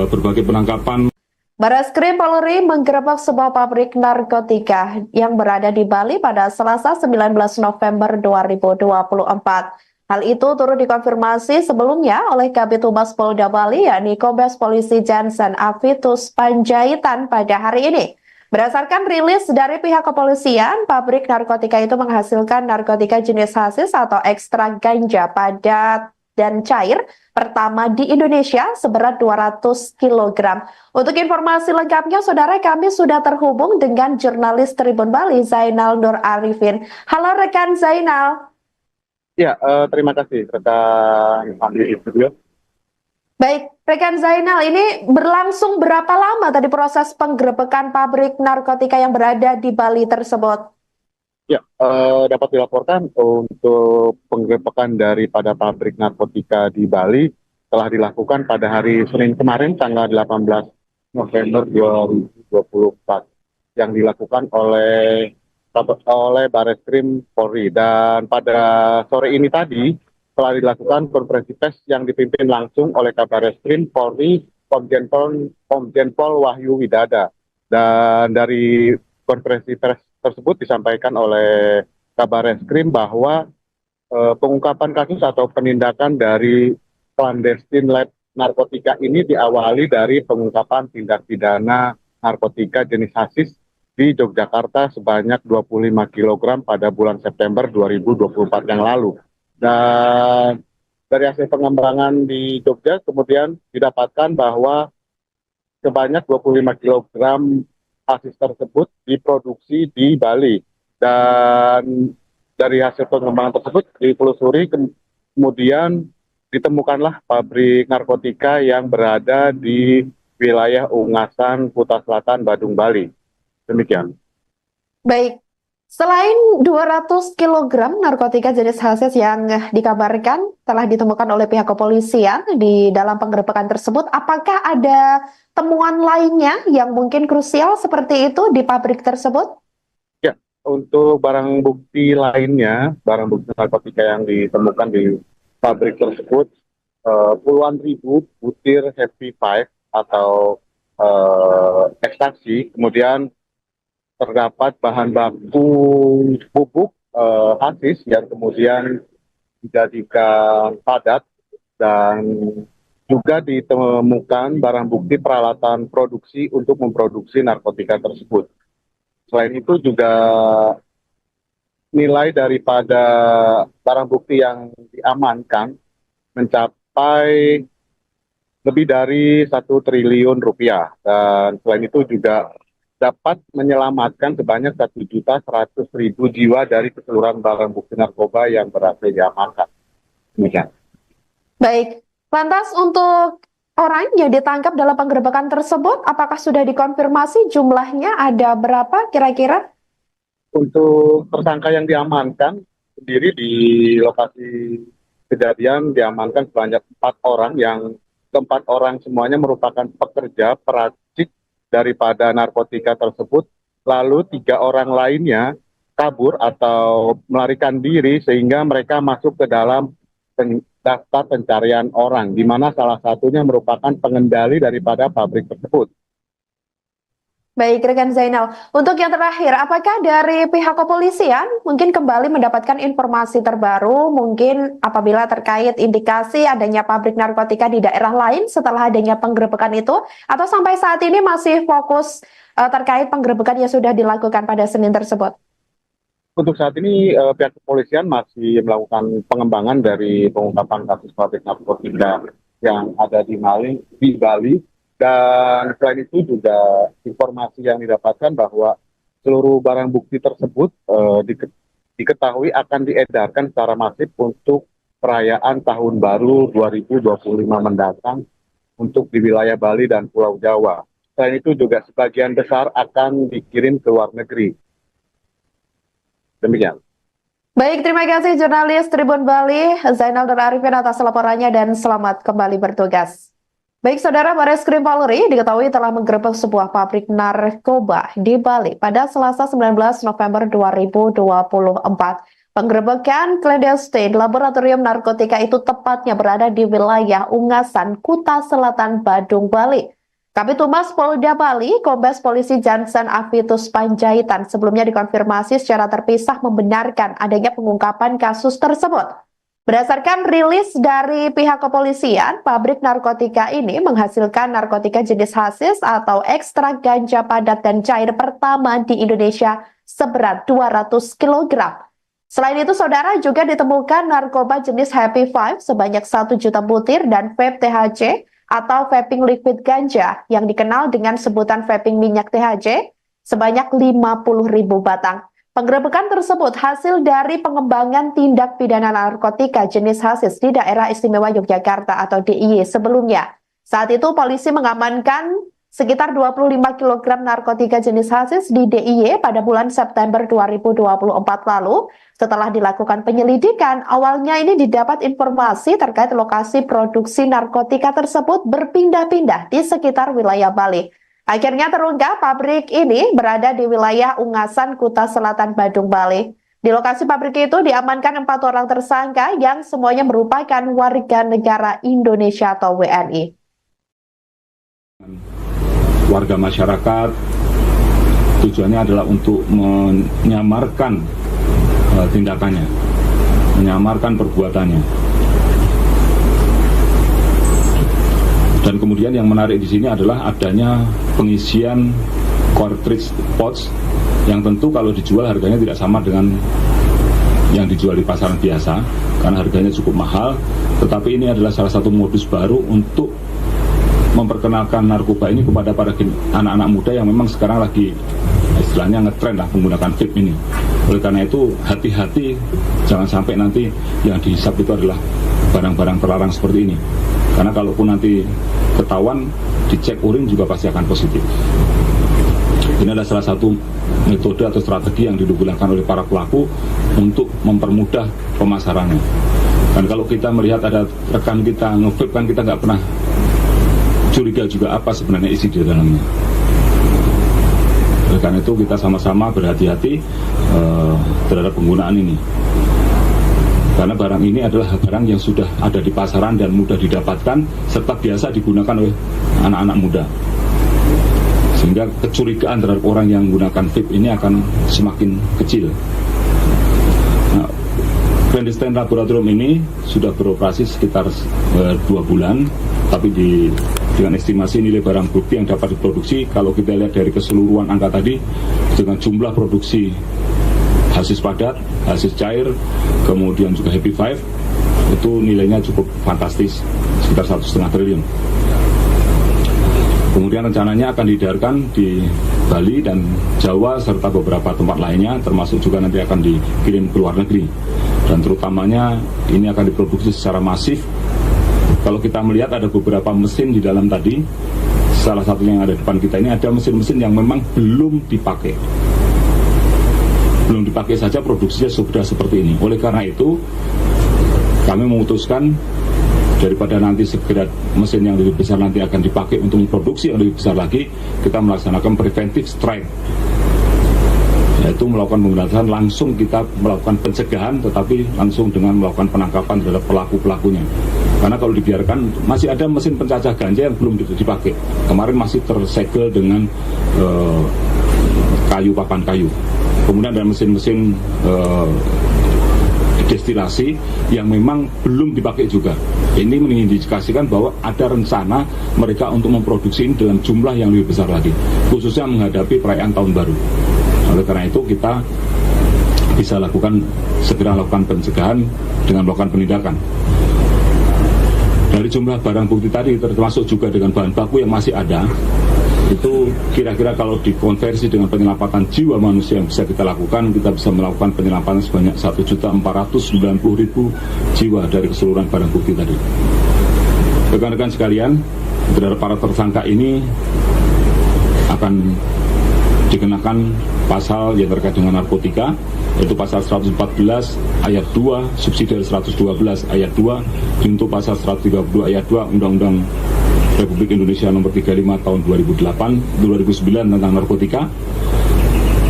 berbagai penangkapan. Barreskrim Polri menggerebek sebuah pabrik narkotika yang berada di Bali pada Selasa 19 November 2024. Hal itu turut dikonfirmasi sebelumnya oleh Kabid Humas Polda Bali, yakni Kombes Polisi Jansen Avitus Panjaitan pada hari ini. Berdasarkan rilis dari pihak kepolisian, pabrik narkotika itu menghasilkan narkotika jenis hasis atau ekstrak ganja padat dan cair pertama di Indonesia seberat 200 kg. Untuk informasi lengkapnya, saudara, kami sudah terhubung dengan jurnalis Tribun Bali, Zainal Nur Arifin. Halo rekan Zainal. Ya, terima kasih rekan Andi Studio. Baik, rekan Zainal, ini berlangsung berapa lama tadi proses penggerebekan pabrik narkotika yang berada di Bali tersebut? Ya, dapat dilaporkan untuk penggerebekan daripada pabrik narkotika di Bali telah dilakukan pada hari Senin kemarin, tanggal 18 November 2024, yang dilakukan oleh Bareskrim Polri. Dan pada sore ini tadi telah dilakukan konferensi pers yang dipimpin langsung oleh Kabareskrim Polri Komjen Pol Wahyu Widada. Dan dari konferensi pers tersebut disampaikan oleh Kabareskrim bahwa pengungkapan kasus atau penindakan dari clandestine lab narkotika ini diawali dari pengungkapan tindak pidana narkotika jenis hasis di Yogyakarta sebanyak 25 kg pada bulan September 2024 yang lalu. Dan dari hasil pengembangan di Jogja kemudian didapatkan bahwa sebanyak 25 kg hasis tersebut diproduksi di Bali. Dan dari hasil pengembangan tersebut ditelusuri, kemudian ditemukanlah pabrik narkotika yang berada di wilayah Ungasan, Kuta Selatan, Badung, Bali. Demikian. Baik. Selain 200 kg narkotika jenis hasis yang dikabarkan telah ditemukan oleh pihak kepolisian di dalam penggerebekan tersebut, apakah ada temuan lainnya yang mungkin krusial seperti itu di pabrik tersebut? Ya, untuk barang bukti lainnya, barang bukti narkotika yang ditemukan di pabrik tersebut, puluhan ribu butir Happy Five atau ekstasi, kemudian terdapat bahan baku pupuk hasis yang kemudian dijadikan padat, dan juga ditemukan barang bukti peralatan produksi untuk memproduksi narkotika tersebut. Selain itu juga nilai daripada barang bukti yang diamankan mencapai lebih dari 1 triliun rupiah, dan selain itu juga dapat menyelamatkan sebanyak 1.100.000 jiwa dari keseluruhan barang bukti narkoba yang berhasil diamankan. Demikian. Baik, lantas untuk orang yang ditangkap dalam penggerebekan tersebut, apakah sudah dikonfirmasi jumlahnya ada berapa kira-kira? Untuk tersangka yang diamankan sendiri di lokasi kejadian diamankan sebanyak 4 orang, yang keempat orang semuanya merupakan pekerja peracik daripada narkotika tersebut, lalu 3 orang lainnya kabur atau melarikan diri sehingga mereka masuk ke dalam daftar pencarian orang, di mana salah satunya merupakan pengendali daripada pabrik tersebut. Baik, rekan Zainal. Untuk yang terakhir, apakah dari pihak kepolisian mungkin kembali mendapatkan informasi terbaru, mungkin apabila terkait indikasi adanya pabrik narkotika di daerah lain setelah adanya penggerebekan itu, atau sampai saat ini masih fokus terkait penggerebekan yang sudah dilakukan pada Senin tersebut? Untuk saat ini pihak kepolisian masih melakukan pengembangan dari pengungkapan kasus pabrik narkotika yang ada di Bali. Dan selain itu juga informasi yang didapatkan bahwa seluruh barang bukti tersebut diketahui akan diedarkan secara masif untuk perayaan Tahun Baru 2025 mendatang untuk di wilayah Bali dan Pulau Jawa. Selain itu juga sebagian besar akan dikirim ke luar negeri. Demikian. Baik, terima kasih jurnalis Tribun Bali, Zainal Nur Arifin atas laporannya dan selamat kembali bertugas. Baik, saudara, Bareskrim Polri diketahui telah menggerebek sebuah pabrik narkoba di Bali pada Selasa 19 November 2024. Penggerebekan clandestine laboratorium narkotika itu tepatnya berada di wilayah Ungasan, Kuta Selatan, Badung, Bali. Kabid Humas Polda Bali, Kombes Polisi Jansen Avitus Panjaitan sebelumnya dikonfirmasi secara terpisah membenarkan adanya pengungkapan kasus tersebut. Berdasarkan rilis dari pihak kepolisian, pabrik narkotika ini menghasilkan narkotika jenis hasis atau ekstrak ganja padat dan cair pertama di Indonesia seberat 200 kg. Selain itu, saudara, juga ditemukan narkoba jenis Happy Five sebanyak 1 juta butir dan vape THC atau vaping liquid ganja yang dikenal dengan sebutan vaping minyak THC sebanyak 50.000 batang. Penggerebekan tersebut hasil dari pengembangan tindak pidana narkotika jenis hasis di Daerah Istimewa Yogyakarta atau DIY sebelumnya. Saat itu polisi mengamankan sekitar 25 kg narkotika jenis hasis di DIY pada bulan September 2024 lalu. Setelah dilakukan penyelidikan, awalnya ini didapat informasi terkait lokasi produksi narkotika tersebut berpindah-pindah di sekitar wilayah Bali. Akhirnya terungkap pabrik ini berada di wilayah Ungasan, Kuta Selatan, Badung, Bali. Di lokasi pabrik itu diamankan 4 orang tersangka yang semuanya merupakan warga negara Indonesia atau WNI. Warga masyarakat tujuannya adalah untuk menyamarkan tindakannya, menyamarkan perbuatannya. Dan kemudian yang menarik di sini adalah adanya pengisian cartridge pouch yang tentu kalau dijual harganya tidak sama dengan yang dijual di pasaran biasa karena harganya cukup mahal. Tetapi ini adalah salah satu modus baru untuk memperkenalkan narkoba ini kepada para anak-anak muda yang memang sekarang lagi istilahnya ngetren lah menggunakan vape ini. Oleh karena itu hati-hati, jangan sampai nanti yang dihisap itu adalah barang-barang terlarang seperti ini. Karena kalaupun nanti ketahuan, dicek urin juga pasti akan positif. Ini adalah salah satu metode atau strategi yang digunakan oleh para pelaku untuk mempermudah pemasarannya. Dan kalau kita melihat ada rekan kita nge-vape kan kita nggak pernah curiga juga apa sebenarnya isi di dalamnya. Oleh karena itu kita sama-sama berhati-hati terhadap penggunaan ini. Karena barang ini adalah barang yang sudah ada di pasaran dan mudah didapatkan serta biasa digunakan oleh anak-anak muda. Sehingga kecurigaan terhadap orang yang menggunakan vape ini akan semakin kecil. Nah, clandestine laboratorium ini sudah beroperasi sekitar 2 bulan, tapi dengan estimasi nilai barang bukti yang dapat diproduksi, kalau kita lihat dari keseluruhan angka tadi, dengan jumlah produksi hasis padat, hasis cair, kemudian juga Happy Five, itu nilainya cukup fantastis, sekitar 1,5 triliun. Kemudian rencananya akan diedarkan di Bali dan Jawa serta beberapa tempat lainnya, termasuk juga nanti akan dikirim ke luar negeri. Dan terutamanya ini akan diproduksi secara masif. Kalau kita melihat ada beberapa mesin di dalam tadi, salah satunya yang ada di depan kita ini ada mesin-mesin yang memang belum dipakai. Belum dipakai saja produksinya sudah seperti ini. Oleh karena itu kami memutuskan daripada nanti segera mesin yang lebih besar nanti akan dipakai untuk memproduksi yang lebih besar lagi, kita melaksanakan preventive strike, yaitu melakukan pemberantasan langsung, kita melakukan pencegahan tetapi langsung dengan melakukan penangkapan terhadap pelaku-pelakunya. Karena kalau dibiarkan masih ada mesin pencacah ganja yang belum dipakai. Kemarin masih tersegel dengan papan kayu. Kemudian ada mesin-mesin destilasi yang memang belum dipakai juga. Ini mengindikasikan bahwa ada rencana mereka untuk memproduksi ini dalam jumlah yang lebih besar lagi, khususnya menghadapi perayaan tahun baru. Oleh karena itu kita bisa segera lakukan pencegahan dengan melakukan penindakan. Dari jumlah barang bukti tadi termasuk juga dengan bahan baku yang masih ada, itu kira-kira kalau dikonversi dengan penyelamatan jiwa manusia yang bisa kita lakukan, kita bisa melakukan penyelamatan sebanyak 1.490.000 jiwa dari keseluruhan barang bukti tadi. Rekan-rekan sekalian, terhadap para tersangka ini akan dikenakan pasal yang terkait dengan narkotika, yaitu pasal 114 ayat 2 subsidi 112 ayat 2 untuk pasal 132 ayat 2 Undang-Undang Republik Indonesia nomor 35 tahun 2009 tentang narkotika,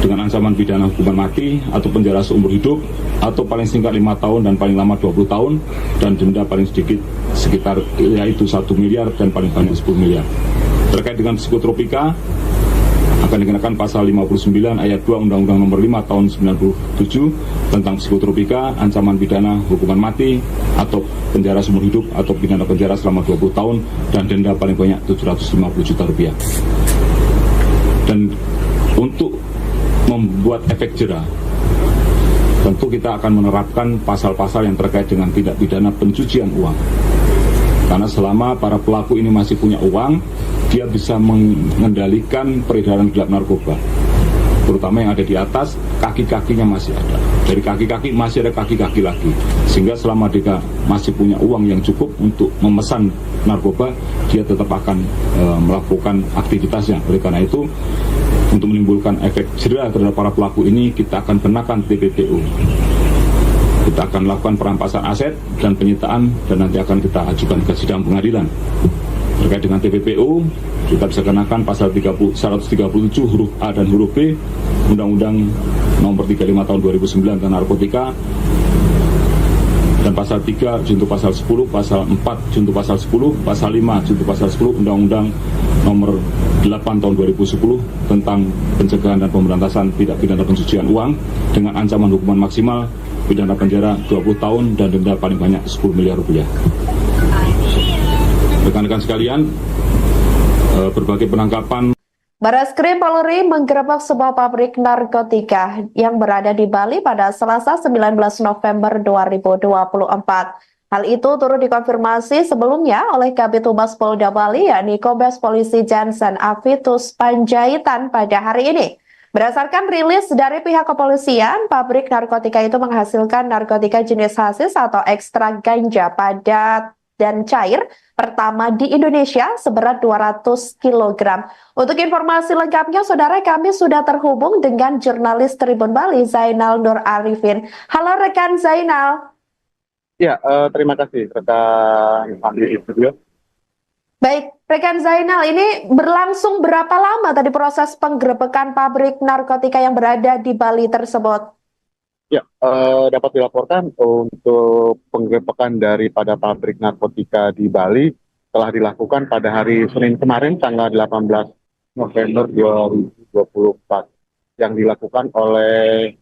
dengan ancaman pidana hukuman mati atau penjara seumur hidup atau paling singkat 5 tahun dan paling lama 20 tahun dan denda paling sedikit sekitar yaitu 1 miliar dan paling banyak 10 miliar. Terkait dengan psikotropika, akan dikenakan pasal 59 ayat 2 Undang-Undang Nomor 5 tahun 97 tentang psikotropika, ancaman pidana hukuman mati atau penjara seumur hidup atau pidana penjara selama 20 tahun dan denda paling banyak 750 juta rupiah. Dan untuk membuat efek jera, tentu kita akan menerapkan pasal-pasal yang terkait dengan tindak pidana pencucian uang. Karena selama para pelaku ini masih punya uang, dia bisa mengendalikan peredaran gelap narkoba. Terutama yang ada di atas, kaki-kakinya masih ada. Dari kaki-kaki masih ada kaki-kaki lagi. Sehingga selama dia masih punya uang yang cukup untuk memesan narkoba, dia tetap akan melakukan aktivitasnya. Oleh karena itu, untuk menimbulkan efek jera terhadap para pelaku ini, kita akan kenakan TPPU. Kita akan lakukan perampasan aset dan penyitaan, dan nanti akan kita ajukan ke sidang pengadilan. Terkait dengan TPPU, kita bisa kenakan pasal 137 huruf A dan huruf B Undang-Undang Nomor 35 tahun 2009 tentang narkotika, dan pasal 3 junto pasal 10, pasal 4 junto pasal 10, pasal 5 junto pasal 10 Undang-Undang Nomor 8 tahun 2010 tentang pencegahan dan pemberantasan tindak pidana pencucian uang dengan ancaman hukuman maksimal pidana penjara 20 tahun dan denda paling banyak 10 miliar rupiah. Rekan-rekan sekalian, berbagai penangkapan. Barreskrim Polri menggerebek sebuah pabrik narkotika yang berada di Bali pada Selasa 19 November 2024. Hal itu turut dikonfirmasi sebelumnya oleh Kabid Humas Polda Bali, yakni Kombes Polisi Jansen Avitus Panjaitan pada hari ini. Berdasarkan rilis dari pihak kepolisian, pabrik narkotika itu menghasilkan narkotika jenis hasis atau ekstrak ganja padat dan cair pertama di Indonesia seberat 200 kg. Untuk informasi lengkapnya, saudara, kami sudah terhubung dengan jurnalis Tribun Bali, Zainal Nur Arifin. Halo rekan Zainal. Ya, terima kasih rekan Andi di studio. Baik, rekan Zainal, ini berlangsung berapa lama tadi proses penggerebekan pabrik narkotika yang berada di Bali tersebut? Ya, dapat dilaporkan untuk penggerebekan daripada pabrik narkotika di Bali telah dilakukan pada hari Senin kemarin, tanggal 18 November 2024, yang dilakukan oleh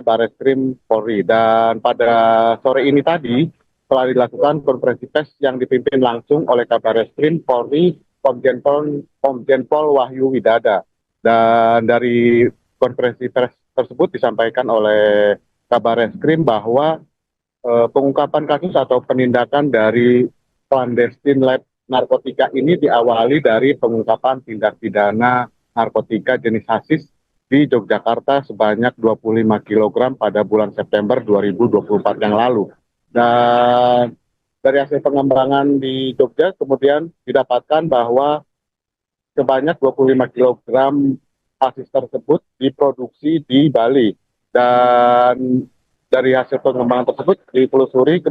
Barreskrim Polri. Dan pada sore ini tadi telah dilakukan konferensi pers yang dipimpin langsung oleh Kabarreskrim Polri Komjen Pol Wahyu Widada. Dan dari konferensi pers tersebut disampaikan oleh Kabarreskrim bahwa pengungkapan kasus atau penindakan dari clandestine lab narkotika ini diawali dari pengungkapan tindak pidana narkotika jenis hasis di Yogyakarta sebanyak 25 kg pada bulan September 2024 yang lalu. Dan dari hasil pengembangan di Jogja kemudian didapatkan bahwa sebanyak 25 kg hasis tersebut diproduksi di Bali. Dan dari hasil pengembangan tersebut ditelusuri,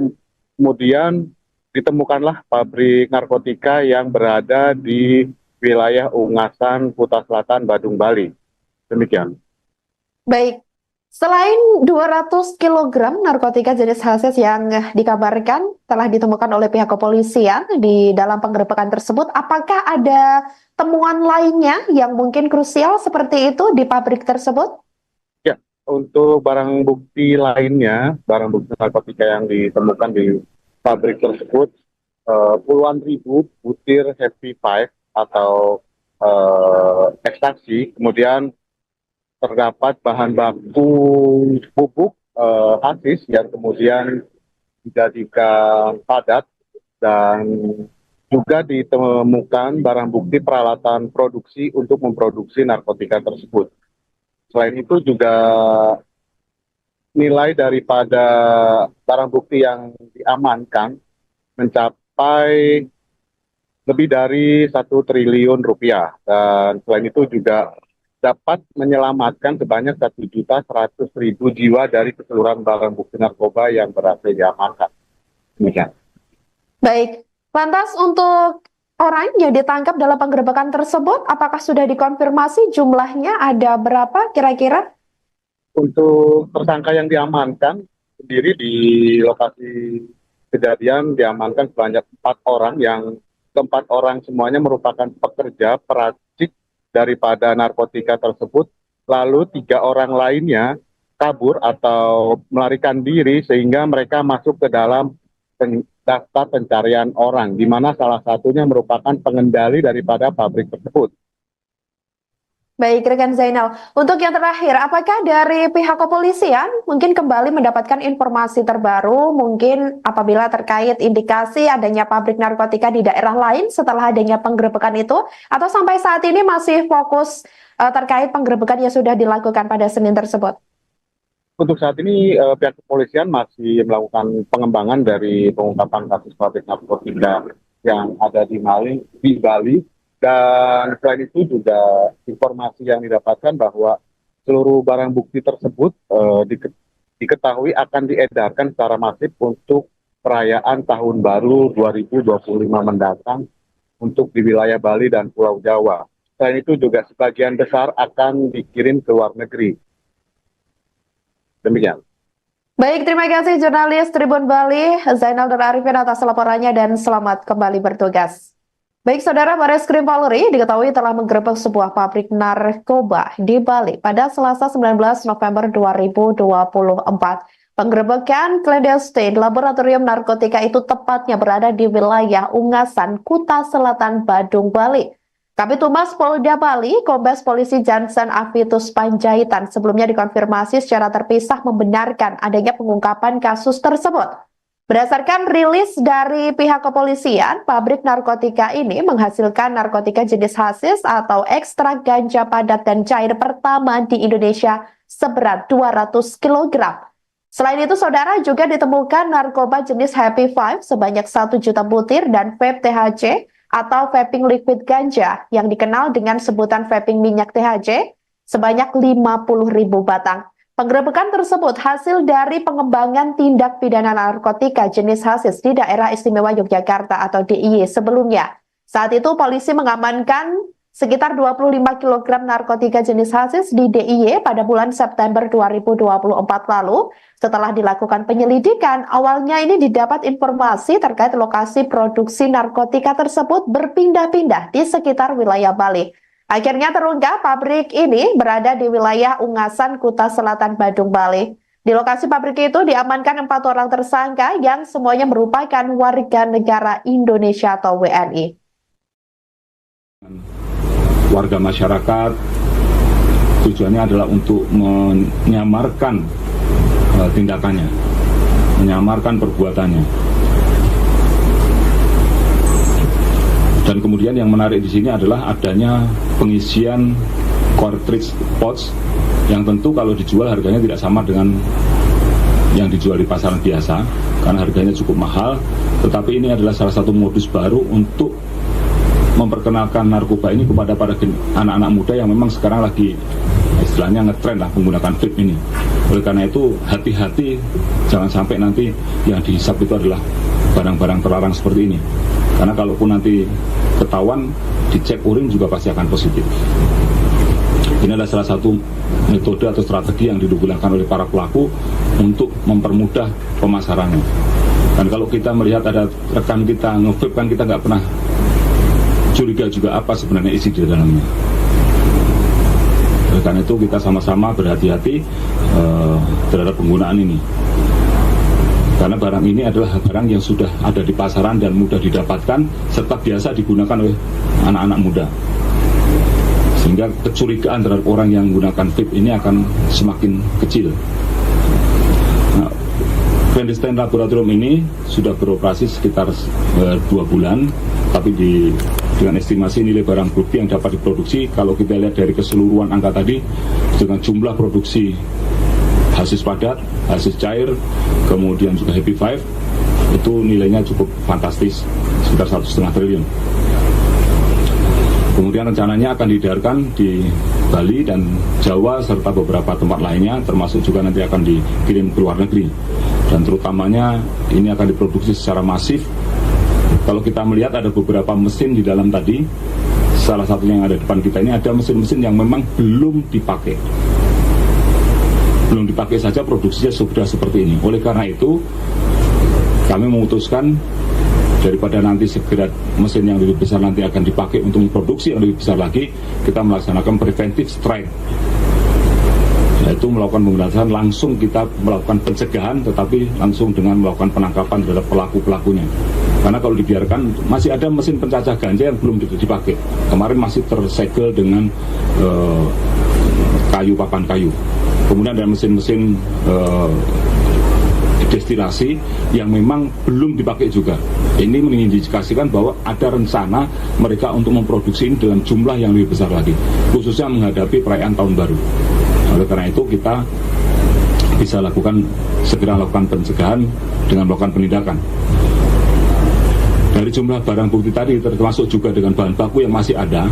kemudian ditemukanlah pabrik narkotika yang berada di wilayah Ungasan, Kuta Selatan, Badung, Bali. Demikian. Baik, selain 200 kg narkotika jenis hasis yang dikabarkan telah ditemukan oleh pihak kepolisian di dalam penggerebekan tersebut, apakah ada temuan lainnya yang mungkin krusial seperti itu di pabrik tersebut? Ya, untuk barang bukti lainnya, barang bukti narkotika yang ditemukan di pabrik tersebut, puluhan ribu butir Happy Five atau ekstasi, kemudian terdapat bahan baku bubuk hasis yang kemudian dijadikan padat, dan juga ditemukan barang bukti peralatan produksi untuk memproduksi narkotika tersebut. Selain itu juga nilai daripada barang bukti yang diamankan mencapai lebih dari 1 triliun rupiah, dan selain itu juga dapat menyelamatkan sebanyak 1.100.000 jiwa dari keseluruhan barang bukti narkoba yang berhasil diamankan. Demikian. Baik, lantas untuk orang yang ditangkap dalam penggerebekan tersebut, apakah sudah dikonfirmasi jumlahnya ada berapa kira-kira? Untuk tersangka yang diamankan sendiri di lokasi kejadian diamankan sebanyak 4 orang, yang keempat orang semuanya merupakan pekerja peracik daripada narkotika tersebut, lalu 3 orang lainnya kabur atau melarikan diri sehingga mereka masuk ke dalam daftar pencarian orang, di mana salah satunya merupakan pengendali daripada pabrik tersebut. Baik, rekan Zainal. Untuk yang terakhir, apakah dari pihak kepolisian mungkin kembali mendapatkan informasi terbaru, mungkin apabila terkait indikasi adanya pabrik narkotika di daerah lain setelah adanya penggerebekan itu, atau sampai saat ini masih fokus terkait penggerebekan yang sudah dilakukan pada Senin tersebut? Untuk saat ini pihak kepolisian masih melakukan pengembangan dari pengungkapan kasus pabrik narkotika yang ada di Bali, dan selain itu juga informasi yang didapatkan bahwa seluruh barang bukti tersebut diketahui akan diedarkan secara masif untuk perayaan Tahun Baru 2025 mendatang untuk di wilayah Bali dan Pulau Jawa. Selain itu juga sebagian besar akan dikirim ke luar negeri. Demikian. Baik, terima kasih jurnalis Tribun Bali, Zainal dan Arifin atas laporannya dan selamat kembali bertugas. Baik, Saudara, Bareskrim Polri diketahui telah menggerebek sebuah pabrik narkoba di Bali pada Selasa 19 November 2024. Penggerebekan clandestine laboratorium narkotika itu tepatnya berada di wilayah Ungasan, Kuta Selatan, Badung, Bali. Kabid Humas Polda Bali, Kombes Polisi Jansen Avitus Panjaitan sebelumnya dikonfirmasi secara terpisah membenarkan adanya pengungkapan kasus tersebut. Berdasarkan rilis dari pihak kepolisian, pabrik narkotika ini menghasilkan narkotika jenis hasis atau ekstrak ganja padat dan cair pertama di Indonesia seberat 200 kg. Selain itu, Saudara, juga ditemukan narkoba jenis Happy Five sebanyak 1 juta butir dan vape THC atau vaping liquid ganja yang dikenal dengan sebutan vaping minyak THC sebanyak 50.000 batang. Penggerebekan tersebut hasil dari pengembangan tindak pidana narkotika jenis hasis di Daerah Istimewa Yogyakarta atau DIY sebelumnya. Saat itu polisi mengamankan sekitar 25 kg narkotika jenis hasis di DIY pada bulan September 2024 lalu. Setelah dilakukan penyelidikan, awalnya ini didapat informasi terkait lokasi produksi narkotika tersebut berpindah-pindah di sekitar wilayah Bali. Akhirnya terungkap pabrik ini berada di wilayah Ungasan, Kuta Selatan, Badung, Bali. Di lokasi pabrik itu diamankan 4 orang tersangka yang semuanya merupakan warga negara Indonesia atau WNI. Warga masyarakat tujuannya adalah untuk menyamarkan tindakannya, menyamarkan perbuatannya. Dan kemudian yang menarik di sini adalah adanya pengisian cartridge pouch yang tentu kalau dijual harganya tidak sama dengan yang dijual di pasaran biasa karena harganya cukup mahal, tetapi ini adalah salah satu modus baru untuk memperkenalkan narkoba ini kepada para anak-anak muda yang memang sekarang lagi istilahnya ngetren lah menggunakan vape ini. Oleh karena itu hati-hati, jangan sampai nanti yang dihisap itu adalah barang-barang terlarang seperti ini. Karena kalaupun nanti ketahuan, dicek urin juga pasti akan positif. Ini adalah salah satu metode atau strategi yang digunakan oleh para pelaku untuk mempermudah pemasarannya. Dan kalau kita melihat ada rekan kita nge-vape kan kita nggak pernah curiga juga apa sebenarnya isi di dalamnya. Oleh karena itu kita sama-sama berhati-hati terhadap penggunaan ini. Karena barang ini adalah barang yang sudah ada di pasaran dan mudah didapatkan serta biasa digunakan oleh anak-anak muda. Sehingga kecurigaan terhadap orang yang menggunakan vape ini akan semakin kecil. Nah, clandestine laboratorium ini sudah beroperasi sekitar 2 bulan, tapi dengan estimasi nilai barang bukti yang dapat diproduksi, kalau kita lihat dari keseluruhan angka tadi, dengan jumlah produksi hasis padat, hasis cair, kemudian juga Happy Five, itu nilainya cukup fantastis, sekitar 1,5 triliun. Kemudian rencananya akan diedarkan di Bali dan Jawa serta beberapa tempat lainnya, termasuk juga nanti akan dikirim ke luar negeri. Dan terutamanya ini akan diproduksi secara masif. Kalau kita melihat ada beberapa mesin di dalam tadi, salah satunya yang ada di depan kita ini ada mesin-mesin yang memang belum dipakai. Belum dipakai saja produksinya sudah seperti ini. Oleh karena itu, kami memutuskan daripada nanti segera mesin yang lebih besar nanti akan dipakai untuk memproduksi yang lebih besar lagi, kita melaksanakan preventive strike, yaitu melakukan pemberantasan langsung, kita melakukan pencegahan tetapi langsung dengan melakukan penangkapan terhadap pelaku-pelakunya. Karena kalau dibiarkan masih ada mesin pencacah ganja yang belum dipakai. Kemarin masih tersegel dengan kayu, papan kayu. Kemudian ada mesin-mesin destilasi yang memang belum dipakai juga. Ini mengindikasikan bahwa ada rencana mereka untuk memproduksi ini dalam jumlah yang lebih besar lagi, khususnya menghadapi perayaan tahun baru. Oleh karena itu kita bisa segera lakukan pencegahan dengan melakukan penindakan. Dari jumlah barang bukti tadi, termasuk juga dengan bahan baku yang masih ada,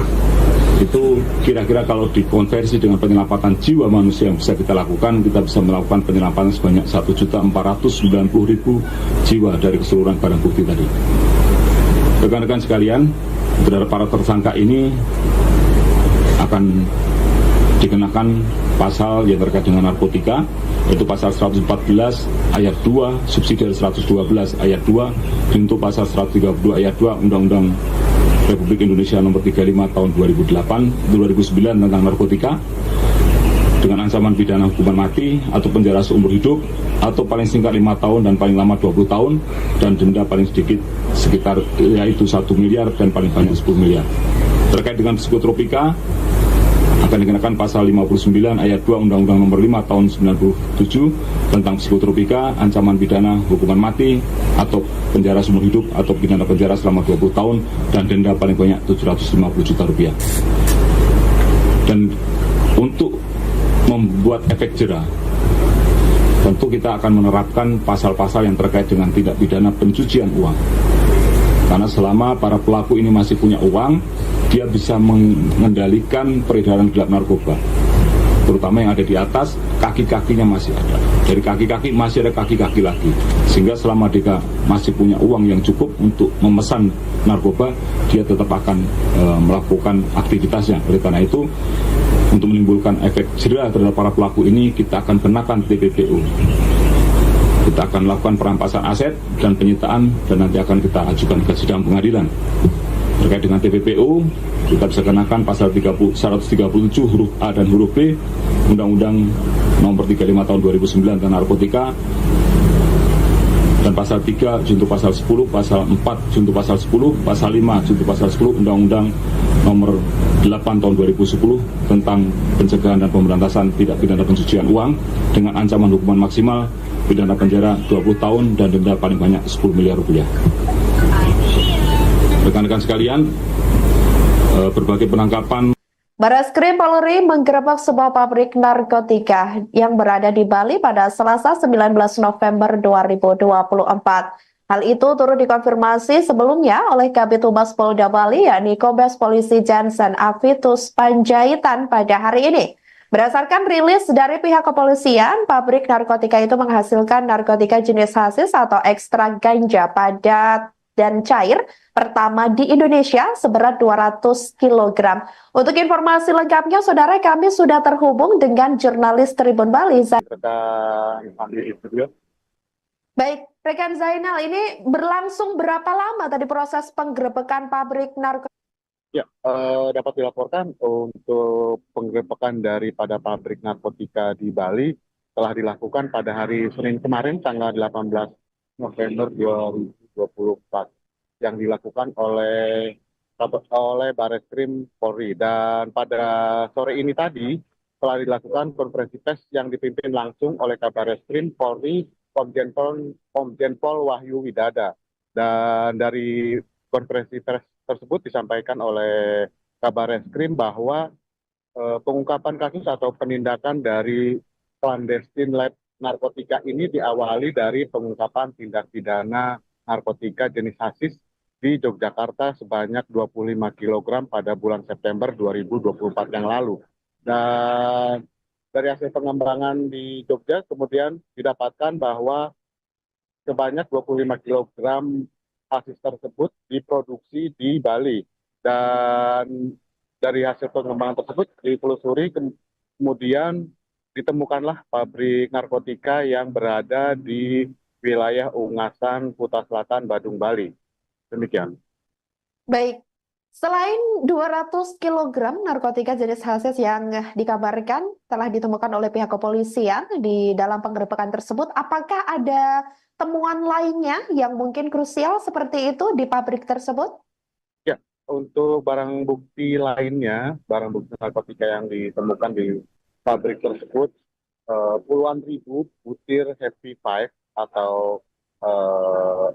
itu kira-kira kalau dikonversi dengan penyelamatan jiwa manusia yang bisa kita lakukan, kita bisa melakukan penyelamatan sebanyak 1.490.000 jiwa dari keseluruhan barang bukti tadi. Rekan-rekan sekalian, terhadap para tersangka ini akan dikenakan pasal yang terkait dengan narkotika, yaitu pasal 114 ayat 2 subsidi 112 ayat 2 untuk pasal 132 ayat 2 Undang-Undang Republik Indonesia nomor 35 tahun 2009 tentang narkotika, dengan ancaman pidana hukuman mati atau penjara seumur hidup atau paling singkat 5 tahun dan paling lama 20 tahun dan denda paling sedikit sekitar yaitu 1 miliar dan paling banyak 10 miliar. Terkait dengan psikotropika akan dikenakan pasal 59 ayat 2 Undang-Undang nomor 5 tahun 97 tentang psikotropika, ancaman pidana hukuman mati atau penjara seumur hidup atau pidana penjara selama 20 tahun dan denda paling banyak 750 juta rupiah. Dan untuk membuat efek jera, tentu kita akan menerapkan pasal-pasal yang terkait dengan tindak pidana pencucian uang. Karena selama para pelaku ini masih punya uang, dia bisa mengendalikan peredaran gelap narkoba, terutama yang ada di atas, kaki-kakinya masih ada. Dari kaki-kaki masih ada kaki-kaki lagi, sehingga selama dia masih punya uang yang cukup untuk memesan narkoba, dia tetap akan melakukan aktivitasnya. Oleh karena itu, untuk menimbulkan efek jera terhadap para pelaku ini, kita akan kenakan TPPU. Kita akan melakukan perampasan aset dan penyitaan, dan nanti akan kita ajukan ke sidang pengadilan. Terkait dengan TPPU, kita bisa kenakan pasal 137 huruf A dan huruf B Undang-Undang nomor 35 tahun 2009 tentang narkotika, dan pasal 3 junto pasal 10, pasal 4 junto pasal 10, pasal 5 junto pasal 10 Undang-Undang nomor 8 tahun 2010 tentang pencegahan dan pemberantasan tindak pidana pencucian uang dengan ancaman hukuman maksimal pidana penjara 20 tahun dan denda paling banyak 10 miliar rupiah. Rekan-rekan sekalian, berbagai penangkapan. Barreskrim Polri menggerebek sebuah pabrik narkotika yang berada di Bali pada Selasa 19 November 2024. Hal itu turut dikonfirmasi sebelumnya oleh Kabid Humas Polda Bali, yakni Kombes Polisi Jansen Avitus Panjaitan pada hari ini. Berdasarkan rilis dari pihak kepolisian, pabrik narkotika itu menghasilkan narkotika jenis hasis atau ekstrak ganja padat dan cair pertama di Indonesia seberat 200 kg. Untuk informasi lengkapnya, saudara, kami sudah terhubung dengan jurnalis Tribun Bali. Baik, rekan Zainal, ini berlangsung berapa lama tadi proses penggerebekan pabrik narkotika? Ya, dapat dilaporkan untuk penggerebekan daripada pabrik narkotika di Bali telah dilakukan pada hari Senin kemarin, tanggal 18 November 2024, yang dilakukan oleh Barreskrim Polri. Dan pada sore ini tadi telah dilakukan konferensi pers yang dipimpin langsung oleh Kabarreskrim Polri Komjen Pol Wahyu Widada. Dan dari konferensi pers tersebut disampaikan oleh Kabarreskrim bahwa pengungkapan kasus atau penindakan dari clandestine lab narkotika ini diawali dari pengungkapan tindak pidana narkotika jenis hasis di Yogyakarta sebanyak 25 kg pada bulan September 2024 yang lalu. Dan dari hasil pengembangan di Jogja kemudian didapatkan bahwa sebanyak 25 kg hasis tersebut diproduksi di Bali. Dan dari hasil pengembangan tersebut ditelusuri, kemudian ditemukanlah pabrik narkotika yang berada di wilayah Ungasan, Kuta Selatan, Badung, Bali. Demikian. Baik, selain 200 kg narkotika jenis hasis yang dikabarkan telah ditemukan oleh pihak kepolisian di dalam penggerebekan tersebut, apakah ada temuan lainnya yang mungkin krusial seperti itu di pabrik tersebut? Ya, untuk barang bukti lainnya, barang bukti narkotika yang ditemukan di pabrik tersebut, puluhan ribu butir Happy Five atau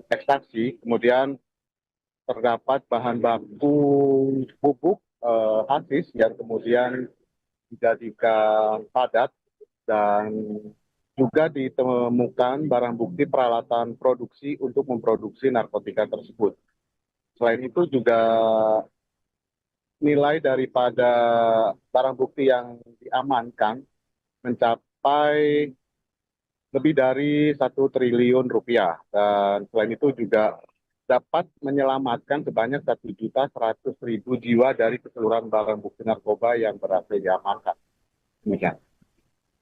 ekstasi, kemudian terdapat bahan baku bubuk hasis yang kemudian dijadikan padat, dan juga ditemukan barang bukti peralatan produksi untuk memproduksi narkotika tersebut. Selain itu juga nilai daripada barang bukti yang diamankan mencapai lebih dari 1 triliun rupiah, dan selain itu juga dapat menyelamatkan sebanyak 1.100.000 jiwa dari keseluruhan barang bukti narkoba yang berhasil diamankan. Demikian.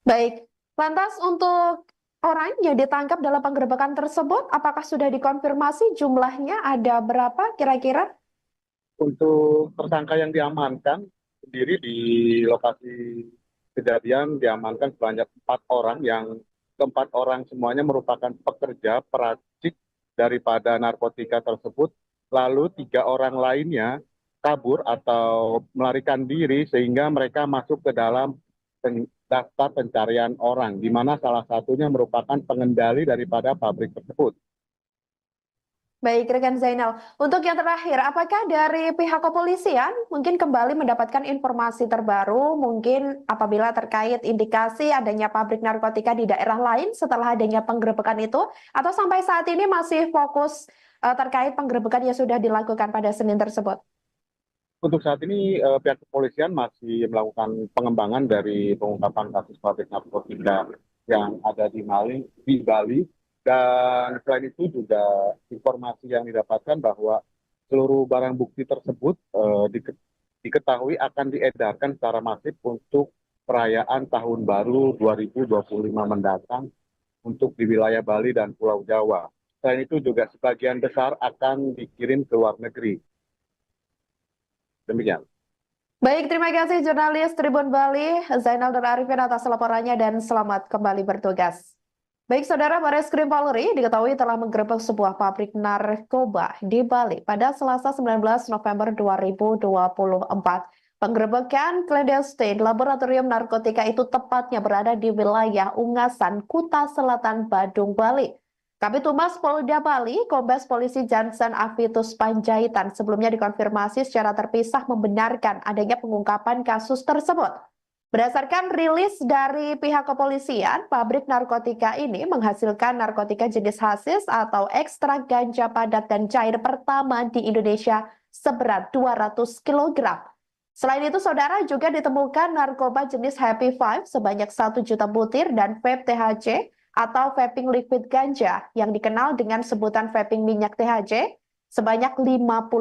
Baik, lantas untuk orang yang ditangkap dalam penggerebekan tersebut, apakah sudah dikonfirmasi jumlahnya ada berapa kira-kira? Untuk tersangka yang diamankan sendiri di lokasi kejadian diamankan sebanyak 4 orang, yang keempat orang semuanya merupakan pekerja peracik daripada narkotika tersebut. Lalu 3 orang lainnya kabur atau melarikan diri sehingga mereka masuk ke dalam daftar pencarian orang, di mana salah satunya merupakan pengendali daripada pabrik tersebut. Baik, rekan Zainal. Untuk yang terakhir, apakah dari pihak kepolisian mungkin kembali mendapatkan informasi terbaru, mungkin apabila terkait indikasi adanya pabrik narkotika di daerah lain setelah adanya penggerebekan itu, atau sampai saat ini masih fokus terkait penggerebekan yang sudah dilakukan pada Senin tersebut? Untuk saat ini pihak kepolisian masih melakukan pengembangan dari pengungkapan kasus pabrik narkotika yang ada di Bali, dan selain itu juga informasi yang didapatkan bahwa seluruh barang bukti tersebut diketahui akan diedarkan secara masif untuk perayaan Tahun Baru 2025 mendatang untuk di wilayah Bali dan Pulau Jawa. Selain itu juga sebagian besar akan dikirim ke luar negeri. Demikian. Baik, terima kasih jurnalis Tribun Bali, Zainal dan Arifin atas laporannya dan selamat kembali bertugas. Baik, Saudara, Bareskrim Polri diketahui telah menggerebek sebuah pabrik narkoba di Bali pada Selasa 19 November 2024. Penggerebekan clandestine laboratorium narkotika itu tepatnya berada di wilayah Ungasan, Kuta Selatan, Badung, Bali. Kabid Humas Polda Bali, Kombes Polisi Jansen Avitus Panjaitan sebelumnya dikonfirmasi secara terpisah membenarkan adanya pengungkapan kasus tersebut. Berdasarkan rilis dari pihak kepolisian, pabrik narkotika ini menghasilkan narkotika jenis hasis atau ekstrak ganja padat dan cair pertama di Indonesia seberat 200 kg. Selain itu, Saudara, juga ditemukan narkoba jenis Happy Five sebanyak 1 juta butir dan vape THC atau vaping liquid ganja yang dikenal dengan sebutan vaping minyak THC sebanyak 50.000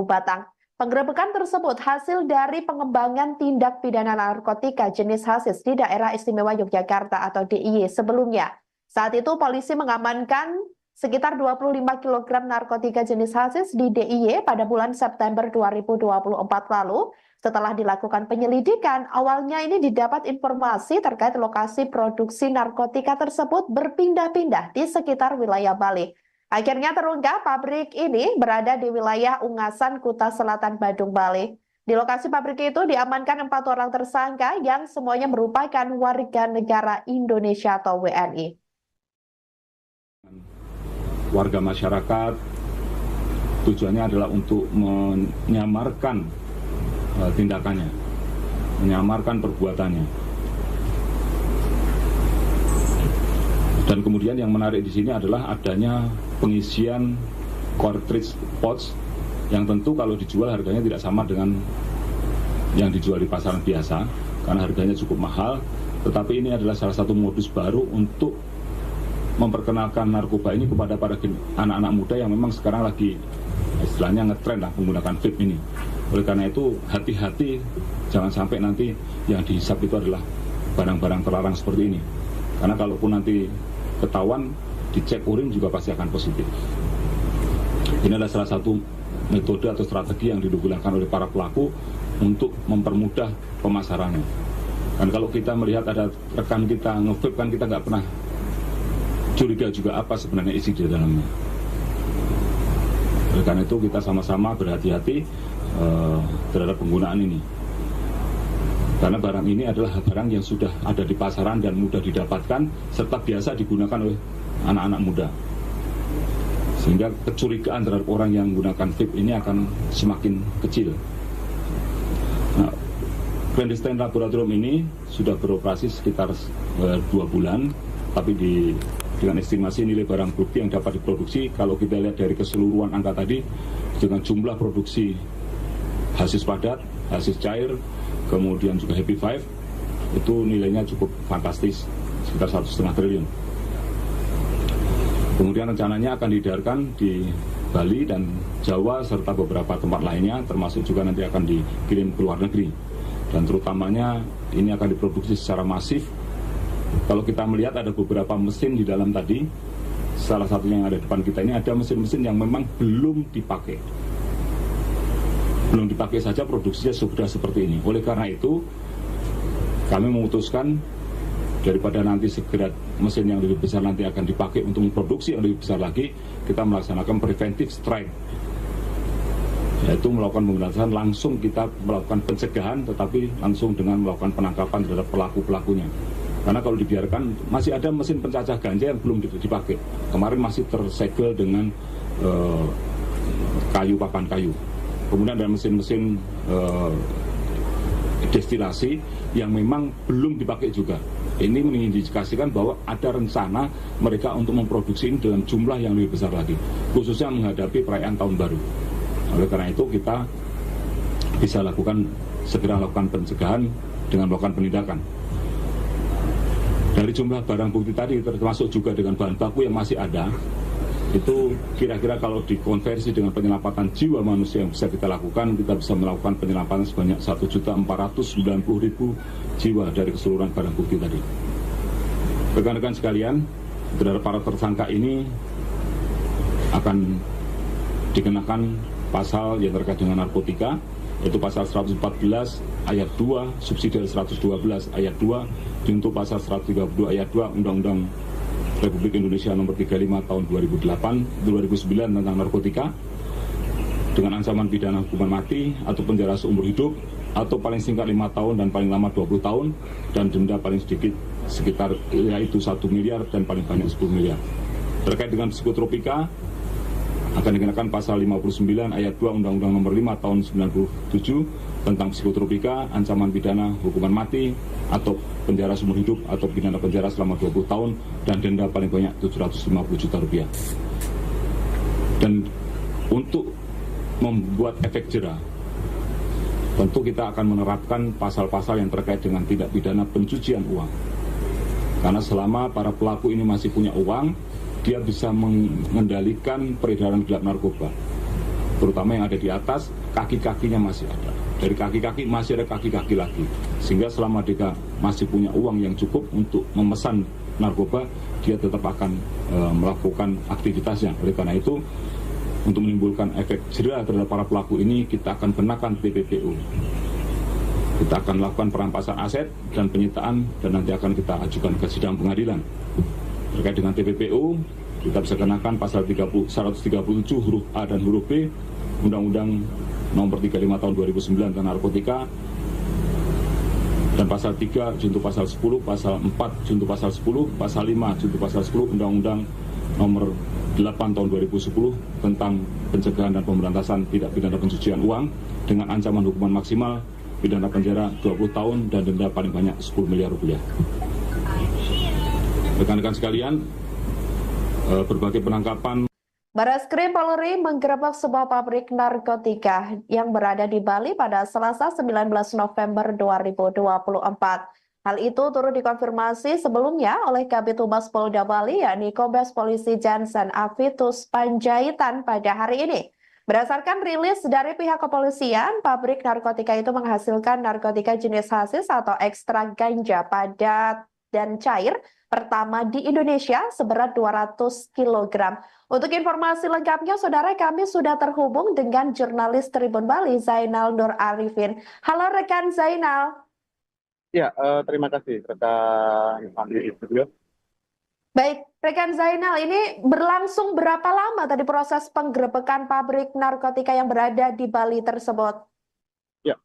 batang. Penggerebekan tersebut hasil dari pengembangan tindak pidana narkotika jenis hasis di Daerah Istimewa Yogyakarta atau DIY sebelumnya. Saat itu polisi mengamankan sekitar 25 kg narkotika jenis hasis di DIY pada bulan September 2024 lalu. Setelah dilakukan penyelidikan, awalnya ini didapat informasi terkait lokasi produksi narkotika tersebut berpindah-pindah di sekitar wilayah Bali. Akhirnya terungkap pabrik ini berada di wilayah Ungasan, Kuta Selatan, Badung, Bali. Di lokasi pabrik itu diamankan 4 orang tersangka yang semuanya merupakan warga negara Indonesia atau WNI. Warga masyarakat tujuannya adalah untuk menyamarkan tindakannya, menyamarkan perbuatannya. Dan kemudian yang menarik di sini adalah adanya pengisian cartridge pouch yang tentu kalau dijual harganya tidak sama dengan yang dijual di pasaran biasa karena harganya cukup mahal, tetapi ini adalah salah satu modus baru untuk memperkenalkan narkoba ini kepada para anak-anak muda yang memang sekarang lagi istilahnya ngetren lah menggunakan vape ini. Oleh karena itu hati-hati, jangan sampai nanti yang dihisap itu adalah barang-barang terlarang seperti ini. Karena kalaupun nanti ketahuan, dicek urin juga pasti akan positif. Ini adalah salah satu metode atau strategi yang digunakan oleh para pelaku untuk mempermudah pemasarannya. Dan kalau kita melihat ada rekan kita nge-vape, kan kita nggak pernah curiga juga apa sebenarnya isi di dalamnya. Oleh karena itu kita sama-sama berhati-hati terhadap penggunaan ini. Karena barang ini adalah barang yang sudah ada di pasaran dan mudah didapatkan serta biasa digunakan oleh anak-anak muda. Sehingga kecurigaan terhadap orang yang menggunakan vape ini akan semakin kecil. Nah, clandestine laboratorium ini sudah beroperasi sekitar 2 bulan, tapi dengan estimasi nilai barang bukti yang dapat diproduksi, kalau kita lihat dari keseluruhan angka tadi, dengan jumlah produksi hasis padat, hasis cair, kemudian juga Happy Five, itu nilainya cukup fantastis, sekitar 1,5 triliun. Kemudian rencananya akan diedarkan di Bali dan Jawa serta beberapa tempat lainnya, termasuk juga nanti akan dikirim ke luar negeri. Dan terutamanya ini akan diproduksi secara masif. Kalau kita melihat ada beberapa mesin di dalam tadi, salah satunya yang ada di depan kita ini ada mesin-mesin yang memang belum dipakai. Belum dipakai saja produksinya sudah seperti ini. Oleh karena itu, kami memutuskan daripada nanti segera mesin yang lebih besar nanti akan dipakai untuk memproduksi yang lebih besar lagi, kita melaksanakan preventive strike, yaitu melakukan pemberantasan langsung, kita melakukan pencegahan tetapi langsung dengan melakukan penangkapan terhadap pelaku-pelakunya. Karena kalau dibiarkan, masih ada mesin pencacah ganja yang belum dipakai. Kemarin masih tersegel dengan kayu, papan kayu. Kemudian ada mesin-mesin destilasi yang memang belum dipakai juga. Ini mengindikasikan bahwa ada rencana mereka untuk memproduksi ini dalam jumlah yang lebih besar lagi, khususnya menghadapi perayaan tahun baru. Oleh karena itu kita bisa segera lakukan pencegahan dengan melakukan penindakan. Dari jumlah barang bukti tadi, termasuk juga dengan bahan baku yang masih ada, itu kira-kira kalau dikonversi dengan penyelamatan jiwa manusia yang bisa kita lakukan, kita bisa melakukan penyelamatan sebanyak 1.490.000 jiwa dari keseluruhan barang bukti tadi. Rekan-rekan sekalian, terhadap para tersangka ini akan dikenakan pasal yang terkait dengan narkotika, yaitu pasal 114 ayat 2 subsidi 112 ayat 2 junto pasal 132 ayat 2 Undang-Undang Republik Indonesia nomor 35 tahun 2009 tentang narkotika, dengan ancaman pidana hukuman mati atau penjara seumur hidup atau paling singkat 5 tahun dan paling lama 20 tahun dan denda paling sedikit sekitar yaitu 1 miliar dan paling banyak 10 miliar. Terkait dengan psikotropika akan dikenakan pasal 59 ayat 2 Undang-Undang nomor 5 tahun 97 tentang psikotropika, ancaman pidana hukuman mati atau penjara seumur hidup atau pidana penjara selama 20 tahun dan denda paling banyak 750 juta rupiah. Dan untuk membuat efek jera, tentu kita akan menerapkan pasal-pasal yang terkait dengan tindak pidana pencucian uang. Karena selama para pelaku ini masih punya uang, dia bisa mengendalikan peredaran gelap narkoba, terutama yang ada di atas, kaki-kakinya masih ada. Dari kaki-kaki masih ada kaki-kaki lagi, sehingga selama dia masih punya uang yang cukup untuk memesan narkoba, dia tetap akan melakukan aktivitasnya. Oleh karena itu, untuk menimbulkan efek jera terhadap para pelaku ini, kita akan kenakan TPPU. Kita akan lakukan perampasan aset dan penyitaan, dan nanti akan kita ajukan ke sidang pengadilan. Terkait dengan TPPU, kita bisa kenakan pasal 137 huruf A dan huruf B Undang-Undang nomor 35 tahun 2009 tentang narkotika, dan pasal 3 junto pasal 10, pasal 4 junto pasal 10, pasal 5 junto pasal 10 Undang-Undang nomor 8 tahun 2010 tentang pencegahan dan pemberantasan tindak pidana pencucian uang dengan ancaman hukuman maksimal pidana penjara 20 tahun dan denda paling banyak 10 miliar rupiah. Rekan-rekan sekalian, berbagai penangkapan. Barreskrim Polri menggerebek sebuah pabrik narkotika yang berada di Bali pada Selasa 19 November 2024. Hal itu turut dikonfirmasi sebelumnya oleh Kabid Humas Polda Bali, yakni Kombes Polisi Jansen Avitus Panjaitan pada hari ini. Berdasarkan rilis dari pihak kepolisian, pabrik narkotika itu menghasilkan narkotika jenis hasis atau ekstrak ganja padat dan cair pertama di Indonesia seberat 200 kg. Untuk informasi lengkapnya, saudara, kami sudah terhubung dengan jurnalis Tribun Bali, Zainal Nur Arifin. Halo rekan Zainal. Ya, terima kasih rekan Andi di studio. Baik, rekan Zainal, ini berlangsung berapa lama tadi proses penggerebekan pabrik narkotika yang berada di Bali tersebut? Ya,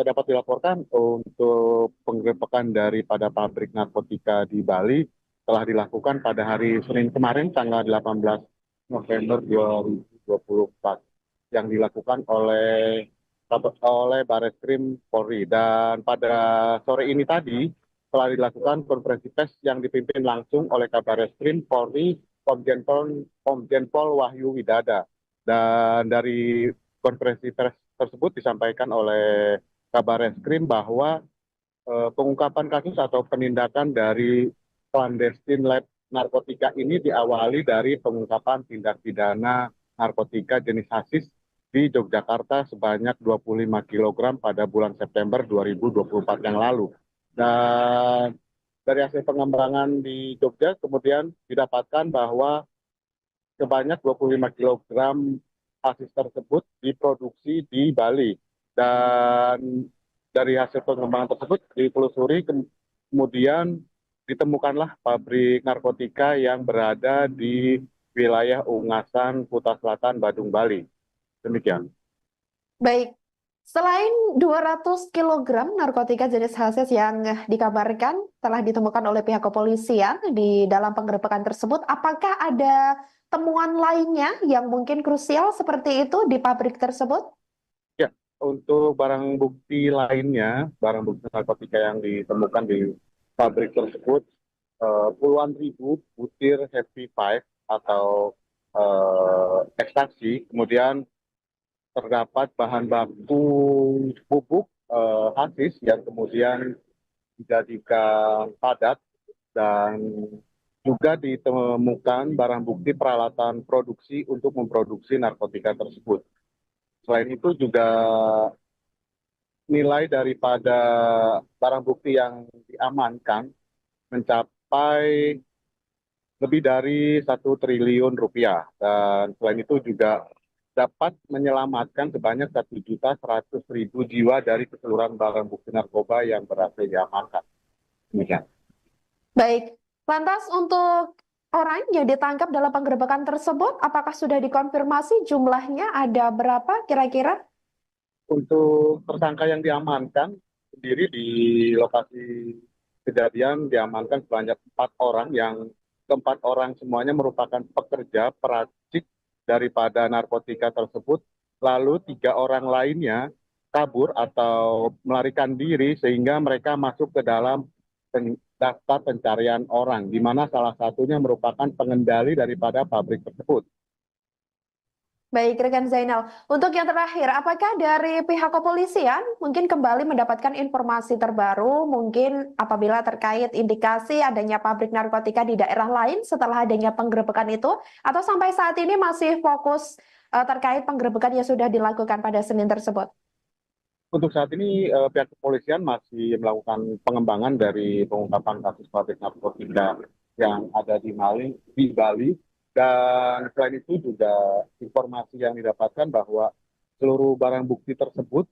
dapat dilaporkan untuk penggerebekan daripada pabrik narkotika di Bali telah dilakukan pada hari Senin kemarin, tanggal 18 November 2024, yang dilakukan oleh Bareskrim Polri. Dan pada sore ini tadi telah dilakukan konferensi pers yang dipimpin langsung oleh Kabareskrim Polri Komjen Pol Wahyu Widada. Dan dari konferensi pers tersebut disampaikan oleh Kabareskrim bahwa pengungkapan kasus atau penindakan dari clandestine lab narkotika ini diawali dari pengungkapan tindak pidana narkotika jenis hasis di Yogyakarta sebanyak 25 kg pada bulan September 2024 yang lalu. Dan dari hasil pengembangan di Jogja kemudian didapatkan bahwa sebanyak 25 kg hasis tersebut diproduksi di Bali. Dan dari hasil pengembangan tersebut ditelusuri, kemudian ditemukanlah pabrik narkotika yang berada di wilayah Ungasan, Kuta Selatan, Badung, Bali. Demikian. Baik, selain 200 kg narkotika jenis hasis yang dikabarkan telah ditemukan oleh pihak kepolisian di dalam penggerebekan tersebut, apakah ada temuan lainnya yang mungkin krusial seperti itu di pabrik tersebut? Ya, untuk barang bukti lainnya, barang bukti narkotika yang ditemukan di pabrik tersebut, puluhan ribu butir Happy Five atau ekstasi, kemudian terdapat bahan baku pupuk hasis yang kemudian dijadikan padat, dan juga ditemukan barang bukti peralatan produksi untuk memproduksi narkotika tersebut. Selain itu juga nilai daripada barang bukti yang diamankan mencapai lebih dari 1 triliun rupiah, dan selain itu juga dapat menyelamatkan sebanyak 1.100.000 jiwa dari keseluruhan barang bukti narkoba yang berhasil diamankan. Demikian. Baik, lantas untuk orang yang ditangkap dalam penggerebekan tersebut, apakah sudah dikonfirmasi jumlahnya ada berapa kira-kira? Untuk tersangka yang diamankan sendiri di lokasi kejadian diamankan sebanyak 4 orang, yang keempat orang semuanya merupakan pekerja peracik daripada narkotika tersebut, lalu 3 orang lainnya kabur atau melarikan diri sehingga mereka masuk ke dalam daftar pencarian orang, di mana salah satunya merupakan pengendali daripada pabrik tersebut. Baik, rekan Zainal. Untuk yang terakhir, apakah dari pihak kepolisian mungkin kembali mendapatkan informasi terbaru, mungkin apabila terkait indikasi adanya pabrik narkotika di daerah lain setelah adanya penggerebekan itu, atau sampai saat ini masih fokus terkait penggerebekan yang sudah dilakukan pada Senin tersebut? Untuk saat ini pihak kepolisian masih melakukan pengembangan dari pengungkapan kasus pabrik narkotika yang ada di Bali. Dan selain itu juga informasi yang didapatkan bahwa seluruh barang bukti tersebut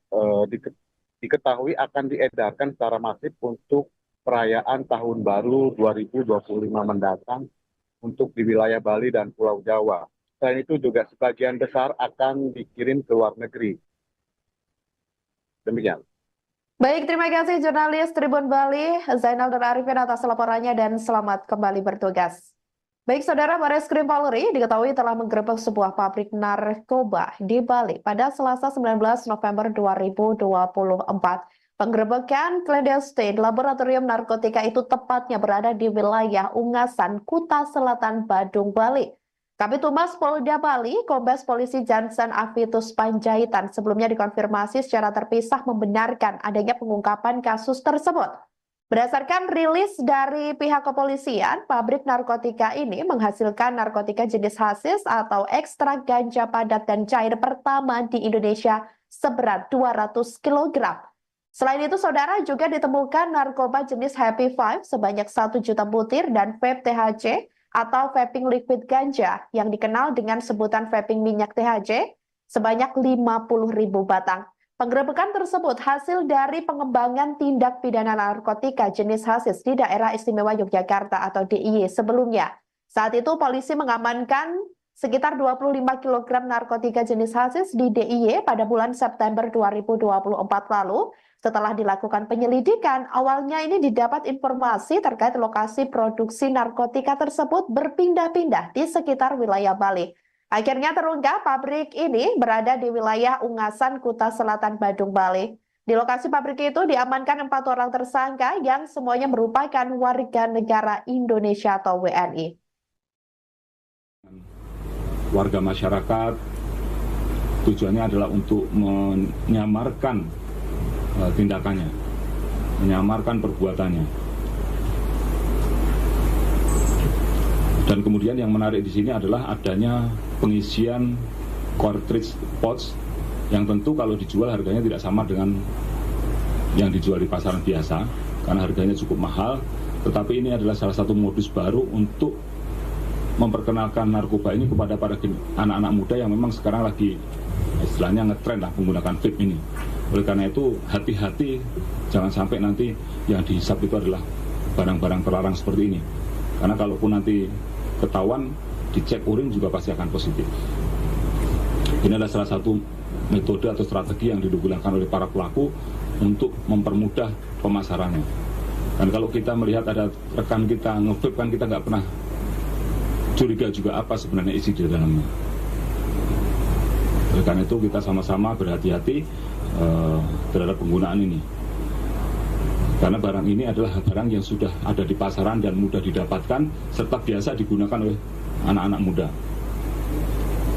diketahui akan diedarkan secara masif untuk perayaan Tahun Baru 2025 mendatang untuk di wilayah Bali dan Pulau Jawa. Selain itu juga sebagian besar akan dikirim ke luar negeri. Demikian. Baik, terima kasih jurnalis Tribun Bali, Zainal Nur Arifin atas laporannya dan selamat kembali bertugas. Baik, saudara, Bareskrim Polri diketahui telah menggerebek sebuah pabrik narkoba di Bali pada Selasa 19 November 2024. Penggerebekan clandestine laboratorium narkotika itu tepatnya berada di wilayah Ungasan, Kuta Selatan, Badung, Bali. Kabid Humas Polda Bali, Kombes Polisi Jansen Avitus Panjaitan sebelumnya dikonfirmasi secara terpisah membenarkan adanya pengungkapan kasus tersebut. Berdasarkan rilis dari pihak kepolisian, pabrik narkotika ini menghasilkan narkotika jenis hasis atau ekstrak ganja padat dan cair pertama di Indonesia seberat 200 kg. Selain itu, saudara, juga ditemukan narkoba jenis Happy Five sebanyak 1 juta butir dan vape THC atau vaping liquid ganja yang dikenal dengan sebutan vaping minyak THC sebanyak 50.000 batang. Penggerebekan tersebut hasil dari pengembangan tindak pidana narkotika jenis hasis di Daerah Istimewa Yogyakarta atau DIY sebelumnya. Saat itu polisi mengamankan sekitar 25 kg narkotika jenis hasis di DIY pada bulan September 2024 lalu. Setelah dilakukan penyelidikan, awalnya ini didapat informasi terkait lokasi produksi narkotika tersebut berpindah-pindah di sekitar wilayah Bali. Akhirnya terungkap pabrik ini berada di wilayah Ungasan, Kuta Selatan, Badung, Bali. Di lokasi pabrik itu diamankan 4 orang tersangka yang semuanya merupakan warga negara Indonesia atau WNI. Warga masyarakat tujuannya adalah untuk menyamarkan tindakannya, menyamarkan perbuatannya. Dan kemudian yang menarik di sini adalah adanya pengisian cartridge pouch yang tentu kalau dijual harganya tidak sama dengan yang dijual di pasaran biasa karena harganya cukup mahal, tetapi ini adalah salah satu modus baru untuk memperkenalkan narkoba ini kepada para anak-anak muda yang memang sekarang lagi istilahnya ngetren lah menggunakan vape ini. Oleh karena itu hati-hati jangan sampai nanti yang dihisap itu adalah barang-barang terlarang seperti ini. Karena kalaupun nanti ketahuan dicek urin juga pasti akan positif. Ini adalah salah satu metode atau strategi yang digunakan oleh para pelaku untuk mempermudah pemasarannya. Dan kalau kita melihat ada rekan kita nge-vape kan kita nggak pernah curiga juga apa sebenarnya isi di dalamnya. Oleh karena itu kita sama-sama berhati-hati terhadap penggunaan ini. Karena barang ini adalah barang yang sudah ada di pasaran dan mudah didapatkan serta biasa digunakan oleh anak-anak muda.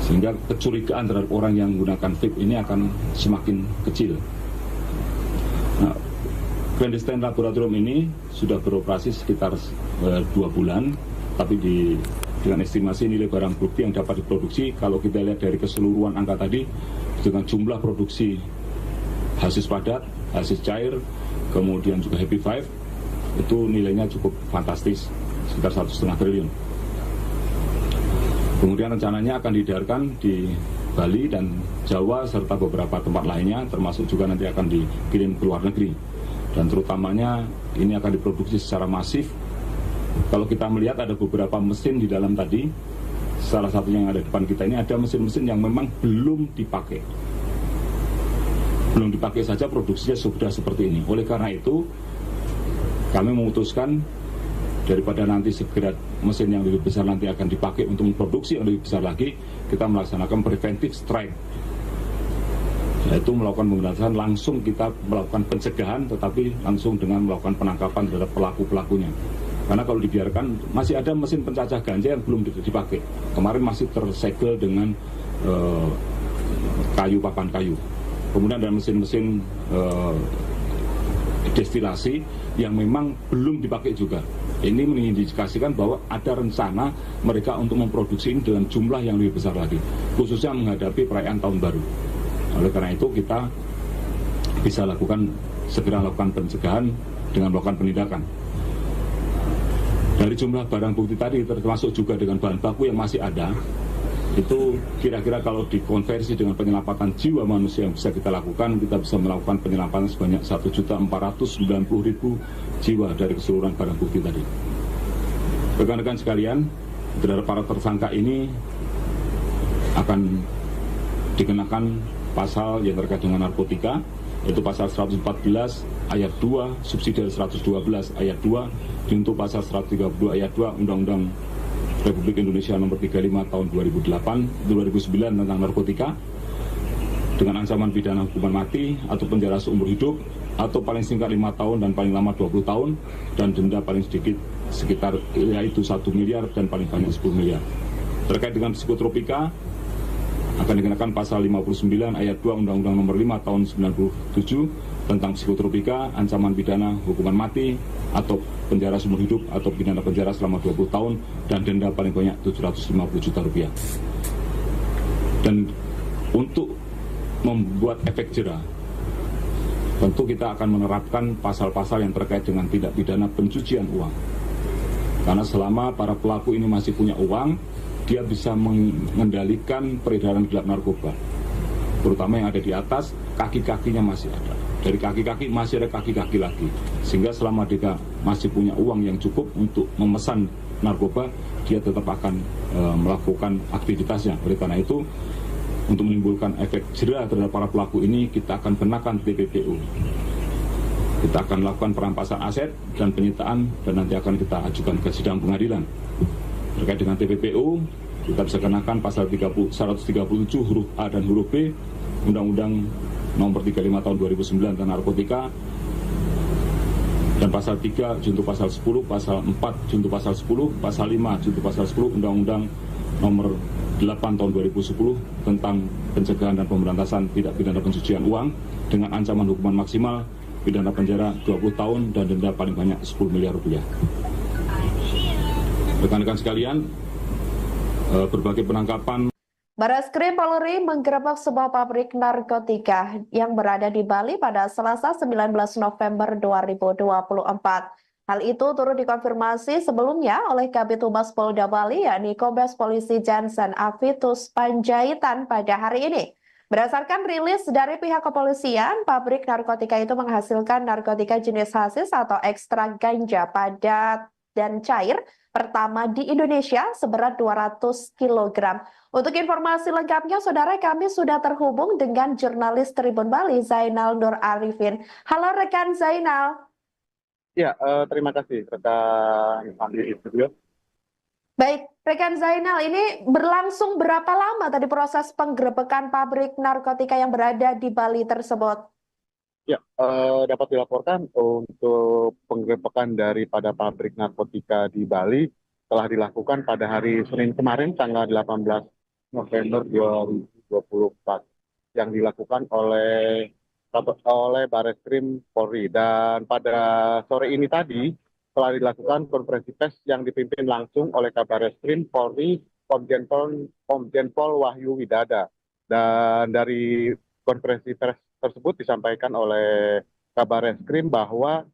Sehingga kecurigaan terhadap orang yang menggunakan vape ini akan semakin kecil. Nah, clandestine laboratorium ini sudah beroperasi sekitar 2 bulan, tapi dengan estimasi nilai barang bukti yang dapat diproduksi, kalau kita lihat dari keseluruhan angka tadi, dengan jumlah produksi hasis padat, hasis cair, kemudian juga Happy Five, itu nilainya cukup fantastis, sekitar 1,5 triliun. Kemudian rencananya akan diedarkan di Bali dan Jawa serta beberapa tempat lainnya, termasuk juga nanti akan dikirim ke luar negeri. Dan terutamanya ini akan diproduksi secara masif. Kalau kita melihat ada beberapa mesin di dalam tadi, salah satu yang ada di depan kita ini ada mesin-mesin yang memang belum dipakai. Belum dipakai saja produksinya sudah seperti ini. Oleh karena itu, kami memutuskan daripada nanti segera mesin yang lebih besar nanti akan dipakai untuk memproduksi yang lebih besar lagi, kita melaksanakan preventive strike. Yaitu melakukan pemberantasan, langsung kita melakukan pencegahan, tetapi langsung dengan melakukan penangkapan terhadap pelaku-pelakunya. Karena kalau dibiarkan, masih ada mesin pencacah ganja yang belum dipakai. Kemarin masih tersegel dengan papan kayu. Kemudian ada mesin-mesin destilasi yang memang belum dipakai juga. Ini mengindikasikan bahwa ada rencana mereka untuk memproduksi ini dalam jumlah yang lebih besar lagi, khususnya menghadapi perayaan tahun baru. Oleh karena itu kita bisa segera lakukan pencegahan dengan melakukan penindakan. Dari jumlah barang bukti tadi termasuk juga dengan bahan baku yang masih ada, itu kira-kira kalau dikonversi dengan penyelamatan jiwa manusia yang bisa kita lakukan, kita bisa melakukan penyelamatan sebanyak 1.490.000 jiwa dari keseluruhan barang bukti tadi. Rekan-rekan sekalian, terhadap para tersangka ini akan dikenakan pasal yang terkait dengan narkotika, yaitu pasal 114 ayat 2 subsidiar 112 ayat 2 untuk pasal 132 ayat 2 Undang-Undang Republik Indonesia nomor 35 tahun 2009 tentang narkotika, dengan ancaman pidana hukuman mati atau penjara seumur hidup atau paling singkat 5 tahun dan paling lama 20 tahun dan denda paling sedikit sekitar yaitu 1 miliar dan paling banyak 10 miliar. Terkait dengan psikotropika akan dikenakan pasal 59 ayat 2 Undang-Undang nomor 5 tahun 97 tentang psikotropika, ancaman pidana hukuman mati atau penjara seumur hidup atau pidana penjara selama 20 tahun dan denda paling banyak 750 juta rupiah. Dan untuk membuat efek jera tentu kita akan menerapkan pasal-pasal yang terkait dengan tindak pidana pencucian uang. Karena selama para pelaku ini masih punya uang, dia bisa mengendalikan peredaran gelap narkoba. Terutama yang ada di atas, kaki-kakinya masih ada. Dari kaki-kaki masih ada kaki-kaki lagi. Sehingga selama dia masih punya uang yang cukup untuk memesan narkoba, dia tetap akan melakukan aktivitasnya. Oleh karena itu, untuk menimbulkan efek jera terhadap para pelaku ini, kita akan kenakan TPPU. Kita akan lakukan perampasan aset dan penyitaan, dan nanti akan kita ajukan ke sidang pengadilan. Terkait dengan TPPU, kita bisa kenakan pasal 137 huruf A dan huruf B Undang-Undang Nomor 35 Tahun 2009 tentang narkotika, dan pasal 3 junto pasal 10, pasal 4 junto pasal 10, pasal 5 junto pasal 10 Undang-Undang Nomor 8 Tahun 2010 tentang pencegahan dan pemberantasan tindak pidana pencucian uang dengan ancaman hukuman maksimal pidana penjara 20 tahun dan denda paling banyak 10 miliar rupiah. Rekan-rekan sekalian, berbagai penangkapan. Bareskrim Polri menggerebek sebuah pabrik narkotika yang berada di Bali pada Selasa 19 November 2024. Hal itu turut dikonfirmasi sebelumnya oleh Kabid Humas Polda Bali, yakni Kombes Polisi Jansen Avitus Panjaitan pada hari ini. Berdasarkan rilis dari pihak kepolisian, pabrik narkotika itu menghasilkan narkotika jenis hasis atau ekstrak ganja padat dan cair pertama di Indonesia seberat 200 kg. Untuk informasi lengkapnya, saudara, kami sudah terhubung dengan jurnalis Tribun Bali, Zainal Nur Arifin. Halo rekan Zainal. Ya, terima kasih rekan Andi di studio. Baik, rekan Zainal, ini berlangsung berapa lama tadi proses penggerebekan pabrik narkotika yang berada di Bali tersebut? Ya, dapat dilaporkan untuk penggerebekan daripada pabrik narkotika di Bali telah dilakukan pada hari Senin kemarin, tanggal 18 November 2024, yang dilakukan oleh Bareskrim Polri. Dan pada sore ini tadi telah dilakukan konferensi pers yang dipimpin langsung oleh Kabareskrim Polri, Komjen Pol Wahyu Widada. Dan dari konferensi pers tersebut disampaikan oleh Kabareskrim bahwa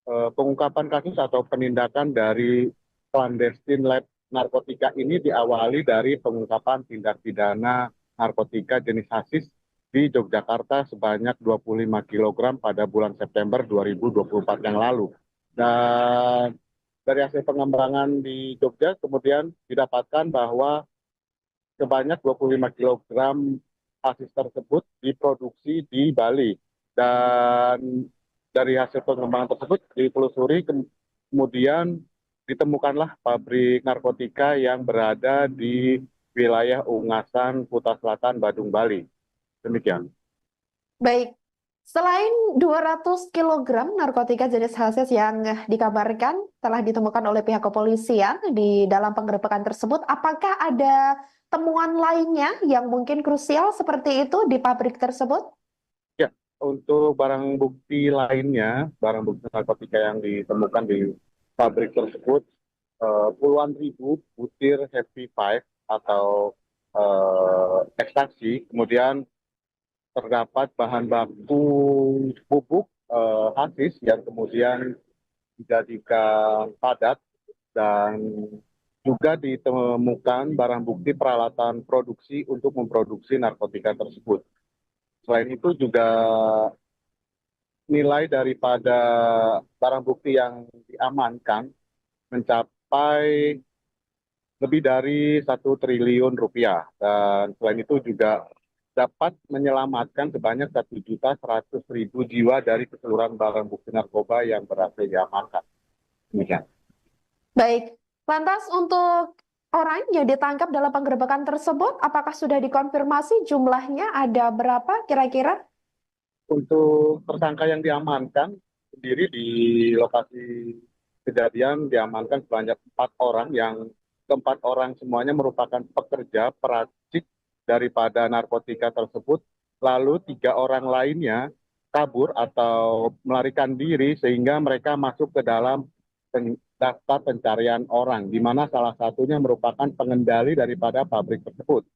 pengungkapan kasus atau penindakan dari clandestine lab narkotika ini diawali dari pengungkapan tindak pidana narkotika jenis hasis di Yogyakarta sebanyak 25 kg pada bulan September 2024 yang lalu. Dan dari hasil pengembangan di Jogja kemudian didapatkan bahwa sebanyak 25 kg hasis tersebut diproduksi di Bali. Dan dari hasil pengembangan tersebut ditelusuri, kemudian ditemukanlah pabrik narkotika yang berada di wilayah Ungasan, Kuta Selatan, Badung, Bali. Demikian. Baik, selain 200 kg narkotika jenis hasis yang dikabarkan telah ditemukan oleh pihak kepolisian di dalam penggerebekan tersebut, apakah ada temuan lainnya yang mungkin krusial seperti itu di pabrik tersebut? Ya, untuk barang bukti lainnya, barang bukti narkotika yang ditemukan di pabrik tersebut, puluhan ribu butir Happy Five atau ekstasi, kemudian terdapat bahan baku pupuk hasis yang kemudian dijadikan padat, dan juga ditemukan barang bukti peralatan produksi untuk memproduksi narkotika tersebut. Selain itu juga nilai daripada barang bukti yang diamankan mencapai lebih dari 1 triliun rupiah, dan selain itu juga dapat menyelamatkan sebanyak 1.100.000 jiwa dari keseluruhan barang bukti narkoba yang berhasil diamankan. Demikian. Baik, lantas untuk orang yang ditangkap dalam penggerebekan tersebut, apakah sudah dikonfirmasi jumlahnya ada berapa kira-kira? Untuk tersangka yang diamankan sendiri di lokasi kejadian diamankan sebanyak 4 orang, yang keempat orang semuanya merupakan pekerja peracik daripada narkotika tersebut, lalu 3 orang lainnya kabur atau melarikan diri sehingga mereka masuk ke dalam daftar pencarian orang, di mana salah satunya merupakan pengendali daripada pabrik tersebut.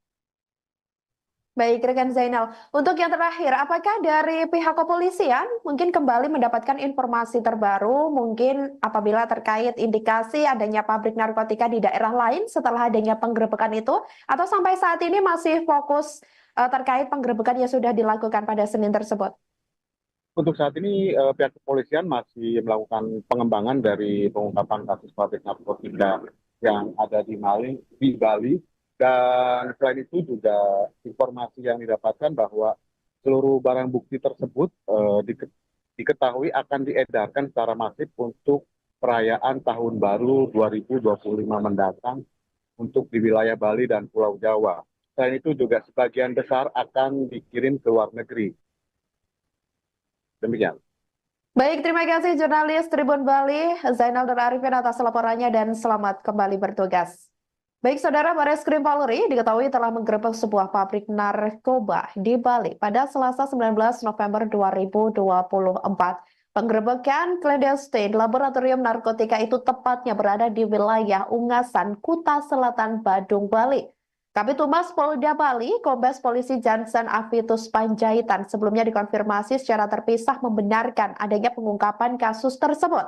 Baik, rekan Zainal. Untuk yang terakhir, apakah dari pihak kepolisian mungkin kembali mendapatkan informasi terbaru, mungkin apabila terkait indikasi adanya pabrik narkotika di daerah lain setelah adanya penggerebekan itu, atau sampai saat ini masih fokus terkait penggerebekan yang sudah dilakukan pada Senin tersebut? Untuk saat ini pihak kepolisian masih melakukan pengembangan dari pengungkapan kasus pabrik narkotika yang ada di Bali. Dan selain itu juga informasi yang didapatkan bahwa seluruh barang bukti tersebut diketahui akan diedarkan secara masif untuk perayaan Tahun Baru 2025 mendatang untuk di wilayah Bali dan Pulau Jawa. Selain itu juga sebagian besar akan dikirim ke luar negeri. Demikian. Baik, terima kasih jurnalis Tribun Bali, Zainal dan Arifin atas laporannya dan selamat kembali bertugas. Baik, Saudara, Bareskrim Polri diketahui telah menggerebek sebuah pabrik narkoba di Bali pada Selasa 19 November 2024. Penggerebekan clandestine laboratorium narkotika itu tepatnya berada di wilayah Ungasan, Kuta Selatan, Badung, Bali. Kabid Humas Polda Bali, Kombes Polisi Jansen Avitus Panjaitan sebelumnya dikonfirmasi secara terpisah membenarkan adanya pengungkapan kasus tersebut.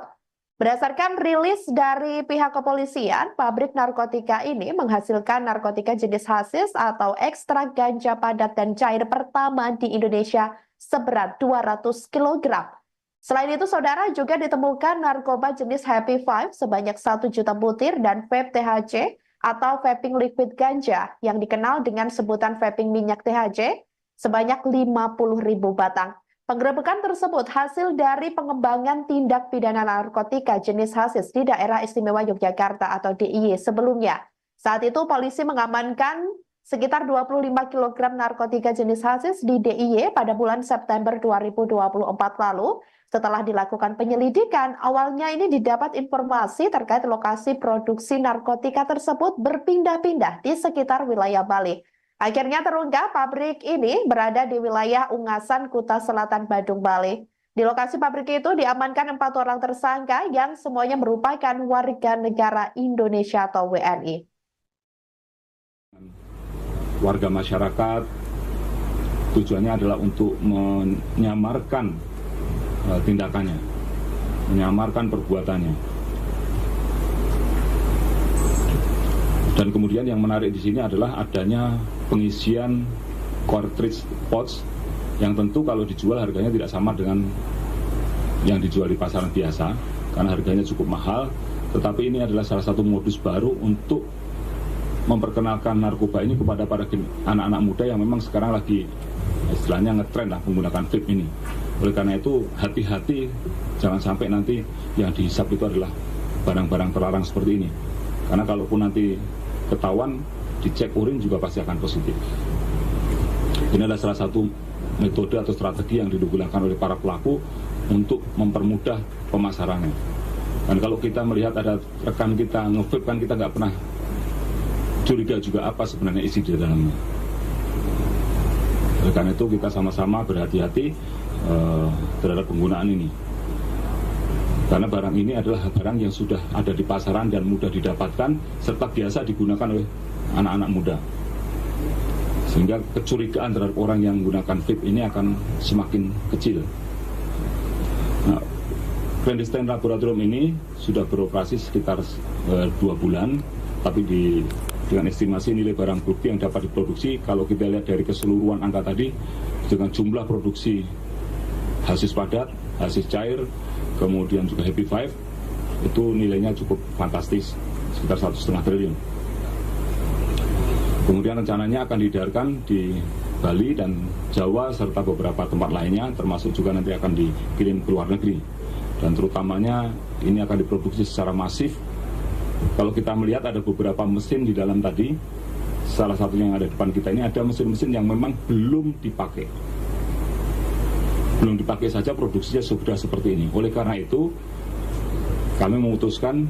Berdasarkan rilis dari pihak kepolisian, pabrik narkotika ini menghasilkan narkotika jenis hasis atau ekstrak ganja padat dan cair pertama di Indonesia seberat 200 kg. Selain itu, Saudara, juga ditemukan narkoba jenis Happy Five sebanyak 1 juta butir dan vape THC atau vaping liquid ganja yang dikenal dengan sebutan vaping minyak THC sebanyak 50.000 batang. Penggerebekan tersebut hasil dari pengembangan tindak pidana narkotika jenis hasis di Daerah Istimewa Yogyakarta atau DIY sebelumnya. Saat itu polisi mengamankan sekitar 25 kg narkotika jenis hasis di DIY pada bulan September 2024 lalu. Setelah dilakukan penyelidikan, awalnya ini didapat informasi terkait lokasi produksi narkotika tersebut berpindah-pindah di sekitar wilayah Bali. Akhirnya terungkap pabrik ini berada di wilayah Ungasan, Kuta Selatan, Badung, Bali. Di lokasi pabrik itu diamankan 4 orang tersangka yang semuanya merupakan warga negara Indonesia atau WNI. Warga masyarakat tujuannya adalah untuk menyamarkan tindakannya, menyamarkan perbuatannya. Dan kemudian yang menarik di sini adalah adanya pengisian cartridge pouch yang tentu kalau dijual harganya tidak sama dengan yang dijual di pasaran biasa karena harganya cukup mahal, tetapi ini adalah salah satu modus baru untuk memperkenalkan narkoba ini kepada para anak-anak muda yang memang sekarang lagi istilahnya ngetren lah menggunakan vape ini. Oleh karena itu hati-hati, jangan sampai nanti yang dihisap itu adalah barang-barang terlarang seperti ini, karena kalaupun nanti ketahuan dicek urin juga pasti akan positif. Ini adalah salah satu metode atau strategi yang digunakan oleh para pelaku untuk mempermudah pemasarannya. Dan kalau kita melihat ada rekan kita nge-vape kan kita nggak pernah curiga juga apa sebenarnya isi di dalamnya. Oleh karena itu kita sama-sama berhati-hati terhadap penggunaan ini. Karena barang ini adalah barang yang sudah ada di pasaran dan mudah didapatkan serta biasa digunakan oleh anak-anak muda. Sehingga kecurigaan terhadap orang yang menggunakan vape ini akan semakin kecil. Nah, clandestine laboratorium ini sudah beroperasi sekitar 2 bulan, tapi dengan estimasi nilai barang bukti yang dapat diproduksi, kalau kita lihat dari keseluruhan angka tadi, dengan jumlah produksi hasis padat, hasis cair, kemudian juga Happy Five, itu nilainya cukup fantastis, sekitar 1,5 triliun. Kemudian rencananya akan diedarkan di Bali dan Jawa serta beberapa tempat lainnya, termasuk juga nanti akan dikirim ke luar negeri. Dan terutamanya ini akan diproduksi secara masif. Kalau kita melihat ada beberapa mesin di dalam tadi, salah satunya yang ada di depan kita ini ada mesin-mesin yang memang belum dipakai. Belum dipakai saja produksinya sudah seperti ini. Oleh karena itu kami memutuskan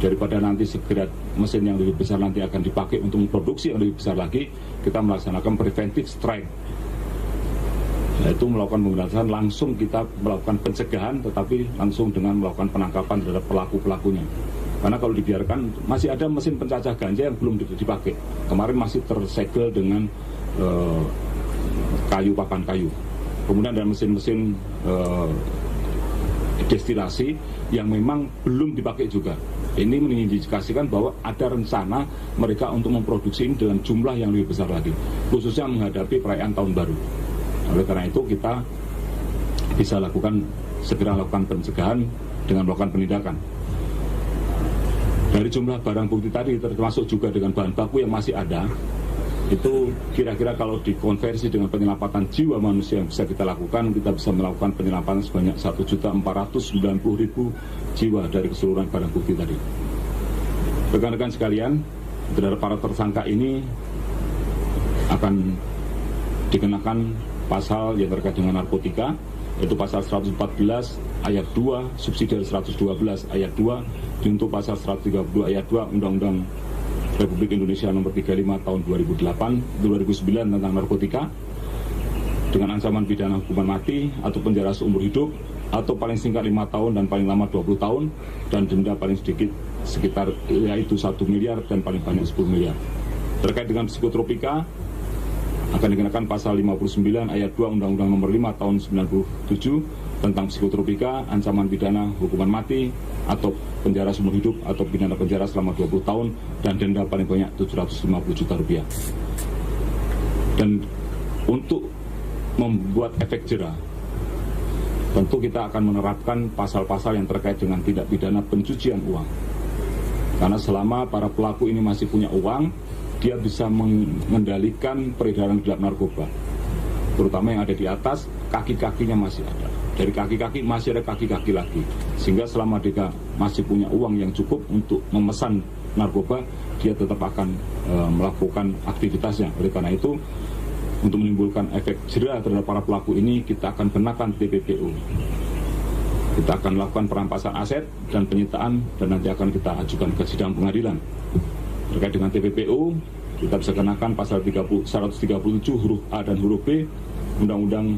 daripada nanti segera mesin yang lebih besar nanti akan dipakai untuk memproduksi yang lebih besar lagi, kita melaksanakan preventive strike, yaitu melakukan pemberantasan langsung, kita melakukan pencegahan tetapi langsung dengan melakukan penangkapan terhadap pelaku-pelakunya. Karena kalau dibiarkan, masih ada mesin pencacah ganja yang belum dipakai. Kemarin masih tersegel dengan pakan kayu. Kemudian ada mesin-mesin destilasi yang memang belum dipakai juga. Ini mengindikasikan bahwa ada rencana mereka untuk memproduksi ini dengan jumlah yang lebih besar lagi, khususnya menghadapi perayaan Tahun Baru. Oleh karena itu kita bisa segera lakukan pencegahan dengan melakukan penindakan. Dari jumlah barang bukti tadi, termasuk juga dengan bahan baku yang masih ada, itu kira-kira kalau dikonversi dengan penyelamatan jiwa manusia yang bisa kita lakukan, kita bisa melakukan penyelamatan sebanyak 1.490.000 jiwa dari keseluruhan barang bukti tadi. Rekan-rekan sekalian, terhadap para tersangka ini akan dikenakan pasal yang terkait dengan narkotika, yaitu pasal 114 ayat 2 subsidi 112 ayat 2 junto pasal 132 ayat 2 Undang-Undang Republik Indonesia nomor 35 tahun 2009 tentang narkotika, dengan ancaman pidana hukuman mati atau penjara seumur hidup atau paling singkat 5 tahun dan paling lama 20 tahun, dan denda paling sedikit sekitar yaitu 1 miliar dan paling banyak 10 miliar. Terkait dengan psikotropika akan dikenakan pasal 59 ayat 2 Undang-Undang nomor 5 tahun 97 tentang psikotropika, ancaman pidana hukuman mati atau penjara seumur hidup atau pidana penjara selama 20 tahun dan denda paling banyak 750 juta rupiah. Dan untuk membuat efek jera, tentu kita akan menerapkan pasal-pasal yang terkait dengan tindak pidana pencucian uang. Karena selama para pelaku ini masih punya uang, dia bisa mengendalikan peredaran gelap narkoba, terutama yang ada di atas, kaki-kakinya masih ada. Dari kaki-kaki masih ada kaki-kaki lagi, sehingga selama dia masih punya uang yang cukup untuk memesan narkoba, dia tetap akan melakukan aktivitasnya. Oleh karena itu, untuk menimbulkan efek jera terhadap para pelaku ini, kita akan kenakan TPPU. Kita akan melakukan perampasan aset dan penyitaan, dan nanti akan kita ajukan ke sidang pengadilan. Terkait dengan TPPU, kita bisa kenakan pasal 137 huruf A dan huruf B Undang-Undang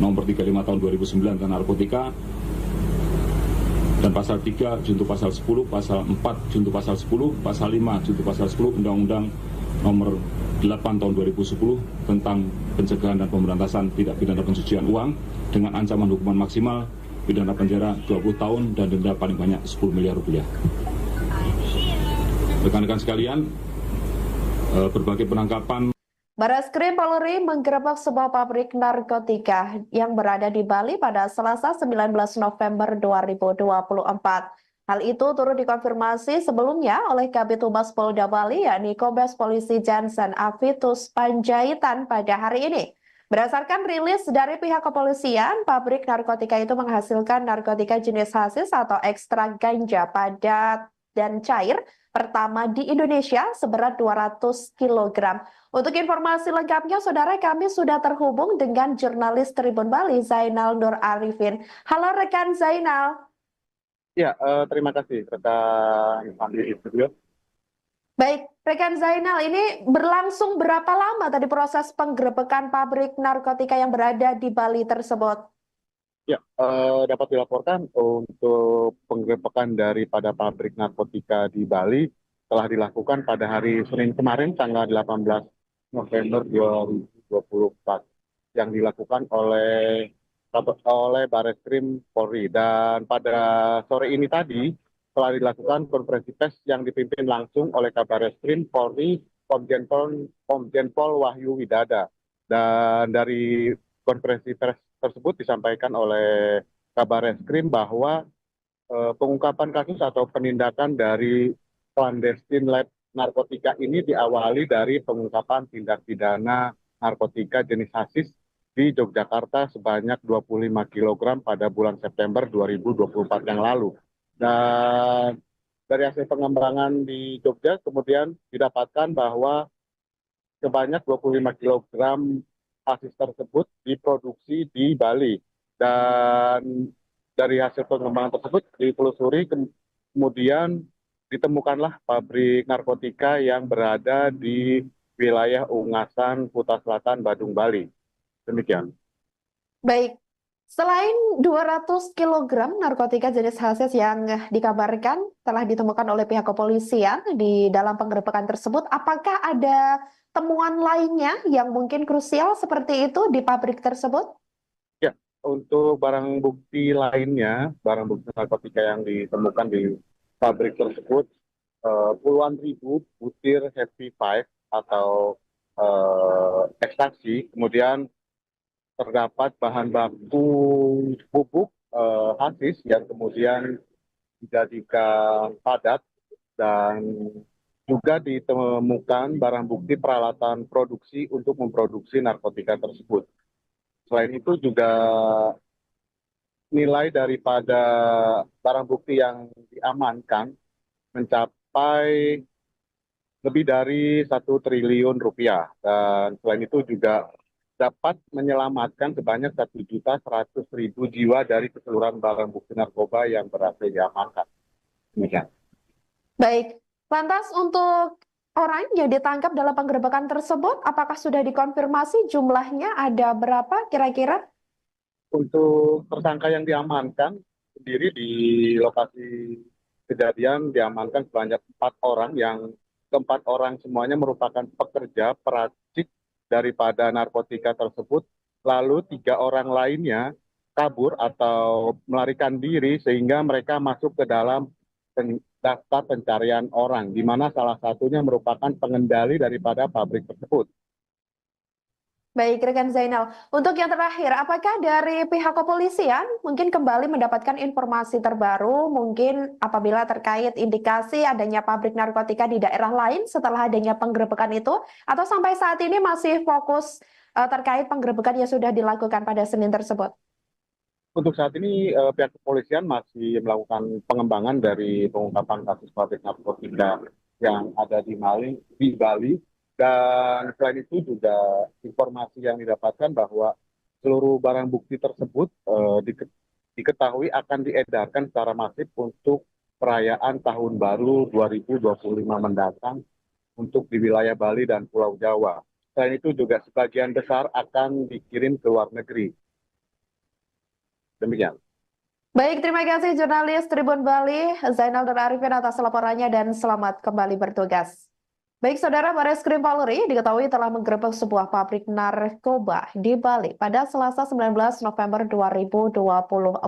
nomor 35 tahun 2009 tentang narkotika, dan pasal 3 junto pasal 10, pasal 4 junto pasal 10, pasal 5 junto pasal 10 Undang-Undang nomor 8 tahun 2010 tentang pencegahan dan pemberantasan tindak pidana pencucian uang dengan ancaman hukuman maksimal pidana penjara 20 tahun dan denda paling banyak 10 miliar rupiah. Rekan-rekan sekalian, berbagai penangkapan. Barreskrim Polri menggerebek sebuah pabrik narkotika yang berada di Bali pada Selasa 19 November 2024. Hal itu turut dikonfirmasi sebelumnya oleh Kabid Humas Polda Bali, yakni Kombes Polisi Jansen Avitus Panjaitan pada hari ini. Berdasarkan rilis dari pihak kepolisian, pabrik narkotika itu menghasilkan narkotika jenis hasis atau ekstrak ganja padat dan cair pertama di Indonesia seberat 200 kg. Untuk informasi lengkapnya, saudara, kami sudah terhubung dengan jurnalis Tribun Bali, Zainal Nur Arifin. Halo rekan Zainal. Ya, terima kasih rekan Fandi di studio. Baik, rekan Zainal, ini berlangsung berapa lama tadi proses penggerebekan pabrik narkotika yang berada di Bali tersebut? Ya, dapat dilaporkan untuk penggerebekan daripada pabrik narkotika di Bali telah dilakukan pada hari Senin kemarin, tanggal 18 November 2024, yang dilakukan oleh Barreskrim Polri. Dan pada sore ini tadi telah dilakukan konferensi pers yang dipimpin langsung oleh Kabarreskrim Polri Komjen Pol Wahyu Widada. Dan dari konferensi pers tersebut disampaikan oleh Kabarreskrim bahwa pengungkapan kasus atau penindakan dari clandestine lab narkotika ini diawali dari pengungkapan tindak pidana narkotika jenis hasis di Yogyakarta sebanyak 25 kg pada bulan September 2024 yang lalu. Dan dari hasil pengembangan di Jogja kemudian didapatkan bahwa sebanyak 25 kg hasis tersebut diproduksi di Bali. Dan dari hasil pengembangan tersebut ditelusuri, kemudian ditemukanlah pabrik narkotika yang berada di wilayah Ungasan, Kuta Selatan, Badung, Bali. Demikian. Baik, Selain 200 kg narkotika jenis hasis yang dikabarkan telah ditemukan oleh pihak kepolisian di dalam penggerebekan tersebut, apakah ada temuan lainnya yang mungkin krusial seperti itu di pabrik tersebut? Ya, untuk barang bukti lainnya, barang bukti narkotika yang ditemukan di pabrik tersebut, puluhan ribu butir Happy Five atau ekstasi, kemudian terdapat bahan baku pupuk hasis yang kemudian dijadikan padat, dan juga ditemukan barang bukti peralatan produksi untuk memproduksi narkotika tersebut. Selain itu juga nilai daripada barang bukti yang diamankan mencapai lebih dari 1 triliun rupiah, dan selain itu juga dapat menyelamatkan sebanyak 1.100.000 jiwa dari keseluruhan barang bukti narkoba yang berhasil diamankan. Demikian. Baik, lantas untuk orang yang ditangkap dalam penggerebekan tersebut, apakah sudah dikonfirmasi jumlahnya ada berapa kira-kira? Untuk tersangka yang diamankan sendiri di lokasi kejadian diamankan sebanyak 4 orang, yang keempat orang semuanya merupakan pekerja peracik daripada narkotika tersebut, lalu 3 orang lainnya kabur atau melarikan diri sehingga mereka masuk ke dalam daftar pencarian orang, di mana salah satunya merupakan pengendali daripada pabrik tersebut. Baik, rekan Zainal. Untuk yang terakhir, apakah dari pihak kepolisian mungkin kembali mendapatkan informasi terbaru, mungkin apabila terkait indikasi adanya pabrik narkotika di daerah lain setelah adanya penggerebekan itu, atau sampai saat ini masih fokus terkait penggerebekan yang sudah dilakukan pada Senin tersebut? Untuk saat ini pihak kepolisian masih melakukan pengembangan dari pengungkapan kasus pabrik narkotika yang ada di Bali. Dan selain itu juga informasi yang didapatkan bahwa seluruh barang bukti tersebut diketahui akan diedarkan secara masif untuk perayaan Tahun Baru 2025 mendatang untuk di wilayah Bali dan Pulau Jawa. Selain itu juga sebagian besar akan dikirim ke luar negeri. Demikian. Baik, terima kasih jurnalis Tribun Bali, Zainal dan Arifin atas laporannya dan selamat kembali bertugas. Baik, Saudara, Bareskrim Polri diketahui telah menggerebek sebuah pabrik narkoba di Bali pada Selasa 19 November 2024.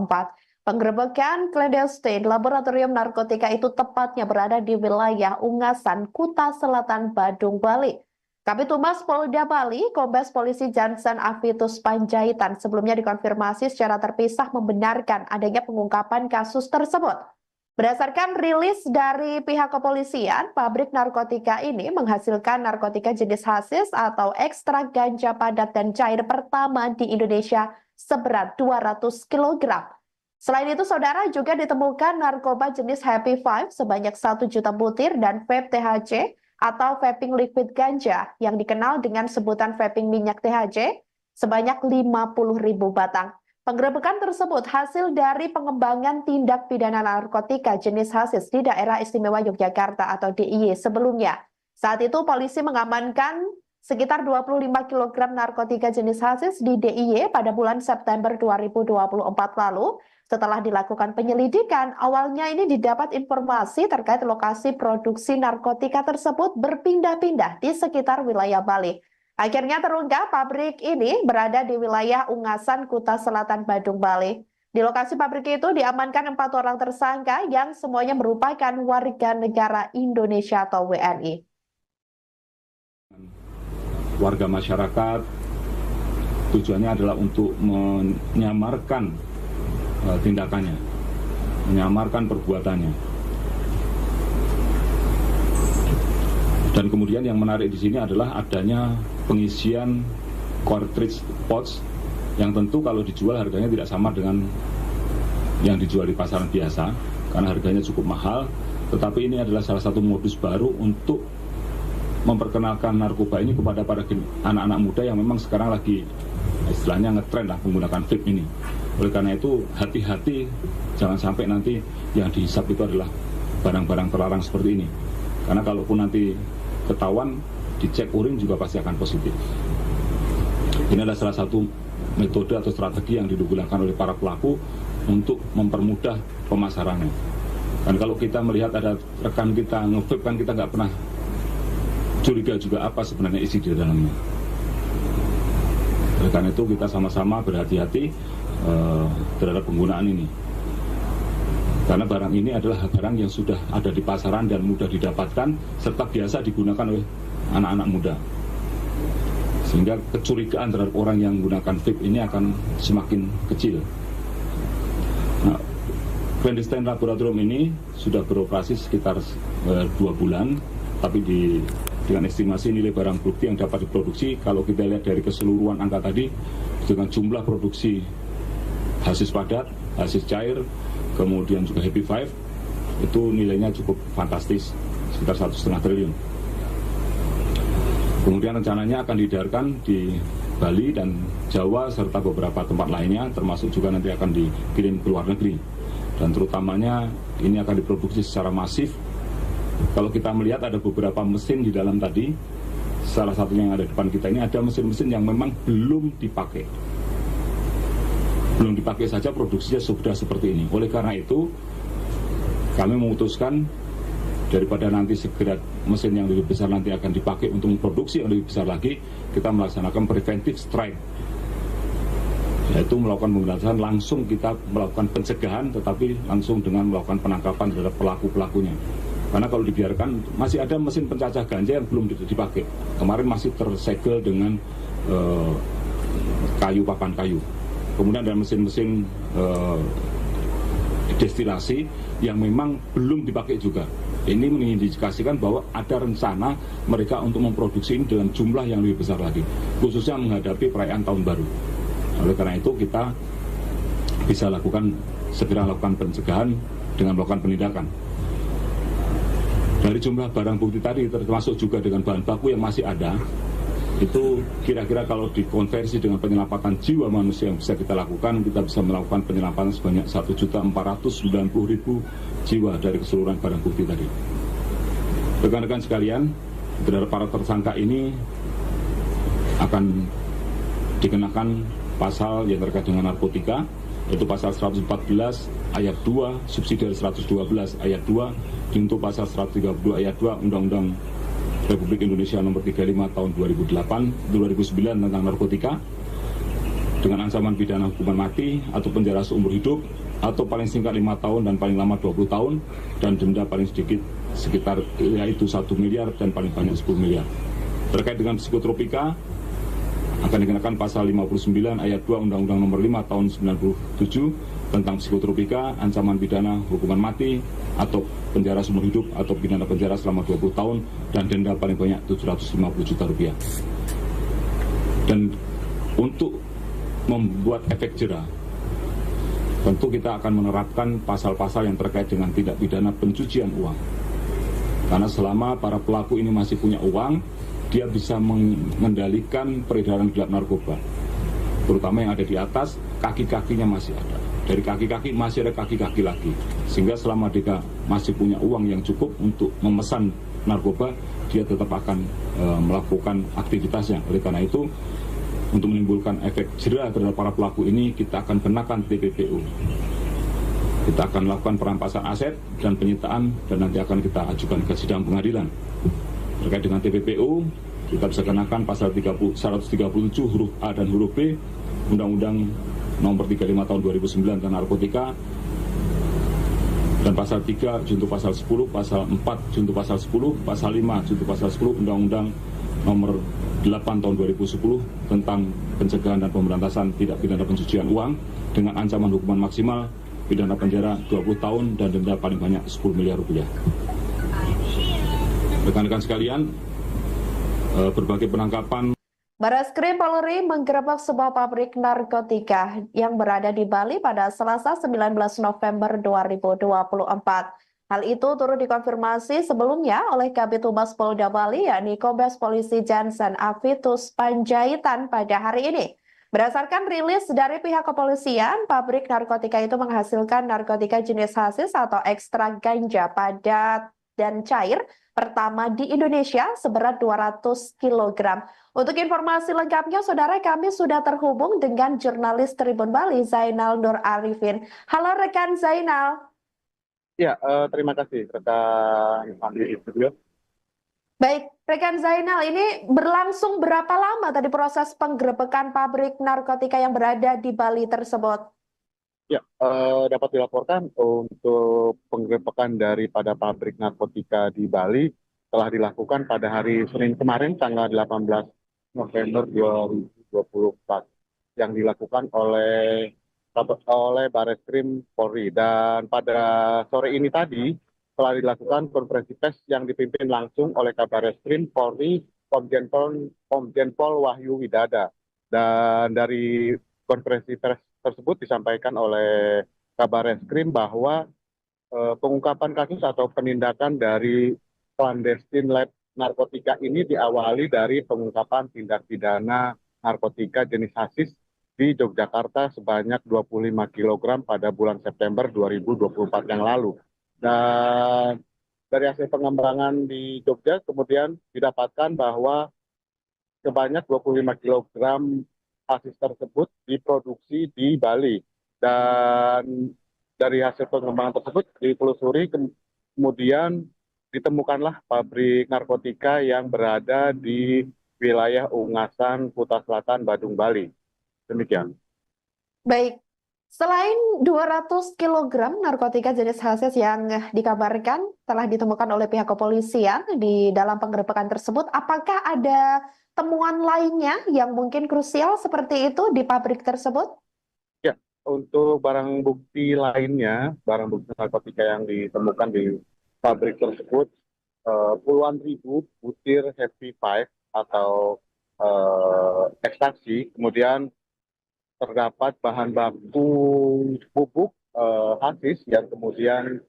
Penggerebekan clandestine laboratorium narkotika itu tepatnya berada di wilayah Ungasan, Kuta Selatan, Badung, Bali. Kabid Humas Polda Bali, Kombes Polisi Jansen Avitus Panjaitan sebelumnya dikonfirmasi secara terpisah membenarkan adanya pengungkapan kasus tersebut. Berdasarkan rilis dari pihak kepolisian, pabrik narkotika ini menghasilkan narkotika jenis hasis atau ekstrak ganja padat dan cair pertama di Indonesia seberat 200 kg. Selain itu, Saudara, juga ditemukan narkoba jenis Happy Five sebanyak 1 juta butir dan vape THC atau vaping liquid ganja yang dikenal dengan sebutan vaping minyak THC sebanyak 50.000 batang. Penggerebekan tersebut hasil dari pengembangan tindak pidana narkotika jenis hasis di Daerah Istimewa Yogyakarta atau DIY sebelumnya. Saat itu polisi mengamankan sekitar 25 kg narkotika jenis hasis di DIY pada bulan September 2024 lalu. Setelah dilakukan penyelidikan, awalnya ini didapat informasi terkait lokasi produksi narkotika tersebut berpindah-pindah di sekitar wilayah Bali. Akhirnya terungkap pabrik ini berada di wilayah Ungasan, Kuta Selatan, Badung, Bali. Di lokasi pabrik itu diamankan 4 orang tersangka yang semuanya merupakan warga negara Indonesia atau WNI. Warga masyarakat tujuannya adalah untuk menyamarkan tindakannya, menyamarkan perbuatannya. Dan kemudian yang menarik di sini adalah adanya pengisian cartridge pouch yang tentu kalau dijual harganya tidak sama dengan yang dijual di pasaran biasa karena harganya cukup mahal, tetapi ini adalah salah satu modus baru untuk memperkenalkan narkoba ini kepada para anak-anak muda yang memang sekarang lagi istilahnya ngetren lah menggunakan vape ini. Oleh karena itu hati-hati, jangan sampai nanti yang dihisap itu adalah barang-barang terlarang seperti ini, karena kalaupun nanti ketahuan dicek urin juga pasti akan positif. Ini adalah salah satu metode atau strategi yang digunakan oleh para pelaku untuk mempermudah pemasarannya. Dan kalau kita melihat ada rekan kita nge-vape, kan kita nggak pernah curiga juga apa sebenarnya isi di dalamnya. Oleh karena itu kita sama-sama berhati-hati terhadap penggunaan ini. Karena barang ini adalah barang yang sudah ada di pasaran dan mudah didapatkan serta biasa digunakan oleh anak-anak muda. Sehingga kecurigaan terhadap orang yang menggunakan vape ini akan semakin kecil. Nah, clandestine laboratorium ini sudah beroperasi sekitar 2 bulan, tapi dengan estimasi nilai barang bukti yang dapat diproduksi, kalau kita lihat dari keseluruhan angka tadi, dengan jumlah produksi hasis padat, hasis cair, kemudian juga Happy Five, itu nilainya cukup fantastis, sekitar 1,5 triliun. Kemudian rencananya akan diedarkan di Bali dan Jawa serta beberapa tempat lainnya, termasuk juga nanti akan dikirim ke luar negeri. Dan terutamanya ini akan diproduksi secara masif. Kalau kita melihat ada beberapa mesin di dalam tadi, salah satunya yang ada di depan kita ini ada mesin-mesin yang memang belum dipakai. Belum dipakai saja produksinya sudah seperti ini. Oleh karena itu, kami memutuskan daripada nanti segera mesin yang lebih besar nanti akan dipakai untuk memproduksi yang lebih besar lagi, kita melaksanakan preventive strike, yaitu melakukan pemberantasan langsung, kita melakukan pencegahan tetapi langsung dengan melakukan penangkapan terhadap pelaku-pelakunya. Karena kalau dibiarkan, masih ada mesin pencacah ganja yang belum dipakai. Kemarin masih tersegel dengan papan kayu. Kemudian ada mesin-mesin destilasi yang memang belum dipakai juga. Ini mengindikasikan bahwa ada rencana mereka untuk memproduksi ini dengan jumlah yang lebih besar lagi, khususnya menghadapi perayaan tahun baru. Oleh karena itu kita bisa segera lakukan pencegahan dengan melakukan penindakan. Dari jumlah barang bukti tadi, termasuk juga dengan bahan baku yang masih ada, itu kira-kira kalau dikonversi dengan penyelamatan jiwa manusia yang bisa kita lakukan, kita bisa melakukan penyelamatan sebanyak 1.490.000 jiwa dari keseluruhan barang bukti tadi. Rekan-rekan sekalian, terhadap para tersangka ini akan dikenakan pasal yang terkait dengan narkotika, yaitu pasal 114 ayat 2 subsidiar 112 ayat 2 untuk pasal 132 ayat 2 Undang-Undang Republik Indonesia nomor 35 tahun 2009 tentang narkotika, dengan ancaman pidana hukuman mati atau penjara seumur hidup atau paling singkat 5 tahun dan paling lama 20 tahun dan denda paling sedikit sekitar yaitu 1 miliar dan paling banyak 10 miliar. Terkait dengan psikotropika akan dikenakan pasal 59 ayat 2 Undang-Undang nomor 5 tahun 97 tentang psikotropika, ancaman pidana hukuman mati atau penjara seumur hidup atau pidana penjara selama 20 tahun dan denda paling banyak 750 juta rupiah. Dan untuk membuat efek jera, tentu kita akan menerapkan pasal-pasal yang terkait dengan tindak pidana pencucian uang. Karena selama para pelaku ini masih punya uang, dia bisa mengendalikan peredaran gelap narkoba, terutama yang ada di atas, kaki-kakinya masih ada. Dari kaki-kaki masih ada kaki-kaki lagi, sehingga selama dia masih punya uang yang cukup untuk memesan narkoba, dia tetap akan melakukan aktivitasnya. Oleh karena itu, untuk menimbulkan efek jera terhadap para pelaku ini, kita akan kenakan TPPU. Kita akan lakukan perampasan aset dan penyitaan, dan nanti akan kita ajukan ke sidang pengadilan. Terkait dengan TPPU, kita bisa kenakan pasal 137 huruf A dan huruf B Undang-Undang nomor 35 tahun 2009 tentang narkotika, dan pasal 3 junto pasal 10, pasal 4 junto pasal 10, pasal 5 junto pasal 10 Undang-Undang nomor 8 tahun 2010 tentang pencegahan dan pemberantasan tindak pidana pencucian uang dengan ancaman hukuman maksimal pidana penjara 20 tahun dan denda paling banyak 10 miliar rupiah. Rekan-rekan sekalian, berbagai penangkapan. Barreskrim Polri menggerebek sebuah pabrik narkotika yang berada di Bali pada Selasa 19 November 2024. Hal itu turut dikonfirmasi sebelumnya oleh Kabid Humas Polda Bali, yakni Kombes Polisi Jansen Avitus Panjaitan pada hari ini. Berdasarkan rilis dari pihak kepolisian, pabrik narkotika itu menghasilkan narkotika jenis hasis atau ekstrak ganja padat dan cair pertama di Indonesia seberat 200 kg. Untuk informasi lengkapnya, saudara, kami sudah terhubung dengan jurnalis Tribun Bali, Zainal Nur Arifin. Halo rekan Zainal. Ya, terima kasih rekan Andi di studio. Baik, rekan Zainal, ini berlangsung berapa lama tadi proses penggerebekan pabrik narkotika yang berada di Bali tersebut? Ya, dapat dilaporkan untuk penggerebekan daripada pabrik narkotika di Bali telah dilakukan pada hari Senin kemarin, tanggal 18 November 2024, yang dilakukan oleh Bareskrim Polri. Dan pada sore ini tadi telah dilakukan konferensi pers yang dipimpin langsung oleh Kabareskrim Polri, Komjen Pol Wahyu Widada. Dan dari konferensi pers tersebut disampaikan oleh Kabareskrim bahwa pengungkapan kasus atau penindakan dari clandestine lab narkotika ini diawali dari pengungkapan tindak pidana narkotika jenis hasis di Yogyakarta sebanyak 25 kg pada bulan September 2024 yang lalu. Dan dari hasil pengembangan di Jogja kemudian didapatkan bahwa sebanyak 25 kg hasis tersebut diproduksi di Bali. Dan dari hasil pengembangan tersebut ditelusuri, kemudian ditemukanlah pabrik narkotika yang berada di wilayah Ungasan, Kuta Selatan, Badung, Bali. Demikian. Baik, selain 200 kg narkotika jenis hasis yang dikabarkan telah ditemukan oleh pihak kepolisian di dalam penggerebekan tersebut, apakah ada temuan lainnya yang mungkin krusial seperti itu di pabrik tersebut? Ya, untuk barang bukti lainnya, barang bukti narkotika yang ditemukan di pabrik tersebut, puluhan ribu butir Happy Five atau ekstasi, kemudian terdapat bahan baku pupuk hasis yang kemudian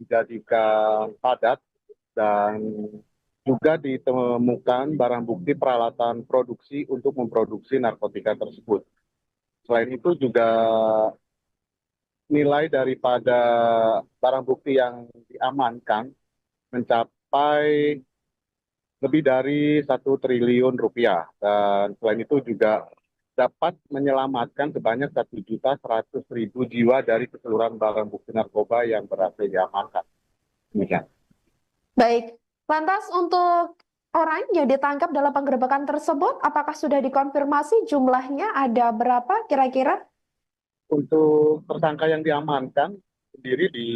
dijadikan padat, dan juga ditemukan barang bukti peralatan produksi untuk memproduksi narkotika tersebut. Selain itu juga nilai daripada barang bukti yang diamankan mencapai lebih dari 1 triliun rupiah. Dan selain itu juga dapat menyelamatkan sebanyak 1.100.000 jiwa dari keseluruhan barang bukti narkoba yang berhasil diamankan. Demikian. Baik, lantas untuk orang yang ditangkap dalam penggerebekan tersebut, apakah sudah dikonfirmasi jumlahnya ada berapa kira-kira? Untuk tersangka yang diamankan sendiri di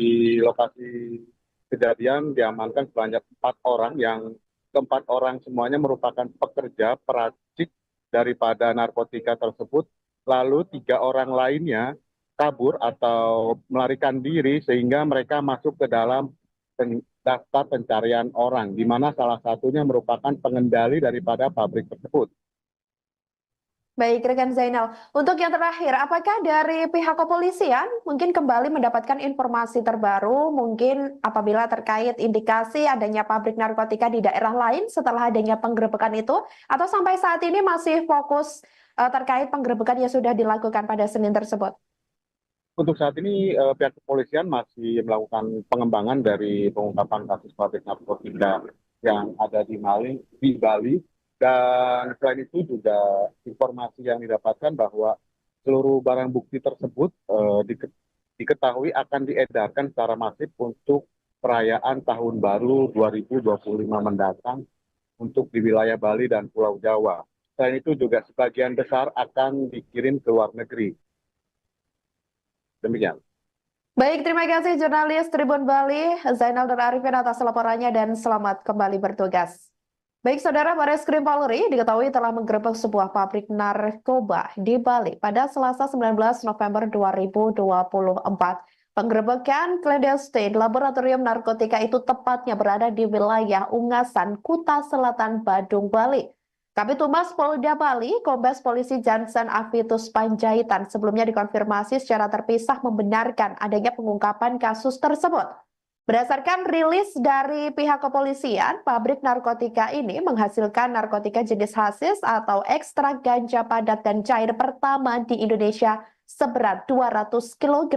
lokasi kejadian diamankan sebanyak 4 orang, yang keempat orang semuanya merupakan pekerja peracik daripada narkotika tersebut. Lalu 3 orang lainnya kabur atau melarikan diri sehingga mereka masuk ke dalam daftar pencarian orang, di mana salah satunya merupakan pengendali daripada pabrik tersebut. Baik, rekan Zainal. Untuk yang terakhir, apakah dari pihak kepolisian mungkin kembali mendapatkan informasi terbaru, mungkin apabila terkait indikasi adanya pabrik narkotika di daerah lain setelah adanya penggerebekan itu, atau sampai saat ini masih fokus terkait penggerebekan yang sudah dilakukan pada Senin tersebut? Untuk saat ini pihak kepolisian masih melakukan pengembangan dari pengungkapan kasus pabrik narkotika yang ada di Bali. Dan selain itu juga informasi yang didapatkan bahwa seluruh barang bukti tersebut diketahui akan diedarkan secara masif untuk perayaan Tahun Baru 2025 mendatang untuk di wilayah Bali dan Pulau Jawa. Selain itu juga sebagian besar akan dikirim ke luar negeri. Demikian. Baik, terima kasih jurnalis Tribun Bali, Zainal Nur Arifin atas laporannya dan selamat kembali bertugas. Baik, saudara, Bareskrim Polri diketahui telah menggerebek sebuah pabrik narkoba di Bali pada Selasa 19 November 2024. Penggerebekan clandestine laboratorium narkotika itu tepatnya berada di wilayah Ungasan, Kuta Selatan, Badung, Bali. Kabid Humas Polda Bali, Kombes Polisi Jansen Avitus Panjaitan sebelumnya dikonfirmasi secara terpisah membenarkan adanya pengungkapan kasus tersebut. Berdasarkan rilis dari pihak kepolisian, pabrik narkotika ini menghasilkan narkotika jenis hasis atau ekstrak ganja padat dan cair pertama di Indonesia seberat 200 kg.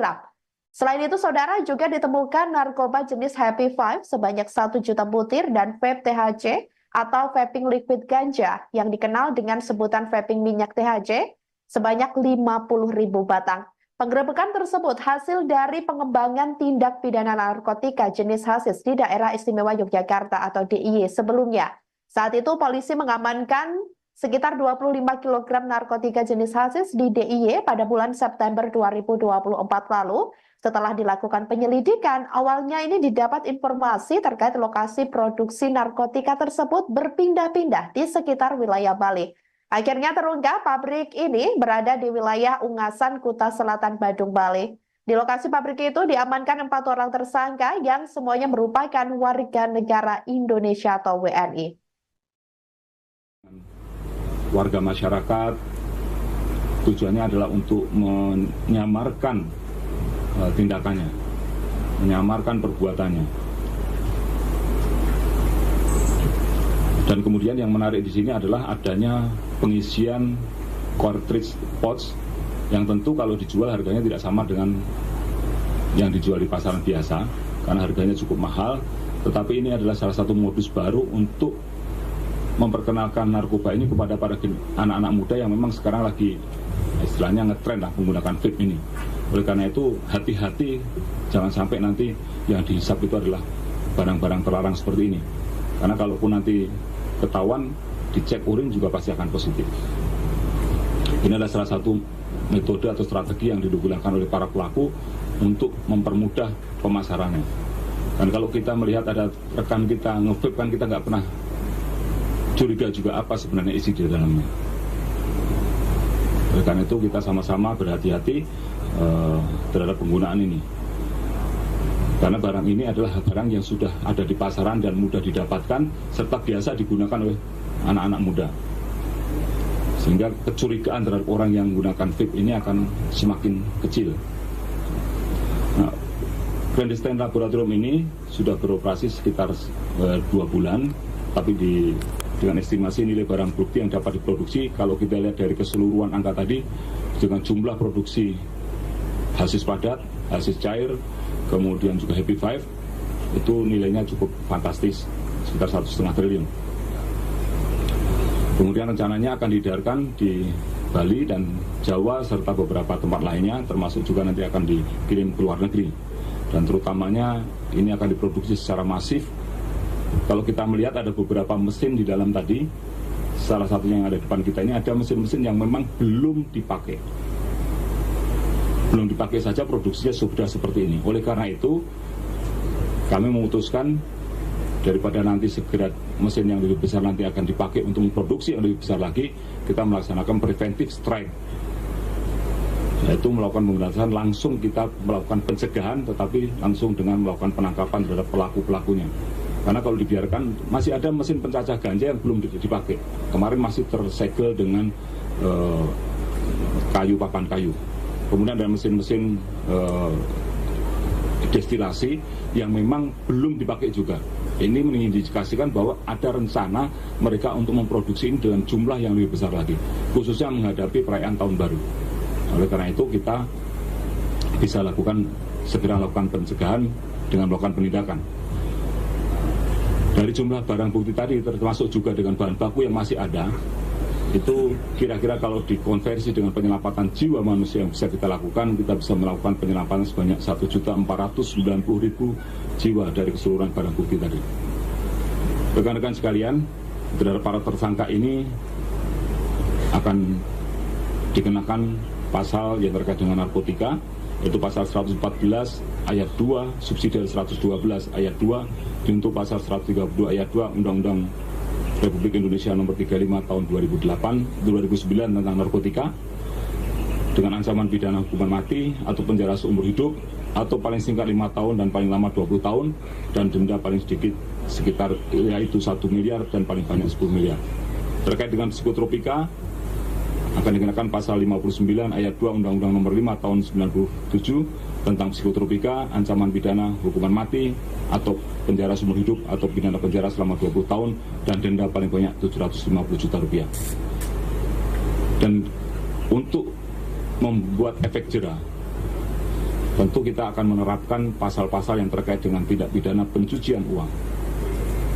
Selain itu, saudara, juga ditemukan narkoba jenis Happy Five sebanyak 1 juta butir dan vape THC atau vaping liquid ganja yang dikenal dengan sebutan vaping minyak THC sebanyak 50.000 batang. Penggerebekan tersebut hasil dari pengembangan tindak pidana narkotika jenis hasis di Daerah Istimewa Yogyakarta atau DIY sebelumnya. Saat itu polisi mengamankan sekitar 25 kg narkotika jenis hasis di DIY pada bulan September 2024 lalu. Setelah dilakukan penyelidikan, awalnya ini didapat informasi terkait lokasi produksi narkotika tersebut berpindah-pindah di sekitar wilayah Bali. Akhirnya terungkap pabrik ini berada di wilayah Ungasan, Kuta Selatan, Badung, Bali. Di lokasi pabrik itu diamankan 4 orang tersangka yang semuanya merupakan warga negara Indonesia atau WNI. Warga masyarakat tujuannya adalah untuk menyamarkan tindakannya, menyamarkan perbuatannya. Dan kemudian yang menarik di sini adalah adanya pengisian cartridge pouch yang tentu kalau dijual harganya tidak sama dengan yang dijual di pasaran biasa karena harganya cukup mahal. Tetapi ini adalah salah satu modus baru untuk memperkenalkan narkoba ini kepada para anak-anak muda yang memang sekarang lagi istilahnya ngetren lah menggunakan vape ini. Oleh karena itu hati-hati jangan sampai nanti yang dihisap itu adalah barang-barang terlarang seperti ini. Karena kalaupun nanti ketahuan dicek urin juga pasti akan positif. Ini adalah salah satu metode atau strategi yang digunakan oleh para pelaku untuk mempermudah pemasarannya. Dan kalau kita melihat ada rekan kita nge-vape kan kita nggak pernah curiga juga apa sebenarnya isi di dalamnya. Oleh karena itu kita sama-sama berhati-hati terhadap penggunaan ini. Karena barang ini adalah barang yang sudah ada di pasaran dan mudah didapatkan serta biasa digunakan oleh anak-anak muda. Sehingga kecurigaan terhadap orang yang menggunakan vape ini akan semakin kecil. Nah, clandestine laboratorium ini sudah beroperasi sekitar 2 bulan, tapi dengan estimasi nilai barang bukti yang dapat diproduksi, kalau kita lihat dari keseluruhan angka tadi, dengan jumlah produksi hasis padat, hasis cair, kemudian juga Happy Five, itu nilainya cukup fantastis, sekitar 1,5 triliun. Kemudian rencananya akan diedarkan di Bali dan Jawa serta beberapa tempat lainnya, termasuk juga nanti akan dikirim ke luar negeri. Dan terutamanya ini akan diproduksi secara masif. Kalau kita melihat ada beberapa mesin di dalam tadi, salah satunya yang ada di depan kita ini ada mesin-mesin yang memang belum dipakai. Belum dipakai saja produksinya sudah seperti ini. Oleh karena itu, kami memutuskan daripada nanti segera mesin yang lebih besar nanti akan dipakai untuk memproduksi yang lebih besar lagi, kita melaksanakan preventive strike. Yaitu melakukan pemberantasan, langsung kita melakukan pencegahan, tetapi langsung dengan melakukan penangkapan terhadap pelaku-pelakunya. Karena kalau dibiarkan, masih ada mesin pencacah ganja yang belum dipakai. Kemarin masih tersegel dengan papan kayu. Kemudian ada mesin-mesin destilasi yang memang belum dipakai juga. Ini mengindikasikan bahwa ada rencana mereka untuk memproduksi ini dengan jumlah yang lebih besar lagi, khususnya menghadapi perayaan tahun baru. Oleh karena itu kita bisa segera lakukan pencegahan dengan melakukan penindakan. Dari jumlah barang bukti tadi termasuk juga dengan bahan baku yang masih ada, itu kira-kira kalau dikonversi dengan penyelamatan jiwa manusia yang bisa kita lakukan, kita bisa melakukan penyelamatan sebanyak 1.490.000 jiwa dari keseluruhan barang bukti tadi. Rekan-rekan sekalian, terhadap para tersangka ini akan dikenakan pasal yang terkait dengan narkotika, yaitu pasal 114 ayat 2 subsidi 112 ayat 2 untuk pasal 132 ayat 2 Undang-Undang Republik Indonesia nomor 35 tahun 2009 tentang narkotika dengan ancaman pidana hukuman mati atau penjara seumur hidup atau paling singkat 5 tahun dan paling lama 20 tahun dan denda paling sedikit sekitar yaitu 1 miliar dan paling banyak 10 miliar. Terkait dengan psikotropika akan dikenakan pasal 59 ayat 2 Undang-Undang nomor 5 tahun 97 tentang psikotropika, ancaman pidana hukuman mati atau penjara seumur hidup atau pidana penjara selama 20 tahun dan denda paling banyak 750 juta rupiah. Dan untuk membuat efek jera tentu kita akan menerapkan pasal-pasal yang terkait dengan tindak pidana pencucian uang.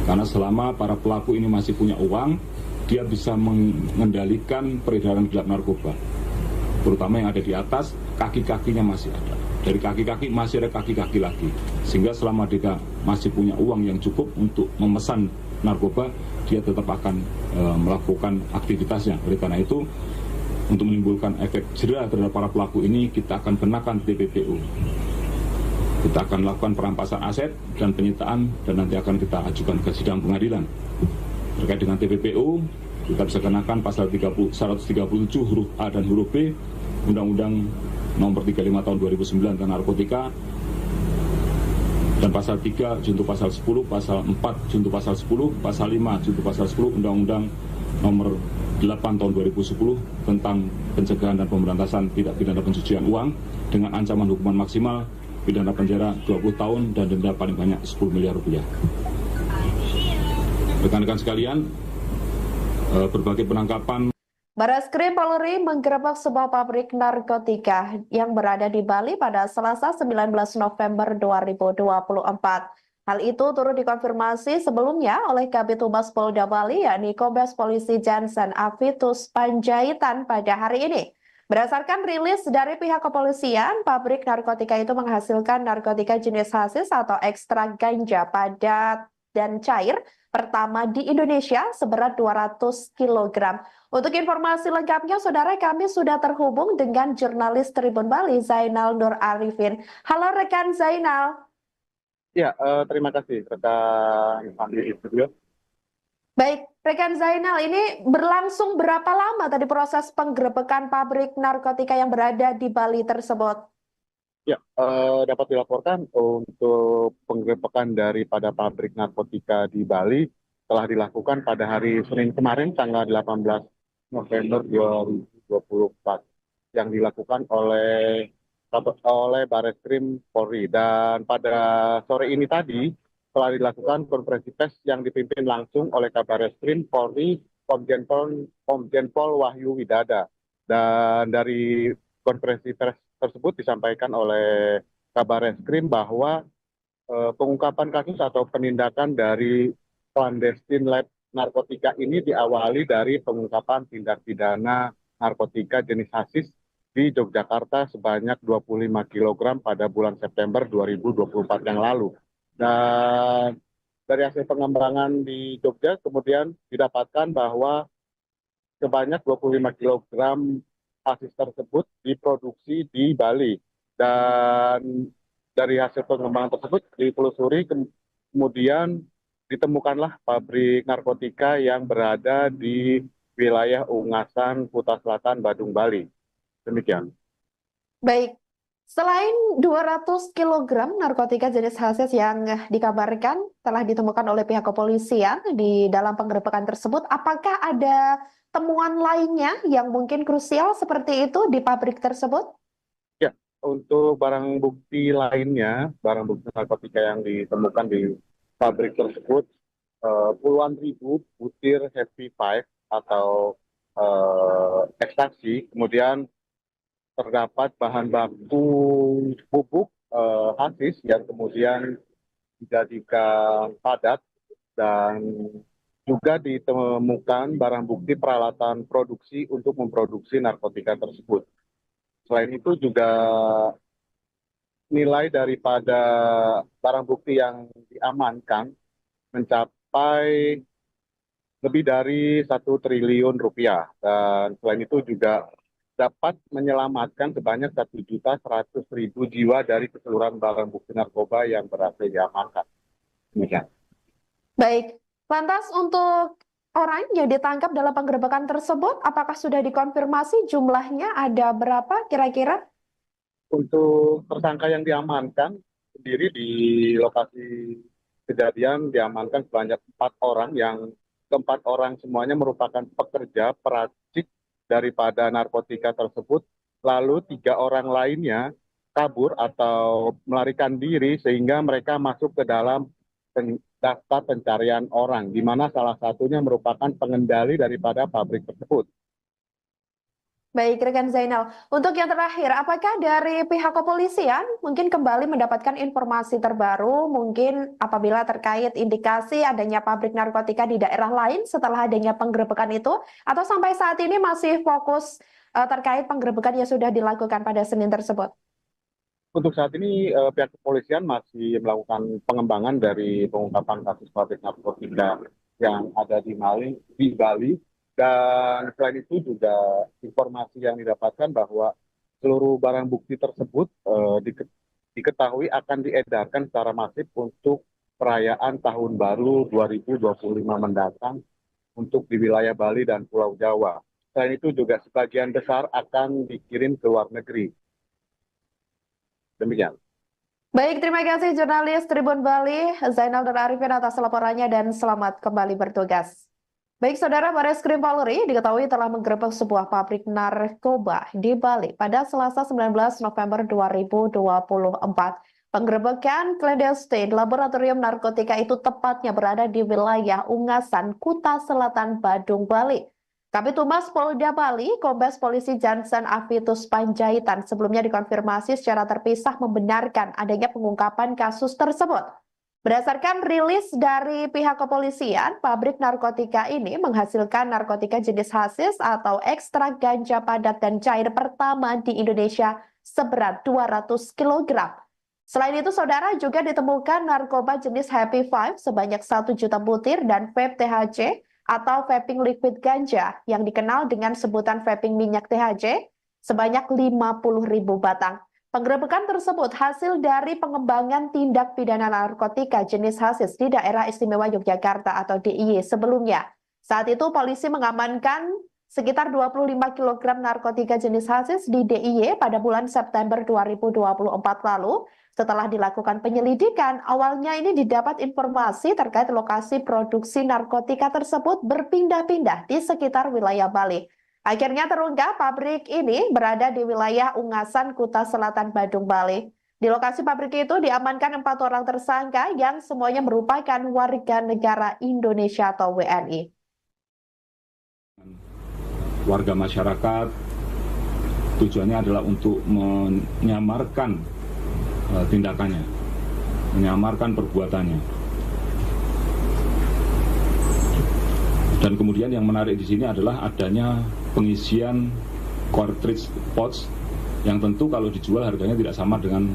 Karena selama para pelaku ini masih punya uang, dia bisa mengendalikan peredaran gelap narkoba. Terutama yang ada di atas, kaki-kakinya masih ada. Dari kaki-kaki masih ada kaki-kaki lagi. Sehingga selama dia masih punya uang yang cukup untuk memesan narkoba, dia tetap akan melakukan aktivitasnya. Oleh karena itu, untuk menimbulkan efek jera terhadap para pelaku ini, kita akan kenakan TPPU. Kita akan lakukan perampasan aset dan penyitaan, dan nanti akan kita ajukan ke sidang pengadilan. Terkait dengan TPPU, kita bisa kenakan pasal 137 huruf A dan huruf B Undang-Undang Nomor 35 Tahun 2009 tentang narkotika, dan pasal 3 junto pasal 10, pasal 4 junto pasal 10, pasal 5 junto pasal 10 Undang-Undang Nomor 8 Tahun 2010 tentang pencegahan dan pemberantasan tindak pidana pencucian uang dengan ancaman hukuman maksimal pidana penjara 20 tahun dan denda paling banyak 10 miliar rupiah. Rekan-rekan sekalian, berbagai penangkapan. Bareskrim Polri menggerebek sebuah pabrik narkotika yang berada di Bali pada Selasa 19 November 2024. Hal itu turut dikonfirmasi sebelumnya oleh Kabid Humas Polda Bali, yakni Kombes Polisi Jansen Avitus Panjaitan pada hari ini. Berdasarkan rilis dari pihak kepolisian, pabrik narkotika itu menghasilkan narkotika jenis hasis atau ekstrak ganja padat dan cair pertama di Indonesia seberat 200 kg. Untuk informasi lengkapnya, saudara, kami sudah terhubung dengan jurnalis Tribun Bali, Zainal Nur Arifin. Halo rekan Zainal. Ya, terima kasih rekan Andi di studio. Baik, rekan Zainal, ini berlangsung berapa lama tadi proses penggerebekan pabrik narkotika yang berada di Bali tersebut? Ya, dapat dilaporkan untuk penggerebekan daripada pabrik narkotika di Bali telah dilakukan pada hari Senin kemarin, tanggal 18 November 2024, yang dilakukan oleh Bareskrim Polri. Dan pada sore ini tadi telah dilakukan konferensi pers yang dipimpin langsung oleh Kabareskrim Polri, Komjen Pol Wahyu Widada. Dan dari konferensi pers tersebut disampaikan oleh Kabareskrim bahwa pengungkapan kasus atau penindakan dari clandestine lab narkotika ini diawali dari pengungkapan tindak pidana narkotika jenis hasis di Yogyakarta sebanyak 25 kg pada bulan September 2024 yang lalu. Dan dari hasil pengembangan di Jogja kemudian didapatkan bahwa sebanyak 25 kg hasis tersebut diproduksi di Bali. Dan dari hasil pengembangan tersebut ditelusuri, kemudian ditemukanlah pabrik narkotika yang berada di wilayah Ungasan, Kuta Selatan, Badung, Bali. Demikian. Baik, selain 200 kg narkotika jenis hasis yang dikabarkan telah ditemukan oleh pihak kepolisian di dalam penggerebekan tersebut, apakah ada temuan lainnya yang mungkin krusial seperti itu di pabrik tersebut? Ya, untuk barang bukti lainnya, barang bukti narkotika yang ditemukan di pabrik tersebut, puluhan ribu butir Happy Five atau ekstasi, kemudian terdapat bahan baku pupuk hasis yang kemudian dijadikan padat, dan juga ditemukan barang bukti peralatan produksi untuk memproduksi narkotika tersebut. Selain itu juga nilai daripada barang bukti yang diamankan mencapai lebih dari 1 triliun rupiah, dan selain itu juga dapat menyelamatkan sebanyak 1.100.000 jiwa dari keseluruhan barang bukti narkoba yang berhasil diamankan. Demikian. Baik, lantas untuk orang yang ditangkap dalam penggerebekan tersebut, apakah sudah dikonfirmasi jumlahnya ada berapa kira-kira? Untuk tersangka yang diamankan sendiri di lokasi kejadian diamankan sebanyak 4 orang, yang keempat orang semuanya merupakan pekerja peracik daripada narkotika tersebut, lalu 3 orang lainnya kabur atau melarikan diri sehingga mereka masuk ke dalam daftar pencarian orang, di mana salah satunya merupakan pengendali daripada pabrik tersebut. Baik, rekan Zainal. Untuk yang terakhir, apakah dari pihak kepolisian mungkin kembali mendapatkan informasi terbaru, mungkin apabila terkait indikasi adanya pabrik narkotika di daerah lain setelah adanya penggerebekan itu, atau sampai saat ini masih fokus terkait penggerebekan yang sudah dilakukan pada Senin tersebut? Untuk saat ini pihak kepolisian masih melakukan pengembangan dari pengungkapan kasus pabrik narkotika yang ada di Bali. Dan selain itu juga informasi yang didapatkan bahwa seluruh barang bukti tersebut diketahui akan diedarkan secara masif untuk perayaan Tahun Baru 2025 mendatang untuk di wilayah Bali dan Pulau Jawa. Selain itu juga sebagian besar akan dikirim ke luar negeri. Demikian. Baik, terima kasih jurnalis Tribun Bali, Zainal dan Arifin atas laporannya dan selamat kembali bertugas. Baik, Saudara, Bareskrim Polri diketahui telah menggerebek sebuah pabrik narkoba di Bali pada Selasa 19 November 2024. Penggerebekan clandestine laboratorium narkotika itu tepatnya berada di wilayah Ungasan, Kuta Selatan, Badung, Bali. Kabid Humas Polda Bali, Kombes Polisi Jansen Avitus Panjaitan sebelumnya dikonfirmasi secara terpisah membenarkan adanya pengungkapan kasus tersebut. Berdasarkan rilis dari pihak kepolisian, pabrik narkotika ini menghasilkan narkotika jenis hasis atau ekstrak ganja padat dan cair pertama di Indonesia seberat 200 kg. Selain itu, Saudara, juga ditemukan narkoba jenis Happy Five sebanyak 1 juta butir dan vape THC atau vaping liquid ganja yang dikenal dengan sebutan vaping minyak THC sebanyak 50.000 batang. Penggerebekan tersebut hasil dari pengembangan tindak pidana narkotika jenis hasis di Daerah Istimewa Yogyakarta atau DIY sebelumnya. Saat itu polisi mengamankan sekitar 25 kg narkotika jenis hasis di DIY pada bulan September 2024 lalu. Setelah dilakukan penyelidikan, awalnya ini didapat informasi terkait lokasi produksi narkotika tersebut berpindah-pindah di sekitar wilayah Bali. Akhirnya terungkap pabrik ini berada di wilayah Ungasan, Kuta Selatan, Badung, Bali. Di lokasi pabrik itu diamankan 4 orang tersangka yang semuanya merupakan warga negara Indonesia atau WNI. Warga masyarakat tujuannya adalah untuk menyamarkan tindakannya, menyamarkan perbuatannya. Dan kemudian yang menarik di sini adalah adanya pengisian cartridge pouch yang tentu kalau dijual harganya tidak sama dengan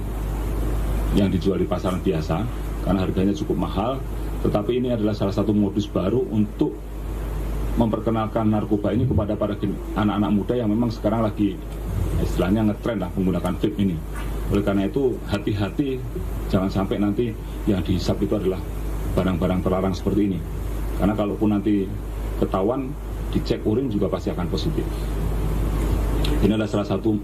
yang dijual di pasaran biasa karena harganya cukup mahal, tetapi ini adalah salah satu modus baru untuk memperkenalkan narkoba ini kepada para anak-anak muda yang memang sekarang lagi istilahnya ngetren lah menggunakan vape ini. Oleh karena itu hati-hati jangan sampai nanti yang dihisap itu adalah barang-barang terlarang seperti ini, karena kalaupun nanti ketahuan dicek urin juga pasti akan positif. Ini adalah salah satu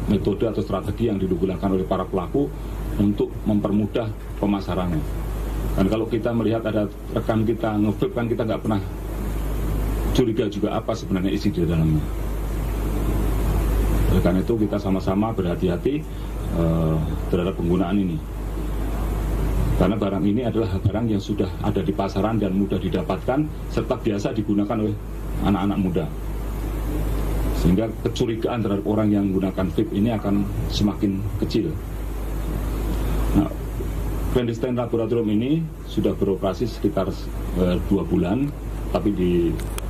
metode atau strategi yang digunakan oleh para pelaku untuk mempermudah pemasarannya. Dan kalau kita melihat ada rekan kita nge-vape kan kita nggak pernah curiga juga apa sebenarnya isi di dalamnya. Oleh karena itu kita sama-sama berhati-hati terhadap penggunaan ini. Karena barang ini adalah barang yang sudah ada di pasaran dan mudah didapatkan serta biasa digunakan oleh anak-anak muda. Sehingga kecurigaan terhadap orang yang menggunakan vape ini akan semakin kecil. Nah, clandestine laboratorium ini sudah beroperasi sekitar 2 bulan, tapi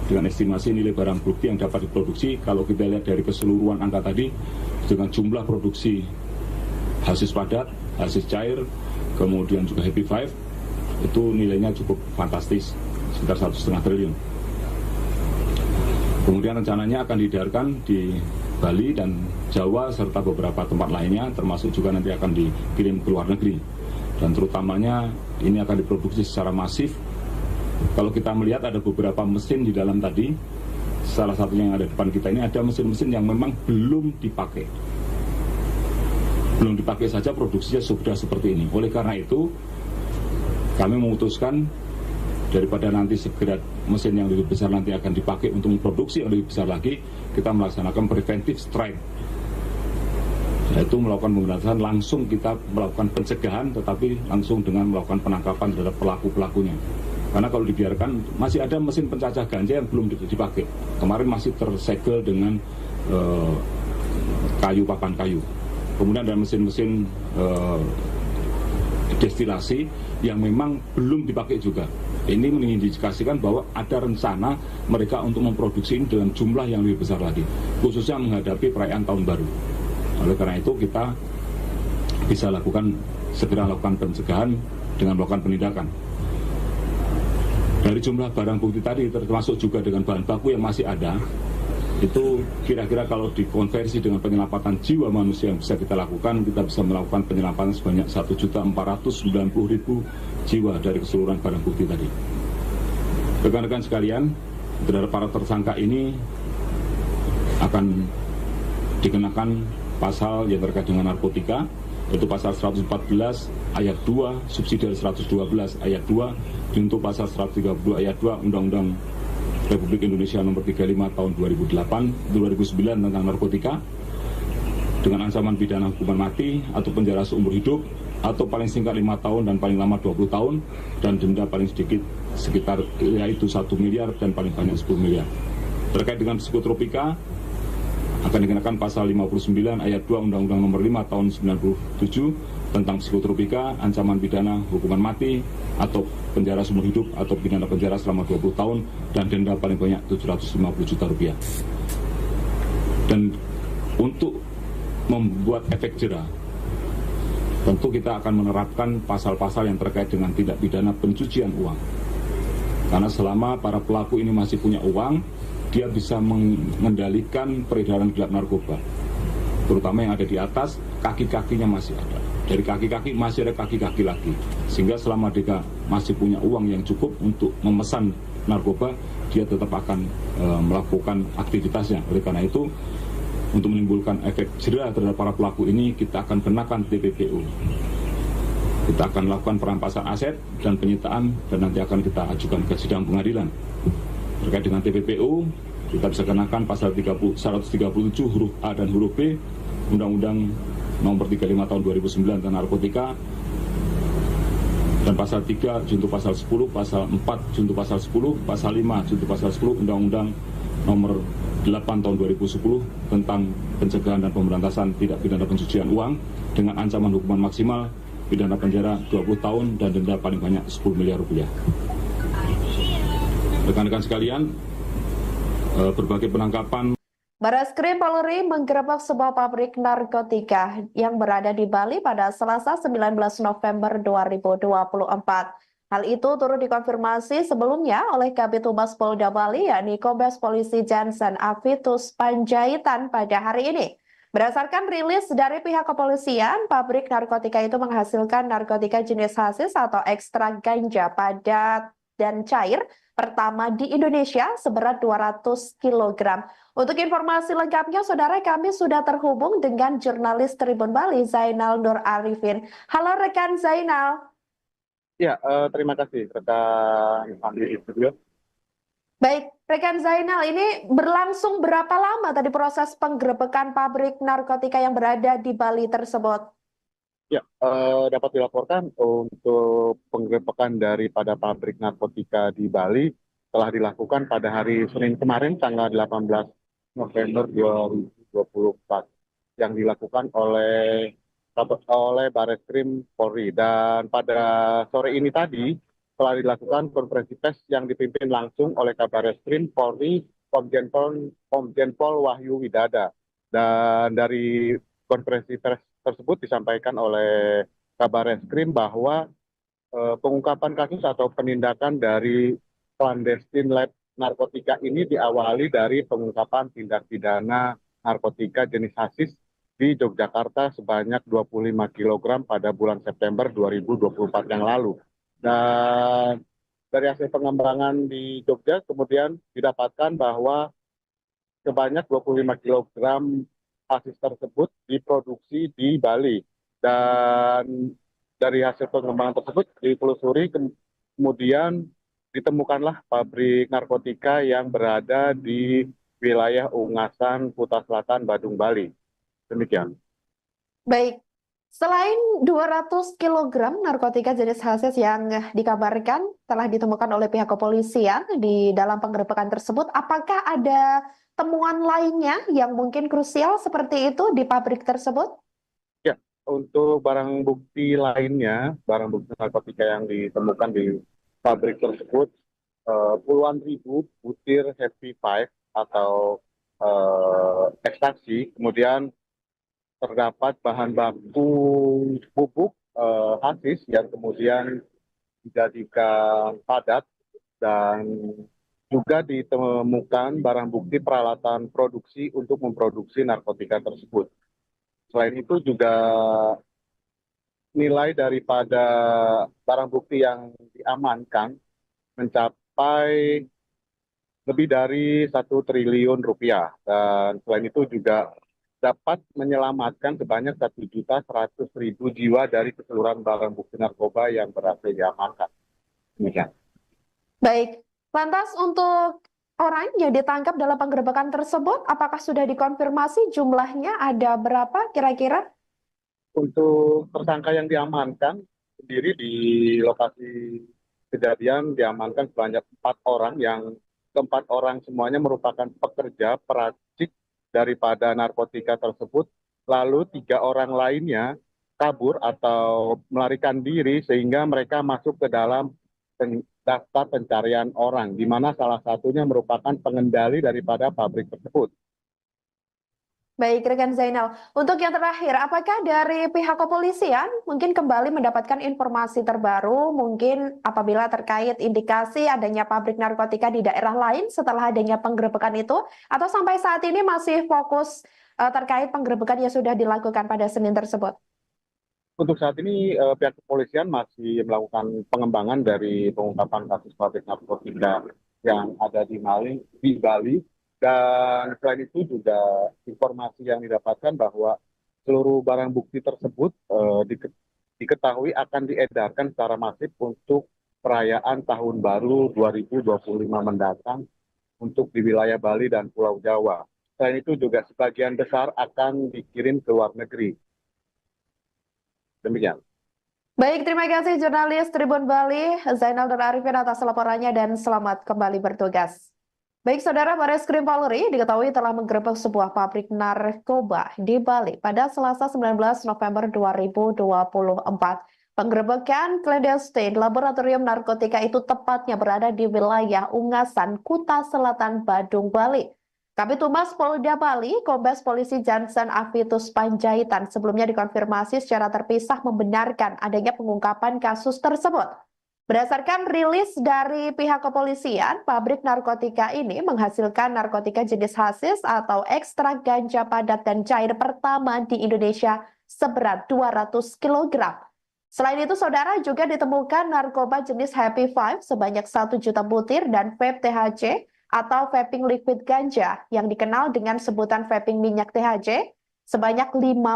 dengan estimasi nilai barang bukti yang dapat diproduksi, kalau kita lihat dari keseluruhan angka tadi, dengan jumlah produksi hasis padat, hasis cair, kemudian juga Happy Five, itu nilainya cukup fantastis, sekitar 1,5 triliun. Kemudian rencananya akan diedarkan di Bali dan Jawa serta beberapa tempat lainnya, termasuk juga nanti akan dikirim ke luar negeri. Dan terutamanya ini akan diproduksi secara masif. Kalau kita melihat ada beberapa mesin di dalam tadi, salah satunya yang ada di depan kita ini ada mesin-mesin yang memang belum dipakai. Belum dipakai saja produksinya sudah seperti ini. Oleh karena itu, kami memutuskan daripada nanti segera mesin yang lebih besar nanti akan dipakai untuk memproduksi yang lebih besar lagi, kita melaksanakan preventive strike. Yaitu melakukan pemberantasan, langsung kita melakukan pencegahan, tetapi langsung dengan melakukan penangkapan terhadap pelaku-pelakunya. Karena kalau dibiarkan, masih ada mesin pencacah ganja yang belum dipakai. Kemarin masih tersegel dengan kayu, papan kayu. Kemudian ada mesin-mesin destilasi yang memang belum dipakai juga. Ini mengindikasikan bahwa ada rencana mereka untuk memproduksi ini dalam jumlah yang lebih besar lagi, khususnya menghadapi perayaan tahun baru. Oleh karena itu kita bisa segera lakukan pencegahan dengan melakukan penindakan. Dari jumlah barang bukti tadi termasuk juga dengan bahan baku yang masih ada, itu kira-kira kalau dikonversi dengan penyelamatan jiwa manusia yang bisa kita lakukan, kita bisa melakukan penyelamatan sebanyak 1.490.000 jiwa dari keseluruhan barang bukti tadi. Rekan-rekan sekalian, terhadap para tersangka ini akan dikenakan pasal yang terkait dengan narkotika, yaitu pasal 114 ayat 2 subsidi 112 ayat 2 untuk pasal 132 ayat 2 Undang-Undang Republik Indonesia nomor 35 tahun 2009 tentang narkotika, dengan ancaman pidana hukuman mati atau penjara seumur hidup atau paling singkat 5 tahun dan paling lama 20 tahun dan denda paling sedikit sekitar yaitu 1 miliar dan paling banyak 10 miliar. Terkait dengan psikotropika akan dikenakan pasal 59 ayat 2 Undang-Undang nomor 5 tahun 97 tentang psikotropika, ancaman pidana hukuman mati atau penjara seumur hidup atau pidana penjara selama 20 tahun dan denda paling banyak 750 juta rupiah. Dan untuk membuat efek jera, tentu kita akan menerapkan pasal-pasal yang terkait dengan tindak pidana pencucian uang. Karena selama para pelaku ini masih punya uang, dia bisa mengendalikan peredaran gelap narkoba, terutama yang ada di atas, kaki-kakinya masih ada. Dari kaki-kaki masih ada kaki-kaki lagi, sehingga selama dia masih punya uang yang cukup untuk memesan narkoba, dia tetap akan melakukan aktivitasnya. Oleh karena itu, untuk menimbulkan efek jera terhadap para pelaku ini, kita akan kenakan TPPU. Kita akan lakukan perampasan aset dan penyitaan, dan nanti akan kita ajukan ke sidang pengadilan. Terkait dengan TPPU, kita bisa kenakan pasal 137 huruf A dan huruf B Undang-Undang nomor 35 tahun 2009 tentang narkotika, dan pasal 3 junto pasal 10, pasal 4 junto pasal 10, pasal 5 junto pasal 10 Undang-Undang nomor 8 tahun 2010 tentang pencegahan dan pemberantasan tindak pidana pencucian uang dengan ancaman hukuman maksimal pidana penjara 20 tahun dan denda paling banyak 10 miliar rupiah. Rekan-rekan sekalian, berbagai penangkapan. Barreskrim Polri menggerebek sebuah pabrik narkotika yang berada di Bali pada Selasa 19 November 2024. Hal itu turut dikonfirmasi sebelumnya oleh Kabid Humas Polda Bali, yakni Kombes Polisi Jansen Avitus Panjaitan pada hari ini. Berdasarkan rilis dari pihak kepolisian, pabrik narkotika itu menghasilkan narkotika jenis hasis atau ekstrak ganja padat dan cair pertama di Indonesia seberat 200 kg. Untuk informasi lengkapnya, saudara, kami sudah terhubung dengan jurnalis Tribun Bali, Zainal Nur Arifin. Halo rekan Zainal. Ya, terima kasih rekan Andi Studio. Baik, rekan Zainal, ini berlangsung berapa lama tadi proses penggerebekan pabrik narkotika yang berada di Bali tersebut? Ya, dapat dilaporkan untuk penggerebekan daripada pabrik narkotika di Bali telah dilakukan pada hari Senin kemarin, tanggal 18 November 2024, yang dilakukan oleh Barreskrim Polri. Dan pada sore ini tadi telah dilakukan konferensi pers yang dipimpin langsung oleh Kabarreskrim Polri Komjen Pol Wahyu Widada. Dan dari konferensi pers tersebut disampaikan oleh Kabarreskrim bahwa pengungkapan kasus atau penindakan dari clandestine lab narkotika ini diawali dari pengungkapan tindak pidana narkotika jenis hasis di Yogyakarta sebanyak 25 kg pada bulan September 2024 yang lalu. Dan dari hasil pengembangan di Jogja kemudian didapatkan bahwa sebanyak 25 kg hasis tersebut diproduksi di Bali. Dan dari hasil pengembangan tersebut ditelusuri, kemudian ditemukanlah pabrik narkotika yang berada di wilayah Ungasan, Kuta Selatan, Badung, Bali. Demikian. Baik, selain 200 kg narkotika jenis hasis yang dikabarkan telah ditemukan oleh pihak kepolisian di dalam penggerebekan tersebut, apakah ada temuan lainnya yang mungkin krusial seperti itu di pabrik tersebut? Ya, untuk barang bukti lainnya, barang bukti narkotika yang ditemukan di pabrik tersebut, puluhan ribu butir Happy Five atau ekstasi, kemudian terdapat bahan baku pupuk hasis yang kemudian dijadikan padat, dan juga ditemukan barang bukti peralatan produksi untuk memproduksi narkotika tersebut. Selain itu juga nilai daripada barang bukti yang diamankan mencapai lebih dari 1 triliun rupiah, dan selain itu juga dapat menyelamatkan sebanyak 1.100.000 jiwa dari keseluruhan barang bukti narkoba yang berhasil diamankan. Demikian. Baik, lantas untuk orang yang ditangkap dalam penggerebekan tersebut, apakah sudah dikonfirmasi jumlahnya ada berapa kira-kira? Untuk tersangka yang diamankan sendiri di lokasi kejadian diamankan sebanyak 4 orang, yang keempat orang semuanya merupakan pekerja peracik daripada narkotika tersebut, lalu 3 orang lainnya kabur atau melarikan diri sehingga mereka masuk ke dalam daftar pencarian orang, di mana salah satunya merupakan pengendali daripada pabrik tersebut. Baik, rekan Zainal. Untuk yang terakhir, apakah dari pihak kepolisian mungkin kembali mendapatkan informasi terbaru, mungkin apabila terkait indikasi adanya pabrik narkotika di daerah lain setelah adanya penggerebekan itu, atau sampai saat ini masih fokus terkait penggerebekan yang sudah dilakukan pada Senin tersebut? Untuk saat ini pihak kepolisian masih melakukan pengembangan dari pengungkapan kasus pabrik narkotika yang ada di Bali. Dan selain itu juga informasi yang didapatkan bahwa seluruh barang bukti tersebut diketahui akan diedarkan secara masif untuk perayaan Tahun Baru 2025 mendatang untuk di wilayah Bali dan Pulau Jawa. Selain itu juga sebagian besar akan dikirim ke luar negeri. Demikian. Baik, terima kasih jurnalis Tribun Bali, Zainal dan Arifin atas laporannya dan selamat kembali bertugas. Baik, Saudara, Bareskrim Polri diketahui telah menggerebek sebuah pabrik narkoba di Bali pada Selasa 19 November 2024. Penggerebekan clandestine laboratorium narkotika itu tepatnya berada di wilayah Ungasan, Kuta Selatan, Badung, Bali. Kabid Humas Polda Bali, Kombes Polisi Jansen Avitus Panjaitan sebelumnya dikonfirmasi secara terpisah membenarkan adanya pengungkapan kasus tersebut. Berdasarkan rilis dari pihak kepolisian, pabrik narkotika ini menghasilkan narkotika jenis hasis atau ekstrak ganja padat dan cair pertama di Indonesia seberat 200 kg. Selain itu, Saudara, juga ditemukan narkoba jenis Happy Five sebanyak 1 juta butir dan vape THC atau vaping liquid ganja yang dikenal dengan sebutan vaping minyak THC sebanyak 50.000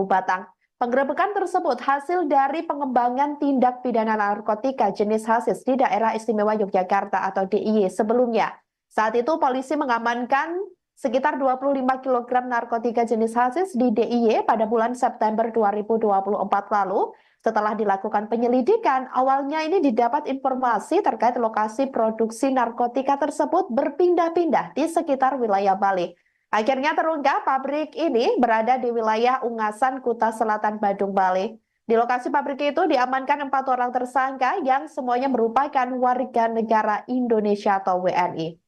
batang. Penggerebekan tersebut hasil dari pengembangan tindak pidana narkotika jenis hasis di Daerah Istimewa Yogyakarta atau DIY sebelumnya. Saat itu polisi mengamankan sekitar 25 kg narkotika jenis hasis di DIY pada bulan September 2024 lalu. Setelah dilakukan penyelidikan, awalnya ini didapat informasi terkait lokasi produksi narkotika tersebut berpindah-pindah di sekitar wilayah Bali. Akhirnya terungkap pabrik ini berada di wilayah Ungasan, Kuta Selatan, Badung, Bali. Di lokasi pabrik itu diamankan 4 orang tersangka yang semuanya merupakan warga negara Indonesia atau WNI.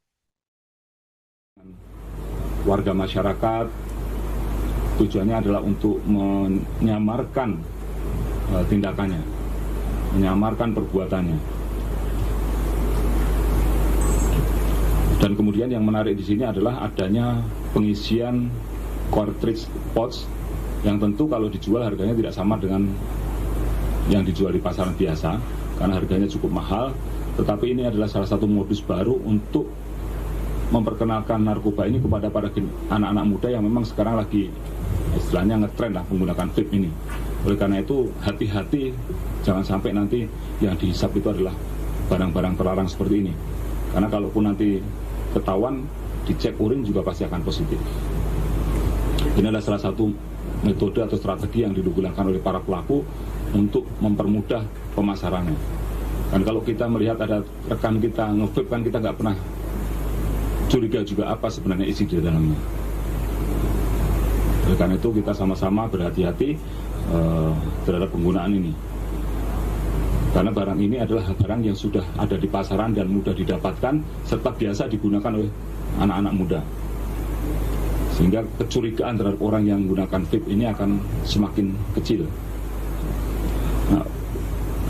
Warga masyarakat tujuannya adalah untuk menyamarkan tindakannya, menyamarkan perbuatannya. Dan kemudian yang menarik di sini adalah adanya pengisian cartridge pouch yang tentu kalau dijual harganya tidak sama dengan yang dijual di pasaran biasa karena harganya cukup mahal, tetapi ini adalah salah satu modus baru untuk memperkenalkan narkoba ini kepada para anak-anak muda yang memang sekarang lagi istilahnya ngetren lah menggunakan vape ini. Oleh karena itu hati-hati, jangan sampai nanti yang dihisap itu adalah barang-barang terlarang seperti ini, karena kalaupun nanti ketahuan dicek urin juga pasti akan positif. Ini adalah salah satu metode atau strategi yang digunakan oleh para pelaku untuk mempermudah pemasarannya. Dan kalau kita melihat ada rekan kita nge-vape kan kita nggak pernah curiga juga apa sebenarnya isi di dalamnya. Oleh karena itu kita sama-sama berhati-hati terhadap penggunaan ini. Karena barang ini adalah barang yang sudah ada di pasaran dan mudah didapatkan serta biasa digunakan oleh anak-anak muda. Sehingga kecurigaan terhadap orang yang menggunakan vape ini akan semakin kecil. Nah,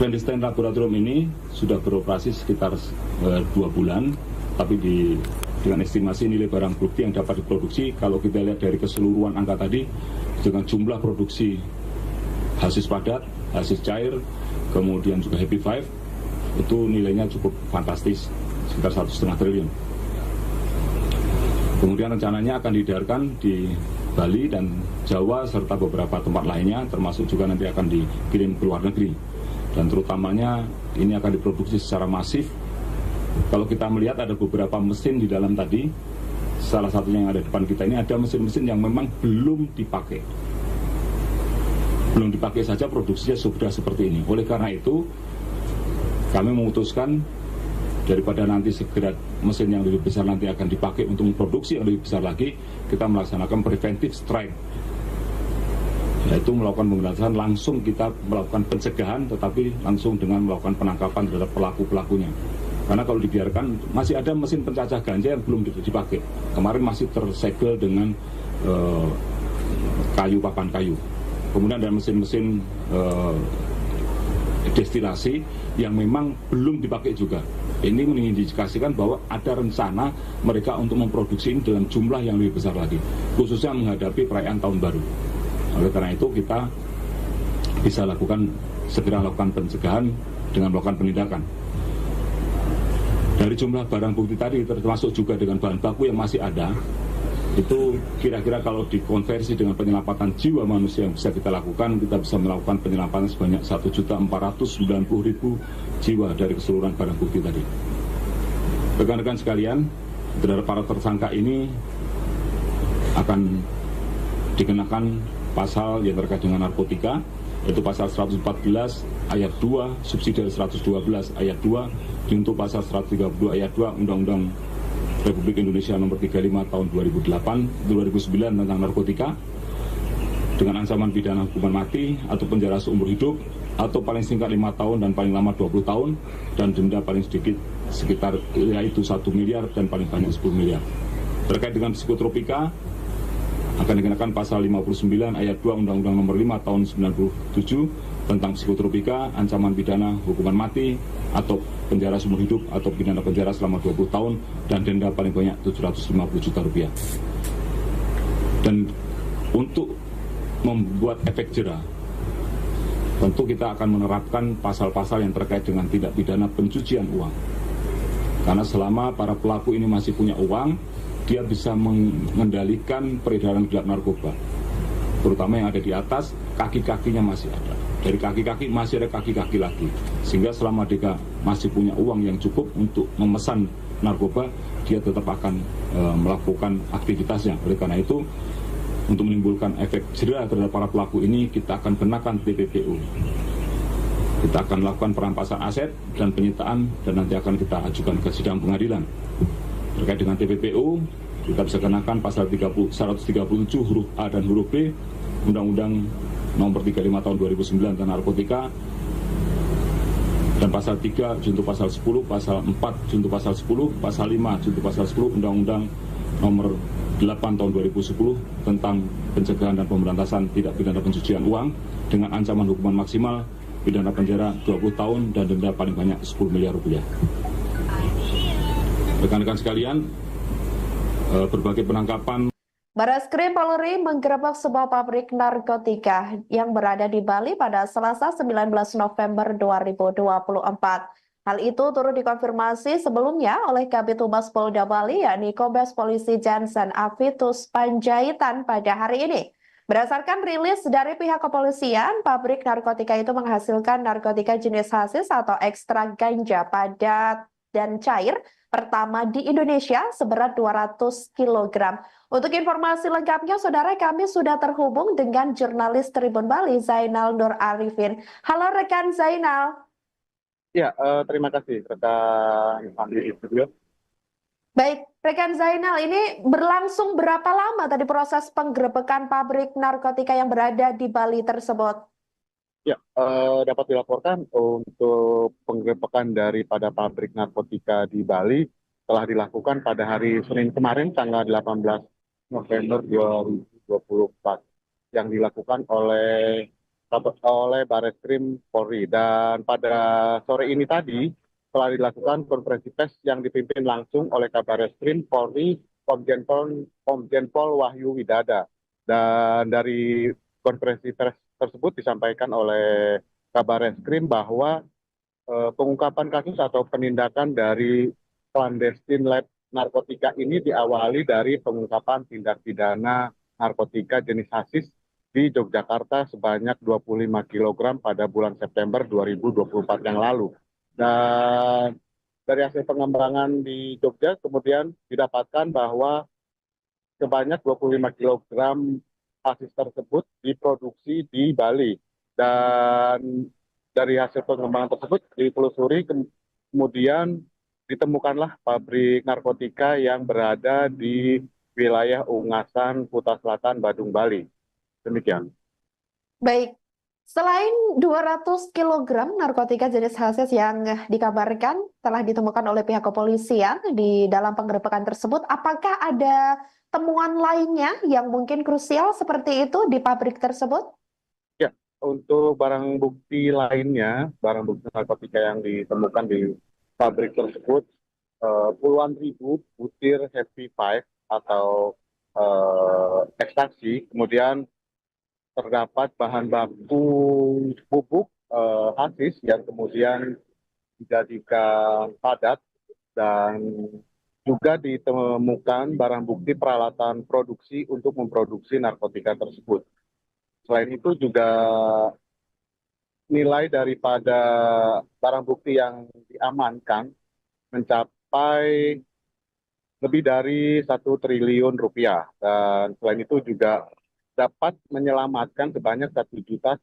clandestine laboratorium ini sudah beroperasi sekitar 2 bulan, tapi dengan estimasi nilai barang bukti yang dapat diproduksi, kalau kita lihat dari keseluruhan angka tadi, dengan jumlah produksi hasis padat, hasis cair, kemudian juga Happy Five, itu nilainya cukup fantastis, sekitar 1,5 triliun. Kemudian rencananya akan diedarkan di Bali dan Jawa serta beberapa tempat lainnya, termasuk juga nanti akan dikirim ke luar negeri. Dan terutamanya ini akan diproduksi secara masif. Kalau kita melihat ada beberapa mesin di dalam tadi, salah satunya yang ada di depan kita ini ada mesin-mesin yang memang belum dipakai. Belum dipakai saja produksinya sudah seperti ini. Oleh karena itu, kami memutuskan daripada nanti segera mesin yang lebih besar nanti akan dipakai untuk memproduksi yang lebih besar lagi, kita melaksanakan preventive strike. Yaitu melakukan pemberantasan, langsung kita melakukan pencegahan, tetapi langsung dengan melakukan penangkapan terhadap pelaku-pelakunya. Karena kalau dibiarkan, masih ada mesin pencacah ganja yang belum dipakai. Kemarin masih tersegel dengan papan kayu. Kemudian ada mesin-mesin destilasi yang memang belum dipakai juga. Ini mengindikasikan bahwa ada rencana mereka untuk memproduksi ini dalam jumlah yang lebih besar lagi, khususnya menghadapi perayaan tahun baru. Oleh karena itu kita bisa segera lakukan pencegahan dengan melakukan penindakan. Dari jumlah barang bukti tadi, termasuk juga dengan bahan baku yang masih ada, itu kira-kira kalau dikonversi dengan penyelamatan jiwa manusia yang bisa kita lakukan, kita bisa melakukan penyelamatan sebanyak 1.490.000 jiwa dari keseluruhan barang bukti tadi. Rekan-rekan sekalian, terhadap para tersangka ini akan dikenakan pasal yang terkait dengan narkotika, yaitu pasal 114 ayat 2 subsidi 112 ayat 2 untuk pasal 132 ayat 2 Undang-Undang Republik Indonesia nomor 35 tahun 2009 tentang narkotika, dengan ancaman pidana hukuman mati atau penjara seumur hidup atau paling singkat 5 tahun dan paling lama 20 tahun dan denda paling sedikit sekitar yaitu 1 miliar dan paling banyak 10 miliar. Terkait dengan psikotropika akan dikenakan pasal 59 ayat 2 Undang-Undang nomor 5 tahun 97 tentang psikotropika, ancaman pidana hukuman mati atau penjara seumur hidup atau pidana penjara selama 20 tahun dan denda paling banyak 750 juta rupiah. Dan untuk membuat efek jera, tentu kita akan menerapkan pasal-pasal yang terkait dengan tindak pidana pencucian uang. Karena selama para pelaku ini masih punya uang, dia bisa mengendalikan peredaran gelap narkoba, terutama yang ada di atas, kaki-kakinya masih ada. Dari kaki-kaki masih ada kaki-kaki lagi, sehingga selama dia masih punya uang yang cukup untuk memesan narkoba, dia tetap akan melakukan aktivitasnya. Oleh karena itu, untuk menimbulkan efek jera terhadap para pelaku ini, kita akan kenakan TPPU. Kita akan lakukan perampasan aset dan penyitaan, dan nanti akan kita ajukan ke sidang pengadilan. Terkait dengan TPPU, kita bisa kenakan pasal 137 huruf A dan huruf B Undang-Undang nomor 35 tahun 2009 tentang narkotika, dan pasal 3 junto pasal 10, pasal 4 junto pasal 10, pasal 5 junto pasal 10 Undang-Undang nomor 8 tahun 2010 tentang pencegahan dan pemberantasan tindak pidana pencucian uang dengan ancaman hukuman maksimal pidana penjara 20 tahun dan denda paling banyak 10 miliar rupiah. Rekan-rekan sekalian, berbagai penangkapan. Barreskrim Polri menggerebek sebuah pabrik narkotika yang berada di Bali pada Selasa 19 November 2024. Hal itu turut dikonfirmasi sebelumnya oleh Kabid Humas Polda Bali, yakni Kombes Polisi Jansen Avitus Panjaitan pada hari ini. Berdasarkan rilis dari pihak kepolisian, pabrik narkotika itu menghasilkan narkotika jenis hasis atau ekstrak ganja padat dan cair pertama di Indonesia seberat 200 kg. Untuk informasi lengkapnya, saudara, kami sudah terhubung dengan jurnalis Tribun Bali, Zainal Nur Arifin. Halo rekan Zainal. Ya, terima kasih rekan Andi Studio. Baik, Rekan Zainal, ini berlangsung berapa lama tadi proses penggerebekan pabrik narkotika yang berada di Bali tersebut? Ya, dapat dilaporkan untuk penggerebekan daripada pabrik narkotika di Bali telah dilakukan pada hari Senin kemarin, tanggal 18 November 2024, yang dilakukan oleh Bareskrim Polri. Dan pada sore ini tadi telah dilakukan konferensi pers yang dipimpin langsung oleh Kabareskrim Polri Komjen Pol Wahyu Widada. Dan dari konferensi pers tersebut disampaikan oleh Kabareskrim bahwa pengungkapan kasus atau penindakan dari clandestine lab narkotika ini diawali dari pengungkapan tindak pidana narkotika jenis hasis di Yogyakarta sebanyak 25 kg pada bulan September 2024 yang lalu. Dan dari hasil pengembangan di Jogja kemudian didapatkan bahwa sebanyak 25 kg hasis tersebut diproduksi di Bali. Dan dari hasil pengembangan tersebut ditelusuri, kemudian ditemukanlah pabrik narkotika yang berada di wilayah Ungasan, Kuta Selatan, Badung, Bali. Demikian. Baik, selain 200 kg narkotika jenis hasis yang dikabarkan telah ditemukan oleh pihak kepolisian di dalam penggerebekan tersebut, apakah ada temuan lainnya yang mungkin krusial seperti itu di pabrik tersebut? Ya, untuk barang bukti lainnya, barang bukti narkotika yang ditemukan di pabrik tersebut, puluhan ribu butir Happy Five atau ekstasi, kemudian terdapat bahan baku pupuk hasis yang kemudian dijadikan padat, dan juga ditemukan barang bukti peralatan produksi untuk memproduksi narkotika tersebut. Selain itu juga nilai daripada barang bukti yang diamankan mencapai lebih dari 1 triliun rupiah, dan selain itu juga dapat menyelamatkan sebanyak 1.100.000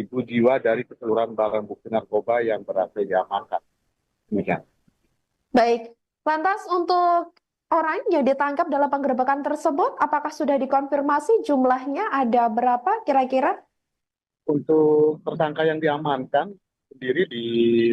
jiwa dari keseluruhan barang bukti narkoba yang berhasil diamankan. Demikian. Baik, lantas untuk orang yang ditangkap dalam penggerebekan tersebut, apakah sudah dikonfirmasi jumlahnya ada berapa kira-kira? Untuk tersangka yang diamankan sendiri di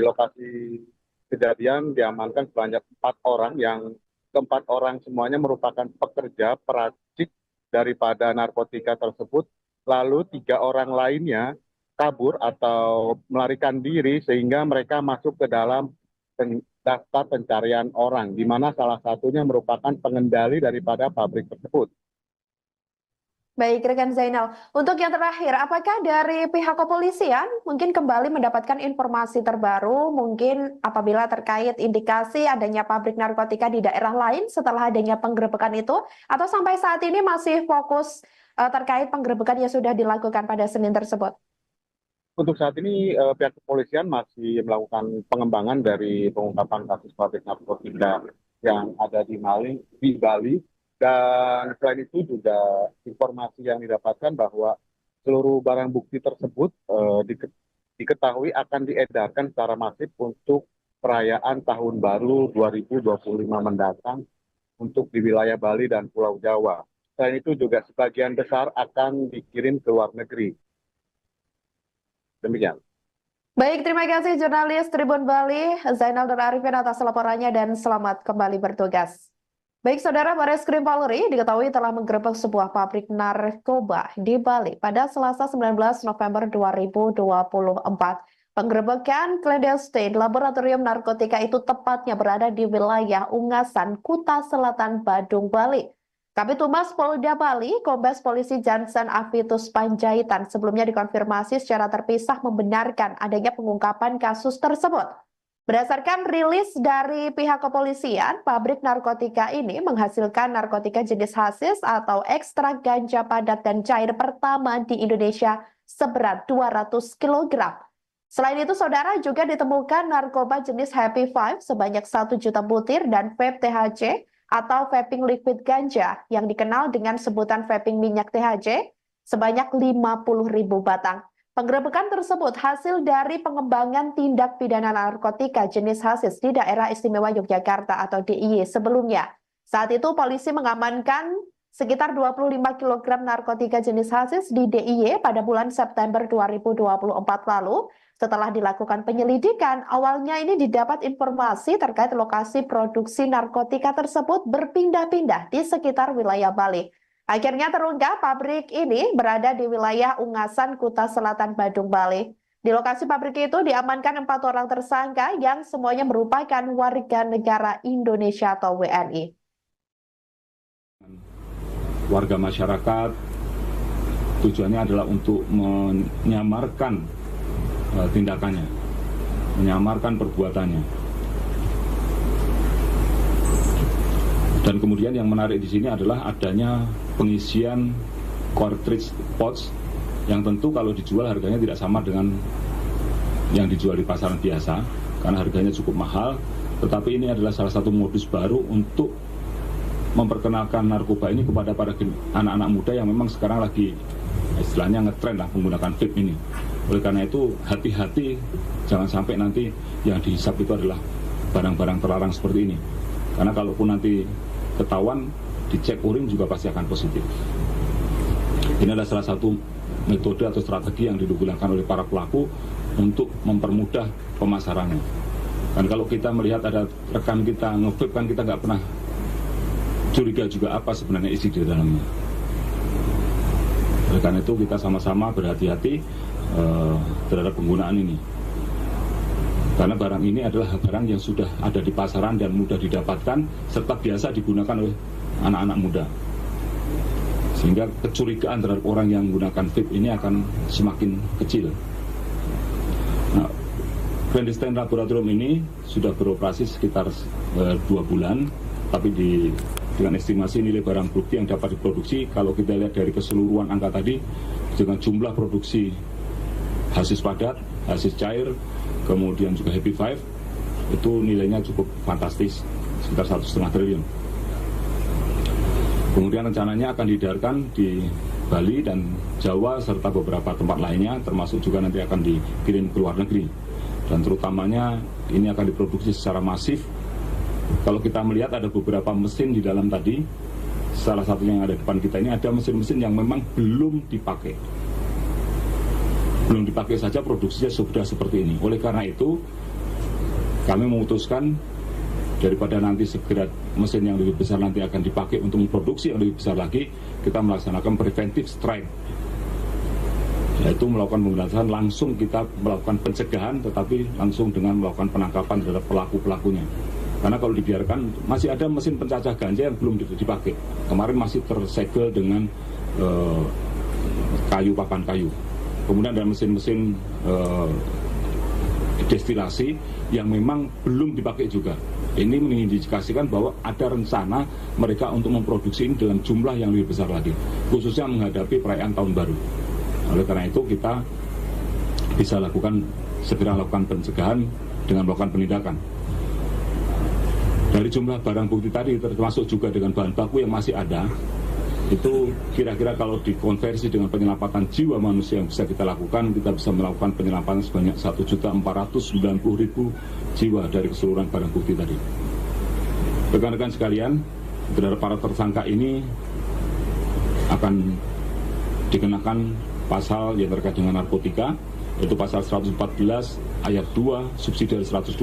lokasi kejadian diamankan sebanyak 4 orang, yang keempat orang semuanya merupakan pekerja peracik daripada narkotika tersebut, lalu 3 orang lainnya kabur atau melarikan diri sehingga mereka masuk ke dalam daftar pencarian orang, di mana salah satunya merupakan pengendali daripada pabrik tersebut. Baik, rekan Zainal. Untuk yang terakhir, apakah dari pihak kepolisian mungkin kembali mendapatkan informasi terbaru, mungkin apabila terkait indikasi adanya pabrik narkotika di daerah lain setelah adanya penggerebekan itu, atau sampai saat ini masih fokus terkait penggerebekan yang sudah dilakukan pada Senin tersebut? Untuk saat ini pihak kepolisian masih melakukan pengembangan dari pengungkapan kasus pabrik narkotika yang ada di Bali. Dan selain itu juga informasi yang didapatkan bahwa seluruh barang bukti tersebut diketahui akan diedarkan secara masif untuk perayaan Tahun Baru 2025 mendatang untuk di wilayah Bali dan Pulau Jawa. Selain itu juga sebagian besar akan dikirim ke luar negeri. Demikian. Baik, terima kasih jurnalis Tribun Bali, Zainal dan Arifin atas laporannya dan selamat kembali bertugas. Baik, Saudara, Bareskrim Polri diketahui telah menggerebek sebuah pabrik narkoba di Bali pada Selasa 19 November 2024. Penggerebekan clandestine laboratorium narkotika itu tepatnya berada di wilayah Ungasan, Kuta Selatan, Badung, Bali. Kabid Humas Polda Bali, Kombes Polisi Jansen Avitus Panjaitan sebelumnya dikonfirmasi secara terpisah membenarkan adanya pengungkapan kasus tersebut. Berdasarkan rilis dari pihak kepolisian, pabrik narkotika ini menghasilkan narkotika jenis hasis atau ekstrak ganja padat dan cair pertama di Indonesia seberat 200 kg. Selain itu, Saudara, juga ditemukan narkoba jenis Happy Five sebanyak 1 juta butir dan vape THC atau vaping liquid ganja yang dikenal dengan sebutan vaping minyak THC sebanyak 50.000 batang. Penggerebekan tersebut hasil dari pengembangan tindak pidana narkotika jenis hasis di Daerah Istimewa Yogyakarta atau DIY sebelumnya. Saat itu polisi mengamankan sekitar 25 kg narkotika jenis hasis di DIY pada bulan September 2024 lalu. Setelah dilakukan penyelidikan, awalnya ini didapat informasi terkait lokasi produksi narkotika tersebut berpindah-pindah di sekitar wilayah Bali. Akhirnya terungkap pabrik ini berada di wilayah Ungasan, Kuta Selatan, Badung, Bali. Di lokasi pabrik itu diamankan 4 orang tersangka yang semuanya merupakan warga negara Indonesia atau WNI. Warga masyarakat tujuannya adalah untuk menyamarkan tindakannya, menyamarkan perbuatannya. Dan kemudian yang menarik di sini adalah adanya pengisian cartridge pouch yang tentu kalau dijual harganya tidak sama dengan yang dijual di pasaran biasa karena harganya cukup mahal. Tetapi ini adalah salah satu modus baru untuk memperkenalkan narkoba ini kepada para anak-anak muda yang memang sekarang lagi istilahnya ngetren lah menggunakan vape ini. Oleh karena itu hati-hati, jangan sampai nanti yang dihisap itu adalah barang-barang terlarang seperti ini. Karena kalaupun nanti ketahuan, dicek urin juga pasti akan positif. Ini adalah salah satu metode atau strategi yang digunakan oleh para pelaku untuk mempermudah pemasarannya. Dan kalau kita melihat ada rekan kita nge-vape kan kita nggak pernah curiga juga apa sebenarnya isi di dalamnya. Oleh karena itu kita sama-sama berhati-hati terhadap penggunaan ini. Karena barang ini adalah barang yang sudah ada di pasaran dan mudah didapatkan serta biasa digunakan oleh anak-anak muda. Sehingga kecurigaan terhadap orang yang menggunakan vape ini akan semakin kecil. Nah, clandestine laboratorium ini sudah beroperasi sekitar 2 bulan, tapi dengan estimasi nilai barang bukti yang dapat diproduksi, kalau kita lihat dari keseluruhan angka tadi, dengan jumlah produksi hasis padat, hasis cair, kemudian juga Happy Five, itu nilainya cukup fantastis, sekitar 1,5 triliun. Kemudian rencananya akan diedarkan di Bali dan Jawa serta beberapa tempat lainnya, termasuk juga nanti akan dikirim ke luar negeri. Dan terutamanya ini akan diproduksi secara masif. Kalau kita melihat ada beberapa mesin di dalam tadi, salah satunya yang ada di depan kita ini ada mesin-mesin yang memang belum dipakai. Belum dipakai saja produksinya sudah seperti ini. Oleh karena itu, kami memutuskan daripada nanti segera mesin yang lebih besar nanti akan dipakai untuk memproduksi yang lebih besar lagi, kita melaksanakan preventive strike. Yaitu melakukan pemberantasan, langsung kita melakukan pencegahan, tetapi langsung dengan melakukan penangkapan terhadap pelaku-pelakunya. Karena kalau dibiarkan, masih ada mesin pencacah ganja yang belum dipakai. Kemarin masih tersegel dengan papan kayu. Kemudian ada mesin-mesin destilasi yang memang belum dipakai juga. Ini mengindikasikan bahwa ada rencana mereka untuk memproduksi ini dalam jumlah yang lebih besar lagi, khususnya menghadapi perayaan tahun baru. Oleh karena itu kita bisa segera lakukan pencegahan dengan melakukan penindakan. Dari jumlah barang bukti tadi termasuk juga dengan bahan baku yang masih ada, itu kira-kira kalau dikonversi dengan penyelamatan jiwa manusia yang bisa kita lakukan, kita bisa melakukan penyelamatan sebanyak 1.490.000 jiwa dari keseluruhan barang bukti tadi. Rekan-rekan sekalian, terhadap para tersangka ini akan dikenakan pasal yang terkait dengan narkotika, yaitu pasal 114 ayat 2 subsidi 112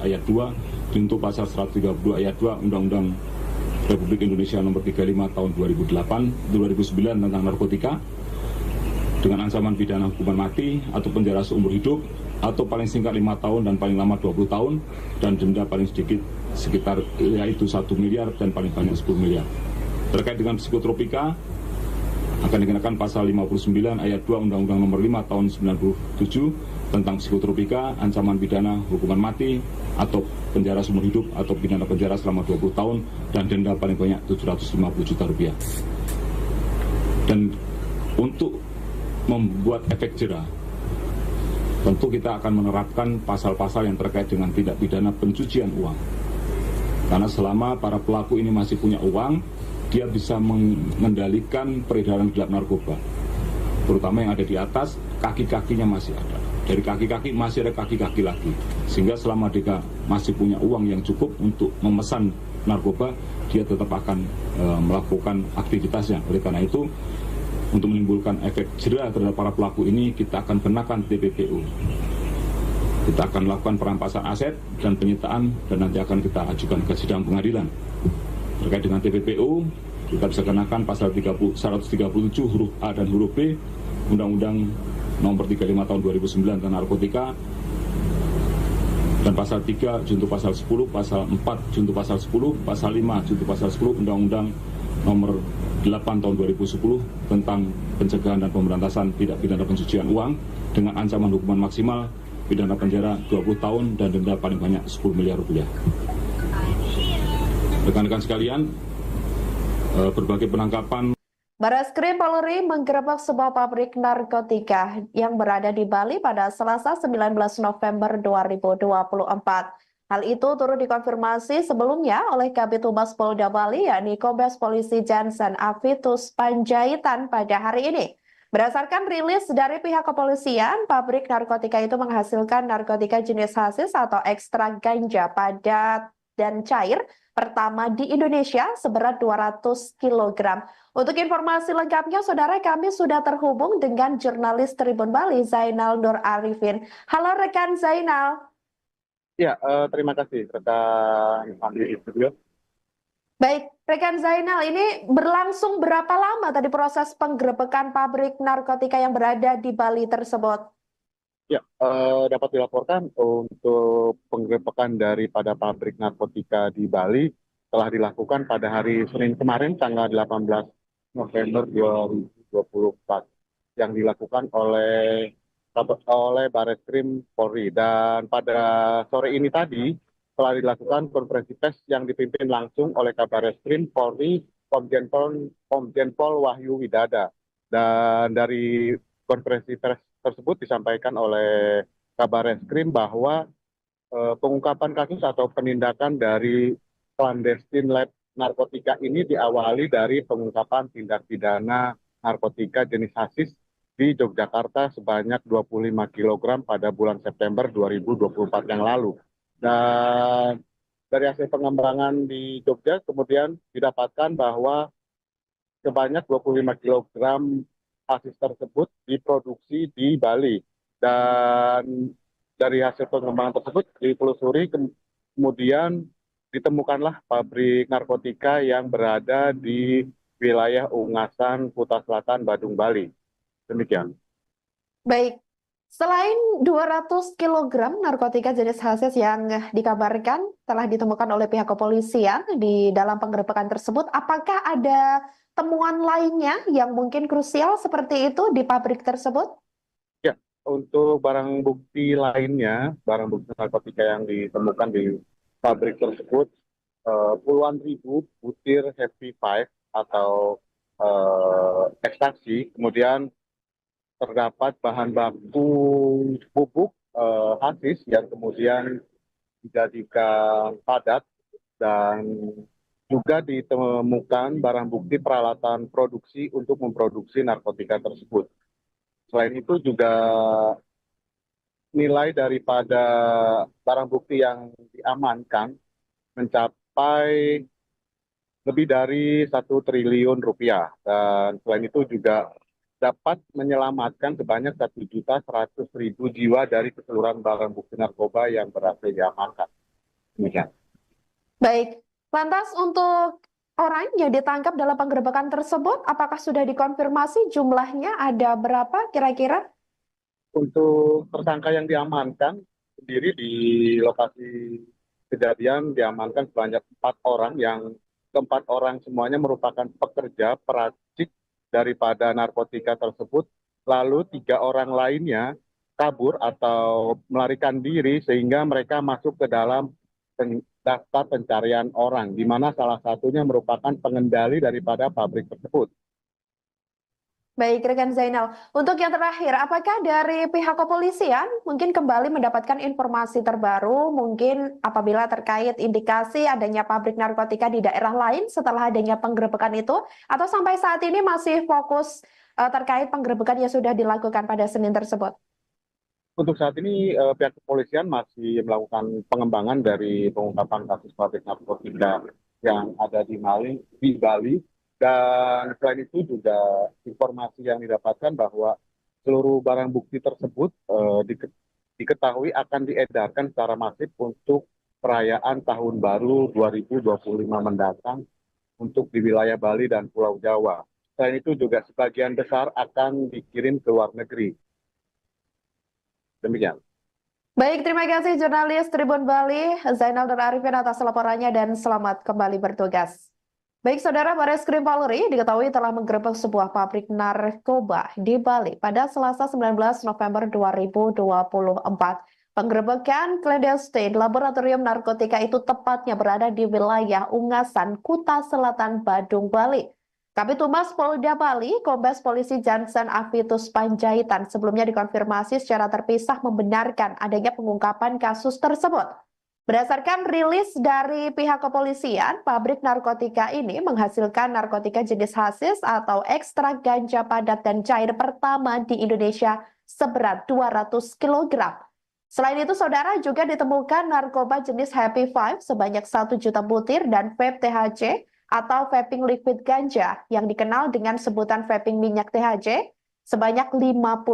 ayat 2 junto pasal 132 ayat 2 Undang-Undang Republik Indonesia nomor 35 tahun 2009 tentang narkotika dengan ancaman pidana hukuman mati atau penjara seumur hidup atau paling singkat 5 tahun dan paling lama 20 tahun dan denda paling sedikit sekitar yaitu 1 miliar dan paling banyak 10 miliar. Terkait dengan psikotropika akan dikenakan pasal 59 ayat 2 Undang-Undang nomor 5 tahun 97 tentang psikotropika, ancaman pidana hukuman mati atau penjara seumur hidup atau pidana penjara selama 20 tahun dan denda paling banyak 750 juta rupiah. Dan untuk membuat efek jera, tentu kita akan menerapkan pasal-pasal yang terkait dengan tindak pidana pencucian uang. Karena selama para pelaku ini masih punya uang, dia bisa mengendalikan peredaran gelap narkoba, terutama yang ada di atas, kaki-kakinya masih ada. Dari kaki-kaki masih ada kaki-kaki lagi, sehingga selama dia masih punya uang yang cukup untuk memesan narkoba, dia tetap akan melakukan aktivitasnya. Oleh karena itu, untuk menimbulkan efek jera terhadap para pelaku ini, kita akan kenakan TPPU. Kita akan melakukan perampasan aset dan penyitaan, dan nanti akan kita ajukan ke sidang pengadilan. Terkait dengan TPPU, kita bisa kenakan pasal 137 huruf A dan huruf B Undang-Undang Nomor 35 Tahun 2009 tentang narkotika, dan pasal 3 junto pasal 10, pasal 4 junto pasal 10, pasal 5 junto pasal 10 Undang-Undang Nomor 8 Tahun 2010 tentang pencegahan dan pemberantasan tindak pidana pencucian uang dengan ancaman hukuman maksimal pidana penjara 20 tahun dan denda paling banyak 10 miliar rupiah. Rekan-rekan sekalian, berbagai penangkapan. Bareskrim Polri menggerebek sebuah pabrik narkotika yang berada di Bali pada Selasa 19 November 2024. Hal itu turut dikonfirmasi sebelumnya oleh Kabid Humas Polda Bali, yakni Kombes Polisi Jansen Avitus Panjaitan pada hari ini. Berdasarkan rilis dari pihak kepolisian, pabrik narkotika itu menghasilkan narkotika jenis hasis atau ekstrak ganja padat dan cair pertama di Indonesia seberat 200 kg. Untuk informasi lengkapnya, saudara, kami sudah terhubung dengan jurnalis Tribun Bali, Zainal Nur Arifin. Halo rekan Zainal. Ya, terima kasih rekan Andi di studio. Baik, rekan Zainal, ini berlangsung berapa lama tadi proses penggerebekan pabrik narkotika yang berada di Bali tersebut? Ya, dapat dilaporkan untuk penggerebekan daripada pabrik narkotika di Bali telah dilakukan pada hari Senin kemarin, tanggal 18 November 2024, yang dilakukan oleh Bareskrim Polri. Dan pada sore ini tadi telah dilakukan konferensi pers yang dipimpin langsung oleh Kabareskrim Polri, Komjen Pol Wahyu Widada. Dan dari konferensi pers tersebut disampaikan oleh Kabareskrim bahwa pengungkapan kasus atau penindakan dari clandestine lab narkotika ini diawali dari pengungkapan tindak pidana narkotika jenis hasis di Yogyakarta sebanyak 25 kg pada bulan September 2024 yang lalu. Dan dari hasil pengembangan di Jogja kemudian didapatkan bahwa sebanyak 25 kg hasis tersebut diproduksi di Bali. Dan dari hasil pengembangan tersebut ditelusuri, kemudian ditemukanlah pabrik narkotika yang berada di wilayah Ungasan, Kuta Selatan, Badung, Bali. Demikian. Baik, selain 200 kg narkotika jenis hasis yang dikabarkan telah ditemukan oleh pihak kepolisian di dalam penggerebekan tersebut, apakah ada temuan lainnya yang mungkin krusial seperti itu di pabrik tersebut? Ya, untuk barang bukti lainnya, barang bukti narkotika yang ditemukan di pabrik tersebut, puluhan ribu butir Happy Five atau ekstasi, kemudian terdapat bahan baku pupuk hasis yang kemudian dijadikan padat, dan juga ditemukan barang bukti peralatan produksi untuk memproduksi narkotika tersebut. Selain itu juga nilai daripada barang bukti yang diamankan mencapai lebih dari 1 triliun rupiah, dan selain itu juga dapat menyelamatkan sebanyak 1.100.000 jiwa dari keseluruhan barang bukti narkoba yang berhasil diamankan. Demikian. Baik, lantas untuk orang yang ditangkap dalam penggerebekan tersebut, apakah sudah dikonfirmasi jumlahnya ada berapa kira-kira? Untuk tersangka yang diamankan sendiri di lokasi kejadian diamankan sebanyak 4 orang, yang keempat orang semuanya merupakan pekerja peracik daripada narkotika tersebut, lalu 3 orang lainnya kabur atau melarikan diri sehingga mereka masuk ke dalam daftar pencarian orang, di mana salah satunya merupakan pengendali daripada pabrik tersebut. Baik, rekan Zainal. Untuk yang terakhir, apakah dari pihak kepolisian mungkin kembali mendapatkan informasi terbaru, mungkin apabila terkait indikasi adanya pabrik narkotika di daerah lain setelah adanya penggerebekan itu, atau sampai saat ini masih fokus terkait penggerebekan yang sudah dilakukan pada Senin tersebut? Untuk saat ini pihak kepolisian masih melakukan pengembangan dari pengungkapan kasus pabrik narkotika yang ada di Bali. Dan selain itu juga informasi yang didapatkan bahwa seluruh barang bukti tersebut diketahui akan diedarkan secara masif untuk perayaan Tahun Baru 2025 mendatang untuk di wilayah Bali dan Pulau Jawa. Selain itu juga sebagian besar akan dikirim ke luar negeri. Demikian. Baik, terima kasih jurnalis Tribun Bali, Zainal dan Arifin atas laporannya dan selamat kembali bertugas. Baik, Saudara, Bareskrim Polri diketahui telah menggerebek sebuah pabrik narkoba di Bali pada Selasa 19 November 2024. Penggerebekan clandestine laboratorium narkotika itu tepatnya berada di wilayah Ungasan, Kuta Selatan, Badung, Bali. Kabid Humas Polda Bali, Kombes Polisi Jansen Avitus Panjaitan sebelumnya dikonfirmasi secara terpisah membenarkan adanya pengungkapan kasus tersebut. Berdasarkan rilis dari pihak kepolisian, pabrik narkotika ini menghasilkan narkotika jenis hasis atau ekstrak ganja padat dan cair pertama di Indonesia seberat 200 kg. Selain itu, Saudara, juga ditemukan narkoba jenis Happy Five sebanyak 1 juta butir dan vape THC atau vaping liquid ganja yang dikenal dengan sebutan vaping minyak THC sebanyak 50.000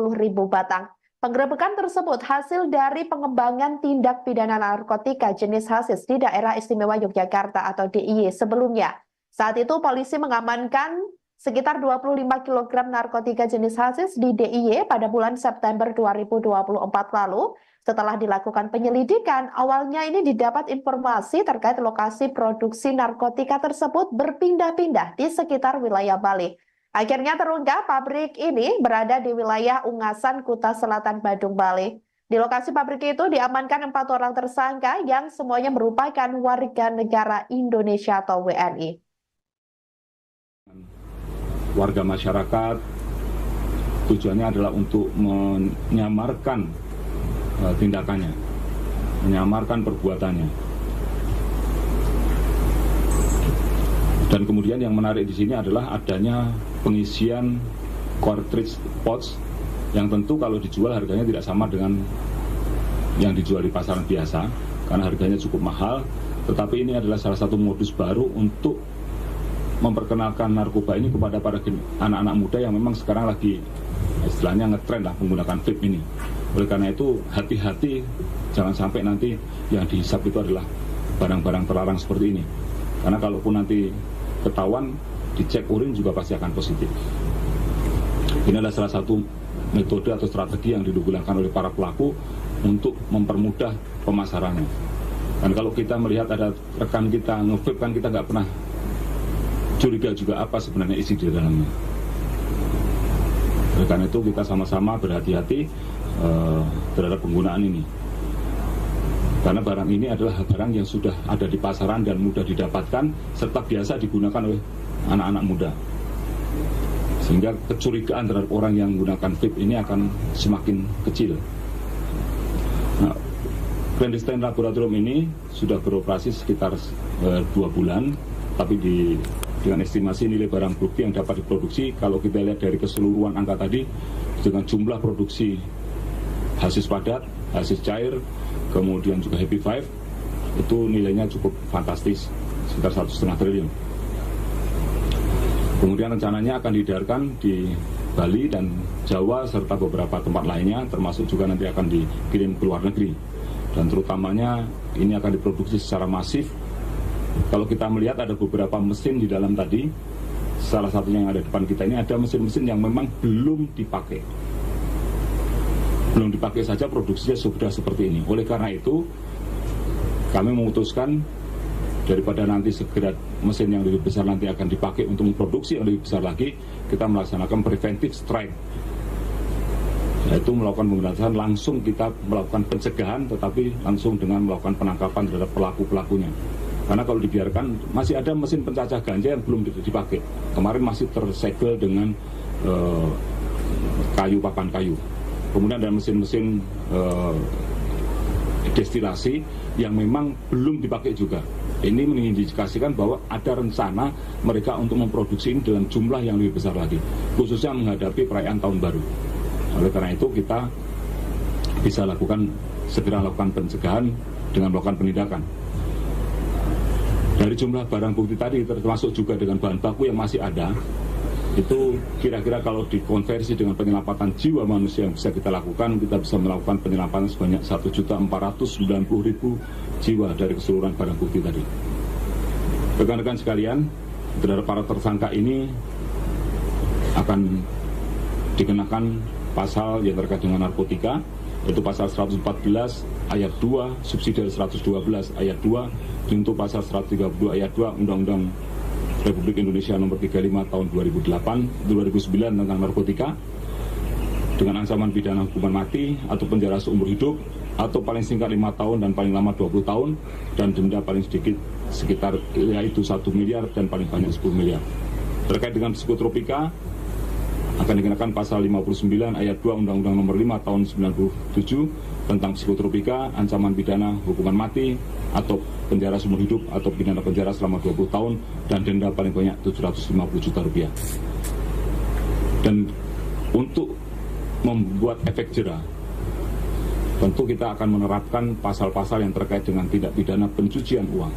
batang. Penggerebekan tersebut hasil dari pengembangan tindak pidana narkotika jenis hasis di Daerah Istimewa Yogyakarta atau DIY sebelumnya. Saat itu polisi mengamankan sekitar 25 kg narkotika jenis hasis di DIY pada bulan September 2024 lalu. Setelah dilakukan penyelidikan, awalnya ini didapat informasi terkait lokasi produksi narkotika tersebut berpindah-pindah di sekitar wilayah Bali. Akhirnya terungkap pabrik ini berada di wilayah Ungasan, Kuta Selatan, Badung, Bali. Di lokasi pabrik itu diamankan 4 orang tersangka yang semuanya merupakan warga negara Indonesia atau WNI. Warga masyarakat tujuannya adalah untuk menyamarkan tindakannya, menyamarkan perbuatannya. Dan kemudian yang menarik di sini adalah adanya pengisian cartridge pouch yang tentu kalau dijual harganya tidak sama dengan yang dijual di pasaran biasa karena harganya cukup mahal, tetapi ini adalah salah satu modus baru untuk memperkenalkan narkoba ini kepada para anak-anak muda yang memang sekarang lagi istilahnya ngetren lah menggunakan vape ini. Oleh karena itu hati-hati jangan sampai nanti yang dihisap itu adalah barang-barang terlarang seperti ini. Karena kalaupun nanti ketahuan dicek urin juga pasti akan positif. Ini adalah salah satu metode atau strategi yang digunakan oleh para pelaku untuk mempermudah pemasarannya. Dan kalau kita melihat ada rekan kita nge-vape kan kita nggak pernah curiga juga apa sebenarnya isi di dalamnya. Oleh karena itu kita sama-sama berhati-hati terhadap penggunaan ini. Karena barang ini adalah barang yang sudah ada di pasaran dan mudah didapatkan serta biasa digunakan oleh anak-anak muda. Sehingga kecurigaan terhadap orang yang menggunakan vape ini akan semakin kecil. Nah, clandestine laboratorium ini sudah beroperasi sekitar 2 bulan, tapi dengan estimasi nilai barang bukti yang dapat diproduksi, kalau kita lihat dari keseluruhan angka tadi, dengan jumlah produksi hasis padat, hasis cair, kemudian juga Happy Five, itu nilainya cukup fantastis, sekitar 1,5 triliun. Kemudian rencananya akan diedarkan di Bali dan Jawa serta beberapa tempat lainnya, termasuk juga nanti akan dikirim ke luar negeri. Dan terutamanya ini akan diproduksi secara masif. Kalau kita melihat ada beberapa mesin di dalam tadi, salah satunya yang ada di depan kita ini ada mesin-mesin yang memang belum dipakai. Belum dipakai saja produksinya sudah seperti ini. Oleh karena itu, kami memutuskan daripada nanti segera mesin yang lebih besar nanti akan dipakai untuk memproduksi yang lebih besar lagi, kita melaksanakan preventive strike. Yaitu melakukan pemberantasan, langsung kita melakukan pencegahan, tetapi langsung dengan melakukan penangkapan terhadap pelaku-pelakunya. Karena kalau dibiarkan, masih ada mesin pencacah ganja yang belum dipakai. Kemarin masih tersegel dengan papan kayu. Kemudian ada mesin-mesin destilasi yang memang belum dipakai juga. Ini mengindikasikan bahwa ada rencana mereka untuk memproduksi ini dalam jumlah yang lebih besar lagi, khususnya menghadapi perayaan Tahun Baru. Oleh karena itu kita bisa segera lakukan pencegahan dengan melakukan penindakan. Dari jumlah barang bukti tadi termasuk juga dengan bahan baku yang masih ada, itu kira-kira kalau dikonversi dengan penyelamatan jiwa manusia yang bisa kita lakukan, kita bisa melakukan penyelamatan sebanyak 1.490.000 jiwa dari keseluruhan barang bukti tadi. Rekan-rekan sekalian, terhadap para tersangka ini akan dikenakan pasal yang terkait dengan narkotika, yaitu pasal 114 ayat 2 subsidi 112 ayat 2 untuk pasal 132 ayat 2 Undang-Undang Republik Indonesia nomor 35 tahun 2009 tentang narkotika, dengan ancaman pidana hukuman mati atau penjara seumur hidup atau paling singkat 5 tahun dan paling lama 20 tahun dan denda paling sedikit sekitar yaitu 1 miliar dan paling banyak 10 miliar. Terkait dengan psikotropika akan dikenakan pasal 59 ayat 2 Undang-Undang nomor 5 tahun 97 tentang psikotropika, ancaman pidana hukuman mati atau penjara seumur hidup atau pidana penjara selama 20 tahun dan denda paling banyak 750 juta rupiah. Dan untuk membuat efek jera, tentu kita akan menerapkan pasal-pasal yang terkait dengan tindak pidana pencucian uang.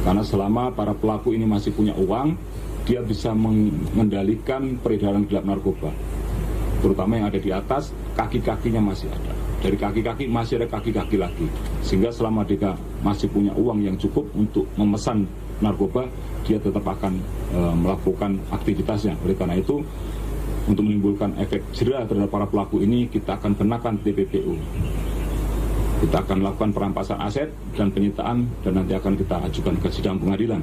Karena selama para pelaku ini masih punya uang, dia bisa mengendalikan peredaran gelap narkoba, terutama yang ada di atas, kaki-kakinya masih ada. Dari kaki-kaki masih ada kaki-kaki lagi, sehingga selama dia masih punya uang yang cukup untuk memesan narkoba, dia tetap akan melakukan aktivitasnya. Oleh karena itu, untuk menimbulkan efek jera terhadap para pelaku ini, kita akan kenakan TPPU. Kita akan melakukan perampasan aset dan penyitaan, dan nanti akan kita ajukan ke sidang pengadilan.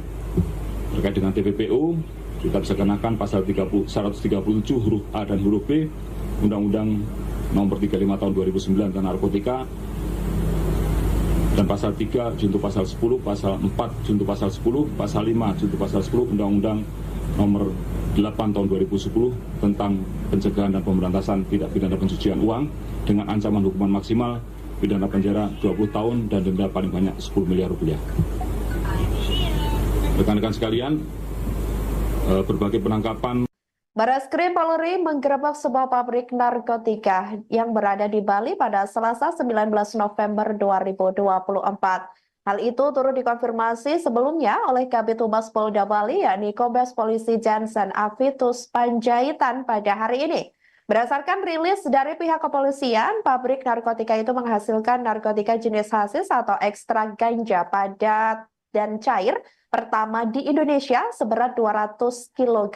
Terkait dengan TPPU, kita bisa kenakan pasal 137 huruf A dan huruf B Undang-Undang nomor 35 tahun 2009 tentang narkotika, dan pasal 3 junto pasal 10, pasal 4 junto pasal 10, pasal 5 junto pasal 10 Undang-Undang nomor 8 tahun 2010 tentang pencegahan dan pemberantasan tindak pidana pencucian uang dengan ancaman hukuman maksimal pidana penjara 20 tahun dan denda paling banyak 10 miliar rupiah. Rekan-rekan sekalian, berbagai penangkapan. Barreskrim Polri menggerebek sebuah pabrik narkotika yang berada di Bali pada Selasa 19 November 2024. Hal itu turut dikonfirmasi sebelumnya oleh Kabid Humas Polda Bali, yakni Kombes Polisi Jansen Avitus Panjaitan pada hari ini. Berdasarkan rilis dari pihak kepolisian, pabrik narkotika itu menghasilkan narkotika jenis hasis atau ekstrak ganja padat dan cair pertama di Indonesia seberat 200 kg.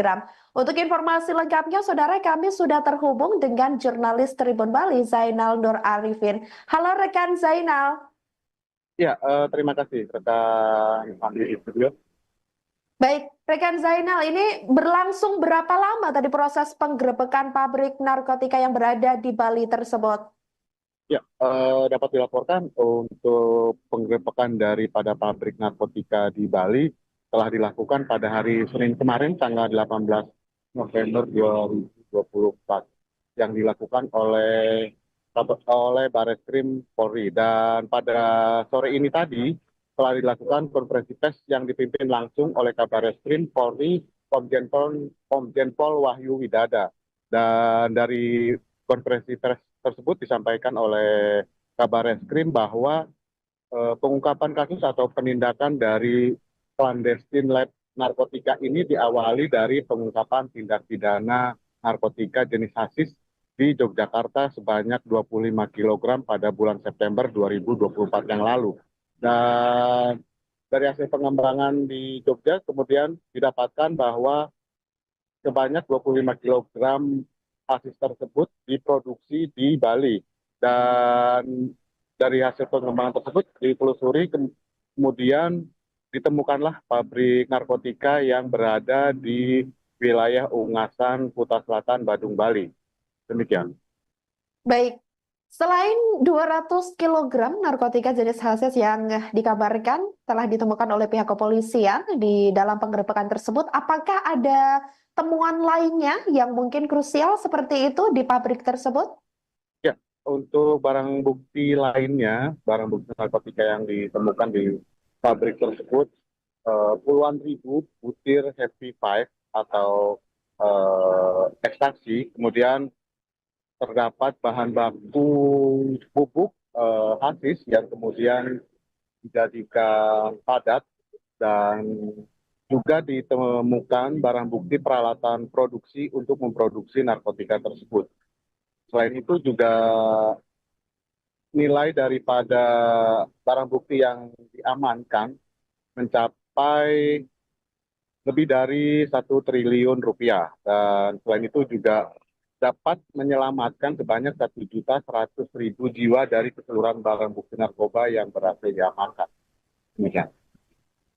Untuk informasi lengkapnya, saudara, kami sudah terhubung dengan jurnalis Tribun Bali, Zainal Nur Arifin. Halo rekan Zainal. Ya, terima kasih rekan Andi di studio. Baik, rekan Zainal, ini berlangsung berapa lama tadi proses penggerebekan pabrik narkotika yang berada di Bali tersebut? Ya, dapat dilaporkan untuk penggerebekan daripada pabrik narkotika di Bali telah dilakukan pada hari Senin kemarin, tanggal 18 November 2024, yang dilakukan oleh Barreskrim Polri. Dan pada sore ini tadi telah dilakukan konferensi pers yang dipimpin langsung oleh Kabarreskrim Polri Komjen Pol Wahyu Widada. Dan dari konferensi pers tersebut disampaikan oleh Kabarreskrim bahwa pengungkapan kasus atau penindakan dari clandestine lab narkotika ini diawali dari pengungkapan tindak pidana narkotika jenis hasis di Yogyakarta sebanyak 25 kg pada bulan September 2024 yang lalu. Dan dari hasil pengembangan di Jogja kemudian didapatkan bahwa sebanyak 25 kg hasis tersebut diproduksi di Bali. Dan dari hasil pengembangan tersebut ditelusuri, kemudian ditemukanlah pabrik narkotika yang berada di wilayah Ungasan, Kuta Selatan, Badung, Bali. Demikian. Baik, selain 200 kg narkotika jenis hasis yang dikabarkan telah ditemukan oleh pihak kepolisian di dalam penggerebekan tersebut, apakah ada temuan lainnya yang mungkin krusial seperti itu di pabrik tersebut? Ya, untuk barang bukti lainnya, barang bukti narkotika yang ditemukan di pabrik tersebut, puluhan ribu butir Happy Five atau ekstasi, kemudian terdapat bahan baku bubuk hasis yang kemudian dijadikan padat dan juga ditemukan barang bukti peralatan produksi untuk memproduksi narkotika tersebut. Selain itu juga nilai daripada barang bukti yang diamankan mencapai lebih dari 1 triliun rupiah, dan selain itu juga dapat menyelamatkan sebanyak 1.100.000 jiwa dari keseluruhan barang bukti narkoba yang berhasil diamankan. Demikian.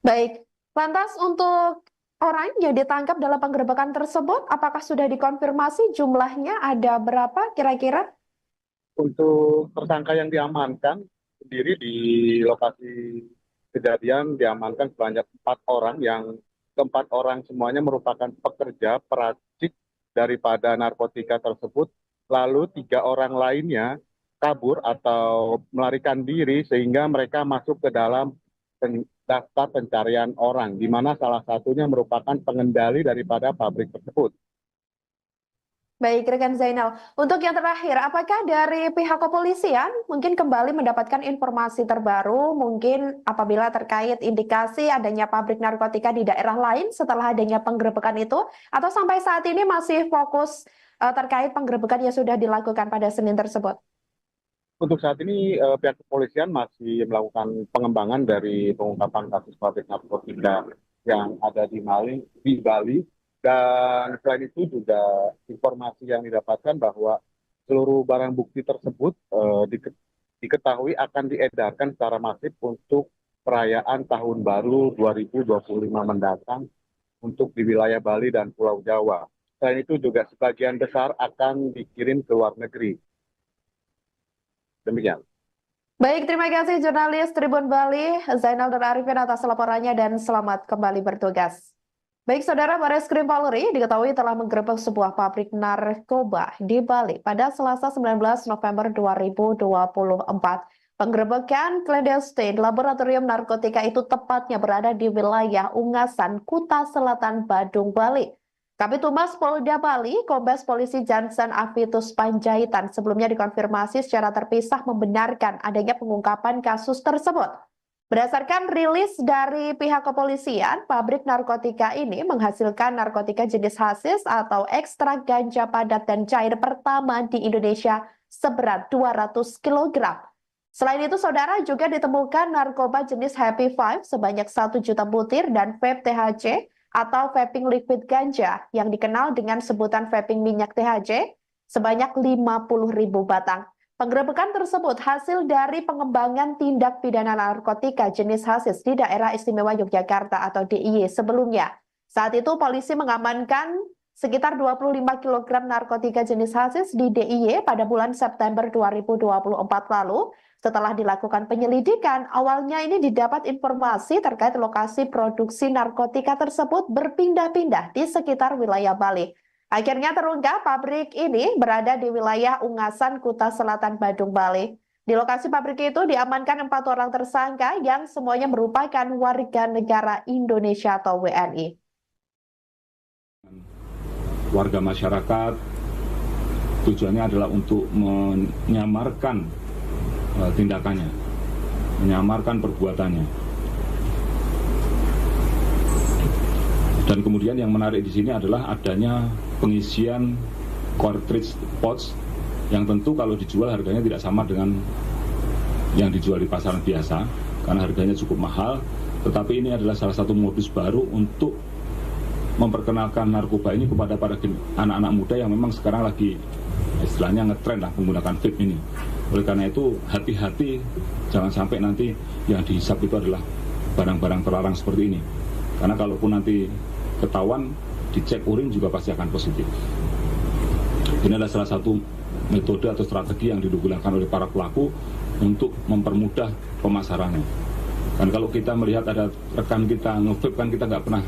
Baik, lantas untuk orang yang ditangkap dalam penggerebekan tersebut, apakah sudah dikonfirmasi jumlahnya ada berapa kira-kira? Untuk tersangka yang diamankan sendiri di lokasi kejadian diamankan sebanyak 4 orang, yang keempat orang semuanya merupakan pekerja peracik daripada narkotika tersebut, lalu 3 orang lainnya kabur atau melarikan diri sehingga mereka masuk ke dalam daftar pencarian orang, di mana salah satunya merupakan pengendali daripada pabrik tersebut. Baik, rekan Zainal. Untuk yang terakhir, apakah dari pihak kepolisian mungkin kembali mendapatkan informasi terbaru, mungkin apabila terkait indikasi adanya pabrik narkotika di daerah lain setelah adanya penggerebekan itu, atau sampai saat ini masih fokus terkait penggerebekan yang sudah dilakukan pada Senin tersebut? Untuk saat ini pihak kepolisian masih melakukan pengembangan dari pengungkapan kasus pabrik narkotika yang ada di Bali. Dan selain itu juga informasi yang didapatkan bahwa seluruh barang bukti tersebut diketahui akan diedarkan secara masif untuk perayaan Tahun Baru 2025 mendatang untuk di wilayah Bali dan Pulau Jawa. Selain itu juga sebagian besar akan dikirim ke luar negeri. Demikian. Baik, terima kasih jurnalis Tribun Bali, Zainal dan Arifin atas laporannya dan selamat kembali bertugas. Baik, Saudara, Bareskrim Polri diketahui telah menggerebek sebuah pabrik narkoba di Bali pada Selasa 19 November 2024. Penggerebekan clandestine laboratorium narkotika itu tepatnya berada di wilayah Ungasan, Kuta Selatan, Badung, Bali. Kabid Humas Polda Bali, Kombes Polisi Jansen Avitus Panjaitan sebelumnya dikonfirmasi secara terpisah membenarkan adanya pengungkapan kasus tersebut. Berdasarkan rilis dari pihak kepolisian, pabrik narkotika ini menghasilkan narkotika jenis hasis atau ekstrak ganja padat dan cair pertama di Indonesia seberat 200 kg. Selain itu, Saudara, juga ditemukan narkoba jenis Happy Five sebanyak 1 juta butir dan vape THC atau vaping liquid ganja yang dikenal dengan sebutan vaping minyak THC sebanyak 50.000 batang. Penggerebekan tersebut hasil dari pengembangan tindak pidana narkotika jenis hasis di Daerah Istimewa Yogyakarta atau DIY sebelumnya. Saat itu polisi mengamankan sekitar 25 kg narkotika jenis hasis di DIY pada bulan September 2024 lalu. Setelah dilakukan penyelidikan, awalnya ini didapat informasi terkait lokasi produksi narkotika tersebut berpindah-pindah di sekitar wilayah Bali. Akhirnya terungkap pabrik ini berada di wilayah Ungasan, Kuta Selatan, Badung, Bali. Di lokasi pabrik itu diamankan 4 orang tersangka yang semuanya merupakan warga negara Indonesia atau WNI. Warga masyarakat tujuannya adalah untuk menyamarkan tindakannya, menyamarkan perbuatannya. Dan kemudian yang menarik di sini adalah adanya pengisian cartridge pouch yang tentu kalau dijual harganya tidak sama dengan yang dijual di pasaran biasa karena harganya cukup mahal, tetapi ini adalah salah satu modus baru untuk memperkenalkan narkoba ini kepada para anak-anak muda yang memang sekarang lagi istilahnya ngetren lah menggunakan vape ini. Oleh karena itu hati-hati, jangan sampai nanti yang dihisap itu adalah barang-barang terlarang seperti ini, karena kalaupun nanti ketahuan dicek urin juga pasti akan positif. Ini adalah salah satu metode atau strategi yang digunakan oleh para pelaku untuk mempermudah pemasarannya. Dan kalau kita melihat ada rekan kita nge-vape kan kita nggak pernah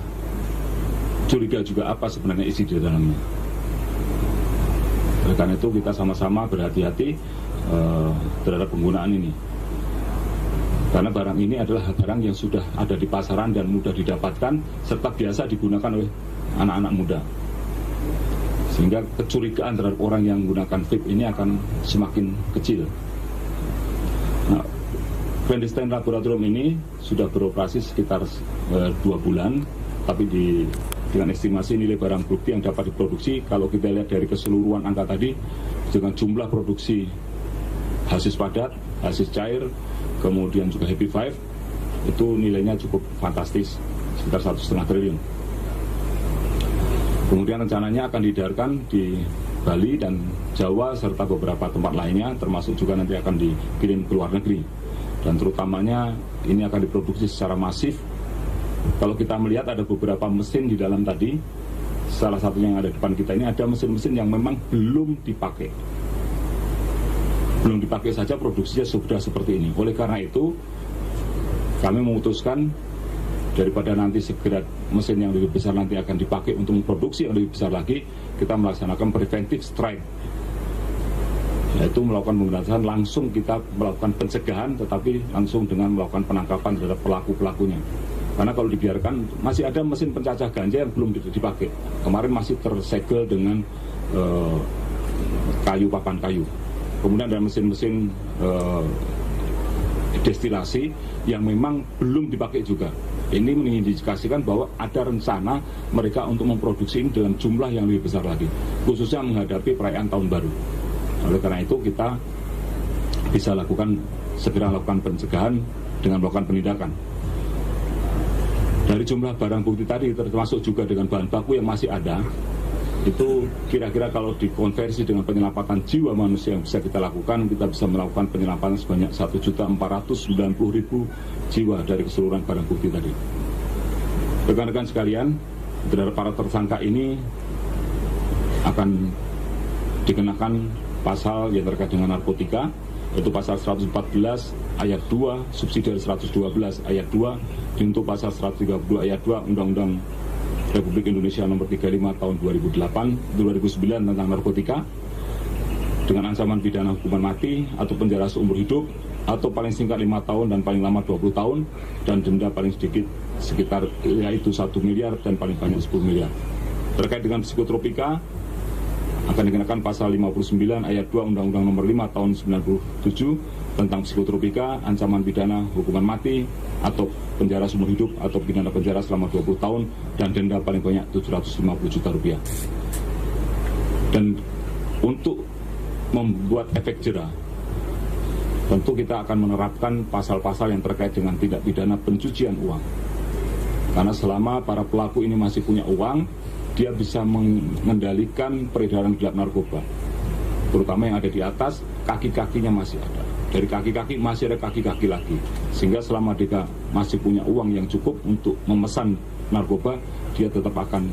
curiga juga apa sebenarnya isi di dalamnya. Oleh karena itu kita sama-sama berhati-hati terhadap penggunaan ini. Karena barang ini adalah barang yang sudah ada di pasaran dan mudah didapatkan serta biasa digunakan oleh anak-anak muda. Sehingga kecurigaan terhadap orang yang menggunakan vape ini akan semakin kecil. Nah, Clandestine laboratorium ini sudah beroperasi sekitar 2 bulan, tapi dengan estimasi nilai barang bukti yang dapat diproduksi, kalau kita lihat dari keseluruhan angka tadi, dengan jumlah produksi hasis padat, hasis cair, kemudian juga Happy Five, itu nilainya cukup fantastis, sekitar 1,5 triliun. Kemudian rencananya akan diedarkan di Bali dan Jawa serta beberapa tempat lainnya, termasuk juga nanti akan dikirim ke luar negeri. Dan terutamanya ini akan diproduksi secara masif. Kalau kita melihat ada beberapa mesin di dalam tadi, salah satunya yang ada di depan kita ini ada mesin-mesin yang memang belum dipakai. Belum dipakai saja produksinya sudah seperti ini. Oleh karena itu, kami memutuskan daripada nanti segera mesin yang lebih besar nanti akan dipakai untuk memproduksi yang lebih besar lagi, kita melaksanakan preventive strike, yaitu melakukan pemberantasan langsung, kita melakukan pencegahan tetapi langsung dengan melakukan penangkapan terhadap pelaku-pelakunya. Karena kalau dibiarkan masih ada mesin pencacah ganja yang belum dipakai. Kemarin masih tersegel dengan papan kayu. Kemudian ada mesin-mesin destilasi yang memang belum dipakai juga. Ini mengindikasikan bahwa ada rencana mereka untuk memproduksi ini dalam jumlah yang lebih besar lagi, khususnya menghadapi perayaan tahun baru. Oleh karena itu kita bisa segera lakukan pencegahan dengan melakukan penindakan. Dari jumlah barang bukti tadi, termasuk juga dengan bahan baku yang masih ada, itu kira-kira kalau dikonversi dengan penyelamatan jiwa manusia yang bisa kita lakukan, kita bisa melakukan penyelamatan sebanyak 1.490.000 jiwa dari keseluruhan barang bukti tadi. Rekan-rekan sekalian, terhadap para tersangka ini akan dikenakan pasal yang terkait dengan narkotika, yaitu pasal 114 ayat 2, subsidi 112 ayat 2, junto pasal 132 ayat 2 Undang-Undang Republik Indonesia nomor 35 tahun 2009 tentang narkotika, dengan ancaman pidana hukuman mati atau penjara seumur hidup atau paling singkat 5 tahun dan paling lama 20 tahun dan denda paling sedikit sekitar yaitu 1 miliar dan paling banyak 10 miliar. Terkait dengan psikotropika akan dikenakan pasal 59 ayat 2 Undang-Undang nomor 5 tahun 97 tentang psikotropika, ancaman pidana hukuman mati atau penjara seumur hidup atau pidana penjara selama 20 tahun dan denda paling banyak 750 juta rupiah. Dan untuk membuat efek jera, tentu kita akan menerapkan pasal-pasal yang terkait dengan tindak pidana pencucian uang. Karena selama para pelaku ini masih punya uang, dia bisa mengendalikan peredaran gelap narkoba, terutama yang ada di atas, kaki-kakinya masih ada. Dari kaki-kaki masih ada kaki-kaki lagi, sehingga selama dia masih punya uang yang cukup untuk memesan narkoba, dia tetap akan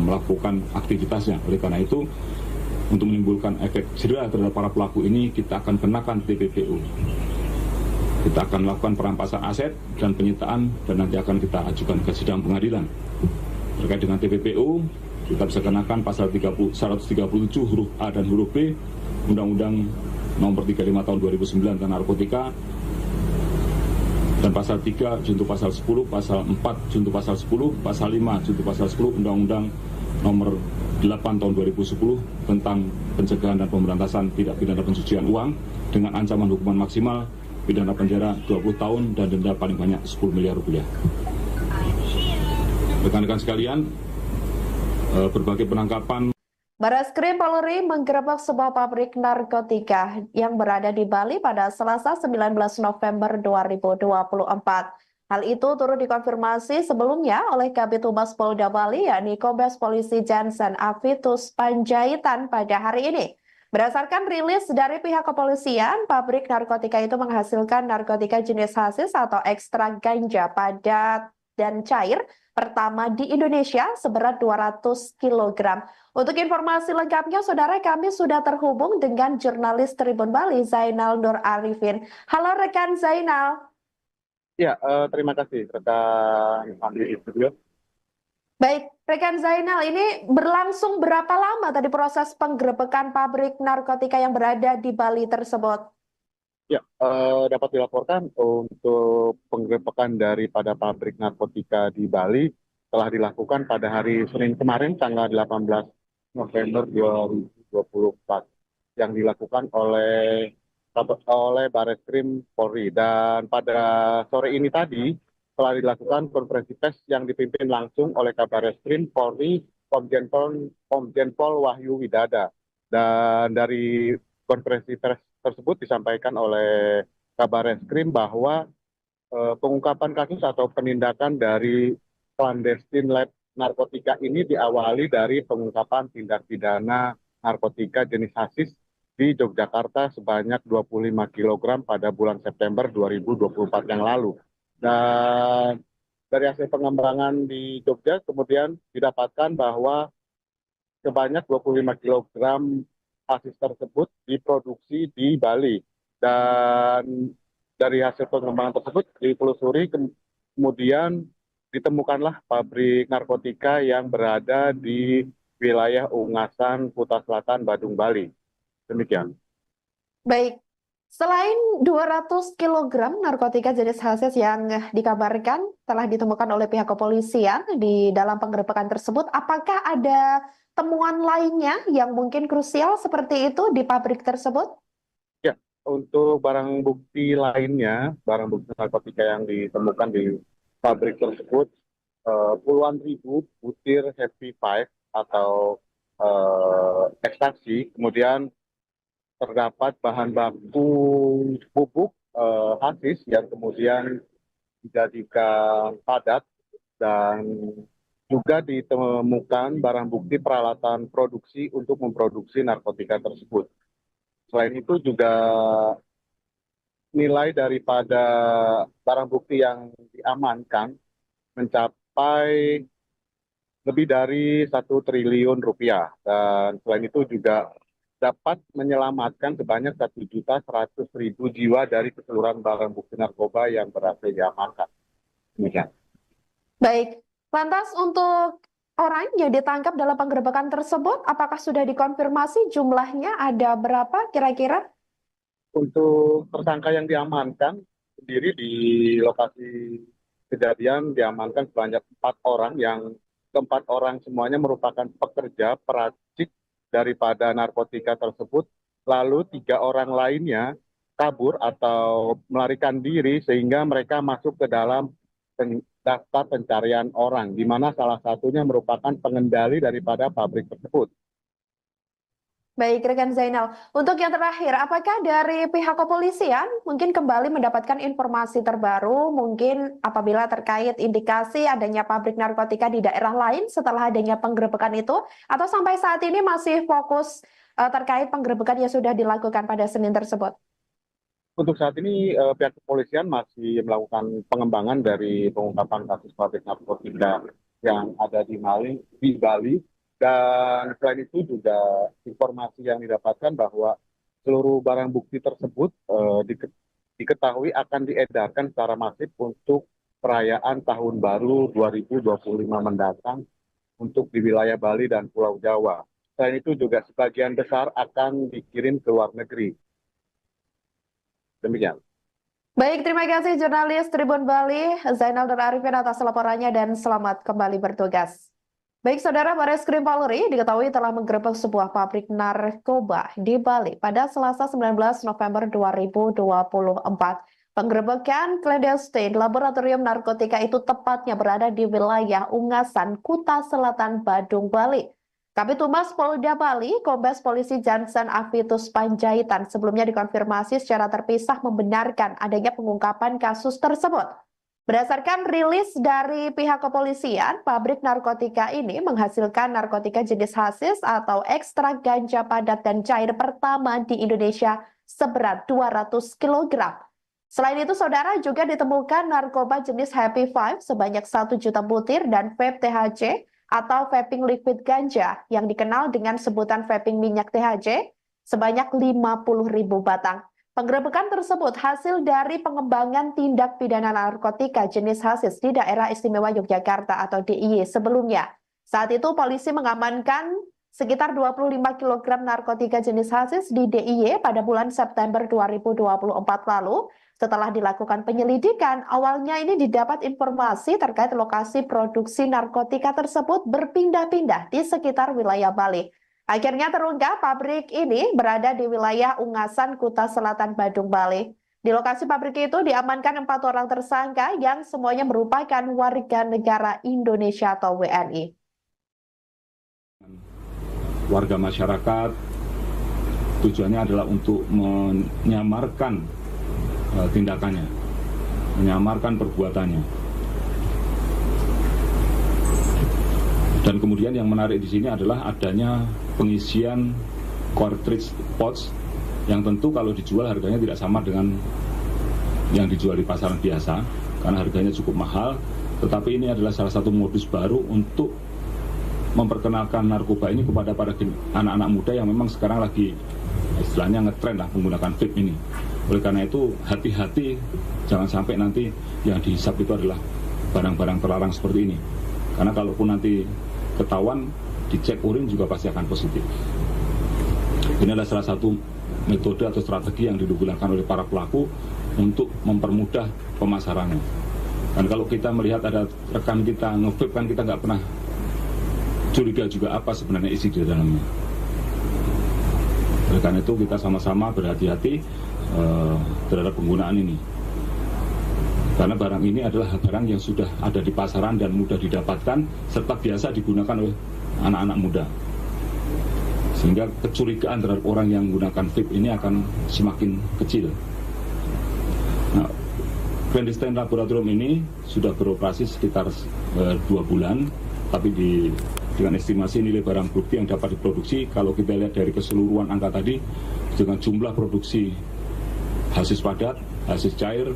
melakukan aktivitasnya. Oleh karena itu, untuk menimbulkan efek jera terhadap para pelaku ini, kita akan kenakan TPPU. Kita akan melakukan perampasan aset dan penyitaan, dan nanti akan kita ajukan ke sidang pengadilan. Terkait dengan TPPU, kita bisa kenakan pasal 137 huruf A dan huruf B Undang-Undang nomor 35 tahun 2009 tentang narkotika, dan pasal 3 junto pasal 10, pasal 4 junto pasal 10, pasal 5 junto pasal 10 Undang-Undang nomor 8 tahun 2010 tentang pencegahan dan pemberantasan tindak pidana pencucian uang dengan ancaman hukuman maksimal pidana penjara 20 tahun dan denda paling banyak 10 miliar rupiah. Rekan-rekan sekalian, berbagai penangkapan. Barreskrim Polri menggerebek sebuah pabrik narkotika yang berada di Bali pada Selasa 19 November 2024. Hal itu turut dikonfirmasi sebelumnya oleh Kabid Humas Polda Bali, yakni Kombes Polisi Jansen Avitus Panjaitan pada hari ini. Berdasarkan rilis dari pihak kepolisian, pabrik narkotika itu menghasilkan narkotika jenis hasis atau ekstrak ganja padat dan cair pertama di Indonesia seberat 200 kg. Untuk informasi lengkapnya, saudara, kami sudah terhubung dengan jurnalis Tribun Bali, Zainal Nur Arifin. Halo rekan Zainal. Ya, terima kasih rekan Andi di studio. Baik, rekan Zainal, ini berlangsung berapa lama tadi proses penggerebekan pabrik narkotika yang berada di Bali tersebut? Ya, dapat dilaporkan untuk penggerebekan daripada pabrik narkotika di Bali telah dilakukan pada hari Senin kemarin, tanggal 18 November 2024, yang dilakukan oleh oleh Bareskrim Polri. Dan pada sore ini tadi telah dilakukan konferensi pers yang dipimpin langsung oleh Kabareskrim Polri Komjen Pol Wahyu Widada. Dan dari konferensi pers tersebut disampaikan oleh Kabareskrim bahwa pengungkapan kasus atau penindakan dari clandestine lab narkotika ini diawali dari pengungkapan tindak pidana narkotika jenis hasis di Yogyakarta sebanyak 25 kg pada bulan September 2024 yang lalu. Dan dari hasil pengembangan di Jogja kemudian didapatkan bahwa sebanyak 25 kg hasis tersebut diproduksi di Bali. Dan dari hasil pengembangan tersebut ditelusuri kemudian ditemukanlah pabrik narkotika yang berada di wilayah Ungasan, Kuta Selatan, Badung, Bali. Demikian. Baik, selain 200 kg narkotika jenis hasis yang dikabarkan telah ditemukan oleh pihak kepolisian di dalam penggerebekan tersebut, apakah ada temuan lainnya yang mungkin krusial seperti itu di pabrik tersebut? Ya, untuk barang bukti lainnya, barang bukti narkotika yang ditemukan di pabrik tersebut, puluhan ribu butir Happy Five atau ekstasi, kemudian terdapat bahan baku bubuk hasis yang kemudian dijadikan padat, dan juga ditemukan barang bukti peralatan produksi untuk memproduksi narkotika tersebut. Selain itu juga nilai daripada barang bukti yang diamankan mencapai lebih dari 1 triliun rupiah, dan selain itu juga dapat menyelamatkan sebanyak 1.100.000 jiwa dari keseluruhan barang bukti narkoba yang berhasil diamankan. Demikian. Baik, lantas untuk orang yang ditangkap dalam penggerebekan tersebut, apakah sudah dikonfirmasi jumlahnya ada berapa kira-kira? Untuk tersangka yang diamankan sendiri di lokasi kejadian diamankan sebanyak 4 orang, yang keempat orang semuanya merupakan pekerja peracik daripada narkotika tersebut, lalu 3 orang lainnya kabur atau melarikan diri sehingga mereka masuk ke dalam daftar pencarian orang, di mana salah satunya merupakan pengendali daripada pabrik tersebut. Baik, rekan Zainal. Untuk yang terakhir, apakah dari pihak kepolisian mungkin kembali mendapatkan informasi terbaru, mungkin apabila terkait indikasi adanya pabrik narkotika di daerah lain setelah adanya penggerebekan itu, atau sampai saat ini masih fokus terkait penggerebekan yang sudah dilakukan pada Senin tersebut? Untuk saat ini pihak kepolisian masih melakukan pengembangan dari pengungkapan kasus pabrik narkotika yang ada di Bali. Dan selain itu juga informasi yang didapatkan bahwa seluruh barang bukti tersebut diketahui akan diedarkan secara masif untuk perayaan Tahun Baru 2025 mendatang untuk di wilayah Bali dan Pulau Jawa. Selain itu juga sebagian besar akan dikirim ke luar negeri. Demikian. Baik, terima kasih jurnalis Tribun Bali, Zainal dan Arifin atas laporannya dan selamat kembali bertugas. Baik, Saudara, Bareskrim Polri diketahui telah menggerebek sebuah pabrik narkoba di Bali pada Selasa 19 November 2024. Penggerebekan clandestine laboratorium narkotika itu tepatnya berada di wilayah Ungasan, Kuta Selatan, Badung, Bali. Kabid Humas Polda Bali, Kombes Polisi Jansen Avitus Panjaitan sebelumnya dikonfirmasi secara terpisah membenarkan adanya pengungkapan kasus tersebut. Berdasarkan rilis dari pihak kepolisian, pabrik narkotika ini menghasilkan narkotika jenis hasis atau ekstrak ganja padat dan cair pertama di Indonesia seberat 200 kg. Selain itu, Saudara, juga ditemukan narkoba jenis Happy Five sebanyak 1 juta butir dan vape THC atau vaping liquid ganja yang dikenal dengan sebutan vaping minyak THC sebanyak 50.000 batang. Penggerebekan tersebut hasil dari pengembangan tindak pidana narkotika jenis hasis di Daerah Istimewa Yogyakarta atau DIY sebelumnya. Saat itu polisi mengamankan sekitar 25 kg narkotika jenis hasis di DIY pada bulan September 2024 lalu. Setelah dilakukan penyelidikan, awalnya ini didapat informasi terkait lokasi produksi narkotika tersebut berpindah-pindah di sekitar wilayah Bali. Akhirnya terungkap pabrik ini berada di wilayah Ungasan, Kuta Selatan, Badung, Bali. Di lokasi pabrik itu diamankan 4 orang tersangka yang semuanya merupakan warga negara Indonesia atau WNI. Warga masyarakat tujuannya adalah untuk menyamarkan tindakannya, menyamarkan perbuatannya. Dan kemudian yang menarik di sini adalah adanya pengisian cartridge pouch yang tentu kalau dijual harganya tidak sama dengan yang dijual di pasaran biasa karena harganya cukup mahal, tetapi ini adalah salah satu modus baru untuk memperkenalkan narkoba ini kepada para anak-anak muda yang memang sekarang lagi istilahnya ngetren lah menggunakan vape ini. Oleh karena itu hati-hati, jangan sampai nanti yang dihisap itu adalah barang-barang terlarang seperti ini, karena kalaupun nanti ketahuan dicek urin juga pasti akan positif. Ini adalah salah satu metode atau strategi yang digunakan oleh para pelaku untuk mempermudah pemasarannya. Dan kalau kita melihat ada rekan kita nge-vape kan kita nggak pernah curiga juga apa sebenarnya isi di dalamnya. Oleh karena itu kita sama-sama berhati-hati terhadap penggunaan ini. Karena barang ini adalah barang yang sudah ada di pasaran dan mudah didapatkan serta biasa digunakan oleh anak-anak muda. Sehingga kecurigaan terhadap orang yang menggunakan vape ini akan semakin kecil. Nah, clandestine laboratorium ini sudah beroperasi sekitar 2 bulan, tapi dengan estimasi nilai barang bukti yang dapat diproduksi, kalau kita lihat dari keseluruhan angka tadi, dengan jumlah produksi hasis padat, hasis cair,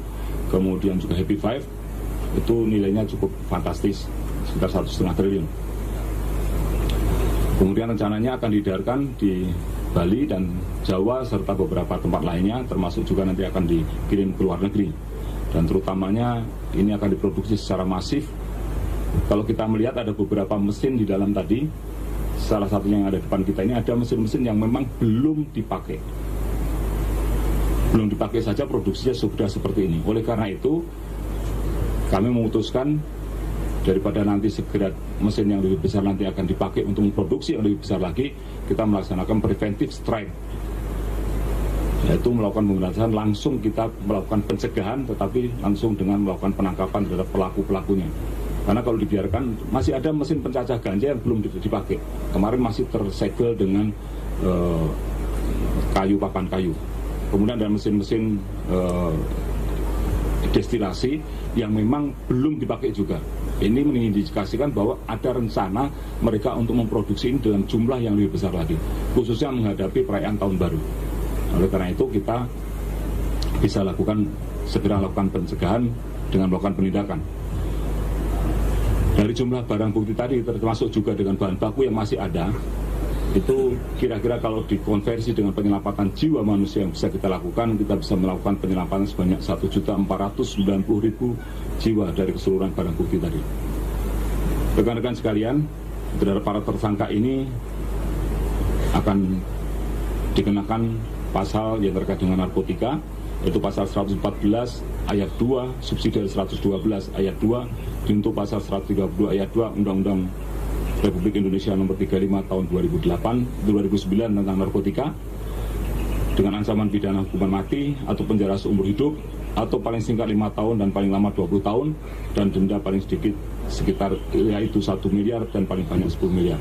kemudian juga Happy Five, itu nilainya cukup fantastis, sekitar 1,5 triliun. Kemudian rencananya akan diedarkan di Bali dan Jawa serta beberapa tempat lainnya, termasuk juga nanti akan dikirim ke luar negeri. Dan terutamanya ini akan diproduksi secara masif. Kalau kita melihat ada beberapa mesin di dalam tadi, salah satunya yang ada di depan kita ini ada mesin-mesin yang memang belum dipakai. Belum dipakai saja produksinya sudah seperti ini. Oleh karena itu, kami memutuskan daripada nanti segera mesin yang lebih besar nanti akan dipakai untuk memproduksi yang lebih besar lagi, kita melaksanakan preventive strike, yaitu melakukan pemberantasan langsung, kita melakukan pencegahan tetapi langsung dengan melakukan penangkapan terhadap pelaku-pelakunya. Karena kalau dibiarkan, masih ada mesin pencacah ganja yang belum dipakai. Kemarin masih tersegel dengan papan kayu. Kemudian ada mesin-mesin destilasi yang memang belum dipakai juga. Ini mengindikasikan bahwa ada rencana mereka untuk memproduksi ini dalam jumlah yang lebih besar lagi, khususnya menghadapi perayaan tahun baru. Oleh karena itu kita bisa segera lakukan pencegahan dengan melakukan penindakan. Dari jumlah barang bukti tadi, termasuk juga dengan bahan baku yang masih ada, itu kira-kira kalau dikonversi dengan penyelamatan jiwa manusia yang bisa kita lakukan, kita bisa melakukan penyelamatan sebanyak 1.490.000 jiwa dari keseluruhan barang bukti tadi. Rekan-rekan sekalian, terhadap para tersangka ini akan dikenakan pasal yang terkait dengan narkotika, yaitu pasal 114 ayat 2 subsidi 112 ayat 2 untuk pasal 132 ayat 2 Undang-Undang Republik Indonesia nomor 35 tahun 2009 tentang narkotika, dengan ancaman pidana hukuman mati atau penjara seumur hidup atau paling singkat 5 tahun dan paling lama 20 tahun dan denda paling sedikit sekitar yaitu 1 miliar dan paling banyak 10 miliar.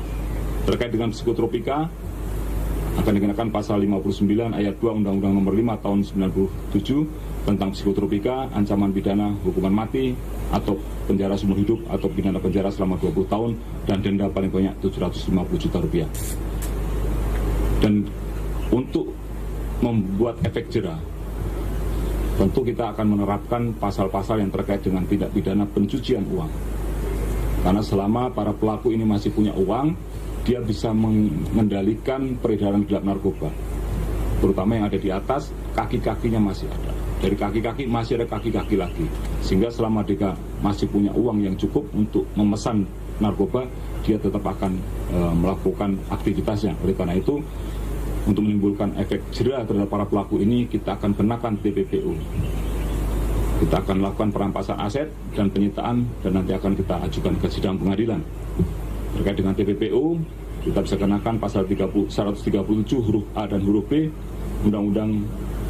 Terkait dengan psikotropika akan dikenakan pasal 59 ayat 2 Undang-Undang nomor 5 tahun 97 tentang psikotropika, ancaman pidana hukuman mati atau penjara seumur hidup atau pidana penjara selama 20 tahun dan denda paling banyak 750 juta rupiah. Dan untuk membuat efek jera, tentu kita akan menerapkan pasal-pasal yang terkait dengan tindak pidana pencucian uang. Karena selama para pelaku ini masih punya uang, dia bisa mengendalikan peredaran gelap narkoba, terutama yang ada di atas, kaki-kakinya masih ada. Dari kaki-kaki masih ada kaki-kaki lagi, sehingga selama dia masih punya uang yang cukup untuk memesan narkoba, dia tetap akan melakukan aktivitasnya. Oleh karena itu, untuk menimbulkan efek jera terhadap para pelaku ini, kita akan kenakan TPPU. Kita akan lakukan perampasan aset dan penyitaan, dan nanti akan kita ajukan ke sidang pengadilan. Terkait dengan TPPU, kita bisa kenakan pasal 137 huruf A dan huruf B Undang-Undang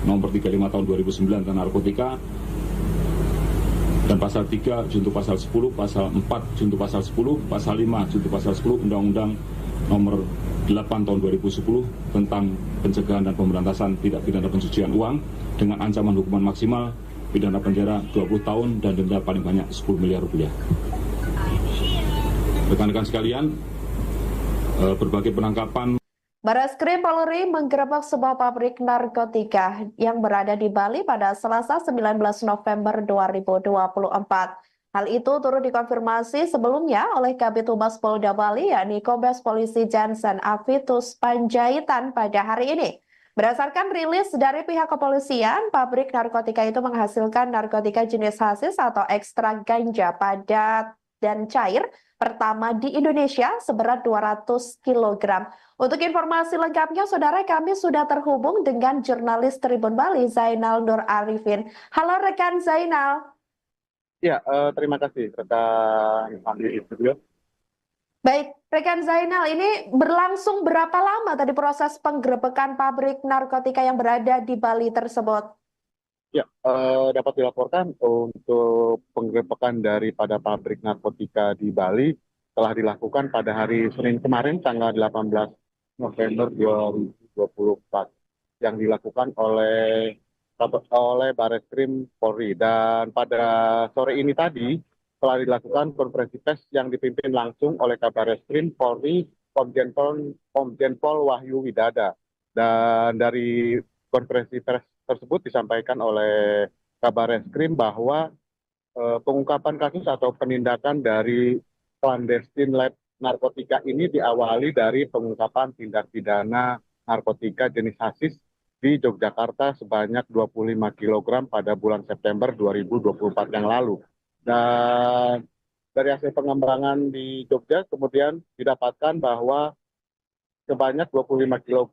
Nomor 35 Tahun 2009 tentang narkotika, dan pasal 3 junto pasal 10, pasal 4 junto pasal 10, pasal 5 junto pasal 10 Undang-Undang Nomor 8 Tahun 2010 tentang pencegahan dan pemberantasan tindak pidana pencucian uang dengan ancaman hukuman maksimal pidana penjara 20 tahun dan denda paling banyak 10 miliar rupiah. Rekan-rekan sekalian, berbagai penangkapan. Bareskrim Polri menggerebek sebuah pabrik narkotika yang berada di Bali pada Selasa 19 November 2024. Hal itu turut dikonfirmasi sebelumnya oleh Kabid Humas Polda Bali, yakni Kombes Polisi Jansen Avitus Panjaitan pada hari ini. Berdasarkan rilis dari pihak kepolisian, pabrik narkotika itu menghasilkan narkotika jenis hasis atau ekstrak ganja padat dan cair pertama di Indonesia seberat 200 kg. Untuk informasi lengkapnya, saudara, kami sudah terhubung dengan jurnalis Tribun Bali, Zainal Nur Arifin. Halo rekan Zainal. Ya, terima kasih rekan Andi di studio. Baik, rekan Zainal, ini berlangsung berapa lama tadi proses penggerebekan pabrik narkotika yang berada di Bali tersebut? Ya, dapat dilaporkan untuk penggerebekan daripada pabrik narkotika di Bali telah dilakukan pada hari Senin kemarin, tanggal 18 November 2024, yang dilakukan oleh Bareskrim Polri. Dan pada sore ini tadi telah dilakukan konferensi pers yang dipimpin langsung oleh Kabareskrim Polri Komjen Pol Wahyu Widada. Dan dari konferensi pers tersebut disampaikan oleh Kabareskrim bahwa pengungkapan kasus atau penindakan dari clandestine lab narkotika ini diawali dari pengungkapan tindak pidana narkotika jenis hasis di Yogyakarta sebanyak 25 kg pada bulan September 2024 yang lalu. Dan dari hasil pengembangan di Jogja kemudian didapatkan bahwa sebanyak 25 kg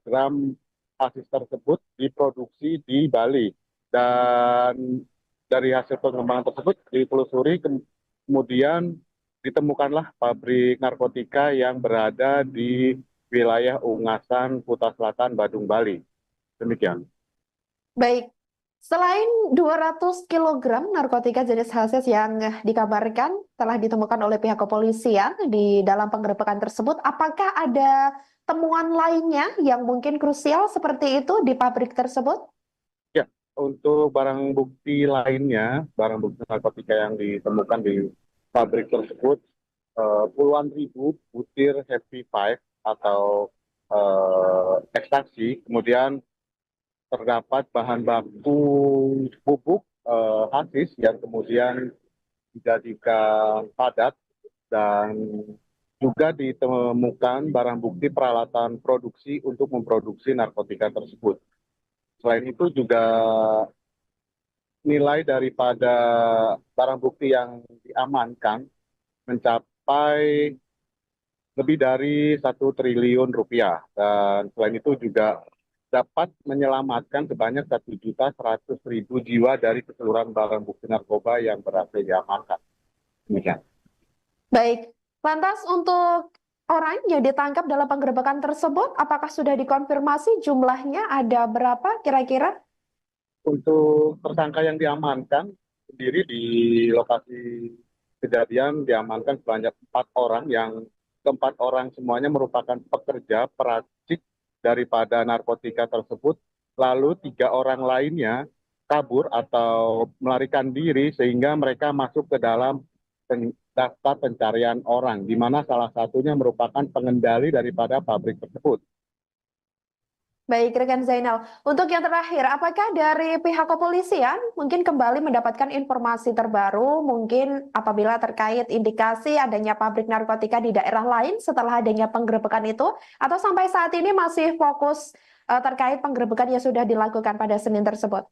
hasis tersebut diproduksi di Bali. Dan dari hasil pengembangan tersebut ditelusuri, kemudian ditemukanlah pabrik narkotika yang berada di wilayah Ungasan, Kuta Selatan, Badung, Bali. Demikian. Baik, selain 200 kg narkotika jenis hasis yang dikabarkan telah ditemukan oleh pihak kepolisian di dalam penggerebekan tersebut, apakah ada temuan lainnya yang mungkin krusial seperti itu di pabrik tersebut? Ya, untuk barang bukti lainnya, barang bukti narkotika yang ditemukan di pabrik tersebut, puluhan ribu butir Happy Five atau ekstasi, kemudian terdapat bahan baku bubuk hasis yang kemudian dijadikan padat, dan juga ditemukan barang bukti peralatan produksi untuk memproduksi narkotika tersebut. Selain itu juga nilai daripada barang bukti yang diamankan mencapai lebih dari 1 triliun rupiah. Dan selain itu juga dapat menyelamatkan sebanyak 1.100.000 jiwa dari keseluruhan barang bukti narkoba yang berhasil diamankan. Demikian. Baik, lantas untuk orang yang ditangkap dalam penggerebekan tersebut, apakah sudah dikonfirmasi jumlahnya ada berapa kira-kira? Untuk tersangka yang diamankan sendiri di lokasi kejadian diamankan sebanyak 4 orang, yang keempat orang semuanya merupakan pekerja peracik daripada narkotika tersebut. Lalu 3 orang lainnya kabur atau melarikan diri sehingga mereka masuk ke dalam daftar pencarian orang, di mana salah satunya merupakan pengendali daripada pabrik tersebut. Baik, rekan Zainal. Untuk yang terakhir, apakah dari pihak kepolisian mungkin kembali mendapatkan informasi terbaru, mungkin apabila terkait indikasi adanya pabrik narkotika di daerah lain setelah adanya penggerebekan itu, atau sampai saat ini masih fokus terkait penggerebekan yang sudah dilakukan pada Senin tersebut?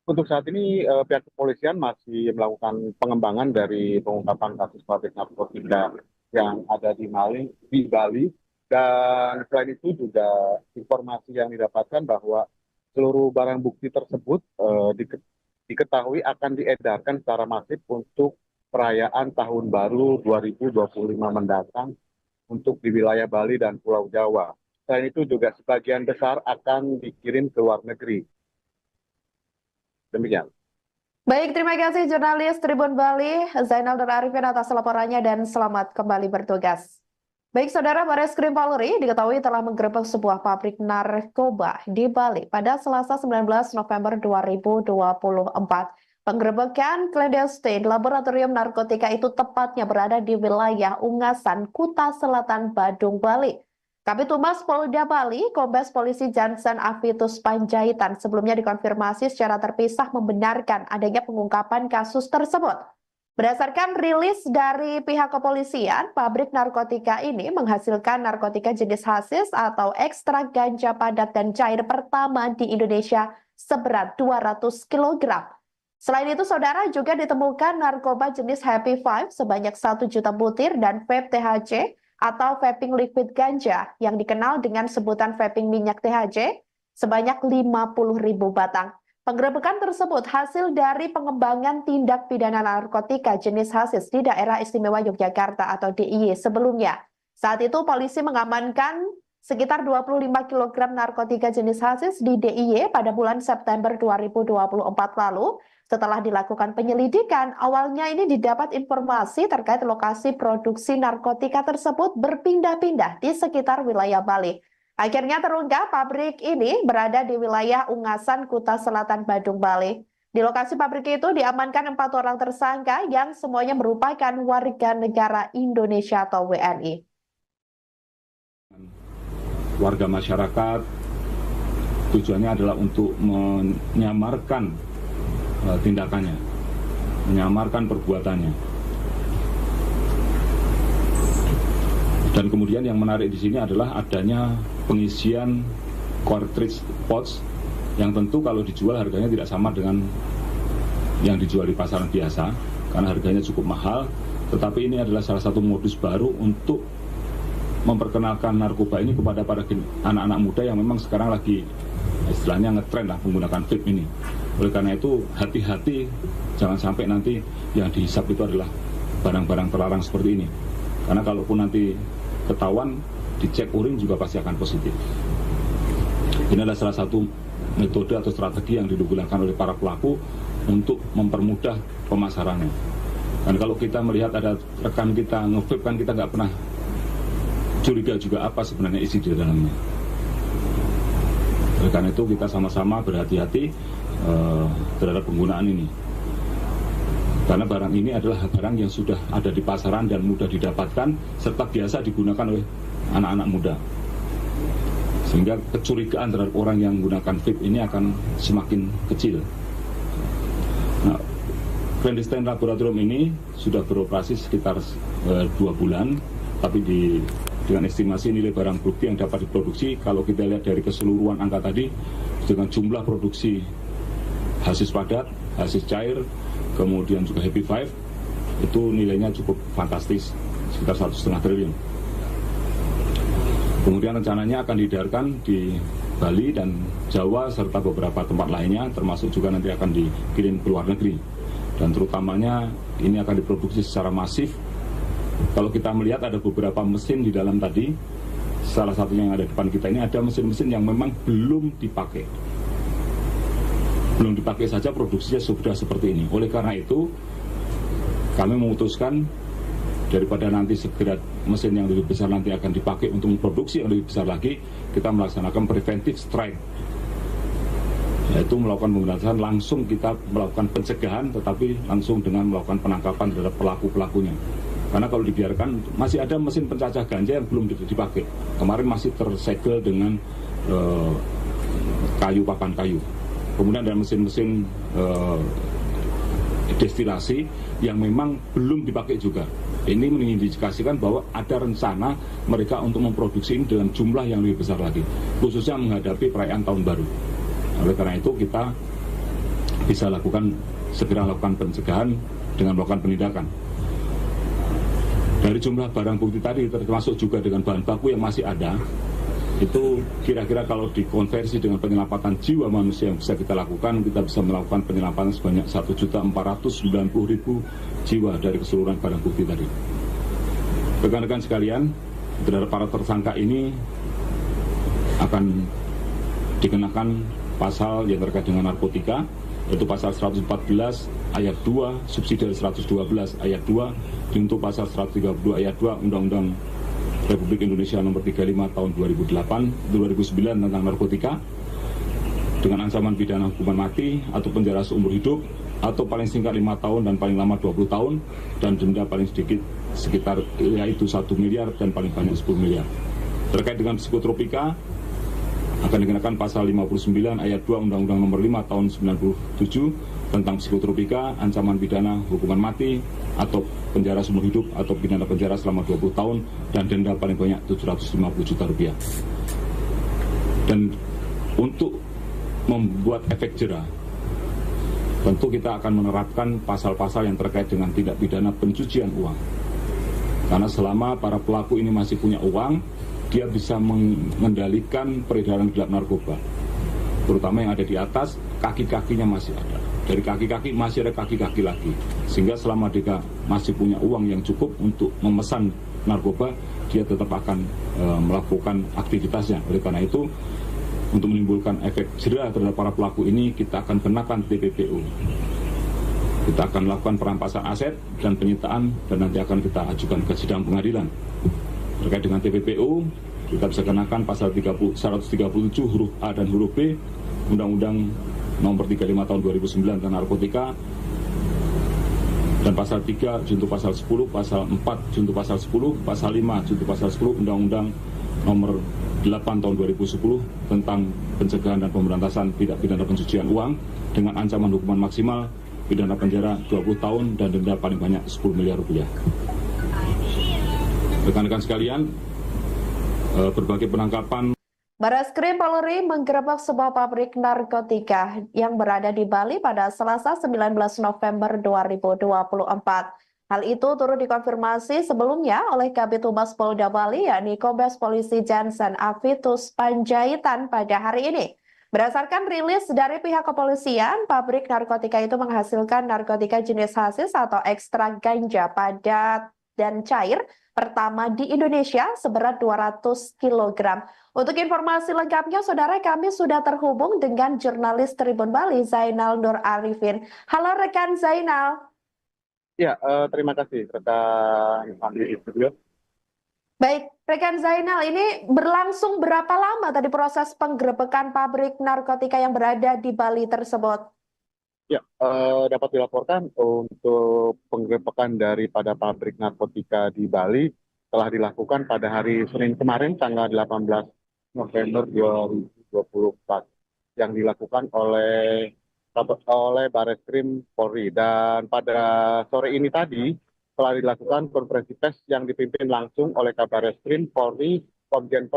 Untuk saat ini pihak kepolisian masih melakukan pengembangan dari pengungkapan kasus pabrik narkotika yang ada di Bali. Dan selain itu juga informasi yang didapatkan bahwa seluruh barang bukti tersebut diketahui akan diedarkan secara masif untuk perayaan Tahun Baru 2025 mendatang, untuk di wilayah Bali dan Pulau Jawa. Selain itu juga sebagian besar akan dikirim ke luar negeri. Demikian. Baik, terima kasih jurnalis Tribun Bali, Zainal Nur Arifin atas laporannya dan selamat kembali bertugas. Baik, Saudara, Bareskrim Polri diketahui telah menggerebek sebuah pabrik narkoba di Bali pada Selasa 19 November 2024. Penggerebekan clandestine laboratorium narkotika itu tepatnya berada di wilayah Ungasan, Kuta Selatan, Badung, Bali. Kabid Humas Polda Bali, Kombes Polisi Jansen Avitus Panjaitan sebelumnya dikonfirmasi secara terpisah membenarkan adanya pengungkapan kasus tersebut. Berdasarkan rilis dari pihak kepolisian, pabrik narkotika ini menghasilkan narkotika jenis hasis atau ekstrak ganja padat dan cair pertama di Indonesia seberat 200 kg. Selain itu, Saudara, juga ditemukan narkoba jenis Happy Five sebanyak 1 juta butir dan vape THC atau vaping liquid ganja yang dikenal dengan sebutan vaping minyak THC sebanyak 50.000 batang. Penggerebekan tersebut hasil dari pengembangan tindak pidana narkotika jenis hasis di Daerah Istimewa Yogyakarta atau DIY sebelumnya. Saat itu polisi mengamankan sekitar 25 kg narkotika jenis hasis di DIY pada bulan September 2024 lalu. Setelah dilakukan penyelidikan, awalnya ini didapat informasi terkait lokasi produksi narkotika tersebut berpindah-pindah di sekitar wilayah Bali. Akhirnya terungkap pabrik ini berada di wilayah Ungasan, Kuta Selatan, Badung, Bali. Di lokasi pabrik itu diamankan 4 orang tersangka yang semuanya merupakan warga negara Indonesia atau WNI. Warga masyarakat tujuannya adalah untuk menyamarkan tindakannya, menyamarkan perbuatannya. Dan kemudian yang menarik di sini adalah adanya pengisian cartridge pouch yang tentu kalau dijual harganya tidak sama dengan yang dijual di pasaran biasa karena harganya cukup mahal, tetapi ini adalah salah satu modus baru untuk memperkenalkan narkoba ini kepada para anak-anak muda yang memang sekarang lagi istilahnya ngetren lah menggunakan vape ini. Oleh karena itu hati-hati, jangan sampai nanti yang dihisap itu adalah barang-barang terlarang seperti ini. Karena kalaupun nanti ketahuan, dicek urin juga pasti akan positif. Ini adalah salah satu metode atau strategi yang digunakan oleh para pelaku untuk mempermudah pemasarannya. Dan kalau kita melihat ada rekan kita nge-vape kan kita nggak pernah curiga juga apa sebenarnya isi di dalamnya. Oleh karena itu kita sama-sama berhati-hati terhadap penggunaan ini. Karena barang ini adalah barang yang sudah ada di pasaran dan mudah didapatkan serta biasa digunakan oleh anak-anak muda. Sehingga kecurigaan terhadap orang yang menggunakan vape ini akan semakin kecil. Nah, clandestine laboratorium ini sudah beroperasi sekitar 2 bulan, tapi dengan estimasi nilai barang bukti yang dapat diproduksi, kalau kita lihat dari keseluruhan angka tadi, dengan jumlah produksi hasis padat, hasis cair, kemudian juga Happy Five, itu nilainya cukup fantastis, sekitar 1,5 triliun. Kemudian rencananya akan diedarkan di Bali dan Jawa serta beberapa tempat lainnya, termasuk juga nanti akan dikirim ke luar negeri. Dan terutamanya ini akan diproduksi secara masif. Kalau kita melihat ada beberapa mesin di dalam tadi, salah satunya yang ada di depan kita ini ada mesin-mesin yang memang belum dipakai. Belum dipakai saja produksinya sudah seperti ini. Oleh karena itu, kami memutuskan daripada nanti segera mesin yang lebih besar nanti akan dipakai untuk memproduksi yang lebih besar lagi, kita melaksanakan preventive strike, yaitu melakukan pemberantasan langsung, kita melakukan pencegahan tetapi langsung dengan melakukan penangkapan terhadap pelaku-pelakunya. Karena kalau dibiarkan, masih ada mesin pencacah ganja yang belum dipakai. Kemarin masih tersegel dengan papan kayu. Kemudian ada mesin-mesin destilasi yang memang belum dipakai juga. Ini mengindikasikan bahwa ada rencana mereka untuk memproduksi ini dengan jumlah yang lebih besar lagi, khususnya menghadapi perayaan tahun baru. Oleh karena itu kita bisa segera lakukan pencegahan dengan melakukan penindakan. Dari jumlah barang bukti tadi termasuk juga dengan bahan baku yang masih ada, itu kira-kira kalau dikonversi dengan penyelamatan jiwa manusia yang bisa kita lakukan, kita bisa melakukan penyelamatan sebanyak 1.490.000 jiwa dari keseluruhan barang bukti tadi. Rekan-rekan sekalian, terhadap para tersangka ini akan dikenakan pasal yang terkait dengan narkotika, yaitu pasal 114 ayat 2 subsidi 112 ayat 2 untuk pasal 132 ayat 2 Undang-Undang Republik Indonesia Nomor 35 Tahun 2009 tentang narkotika, dengan ancaman pidana hukuman mati atau penjara seumur hidup atau paling singkat 5 tahun dan paling lama 20 tahun dan denda paling sedikit sekitar yaitu 1 miliar dan paling banyak 10 miliar. Terkait dengan psikotropika akan dikenakan pasal 59 ayat 2 Undang-Undang Nomor 5 Tahun 97 tentang psikotropika, ancaman pidana hukuman mati atau penjara seumur hidup atau pidana penjara selama 20 tahun dan denda paling banyak 750 juta rupiah. Dan untuk membuat efek jera, tentu kita akan menerapkan pasal-pasal yang terkait dengan tindak pidana pencucian uang. Karena selama para pelaku ini masih punya uang, dia bisa mengendalikan peredaran gelap narkoba, terutama yang ada di atas, kaki-kakinya masih ada. Dari kaki-kaki masih ada kaki-kaki lagi, sehingga selama dia masih punya uang yang cukup untuk memesan narkoba, dia tetap akan melakukan aktivitasnya. Oleh karena itu, untuk menimbulkan efek jera terhadap para pelaku ini, kita akan kenakan TPPU. Kita akan melakukan perampasan aset dan penyitaan, dan nanti akan kita ajukan ke sidang pengadilan. Terkait dengan TPPU, kita bisa kenakan pasal 137 huruf A dan huruf B Undang-Undang Nomor 35 Tahun 2009 tentang narkotika, dan pasal 3 junto pasal 10, pasal 4 junto pasal 10, pasal 5 junto pasal 10 Undang-Undang Nomor 8 Tahun 2010 tentang pencegahan dan pemberantasan tindak pidana pencucian uang dengan ancaman hukuman maksimal pidana penjara 20 tahun dan denda paling banyak 10 miliar rupiah. Rekan-rekan sekalian, berbagai penangkapan. Barreskrim Polri menggerebek sebuah pabrik narkotika yang berada di Bali pada Selasa 19 November 2024. Hal itu turut dikonfirmasi sebelumnya oleh Kabid Humas Polda Bali, yakni Kombes Polisi Jansen Avitus Panjaitan pada hari ini. Berdasarkan rilis dari pihak kepolisian, pabrik narkotika itu menghasilkan narkotika jenis hasis atau ekstrak ganja padat dan cair pertama di Indonesia seberat 200 kg. Untuk informasi lengkapnya, saudara, kami sudah terhubung dengan jurnalis Tribun Bali, Zainal Nur Arifin. Halo rekan Zainal. Ya, terima kasih rekan Andi di studio. Baik, rekan Zainal, ini berlangsung berapa lama tadi proses penggerebekan pabrik narkotika yang berada di Bali tersebut? Ya, dapat dilaporkan untuk penggerebekan daripada pabrik narkotika di Bali telah dilakukan pada hari Senin kemarin, tanggal 18 November 2024, yang dilakukan oleh Barreskrim Polri. Dan pada sore ini tadi telah dilakukan konferensi pers yang dipimpin langsung oleh Kabarreskrim Polri Komjen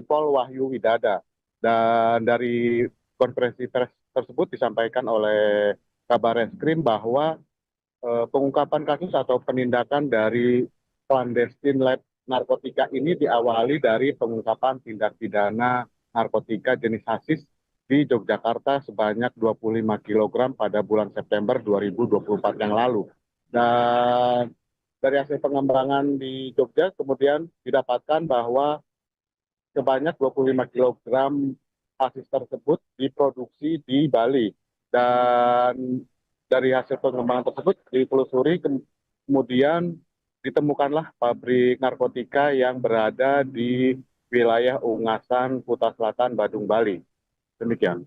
Pol Wahyu Widada. Dan dari konferensi pers tersebut disampaikan oleh Kabarreskrim bahwa pengungkapan kasus atau penindakan dari clandestine lab narkotika ini diawali dari pengungkapan tindak pidana narkotika jenis hasis di Yogyakarta sebanyak 25 kg pada bulan September 2024 yang lalu. Dan dari hasil pengembangan di Jogja kemudian didapatkan bahwa sebanyak 25 kg hasis tersebut diproduksi di Bali. Dan dari hasil pengembangan tersebut ditelusuri, kemudian ditemukanlah pabrik narkotika yang berada di wilayah Ungasan, Kuta Selatan, Badung, Bali. Demikian.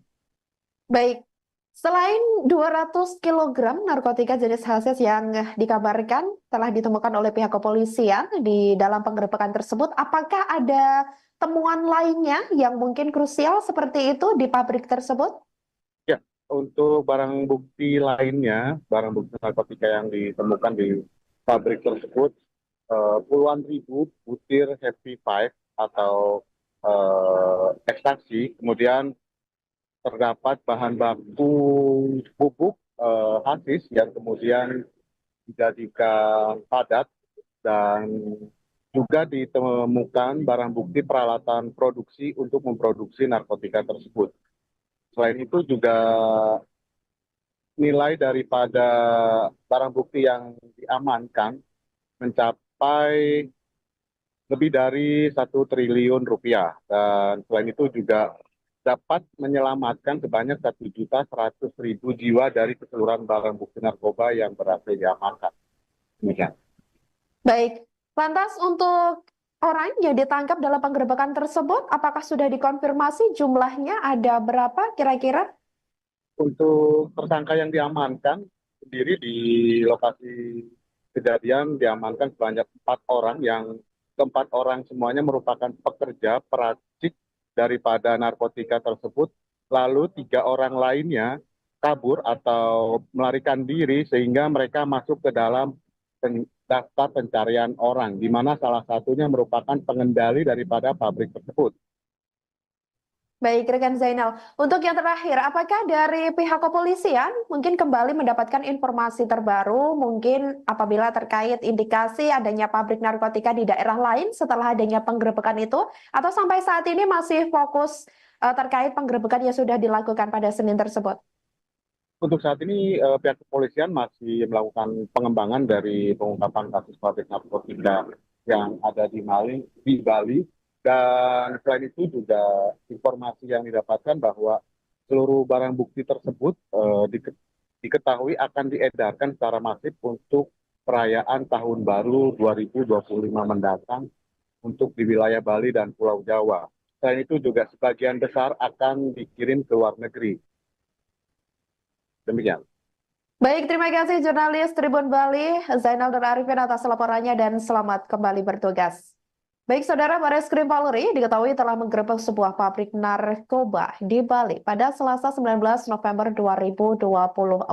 Baik, selain 200 kg narkotika jenis hasis yang dikabarkan telah ditemukan oleh pihak kepolisian di dalam penggerebekan tersebut, apakah ada temuan lainnya yang mungkin krusial seperti itu di pabrik tersebut? Ya, untuk barang bukti lainnya, barang bukti narkotika yang ditemukan di pabrik tersebut, puluhan ribu butir Happy Five atau ekstasi, kemudian terdapat bahan baku bubuk hasis yang kemudian dijadikan padat, dan juga ditemukan barang bukti peralatan produksi untuk memproduksi narkotika tersebut. Selain itu juga nilai daripada barang bukti yang diamankan mencapai lebih dari 1 triliun rupiah. Dan selain itu juga dapat menyelamatkan sebanyak 1.100.000 jiwa dari keseluruhan barang bukti narkoba yang berhasil diamankan. Demikian. Baik, lantas untuk orang yang ditangkap dalam penggerebekan tersebut, apakah sudah dikonfirmasi jumlahnya ada berapa kira-kira? Untuk tersangka yang diamankan sendiri di lokasi kejadian diamankan sebanyak 4 orang, yang keempat orang semuanya merupakan pekerja peracik daripada narkotika tersebut. Lalu 3 orang lainnya kabur atau melarikan diri sehingga mereka masuk ke dalam daftar pencarian orang, di mana salah satunya merupakan pengendali daripada pabrik tersebut. Baik, rekan Zainal. Untuk yang terakhir, apakah dari pihak kepolisian mungkin kembali mendapatkan informasi terbaru, mungkin apabila terkait indikasi adanya pabrik narkotika di daerah lain setelah adanya penggerebekan itu, atau sampai saat ini masih fokus terkait penggerebekan yang sudah dilakukan pada Senin tersebut? Untuk saat ini pihak kepolisian masih melakukan pengembangan dari pengungkapan kasus pabrik narkotika yang ada di Bali. Dan selain itu juga informasi yang didapatkan bahwa seluruh barang bukti tersebut diketahui akan diedarkan secara masif untuk perayaan Tahun Baru 2025 mendatang untuk di wilayah Bali dan Pulau Jawa. Selain itu juga sebagian besar akan dikirim ke luar negeri. Demikian. Baik, terima kasih jurnalis Tribun Bali, Zainal Nur Arifin atas laporannya dan selamat kembali bertugas. Baik, Saudara, Bareskrim Polri diketahui telah menggerebek sebuah pabrik narkoba di Bali pada Selasa 19 November 2024.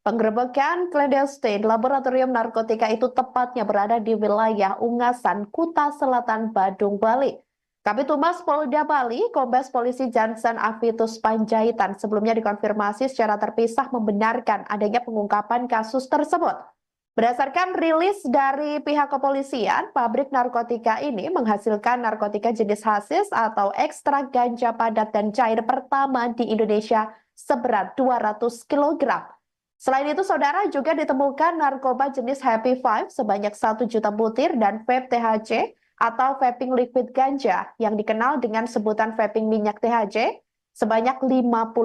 Penggerebekan clandestine laboratorium narkotika itu tepatnya berada di wilayah Ungasan, Kuta Selatan, Badung, Bali. Kabid Humas Polda Bali, Kombes Polisi Jansen Avitus Panjaitan sebelumnya dikonfirmasi secara terpisah membenarkan adanya pengungkapan kasus tersebut. Berdasarkan rilis dari pihak kepolisian, pabrik narkotika ini menghasilkan narkotika jenis hasis atau ekstrak ganja padat dan cair pertama di Indonesia seberat 200 kg. Selain itu, Saudara, juga ditemukan narkoba jenis Happy Five sebanyak 1 juta butir dan vape THC atau vaping liquid ganja yang dikenal dengan sebutan vaping minyak THC sebanyak 50.000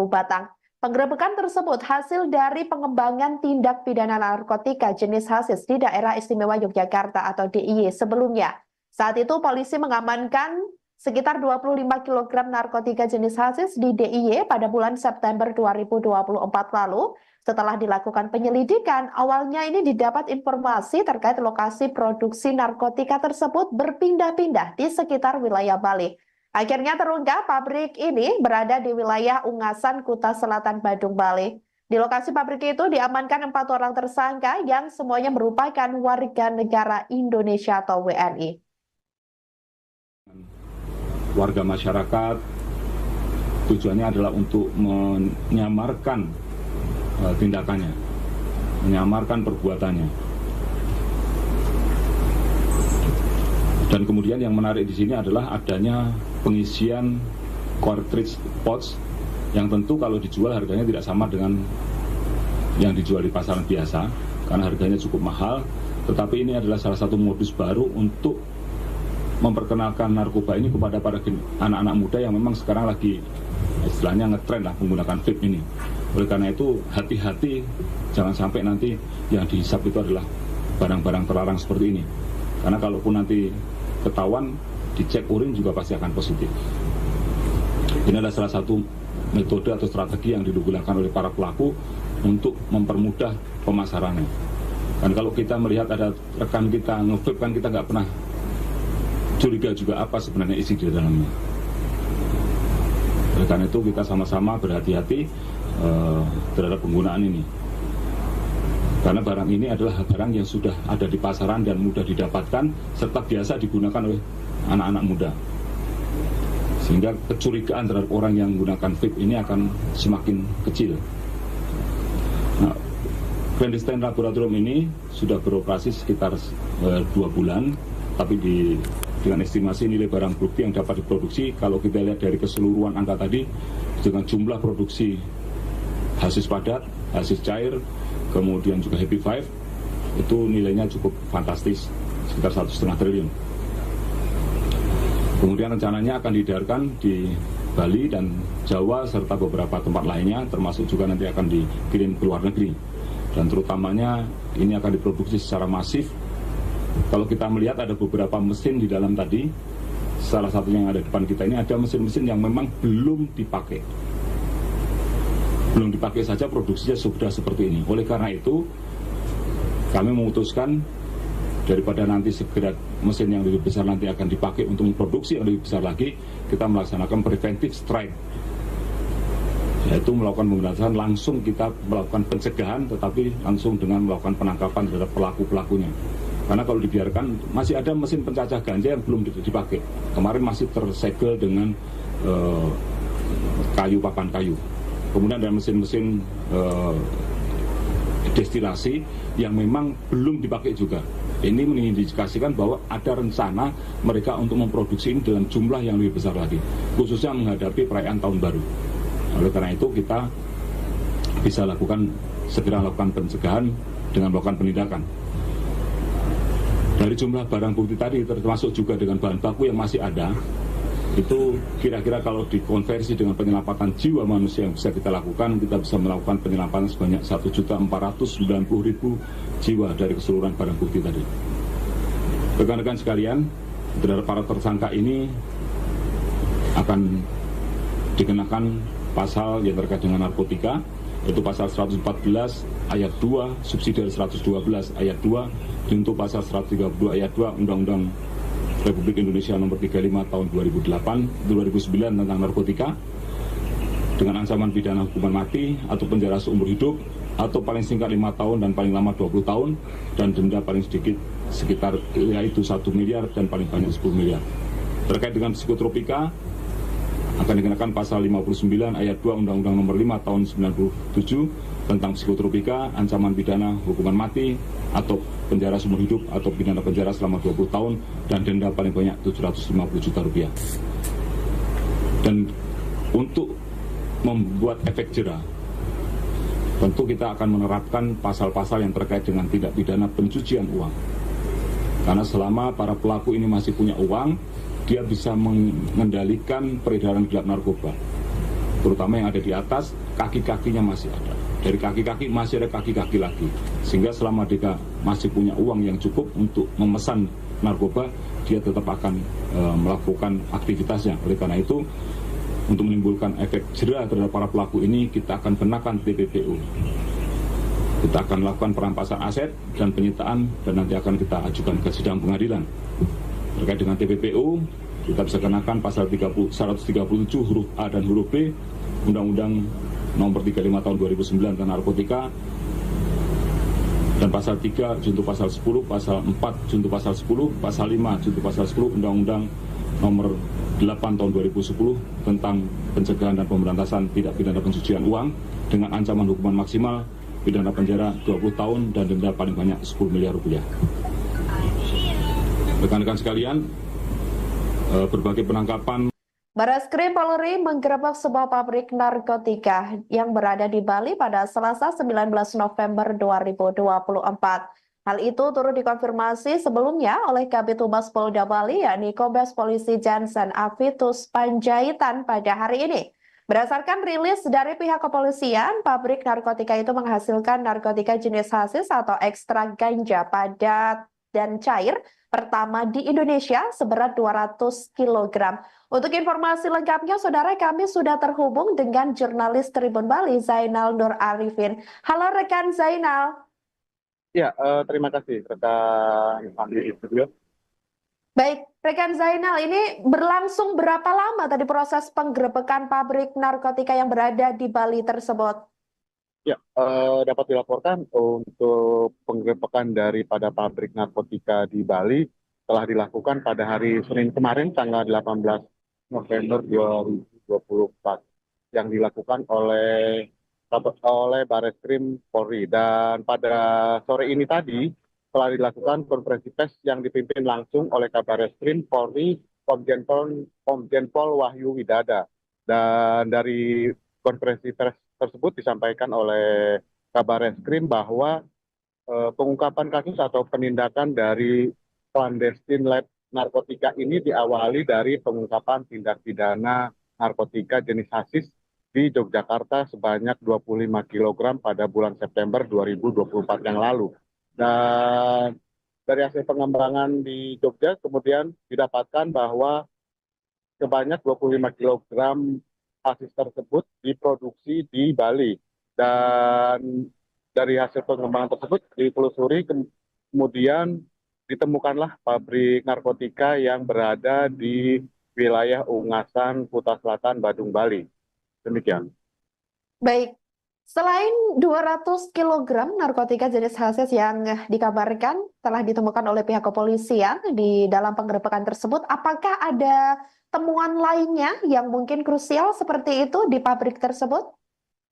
batang. Penggerebekan tersebut hasil dari pengembangan tindak pidana narkotika jenis hasis di Daerah Istimewa Yogyakarta atau DIY sebelumnya. Saat itu polisi mengamankan sekitar 25 kg narkotika jenis hasis di DIY pada bulan September 2024 lalu. Setelah dilakukan penyelidikan, awalnya ini didapat informasi terkait lokasi produksi narkotika tersebut berpindah-pindah di sekitar wilayah Bali. Akhirnya terungkap pabrik ini berada di wilayah Ungasan, Kuta Selatan, Badung, Bali. Di lokasi pabrik itu diamankan 4 orang tersangka yang semuanya merupakan warga negara Indonesia atau WNI. Warga masyarakat tujuannya adalah untuk menyamarkan tindakannya, menyamarkan perbuatannya. Dan kemudian yang menarik di sini adalah adanya pengisian cartridge pouch yang tentu kalau dijual harganya tidak sama dengan yang dijual di pasaran biasa karena harganya cukup mahal, tetapi ini adalah salah satu modus baru untuk memperkenalkan narkoba ini kepada para anak-anak muda yang memang sekarang lagi istilahnya ngetren lah menggunakan vape ini. Oleh karena itu hati-hati, jangan sampai nanti yang dihisap itu adalah barang-barang terlarang seperti ini, karena kalaupun nanti ketahuan dicek urin juga pasti akan positif. Ini adalah salah satu metode atau strategi yang digunakan oleh para pelaku untuk mempermudah pemasarannya. Dan kalau kita melihat ada rekan kita nge-vape kan kita nggak pernah curiga juga apa sebenarnya isi di dalamnya. Oleh karena itu kita sama-sama berhati-hati terhadap penggunaan ini. Karena barang ini adalah barang yang sudah ada di pasaran dan mudah didapatkan serta biasa digunakan oleh anak-anak muda. Sehingga kecurigaan terhadap orang yang menggunakan vape ini akan semakin kecil. Nah, clandestine laboratorium ini sudah beroperasi sekitar 2 bulan, tapi dengan estimasi nilai barang bukti yang dapat diproduksi, kalau kita lihat dari keseluruhan angka tadi, dengan jumlah produksi hasis padat, hasis cair, kemudian juga Happy Five, itu nilainya cukup fantastis, sekitar 1,5 triliun. Kemudian rencananya akan diedarkan di Bali dan Jawa serta beberapa tempat lainnya, termasuk juga nanti akan dikirim ke luar negeri. Dan terutamanya ini akan diproduksi secara masif. Kalau kita melihat ada beberapa mesin di dalam tadi, salah satunya yang ada di depan kita ini ada mesin-mesin yang memang belum dipakai. Belum dipakai saja produksinya sudah seperti ini. Oleh karena itu, kami memutuskan daripada nanti segera mesin yang lebih besar nanti akan dipakai untuk memproduksi yang lebih besar lagi, kita melaksanakan preventive strike, yaitu melakukan pemberantasan, langsung kita melakukan pencegahan, tetapi langsung dengan melakukan penangkapan terhadap pelaku-pelakunya. Karena kalau dibiarkan, masih ada mesin pencacah ganja yang belum dipakai. Kemarin masih tersegel dengan kayu, papan kayu. Kemudian ada mesin-mesin destilasi yang memang belum dipakai juga. Ini mengindikasikan bahwa ada rencana mereka untuk memproduksi ini dalam jumlah yang lebih besar lagi, khususnya menghadapi perayaan tahun baru. Oleh karena itu kita bisa segera lakukan pencegahan dengan melakukan penindakan. Dari jumlah barang bukti tadi, termasuk juga dengan bahan baku yang masih ada, itu kira-kira kalau dikonversi dengan penyelamatan jiwa manusia yang bisa kita lakukan, kita bisa melakukan penyelamatan sebanyak 1.490.000 jiwa dari keseluruhan barang bukti tadi. Rekan-rekan sekalian, terhadap para tersangka ini akan dikenakan pasal yang terkait dengan narkotika, yaitu pasal 114 ayat 2 subsidi 112 ayat 2 untuk pasal 132 ayat 2 Undang-Undang Republik Indonesia nomor 35 tahun 2009 tentang narkotika, dengan ancaman pidana hukuman mati atau penjara seumur hidup atau paling singkat 5 tahun dan paling lama 20 tahun, dan denda paling sedikit sekitar yaitu 1 miliar dan paling banyak 10 miliar. Terkait dengan psikotropika akan dikenakan pasal 59 ayat 2 Undang-Undang nomor 5 tahun 97 tentang psikotropika, ancaman pidana hukuman mati atau penjara seumur hidup atau pidana penjara selama 20 tahun dan denda paling banyak 750 juta rupiah. Dan untuk membuat efek jera, tentu kita akan menerapkan pasal-pasal yang terkait dengan tindak pidana pencucian uang. Karena selama para pelaku ini masih punya uang, dia bisa mengendalikan peredaran gelap narkoba, terutama yang ada di atas, kaki-kakinya masih ada. Dari kaki-kaki masih ada kaki-kaki lagi, sehingga selama dia masih punya uang yang cukup untuk memesan narkoba, dia tetap akan melakukan aktivitasnya. Oleh karena itu, untuk menimbulkan efek jera terhadap para pelaku ini, kita akan kenakan TPPU. Kita akan melakukan perampasan aset dan penyitaan, dan nanti akan kita ajukan ke sidang pengadilan. Terkait dengan TPPU, kita bisa kenakan pasal 137 huruf A dan huruf B Undang-Undang nomor 35 tahun 2009 tentang narkotika, dan pasal 3 junto pasal 10, pasal 4 junto pasal 10, pasal 5 junto pasal 10 Undang-Undang nomor 8 tahun 2010 tentang pencegahan dan pemberantasan tindak pidana pencucian uang dengan ancaman hukuman maksimal pidana penjara 20 tahun dan denda paling banyak 10 miliar rupiah. Rekan-rekan sekalian, berbagai penangkapan. Barreskrim Polri menggerebek sebuah pabrik narkotika yang berada di Bali pada Selasa 19 November 2024. Hal itu turut dikonfirmasi sebelumnya oleh Kabid Humas Polda Bali, yakni Kombes Polisi Jansen Avitus Panjaitan pada hari ini. Berdasarkan rilis dari pihak kepolisian, pabrik narkotika itu menghasilkan narkotika jenis hasis atau ekstrak ganja padat dan cair pertama di Indonesia seberat 200 kg. Untuk informasi lengkapnya, saudara, kami sudah terhubung dengan jurnalis Tribun Bali, Zainal Nur Arifin. Halo rekan Zainal. Ya, terima kasih rekan Andi di studio. Baik, rekan Zainal, ini berlangsung berapa lama tadi proses penggerebekan pabrik narkotika yang berada di Bali tersebut? Ya, dapat dilaporkan untuk penggerebekan daripada pabrik narkotika di Bali telah dilakukan pada hari Senin kemarin, tanggal 18 November 2024, yang dilakukan oleh Barreskrim Polri. Dan pada sore ini tadi telah dilakukan konferensi pers yang dipimpin langsung oleh Kabarreskrim Polri Komjen Pol Wahyu Widada. Dan dari konferensi pers tersebut disampaikan oleh Kabarreskrim bahwa pengungkapan kasus atau penindakan dari clandestine lab narkotika ini diawali dari pengungkapan tindak pidana narkotika jenis hasis di Yogyakarta sebanyak 25 kg pada bulan September 2024 yang lalu. Dan dari hasil pengembangan di Jogja kemudian didapatkan bahwa sebanyak 25 kg hasis tersebut diproduksi di Bali. Dan dari hasil pengembangan tersebut ditelusuri kemudian ditemukanlah pabrik narkotika yang berada di wilayah Ungasan, Kuta Selatan, Badung, Bali. Demikian. Baik, selain 200 kg narkotika jenis hasis yang dikabarkan telah ditemukan oleh pihak kepolisian di dalam penggerebekan tersebut, apakah ada temuan lainnya yang mungkin krusial seperti itu di pabrik tersebut?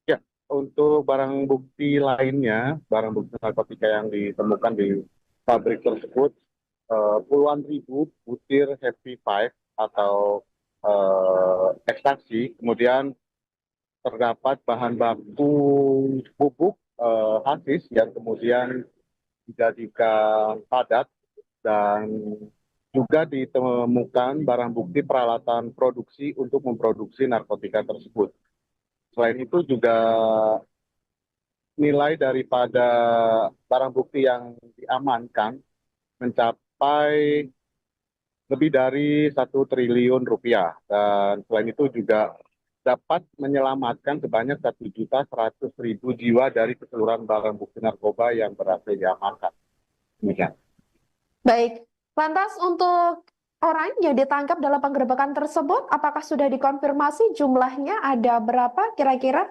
Ya, untuk barang bukti lainnya, barang bukti narkotika yang ditemukan di pabrik tersebut, puluhan ribu butir Happy Five atau ekstasi, kemudian terdapat bahan baku bubuk hasis yang kemudian dijadikan padat, dan juga ditemukan barang bukti peralatan produksi untuk memproduksi narkotika tersebut. Selain itu juga nilai daripada barang bukti yang diamankan mencapai lebih dari 1 triliun rupiah, dan selain itu juga dapat menyelamatkan sebanyak 1.100.000 jiwa dari keseluruhan barang bukti narkoba yang berhasil diamankan. Demikian. Baik, lantas untuk orang yang ditangkap dalam penggerebekan tersebut, apakah sudah dikonfirmasi jumlahnya ada berapa kira-kira?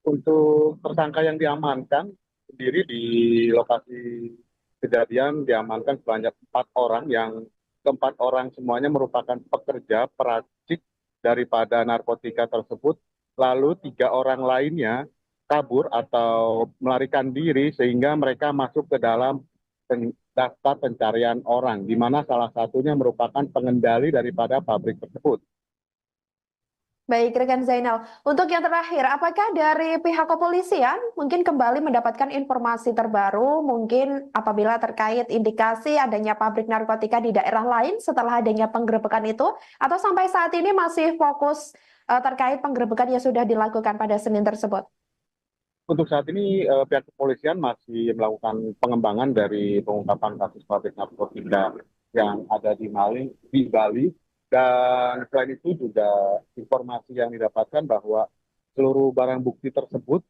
Untuk tersangka yang diamankan sendiri di lokasi kejadian diamankan sebanyak 4 orang, yang keempat orang semuanya merupakan pekerja peracik daripada narkotika tersebut, lalu 3 orang lainnya kabur atau melarikan diri sehingga mereka masuk ke dalam daftar pencarian orang, di mana salah satunya merupakan pengendali daripada pabrik tersebut. Baik, rekan Zainal. Untuk yang terakhir, apakah dari pihak kepolisian mungkin kembali mendapatkan informasi terbaru, mungkin apabila terkait indikasi adanya pabrik narkotika di daerah lain setelah adanya penggerebekan itu, atau sampai saat ini masih fokus terkait penggerebekan yang sudah dilakukan pada Senin tersebut? Untuk saat ini pihak kepolisian masih melakukan pengembangan dari pengungkapan kasus pabrik narkotika yang ada di Bali. Dan selain itu juga informasi yang didapatkan bahwa seluruh barang bukti tersebut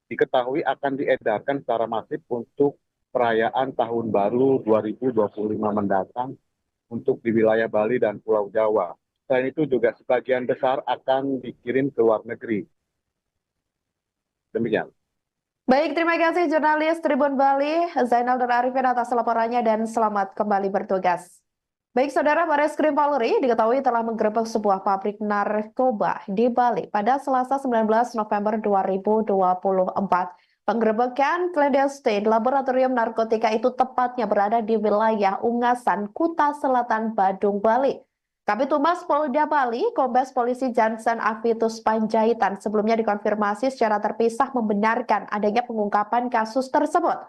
diketahui akan diedarkan secara masif untuk perayaan Tahun Baru 2025 mendatang untuk di wilayah Bali dan Pulau Jawa. Selain itu juga sebagian besar akan dikirim ke luar negeri. Demikian. Baik, terima kasih jurnalis Tribun Bali, Zainal dan Arifin atas laporannya dan selamat kembali bertugas. Baik, Saudara, Bareskrim Polri diketahui telah menggerebek sebuah pabrik narkoba di Bali pada Selasa 19 November 2024. Penggerebekan clandestine laboratorium narkotika itu tepatnya berada di wilayah Ungasan, Kuta Selatan, Badung, Bali. Kabid Humas Polda Bali, Kombes Polisi Jansen Avitus Panjaitan sebelumnya dikonfirmasi secara terpisah membenarkan adanya pengungkapan kasus tersebut.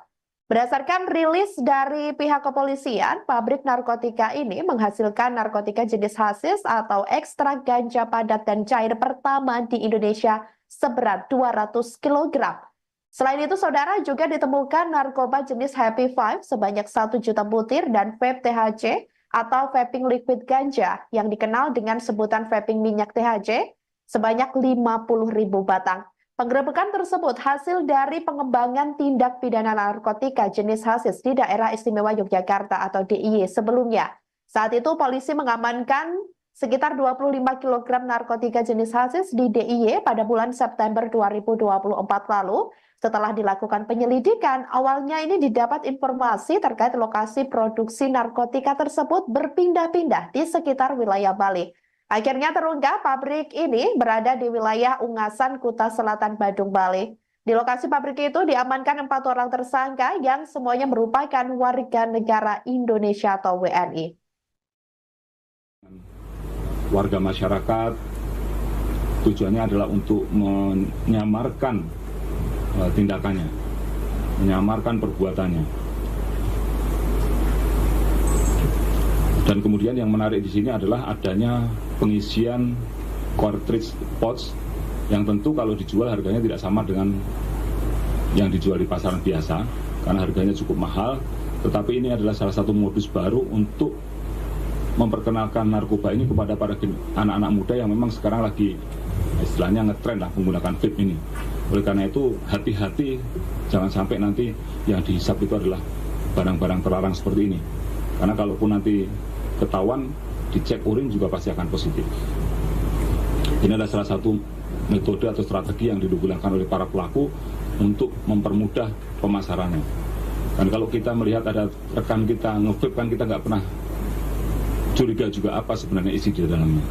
Berdasarkan rilis dari pihak kepolisian, pabrik narkotika ini menghasilkan narkotika jenis hasis atau ekstrak ganja padat dan cair pertama di Indonesia seberat 200 kg. Selain itu, Saudara, juga ditemukan narkoba jenis Happy Five sebanyak 1 juta butir dan vape THC atau vaping liquid ganja yang dikenal dengan sebutan vaping minyak THC sebanyak 50.000 batang. Penggerebekan tersebut hasil dari pengembangan tindak pidana narkotika jenis hasis di Daerah Istimewa Yogyakarta atau DIY sebelumnya. Saat itu polisi mengamankan sekitar 25 kg narkotika jenis hasis di DIY pada bulan September 2024 lalu. Setelah dilakukan penyelidikan, awalnya ini didapat informasi terkait lokasi produksi narkotika tersebut berpindah-pindah di sekitar wilayah Bali. Akhirnya terungkap pabrik ini berada di wilayah Ungasan, Kuta Selatan, Badung, Bali. Di lokasi pabrik itu diamankan 4 orang tersangka yang semuanya merupakan warga negara Indonesia atau WNI. Warga masyarakat tujuannya adalah untuk menyamarkan tindakannya, menyamarkan perbuatannya. Dan kemudian yang menarik di sini adalah adanya pengisian cartridge pouch yang tentu kalau dijual harganya tidak sama dengan yang dijual di pasaran biasa karena harganya cukup mahal. Tetapi ini adalah salah satu modus baru untuk memperkenalkan narkoba ini kepada para anak-anak muda yang memang sekarang lagi istilahnya ngetren lah menggunakan vape ini. Oleh karena itu hati-hati, jangan sampai nanti yang dihisap itu adalah barang-barang terlarang seperti ini. Karena kalaupun nanti ketahuan, dicek urin juga pasti akan positif. Ini adalah salah satu metode atau strategi yang digunakan oleh para pelaku untuk mempermudah pemasarannya. Dan kalau kita melihat ada rekan kita nge-vape kan kita nggak pernah curiga juga apa sebenarnya isi di dalamnya.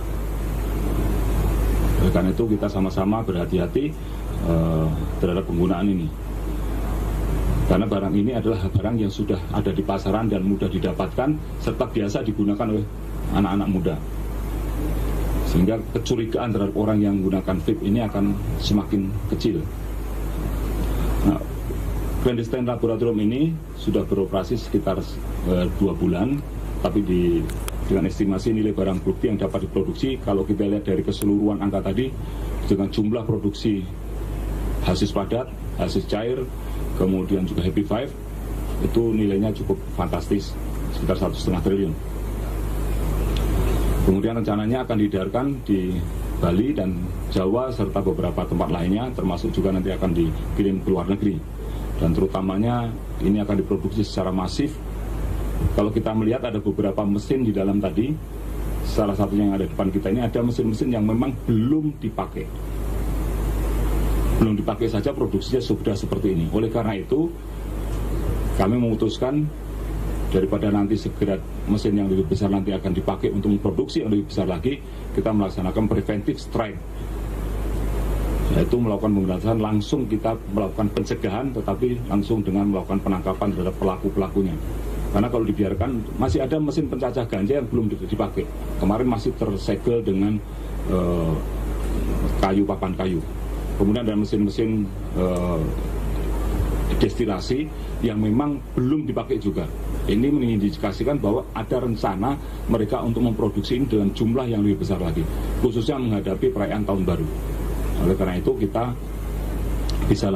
Oleh karena itu kita sama-sama berhati-hati terhadap penggunaan ini. Karena barang ini adalah barang yang sudah ada di pasaran dan mudah didapatkan serta biasa digunakan oleh anak-anak muda. Sehingga kecurigaan terhadap orang yang menggunakan vape ini akan semakin kecil. Nah, clandestine laboratorium ini sudah beroperasi sekitar 2 bulan, tapi dengan estimasi nilai barang bukti yang dapat diproduksi, kalau kita lihat dari keseluruhan angka tadi, dengan jumlah produksi hasis padat, hasis cair, kemudian juga Happy Five, itu nilainya cukup fantastis, sekitar 1,5 triliun. Kemudian rencananya akan diedarkan di Bali dan Jawa serta beberapa tempat lainnya, termasuk juga nanti akan dikirim ke luar negeri. Dan terutamanya ini akan diproduksi secara masif. Kalau kita melihat ada beberapa mesin di dalam tadi, salah satunya yang ada di depan kita ini ada mesin-mesin yang memang belum dipakai. Belum dipakai saja produksinya sudah seperti ini. Oleh karena itu kami memutuskan daripada nanti segera mesin yang lebih besar nanti akan dipakai untuk memproduksi yang lebih besar lagi, kita melaksanakan preventive strike, yaitu melakukan pemberantasan langsung, kita melakukan pencegahan tetapi langsung dengan melakukan penangkapan terhadap pelaku-pelakunya. Karena kalau dibiarkan masih ada mesin pencacah ganja yang belum dipakai. Kemarin masih tersegel dengan papan kayu. Kemudian ada mesin-mesin destilasi yang memang belum dipakai juga. Ini mengindikasikan bahwa ada rencana mereka untuk memproduksi ini dengan jumlah yang lebih besar lagi, khususnya menghadapi perayaan tahun baru. Oleh karena itu kita bisa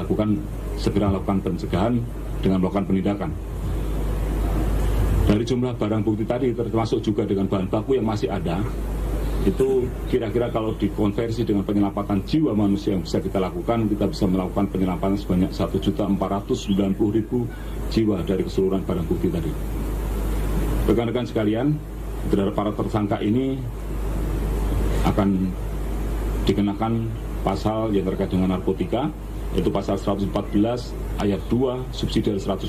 segera lakukan pencegahan dengan melakukan penindakan. Dari jumlah barang bukti tadi termasuk juga dengan bahan baku yang masih ada, itu kira-kira kalau dikonversi dengan penyelamatan jiwa manusia yang bisa kita lakukan, kita bisa melakukan penyelamatan sebanyak 1.490.000 jiwa dari keseluruhan barang bukti tadi. Rekan-rekan sekalian, terhadap para tersangka ini akan dikenakan pasal yang terkait dengan narkotika, yaitu pasal 114 ayat 2 subsidi 112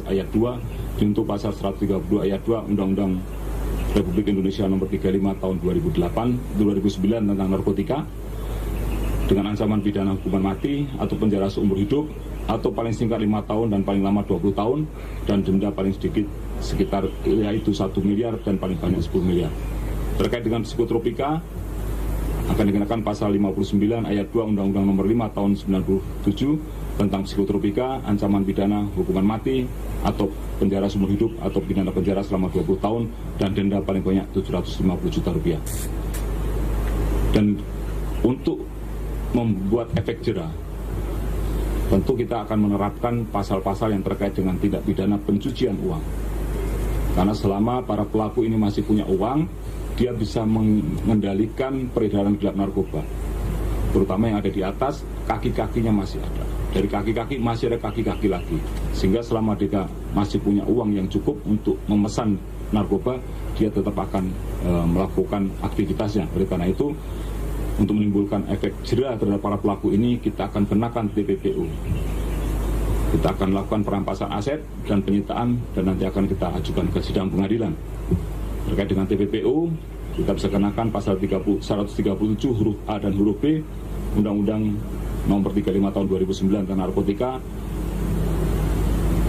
ayat 2 untuk pasal 132 ayat 2 Undang-Undang Republik Indonesia nomor 35 tahun 2009 tentang narkotika, dengan ancaman pidana hukuman mati atau penjara seumur hidup atau paling singkat 5 tahun dan paling lama 20 tahun dan denda paling sedikit sekitar yaitu 1 miliar dan paling banyak 10 miliar. Terkait dengan psikotropika akan dikenakan pasal 59 ayat 2 Undang-Undang nomor 5 tahun 97 tentang psikotropika, ancaman pidana hukuman mati atau penjara seumur hidup atau pidana penjara selama 20 tahun dan denda paling banyak 750 juta rupiah. Dan untuk membuat efek jera, tentu kita akan menerapkan pasal-pasal yang terkait dengan tindak pidana pencucian uang. Karena selama para pelaku ini masih punya uang, dia bisa mengendalikan peredaran gelap narkoba, terutama yang ada di atas, kaki-kakinya masih ada. Dari kaki-kaki masih ada kaki-kaki lagi, sehingga selama dia masih punya uang yang cukup untuk memesan narkoba, dia tetap akan melakukan aktivitasnya. Oleh karena itu, untuk menimbulkan efek jera terhadap para pelaku ini, kita akan kenakan TPPU. Kita akan lakukan perampasan aset dan penyitaan, dan nanti akan kita ajukan ke sidang pengadilan. Terkait dengan TPPU, kita bisa kenakan pasal 137 huruf A dan huruf B Undang-Undang nomor 35 tahun 2009 tentang narkotika,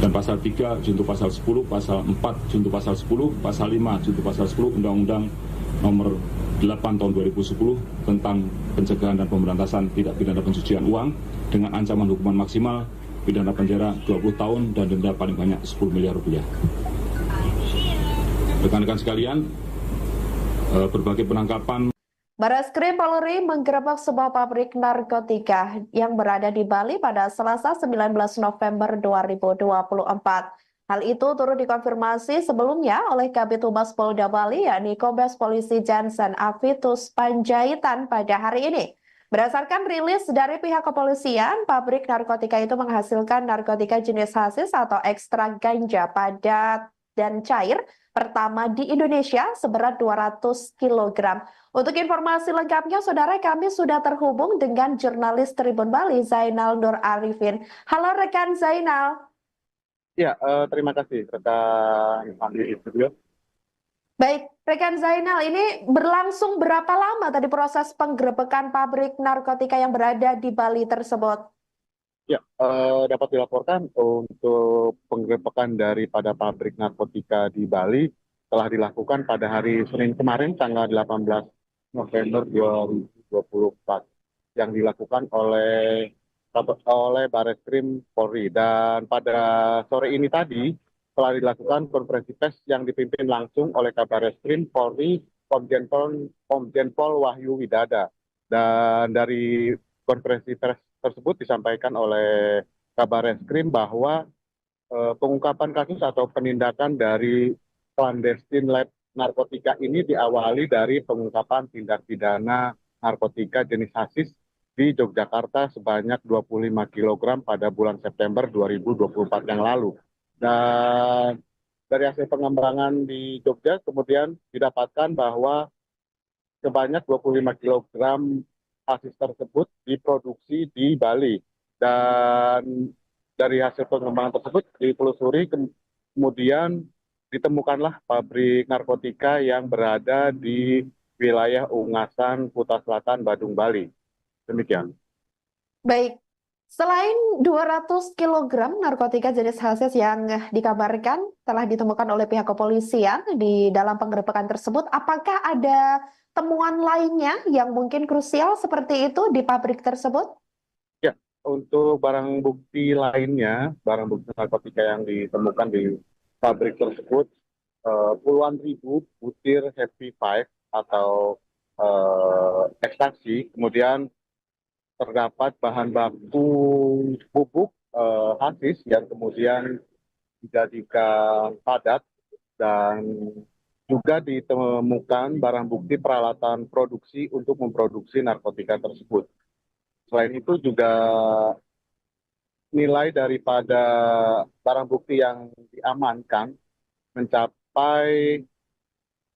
dan pasal 3 junto pasal 10, pasal 4 junto pasal 10, pasal 5 junto pasal 10 Undang-Undang nomor 8 tahun 2010 tentang pencegahan dan pemberantasan tindak pidana pencucian uang dengan ancaman hukuman maksimal pidana penjara 20 tahun dan denda paling banyak 10 miliar rupiah. Rekan-rekan sekalian, berbagai penangkapan Bareskrim Polri menggerebek sebuah pabrik narkotika yang berada di Bali pada Selasa 19 November 2024. Hal itu turut dikonfirmasi sebelumnya oleh Kabid Humas Polda Bali, yakni Kombes Polisi Jansen Avitus Panjaitan pada hari ini. Berdasarkan rilis dari pihak kepolisian, pabrik narkotika itu menghasilkan narkotika jenis hasis atau ekstrak ganja padat dan cair pertama di Indonesia seberat 200 kg. Untuk informasi lengkapnya, saudara, kami sudah terhubung dengan jurnalis Tribun Bali, Zainal Nur Arifin. Halo rekan Zainal. Ya, terima kasih rekan Andi di studio. Baik, rekan Zainal, ini berlangsung berapa lama tadi proses penggerebekan pabrik narkotika yang berada di Bali tersebut? Ya, dapat dilaporkan untuk penggerebekan daripada pabrik narkotika di Bali telah dilakukan pada hari Senin kemarin, tanggal 18 November 2024, yang dilakukan oleh Bareskrim Polri. Dan pada sore ini tadi telah dilakukan konferensi pers yang dipimpin langsung oleh Kabareskrim Polri Komjen Pol Wahyu Widada. Dan dari konferensi pers tersebut disampaikan oleh Kabareskrim bahwa pengungkapan kasus atau penindakan dari clandestine lab narkotika ini diawali dari pengungkapan tindak pidana narkotika jenis hasis di Yogyakarta sebanyak 25 kg pada bulan September 2024 yang lalu. Dan dari hasil pengembangan di Jogja kemudian didapatkan bahwa sebanyak 25 kg hasis tersebut diproduksi di Bali. Dan dari hasil pengembangan tersebut ditelusuri, kemudian ditemukanlah pabrik narkotika yang berada di wilayah Ungasan, Kuta Selatan, Badung, Bali. Demikian. Baik, selain 200 kg narkotika jenis hasis yang dikabarkan telah ditemukan oleh pihak kepolisian di dalam penggerebekan tersebut, apakah ada temuan lainnya yang mungkin krusial seperti itu di pabrik tersebut? Ya, untuk barang bukti lainnya, barang bukti narkotika yang ditemukan di pabrik tersebut, puluhan ribu butir Happy Five atau ekstasi, kemudian terdapat bahan baku pupuk hasis yang kemudian dijadikan padat, dan juga ditemukan barang bukti peralatan produksi untuk memproduksi narkotika tersebut. Selain itu juga nilai daripada barang bukti yang diamankan mencapai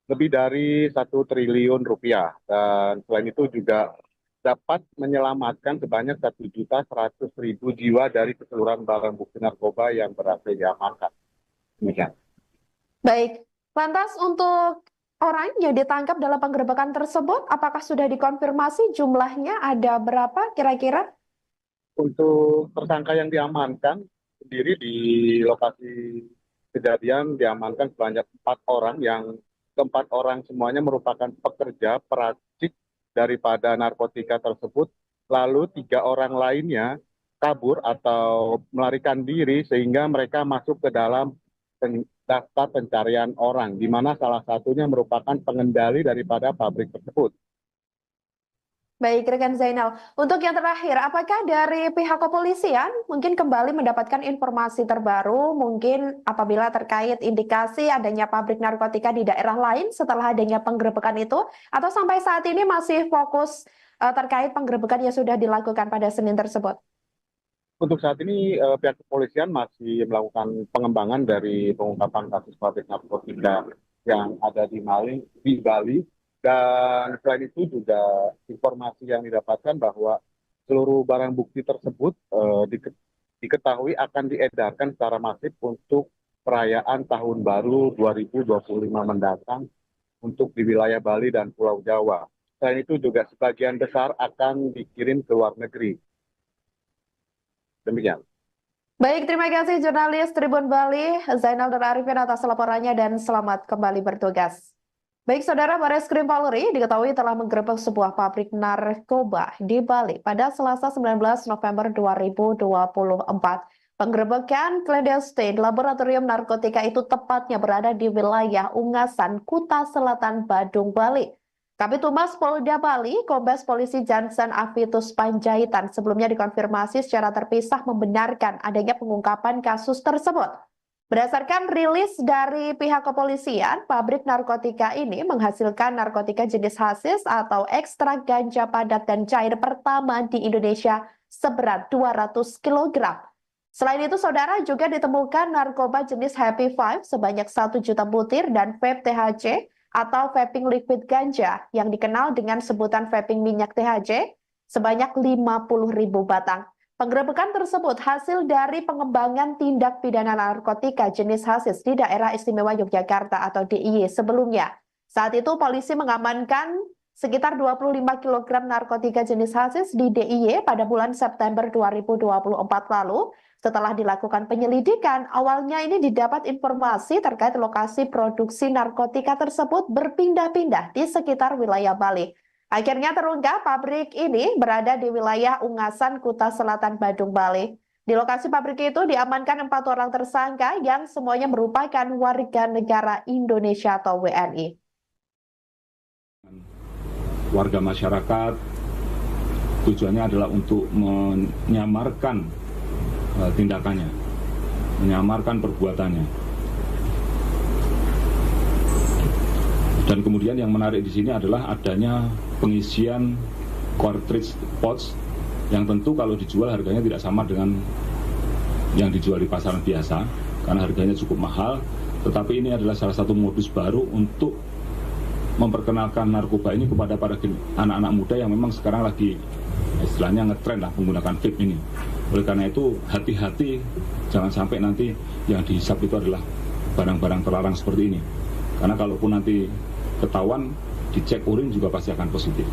lebih dari 1 triliun rupiah, dan selain itu juga dapat menyelamatkan sebanyak 1.100.000 jiwa dari keseluruhan barang bukti narkoba yang berhasil diamankan. Demikian. Baik, lantas untuk orang yang ditangkap dalam penggerebekan tersebut, apakah sudah dikonfirmasi jumlahnya ada berapa kira-kira? Untuk tersangka yang diamankan sendiri di lokasi kejadian diamankan sebanyak 4 orang, yang keempat orang semuanya merupakan pekerja peracik daripada narkotika tersebut. Lalu 3 orang lainnya kabur atau melarikan diri sehingga mereka masuk ke dalam daftar pencarian orang, di mana salah satunya merupakan pengendali daripada pabrik tersebut. Baik, rekan Zainal. Untuk yang terakhir, apakah dari pihak kepolisian mungkin kembali mendapatkan informasi terbaru, mungkin apabila terkait indikasi adanya pabrik narkotika di daerah lain setelah adanya penggerebekan itu, atau sampai saat ini masih fokus terkait penggerebekan yang sudah dilakukan pada Senin tersebut? Untuk saat ini pihak kepolisian masih melakukan pengembangan dari pengungkapan kasus pabrik narkotika yang ada di Bali. Dan selain itu juga informasi yang didapatkan bahwa seluruh barang bukti tersebut diketahui akan diedarkan secara masif untuk perayaan Tahun Baru 2025 mendatang untuk di wilayah Bali dan Pulau Jawa. Selain itu juga sebagian besar akan dikirim ke luar negeri. Demikian. Baik, terima kasih jurnalis Tribun Bali, Zainal Nur Arifin atas laporannya dan selamat kembali bertugas. Baik, saudara, Bareskrim Polri diketahui telah menggerebek sebuah pabrik narkoba di Bali pada Selasa 19 November 2024. Penggerebekan clandestine laboratorium narkotika itu tepatnya berada di wilayah Ungasan, Kuta Selatan, Badung, Bali. Kabid Humas Polda Bali, Kombes Polisi Jansen Avitus Panjaitan sebelumnya dikonfirmasi secara terpisah membenarkan adanya pengungkapan kasus tersebut. Berdasarkan rilis dari pihak kepolisian, pabrik narkotika ini menghasilkan narkotika jenis hasis atau ekstrak ganja padat dan cair pertama di Indonesia seberat 200 kg. Selain itu, saudara, juga ditemukan narkoba jenis Happy Five sebanyak 1 juta butir dan vape THC atau vaping liquid ganja yang dikenal dengan sebutan vaping minyak THC sebanyak 50.000 batang. Penggerebekan tersebut hasil dari pengembangan tindak pidana narkotika jenis hasis di Daerah Istimewa Yogyakarta atau DIY sebelumnya. Saat itu polisi mengamankan sekitar 25 kg narkotika jenis hasis di DIY pada bulan September 2024 lalu. Setelah dilakukan penyelidikan, awalnya ini didapat informasi terkait lokasi produksi narkotika tersebut berpindah-pindah di sekitar wilayah Bali. Akhirnya terungkap pabrik ini berada di wilayah Ungasan, Kuta Selatan, Badung, Bali. Di lokasi pabrik itu diamankan 4 orang tersangka yang semuanya merupakan warga negara Indonesia atau WNI. Warga masyarakat tujuannya adalah untuk menyamarkan tindakannya, menyamarkan perbuatannya. Dan kemudian yang menarik di sini adalah adanya pengisian cartridge pouch yang tentu kalau dijual harganya tidak sama dengan yang dijual di pasaran biasa karena harganya cukup mahal, tetapi ini adalah salah satu modus baru untuk memperkenalkan narkoba ini kepada para anak-anak muda yang memang sekarang lagi istilahnya ngetren lah menggunakan vape ini. Oleh karena itu hati-hati, jangan sampai nanti yang dihisap itu adalah barang-barang terlarang seperti ini. Karena kalaupun nanti ketahuan, dicek urin juga pasti akan positif.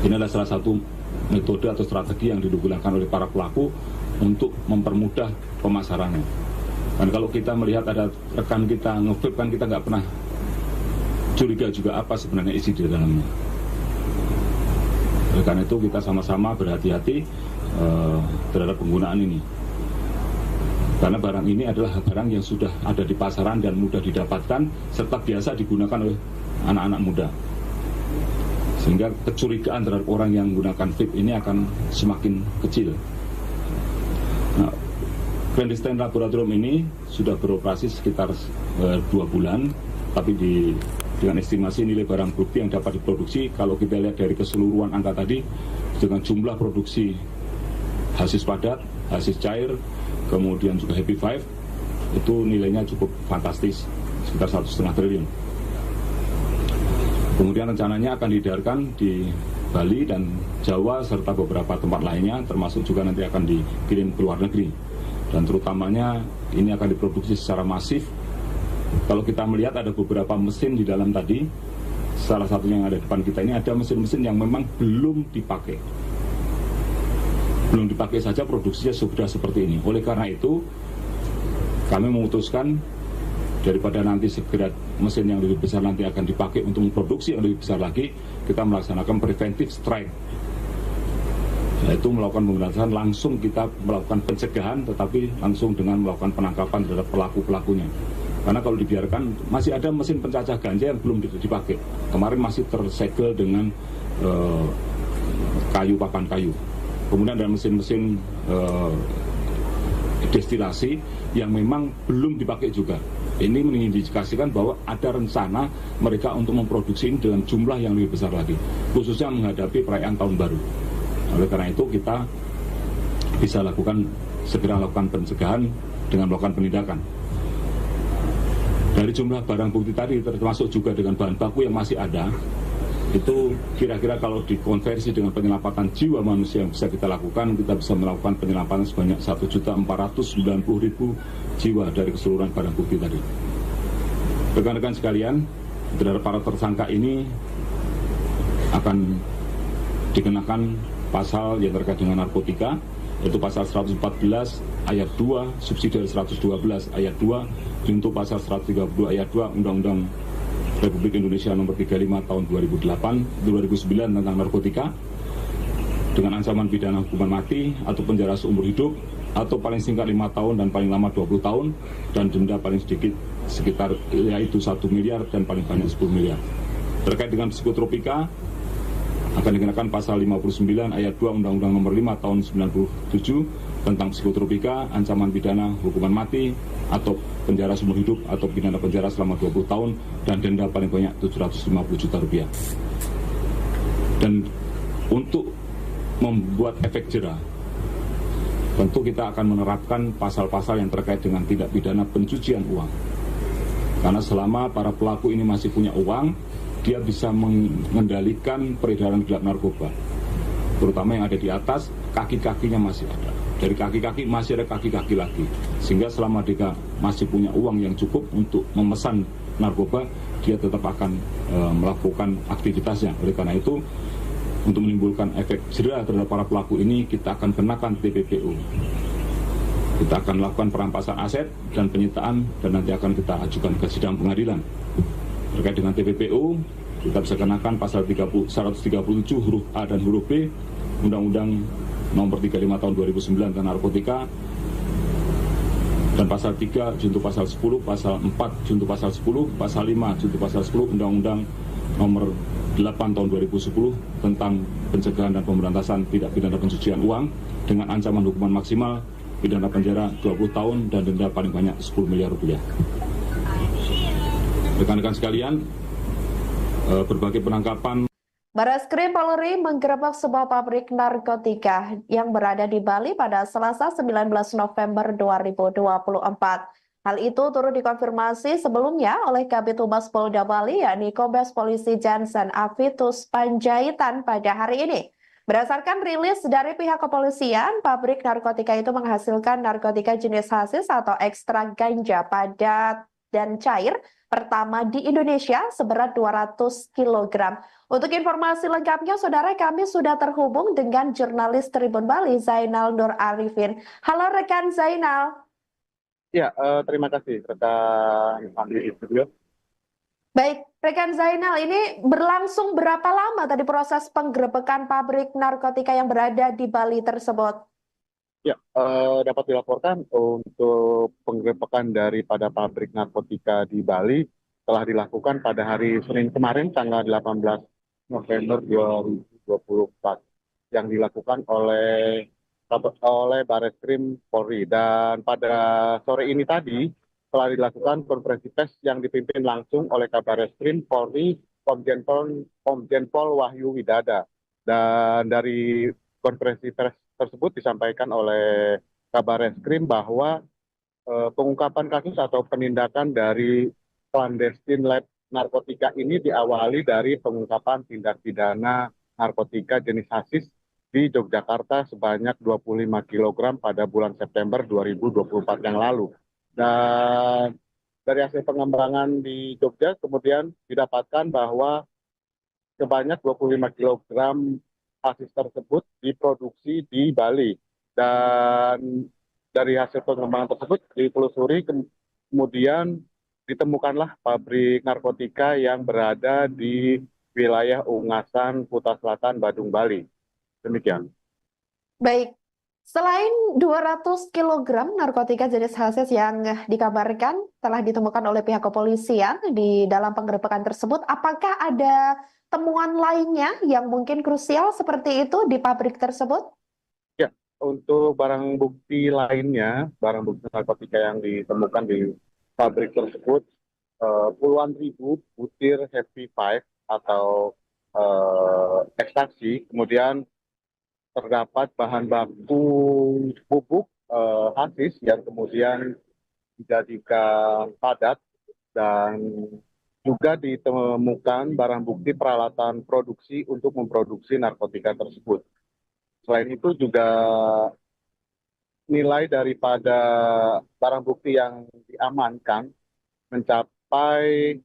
Ini adalah salah satu metode atau strategi yang digunakan oleh para pelaku untuk mempermudah pemasarannya. Dan kalau kita melihat ada rekan kita nge-vape kan kita nggak pernah curiga juga apa sebenarnya isi di dalamnya. Oleh karena itu kita sama-sama berhati-hati terhadap penggunaan ini. Karena barang ini adalah barang yang sudah ada di pasaran dan mudah didapatkan serta biasa digunakan oleh anak-anak muda. Sehingga kecurigaan terhadap orang yang menggunakan vape ini akan semakin kecil. Nah, clandestine laboratorium ini sudah beroperasi sekitar 2 bulan, tapi dengan estimasi nilai barang bukti yang dapat diproduksi, kalau kita lihat dari keseluruhan angka tadi, dengan jumlah produksi hasis padat, hasis cair, kemudian juga Happy Five, itu nilainya cukup fantastis, sekitar 1,5 triliun. Kemudian rencananya akan diedarkan di Bali dan Jawa serta beberapa tempat lainnya, termasuk juga nanti akan dikirim ke luar negeri. Dan terutamanya ini akan diproduksi secara masif. Kalau kita melihat ada beberapa mesin di dalam tadi, salah satunya yang ada di depan kita ini ada mesin-mesin yang memang belum dipakai. Belum dipakai saja produksinya sudah seperti ini. Oleh karena itu, kami memutuskan daripada nanti segera mesin yang lebih besar nanti akan dipakai untuk memproduksi yang lebih besar lagi, kita melaksanakan preventive strike, yaitu melakukan pemberantasan langsung, kita melakukan pencegahan tetapi langsung dengan melakukan penangkapan terhadap pelaku-pelakunya. Karena kalau dibiarkan masih ada mesin pencacah ganja yang belum dipakai. Kemarin masih tersegel dengan papan kayu. Kemudian ada mesin-mesin destilasi yang memang belum dipakai juga. Ini mengindikasikan bahwa ada rencana mereka untuk memproduksi ini dalam jumlah yang lebih besar lagi, khususnya menghadapi perayaan tahun baru. Oleh karena itu kita bisa segera lakukan pencegahan dengan melakukan penindakan. Dari jumlah barang bukti tadi termasuk juga dengan bahan baku yang masih ada, itu kira-kira kalau dikonversi dengan penyelamatan jiwa manusia yang bisa kita lakukan, kita bisa melakukan penyelamatan sebanyak 1.490.000 jiwa dari keseluruhan barang bukti tadi. Rekan-rekan sekalian, terhadap para tersangka ini akan dikenakan pasal yang terkait dengan narkotika, yaitu pasal 114 ayat 2 subsidi 112 ayat 2 junto pasal 132 ayat 2 Undang-Undang Republik Indonesia nomor 35 tahun 2009 tentang narkotika dengan ancaman pidana hukuman mati atau penjara seumur hidup atau paling singkat 5 tahun dan paling lama 20 tahun, dan denda paling sedikit sekitar yaitu 1 miliar dan paling banyak 10 miliar. Terkait dengan psikotropika, akan dikenakan pasal 59 ayat 2 Undang-Undang Nomor 5 tahun 97 tentang psikotropika, ancaman pidana hukuman mati atau penjara seumur hidup atau pidana penjara selama 20 tahun dan denda paling banyak 750 juta rupiah. Dan untuk membuat efek jera, tentu kita akan menerapkan pasal-pasal yang terkait dengan tindak pidana pencucian uang. Karena selama para pelaku ini masih punya uang, dia bisa mengendalikan peredaran gelap narkoba, terutama yang ada di atas, kaki-kakinya masih ada. Dari kaki-kaki masih ada kaki-kaki lagi, sehingga selama dia masih punya uang yang cukup untuk memesan narkoba, dia tetap akan melakukan aktivitasnya. Oleh karena itu, untuk menimbulkan efek jera terhadap para pelaku ini, kita akan kenakan TPPU. Kita akan lakukan perampasan aset dan penyitaan, dan nanti akan kita ajukan ke sidang pengadilan. Terkait dengan TPPU, kita bisa kenakan pasal 137 huruf A dan huruf B Undang-Undang Nomor 35 tahun 2009 tentang narkotika, dan pasal 3 junto pasal 10, pasal 4 junto pasal 10, pasal 5 junto pasal 10 Undang-Undang Nomor 8 tahun 2010 tentang pencegahan dan pemberantasan tindak pidana pencucian uang dengan ancaman hukuman maksimal pidana penjara 20 tahun dan denda paling banyak 10 miliar rupiah. Rekan-rekan sekalian, berbagai penangkapan. Barreskrim Polri menggerebek sebuah pabrik narkotika yang berada di Bali pada Selasa 19 November 2024. Hal itu turut dikonfirmasi sebelumnya oleh Kabid Humas Polda Bali, yakni Kombes Polisi Jansen Avitus Panjaitan pada hari ini. Berdasarkan rilis dari pihak kepolisian, pabrik narkotika itu menghasilkan narkotika jenis hasis atau ekstrak ganja padat dan cair pertama di Indonesia seberat 200 kg. Untuk informasi lengkapnya, saudara, kami sudah terhubung dengan jurnalis Tribun Bali, Zainal Nur Arifin. Halo rekan Zainal. Ya, terima kasih rekan Andi di studio. Baik, rekan Zainal, ini berlangsung berapa lama tadi proses penggerebekan pabrik narkotika yang berada di Bali tersebut? Ya, dapat dilaporkan untuk penggerebekan daripada pabrik narkotika di Bali telah dilakukan pada hari Senin kemarin, tanggal 18 November 2024, yang dilakukan oleh Barreskrim Polri. Dan pada sore ini tadi telah dilakukan konferensi pers yang dipimpin langsung oleh Kabarreskrim Polri Komjen Pol Wahyu Widada. Dan dari konferensi pers tersebut disampaikan oleh Kabarreskrim bahwa pengungkapan kasus atau penindakan dari clandestine lab narkotika ini diawali dari pengungkapan tindak pidana narkotika jenis hasis di Yogyakarta sebanyak 25 kg pada bulan September 2024 yang lalu. Dan dari hasil pengembangan di Jogja kemudian didapatkan bahwa sebanyak 25 kg hasis tersebut diproduksi di Bali. Dan dari hasil pengembangan tersebut ditelusuri, kemudian ditemukanlah pabrik narkotika yang berada di wilayah Ungasan, Kuta Selatan, Badung, Bali. Demikian. Baik, selain 200 kg narkotika jenis hasis yang dikabarkan telah ditemukan oleh pihak kepolisian di dalam penggerebekan tersebut, apakah ada temuan lainnya yang mungkin krusial seperti itu di pabrik tersebut? Ya, untuk barang bukti lainnya, barang bukti narkotika yang ditemukan di pabrik tersebut, puluhan ribu butir Happy Five atau ekstasi, kemudian terdapat bahan baku pupuk hasis yang kemudian dijadikan padat, dan juga ditemukan barang bukti peralatan produksi untuk memproduksi narkotika tersebut. Selain itu juga nilai daripada barang bukti yang diamankan mencapai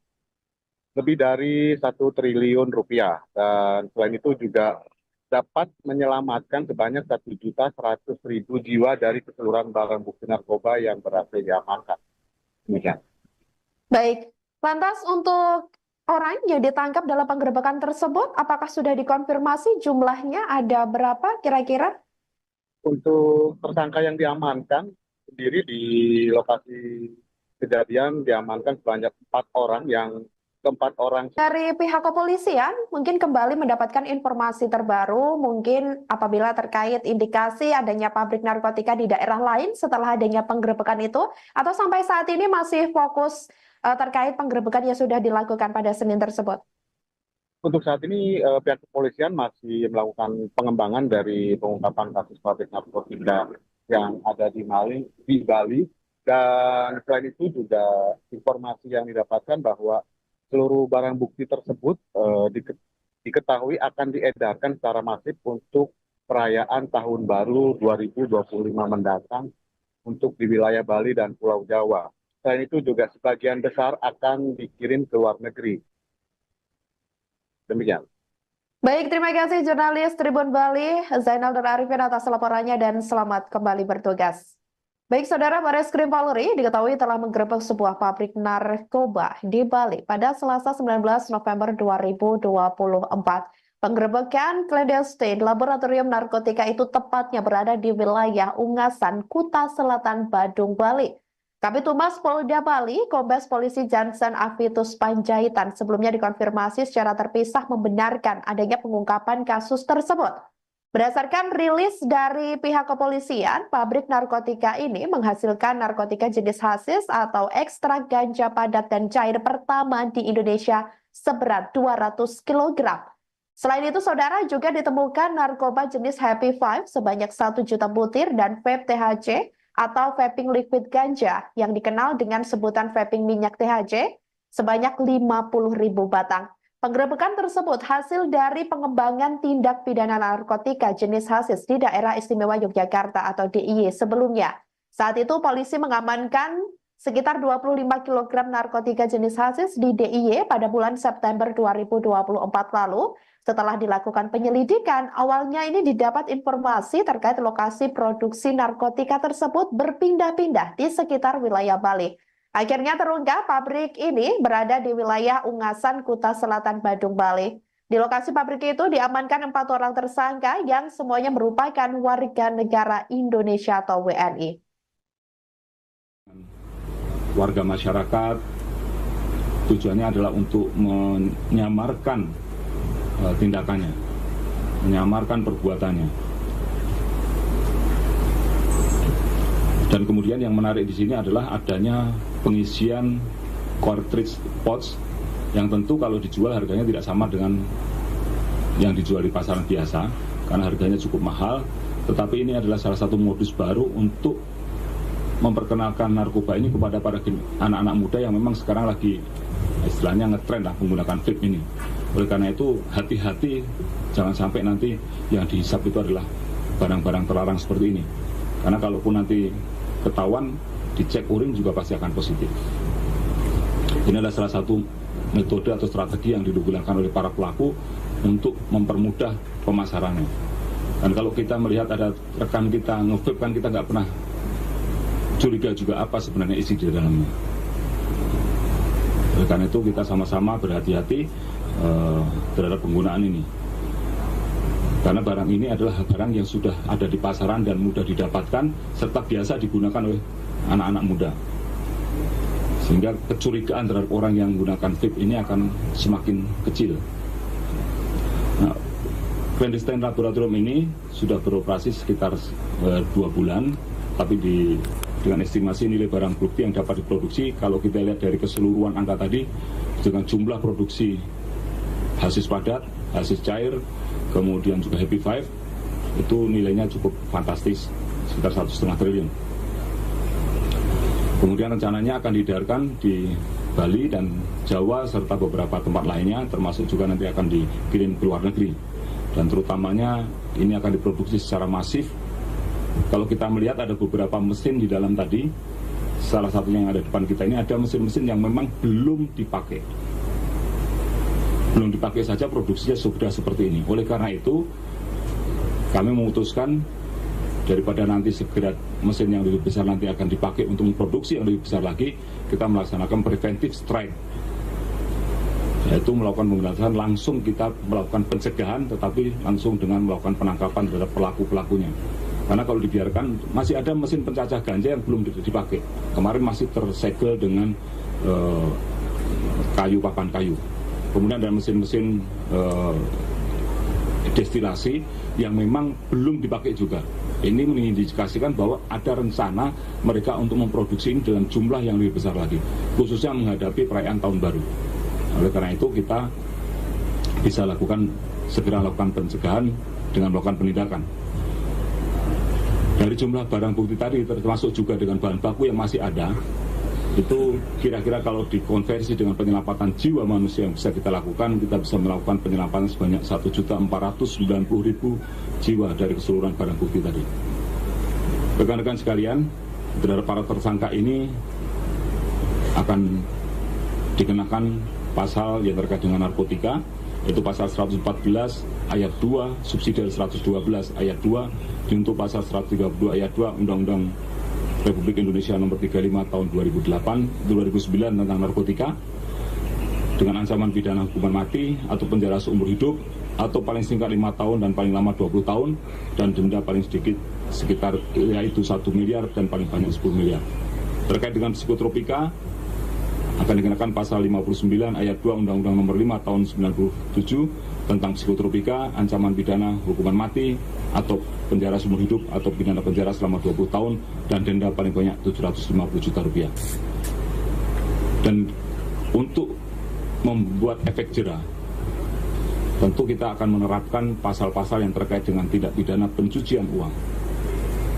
lebih dari 1 triliun rupiah. Dan selain itu juga dapat menyelamatkan sebanyak 1.100.000 jiwa dari keseluruhan barang bukti narkoba yang berhasil diamankan. Demikian. Baik, lantas untuk orang yang ditangkap dalam penggerebekan tersebut, apakah sudah dikonfirmasi jumlahnya ada berapa kira-kira? Untuk tersangka yang diamankan sendiri di lokasi kejadian diamankan sebanyak 4 orang, yang keempat orang Dari pihak kepolisian, mungkin kembali mendapatkan informasi terbaru, mungkin apabila terkait indikasi adanya pabrik narkotika di daerah lain setelah adanya penggerebekan itu, atau sampai saat ini masih fokus terkait penggerebekan yang sudah dilakukan pada Senin tersebut. Untuk saat ini pihak kepolisian masih melakukan pengembangan dari pengungkapan kasus pabrik narkotika yang ada di Bali, dan selain itu juga informasi yang didapatkan bahwa seluruh barang bukti tersebut diketahui akan diedarkan secara masif untuk perayaan Tahun Baru 2025 mendatang untuk di wilayah Bali dan Pulau Jawa. Selain itu juga sebagian besar akan dikirim ke luar negeri. Demikian. Baik, terima kasih jurnalis Tribun Bali, Zainal dan Arifin atas laporannya dan selamat kembali bertugas. Baik, Saudara, Bareskrim Polri diketahui telah menggerebek sebuah pabrik narkoba di Bali pada Selasa 19 November 2024. Penggerebekan clandestine laboratorium narkotika itu tepatnya berada di wilayah Ungasan, Kuta Selatan, Badung, Bali. Kabid Humas Polda Bali, Kombes Polisi Jansen Avitus Panjaitan sebelumnya dikonfirmasi secara terpisah membenarkan adanya pengungkapan kasus tersebut. Berdasarkan rilis dari pihak kepolisian, pabrik narkotika ini menghasilkan narkotika jenis hasis atau ekstrak ganja padat dan cair pertama di Indonesia seberat 200 kg. Selain itu, Saudara, juga ditemukan narkoba jenis Happy Five sebanyak 1 juta butir dan vape THC atau vaping liquid ganja yang dikenal dengan sebutan vaping minyak THC sebanyak 50.000 batang. Penggerebekan tersebut hasil dari pengembangan tindak pidana narkotika jenis hasis di Daerah Istimewa Yogyakarta atau DIY sebelumnya. Saat itu polisi mengamankan sekitar 25 kg narkotika jenis hasis di DIY pada bulan September 2024 lalu. Setelah dilakukan penyelidikan, awalnya ini didapat informasi terkait lokasi produksi narkotika tersebut berpindah-pindah di sekitar wilayah Bali. Akhirnya terungkap pabrik ini berada di wilayah Ungasan, Kuta Selatan, Badung, Bali. Di lokasi pabrik itu diamankan 4 orang tersangka yang semuanya merupakan warga negara Indonesia atau WNI. Warga masyarakat tujuannya adalah untuk menyamarkan tindakannya, menyamarkan perbuatannya. Dan kemudian yang menarik di sini adalah adanya pengisian cartridge pouch yang tentu kalau dijual harganya tidak sama dengan yang dijual di pasaran biasa karena harganya cukup mahal, tetapi ini adalah salah satu modus baru untuk memperkenalkan narkoba ini kepada para anak-anak muda yang memang sekarang lagi istilahnya ngetren lah menggunakan vape ini. Oleh karena itu hati-hati, jangan sampai nanti yang dihisap itu adalah barang-barang terlarang seperti ini. Karena kalaupun nanti ketahuan, dicek urin juga pasti akan positif. Ini adalah salah satu metode atau strategi yang digunakan oleh para pelaku untuk mempermudah pemasarannya. Dan kalau kita melihat ada rekan kita nge-vape kan kita nggak pernah curiga juga apa sebenarnya isi di dalamnya. Oleh karena itu kita sama-sama berhati-hati terhadap penggunaan ini. Karena barang ini adalah barang yang sudah ada di pasaran dan mudah didapatkan serta biasa digunakan oleh anak-anak muda. Sehingga kecurigaan terhadap orang yang menggunakan vape ini akan semakin kecil. Nah, clandestine laboratorium ini sudah beroperasi sekitar 2 bulan, tapi dengan estimasi nilai barang bukti yang dapat diproduksi, kalau kita lihat dari keseluruhan angka tadi, dengan jumlah produksi hasis padat, hasis cair, kemudian juga Happy Five, itu nilainya cukup fantastis, sekitar 1,5 triliun. Kemudian rencananya akan diedarkan di Bali dan Jawa serta beberapa tempat lainnya, termasuk juga nanti akan dikirim ke luar negeri. Dan terutamanya ini akan diproduksi secara masif. Kalau kita melihat ada beberapa mesin di dalam tadi, salah satunya yang ada di depan kita ini ada mesin-mesin yang memang belum dipakai. Belum dipakai saja produksinya sudah seperti ini. Oleh karena itu, kami memutuskan daripada nanti segera mesin yang lebih besar nanti akan dipakai untuk memproduksi yang lebih besar lagi, kita melaksanakan preventive strike, yaitu melakukan pemberantasan langsung, kita melakukan pencegahan tetapi langsung dengan melakukan penangkapan terhadap pelaku-pelakunya. Karena kalau dibiarkan, masih ada mesin pencacah ganja yang belum dipakai. Kemarin masih tersegel dengan kayu, papan kayu. Kemudian ada mesin-mesin destilasi yang memang belum dipakai juga. Ini mengindikasikan bahwa ada rencana mereka untuk memproduksi ini dalam jumlah yang lebih besar lagi, khususnya menghadapi perayaan tahun baru. Oleh karena itu kita bisa segera lakukan pencegahan dengan melakukan penindakan. Dari jumlah barang bukti tadi, termasuk juga dengan bahan baku yang masih ada, itu kira-kira kalau dikonversi dengan penyelamatan jiwa manusia yang bisa kita lakukan, kita bisa melakukan penyelamatan sebanyak 1.490.000 jiwa dari keseluruhan barang bukti tadi. Rekan-rekan sekalian, terhadap para tersangka ini akan dikenakan pasal yang terkait dengan narkotika, yaitu pasal 114 ayat 2 subsidi 112 ayat 2 untuk pasal 132 ayat 2 Undang-Undang Republik Indonesia nomor 35 tahun 2009 tentang narkotika, dengan ancaman pidana hukuman mati atau penjara seumur hidup atau paling singkat 5 tahun dan paling lama 20 tahun dan denda paling sedikit sekitar yaitu 1 miliar dan paling banyak 10 miliar. Terkait dengan psikotropika akan dikenakan pasal 59 ayat 2 Undang-Undang nomor 5 tahun 97 tentang psikotropika, ancaman pidana hukuman mati atau penjara seumur hidup atau pidana penjara selama 20 tahun dan denda paling banyak 750 juta rupiah. Dan untuk membuat efek jera, tentu kita akan menerapkan pasal-pasal yang terkait dengan tindak pidana pencucian uang.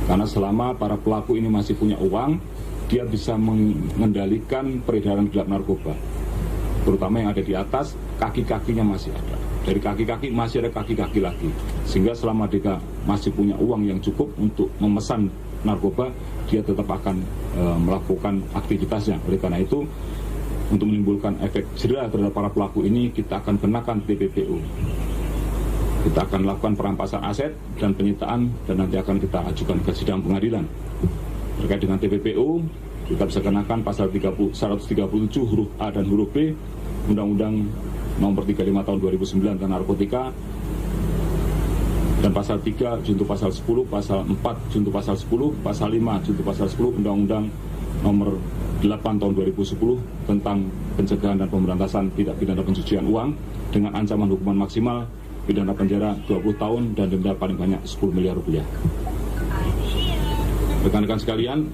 Karena selama para pelaku ini masih punya uang, dia bisa mengendalikan peredaran gelap narkoba, terutama yang ada di atas, kaki-kakinya masih ada. Dari kaki-kaki masih ada kaki-kaki lagi, sehingga selama dia masih punya uang yang cukup untuk memesan narkoba, dia tetap akan melakukan aktivitasnya. Oleh karena itu, untuk menimbulkan efek jera terhadap para pelaku ini, kita akan kenakan TPPU. Kita akan lakukan perampasan aset dan penyitaan, dan nanti akan kita ajukan ke sidang pengadilan. Terkait dengan TPPU, kita bisa kenakan pasal 137 huruf A dan huruf B Undang-Undang nomor 35 tahun 2009 tentang narkotika, dan pasal 3 junto pasal 10, pasal 4 junto pasal 10, pasal 5 junto pasal 10 Undang-Undang nomor 8 tahun 2010 tentang pencegahan dan pemberantasan tindak pidana pencucian uang dengan ancaman hukuman maksimal pidana penjara 20 tahun dan denda paling banyak 10 miliar rupiah. Rekan-rekan sekalian,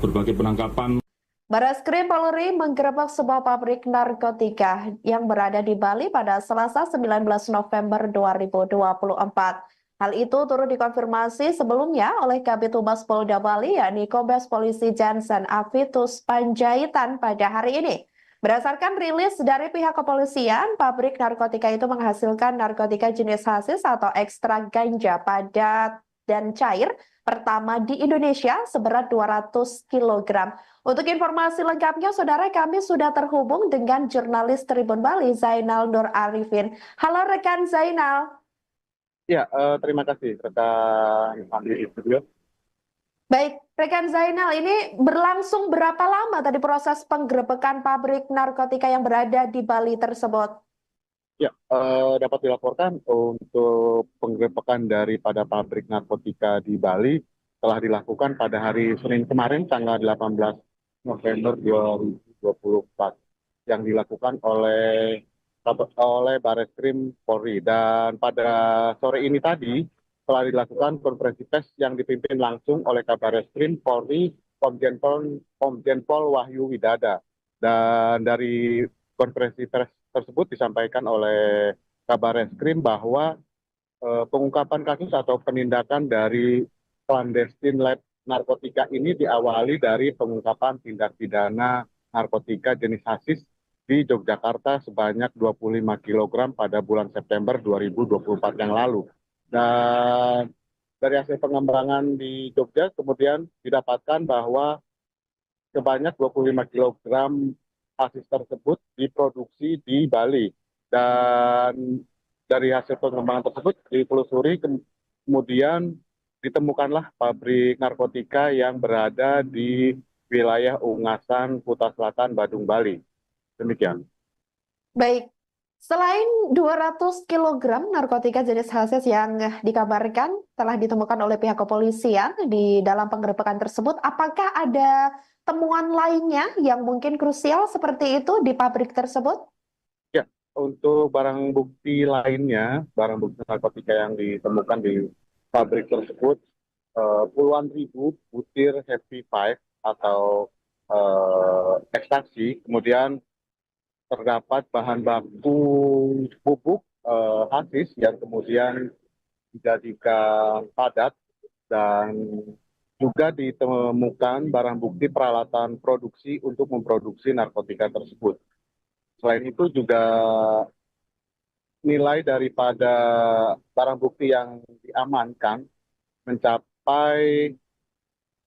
berbagai penangkapan. Barreskrim Polri menggerebek sebuah pabrik narkotika yang berada di Bali pada Selasa 19 November 2024. Hal itu turut dikonfirmasi sebelumnya oleh Kabid Humas Polda Bali, yakni Kombes Polisi Jansen Avitus Panjaitan pada hari ini. Berdasarkan rilis dari pihak kepolisian, pabrik narkotika itu menghasilkan narkotika jenis hasis atau ekstrak ganja padat dan cair pertama di Indonesia seberat 200 kg. Untuk informasi lengkapnya, saudara, kami sudah terhubung dengan jurnalis Tribun Bali, Zainal Nur Arifin. Halo rekan Zainal. Ya, terima kasih rekan Andi Studio. Baik, rekan Zainal, ini berlangsung berapa lama tadi proses penggerebekan pabrik narkotika yang berada di Bali tersebut? Ya, dapat dilaporkan untuk penggerebekan daripada pabrik narkotika di Bali telah dilakukan pada hari Senin kemarin, tanggal 18 November 2024, yang dilakukan oleh Barreskrim Polri. Dan pada sore ini tadi telah dilakukan konferensi pers yang dipimpin langsung oleh Kabarreskrim Polri Komjen Pol Wahyu Widada. Dan dari konferensi pers tersebut disampaikan oleh Kabarreskrim bahwa pengungkapan kasus atau penindakan dari clandestine lab narkotika ini diawali dari pengungkapan tindak pidana narkotika jenis hasis di Yogyakarta sebanyak 25 kg pada bulan September 2024 yang lalu. Dan dari hasil pengembangan di Jogja kemudian didapatkan bahwa sebanyak 25 kg hasis tersebut diproduksi di Bali. Dan dari hasil pengembangan tersebut ditelusuri, kemudian ditemukanlah pabrik narkotika yang berada di wilayah Ungasan, Kuta Selatan, Badung, Bali. Demikian. Baik, Selain 200 kg narkotika jenis hasis yang dikabarkan telah ditemukan oleh pihak kepolisian di dalam penggerebekan tersebut, apakah ada temuan lainnya yang mungkin krusial seperti itu di pabrik tersebut? Ya, untuk barang bukti lainnya, barang bukti narkotika yang ditemukan di pabrik tersebut, puluhan ribu butir Happy Five atau ekstasi, kemudian terdapat bahan baku pupuk hasis yang kemudian dijadikan padat, dan juga ditemukan barang bukti peralatan produksi untuk memproduksi narkotika tersebut. Selain itu juga nilai daripada barang bukti yang diamankan mencapai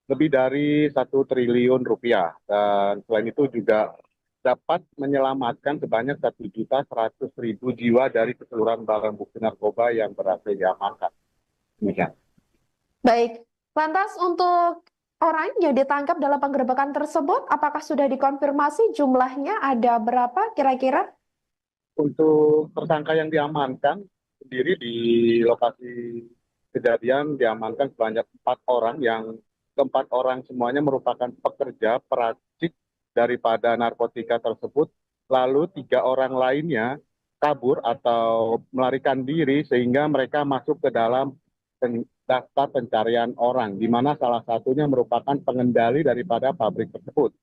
lebih dari 1 triliun rupiah, dan selain itu juga dapat menyelamatkan sebanyak 1.100.000 jiwa dari keseluruhan barang bukti narkoba yang berhasil diamankan. Demikian. Baik, lantas untuk orang yang ditangkap dalam penggerebekan tersebut, apakah sudah dikonfirmasi jumlahnya ada berapa kira-kira? Untuk tersangka yang diamankan sendiri di lokasi kejadian diamankan sebanyak 4 orang, yang keempat orang semuanya merupakan pekerja peracik daripada narkotika tersebut, lalu 3 orang lainnya kabur atau melarikan diri sehingga mereka masuk ke dalam daftar pencarian orang, di mana salah satunya merupakan pengendali daripada pabrik tersebut.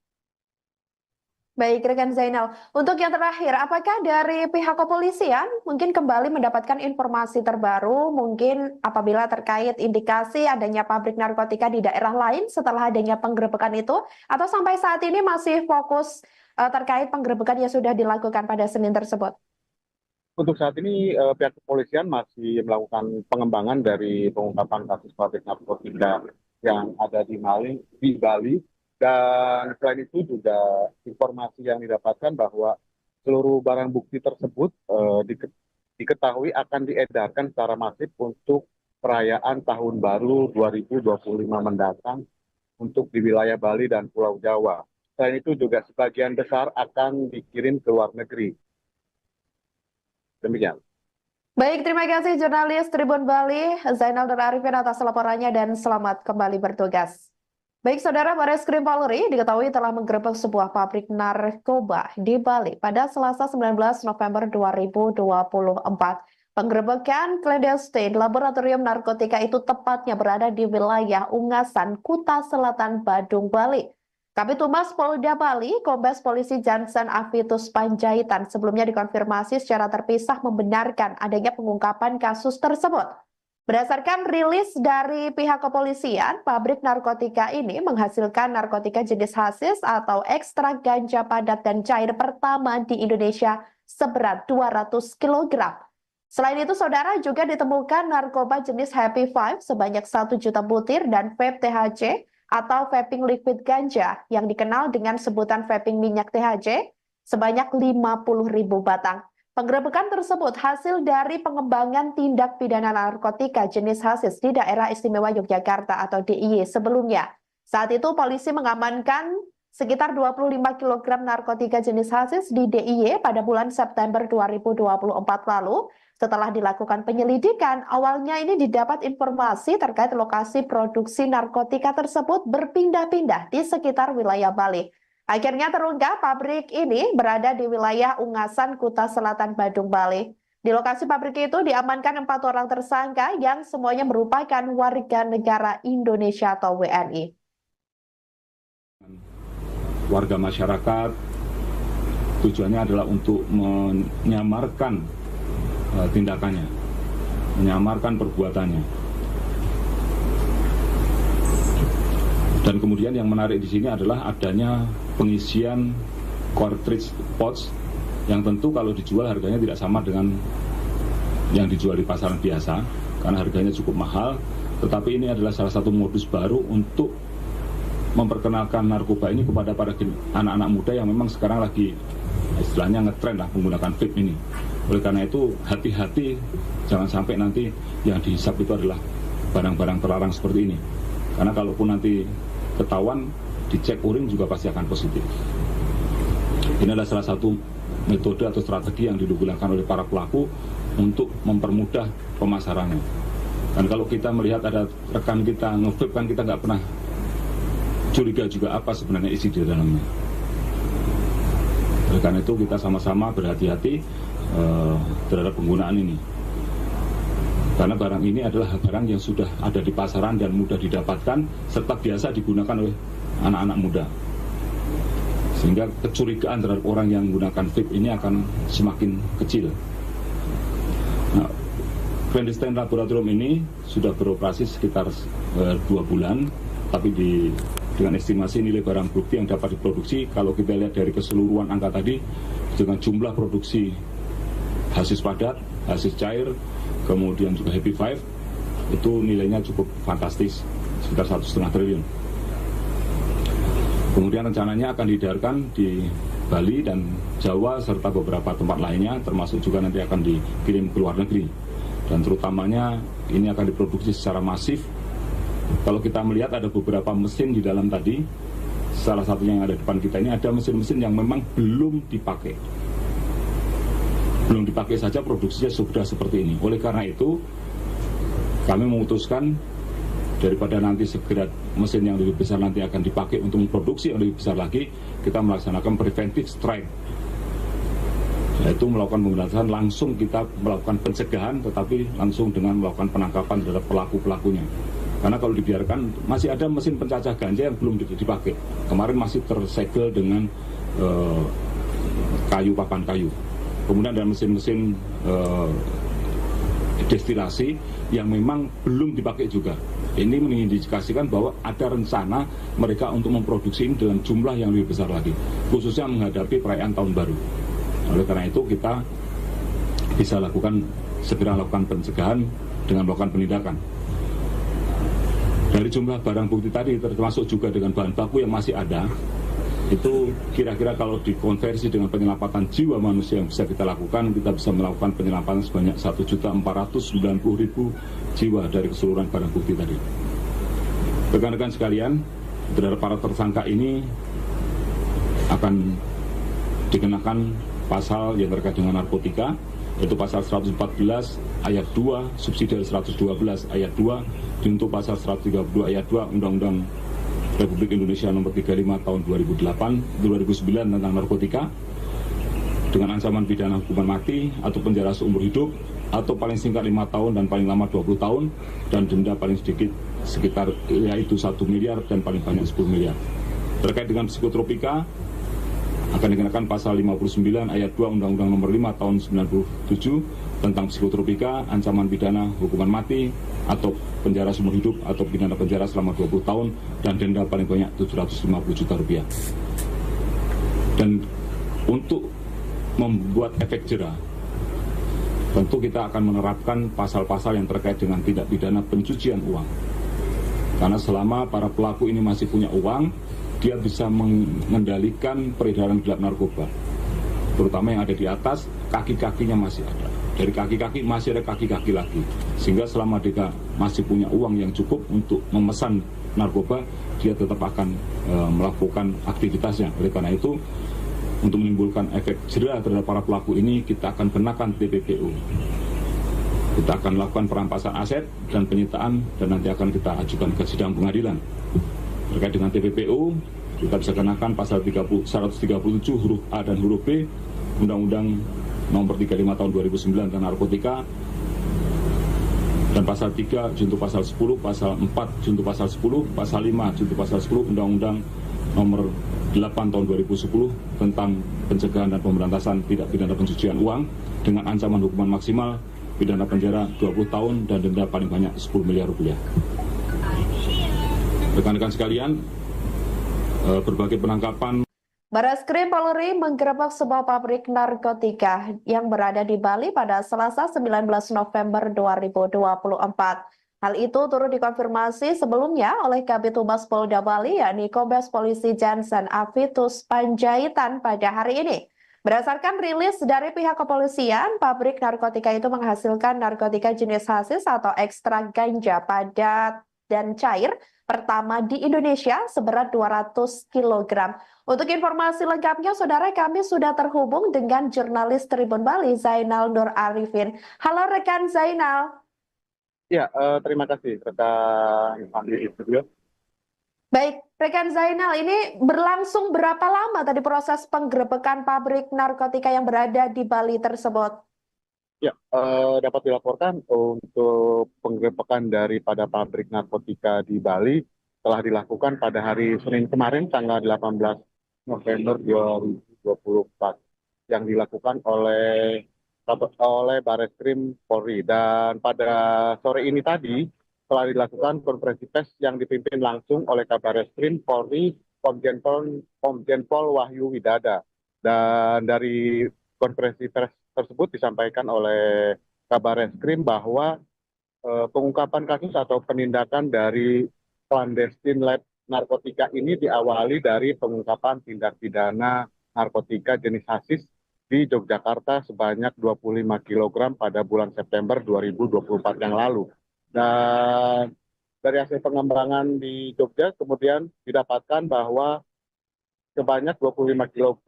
Baik, rekan Zainal. Untuk yang terakhir, apakah dari pihak kepolisian mungkin kembali mendapatkan informasi terbaru, mungkin apabila terkait indikasi adanya pabrik narkotika di daerah lain setelah adanya penggerebekan itu, atau sampai saat ini masih fokus terkait penggerebekan yang sudah dilakukan pada Senin tersebut? Untuk saat ini pihak kepolisian masih melakukan pengembangan dari pengungkapan kasus pabrik narkotika yang ada di Bali. Dan selain itu juga informasi yang didapatkan bahwa seluruh barang bukti tersebut diketahui akan diedarkan secara masif untuk perayaan Tahun Baru 2025 mendatang untuk di wilayah Bali dan Pulau Jawa. Selain itu juga sebagian besar akan dikirim ke luar negeri. Demikian. Baik, terima kasih jurnalis Tribun Bali, Zainal dan Arifin atas laporannya dan selamat kembali bertugas. Baik, Saudara, Bareskrim Polri diketahui telah menggerebek sebuah pabrik narkoba di Bali pada Selasa 19 November 2024. Penggerebekan clandestine laboratorium narkotika itu tepatnya berada di wilayah Ungasan, Kuta Selatan, Badung, Bali. Kabid Humas Polda Bali, Kombes Polisi Jansen Avitus Panjaitan sebelumnya dikonfirmasi secara terpisah membenarkan adanya pengungkapan kasus tersebut. Berdasarkan rilis dari pihak kepolisian, pabrik narkotika ini menghasilkan narkotika jenis hasis atau ekstrak ganja padat dan cair pertama di Indonesia seberat 200 kg. Selain itu, Saudara, juga ditemukan narkoba jenis Happy Five sebanyak 1 juta butir dan vape THC atau vaping liquid ganja yang dikenal dengan sebutan vaping minyak THC sebanyak 50.000 batang. Penggerebekan tersebut hasil dari pengembangan tindak pidana narkotika jenis hasis di Daerah Istimewa Yogyakarta atau DIY sebelumnya. Saat itu polisi mengamankan sekitar 25 kg narkotika jenis hasis di DIY pada bulan September 2024 lalu. Setelah dilakukan penyelidikan, awalnya ini didapat informasi terkait lokasi produksi narkotika tersebut berpindah-pindah di sekitar wilayah Bali. Akhirnya terungkap pabrik ini berada di wilayah Ungasan, Kuta Selatan, Badung, Bali. Di lokasi pabrik itu diamankan 4 orang tersangka yang semuanya merupakan warga negara Indonesia atau WNI. Warga masyarakat tujuannya adalah untuk menyamarkan tindakannya, menyamarkan perbuatannya. Dan kemudian yang menarik di sini adalah adanya pengisian cartridge pouch yang tentu kalau dijual harganya tidak sama dengan yang dijual di pasaran biasa karena harganya cukup mahal, tetapi ini adalah salah satu modus baru untuk memperkenalkan narkoba ini kepada para anak-anak muda yang memang sekarang lagi istilahnya ngetren lah menggunakan vape ini. Oleh karena itu hati-hati, jangan sampai nanti yang dihisap itu adalah barang-barang terlarang seperti ini, karena kalaupun nanti ketahuan dicek urin juga pasti akan positif. Ini adalah salah satu metode atau strategi yang digunakan oleh para pelaku untuk mempermudah pemasarannya. Dan kalau kita melihat ada rekan kita nge-vape, kan kita nggak pernah curiga juga apa sebenarnya isi di dalamnya. Oleh karena itu kita sama-sama berhati-hati terhadap penggunaan ini. Karena barang ini adalah barang yang sudah ada di pasaran dan mudah didapatkan serta biasa digunakan oleh anak-anak muda. Sehingga kecurigaan terhadap orang yang menggunakan vape ini akan semakin kecil. Nah, clandestine laboratorium ini sudah beroperasi sekitar 2 bulan, tapi dengan estimasi nilai barang bukti yang dapat diproduksi, kalau kita lihat dari keseluruhan angka tadi, dengan jumlah produksi hasis padat, hasis cair, kemudian juga Happy Five, itu nilainya cukup fantastis, sekitar 1,5 triliun. Kemudian rencananya akan diedarkan di Bali dan Jawa serta beberapa tempat lainnya, termasuk juga nanti akan dikirim ke luar negeri. Dan terutamanya ini akan diproduksi secara masif. Kalau kita melihat ada beberapa mesin di dalam tadi, salah satunya yang ada di depan kita ini ada mesin-mesin yang memang belum dipakai. Belum dipakai saja produksinya sudah seperti ini. Oleh karena itu, kami memutuskan daripada nanti segera mesin yang lebih besar nanti akan dipakai untuk memproduksi yang lebih besar lagi, kita melaksanakan preventive strike. Yaitu melakukan pemberantasan, langsung kita melakukan pencegahan, tetapi langsung dengan melakukan penangkapan terhadap pelaku-pelakunya. Karena kalau dibiarkan, masih ada mesin pencacah ganja yang belum dipakai. Kemarin masih tersegel dengan papan kayu. Kemudian ada mesin-mesin destilasi yang memang belum dipakai juga. Ini mengindikasikan bahwa ada rencana mereka untuk memproduksi ini dalam jumlah yang lebih besar lagi, khususnya menghadapi perayaan tahun baru. Oleh karena itu kita bisa segera lakukan pencegahan dengan melakukan penindakan. Dari jumlah barang bukti tadi, termasuk juga dengan bahan baku yang masih ada, itu kira-kira kalau dikonversi dengan penyelamatan jiwa manusia yang bisa kita lakukan, kita bisa melakukan penyelamatan sebanyak 1.490.000 jiwa dari keseluruhan barang bukti tadi. Rekan-rekan sekalian, terhadap para tersangka ini akan dikenakan pasal yang terkait dengan narkotika, yaitu pasal 114 ayat 2 subsidi 112 ayat 2 untuk pasal 132 ayat 2 Undang-Undang Republik Indonesia nomor 35 tahun 2009 tentang narkotika, dengan ancaman pidana hukuman mati atau penjara seumur hidup atau paling singkat 5 tahun dan paling lama 20 tahun dan denda paling sedikit sekitar yaitu 1 miliar dan paling banyak 10 miliar. Terkait dengan psikotropika akan dikenakan pasal 59 ayat 2 Undang-Undang nomor 5 tahun 97 tentang psikotropika, ancaman pidana hukuman mati atau penjara seumur hidup atau pidana penjara selama 20 tahun dan denda paling banyak 750 juta rupiah. Dan untuk membuat efek jera, tentu kita akan menerapkan pasal-pasal yang terkait dengan tindak pidana pencucian uang. Karena selama para pelaku ini masih punya uang, dia bisa mengendalikan peredaran gelap narkoba, terutama yang ada di atas, kaki-kakinya masih ada. Dari kaki-kaki masih ada kaki-kaki lagi, sehingga selama dia masih punya uang yang cukup untuk memesan narkoba, dia tetap akan melakukan aktivitasnya. Oleh karena itu, untuk menimbulkan efek jera terhadap para pelaku ini, kita akan kenakan TPPU. Kita akan lakukan perampasan aset dan penyitaan, dan nanti akan kita ajukan ke sidang pengadilan. Terkait dengan TPPU, kita bisa kenakan pasal 137 huruf A dan huruf B Undang-Undang nomor 35 tahun 2009 tentang narkotika, dan pasal 3 junto pasal 10, pasal 4 junto pasal 10, pasal 5 junto pasal 10 Undang-Undang nomor 8 tahun 2010 tentang pencegahan dan pemberantasan tindak pidana pencucian uang dengan ancaman hukuman maksimal pidana penjara 20 tahun dan denda paling banyak 10 miliar rupiah. Rekan-rekan sekalian, berbagai penangkapan. Barreskrim Polri menggerebek sebuah pabrik narkotika yang berada di Bali pada Selasa 19 November 2024. Hal itu turut dikonfirmasi sebelumnya oleh Kabid Humas Polda Bali, yakni Kombes Polisi Jansen Avitus Panjaitan pada hari ini. Berdasarkan rilis dari pihak kepolisian, pabrik narkotika itu menghasilkan narkotika jenis hasis atau ekstrak ganja pada dan cair pertama di Indonesia seberat 200 kg. Untuk informasi lengkapnya, saudara, kami sudah terhubung dengan jurnalis Tribun Bali, Zainal Nur Arifin. Halo rekan Zainal. Ya, terima kasih rekan Andi di studio. Baik, rekan Zainal, ini berlangsung berapa lama tadi proses penggerebekan pabrik narkotika yang berada di Bali tersebut? Ya, dapat dilaporkan untuk penggerebekan daripada pabrik narkotika di Bali telah dilakukan pada hari Senin kemarin, tanggal 18 November 2024, yang dilakukan oleh Bareskrim Polri. Dan pada sore ini tadi telah dilakukan konferensi pers yang dipimpin langsung oleh Kabareskrim Polri, Komjen Pol Wahyu Widada. Dan dari konferensi pers tersebut disampaikan oleh Kabareskrim bahwa pengungkapan kasus atau penindakan dari clandestine lab narkotika ini diawali dari pengungkapan tindak pidana narkotika jenis hasis di Yogyakarta sebanyak 25 kg pada bulan September 2024 yang lalu. Dan dari hasil pengembangan di Jogja kemudian didapatkan bahwa sebanyak 25 kg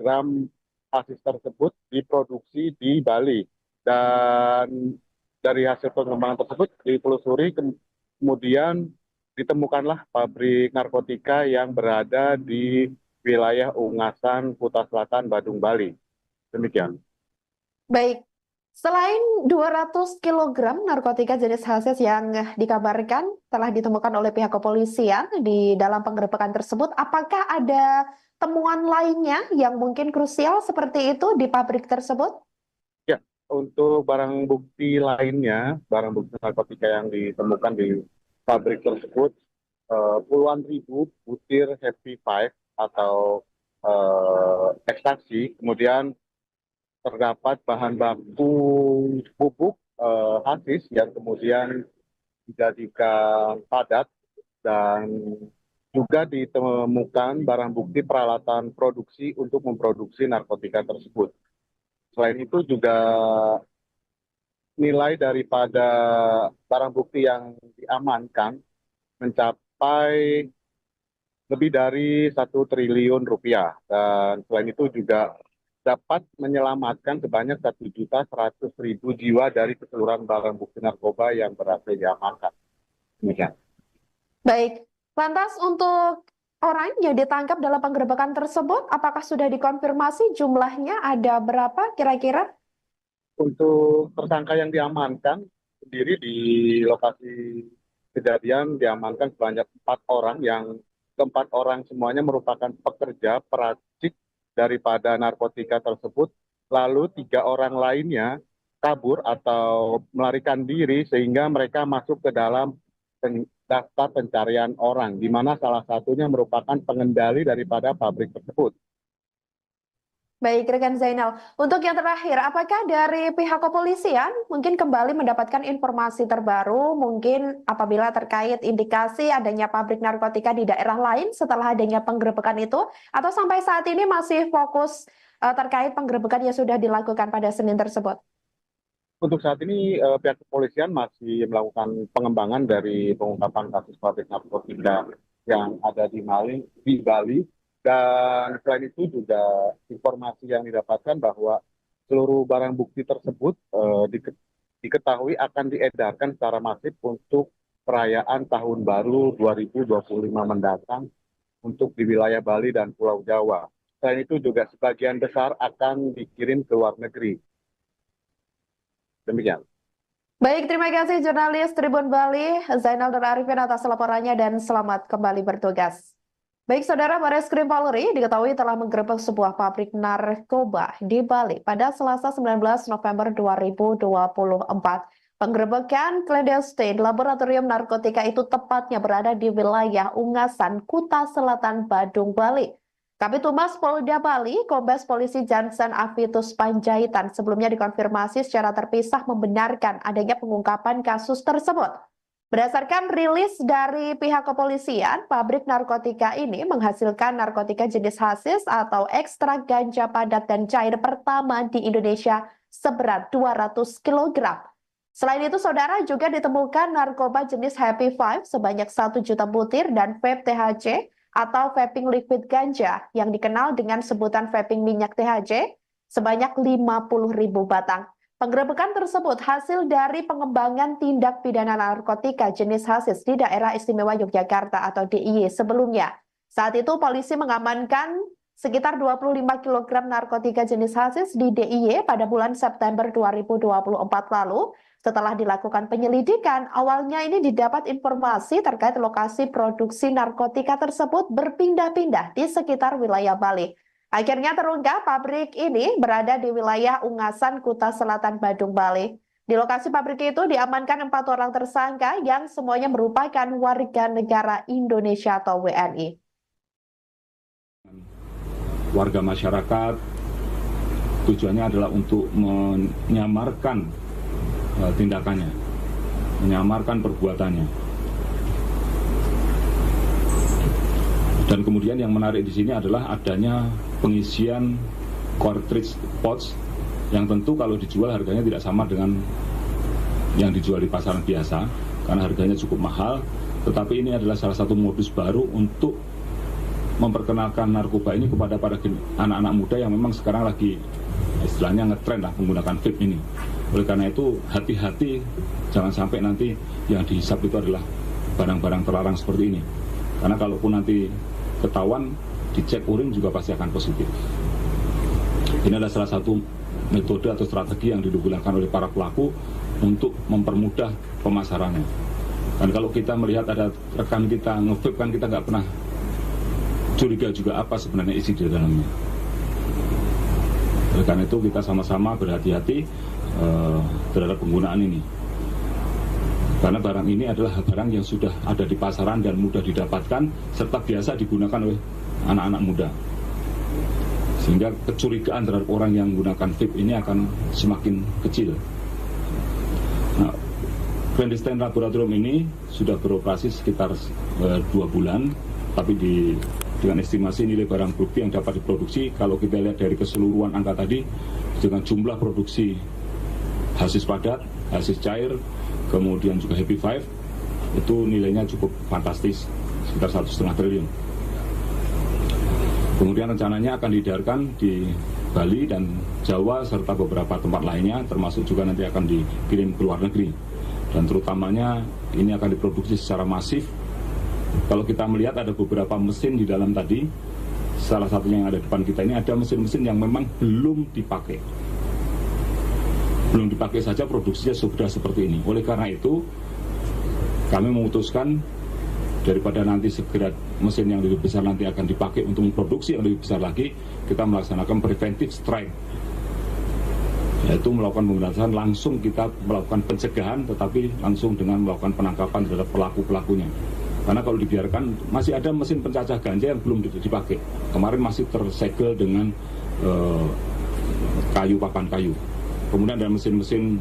hasis tersebut diproduksi di Bali. Dan dari hasil pengembangan tersebut ditelusuri, kemudian ditemukanlah pabrik narkotika yang berada di wilayah Ungasan, Kuta Selatan, Badung, Bali. Demikian. Baik, selain 200 kg narkotika jenis hasis yang dikabarkan telah ditemukan oleh pihak kepolisian di dalam penggerebekan tersebut, apakah ada temuan lainnya yang mungkin krusial seperti itu di pabrik tersebut? Ya, untuk barang bukti lainnya, barang bukti narkotika yang ditemukan di pabrik tersebut, puluhan ribu butir Happy Five atau ekstasi, kemudian terdapat bahan baku bubuk hasis yang kemudian dijadikan padat, dan juga ditemukan barang bukti peralatan produksi untuk memproduksi narkotika tersebut. Selain itu juga nilai daripada barang bukti yang diamankan mencapai lebih dari 1 triliun rupiah, dan selain itu juga dapat menyelamatkan sebanyak 1.100.000 jiwa dari keseluruhan barang bukti narkoba yang berhasil diamankan. Demikian. Baik, lantas untuk orang yang ditangkap dalam penggerebekan tersebut, apakah sudah dikonfirmasi jumlahnya ada berapa kira-kira? Untuk tersangka yang diamankan sendiri di lokasi kejadian diamankan sebanyak 4 orang, yang keempat orang semuanya merupakan pekerja peracik daripada narkotika tersebut, lalu 3 orang lainnya kabur atau melarikan diri sehingga mereka masuk ke dalam daftar pencarian orang, di mana salah satunya merupakan pengendali daripada pabrik tersebut. Baik, rekan Zainal. Untuk yang terakhir, apakah dari pihak kepolisian mungkin kembali mendapatkan informasi terbaru, mungkin apabila terkait indikasi adanya pabrik narkotika di daerah lain setelah adanya penggerebekan itu, atau sampai saat ini masih fokus terkait penggerebekan yang sudah dilakukan pada Senin tersebut? Untuk saat ini pihak kepolisian masih melakukan pengembangan dari pengungkapan kasus pabrik narkotika yang ada di Bali. Dan selain itu juga informasi yang didapatkan bahwa seluruh barang bukti tersebut diketahui akan diedarkan secara masif untuk perayaan Tahun Baru 2025 mendatang untuk di wilayah Bali dan Pulau Jawa. Selain itu juga sebagian besar akan dikirim ke luar negeri. Demikian. Baik, terima kasih jurnalis Tribun Bali, Zainal Nur Arifin atas laporannya dan selamat kembali bertugas. Baik, saudara, Bareskrim Polri diketahui telah menggerebek sebuah pabrik narkoba di Bali pada Selasa 19 November 2024. Penggerebekan clandestine laboratorium narkotika itu tepatnya berada di wilayah Ungasan, Kuta Selatan, Badung, Bali. Kabid Humas Polda Bali, Kombes Polisi Jansen Avitus Panjaitan sebelumnya dikonfirmasi secara terpisah membenarkan adanya pengungkapan kasus tersebut. Berdasarkan rilis dari pihak kepolisian, pabrik narkotika ini menghasilkan narkotika jenis hasis atau ekstrak ganja padat dan cair pertama di Indonesia seberat 200 kg. Selain itu, saudara, juga ditemukan narkoba jenis Happy Five sebanyak 1 juta butir dan vape THC atau vaping liquid ganja yang dikenal dengan sebutan vaping minyak THC sebanyak 50.000 batang. Penggerebekan tersebut hasil dari pengembangan tindak pidana narkotika jenis hasis di Daerah Istimewa Yogyakarta atau DIY sebelumnya. Saat itu polisi mengamankan sekitar 25 kg narkotika jenis hasis di DIY pada bulan September 2024 lalu. Setelah dilakukan penyelidikan, awalnya ini didapat informasi terkait lokasi produksi narkotika tersebut berpindah-pindah di sekitar wilayah Bali. Akhirnya terungkap pabrik ini berada di wilayah Ungasan, Kuta Selatan, Badung, Bali. Di lokasi pabrik itu diamankan 4 orang tersangka yang semuanya merupakan warga negara Indonesia atau WNI. Warga masyarakat tujuannya adalah untuk menyamarkan tindakannya, menyamarkan perbuatannya. Dan kemudian yang menarik di sini adalah adanya pengisian cartridge pouch yang tentu kalau dijual harganya tidak sama dengan yang dijual di pasaran biasa karena harganya cukup mahal, tetapi ini adalah salah satu modus baru untuk memperkenalkan narkoba ini kepada para anak-anak muda yang memang sekarang lagi istilahnya ngetren lah menggunakan vape ini. Oleh karena itu hati-hati jangan sampai nanti yang dihisap itu adalah barang-barang terlarang seperti ini, karena kalaupun nanti ketahuan dicek urin juga pasti akan positif. Ini adalah salah satu metode atau strategi yang digunakan oleh para pelaku untuk mempermudah pemasarannya. Dan kalau kita melihat ada rekan kita nge-vape kan kita nggak pernah curiga juga apa sebenarnya isi di dalamnya. Oleh karena itu kita sama-sama berhati-hati terhadap penggunaan ini. Karena barang ini adalah barang yang sudah ada di pasaran dan mudah didapatkan serta biasa digunakan oleh anak-anak muda. Sehingga kecurigaan terhadap orang yang menggunakan vape ini akan semakin kecil. Nah, clandestine laboratorium ini sudah beroperasi sekitar 2 bulan, tapi dengan estimasi nilai barang bukti yang dapat diproduksi, kalau kita lihat dari keseluruhan angka tadi, dengan jumlah produksi hasis padat, hasis cair, kemudian juga Happy Five, itu nilainya cukup fantastis, sekitar 1,5 triliun. Kemudian rencananya akan diedarkan di Bali dan Jawa serta beberapa tempat lainnya, termasuk juga nanti akan dikirim ke luar negeri. Dan terutamanya ini akan diproduksi secara masif. Kalau kita melihat ada beberapa mesin di dalam tadi, salah satunya yang ada di depan kita ini ada mesin-mesin yang memang belum dipakai. Belum dipakai saja produksinya sudah seperti ini. Oleh karena itu kami memutuskan daripada nanti segera mesin yang lebih besar nanti akan dipakai untuk memproduksi yang lebih besar lagi, kita melaksanakan preventive strike, yaitu melakukan pemberantasan langsung, kita melakukan pencegahan tetapi langsung dengan melakukan penangkapan terhadap pelaku-pelakunya. Karena kalau dibiarkan masih ada mesin pencacah ganja yang belum dipakai. Kemarin masih tersegel dengan papan kayu. Kemudian ada mesin-mesin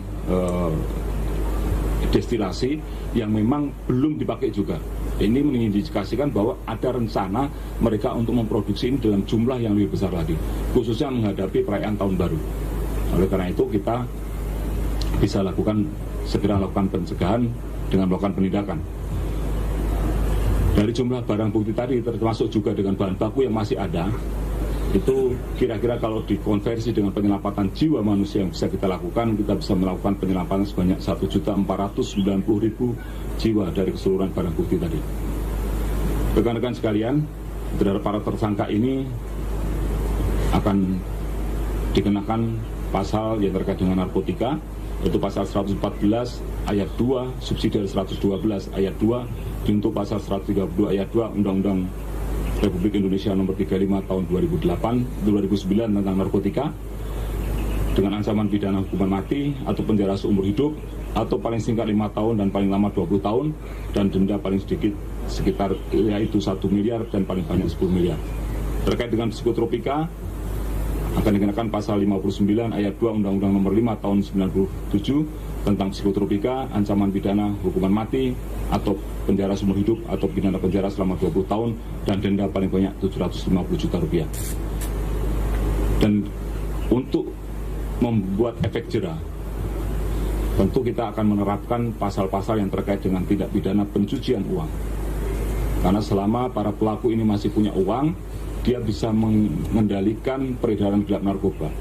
destilasi yang memang belum dipakai juga. Ini mengindikasikan bahwa ada rencana mereka untuk memproduksi ini dalam jumlah yang lebih besar lagi, khususnya menghadapi perayaan tahun baru. Oleh karena itu kita bisa segera lakukan pencegahan dengan melakukan penindakan. Dari jumlah barang bukti tadi termasuk juga dengan bahan baku yang masih ada, itu kira-kira kalau dikonversi dengan penyelamatan jiwa manusia yang bisa kita lakukan, kita bisa melakukan penyelamatan sebanyak 1.490.000 jiwa dari keseluruhan barang bukti tadi. Rekan-rekan sekalian, terhadap para tersangka ini akan dikenakan pasal yang terkait dengan narkotika, yaitu pasal 114 ayat 2 subsidi 112 ayat 2 untuk pasal 132 ayat 2 Undang-Undang Republik Indonesia nomor 35 tahun 2009 tentang narkotika, dengan ancaman pidana hukuman mati atau penjara seumur hidup atau paling singkat 5 tahun dan paling lama 20 tahun dan denda paling sedikit sekitar yaitu 1 miliar dan paling banyak 10 miliar. Terkait dengan psikotropika akan dikenakan pasal 59 ayat 2 Undang-Undang nomor 5 tahun 97 tentang psikotropika, ancaman pidana hukuman mati atau penjara seumur hidup atau pidana penjara selama 20 tahun dan denda paling banyak 750 juta rupiah. Dan untuk membuat efek jera tentu kita akan menerapkan pasal-pasal yang terkait dengan tindak pidana pencucian uang. Karena selama para pelaku ini masih punya uang, dia bisa mengendalikan peredaran gelap narkoba.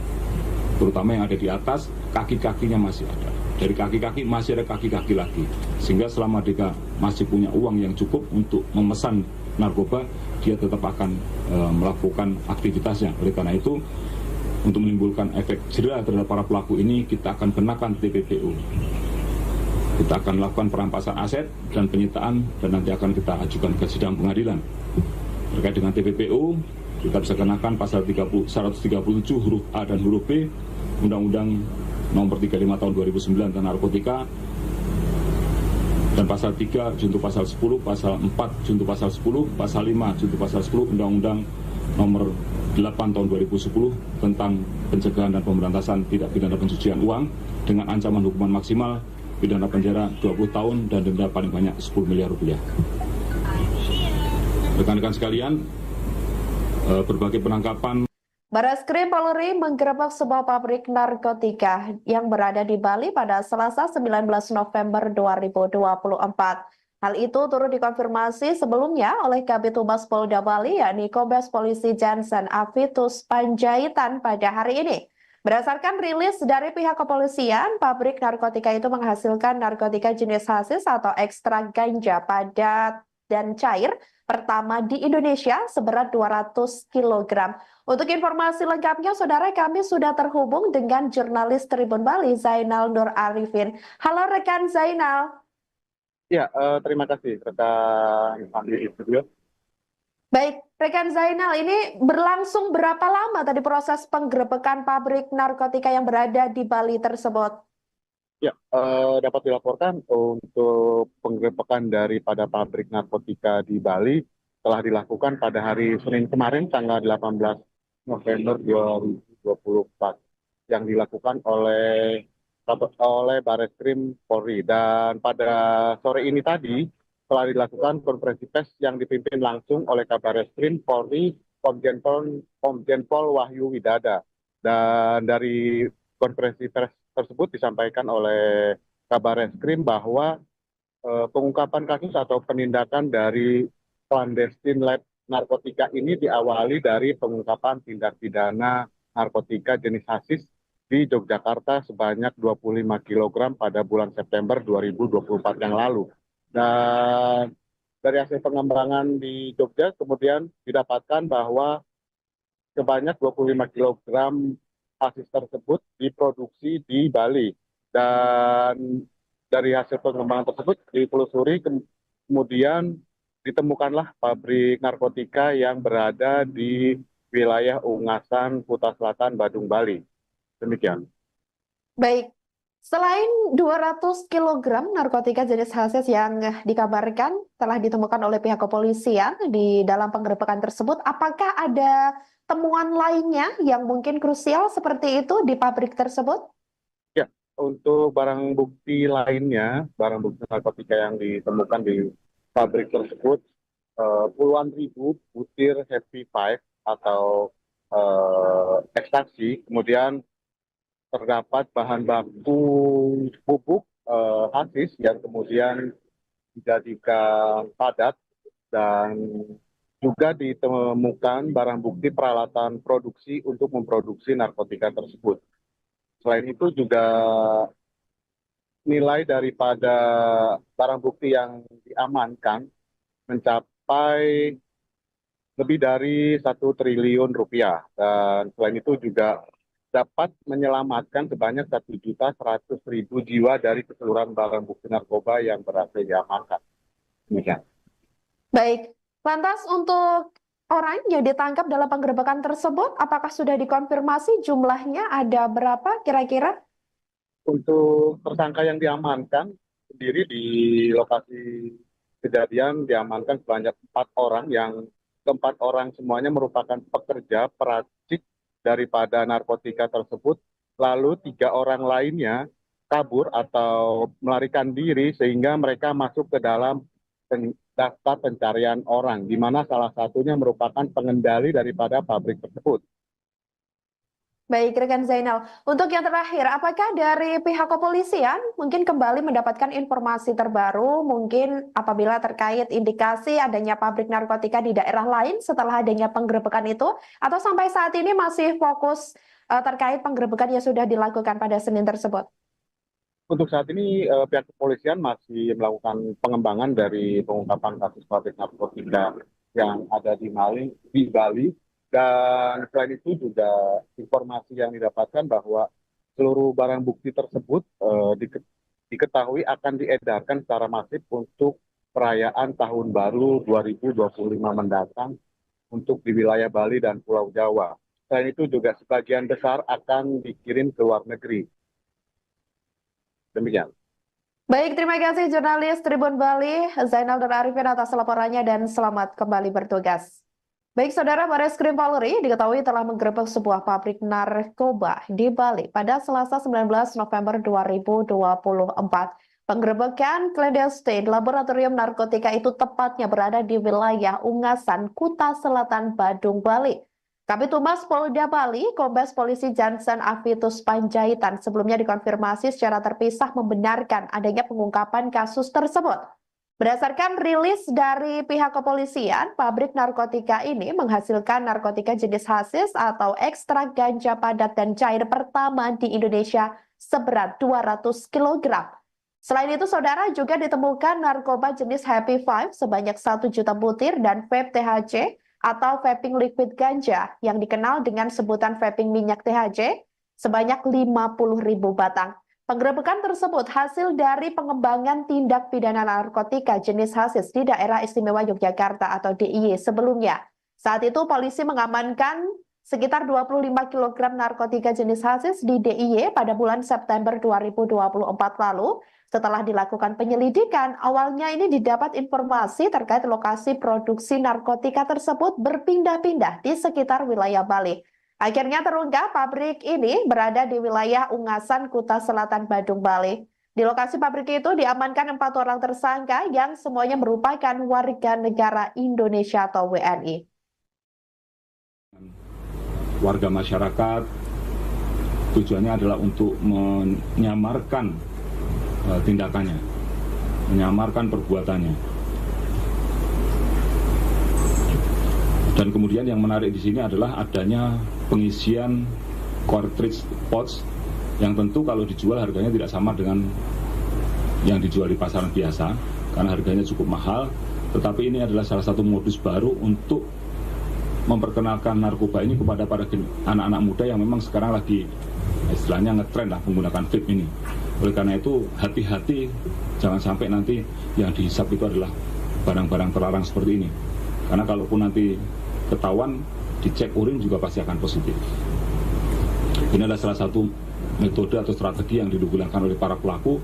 Terutama yang ada di atas, kaki-kakinya masih ada. Dari kaki-kaki masih ada kaki-kaki lagi. Sehingga selama dia masih punya uang yang cukup untuk memesan narkoba, dia tetap akan melakukan aktivitasnya. Oleh karena itu, untuk menimbulkan efek jera terhadap para pelaku ini, kita akan kenakan TPPU. Kita akan melakukan perampasan aset dan penyitaan, dan nanti akan kita ajukan ke sidang pengadilan. Terkait dengan TPPU, kita bisa kenakan pasal 137 huruf A dan huruf B Undang-Undang Nomor 35 Tahun 2009 tentang narkotika, dan pasal 3 junto pasal 10, pasal 4 junto pasal 10, pasal 5 junto pasal 10 Undang-Undang Nomor 8 Tahun 2010 tentang pencegahan dan pemberantasan tindak pidana pencucian uang dengan ancaman hukuman maksimal pidana penjara 20 tahun dan denda paling banyak 10 miliar rupiah. Rekan-rekan sekalian, berbagai penangkapan. Barreskrim Polri menggerebek sebuah pabrik narkotika yang berada di Bali pada Selasa 19 November 2024. Hal itu turut dikonfirmasi sebelumnya oleh Kabid Humas Polda Bali, yakni Kombes Polisi Jansen Avitus Panjaitan pada hari ini. Berdasarkan rilis dari pihak kepolisian, pabrik narkotika itu menghasilkan narkotika jenis hasis atau ekstrak ganja padat dan cair pertama di Indonesia seberat 200 kg. Untuk informasi lengkapnya, saudara, kami sudah terhubung dengan jurnalis Tribun Bali, Zainal Nur Arifin. Halo rekan Zainal. Ya, terima kasih rekan Andi di studio. Baik, rekan Zainal, ini berlangsung berapa lama tadi proses penggerebekan pabrik narkotika yang berada di Bali tersebut? Ya, dapat dilaporkan untuk penggerebekan daripada pabrik narkotika di Bali telah dilakukan pada hari Senin kemarin, tanggal 18 November 2024, yang dilakukan oleh Barreskrim Polri. Dan pada sore ini tadi telah dilakukan konferensi pers yang dipimpin langsung oleh Kabarreskrim Polri, Komjen Pol Wahyu Widada. Dan dari konferensi pers tersebut disampaikan oleh Kabarreskrim bahwa pengungkapan kasus atau penindakan dari clandestine lab narkotika ini diawali dari pengungkapan tindak pidana narkotika jenis hasis di Yogyakarta sebanyak 25 kg pada bulan September 2024 yang lalu. Dan dari hasil pengembangan di Jogja kemudian didapatkan bahwa sebanyak 25 kg hasis tersebut diproduksi di Bali. Dan dari hasil pengembangan tersebut ditelusuri, kemudian ditemukanlah pabrik narkotika yang berada di wilayah Ungasan, Kuta Selatan, Badung, Bali. Demikian. Baik, selain 200 kg narkotika jenis hasis yang dikabarkan telah ditemukan oleh pihak kepolisian di dalam penggerebekan tersebut, apakah ada temuan lainnya yang mungkin krusial seperti itu di pabrik tersebut? Ya, untuk barang bukti lainnya, barang bukti narkotika yang ditemukan di pabrik tersebut, puluhan ribu butir Happy Five atau ekstasi, kemudian terdapat bahan baku bubuk hasis yang kemudian dijadikan padat, dan juga ditemukan barang bukti peralatan produksi untuk memproduksi narkotika tersebut. Selain itu juga nilai daripada barang bukti yang diamankan mencapai lebih dari 1 triliun rupiah. Dan selain itu juga dapat menyelamatkan sebanyak 1.100.000 jiwa dari keseluruhan barang bukti narkoba yang berhasil diamankan. Demikian. Baik, lantas untuk orang yang ditangkap dalam penggerebekan tersebut, apakah sudah dikonfirmasi jumlahnya ada berapa kira-kira? Untuk tersangka yang diamankan sendiri di lokasi kejadian diamankan sebanyak 4 orang, yang keempat orang semuanya merupakan pekerja peracik daripada narkotika tersebut. Lalu 3 orang lainnya kabur atau melarikan diri sehingga mereka masuk ke dalam daftar pencarian orang, di mana salah satunya merupakan pengendali daripada pabrik tersebut. Baik, rekan Zainal. Untuk yang terakhir, apakah dari pihak kepolisian mungkin kembali mendapatkan informasi terbaru, mungkin apabila terkait indikasi adanya pabrik narkotika di daerah lain setelah adanya penggerebekan itu, atau sampai saat ini masih fokus terkait penggerebekan yang sudah dilakukan pada Senin tersebut? Untuk saat ini pihak kepolisian masih melakukan pengembangan dari pengungkapan kasus pabrik narkotika yang ada di Bali. Dan selain itu juga informasi yang didapatkan bahwa seluruh barang bukti tersebut diketahui akan diedarkan secara masif untuk perayaan Tahun Baru 2025 mendatang untuk di wilayah Bali dan Pulau Jawa. Selain itu juga sebagian besar akan dikirim ke luar negeri. Demikian. Baik, terima kasih jurnalis Tribun Bali, Zainal dan Arifin atas laporannya dan selamat kembali bertugas. Baik, Saudara, Bareskrim Polri diketahui telah menggerebek sebuah pabrik narkoba di Bali pada Selasa 19 November 2024. Penggerebekan clandestine laboratorium narkotika itu tepatnya berada di wilayah Ungasan, Kuta Selatan, Badung, Bali. Kabid Humas Polda Bali, Kombes Polisi Jansen Avitus Panjaitan sebelumnya dikonfirmasi secara terpisah membenarkan adanya pengungkapan kasus tersebut. Berdasarkan rilis dari pihak kepolisian, pabrik narkotika ini menghasilkan narkotika jenis hasis atau ekstrak ganja padat dan cair pertama di Indonesia seberat 200 kg. Selain itu, Saudara, juga ditemukan narkoba jenis Happy Five sebanyak 1 juta butir dan vape THC atau vaping liquid ganja yang dikenal dengan sebutan vaping minyak THC sebanyak 50.000 batang. Penggerebekan tersebut hasil dari pengembangan tindak pidana narkotika jenis hasis di Daerah Istimewa Yogyakarta atau DIY sebelumnya. Saat itu polisi mengamankan sekitar 25 kg narkotika jenis hasis di DIY pada bulan September 2024 lalu. Setelah dilakukan penyelidikan, awalnya ini didapat informasi terkait lokasi produksi narkotika tersebut berpindah-pindah di sekitar wilayah Bali. Akhirnya terungkap pabrik ini berada di wilayah Ungasan, Kuta Selatan, Badung, Bali. Di lokasi pabrik itu diamankan 4 orang tersangka yang semuanya merupakan warga negara Indonesia atau WNI. Warga masyarakat tujuannya adalah untuk menyamarkan tindakannya, menyamarkan perbuatannya. Dan kemudian yang menarik di sini adalah adanya pengisian cartridge pouch yang tentu kalau dijual harganya tidak sama dengan yang dijual di pasaran biasa karena harganya cukup mahal, tetapi ini adalah salah satu modus baru untuk memperkenalkan narkoba ini kepada para anak-anak muda yang memang sekarang lagi istilahnya ngetren lah menggunakan vape ini. Oleh karena itu hati-hati, jangan sampai nanti yang dihisap itu adalah barang-barang terlarang seperti ini, karena kalaupun nanti ketahuan dicek urin juga pasti akan positif. Ini adalah salah satu metode atau strategi yang digunakan oleh para pelaku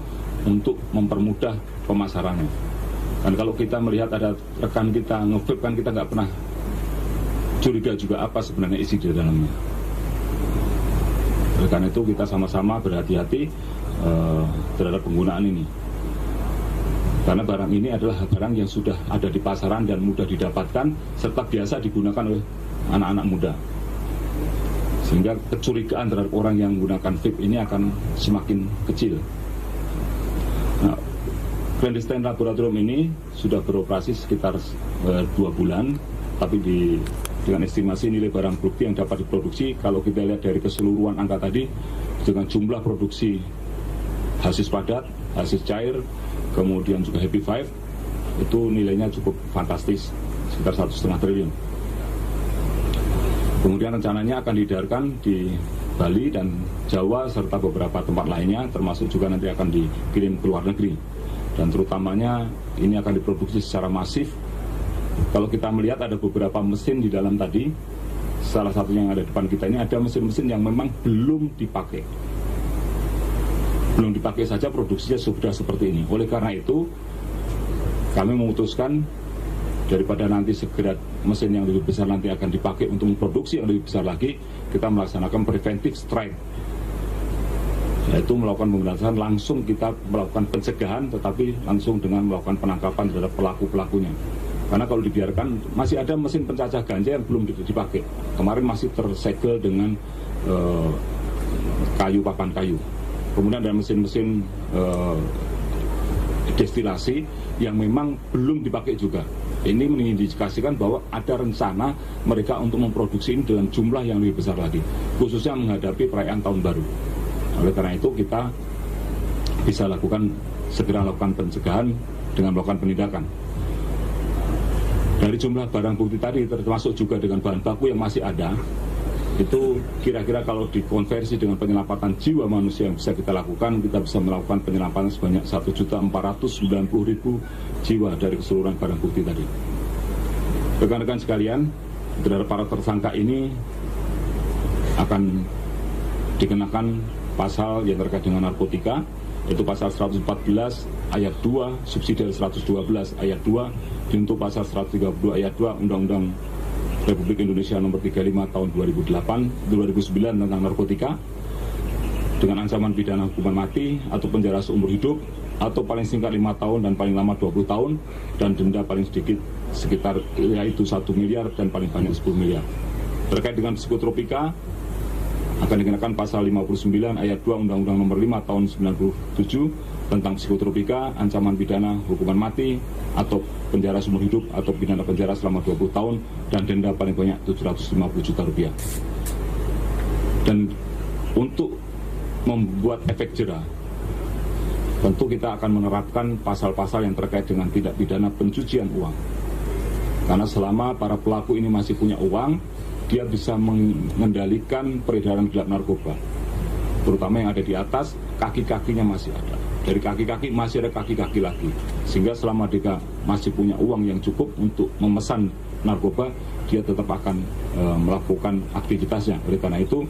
untuk mempermudah pemasarannya. Dan kalau kita melihat ada rekan kita nge-vape kan kita nggak pernah curiga juga apa sebenarnya isi di dalamnya. Oleh karena itu kita sama-sama berhati-hati terhadap penggunaan ini. Karena barang ini adalah barang yang sudah ada di pasaran dan mudah didapatkan serta biasa digunakan oleh anak-anak muda. Sehingga kecurigaan terhadap orang yang menggunakan vape ini akan semakin kecil. Nah, clandestine laboratorium ini sudah beroperasi sekitar 2 bulan, tapi dengan estimasi nilai barang bukti yang dapat diproduksi, kalau kita lihat dari keseluruhan angka tadi, dengan jumlah produksi hasis padat, hasis cair, kemudian juga Happy Five, itu nilainya cukup fantastis, sekitar 1,5 triliun. Kemudian rencananya akan diedarkan di Bali dan Jawa serta beberapa tempat lainnya, termasuk juga nanti akan dikirim ke luar negeri. Dan terutamanya ini akan diproduksi secara masif. Kalau kita melihat ada beberapa mesin di dalam tadi, salah satunya yang ada di depan kita ini ada mesin-mesin yang memang belum dipakai. Belum dipakai saja produksinya sudah seperti ini. Oleh karena itu kami memutuskan daripada nanti segera mesin yang lebih besar nanti akan dipakai untuk memproduksi yang lebih besar lagi, kita melaksanakan preventive strike, yaitu melakukan pemberantasan langsung, kita melakukan pencegahan tetapi langsung dengan melakukan penangkapan terhadap pelaku-pelakunya. Karena kalau dibiarkan, masih ada mesin pencacah ganja yang belum dipakai. Kemarin masih tersegel dengan kayu, papan kayu. Kemudian ada mesin-mesin destilasi yang memang belum dipakai juga. Ini mengindikasikan bahwa ada rencana mereka untuk memproduksi ini dalam jumlah yang lebih besar lagi, khususnya menghadapi perayaan Tahun Baru. Oleh karena itu kita bisa segera lakukan pencegahan dengan melakukan penindakan. Dari jumlah barang bukti tadi, termasuk juga dengan bahan baku yang masih ada, itu kira-kira kalau dikonversi dengan penyelamatan jiwa manusia yang bisa kita lakukan, kita bisa melakukan penyelamatan sebanyak 1.490.000 jiwa dari keseluruhan barang bukti tadi. Rekan-rekan sekalian, terhadap para tersangka ini akan dikenakan pasal yang terkait dengan narkotika, yaitu pasal 114 ayat 2 subsidi 112 ayat 2 untuk pasal 132 ayat 2 Undang-Undang Republik Indonesia Nomor 35 Tahun 2009 tentang narkotika, dengan ancaman pidana hukuman mati atau penjara seumur hidup atau paling singkat 5 tahun dan paling lama 20 tahun dan denda paling sedikit sekitar yaitu 1 miliar dan paling banyak 10 miliar. Terkait dengan psikotropika akan dikenakan pasal 59 ayat 2 Undang-Undang Nomor 5 Tahun 97 tentang psikotropika, ancaman pidana hukuman mati atau penjara seumur hidup atau pidana penjara selama 20 tahun dan denda paling banyak 750 juta rupiah. Dan untuk membuat efek jera, tentu kita akan menerapkan pasal-pasal yang terkait dengan tindak pidana pencucian uang. Karena selama para pelaku ini masih punya uang, dia bisa mengendalikan peredaran gelap narkoba, terutama yang ada di atas, kaki-kakinya masih ada. Dari kaki-kaki masih ada kaki-kaki lagi, sehingga selama dia masih punya uang yang cukup untuk memesan narkoba, dia tetap akan melakukan aktivitasnya. Oleh karena itu,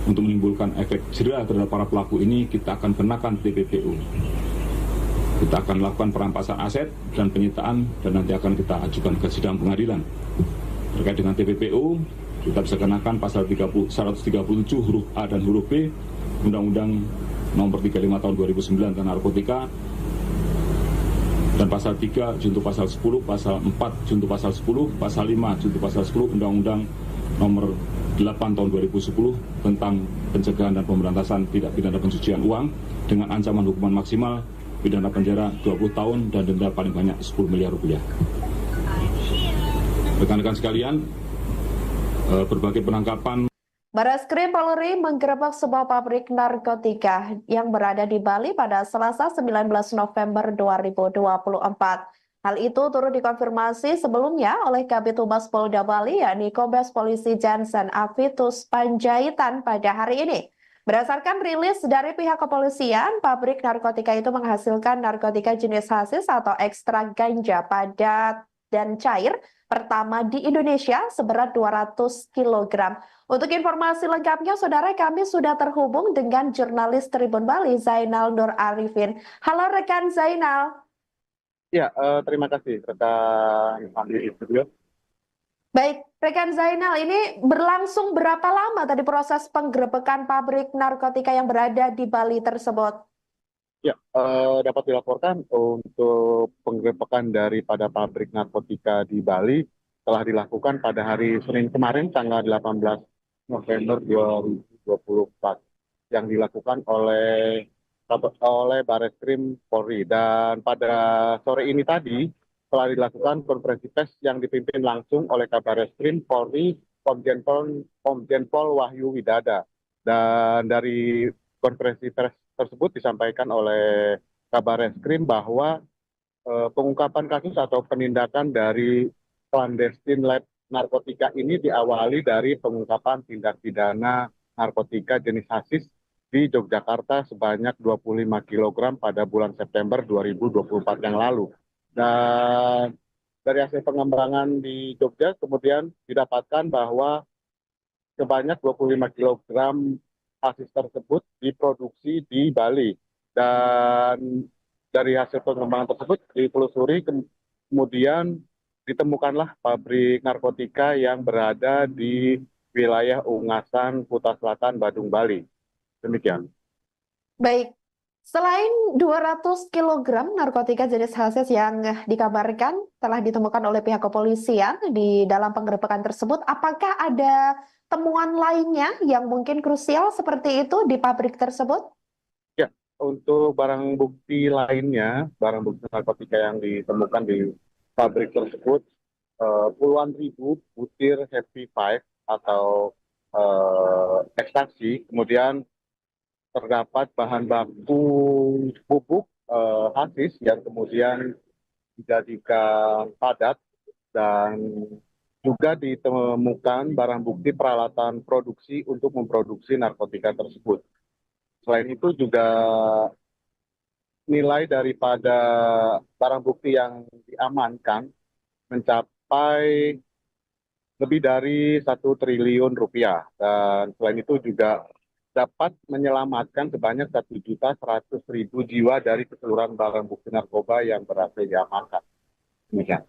untuk menimbulkan efek jera terhadap para pelaku ini, kita akan kenakan TPPU. Kita akan lakukan perampasan aset dan penyitaan, dan nanti akan kita ajukan ke sidang pengadilan. Terkait dengan TPPU, kita bisa kenakan pasal 137 huruf A dan huruf B Undang-Undang Nomor 35 Tahun 2009 tentang narkotika, dan pasal 3 junto pasal 10, pasal 4 junto pasal 10, pasal 5 junto pasal 10 Undang-Undang Nomor 8 Tahun 2010 tentang pencegahan dan pemberantasan tindak pidana pencucian uang dengan ancaman hukuman maksimal pidana penjara 20 tahun dan denda paling banyak 10 miliar rupiah. Rekan-rekan sekalian, berbagai penangkapan. Barreskrim Polri menggerebek sebuah pabrik narkotika yang berada di Bali pada Selasa 19 November 2024. Hal itu turut dikonfirmasi sebelumnya oleh Kabid Humas Polda Bali, yakni Kombes Polisi Jansen Avitus Panjaitan pada hari ini. Berdasarkan rilis dari pihak kepolisian, pabrik narkotika itu menghasilkan narkotika jenis hasis atau ekstrak ganja padat dan cair pertama di Indonesia seberat 200 kg. Untuk informasi lengkapnya, saudara, kami sudah terhubung dengan jurnalis Tribun Bali, Zainal Nur Arifin. Halo rekan Zainal. Ya, terima kasih rekan Andi di studio. Baik, rekan Zainal, ini berlangsung berapa lama tadi proses penggerebekan pabrik narkotika yang berada di Bali tersebut? Ya, dapat dilaporkan untuk penggerebekan daripada pabrik narkotika di Bali telah dilakukan pada hari Senin kemarin, tanggal 18 November 2024, yang dilakukan oleh Barreskrim Polri. Dan pada sore ini tadi telah dilakukan konferensi pers yang dipimpin langsung oleh Kabarreskrim Polri, Komjen Pol Wahyu Widada. Dan dari konferensi pers tersebut disampaikan oleh Kabarreskrim bahwa pengungkapan kasus atau penindakan dari clandestine lab narkotika ini diawali dari pengungkapan tindak pidana narkotika jenis hasis di Yogyakarta sebanyak 25 kg pada bulan September 2024 yang lalu. Dan dari hasil pengembangan di Jogja kemudian didapatkan bahwa sebanyak 25 kg hasis tersebut diproduksi di Bali. Dan dari hasil pengembangan tersebut ditelusuri, kemudian ditemukanlah pabrik narkotika yang berada di wilayah Ungasan, Kuta Selatan, Badung, Bali. Demikian. Baik, Selain 200 kg narkotika jenis hasis yang dikabarkan telah ditemukan oleh pihak kepolisian di dalam penggerebekan tersebut, apakah ada temuan lainnya yang mungkin krusial seperti itu di pabrik tersebut? Ya, untuk barang bukti lainnya, barang bukti narkotika yang ditemukan di pabrik tersebut, puluhan ribu butir Happy Five atau ekstasi, kemudian terdapat bahan baku bubuk hasis yang kemudian dijadikan padat, dan juga ditemukan barang bukti peralatan produksi untuk memproduksi narkotika tersebut. Selain itu juga nilai daripada barang bukti yang diamankan mencapai lebih dari 1 triliun rupiah, dan selain itu juga dapat menyelamatkan sebanyak 1.100.000 jiwa dari keseluruhan barang bukti narkoba yang berhasil diamankan. Demikian.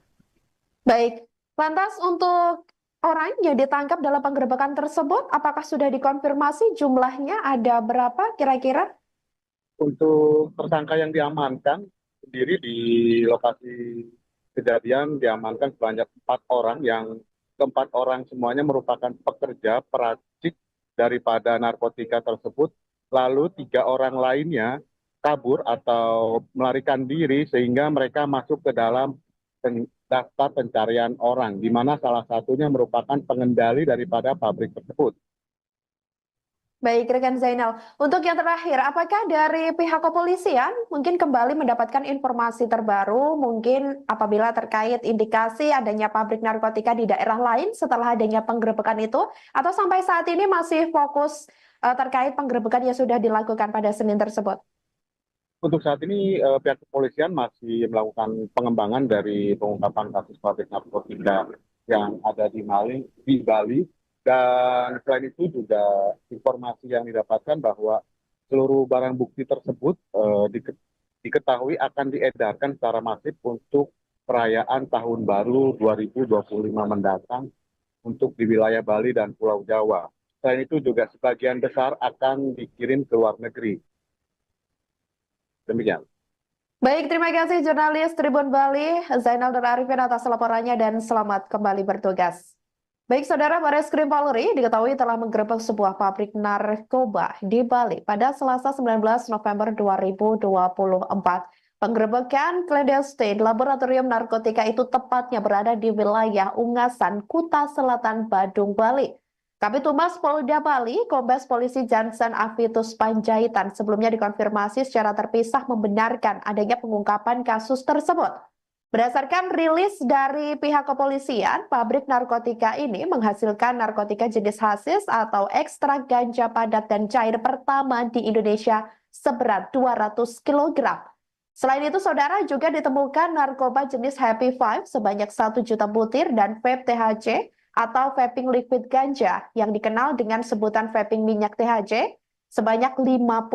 Baik, lantas untuk orang yang ditangkap dalam penggerebekan tersebut, apakah sudah dikonfirmasi jumlahnya ada berapa kira-kira? Untuk tersangka yang diamankan sendiri di lokasi kejadian diamankan sebanyak 4 orang, yang keempat orang semuanya merupakan pekerja peracik daripada narkotika tersebut, lalu 3 orang lainnya kabur atau melarikan diri sehingga mereka masuk ke dalam daftar pencarian orang, di mana salah satunya merupakan pengendali daripada pabrik tersebut. Baik, rekan Zainal. Untuk yang terakhir, apakah dari pihak kepolisian mungkin kembali mendapatkan informasi terbaru, mungkin apabila terkait indikasi adanya pabrik narkotika di daerah lain setelah adanya penggerebekan itu, atau sampai saat ini masih fokus terkait penggerebekan yang sudah dilakukan pada Senin tersebut? Untuk saat ini pihak kepolisian masih melakukan pengembangan dari pengungkapan kasus pabrik narkotika yang ada di Bali. Dan selain itu juga informasi yang didapatkan bahwa seluruh barang bukti tersebut diketahui akan diedarkan secara masif untuk perayaan Tahun Baru 2025 mendatang untuk di wilayah Bali dan Pulau Jawa. Selain itu juga sebagian besar akan dikirim ke luar negeri. Demikian. Baik, terima kasih jurnalis Tribun Bali, Zainal dan Arifin atas laporannya dan selamat kembali bertugas. Baik, Saudara, Bareskrim Polri diketahui telah menggerebek sebuah pabrik narkoba di Bali pada Selasa 19 November 2024. Penggerebekan clandestine laboratorium narkotika itu tepatnya berada di wilayah Ungasan, Kuta Selatan, Badung, Bali. Kabid Humas Polda Bali, Kombes Polisi Jansen Avitus Panjaitan sebelumnya dikonfirmasi secara terpisah membenarkan adanya pengungkapan kasus tersebut. Berdasarkan rilis dari pihak kepolisian, pabrik narkotika ini menghasilkan narkotika jenis hasis atau ekstrak ganja padat dan cair pertama di Indonesia seberat 200 kg. Selain itu, Saudara, juga ditemukan narkoba jenis Happy Five sebanyak 1 juta butir dan vape THC atau vaping liquid ganja yang dikenal dengan sebutan vaping minyak THC sebanyak 50.000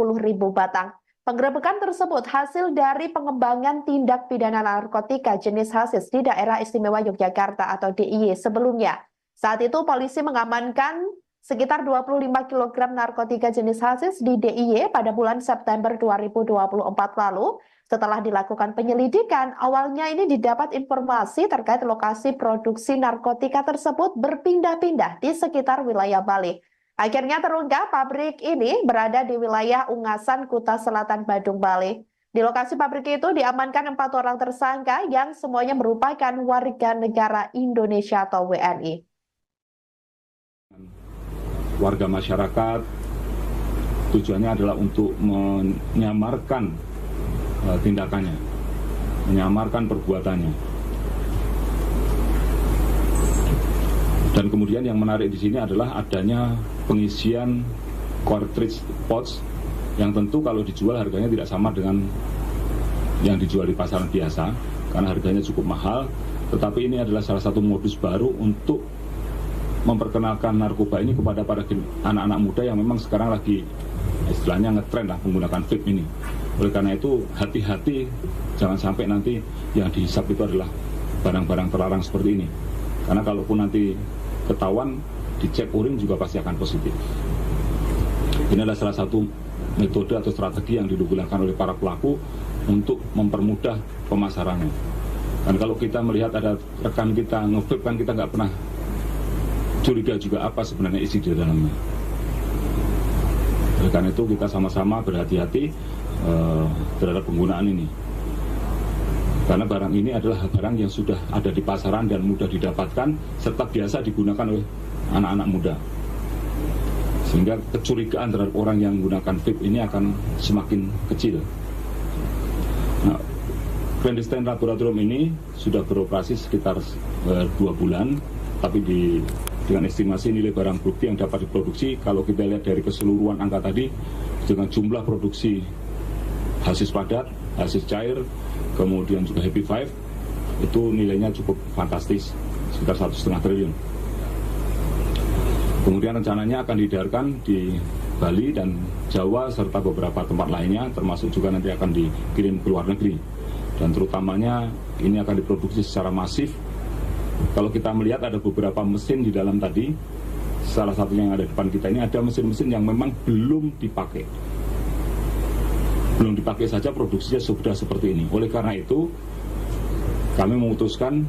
batang. Penggerebekan tersebut hasil dari pengembangan tindak pidana narkotika jenis hasis di Daerah Istimewa Yogyakarta atau DIY sebelumnya. Saat itu polisi mengamankan sekitar 25 kg narkotika jenis hasis di DIY pada bulan September 2024 lalu. Setelah dilakukan penyelidikan, awalnya ini didapat informasi terkait lokasi produksi narkotika tersebut berpindah-pindah di sekitar wilayah Bali. Akhirnya terungkap pabrik ini berada di wilayah Ungasan, Kuta Selatan, Badung, Bali. Di lokasi pabrik itu diamankan 4 orang tersangka yang semuanya merupakan warga negara Indonesia atau WNI. Warga masyarakat tujuannya adalah untuk menyamarkan tindakannya, menyamarkan perbuatannya. Dan kemudian yang menarik di sini adalah adanya pengisian cartridge pouch yang tentu kalau dijual harganya tidak sama dengan yang dijual di pasaran biasa karena harganya cukup mahal, tetapi ini adalah salah satu modus baru untuk memperkenalkan narkoba ini kepada para anak-anak muda yang memang sekarang lagi istilahnya ngetren lah menggunakan vape ini. Oleh karena itu hati-hati, jangan sampai nanti yang dihisap itu adalah barang-barang terlarang seperti ini, karena kalaupun nanti ketahuan dicek urin juga pasti akan positif. Ini adalah salah satu metode atau strategi yang digunakan oleh para pelaku untuk mempermudah pemasarannya. Dan kalau kita melihat ada rekan kita nge-vape, kan kita nggak pernah curiga juga apa sebenarnya isi di dalamnya. Oleh karena itu kita sama-sama berhati-hati terhadap penggunaan ini. Karena barang ini adalah barang yang sudah ada di pasaran dan mudah didapatkan serta biasa digunakan oleh anak-anak muda. Sehingga kecurigaan terhadap orang yang menggunakan vape ini akan semakin kecil. Nah, clandestine laboratorium ini sudah beroperasi sekitar 2 bulan, tapi dengan estimasi nilai barang bukti yang dapat diproduksi, kalau kita lihat dari keseluruhan angka tadi, dengan jumlah produksi hasis padat, hasis cair, kemudian juga Happy Five, itu nilainya cukup fantastis, sekitar 1,5 triliun. Kemudian rencananya akan diedarkan di Bali dan Jawa serta beberapa tempat lainnya, termasuk juga nanti akan dikirim ke luar negeri. Dan terutamanya ini akan diproduksi secara masif. Kalau kita melihat ada beberapa mesin di dalam tadi, salah satunya yang ada di depan kita ini ada mesin-mesin yang memang belum dipakai. Belum dipakai saja produksinya sudah seperti ini. Oleh karena itu, kami memutuskan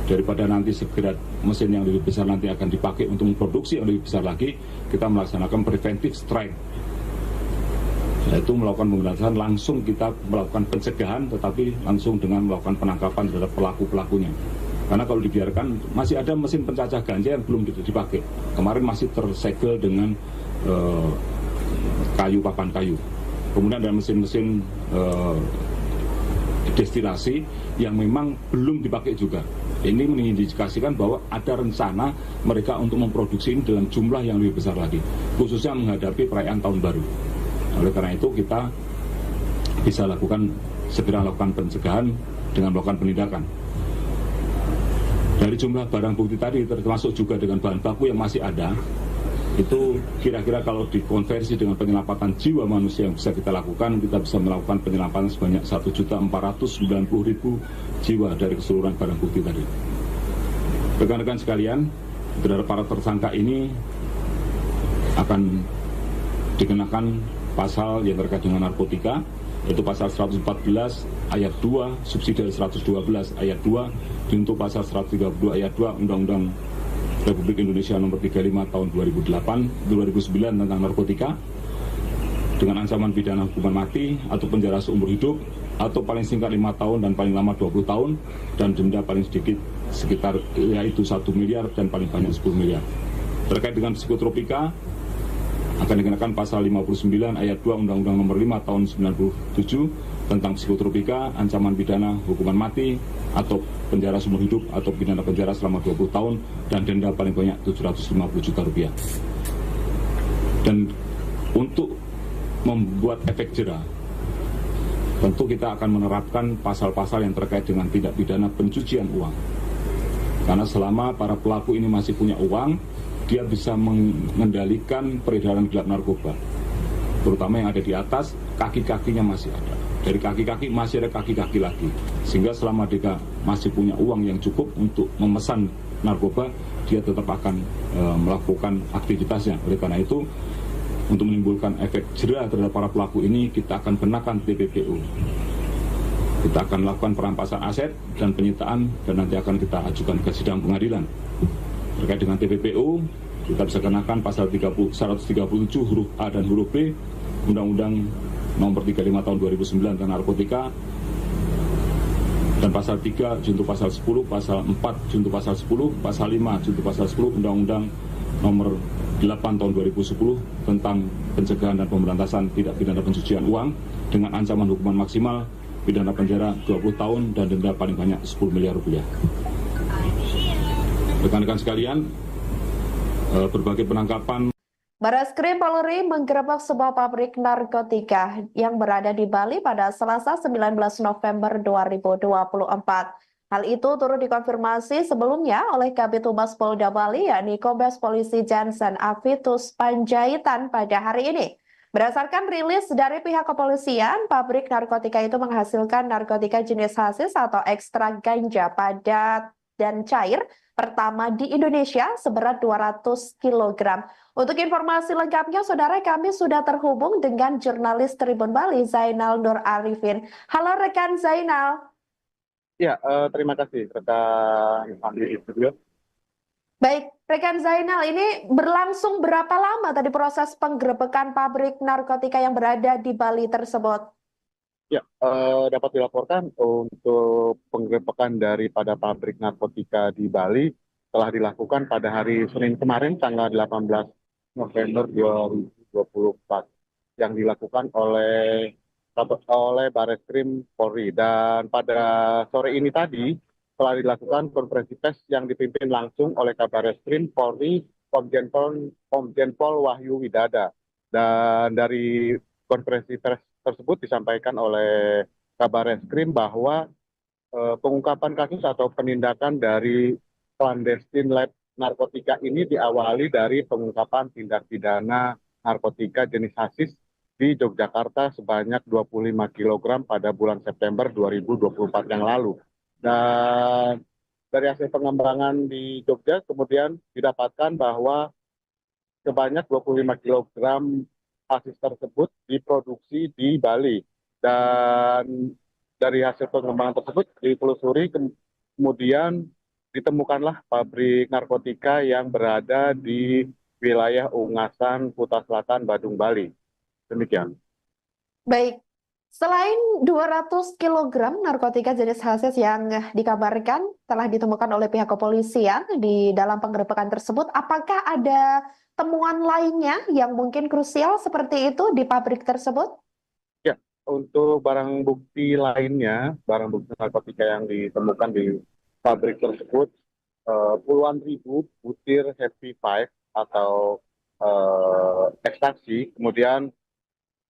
daripada nanti segera mesin yang lebih besar nanti akan dipakai untuk memproduksi yang lebih besar lagi, kita melaksanakan preventive strike, yaitu melakukan pemberantasan langsung, kita melakukan pencegahan tetapi langsung dengan melakukan penangkapan terhadap pelaku-pelakunya. Karena kalau dibiarkan masih ada mesin pencacah ganja yang belum dipakai. Kemarin masih tersegel dengan papan kayu. Kemudian ada mesin-mesin destilasi yang memang belum dipakai juga. Ini mengindikasikan bahwa ada rencana mereka untuk memproduksi ini dalam jumlah yang lebih besar lagi, khususnya menghadapi perayaan tahun baru. Oleh karena itu kita bisa segera lakukan pencegahan dengan melakukan penindakan. Dari jumlah barang bukti tadi, termasuk juga dengan bahan baku yang masih ada, itu kira-kira kalau dikonversi dengan penyelamatan jiwa manusia yang bisa kita lakukan, kita bisa melakukan penyelamatan sebanyak 1.490.000 jiwa dari keseluruhan barang bukti tadi. Rekan-rekan sekalian, terhadap para tersangka ini akan dikenakan pasal yang terkait dengan narkotika, yaitu pasal 114 ayat 2 subsidi 112 ayat 2 untuk pasal 132 ayat 2 Undang-Undang Republik Indonesia nomor 35 tahun 2009 tentang narkotika, dengan ancaman pidana hukuman mati atau penjara seumur hidup atau paling singkat 5 tahun dan paling lama 20 tahun dan denda paling sedikit sekitar yaitu 1 miliar dan paling banyak 10 miliar. Terkait dengan psikotropika akan dikenakan pasal 59 ayat 2 Undang-Undang nomor 5 tahun 97 tentang psikotropika, ancaman pidana hukuman mati atau penjara seumur hidup atau pidana penjara selama 20 tahun dan denda paling banyak 750 juta rupiah. Dan untuk membuat efek jera, tentu kita akan menerapkan pasal-pasal yang terkait dengan tindak pidana pencucian uang. Karena selama para pelaku ini masih punya uang, dia bisa mengendalikan peredaran gelap narkoba, terutama yang ada di atas, kaki-kakinya masih ada. Dari kaki-kaki masih ada kaki-kaki lagi, sehingga selama dia masih punya uang yang cukup untuk memesan narkoba, dia tetap akan melakukan aktivitasnya. Oleh karena itu, untuk menimbulkan efek jera terhadap para pelaku ini, kita akan kenakan TPPU. Kita akan melakukan perampasan aset dan penyitaan, dan nanti akan kita ajukan ke sidang pengadilan. Terkait dengan TPPU, kita bisa kenakan pasal 137 huruf A dan huruf B Undang-Undang nomor 35 tahun 2009 tentang narkotika, dan pasal 3 junto pasal 10, pasal 4 junto pasal 10, pasal 5 junto pasal 10 Undang-Undang nomor 8 tahun 2010 tentang pencegahan dan pemberantasan tindak pidana pencucian uang dengan ancaman hukuman maksimal pidana penjara 20 tahun dan denda paling banyak 10 miliar rupiah. Rekan-rekan sekalian, berbagai penangkapan. Barreskrim Polri menggerebek sebuah pabrik narkotika yang berada di Bali pada Selasa 19 November 2024. Hal itu turut dikonfirmasi sebelumnya oleh Kabid Humas Polda Bali, yakni Kombes Polisi Jansen Avitus Panjaitan pada hari ini. Berdasarkan rilis dari pihak kepolisian, pabrik narkotika itu menghasilkan narkotika jenis hasis atau ekstrak ganja pada dan cair pertama di Indonesia seberat 200 kg. Untuk informasi lengkapnya, saudara, kami sudah terhubung dengan jurnalis Tribun Bali, Zainal Nur Arifin. Halo rekan Zainal. Ya, terima kasih rekan Andi di studio. Baik, rekan Zainal, ini berlangsung berapa lama tadi proses penggerebekan pabrik narkotika yang berada di Bali tersebut? Ya, dapat dilaporkan untuk penggerebekan daripada pabrik narkotika di Bali telah dilakukan pada hari Senin kemarin, tanggal 18 November 2024, yang dilakukan oleh Bareskrim Polri. Dan pada sore ini tadi telah dilakukan konferensi pers yang dipimpin langsung oleh Kabareskrim Polri, Komjen Pol Wahyu Widada. Dan dari konferensi pers tersebut disampaikan oleh Kabareskrim bahwa pengungkapan kasus atau penindakan dari clandestine lab narkotika ini diawali dari pengungkapan tindak pidana narkotika jenis hasis di Yogyakarta sebanyak 25 kg pada bulan September 2024 yang lalu. Dan dari hasil pengembangan di Jogja kemudian didapatkan bahwa sebanyak 25 kg hasis tersebut diproduksi di Bali. Dan dari hasil pengembangan tersebut ditelusuri, kemudian ditemukanlah pabrik narkotika yang berada di wilayah Ungasan, Kuta Selatan, Badung, Bali. Demikian. Baik, selain 200 kg narkotika jenis hasis yang dikabarkan telah ditemukan oleh pihak kepolisian di dalam penggerebekan tersebut, apakah ada temuan lainnya yang mungkin krusial seperti itu di pabrik tersebut? Ya, untuk barang bukti lainnya, barang bukti narkotika yang ditemukan di pabrik tersebut, puluhan ribu butir Happy Five atau ekstasi, kemudian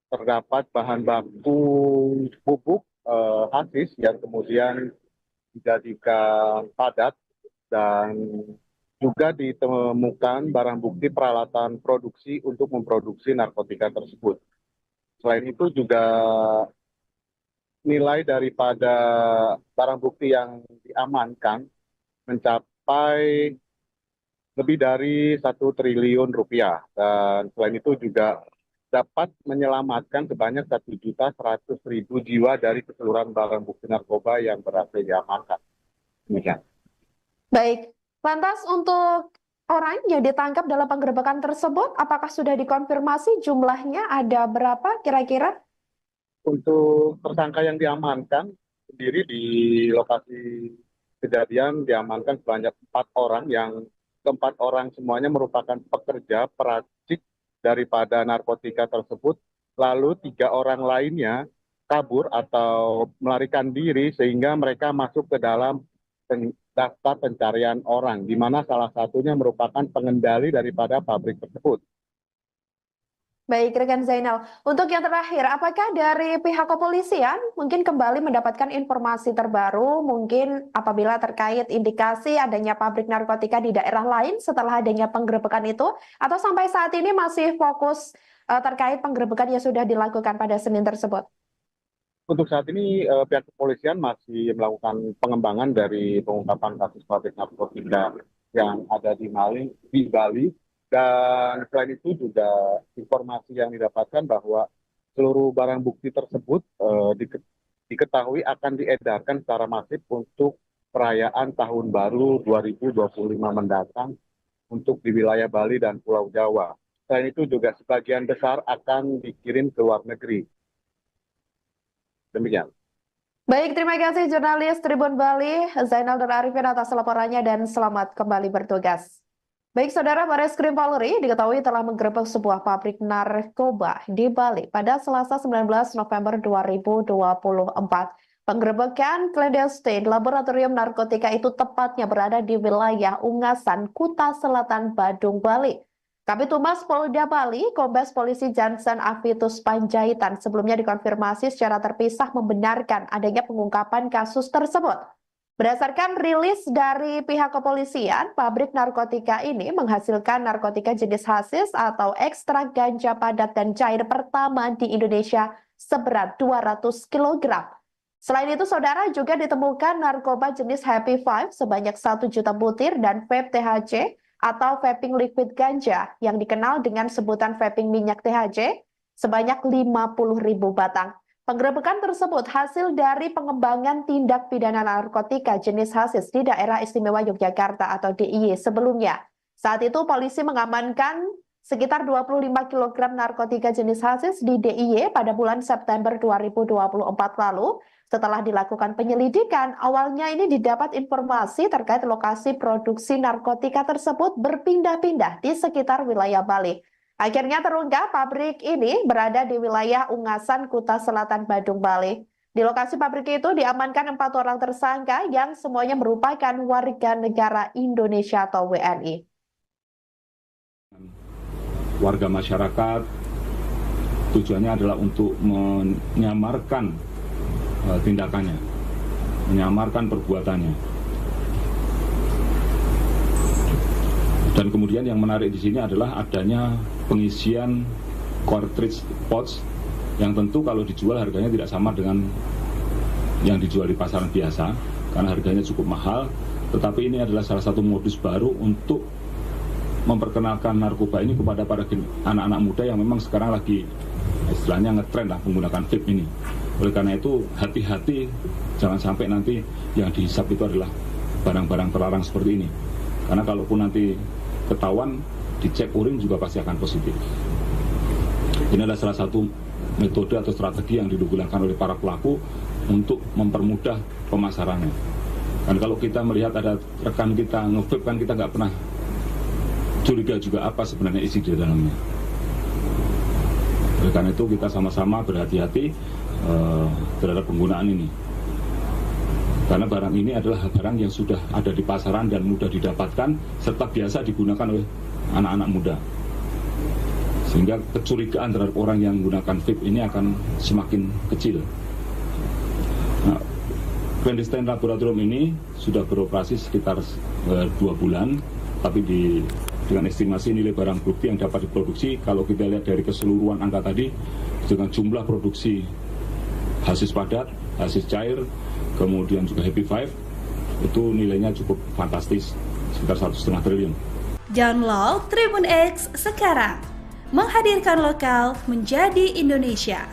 terdapat bahan baku bubuk hasis yang kemudian dijadikan padat, dan juga ditemukan barang bukti peralatan produksi untuk memproduksi narkotika tersebut. Selain itu juga nilai daripada barang bukti yang diamankan mencapai lebih dari 1 triliun rupiah. Dan selain itu juga dapat menyelamatkan sebanyak 1.100.000 jiwa dari keseluruhan barang bukti narkoba yang berhasil diamankan. Demikian. Baik, lantas untuk orang yang ditangkap dalam penggerebekan tersebut, apakah sudah dikonfirmasi jumlahnya ada berapa kira-kira? Untuk tersangka yang diamankan sendiri di lokasi kejadian diamankan sebanyak 4 orang, yang keempat orang semuanya merupakan pekerja peracik daripada narkotika tersebut. Lalu 3 orang lainnya kabur atau melarikan diri sehingga mereka masuk ke dalam daftar pencarian orang, di mana salah satunya merupakan pengendali daripada pabrik tersebut. Baik, rekan Zainal. Untuk yang terakhir, apakah dari pihak kepolisian mungkin kembali mendapatkan informasi terbaru, mungkin apabila terkait indikasi adanya pabrik narkotika di daerah lain setelah adanya penggerebekan itu, atau sampai saat ini masih fokus terkait penggerebekan yang sudah dilakukan pada Senin tersebut? Untuk saat ini pihak kepolisian masih melakukan pengembangan dari pengungkapan kasus pabrik narkotika yang ada di Bali. Dan selain itu juga informasi yang didapatkan bahwa seluruh barang bukti tersebut diketahui akan diedarkan secara masif untuk perayaan Tahun Baru 2025 mendatang untuk di wilayah Bali dan Pulau Jawa. Selain itu juga sebagian besar akan dikirim ke luar negeri. Demikian. Baik, terima kasih jurnalis Tribun Bali, Zainal Nur Arifin atas laporannya dan selamat kembali bertugas. Baik, saudara, Bareskrim Polri diketahui telah menggerebek sebuah pabrik narkoba di Bali pada Selasa 19 November 2024. Penggerebekan clandestine laboratorium narkotika itu tepatnya berada di wilayah Ungasan, Kuta Selatan, Badung, Bali. Kabid Humas Polda Bali, Kombes Polisi Jansen Avitus Panjaitan sebelumnya dikonfirmasi secara terpisah membenarkan adanya pengungkapan kasus tersebut. Berdasarkan rilis dari pihak kepolisian, pabrik narkotika ini menghasilkan narkotika jenis hasis atau ekstrak ganja padat dan cair pertama di Indonesia seberat 200 kg. Selain itu, saudara, juga ditemukan narkoba jenis Happy Five sebanyak 1 juta butir dan vape THC atau vaping liquid ganja yang dikenal dengan sebutan vaping minyak THC sebanyak 50.000 batang. Penggerebekan tersebut hasil dari pengembangan tindak pidana narkotika jenis hasis di Daerah Istimewa Yogyakarta atau DIY sebelumnya. Saat itu polisi mengamankan sekitar 25 kg narkotika jenis hasis di DIY pada bulan September 2024 lalu. Setelah dilakukan penyelidikan, awalnya ini didapat informasi terkait lokasi produksi narkotika tersebut berpindah-pindah di sekitar wilayah Bali. Akhirnya terungkap pabrik ini berada di wilayah Ungasan, Kuta Selatan, Badung, Bali. Di lokasi pabrik itu diamankan 4 orang tersangka yang semuanya merupakan warga negara Indonesia atau WNI. Warga masyarakat tujuannya adalah untuk menyamarkan tindakannya, menyamarkan perbuatannya. Dan kemudian yang menarik di sini adalah adanya pengisian cartridge pouch yang tentu kalau dijual harganya tidak sama dengan yang dijual di pasaran biasa karena harganya cukup mahal, tetapi ini adalah salah satu modus baru untuk memperkenalkan narkoba ini kepada para anak-anak muda yang memang sekarang lagi istilahnya ngetren lah menggunakan vape ini. Oleh karena itu hati-hati, jangan sampai nanti yang dihisap itu adalah barang-barang terlarang seperti ini. Karena kalaupun nanti ketahuan, dicek urin juga pasti akan positif. Ini adalah salah satu metode atau strategi yang digunakan oleh para pelaku untuk mempermudah pemasarannya. Dan kalau kita melihat ada rekan kita nge-vape kan kita nggak pernah curiga juga apa sebenarnya isi di dalamnya. Oleh karena itu kita sama-sama berhati-hati terhadap penggunaan ini. Karena barang ini adalah barang yang sudah ada di pasaran dan mudah didapatkan serta biasa digunakan oleh anak-anak muda. Sehingga kecurigaan terhadap orang yang menggunakan vape ini akan semakin kecil. Nah, clandestine laboratorium ini sudah beroperasi sekitar 2 bulan, tapi dengan estimasi nilai barang bukti yang dapat diproduksi, kalau kita lihat dari keseluruhan angka tadi, dengan jumlah produksi hasis padat, hasis cair, kemudian juga Happy Five, itu nilainya cukup fantastis, sekitar 1,5 triliun. Download Tribun X sekarang, menghadirkan lokal menjadi Indonesia.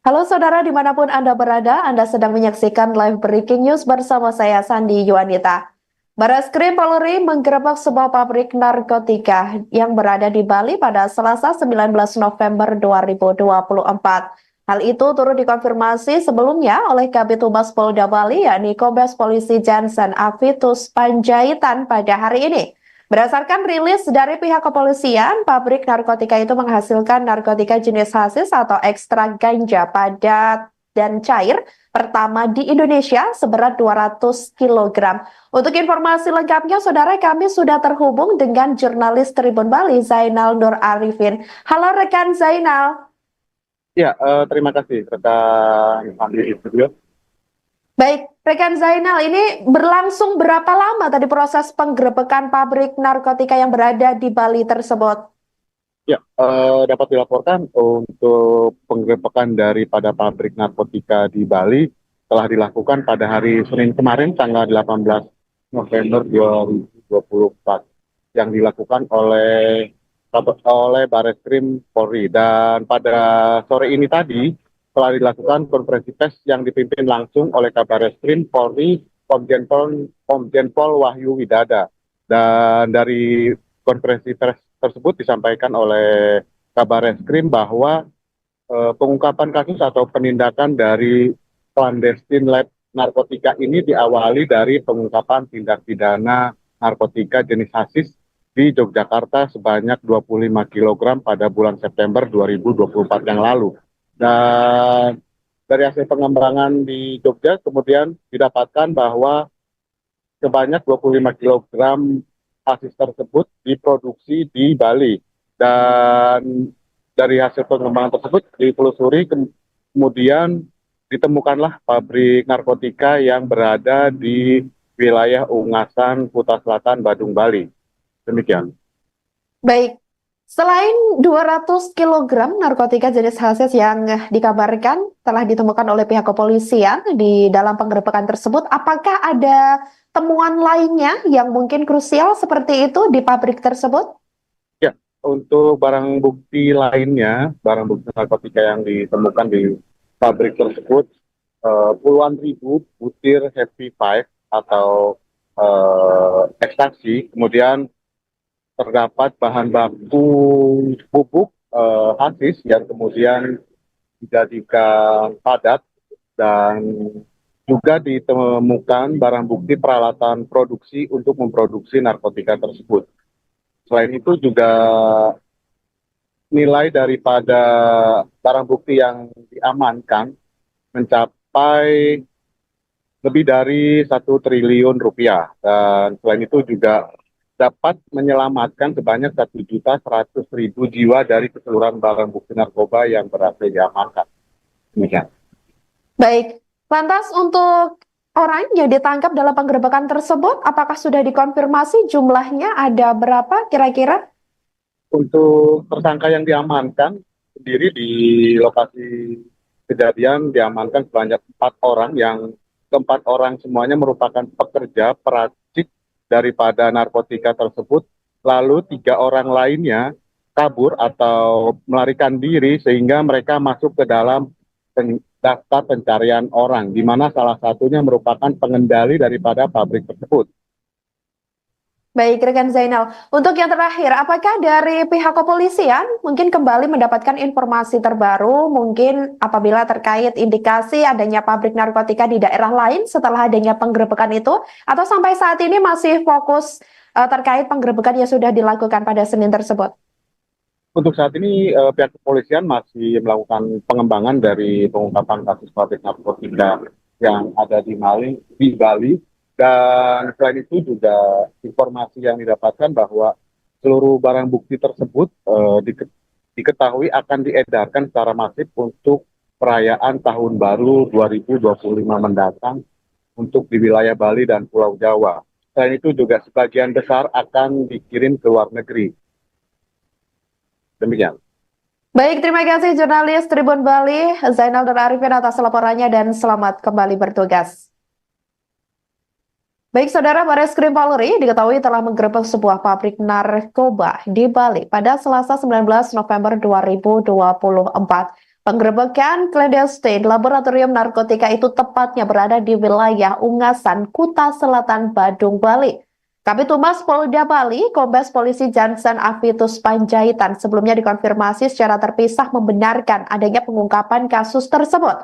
Halo saudara, dimanapun Anda berada, Anda sedang menyaksikan live breaking news bersama saya, Sandi Yuanita. Barreskrim Polri menggerebek sebuah pabrik narkotika yang berada di Bali pada Selasa 19 November 2024. Hal itu turut dikonfirmasi sebelumnya oleh Kabid Humas Polda Bali, yakni Kombes Polisi Jansen Avitus Panjaitan pada hari ini. Berdasarkan rilis dari pihak kepolisian, pabrik narkotika itu menghasilkan narkotika jenis hasis atau ekstrak ganja padat dan cair pertama di Indonesia seberat 200 kg. Untuk informasi lengkapnya, saudara, kami sudah terhubung dengan jurnalis Tribun Bali, Zainal Nur Arifin. Halo rekan Zainal. Ya, terima kasih rekan Andi di studio. Baik, rekan Zainal, ini berlangsung berapa lama tadi proses penggerebekan pabrik narkotika yang berada di Bali tersebut? Ya, dapat dilaporkan untuk penggerebekan daripada pabrik narkotika di Bali telah dilakukan pada hari Senin kemarin, tanggal 18 November 2024, yang dilakukan oleh Barreskrim Polri. Dan pada sore ini tadi telah dilakukan konferensi pers yang dipimpin langsung oleh Kabarreskrim Polri Komjen Pol Wahyu Widada. Dan dari konferensi pers tersebut disampaikan oleh Kabarreskrim bahwa pengungkapan kasus atau penindakan dari clandestine lab narkotika ini diawali dari pengungkapan tindak pidana narkotika jenis hasis di Yogyakarta sebanyak 25 kg pada bulan September 2024 yang lalu. Dan dari hasil pengembangan di Jogja kemudian didapatkan bahwa sebanyak 25 kg hasis tersebut diproduksi di Bali. Dan dari hasil pengembangan tersebut ditelusuri, kemudian ditemukanlah pabrik narkotika yang berada di wilayah Ungasan, Kuta Selatan, Badung, Bali. Demikian. Baik, selain 200 kg narkotika jenis hasis yang dikabarkan telah ditemukan oleh pihak kepolisian di dalam penggerebekan tersebut, apakah ada temuan lainnya yang mungkin krusial seperti itu di pabrik tersebut? Ya, untuk barang bukti lainnya, barang bukti narkotika yang ditemukan di pabrik tersebut, puluhan ribu butir Happy Five atau ekstasi, kemudian terdapat bahan baku bubuk hasis yang kemudian dijadikan padat, dan juga ditemukan barang bukti peralatan produksi untuk memproduksi narkotika tersebut. Selain itu juga nilai daripada barang bukti yang diamankan mencapai lebih dari 1 triliun rupiah, dan selain itu juga dapat menyelamatkan sebanyak 1.100.000 jiwa dari keseluruhan barang bukti narkoba yang berhasil diamankan. Demikian. Baik, lantas untuk orang yang ditangkap dalam penggerebekan tersebut, apakah sudah dikonfirmasi jumlahnya ada berapa kira-kira? Untuk tersangka yang diamankan sendiri di lokasi kejadian diamankan sebanyak 4 orang, yang keempat orang semuanya merupakan pekerja peracik daripada narkotika tersebut, lalu 3 orang lainnya kabur atau melarikan diri sehingga mereka masuk ke dalam daftar pencarian orang, di mana salah satunya merupakan pengendali daripada pabrik tersebut. Baik, rekan Zainal. Untuk yang terakhir, apakah dari pihak kepolisian mungkin kembali mendapatkan informasi terbaru, mungkin apabila terkait indikasi adanya pabrik narkotika di daerah lain setelah adanya penggerebekan itu, atau sampai saat ini masih fokus terkait penggerebekan yang sudah dilakukan pada Senin tersebut? Untuk saat ini pihak kepolisian masih melakukan pengembangan dari pengungkapan kasus pabrik narkotika yang ada di Bali. Dan selain itu juga informasi yang didapatkan bahwa seluruh barang bukti tersebut diketahui akan diedarkan secara masif untuk perayaan Tahun Baru 2025 mendatang untuk di wilayah Bali dan Pulau Jawa. Selain itu juga sebagian besar akan dikirim ke luar negeri. Demikian. Baik, terima kasih jurnalis Tribun Bali, Zainal dan Arifin atas laporannya dan selamat kembali bertugas. Baik, Saudara, Bareskrim Polri diketahui telah menggerebek sebuah pabrik narkoba di Bali pada Selasa 19 November 2024. Penggerebekan clandestine laboratorium narkotika itu tepatnya berada di wilayah Ungasan, Kuta Selatan, Badung, Bali. Kabid Humas Polda Bali, Kombes Polisi Jansen Avitus Panjaitan sebelumnya dikonfirmasi secara terpisah membenarkan adanya pengungkapan kasus tersebut.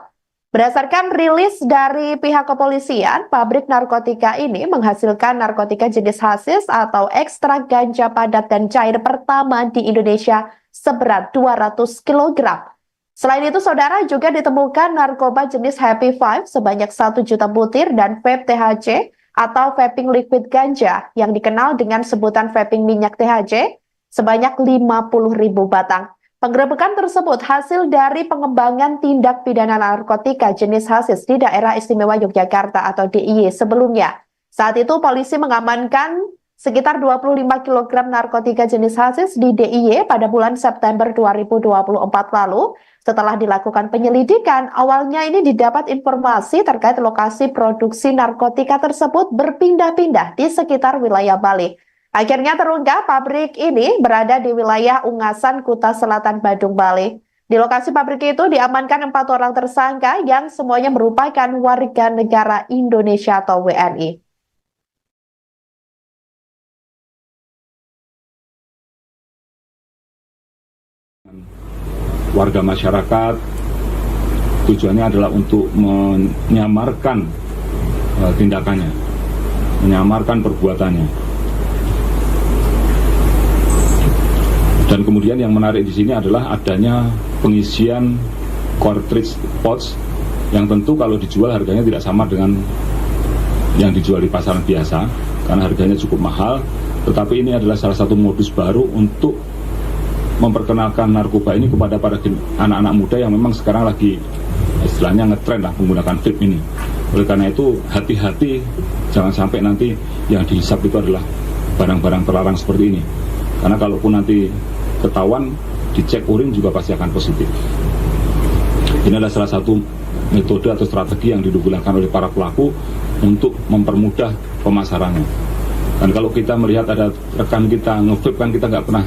Berdasarkan rilis dari pihak kepolisian, pabrik narkotika ini menghasilkan narkotika jenis hasis atau ekstrak ganja padat dan cair pertama di Indonesia seberat 200 kg. Selain itu, Saudara, juga ditemukan narkoba jenis Happy Five sebanyak 1 juta butir dan vape THC atau vaping liquid ganja yang dikenal dengan sebutan vaping minyak THC sebanyak 50.000 batang. Penggerebekan tersebut hasil dari pengembangan tindak pidana narkotika jenis hasis di Daerah Istimewa Yogyakarta atau DIY sebelumnya. Saat itu polisi mengamankan sekitar 25 kg narkotika jenis hasis di DIY pada bulan September 2024 lalu. Setelah dilakukan penyelidikan, awalnya ini didapat informasi terkait lokasi produksi narkotika tersebut berpindah-pindah di sekitar wilayah Bali. Akhirnya terungkap pabrik ini berada di wilayah Ungasan, Kuta Selatan, Badung, Bali. Di lokasi pabrik itu diamankan 4 orang tersangka yang semuanya merupakan warga negara Indonesia atau WNI. Warga masyarakat tujuannya adalah untuk menyamarkan tindakannya, menyamarkan perbuatannya. Dan kemudian yang menarik di sini adalah adanya pengisian cartridge pouch yang tentu kalau dijual harganya tidak sama dengan yang dijual di pasaran biasa karena harganya cukup mahal. Tetapi ini adalah salah satu modus baru untuk memperkenalkan narkoba ini kepada para anak-anak muda yang memang sekarang lagi istilahnya ngetren lah menggunakan vape ini. Oleh karena itu hati-hati, jangan sampai nanti yang dihisap itu adalah barang-barang terlarang seperti ini. Karena kalaupun nanti ketahuan, dicek urin juga pasti akan positif. Ini adalah salah satu metode atau strategi yang digunakan oleh para pelaku untuk mempermudah pemasarannya. Dan kalau kita melihat ada rekan kita nge-vape, kan kita nggak pernah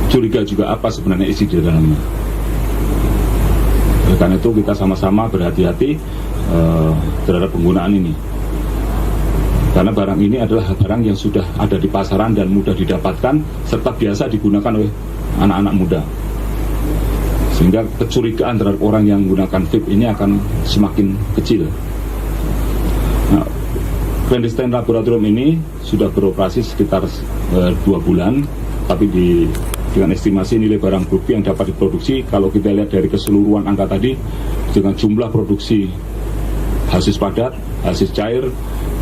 curiga juga apa sebenarnya isi di dalamnya. Oleh karena itu kita sama-sama berhati-hati terhadap penggunaan ini. Karena barang ini adalah barang yang sudah ada di pasaran dan mudah didapatkan serta biasa digunakan oleh anak-anak muda. Sehingga kecurigaan terhadap orang yang menggunakan vape ini akan semakin kecil. Nah, clandestine laboratorium ini sudah beroperasi sekitar 2 bulan, tapi dengan estimasi nilai barang bukti yang dapat diproduksi, kalau kita lihat dari keseluruhan angka tadi, dengan jumlah produksi hasis padat, hasis cair,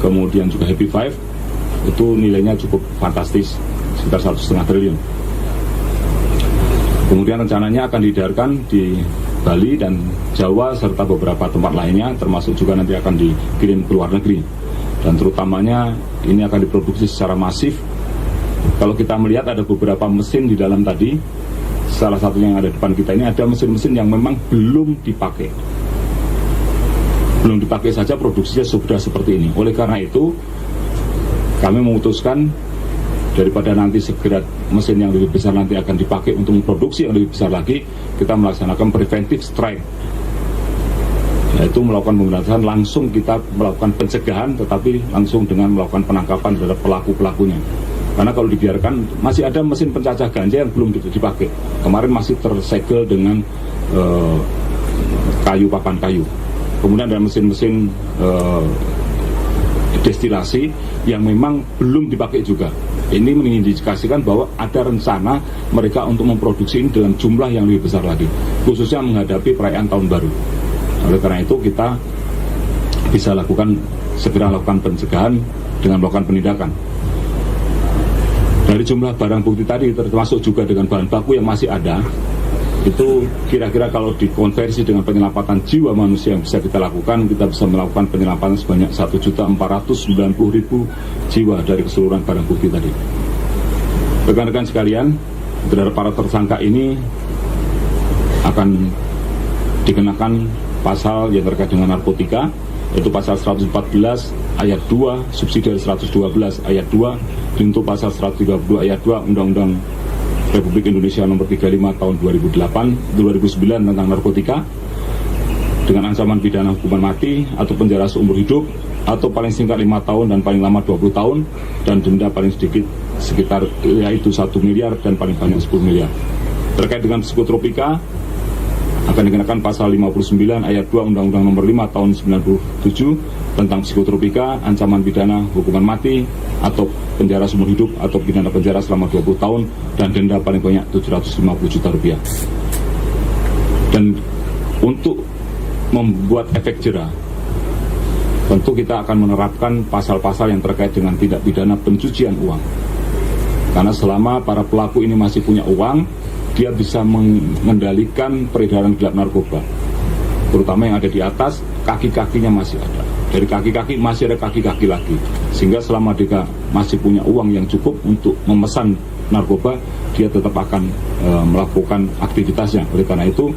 kemudian juga Happy Five, itu nilainya cukup fantastis, sekitar 1,5 triliun. Kemudian rencananya akan diedarkan di Bali dan Jawa serta beberapa tempat lainnya, termasuk juga nanti akan dikirim ke luar negeri. Dan terutamanya ini akan diproduksi secara masif. Kalau kita melihat ada beberapa mesin di dalam tadi, salah satunya yang ada di depan kita ini ada mesin-mesin yang memang belum dipakai. Belum dipakai saja produksinya sudah seperti ini. Oleh karena itu, kami memutuskan daripada nanti segera mesin yang lebih besar nanti akan dipakai untuk memproduksi yang lebih besar lagi, kita melaksanakan preventive strike, yaitu melakukan pemberantasan, langsung kita melakukan pencegahan, tetapi langsung dengan melakukan penangkapan terhadap pelaku-pelakunya. Karena kalau dibiarkan, masih ada mesin pencacah ganja yang belum dipakai. Kemarin masih tersegel dengan papan kayu. Kemudian ada mesin-mesin destilasi yang memang belum dipakai juga. Ini mengindikasikan bahwa ada rencana mereka untuk memproduksi ini dalam jumlah yang lebih besar lagi, khususnya menghadapi perayaan tahun baru. Oleh karena itu kita bisa segera lakukan pencegahan dengan melakukan penindakan. Dari jumlah barang bukti tadi, termasuk juga dengan bahan baku yang masih ada, itu kira-kira kalau dikonversi dengan penyelamatan jiwa manusia yang bisa kita lakukan, kita bisa melakukan penyelamatan sebanyak 1.490.000 jiwa dari keseluruhan barang bukti tadi. Rekan-rekan sekalian, terhadap para tersangka ini akan dikenakan pasal yang terkait dengan narkotika, yaitu pasal 114 ayat 2 subsidi 112 ayat 2 untuk pasal 132 ayat 2 Undang-Undang Republik Indonesia nomor 35 tahun 2009 tentang narkotika, dengan ancaman pidana hukuman mati atau penjara seumur hidup atau paling singkat 5 tahun dan paling lama 20 tahun dan denda paling sedikit sekitar yaitu 1 miliar dan paling banyak 10 miliar. Terkait dengan psikotropika akan dikenakan pasal 59 ayat 2 Undang-Undang nomor 5 tahun 97 tentang psikotropika, ancaman pidana hukuman mati atau penjara seumur hidup atau pidana penjara selama 20 tahun dan denda paling banyak 750 juta rupiah. Dan untuk membuat efek jera, tentu kita akan menerapkan pasal-pasal yang terkait dengan tindak pidana pencucian uang. Karena selama para pelaku ini masih punya uang, dia bisa mengendalikan peredaran gelap narkoba, terutama yang ada di atas, kaki-kakinya masih ada. Dari kaki-kaki masih ada kaki-kaki lagi, sehingga selama dia masih punya uang yang cukup untuk memesan narkoba, dia tetap akan melakukan aktivitasnya. Oleh karena itu,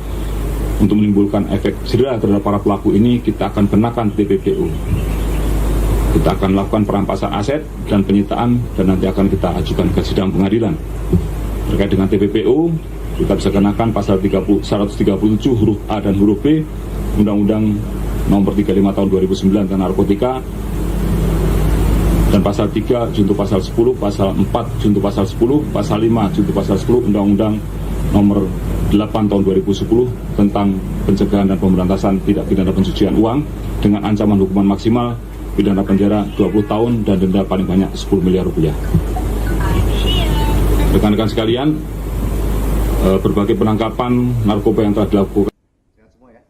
untuk menimbulkan efek jera terhadap para pelaku ini, kita akan kenakan TPPU. Kita akan lakukan perampasan aset dan penyitaan, dan nanti akan kita ajukan ke sidang pengadilan. Terkait dengan TPPU, kita bisa kenakan pasal 137 huruf A dan huruf B Undang-Undang nomor 35 tahun 2009 tentang narkotika, dan pasal 3 junto pasal 10, pasal 4 junto pasal 10, pasal 5 junto pasal 10 Undang-Undang nomor 8 tahun 2010 tentang pencegahan dan pemberantasan tindak pidana pencucian uang dengan ancaman hukuman maksimal pidana penjara 20 tahun dan denda paling banyak 10 miliar rupiah. Rekan-rekan sekalian, berbagai penangkapan narkoba yang telah dilakukan. Sehat semua ya?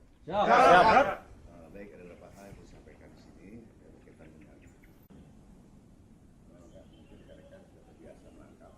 Baik, ada beberapa hal yang saya sampaikan di sini berkaitan dengan rekan-rekan sudah terbiasa menangkap.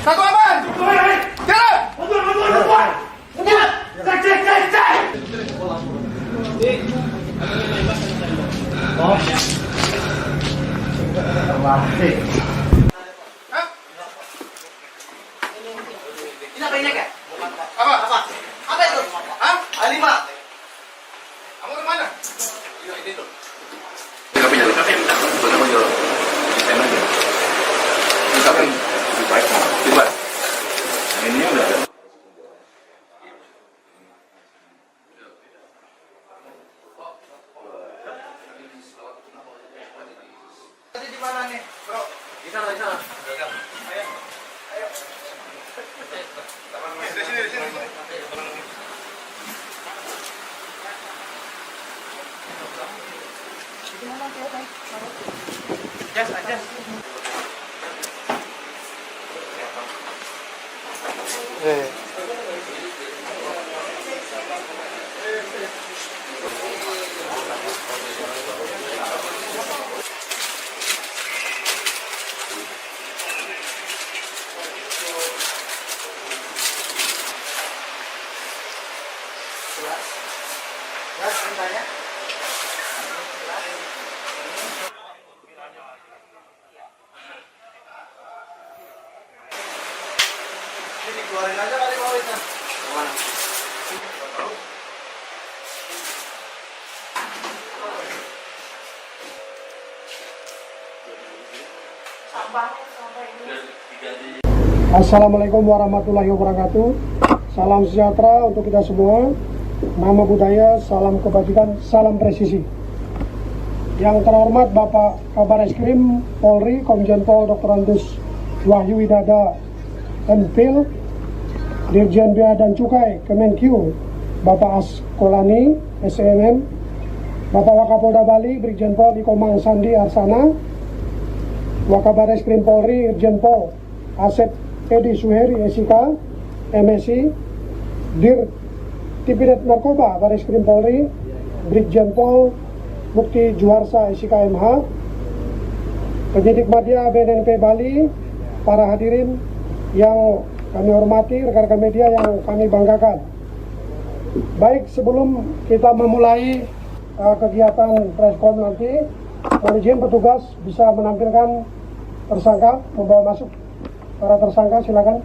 Satu aman. Jalan. Ini apa ini ya? Apa? Apa itu? Hah? A5. Kamu kemana? Ini tuh. Ini udah ada. Tadi di mana nih, bro? Di sana, di sana. Ayo. Ayo. Di sini, di sini. Jas, jas. Jas, tanya. Ini dikeluarin aja kali Pak Wisna. Kemana? Assalamualaikum warahmatullahi wabarakatuh. Salam sejahtera untuk kita semua. Nama budaya, salam kebajikan, salam presisi. Yang terhormat Bapak Kabar Eskrim Polri Komjen Pol Dr. Andes Wahyu Widada MPhil, Dirjen Bea dan Cukai Kemenkyu Bapak Askolani SEMM, Bapak Wakapolda Bali Brigjen Pol Ikomang Sandi Arsana, Wakabar Eskrim Polri Irjen Pol Asep Edi Suheri SIK MSI, Dir Tipidat Narkoba Baris Krim Polri Brigjen Pol Mukti Juharsa SIK MH, penyidik Madya BNNP Bali, para hadirin yang kami hormati, rekan-rekan media yang kami banggakan. Baik, sebelum kita memulai kegiatan preskon nanti, mohon izin petugas bisa menampilkan tersangka, membawa masuk para tersangka, silakan.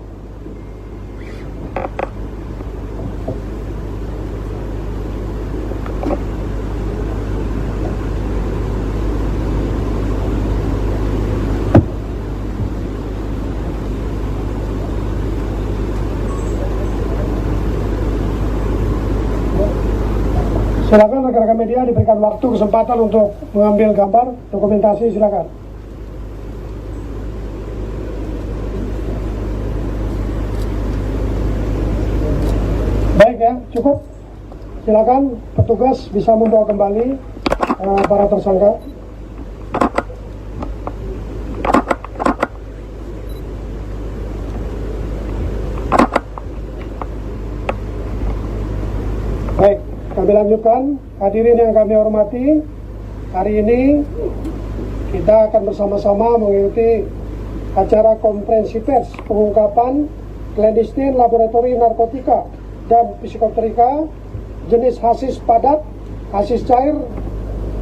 Silakan rekan-rekan media diberikan waktu kesempatan untuk mengambil gambar dokumentasi, silakan. Baik ya, cukup. Silakan petugas bisa membawa kembali para tersangka. Baik, kami lanjutkan. Hadirin yang kami hormati, hari ini kita akan bersama-sama mengikuti acara konferensi pers pengungkapan clandestine laboratori narkotika dan psikotrika jenis hasis padat, hasis cair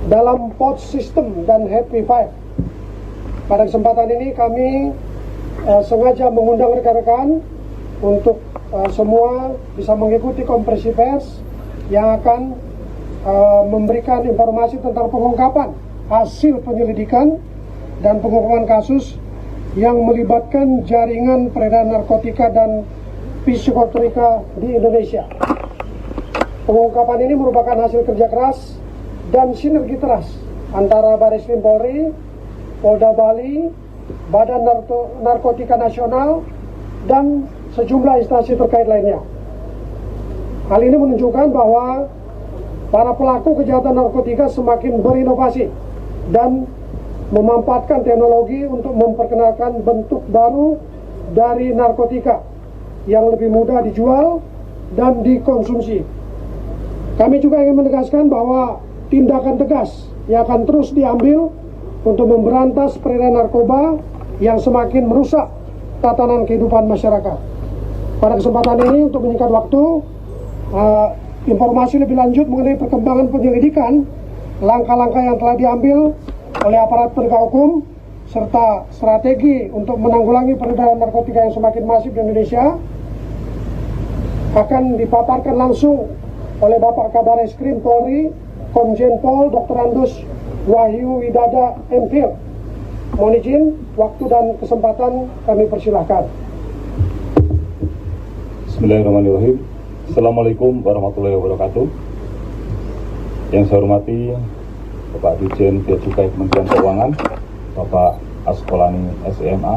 dalam pouch system dan Happy Five. Pada kesempatan ini kami sengaja mengundang rekan-rekan untuk semua bisa mengikuti konferensi pers yang akan memberikan informasi tentang pengungkapan hasil penyelidikan dan pengungkapan kasus yang melibatkan jaringan peredaran narkotika dan psikotrika di Indonesia. Pengungkapan ini merupakan hasil kerja keras dan sinergi teras antara Bareskrim Polri, Polda Bali, Badan Narkotika Nasional, dan sejumlah instansi terkait lainnya. Hal ini menunjukkan bahwa para pelaku kejahatan narkotika semakin berinovasi dan memanfaatkan teknologi untuk memperkenalkan bentuk baru dari narkotika yang lebih mudah dijual dan dikonsumsi. Kami juga ingin menegaskan bahwa tindakan tegas yang akan terus diambil untuk memberantas peredaran narkoba yang semakin merusak tatanan kehidupan masyarakat. Pada kesempatan ini, untuk menyingkat waktu, informasi lebih lanjut mengenai perkembangan penyelidikan, langkah-langkah yang telah diambil oleh aparat penegak hukum, serta strategi untuk menanggulangi peredaran narkotika yang semakin masif di Indonesia, akan dipaparkan langsung oleh Bapak Kabareskrim Polri, Komjen Pol Dr. Andus Wahyu Widada MPhil. Mohon izin, waktu dan kesempatan kami persilahkan. Bismillahirrahmanirrahim. Assalamualaikum warahmatullahi wabarakatuh. Yang saya hormati Bapak Dirjen Bea Cukai Kementerian Keuangan, Bapak Askolani SMA,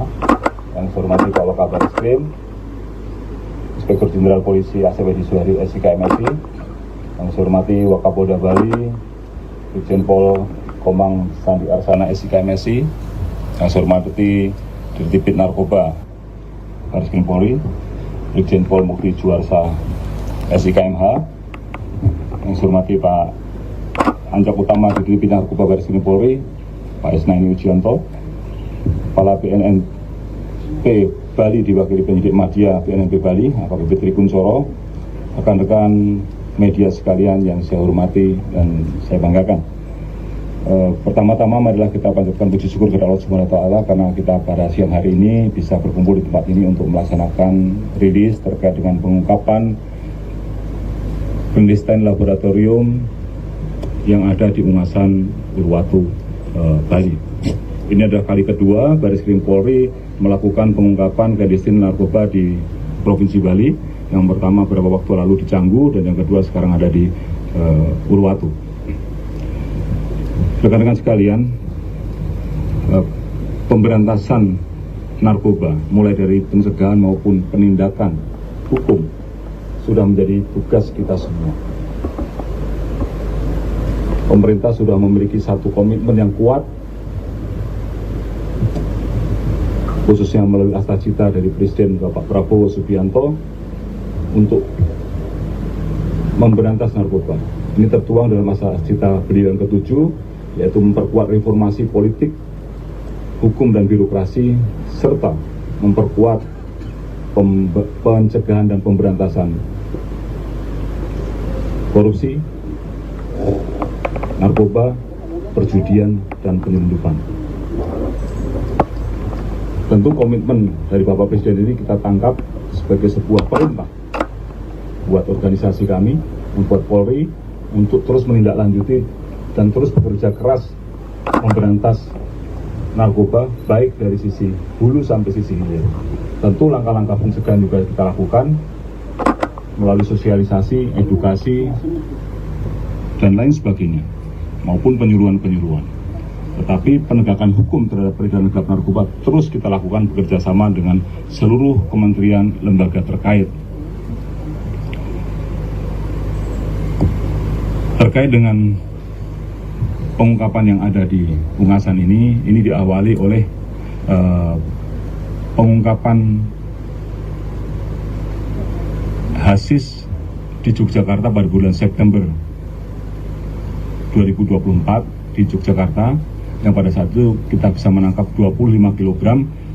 yang saya hormati Pak Kabareskrim, Inspektur Jenderal Polisi ACWD Suhari SIK MSI, yang saya hormati Wakapolda Bali, Dirjen Pol Komang Sandi Arsana SIK MSI, yang saya hormati Dirtipid Narkoba Bareskrim Polri, Dirjen Pol Mukti Juarsa SIK MH, yang saya hormati Pak Anjak Utama Dirtipid Narkoba Bareskrim Polri, Pak Esnaini Ujianto, Kepala BNNP Bali diwakili penyidik Madya BNNP Bali, AKBP Trikunsoro, rekan-rekan media sekalian yang saya hormati dan saya banggakan. Pertama-tama marilah kita panjatkan puji syukur kepada Allah Subhanahu wa taala karena kita pada siang hari ini bisa berkumpul di tempat ini untuk melaksanakan rilis terkait dengan pengungkapan penelitian laboratorium yang ada di Ungasan Uluwatu, Bali. Ini adalah kali kedua Bareskrim Polri melakukan pengungkapan clandestine narkoba di Provinsi Bali. Yang pertama beberapa waktu lalu di Canggu dan yang kedua sekarang ada di Uluwatu. Rekan-rekan sekalian, pemberantasan narkoba mulai dari pencegahan maupun penindakan hukum sudah menjadi tugas kita semua. Pemerintah sudah memiliki satu komitmen yang kuat, khususnya melalui Astacita dari Presiden Bapak Prabowo Subianto untuk memberantas narkoba. Ini tertuang dalam Astacita beliau yang ke-7, yaitu memperkuat reformasi politik, hukum dan birokrasi, serta memperkuat pencegahan dan pemberantasan korupsi, narkoba, perjudian, dan penyelundupan. Tentu komitmen dari Bapak Presiden ini kita tangkap sebagai sebuah perintah buat organisasi kami, membuat Polri untuk terus menindaklanjuti dan terus bekerja keras memberantas narkoba baik dari sisi hulu sampai sisi hilir. Tentu langkah-langkah pencegahan juga kita lakukan melalui sosialisasi, edukasi, dan lain sebagainya, maupun penyuluhan-penyuluhan. Tetapi penegakan hukum terhadap peredaran gelap narkoba terus kita lakukan bekerja sama dengan seluruh kementerian lembaga terkait. Terkait dengan pengungkapan yang ada di Ungasan ini diawali oleh pengungkapan hasis di Yogyakarta pada bulan September 2024 di Yogyakarta, yang pada saat itu kita bisa menangkap 25 kg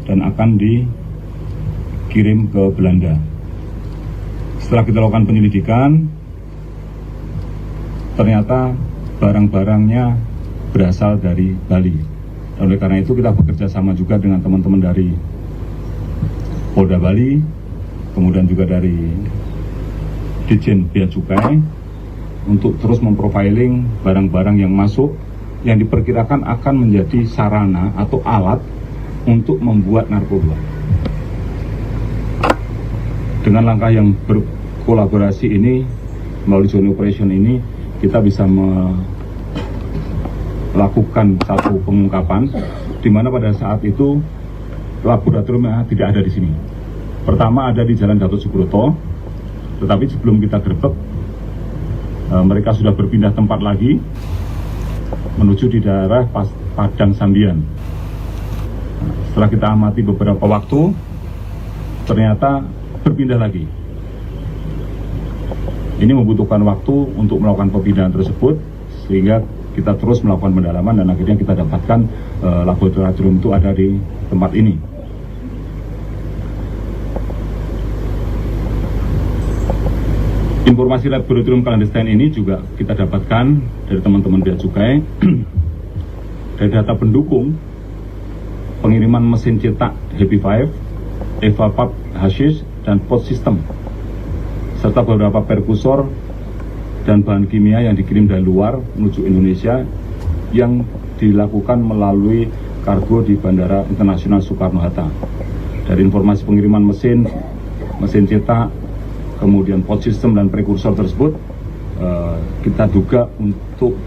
dan akan dikirim ke Belanda. Setelah kita lakukan penyelidikan, ternyata barang-barangnya berasal dari Bali. Dan oleh karena itu kita bekerja sama juga dengan teman-teman dari Polda Bali, kemudian juga dari Ditjen Bea Cukai, untuk terus memprofiling barang-barang yang masuk yang diperkirakan akan menjadi sarana atau alat untuk membuat narkoba. Dengan langkah yang berkolaborasi ini, melalui joint operation ini, kita bisa melakukan satu pengungkapan di mana pada saat itu laboratoriumnya tidak ada di sini. Pertama ada di Jalan Gatot Subroto, tetapi sebelum kita gerbek mereka sudah berpindah tempat lagi menuju di daerah Padang Sambian. Setelah kita amati beberapa waktu, ternyata berpindah lagi. Ini membutuhkan waktu untuk melakukan pemindahan tersebut, sehingga kita terus melakukan pendalaman dan akhirnya kita dapatkan laboratorium itu ada di tempat ini. Informasi laboratorium clandestine ini juga kita dapatkan dari teman-teman bea cukai dari data pendukung pengiriman mesin cetak Happy Five, Evapap Hashish, dan pot system, serta beberapa perkusor dan bahan kimia yang dikirim dari luar menuju Indonesia yang dilakukan melalui kargo di Bandara Internasional Soekarno-Hatta. Dari informasi pengiriman mesin cetak, kemudian pot system dan prekursor tersebut, kita duga untuk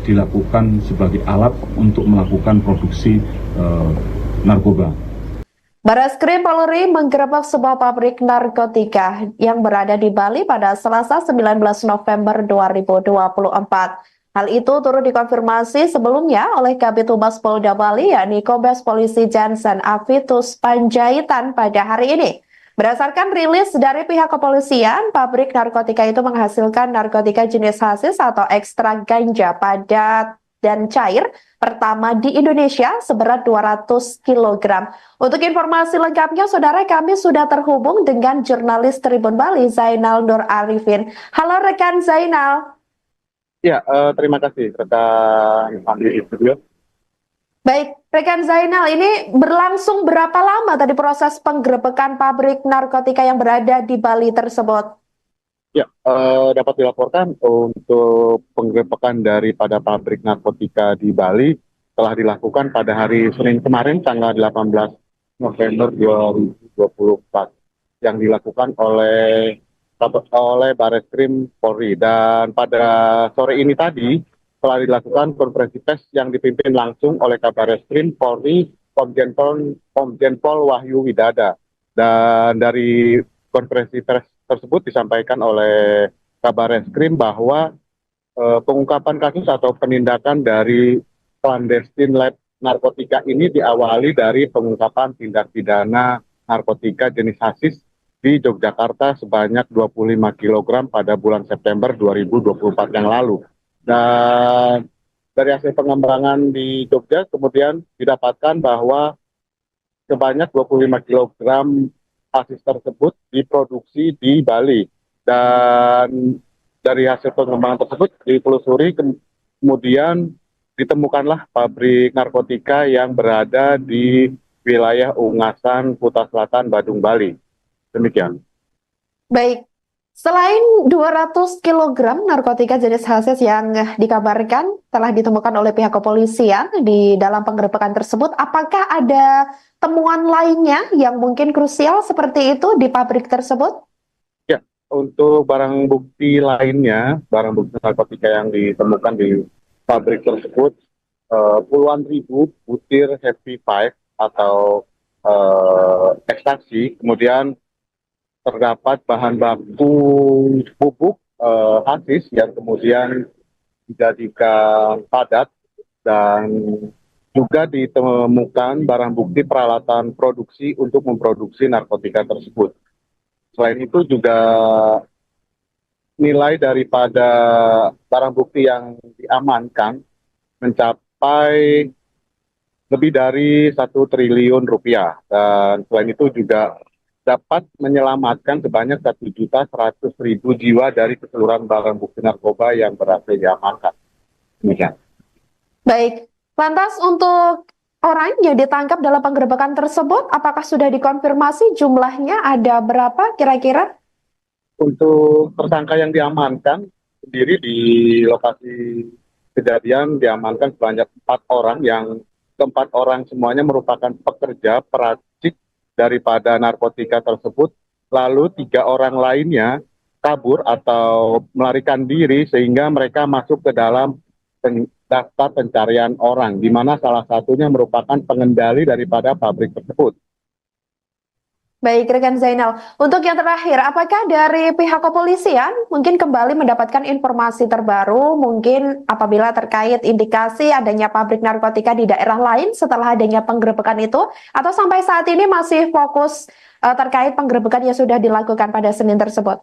dilakukan sebagai alat untuk melakukan produksi narkoba. Barreskrim Polri menggerebek sebuah pabrik narkotika yang berada di Bali pada Selasa 19 November 2024. Hal itu turut dikonfirmasi sebelumnya oleh Kabid Humas Polda Bali, yakni Kombes Polisi Jansen Avitus Panjaitan pada hari ini. Berdasarkan rilis dari pihak kepolisian, pabrik narkotika itu menghasilkan narkotika jenis hasis atau ekstrak ganja padat dan cair pertama di Indonesia seberat 200 kg. Untuk informasi lengkapnya, saudara, kami sudah terhubung dengan jurnalis Tribun Bali, Zainal Nur Arifin. Halo rekan Zainal. Ya, terima kasih rekan Andi di studio. Baik, rekan Zainal, ini berlangsung berapa lama tadi proses penggerebekan pabrik narkotika yang berada di Bali tersebut? Ya, dapat dilaporkan untuk penggerebekan daripada pabrik narkotika di Bali telah dilakukan pada hari Senin kemarin, tanggal 18 November 2024, yang dilakukan oleh Barreskrim Polri. Dan pada sore ini tadi telah dilakukan konferensi pers yang dipimpin langsung oleh Kabarreskrim Polri, Komjen Pol Wahyu Widada. Dan dari konferensi pers tersebut disampaikan oleh Kabarreskrim bahwa pengungkapan kasus atau penindakan dari clandestine lab narkotika ini diawali dari pengungkapan tindak pidana narkotika jenis hasis di Yogyakarta sebanyak 25 kg pada bulan September 2024 yang lalu. Dan dari hasil pengembangan di Jogja kemudian didapatkan bahwa sebanyak 25 kg hasis tersebut diproduksi di Bali. Dan dari hasil pengembangan tersebut ditelusuri, kemudian ditemukanlah pabrik narkotika yang berada di wilayah Ungasan, Kuta Selatan, Badung, Bali. Demikian. Baik, selain 200 kg narkotika jenis hasis yang dikabarkan telah ditemukan oleh pihak kepolisian di dalam penggerebekan tersebut, apakah ada temuan lainnya yang mungkin krusial seperti itu di pabrik tersebut? Ya, untuk barang bukti lainnya, barang bukti narkotika yang ditemukan di pabrik tersebut, puluhan ribu butir Happy Five atau ekstasi, kemudian terdapat bahan baku bubuk hasis yang kemudian dijadikan padat, dan juga ditemukan barang bukti peralatan produksi untuk memproduksi narkotika tersebut. Selain itu juga nilai daripada barang bukti yang diamankan mencapai lebih dari 1 triliun rupiah. Dan selain itu juga dapat menyelamatkan sebanyak 1.100.000 jiwa dari keseluruhan barang bukti narkoba yang berhasil diamankan. Demikian. Baik, lantas untuk orang yang ditangkap dalam penggerebekan tersebut, apakah sudah dikonfirmasi jumlahnya ada berapa kira-kira? Untuk tersangka yang diamankan sendiri di lokasi kejadian diamankan sebanyak 4 orang, yang keempat orang semuanya merupakan pekerja peracik daripada narkotika tersebut. Lalu 3 orang lainnya kabur atau melarikan diri sehingga mereka masuk ke dalam daftar pencarian orang, di mana salah satunya merupakan pengendali daripada pabrik tersebut. Baik, rekan Zainal. Untuk yang terakhir, apakah dari pihak kepolisian mungkin kembali mendapatkan informasi terbaru, mungkin apabila terkait indikasi adanya pabrik narkotika di daerah lain setelah adanya penggerebekan itu, atau sampai saat ini masih fokus terkait penggerebekan yang sudah dilakukan pada Senin tersebut?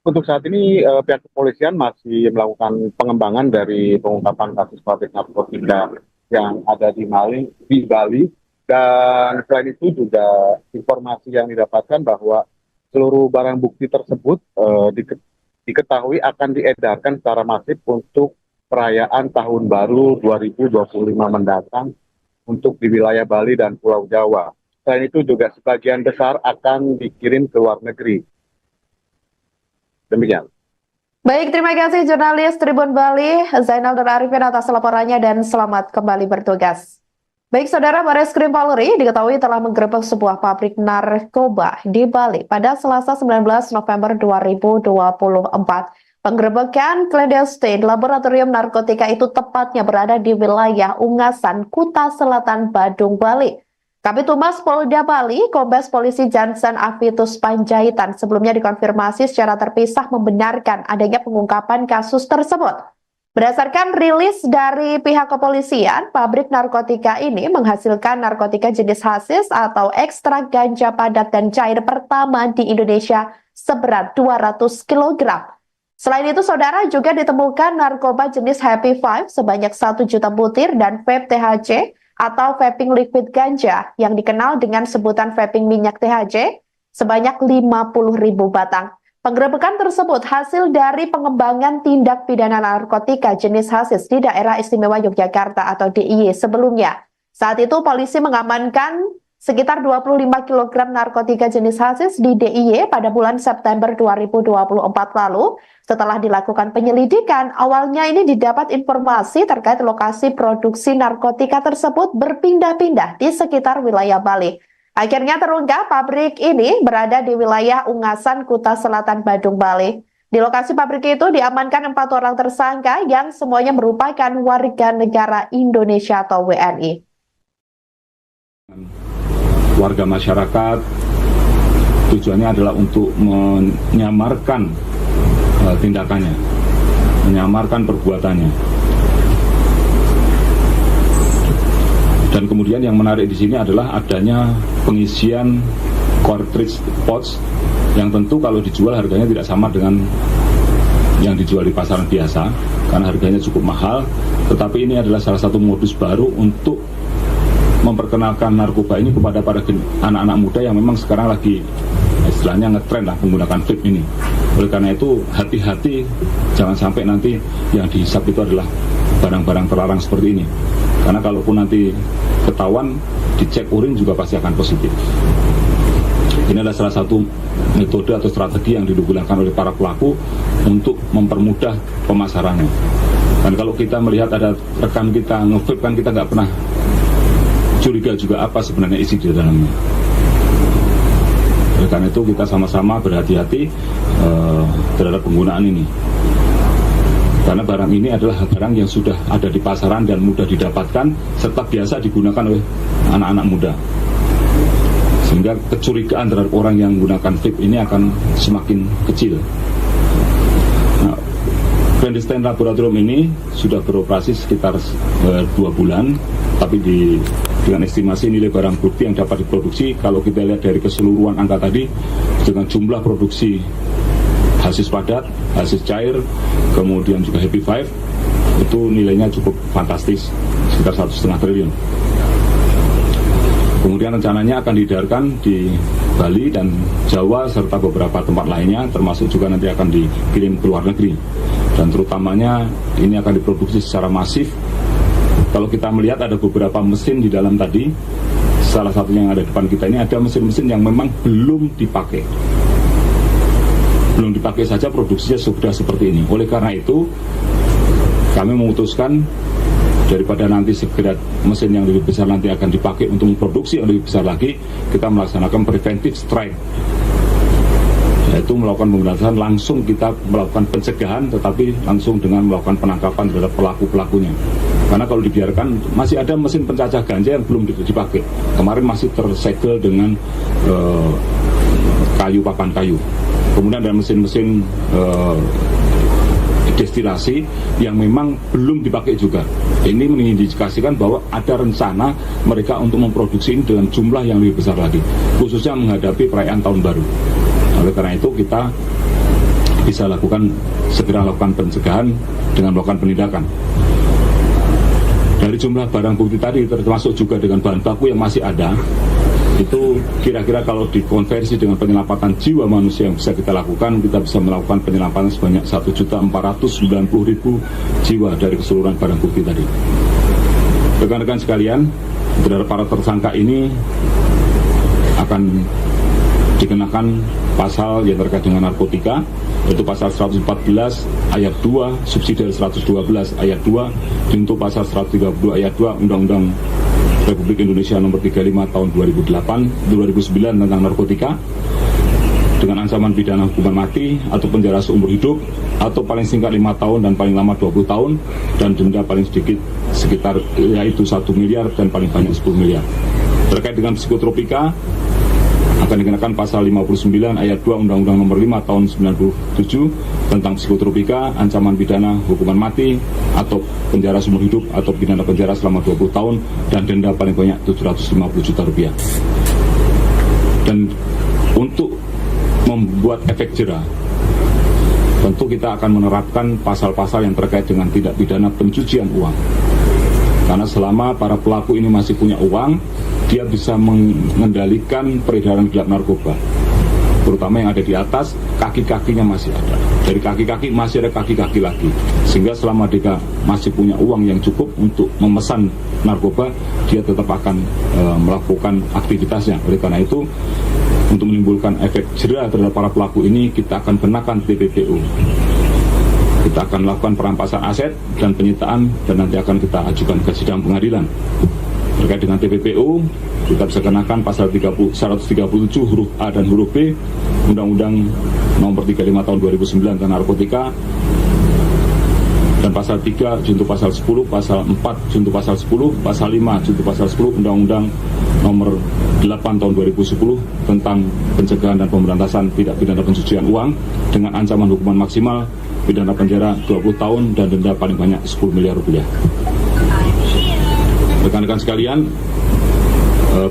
Untuk saat ini pihak kepolisian masih melakukan pengembangan dari pengungkapan kasus pabrik narkotika yang ada di Bali. Dan selain itu juga informasi yang didapatkan bahwa seluruh barang bukti tersebut diketahui akan diedarkan secara masif untuk perayaan Tahun Baru 2025 mendatang untuk di wilayah Bali dan Pulau Jawa. Selain itu juga sebagian besar akan dikirim ke luar negeri. Demikian. Baik, terima kasih jurnalis Tribun Bali, Zainal Nur Arifin atas laporannya dan selamat kembali bertugas. Baik, Saudara, Bareskrim Polri diketahui telah menggerebek sebuah pabrik narkoba di Bali pada Selasa 19 November 2024. Penggerebekan clandestine laboratorium narkotika itu tepatnya berada di wilayah Ungasan, Kuta Selatan, Badung, Bali. Kabid Humas Polda Bali, Kombes Polisi Jansen Avitus Panjaitan sebelumnya dikonfirmasi secara terpisah membenarkan adanya pengungkapan kasus tersebut. Berdasarkan rilis dari pihak kepolisian, pabrik narkotika ini menghasilkan narkotika jenis hasis atau ekstrak ganja padat dan cair pertama di Indonesia seberat 200 kg. Selain itu, Saudara, juga ditemukan narkoba jenis Happy Five sebanyak 1 juta butir dan vape THC atau vaping liquid ganja yang dikenal dengan sebutan vaping minyak THC sebanyak 50.000 batang. Penggerebekan tersebut hasil dari pengembangan tindak pidana narkotika jenis hasis di Daerah Istimewa Yogyakarta atau DIY sebelumnya. Saat itu polisi mengamankan sekitar 25 kg narkotika jenis hasis di DIY pada bulan September 2024 lalu. Setelah dilakukan penyelidikan, awalnya ini didapat informasi terkait lokasi produksi narkotika tersebut berpindah-pindah di sekitar wilayah Bali. Akhirnya terungkap pabrik ini berada di wilayah Ungasan, Kuta Selatan, Badung, Bali. Di lokasi pabrik itu diamankan 4 orang tersangka yang semuanya merupakan warga negara Indonesia atau WNI. Warga masyarakat tujuannya adalah untuk menyamarkan tindakannya, menyamarkan perbuatannya. Dan kemudian yang menarik di sini adalah adanya pengisian cartridge pouch yang tentu kalau dijual harganya tidak sama dengan yang dijual di pasaran biasa karena harganya cukup mahal, tetapi ini adalah salah satu modus baru untuk memperkenalkan narkoba ini kepada para anak-anak muda yang memang sekarang lagi istilahnya ngetren lah menggunakan vape ini. Oleh karena itu hati-hati, jangan sampai nanti yang dihisap itu adalah barang-barang terlarang seperti ini. Karena kalaupun nanti ketahuan, dicek urin juga pasti akan positif. Ini adalah salah satu metode atau strategi yang digunakan oleh para pelaku untuk mempermudah pemasarannya. Dan kalau kita melihat ada rekan kita nge-vape kan kita nggak pernah curiga juga apa sebenarnya isi di dalamnya. Oleh karena itu kita sama-sama berhati-hati terhadap penggunaan ini. Karena barang ini adalah barang yang sudah ada di pasaran dan mudah didapatkan serta biasa digunakan oleh anak-anak muda. Sehingga kecurigaan terhadap orang yang menggunakan vape ini akan semakin kecil. Nah, clandestine laboratorium ini sudah beroperasi sekitar 2 bulan, tapi dengan estimasi nilai barang bukti yang dapat diproduksi, kalau kita lihat dari keseluruhan angka tadi, dengan jumlah produksi hasis padat, hasis cair, kemudian juga Happy Five, itu nilainya cukup fantastis, sekitar 1,5 triliun. Kemudian rencananya akan diedarkan di Bali dan Jawa serta beberapa tempat lainnya, termasuk juga nanti akan dikirim ke luar negeri. Dan terutamanya ini akan diproduksi secara masif. Kalau kita melihat ada beberapa mesin di dalam tadi, salah satunya yang ada di depan kita ini ada mesin-mesin yang memang belum dipakai. Belum dipakai saja produksinya sudah seperti ini. Oleh karena itu kami memutuskan daripada nanti segera mesin yang lebih besar nanti akan dipakai untuk memproduksi yang lebih besar lagi, kita melaksanakan preventive strike, yaitu melakukan pemberantasan langsung, kita melakukan pencegahan tetapi langsung dengan melakukan penangkapan terhadap pelaku-pelakunya. Karena kalau dibiarkan masih ada mesin pencacah ganja yang belum dipakai. Kemarin masih tersegel dengan kayu, papan kayu. Kemudian ada mesin-mesin destilasi yang memang belum dipakai juga. Ini mengindikasikan bahwa ada rencana mereka untuk memproduksi ini dengan jumlah yang lebih besar lagi, khususnya menghadapi perayaan tahun baru. Oleh karena itu kita bisa segera lakukan pencegahan dengan melakukan penindakan. Dari jumlah barang bukti tadi termasuk juga dengan bahan baku yang masih ada, itu kira-kira kalau dikonversi dengan penyelamatan jiwa manusia yang bisa kita lakukan, kita bisa melakukan penyelamatan sebanyak 1.490.000 jiwa dari keseluruhan barang bukti tadi. Rekan-rekan sekalian, terhadap para tersangka ini akan dikenakan pasal yang terkait dengan narkotika, yaitu pasal 114 ayat 2 subsidi 112 ayat 2 untuk pasal 132 ayat 2 Undang-Undang Republik Indonesia nomor 35 tahun 2009 tentang narkotika, dengan ancaman pidana hukuman mati atau penjara seumur hidup atau paling singkat 5 tahun dan paling lama 20 tahun dan denda paling sedikit sekitar yaitu 1 miliar dan paling banyak 10 miliar. Terkait dengan psikotropika akan dikenakan pasal 59 ayat 2 Undang-Undang nomor 5 tahun 97 tentang psikotropika, ancaman pidana hukuman mati atau penjara seumur hidup atau pidana penjara selama 20 tahun dan denda paling banyak 750 juta rupiah. Dan untuk membuat efek jera, tentu kita akan menerapkan pasal-pasal yang terkait dengan tindak pidana pencucian uang. Karena selama para pelaku ini masih punya uang, dia bisa mengendalikan peredaran gelap narkoba, terutama yang ada di atas, kaki-kakinya masih ada. Dari kaki-kaki masih ada kaki-kaki lagi, sehingga selama dia masih punya uang yang cukup untuk memesan narkoba, dia tetap akan melakukan aktivitasnya. Oleh karena itu, untuk menimbulkan efek jera terhadap para pelaku ini, kita akan kenakan TPPU. Kita akan melakukan perampasan aset dan penyitaan, dan nanti akan kita ajukan ke sidang pengadilan. Terkait dengan TPPU, kita bisa kenakan pasal 137 huruf A dan huruf B Undang-Undang nomor 35 tahun 2009 tentang narkotika, dan pasal 3 junto pasal 10, pasal 4 junto pasal 10, pasal 5 junto pasal 10 Undang-Undang nomor 8 tahun 2010 tentang pencegahan dan pemberantasan tindak pidana pencucian uang dengan ancaman hukuman maksimal pidana penjara 20 tahun dan denda paling banyak 10 miliar rupiah. Rekan-rekan sekalian,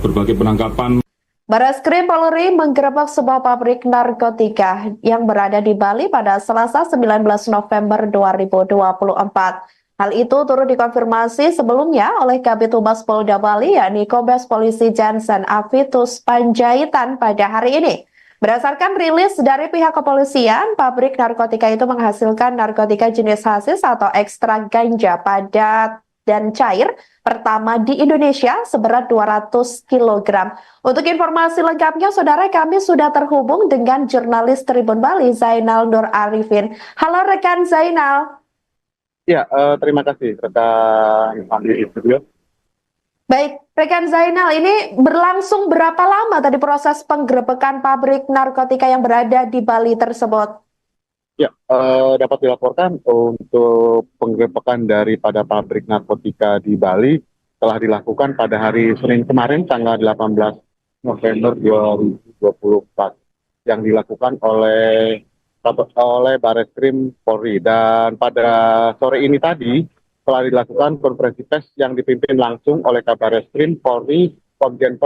berbagai penangkapan. Barreskrim Polri menggerebek sebuah pabrik narkotika yang berada di Bali pada Selasa 19 November 2024. Hal itu turut dikonfirmasi sebelumnya oleh Kabid Humas Polda Bali, yakni Kombes Polisi Jansen Avitus Panjaitan pada hari ini. Berdasarkan rilis dari pihak kepolisian, pabrik narkotika itu menghasilkan narkotika jenis hasis atau ekstrak ganja padat dan cair pertama di Indonesia seberat 200 kg. Untuk informasi lengkapnya, saudara, kami sudah terhubung dengan jurnalis Tribun Bali, Zainal Nur Arifin. Halo rekan Zainal. Ya, terima kasih rekan Andi Studio. Baik, rekan Zainal, ini berlangsung berapa lama tadi proses penggerebekan pabrik narkotika yang berada di Bali tersebut? Ya, dapat dilaporkan untuk penggerebekan daripada pabrik narkotika di Bali telah dilakukan pada hari Senin kemarin, tanggal 18 November 2024, yang dilakukan oleh Barreskrim Polri. Dan pada sore ini tadi telah dilakukan konferensi pers yang dipimpin langsung oleh Kabarreskrim Polri Komjen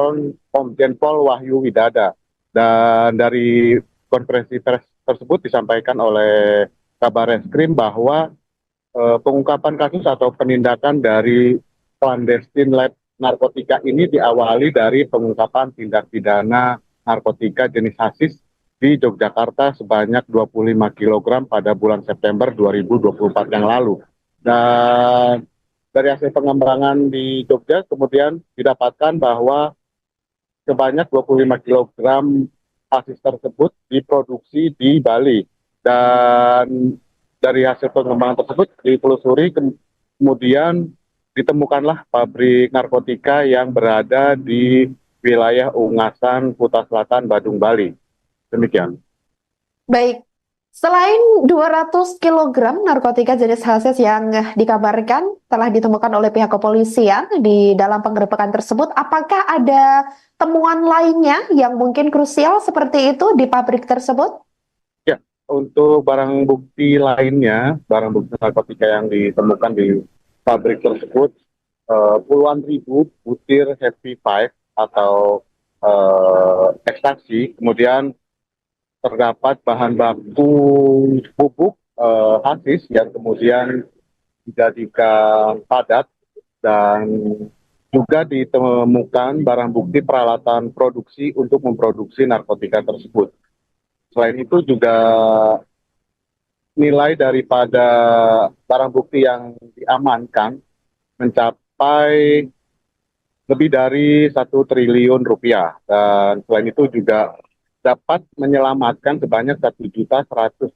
Pol Wahyu Widada. Dan dari konferensi pers tersebut disampaikan oleh Kabarreskrim bahwa pengungkapan kasus atau penindakan dari clandestine lab narkotika ini diawali dari pengungkapan tindak pidana narkotika jenis hasis di Yogyakarta sebanyak 25 kg pada bulan September 2024 yang lalu. Dan dari hasil pengembangan di Jogja kemudian didapatkan bahwa sebanyak 25 kg hasis tersebut diproduksi di Bali. Dan dari hasil pengembangan tersebut ditelusuri, kemudian ditemukanlah pabrik narkotika yang berada di wilayah Ungasan, Kuta Selatan, Badung, Bali. Demikian. Baik, Selain 200 kg narkotika jenis hasis yang dikabarkan telah ditemukan oleh pihak kepolisian di dalam penggerebekan tersebut, apakah ada temuan lainnya yang mungkin krusial seperti itu di pabrik tersebut? Ya, untuk barang bukti lainnya, barang bukti narkotika yang ditemukan di pabrik tersebut, puluhan ribu butir Happy Five atau ekstasi, kemudian terdapat bahan baku bubuk hasis yang kemudian dijadikan padat, dan juga ditemukan barang bukti peralatan produksi untuk memproduksi narkotika tersebut. Selain itu juga nilai daripada barang bukti yang diamankan mencapai lebih dari 1 triliun rupiah, dan selain itu juga dapat menyelamatkan sebanyak 1.100.000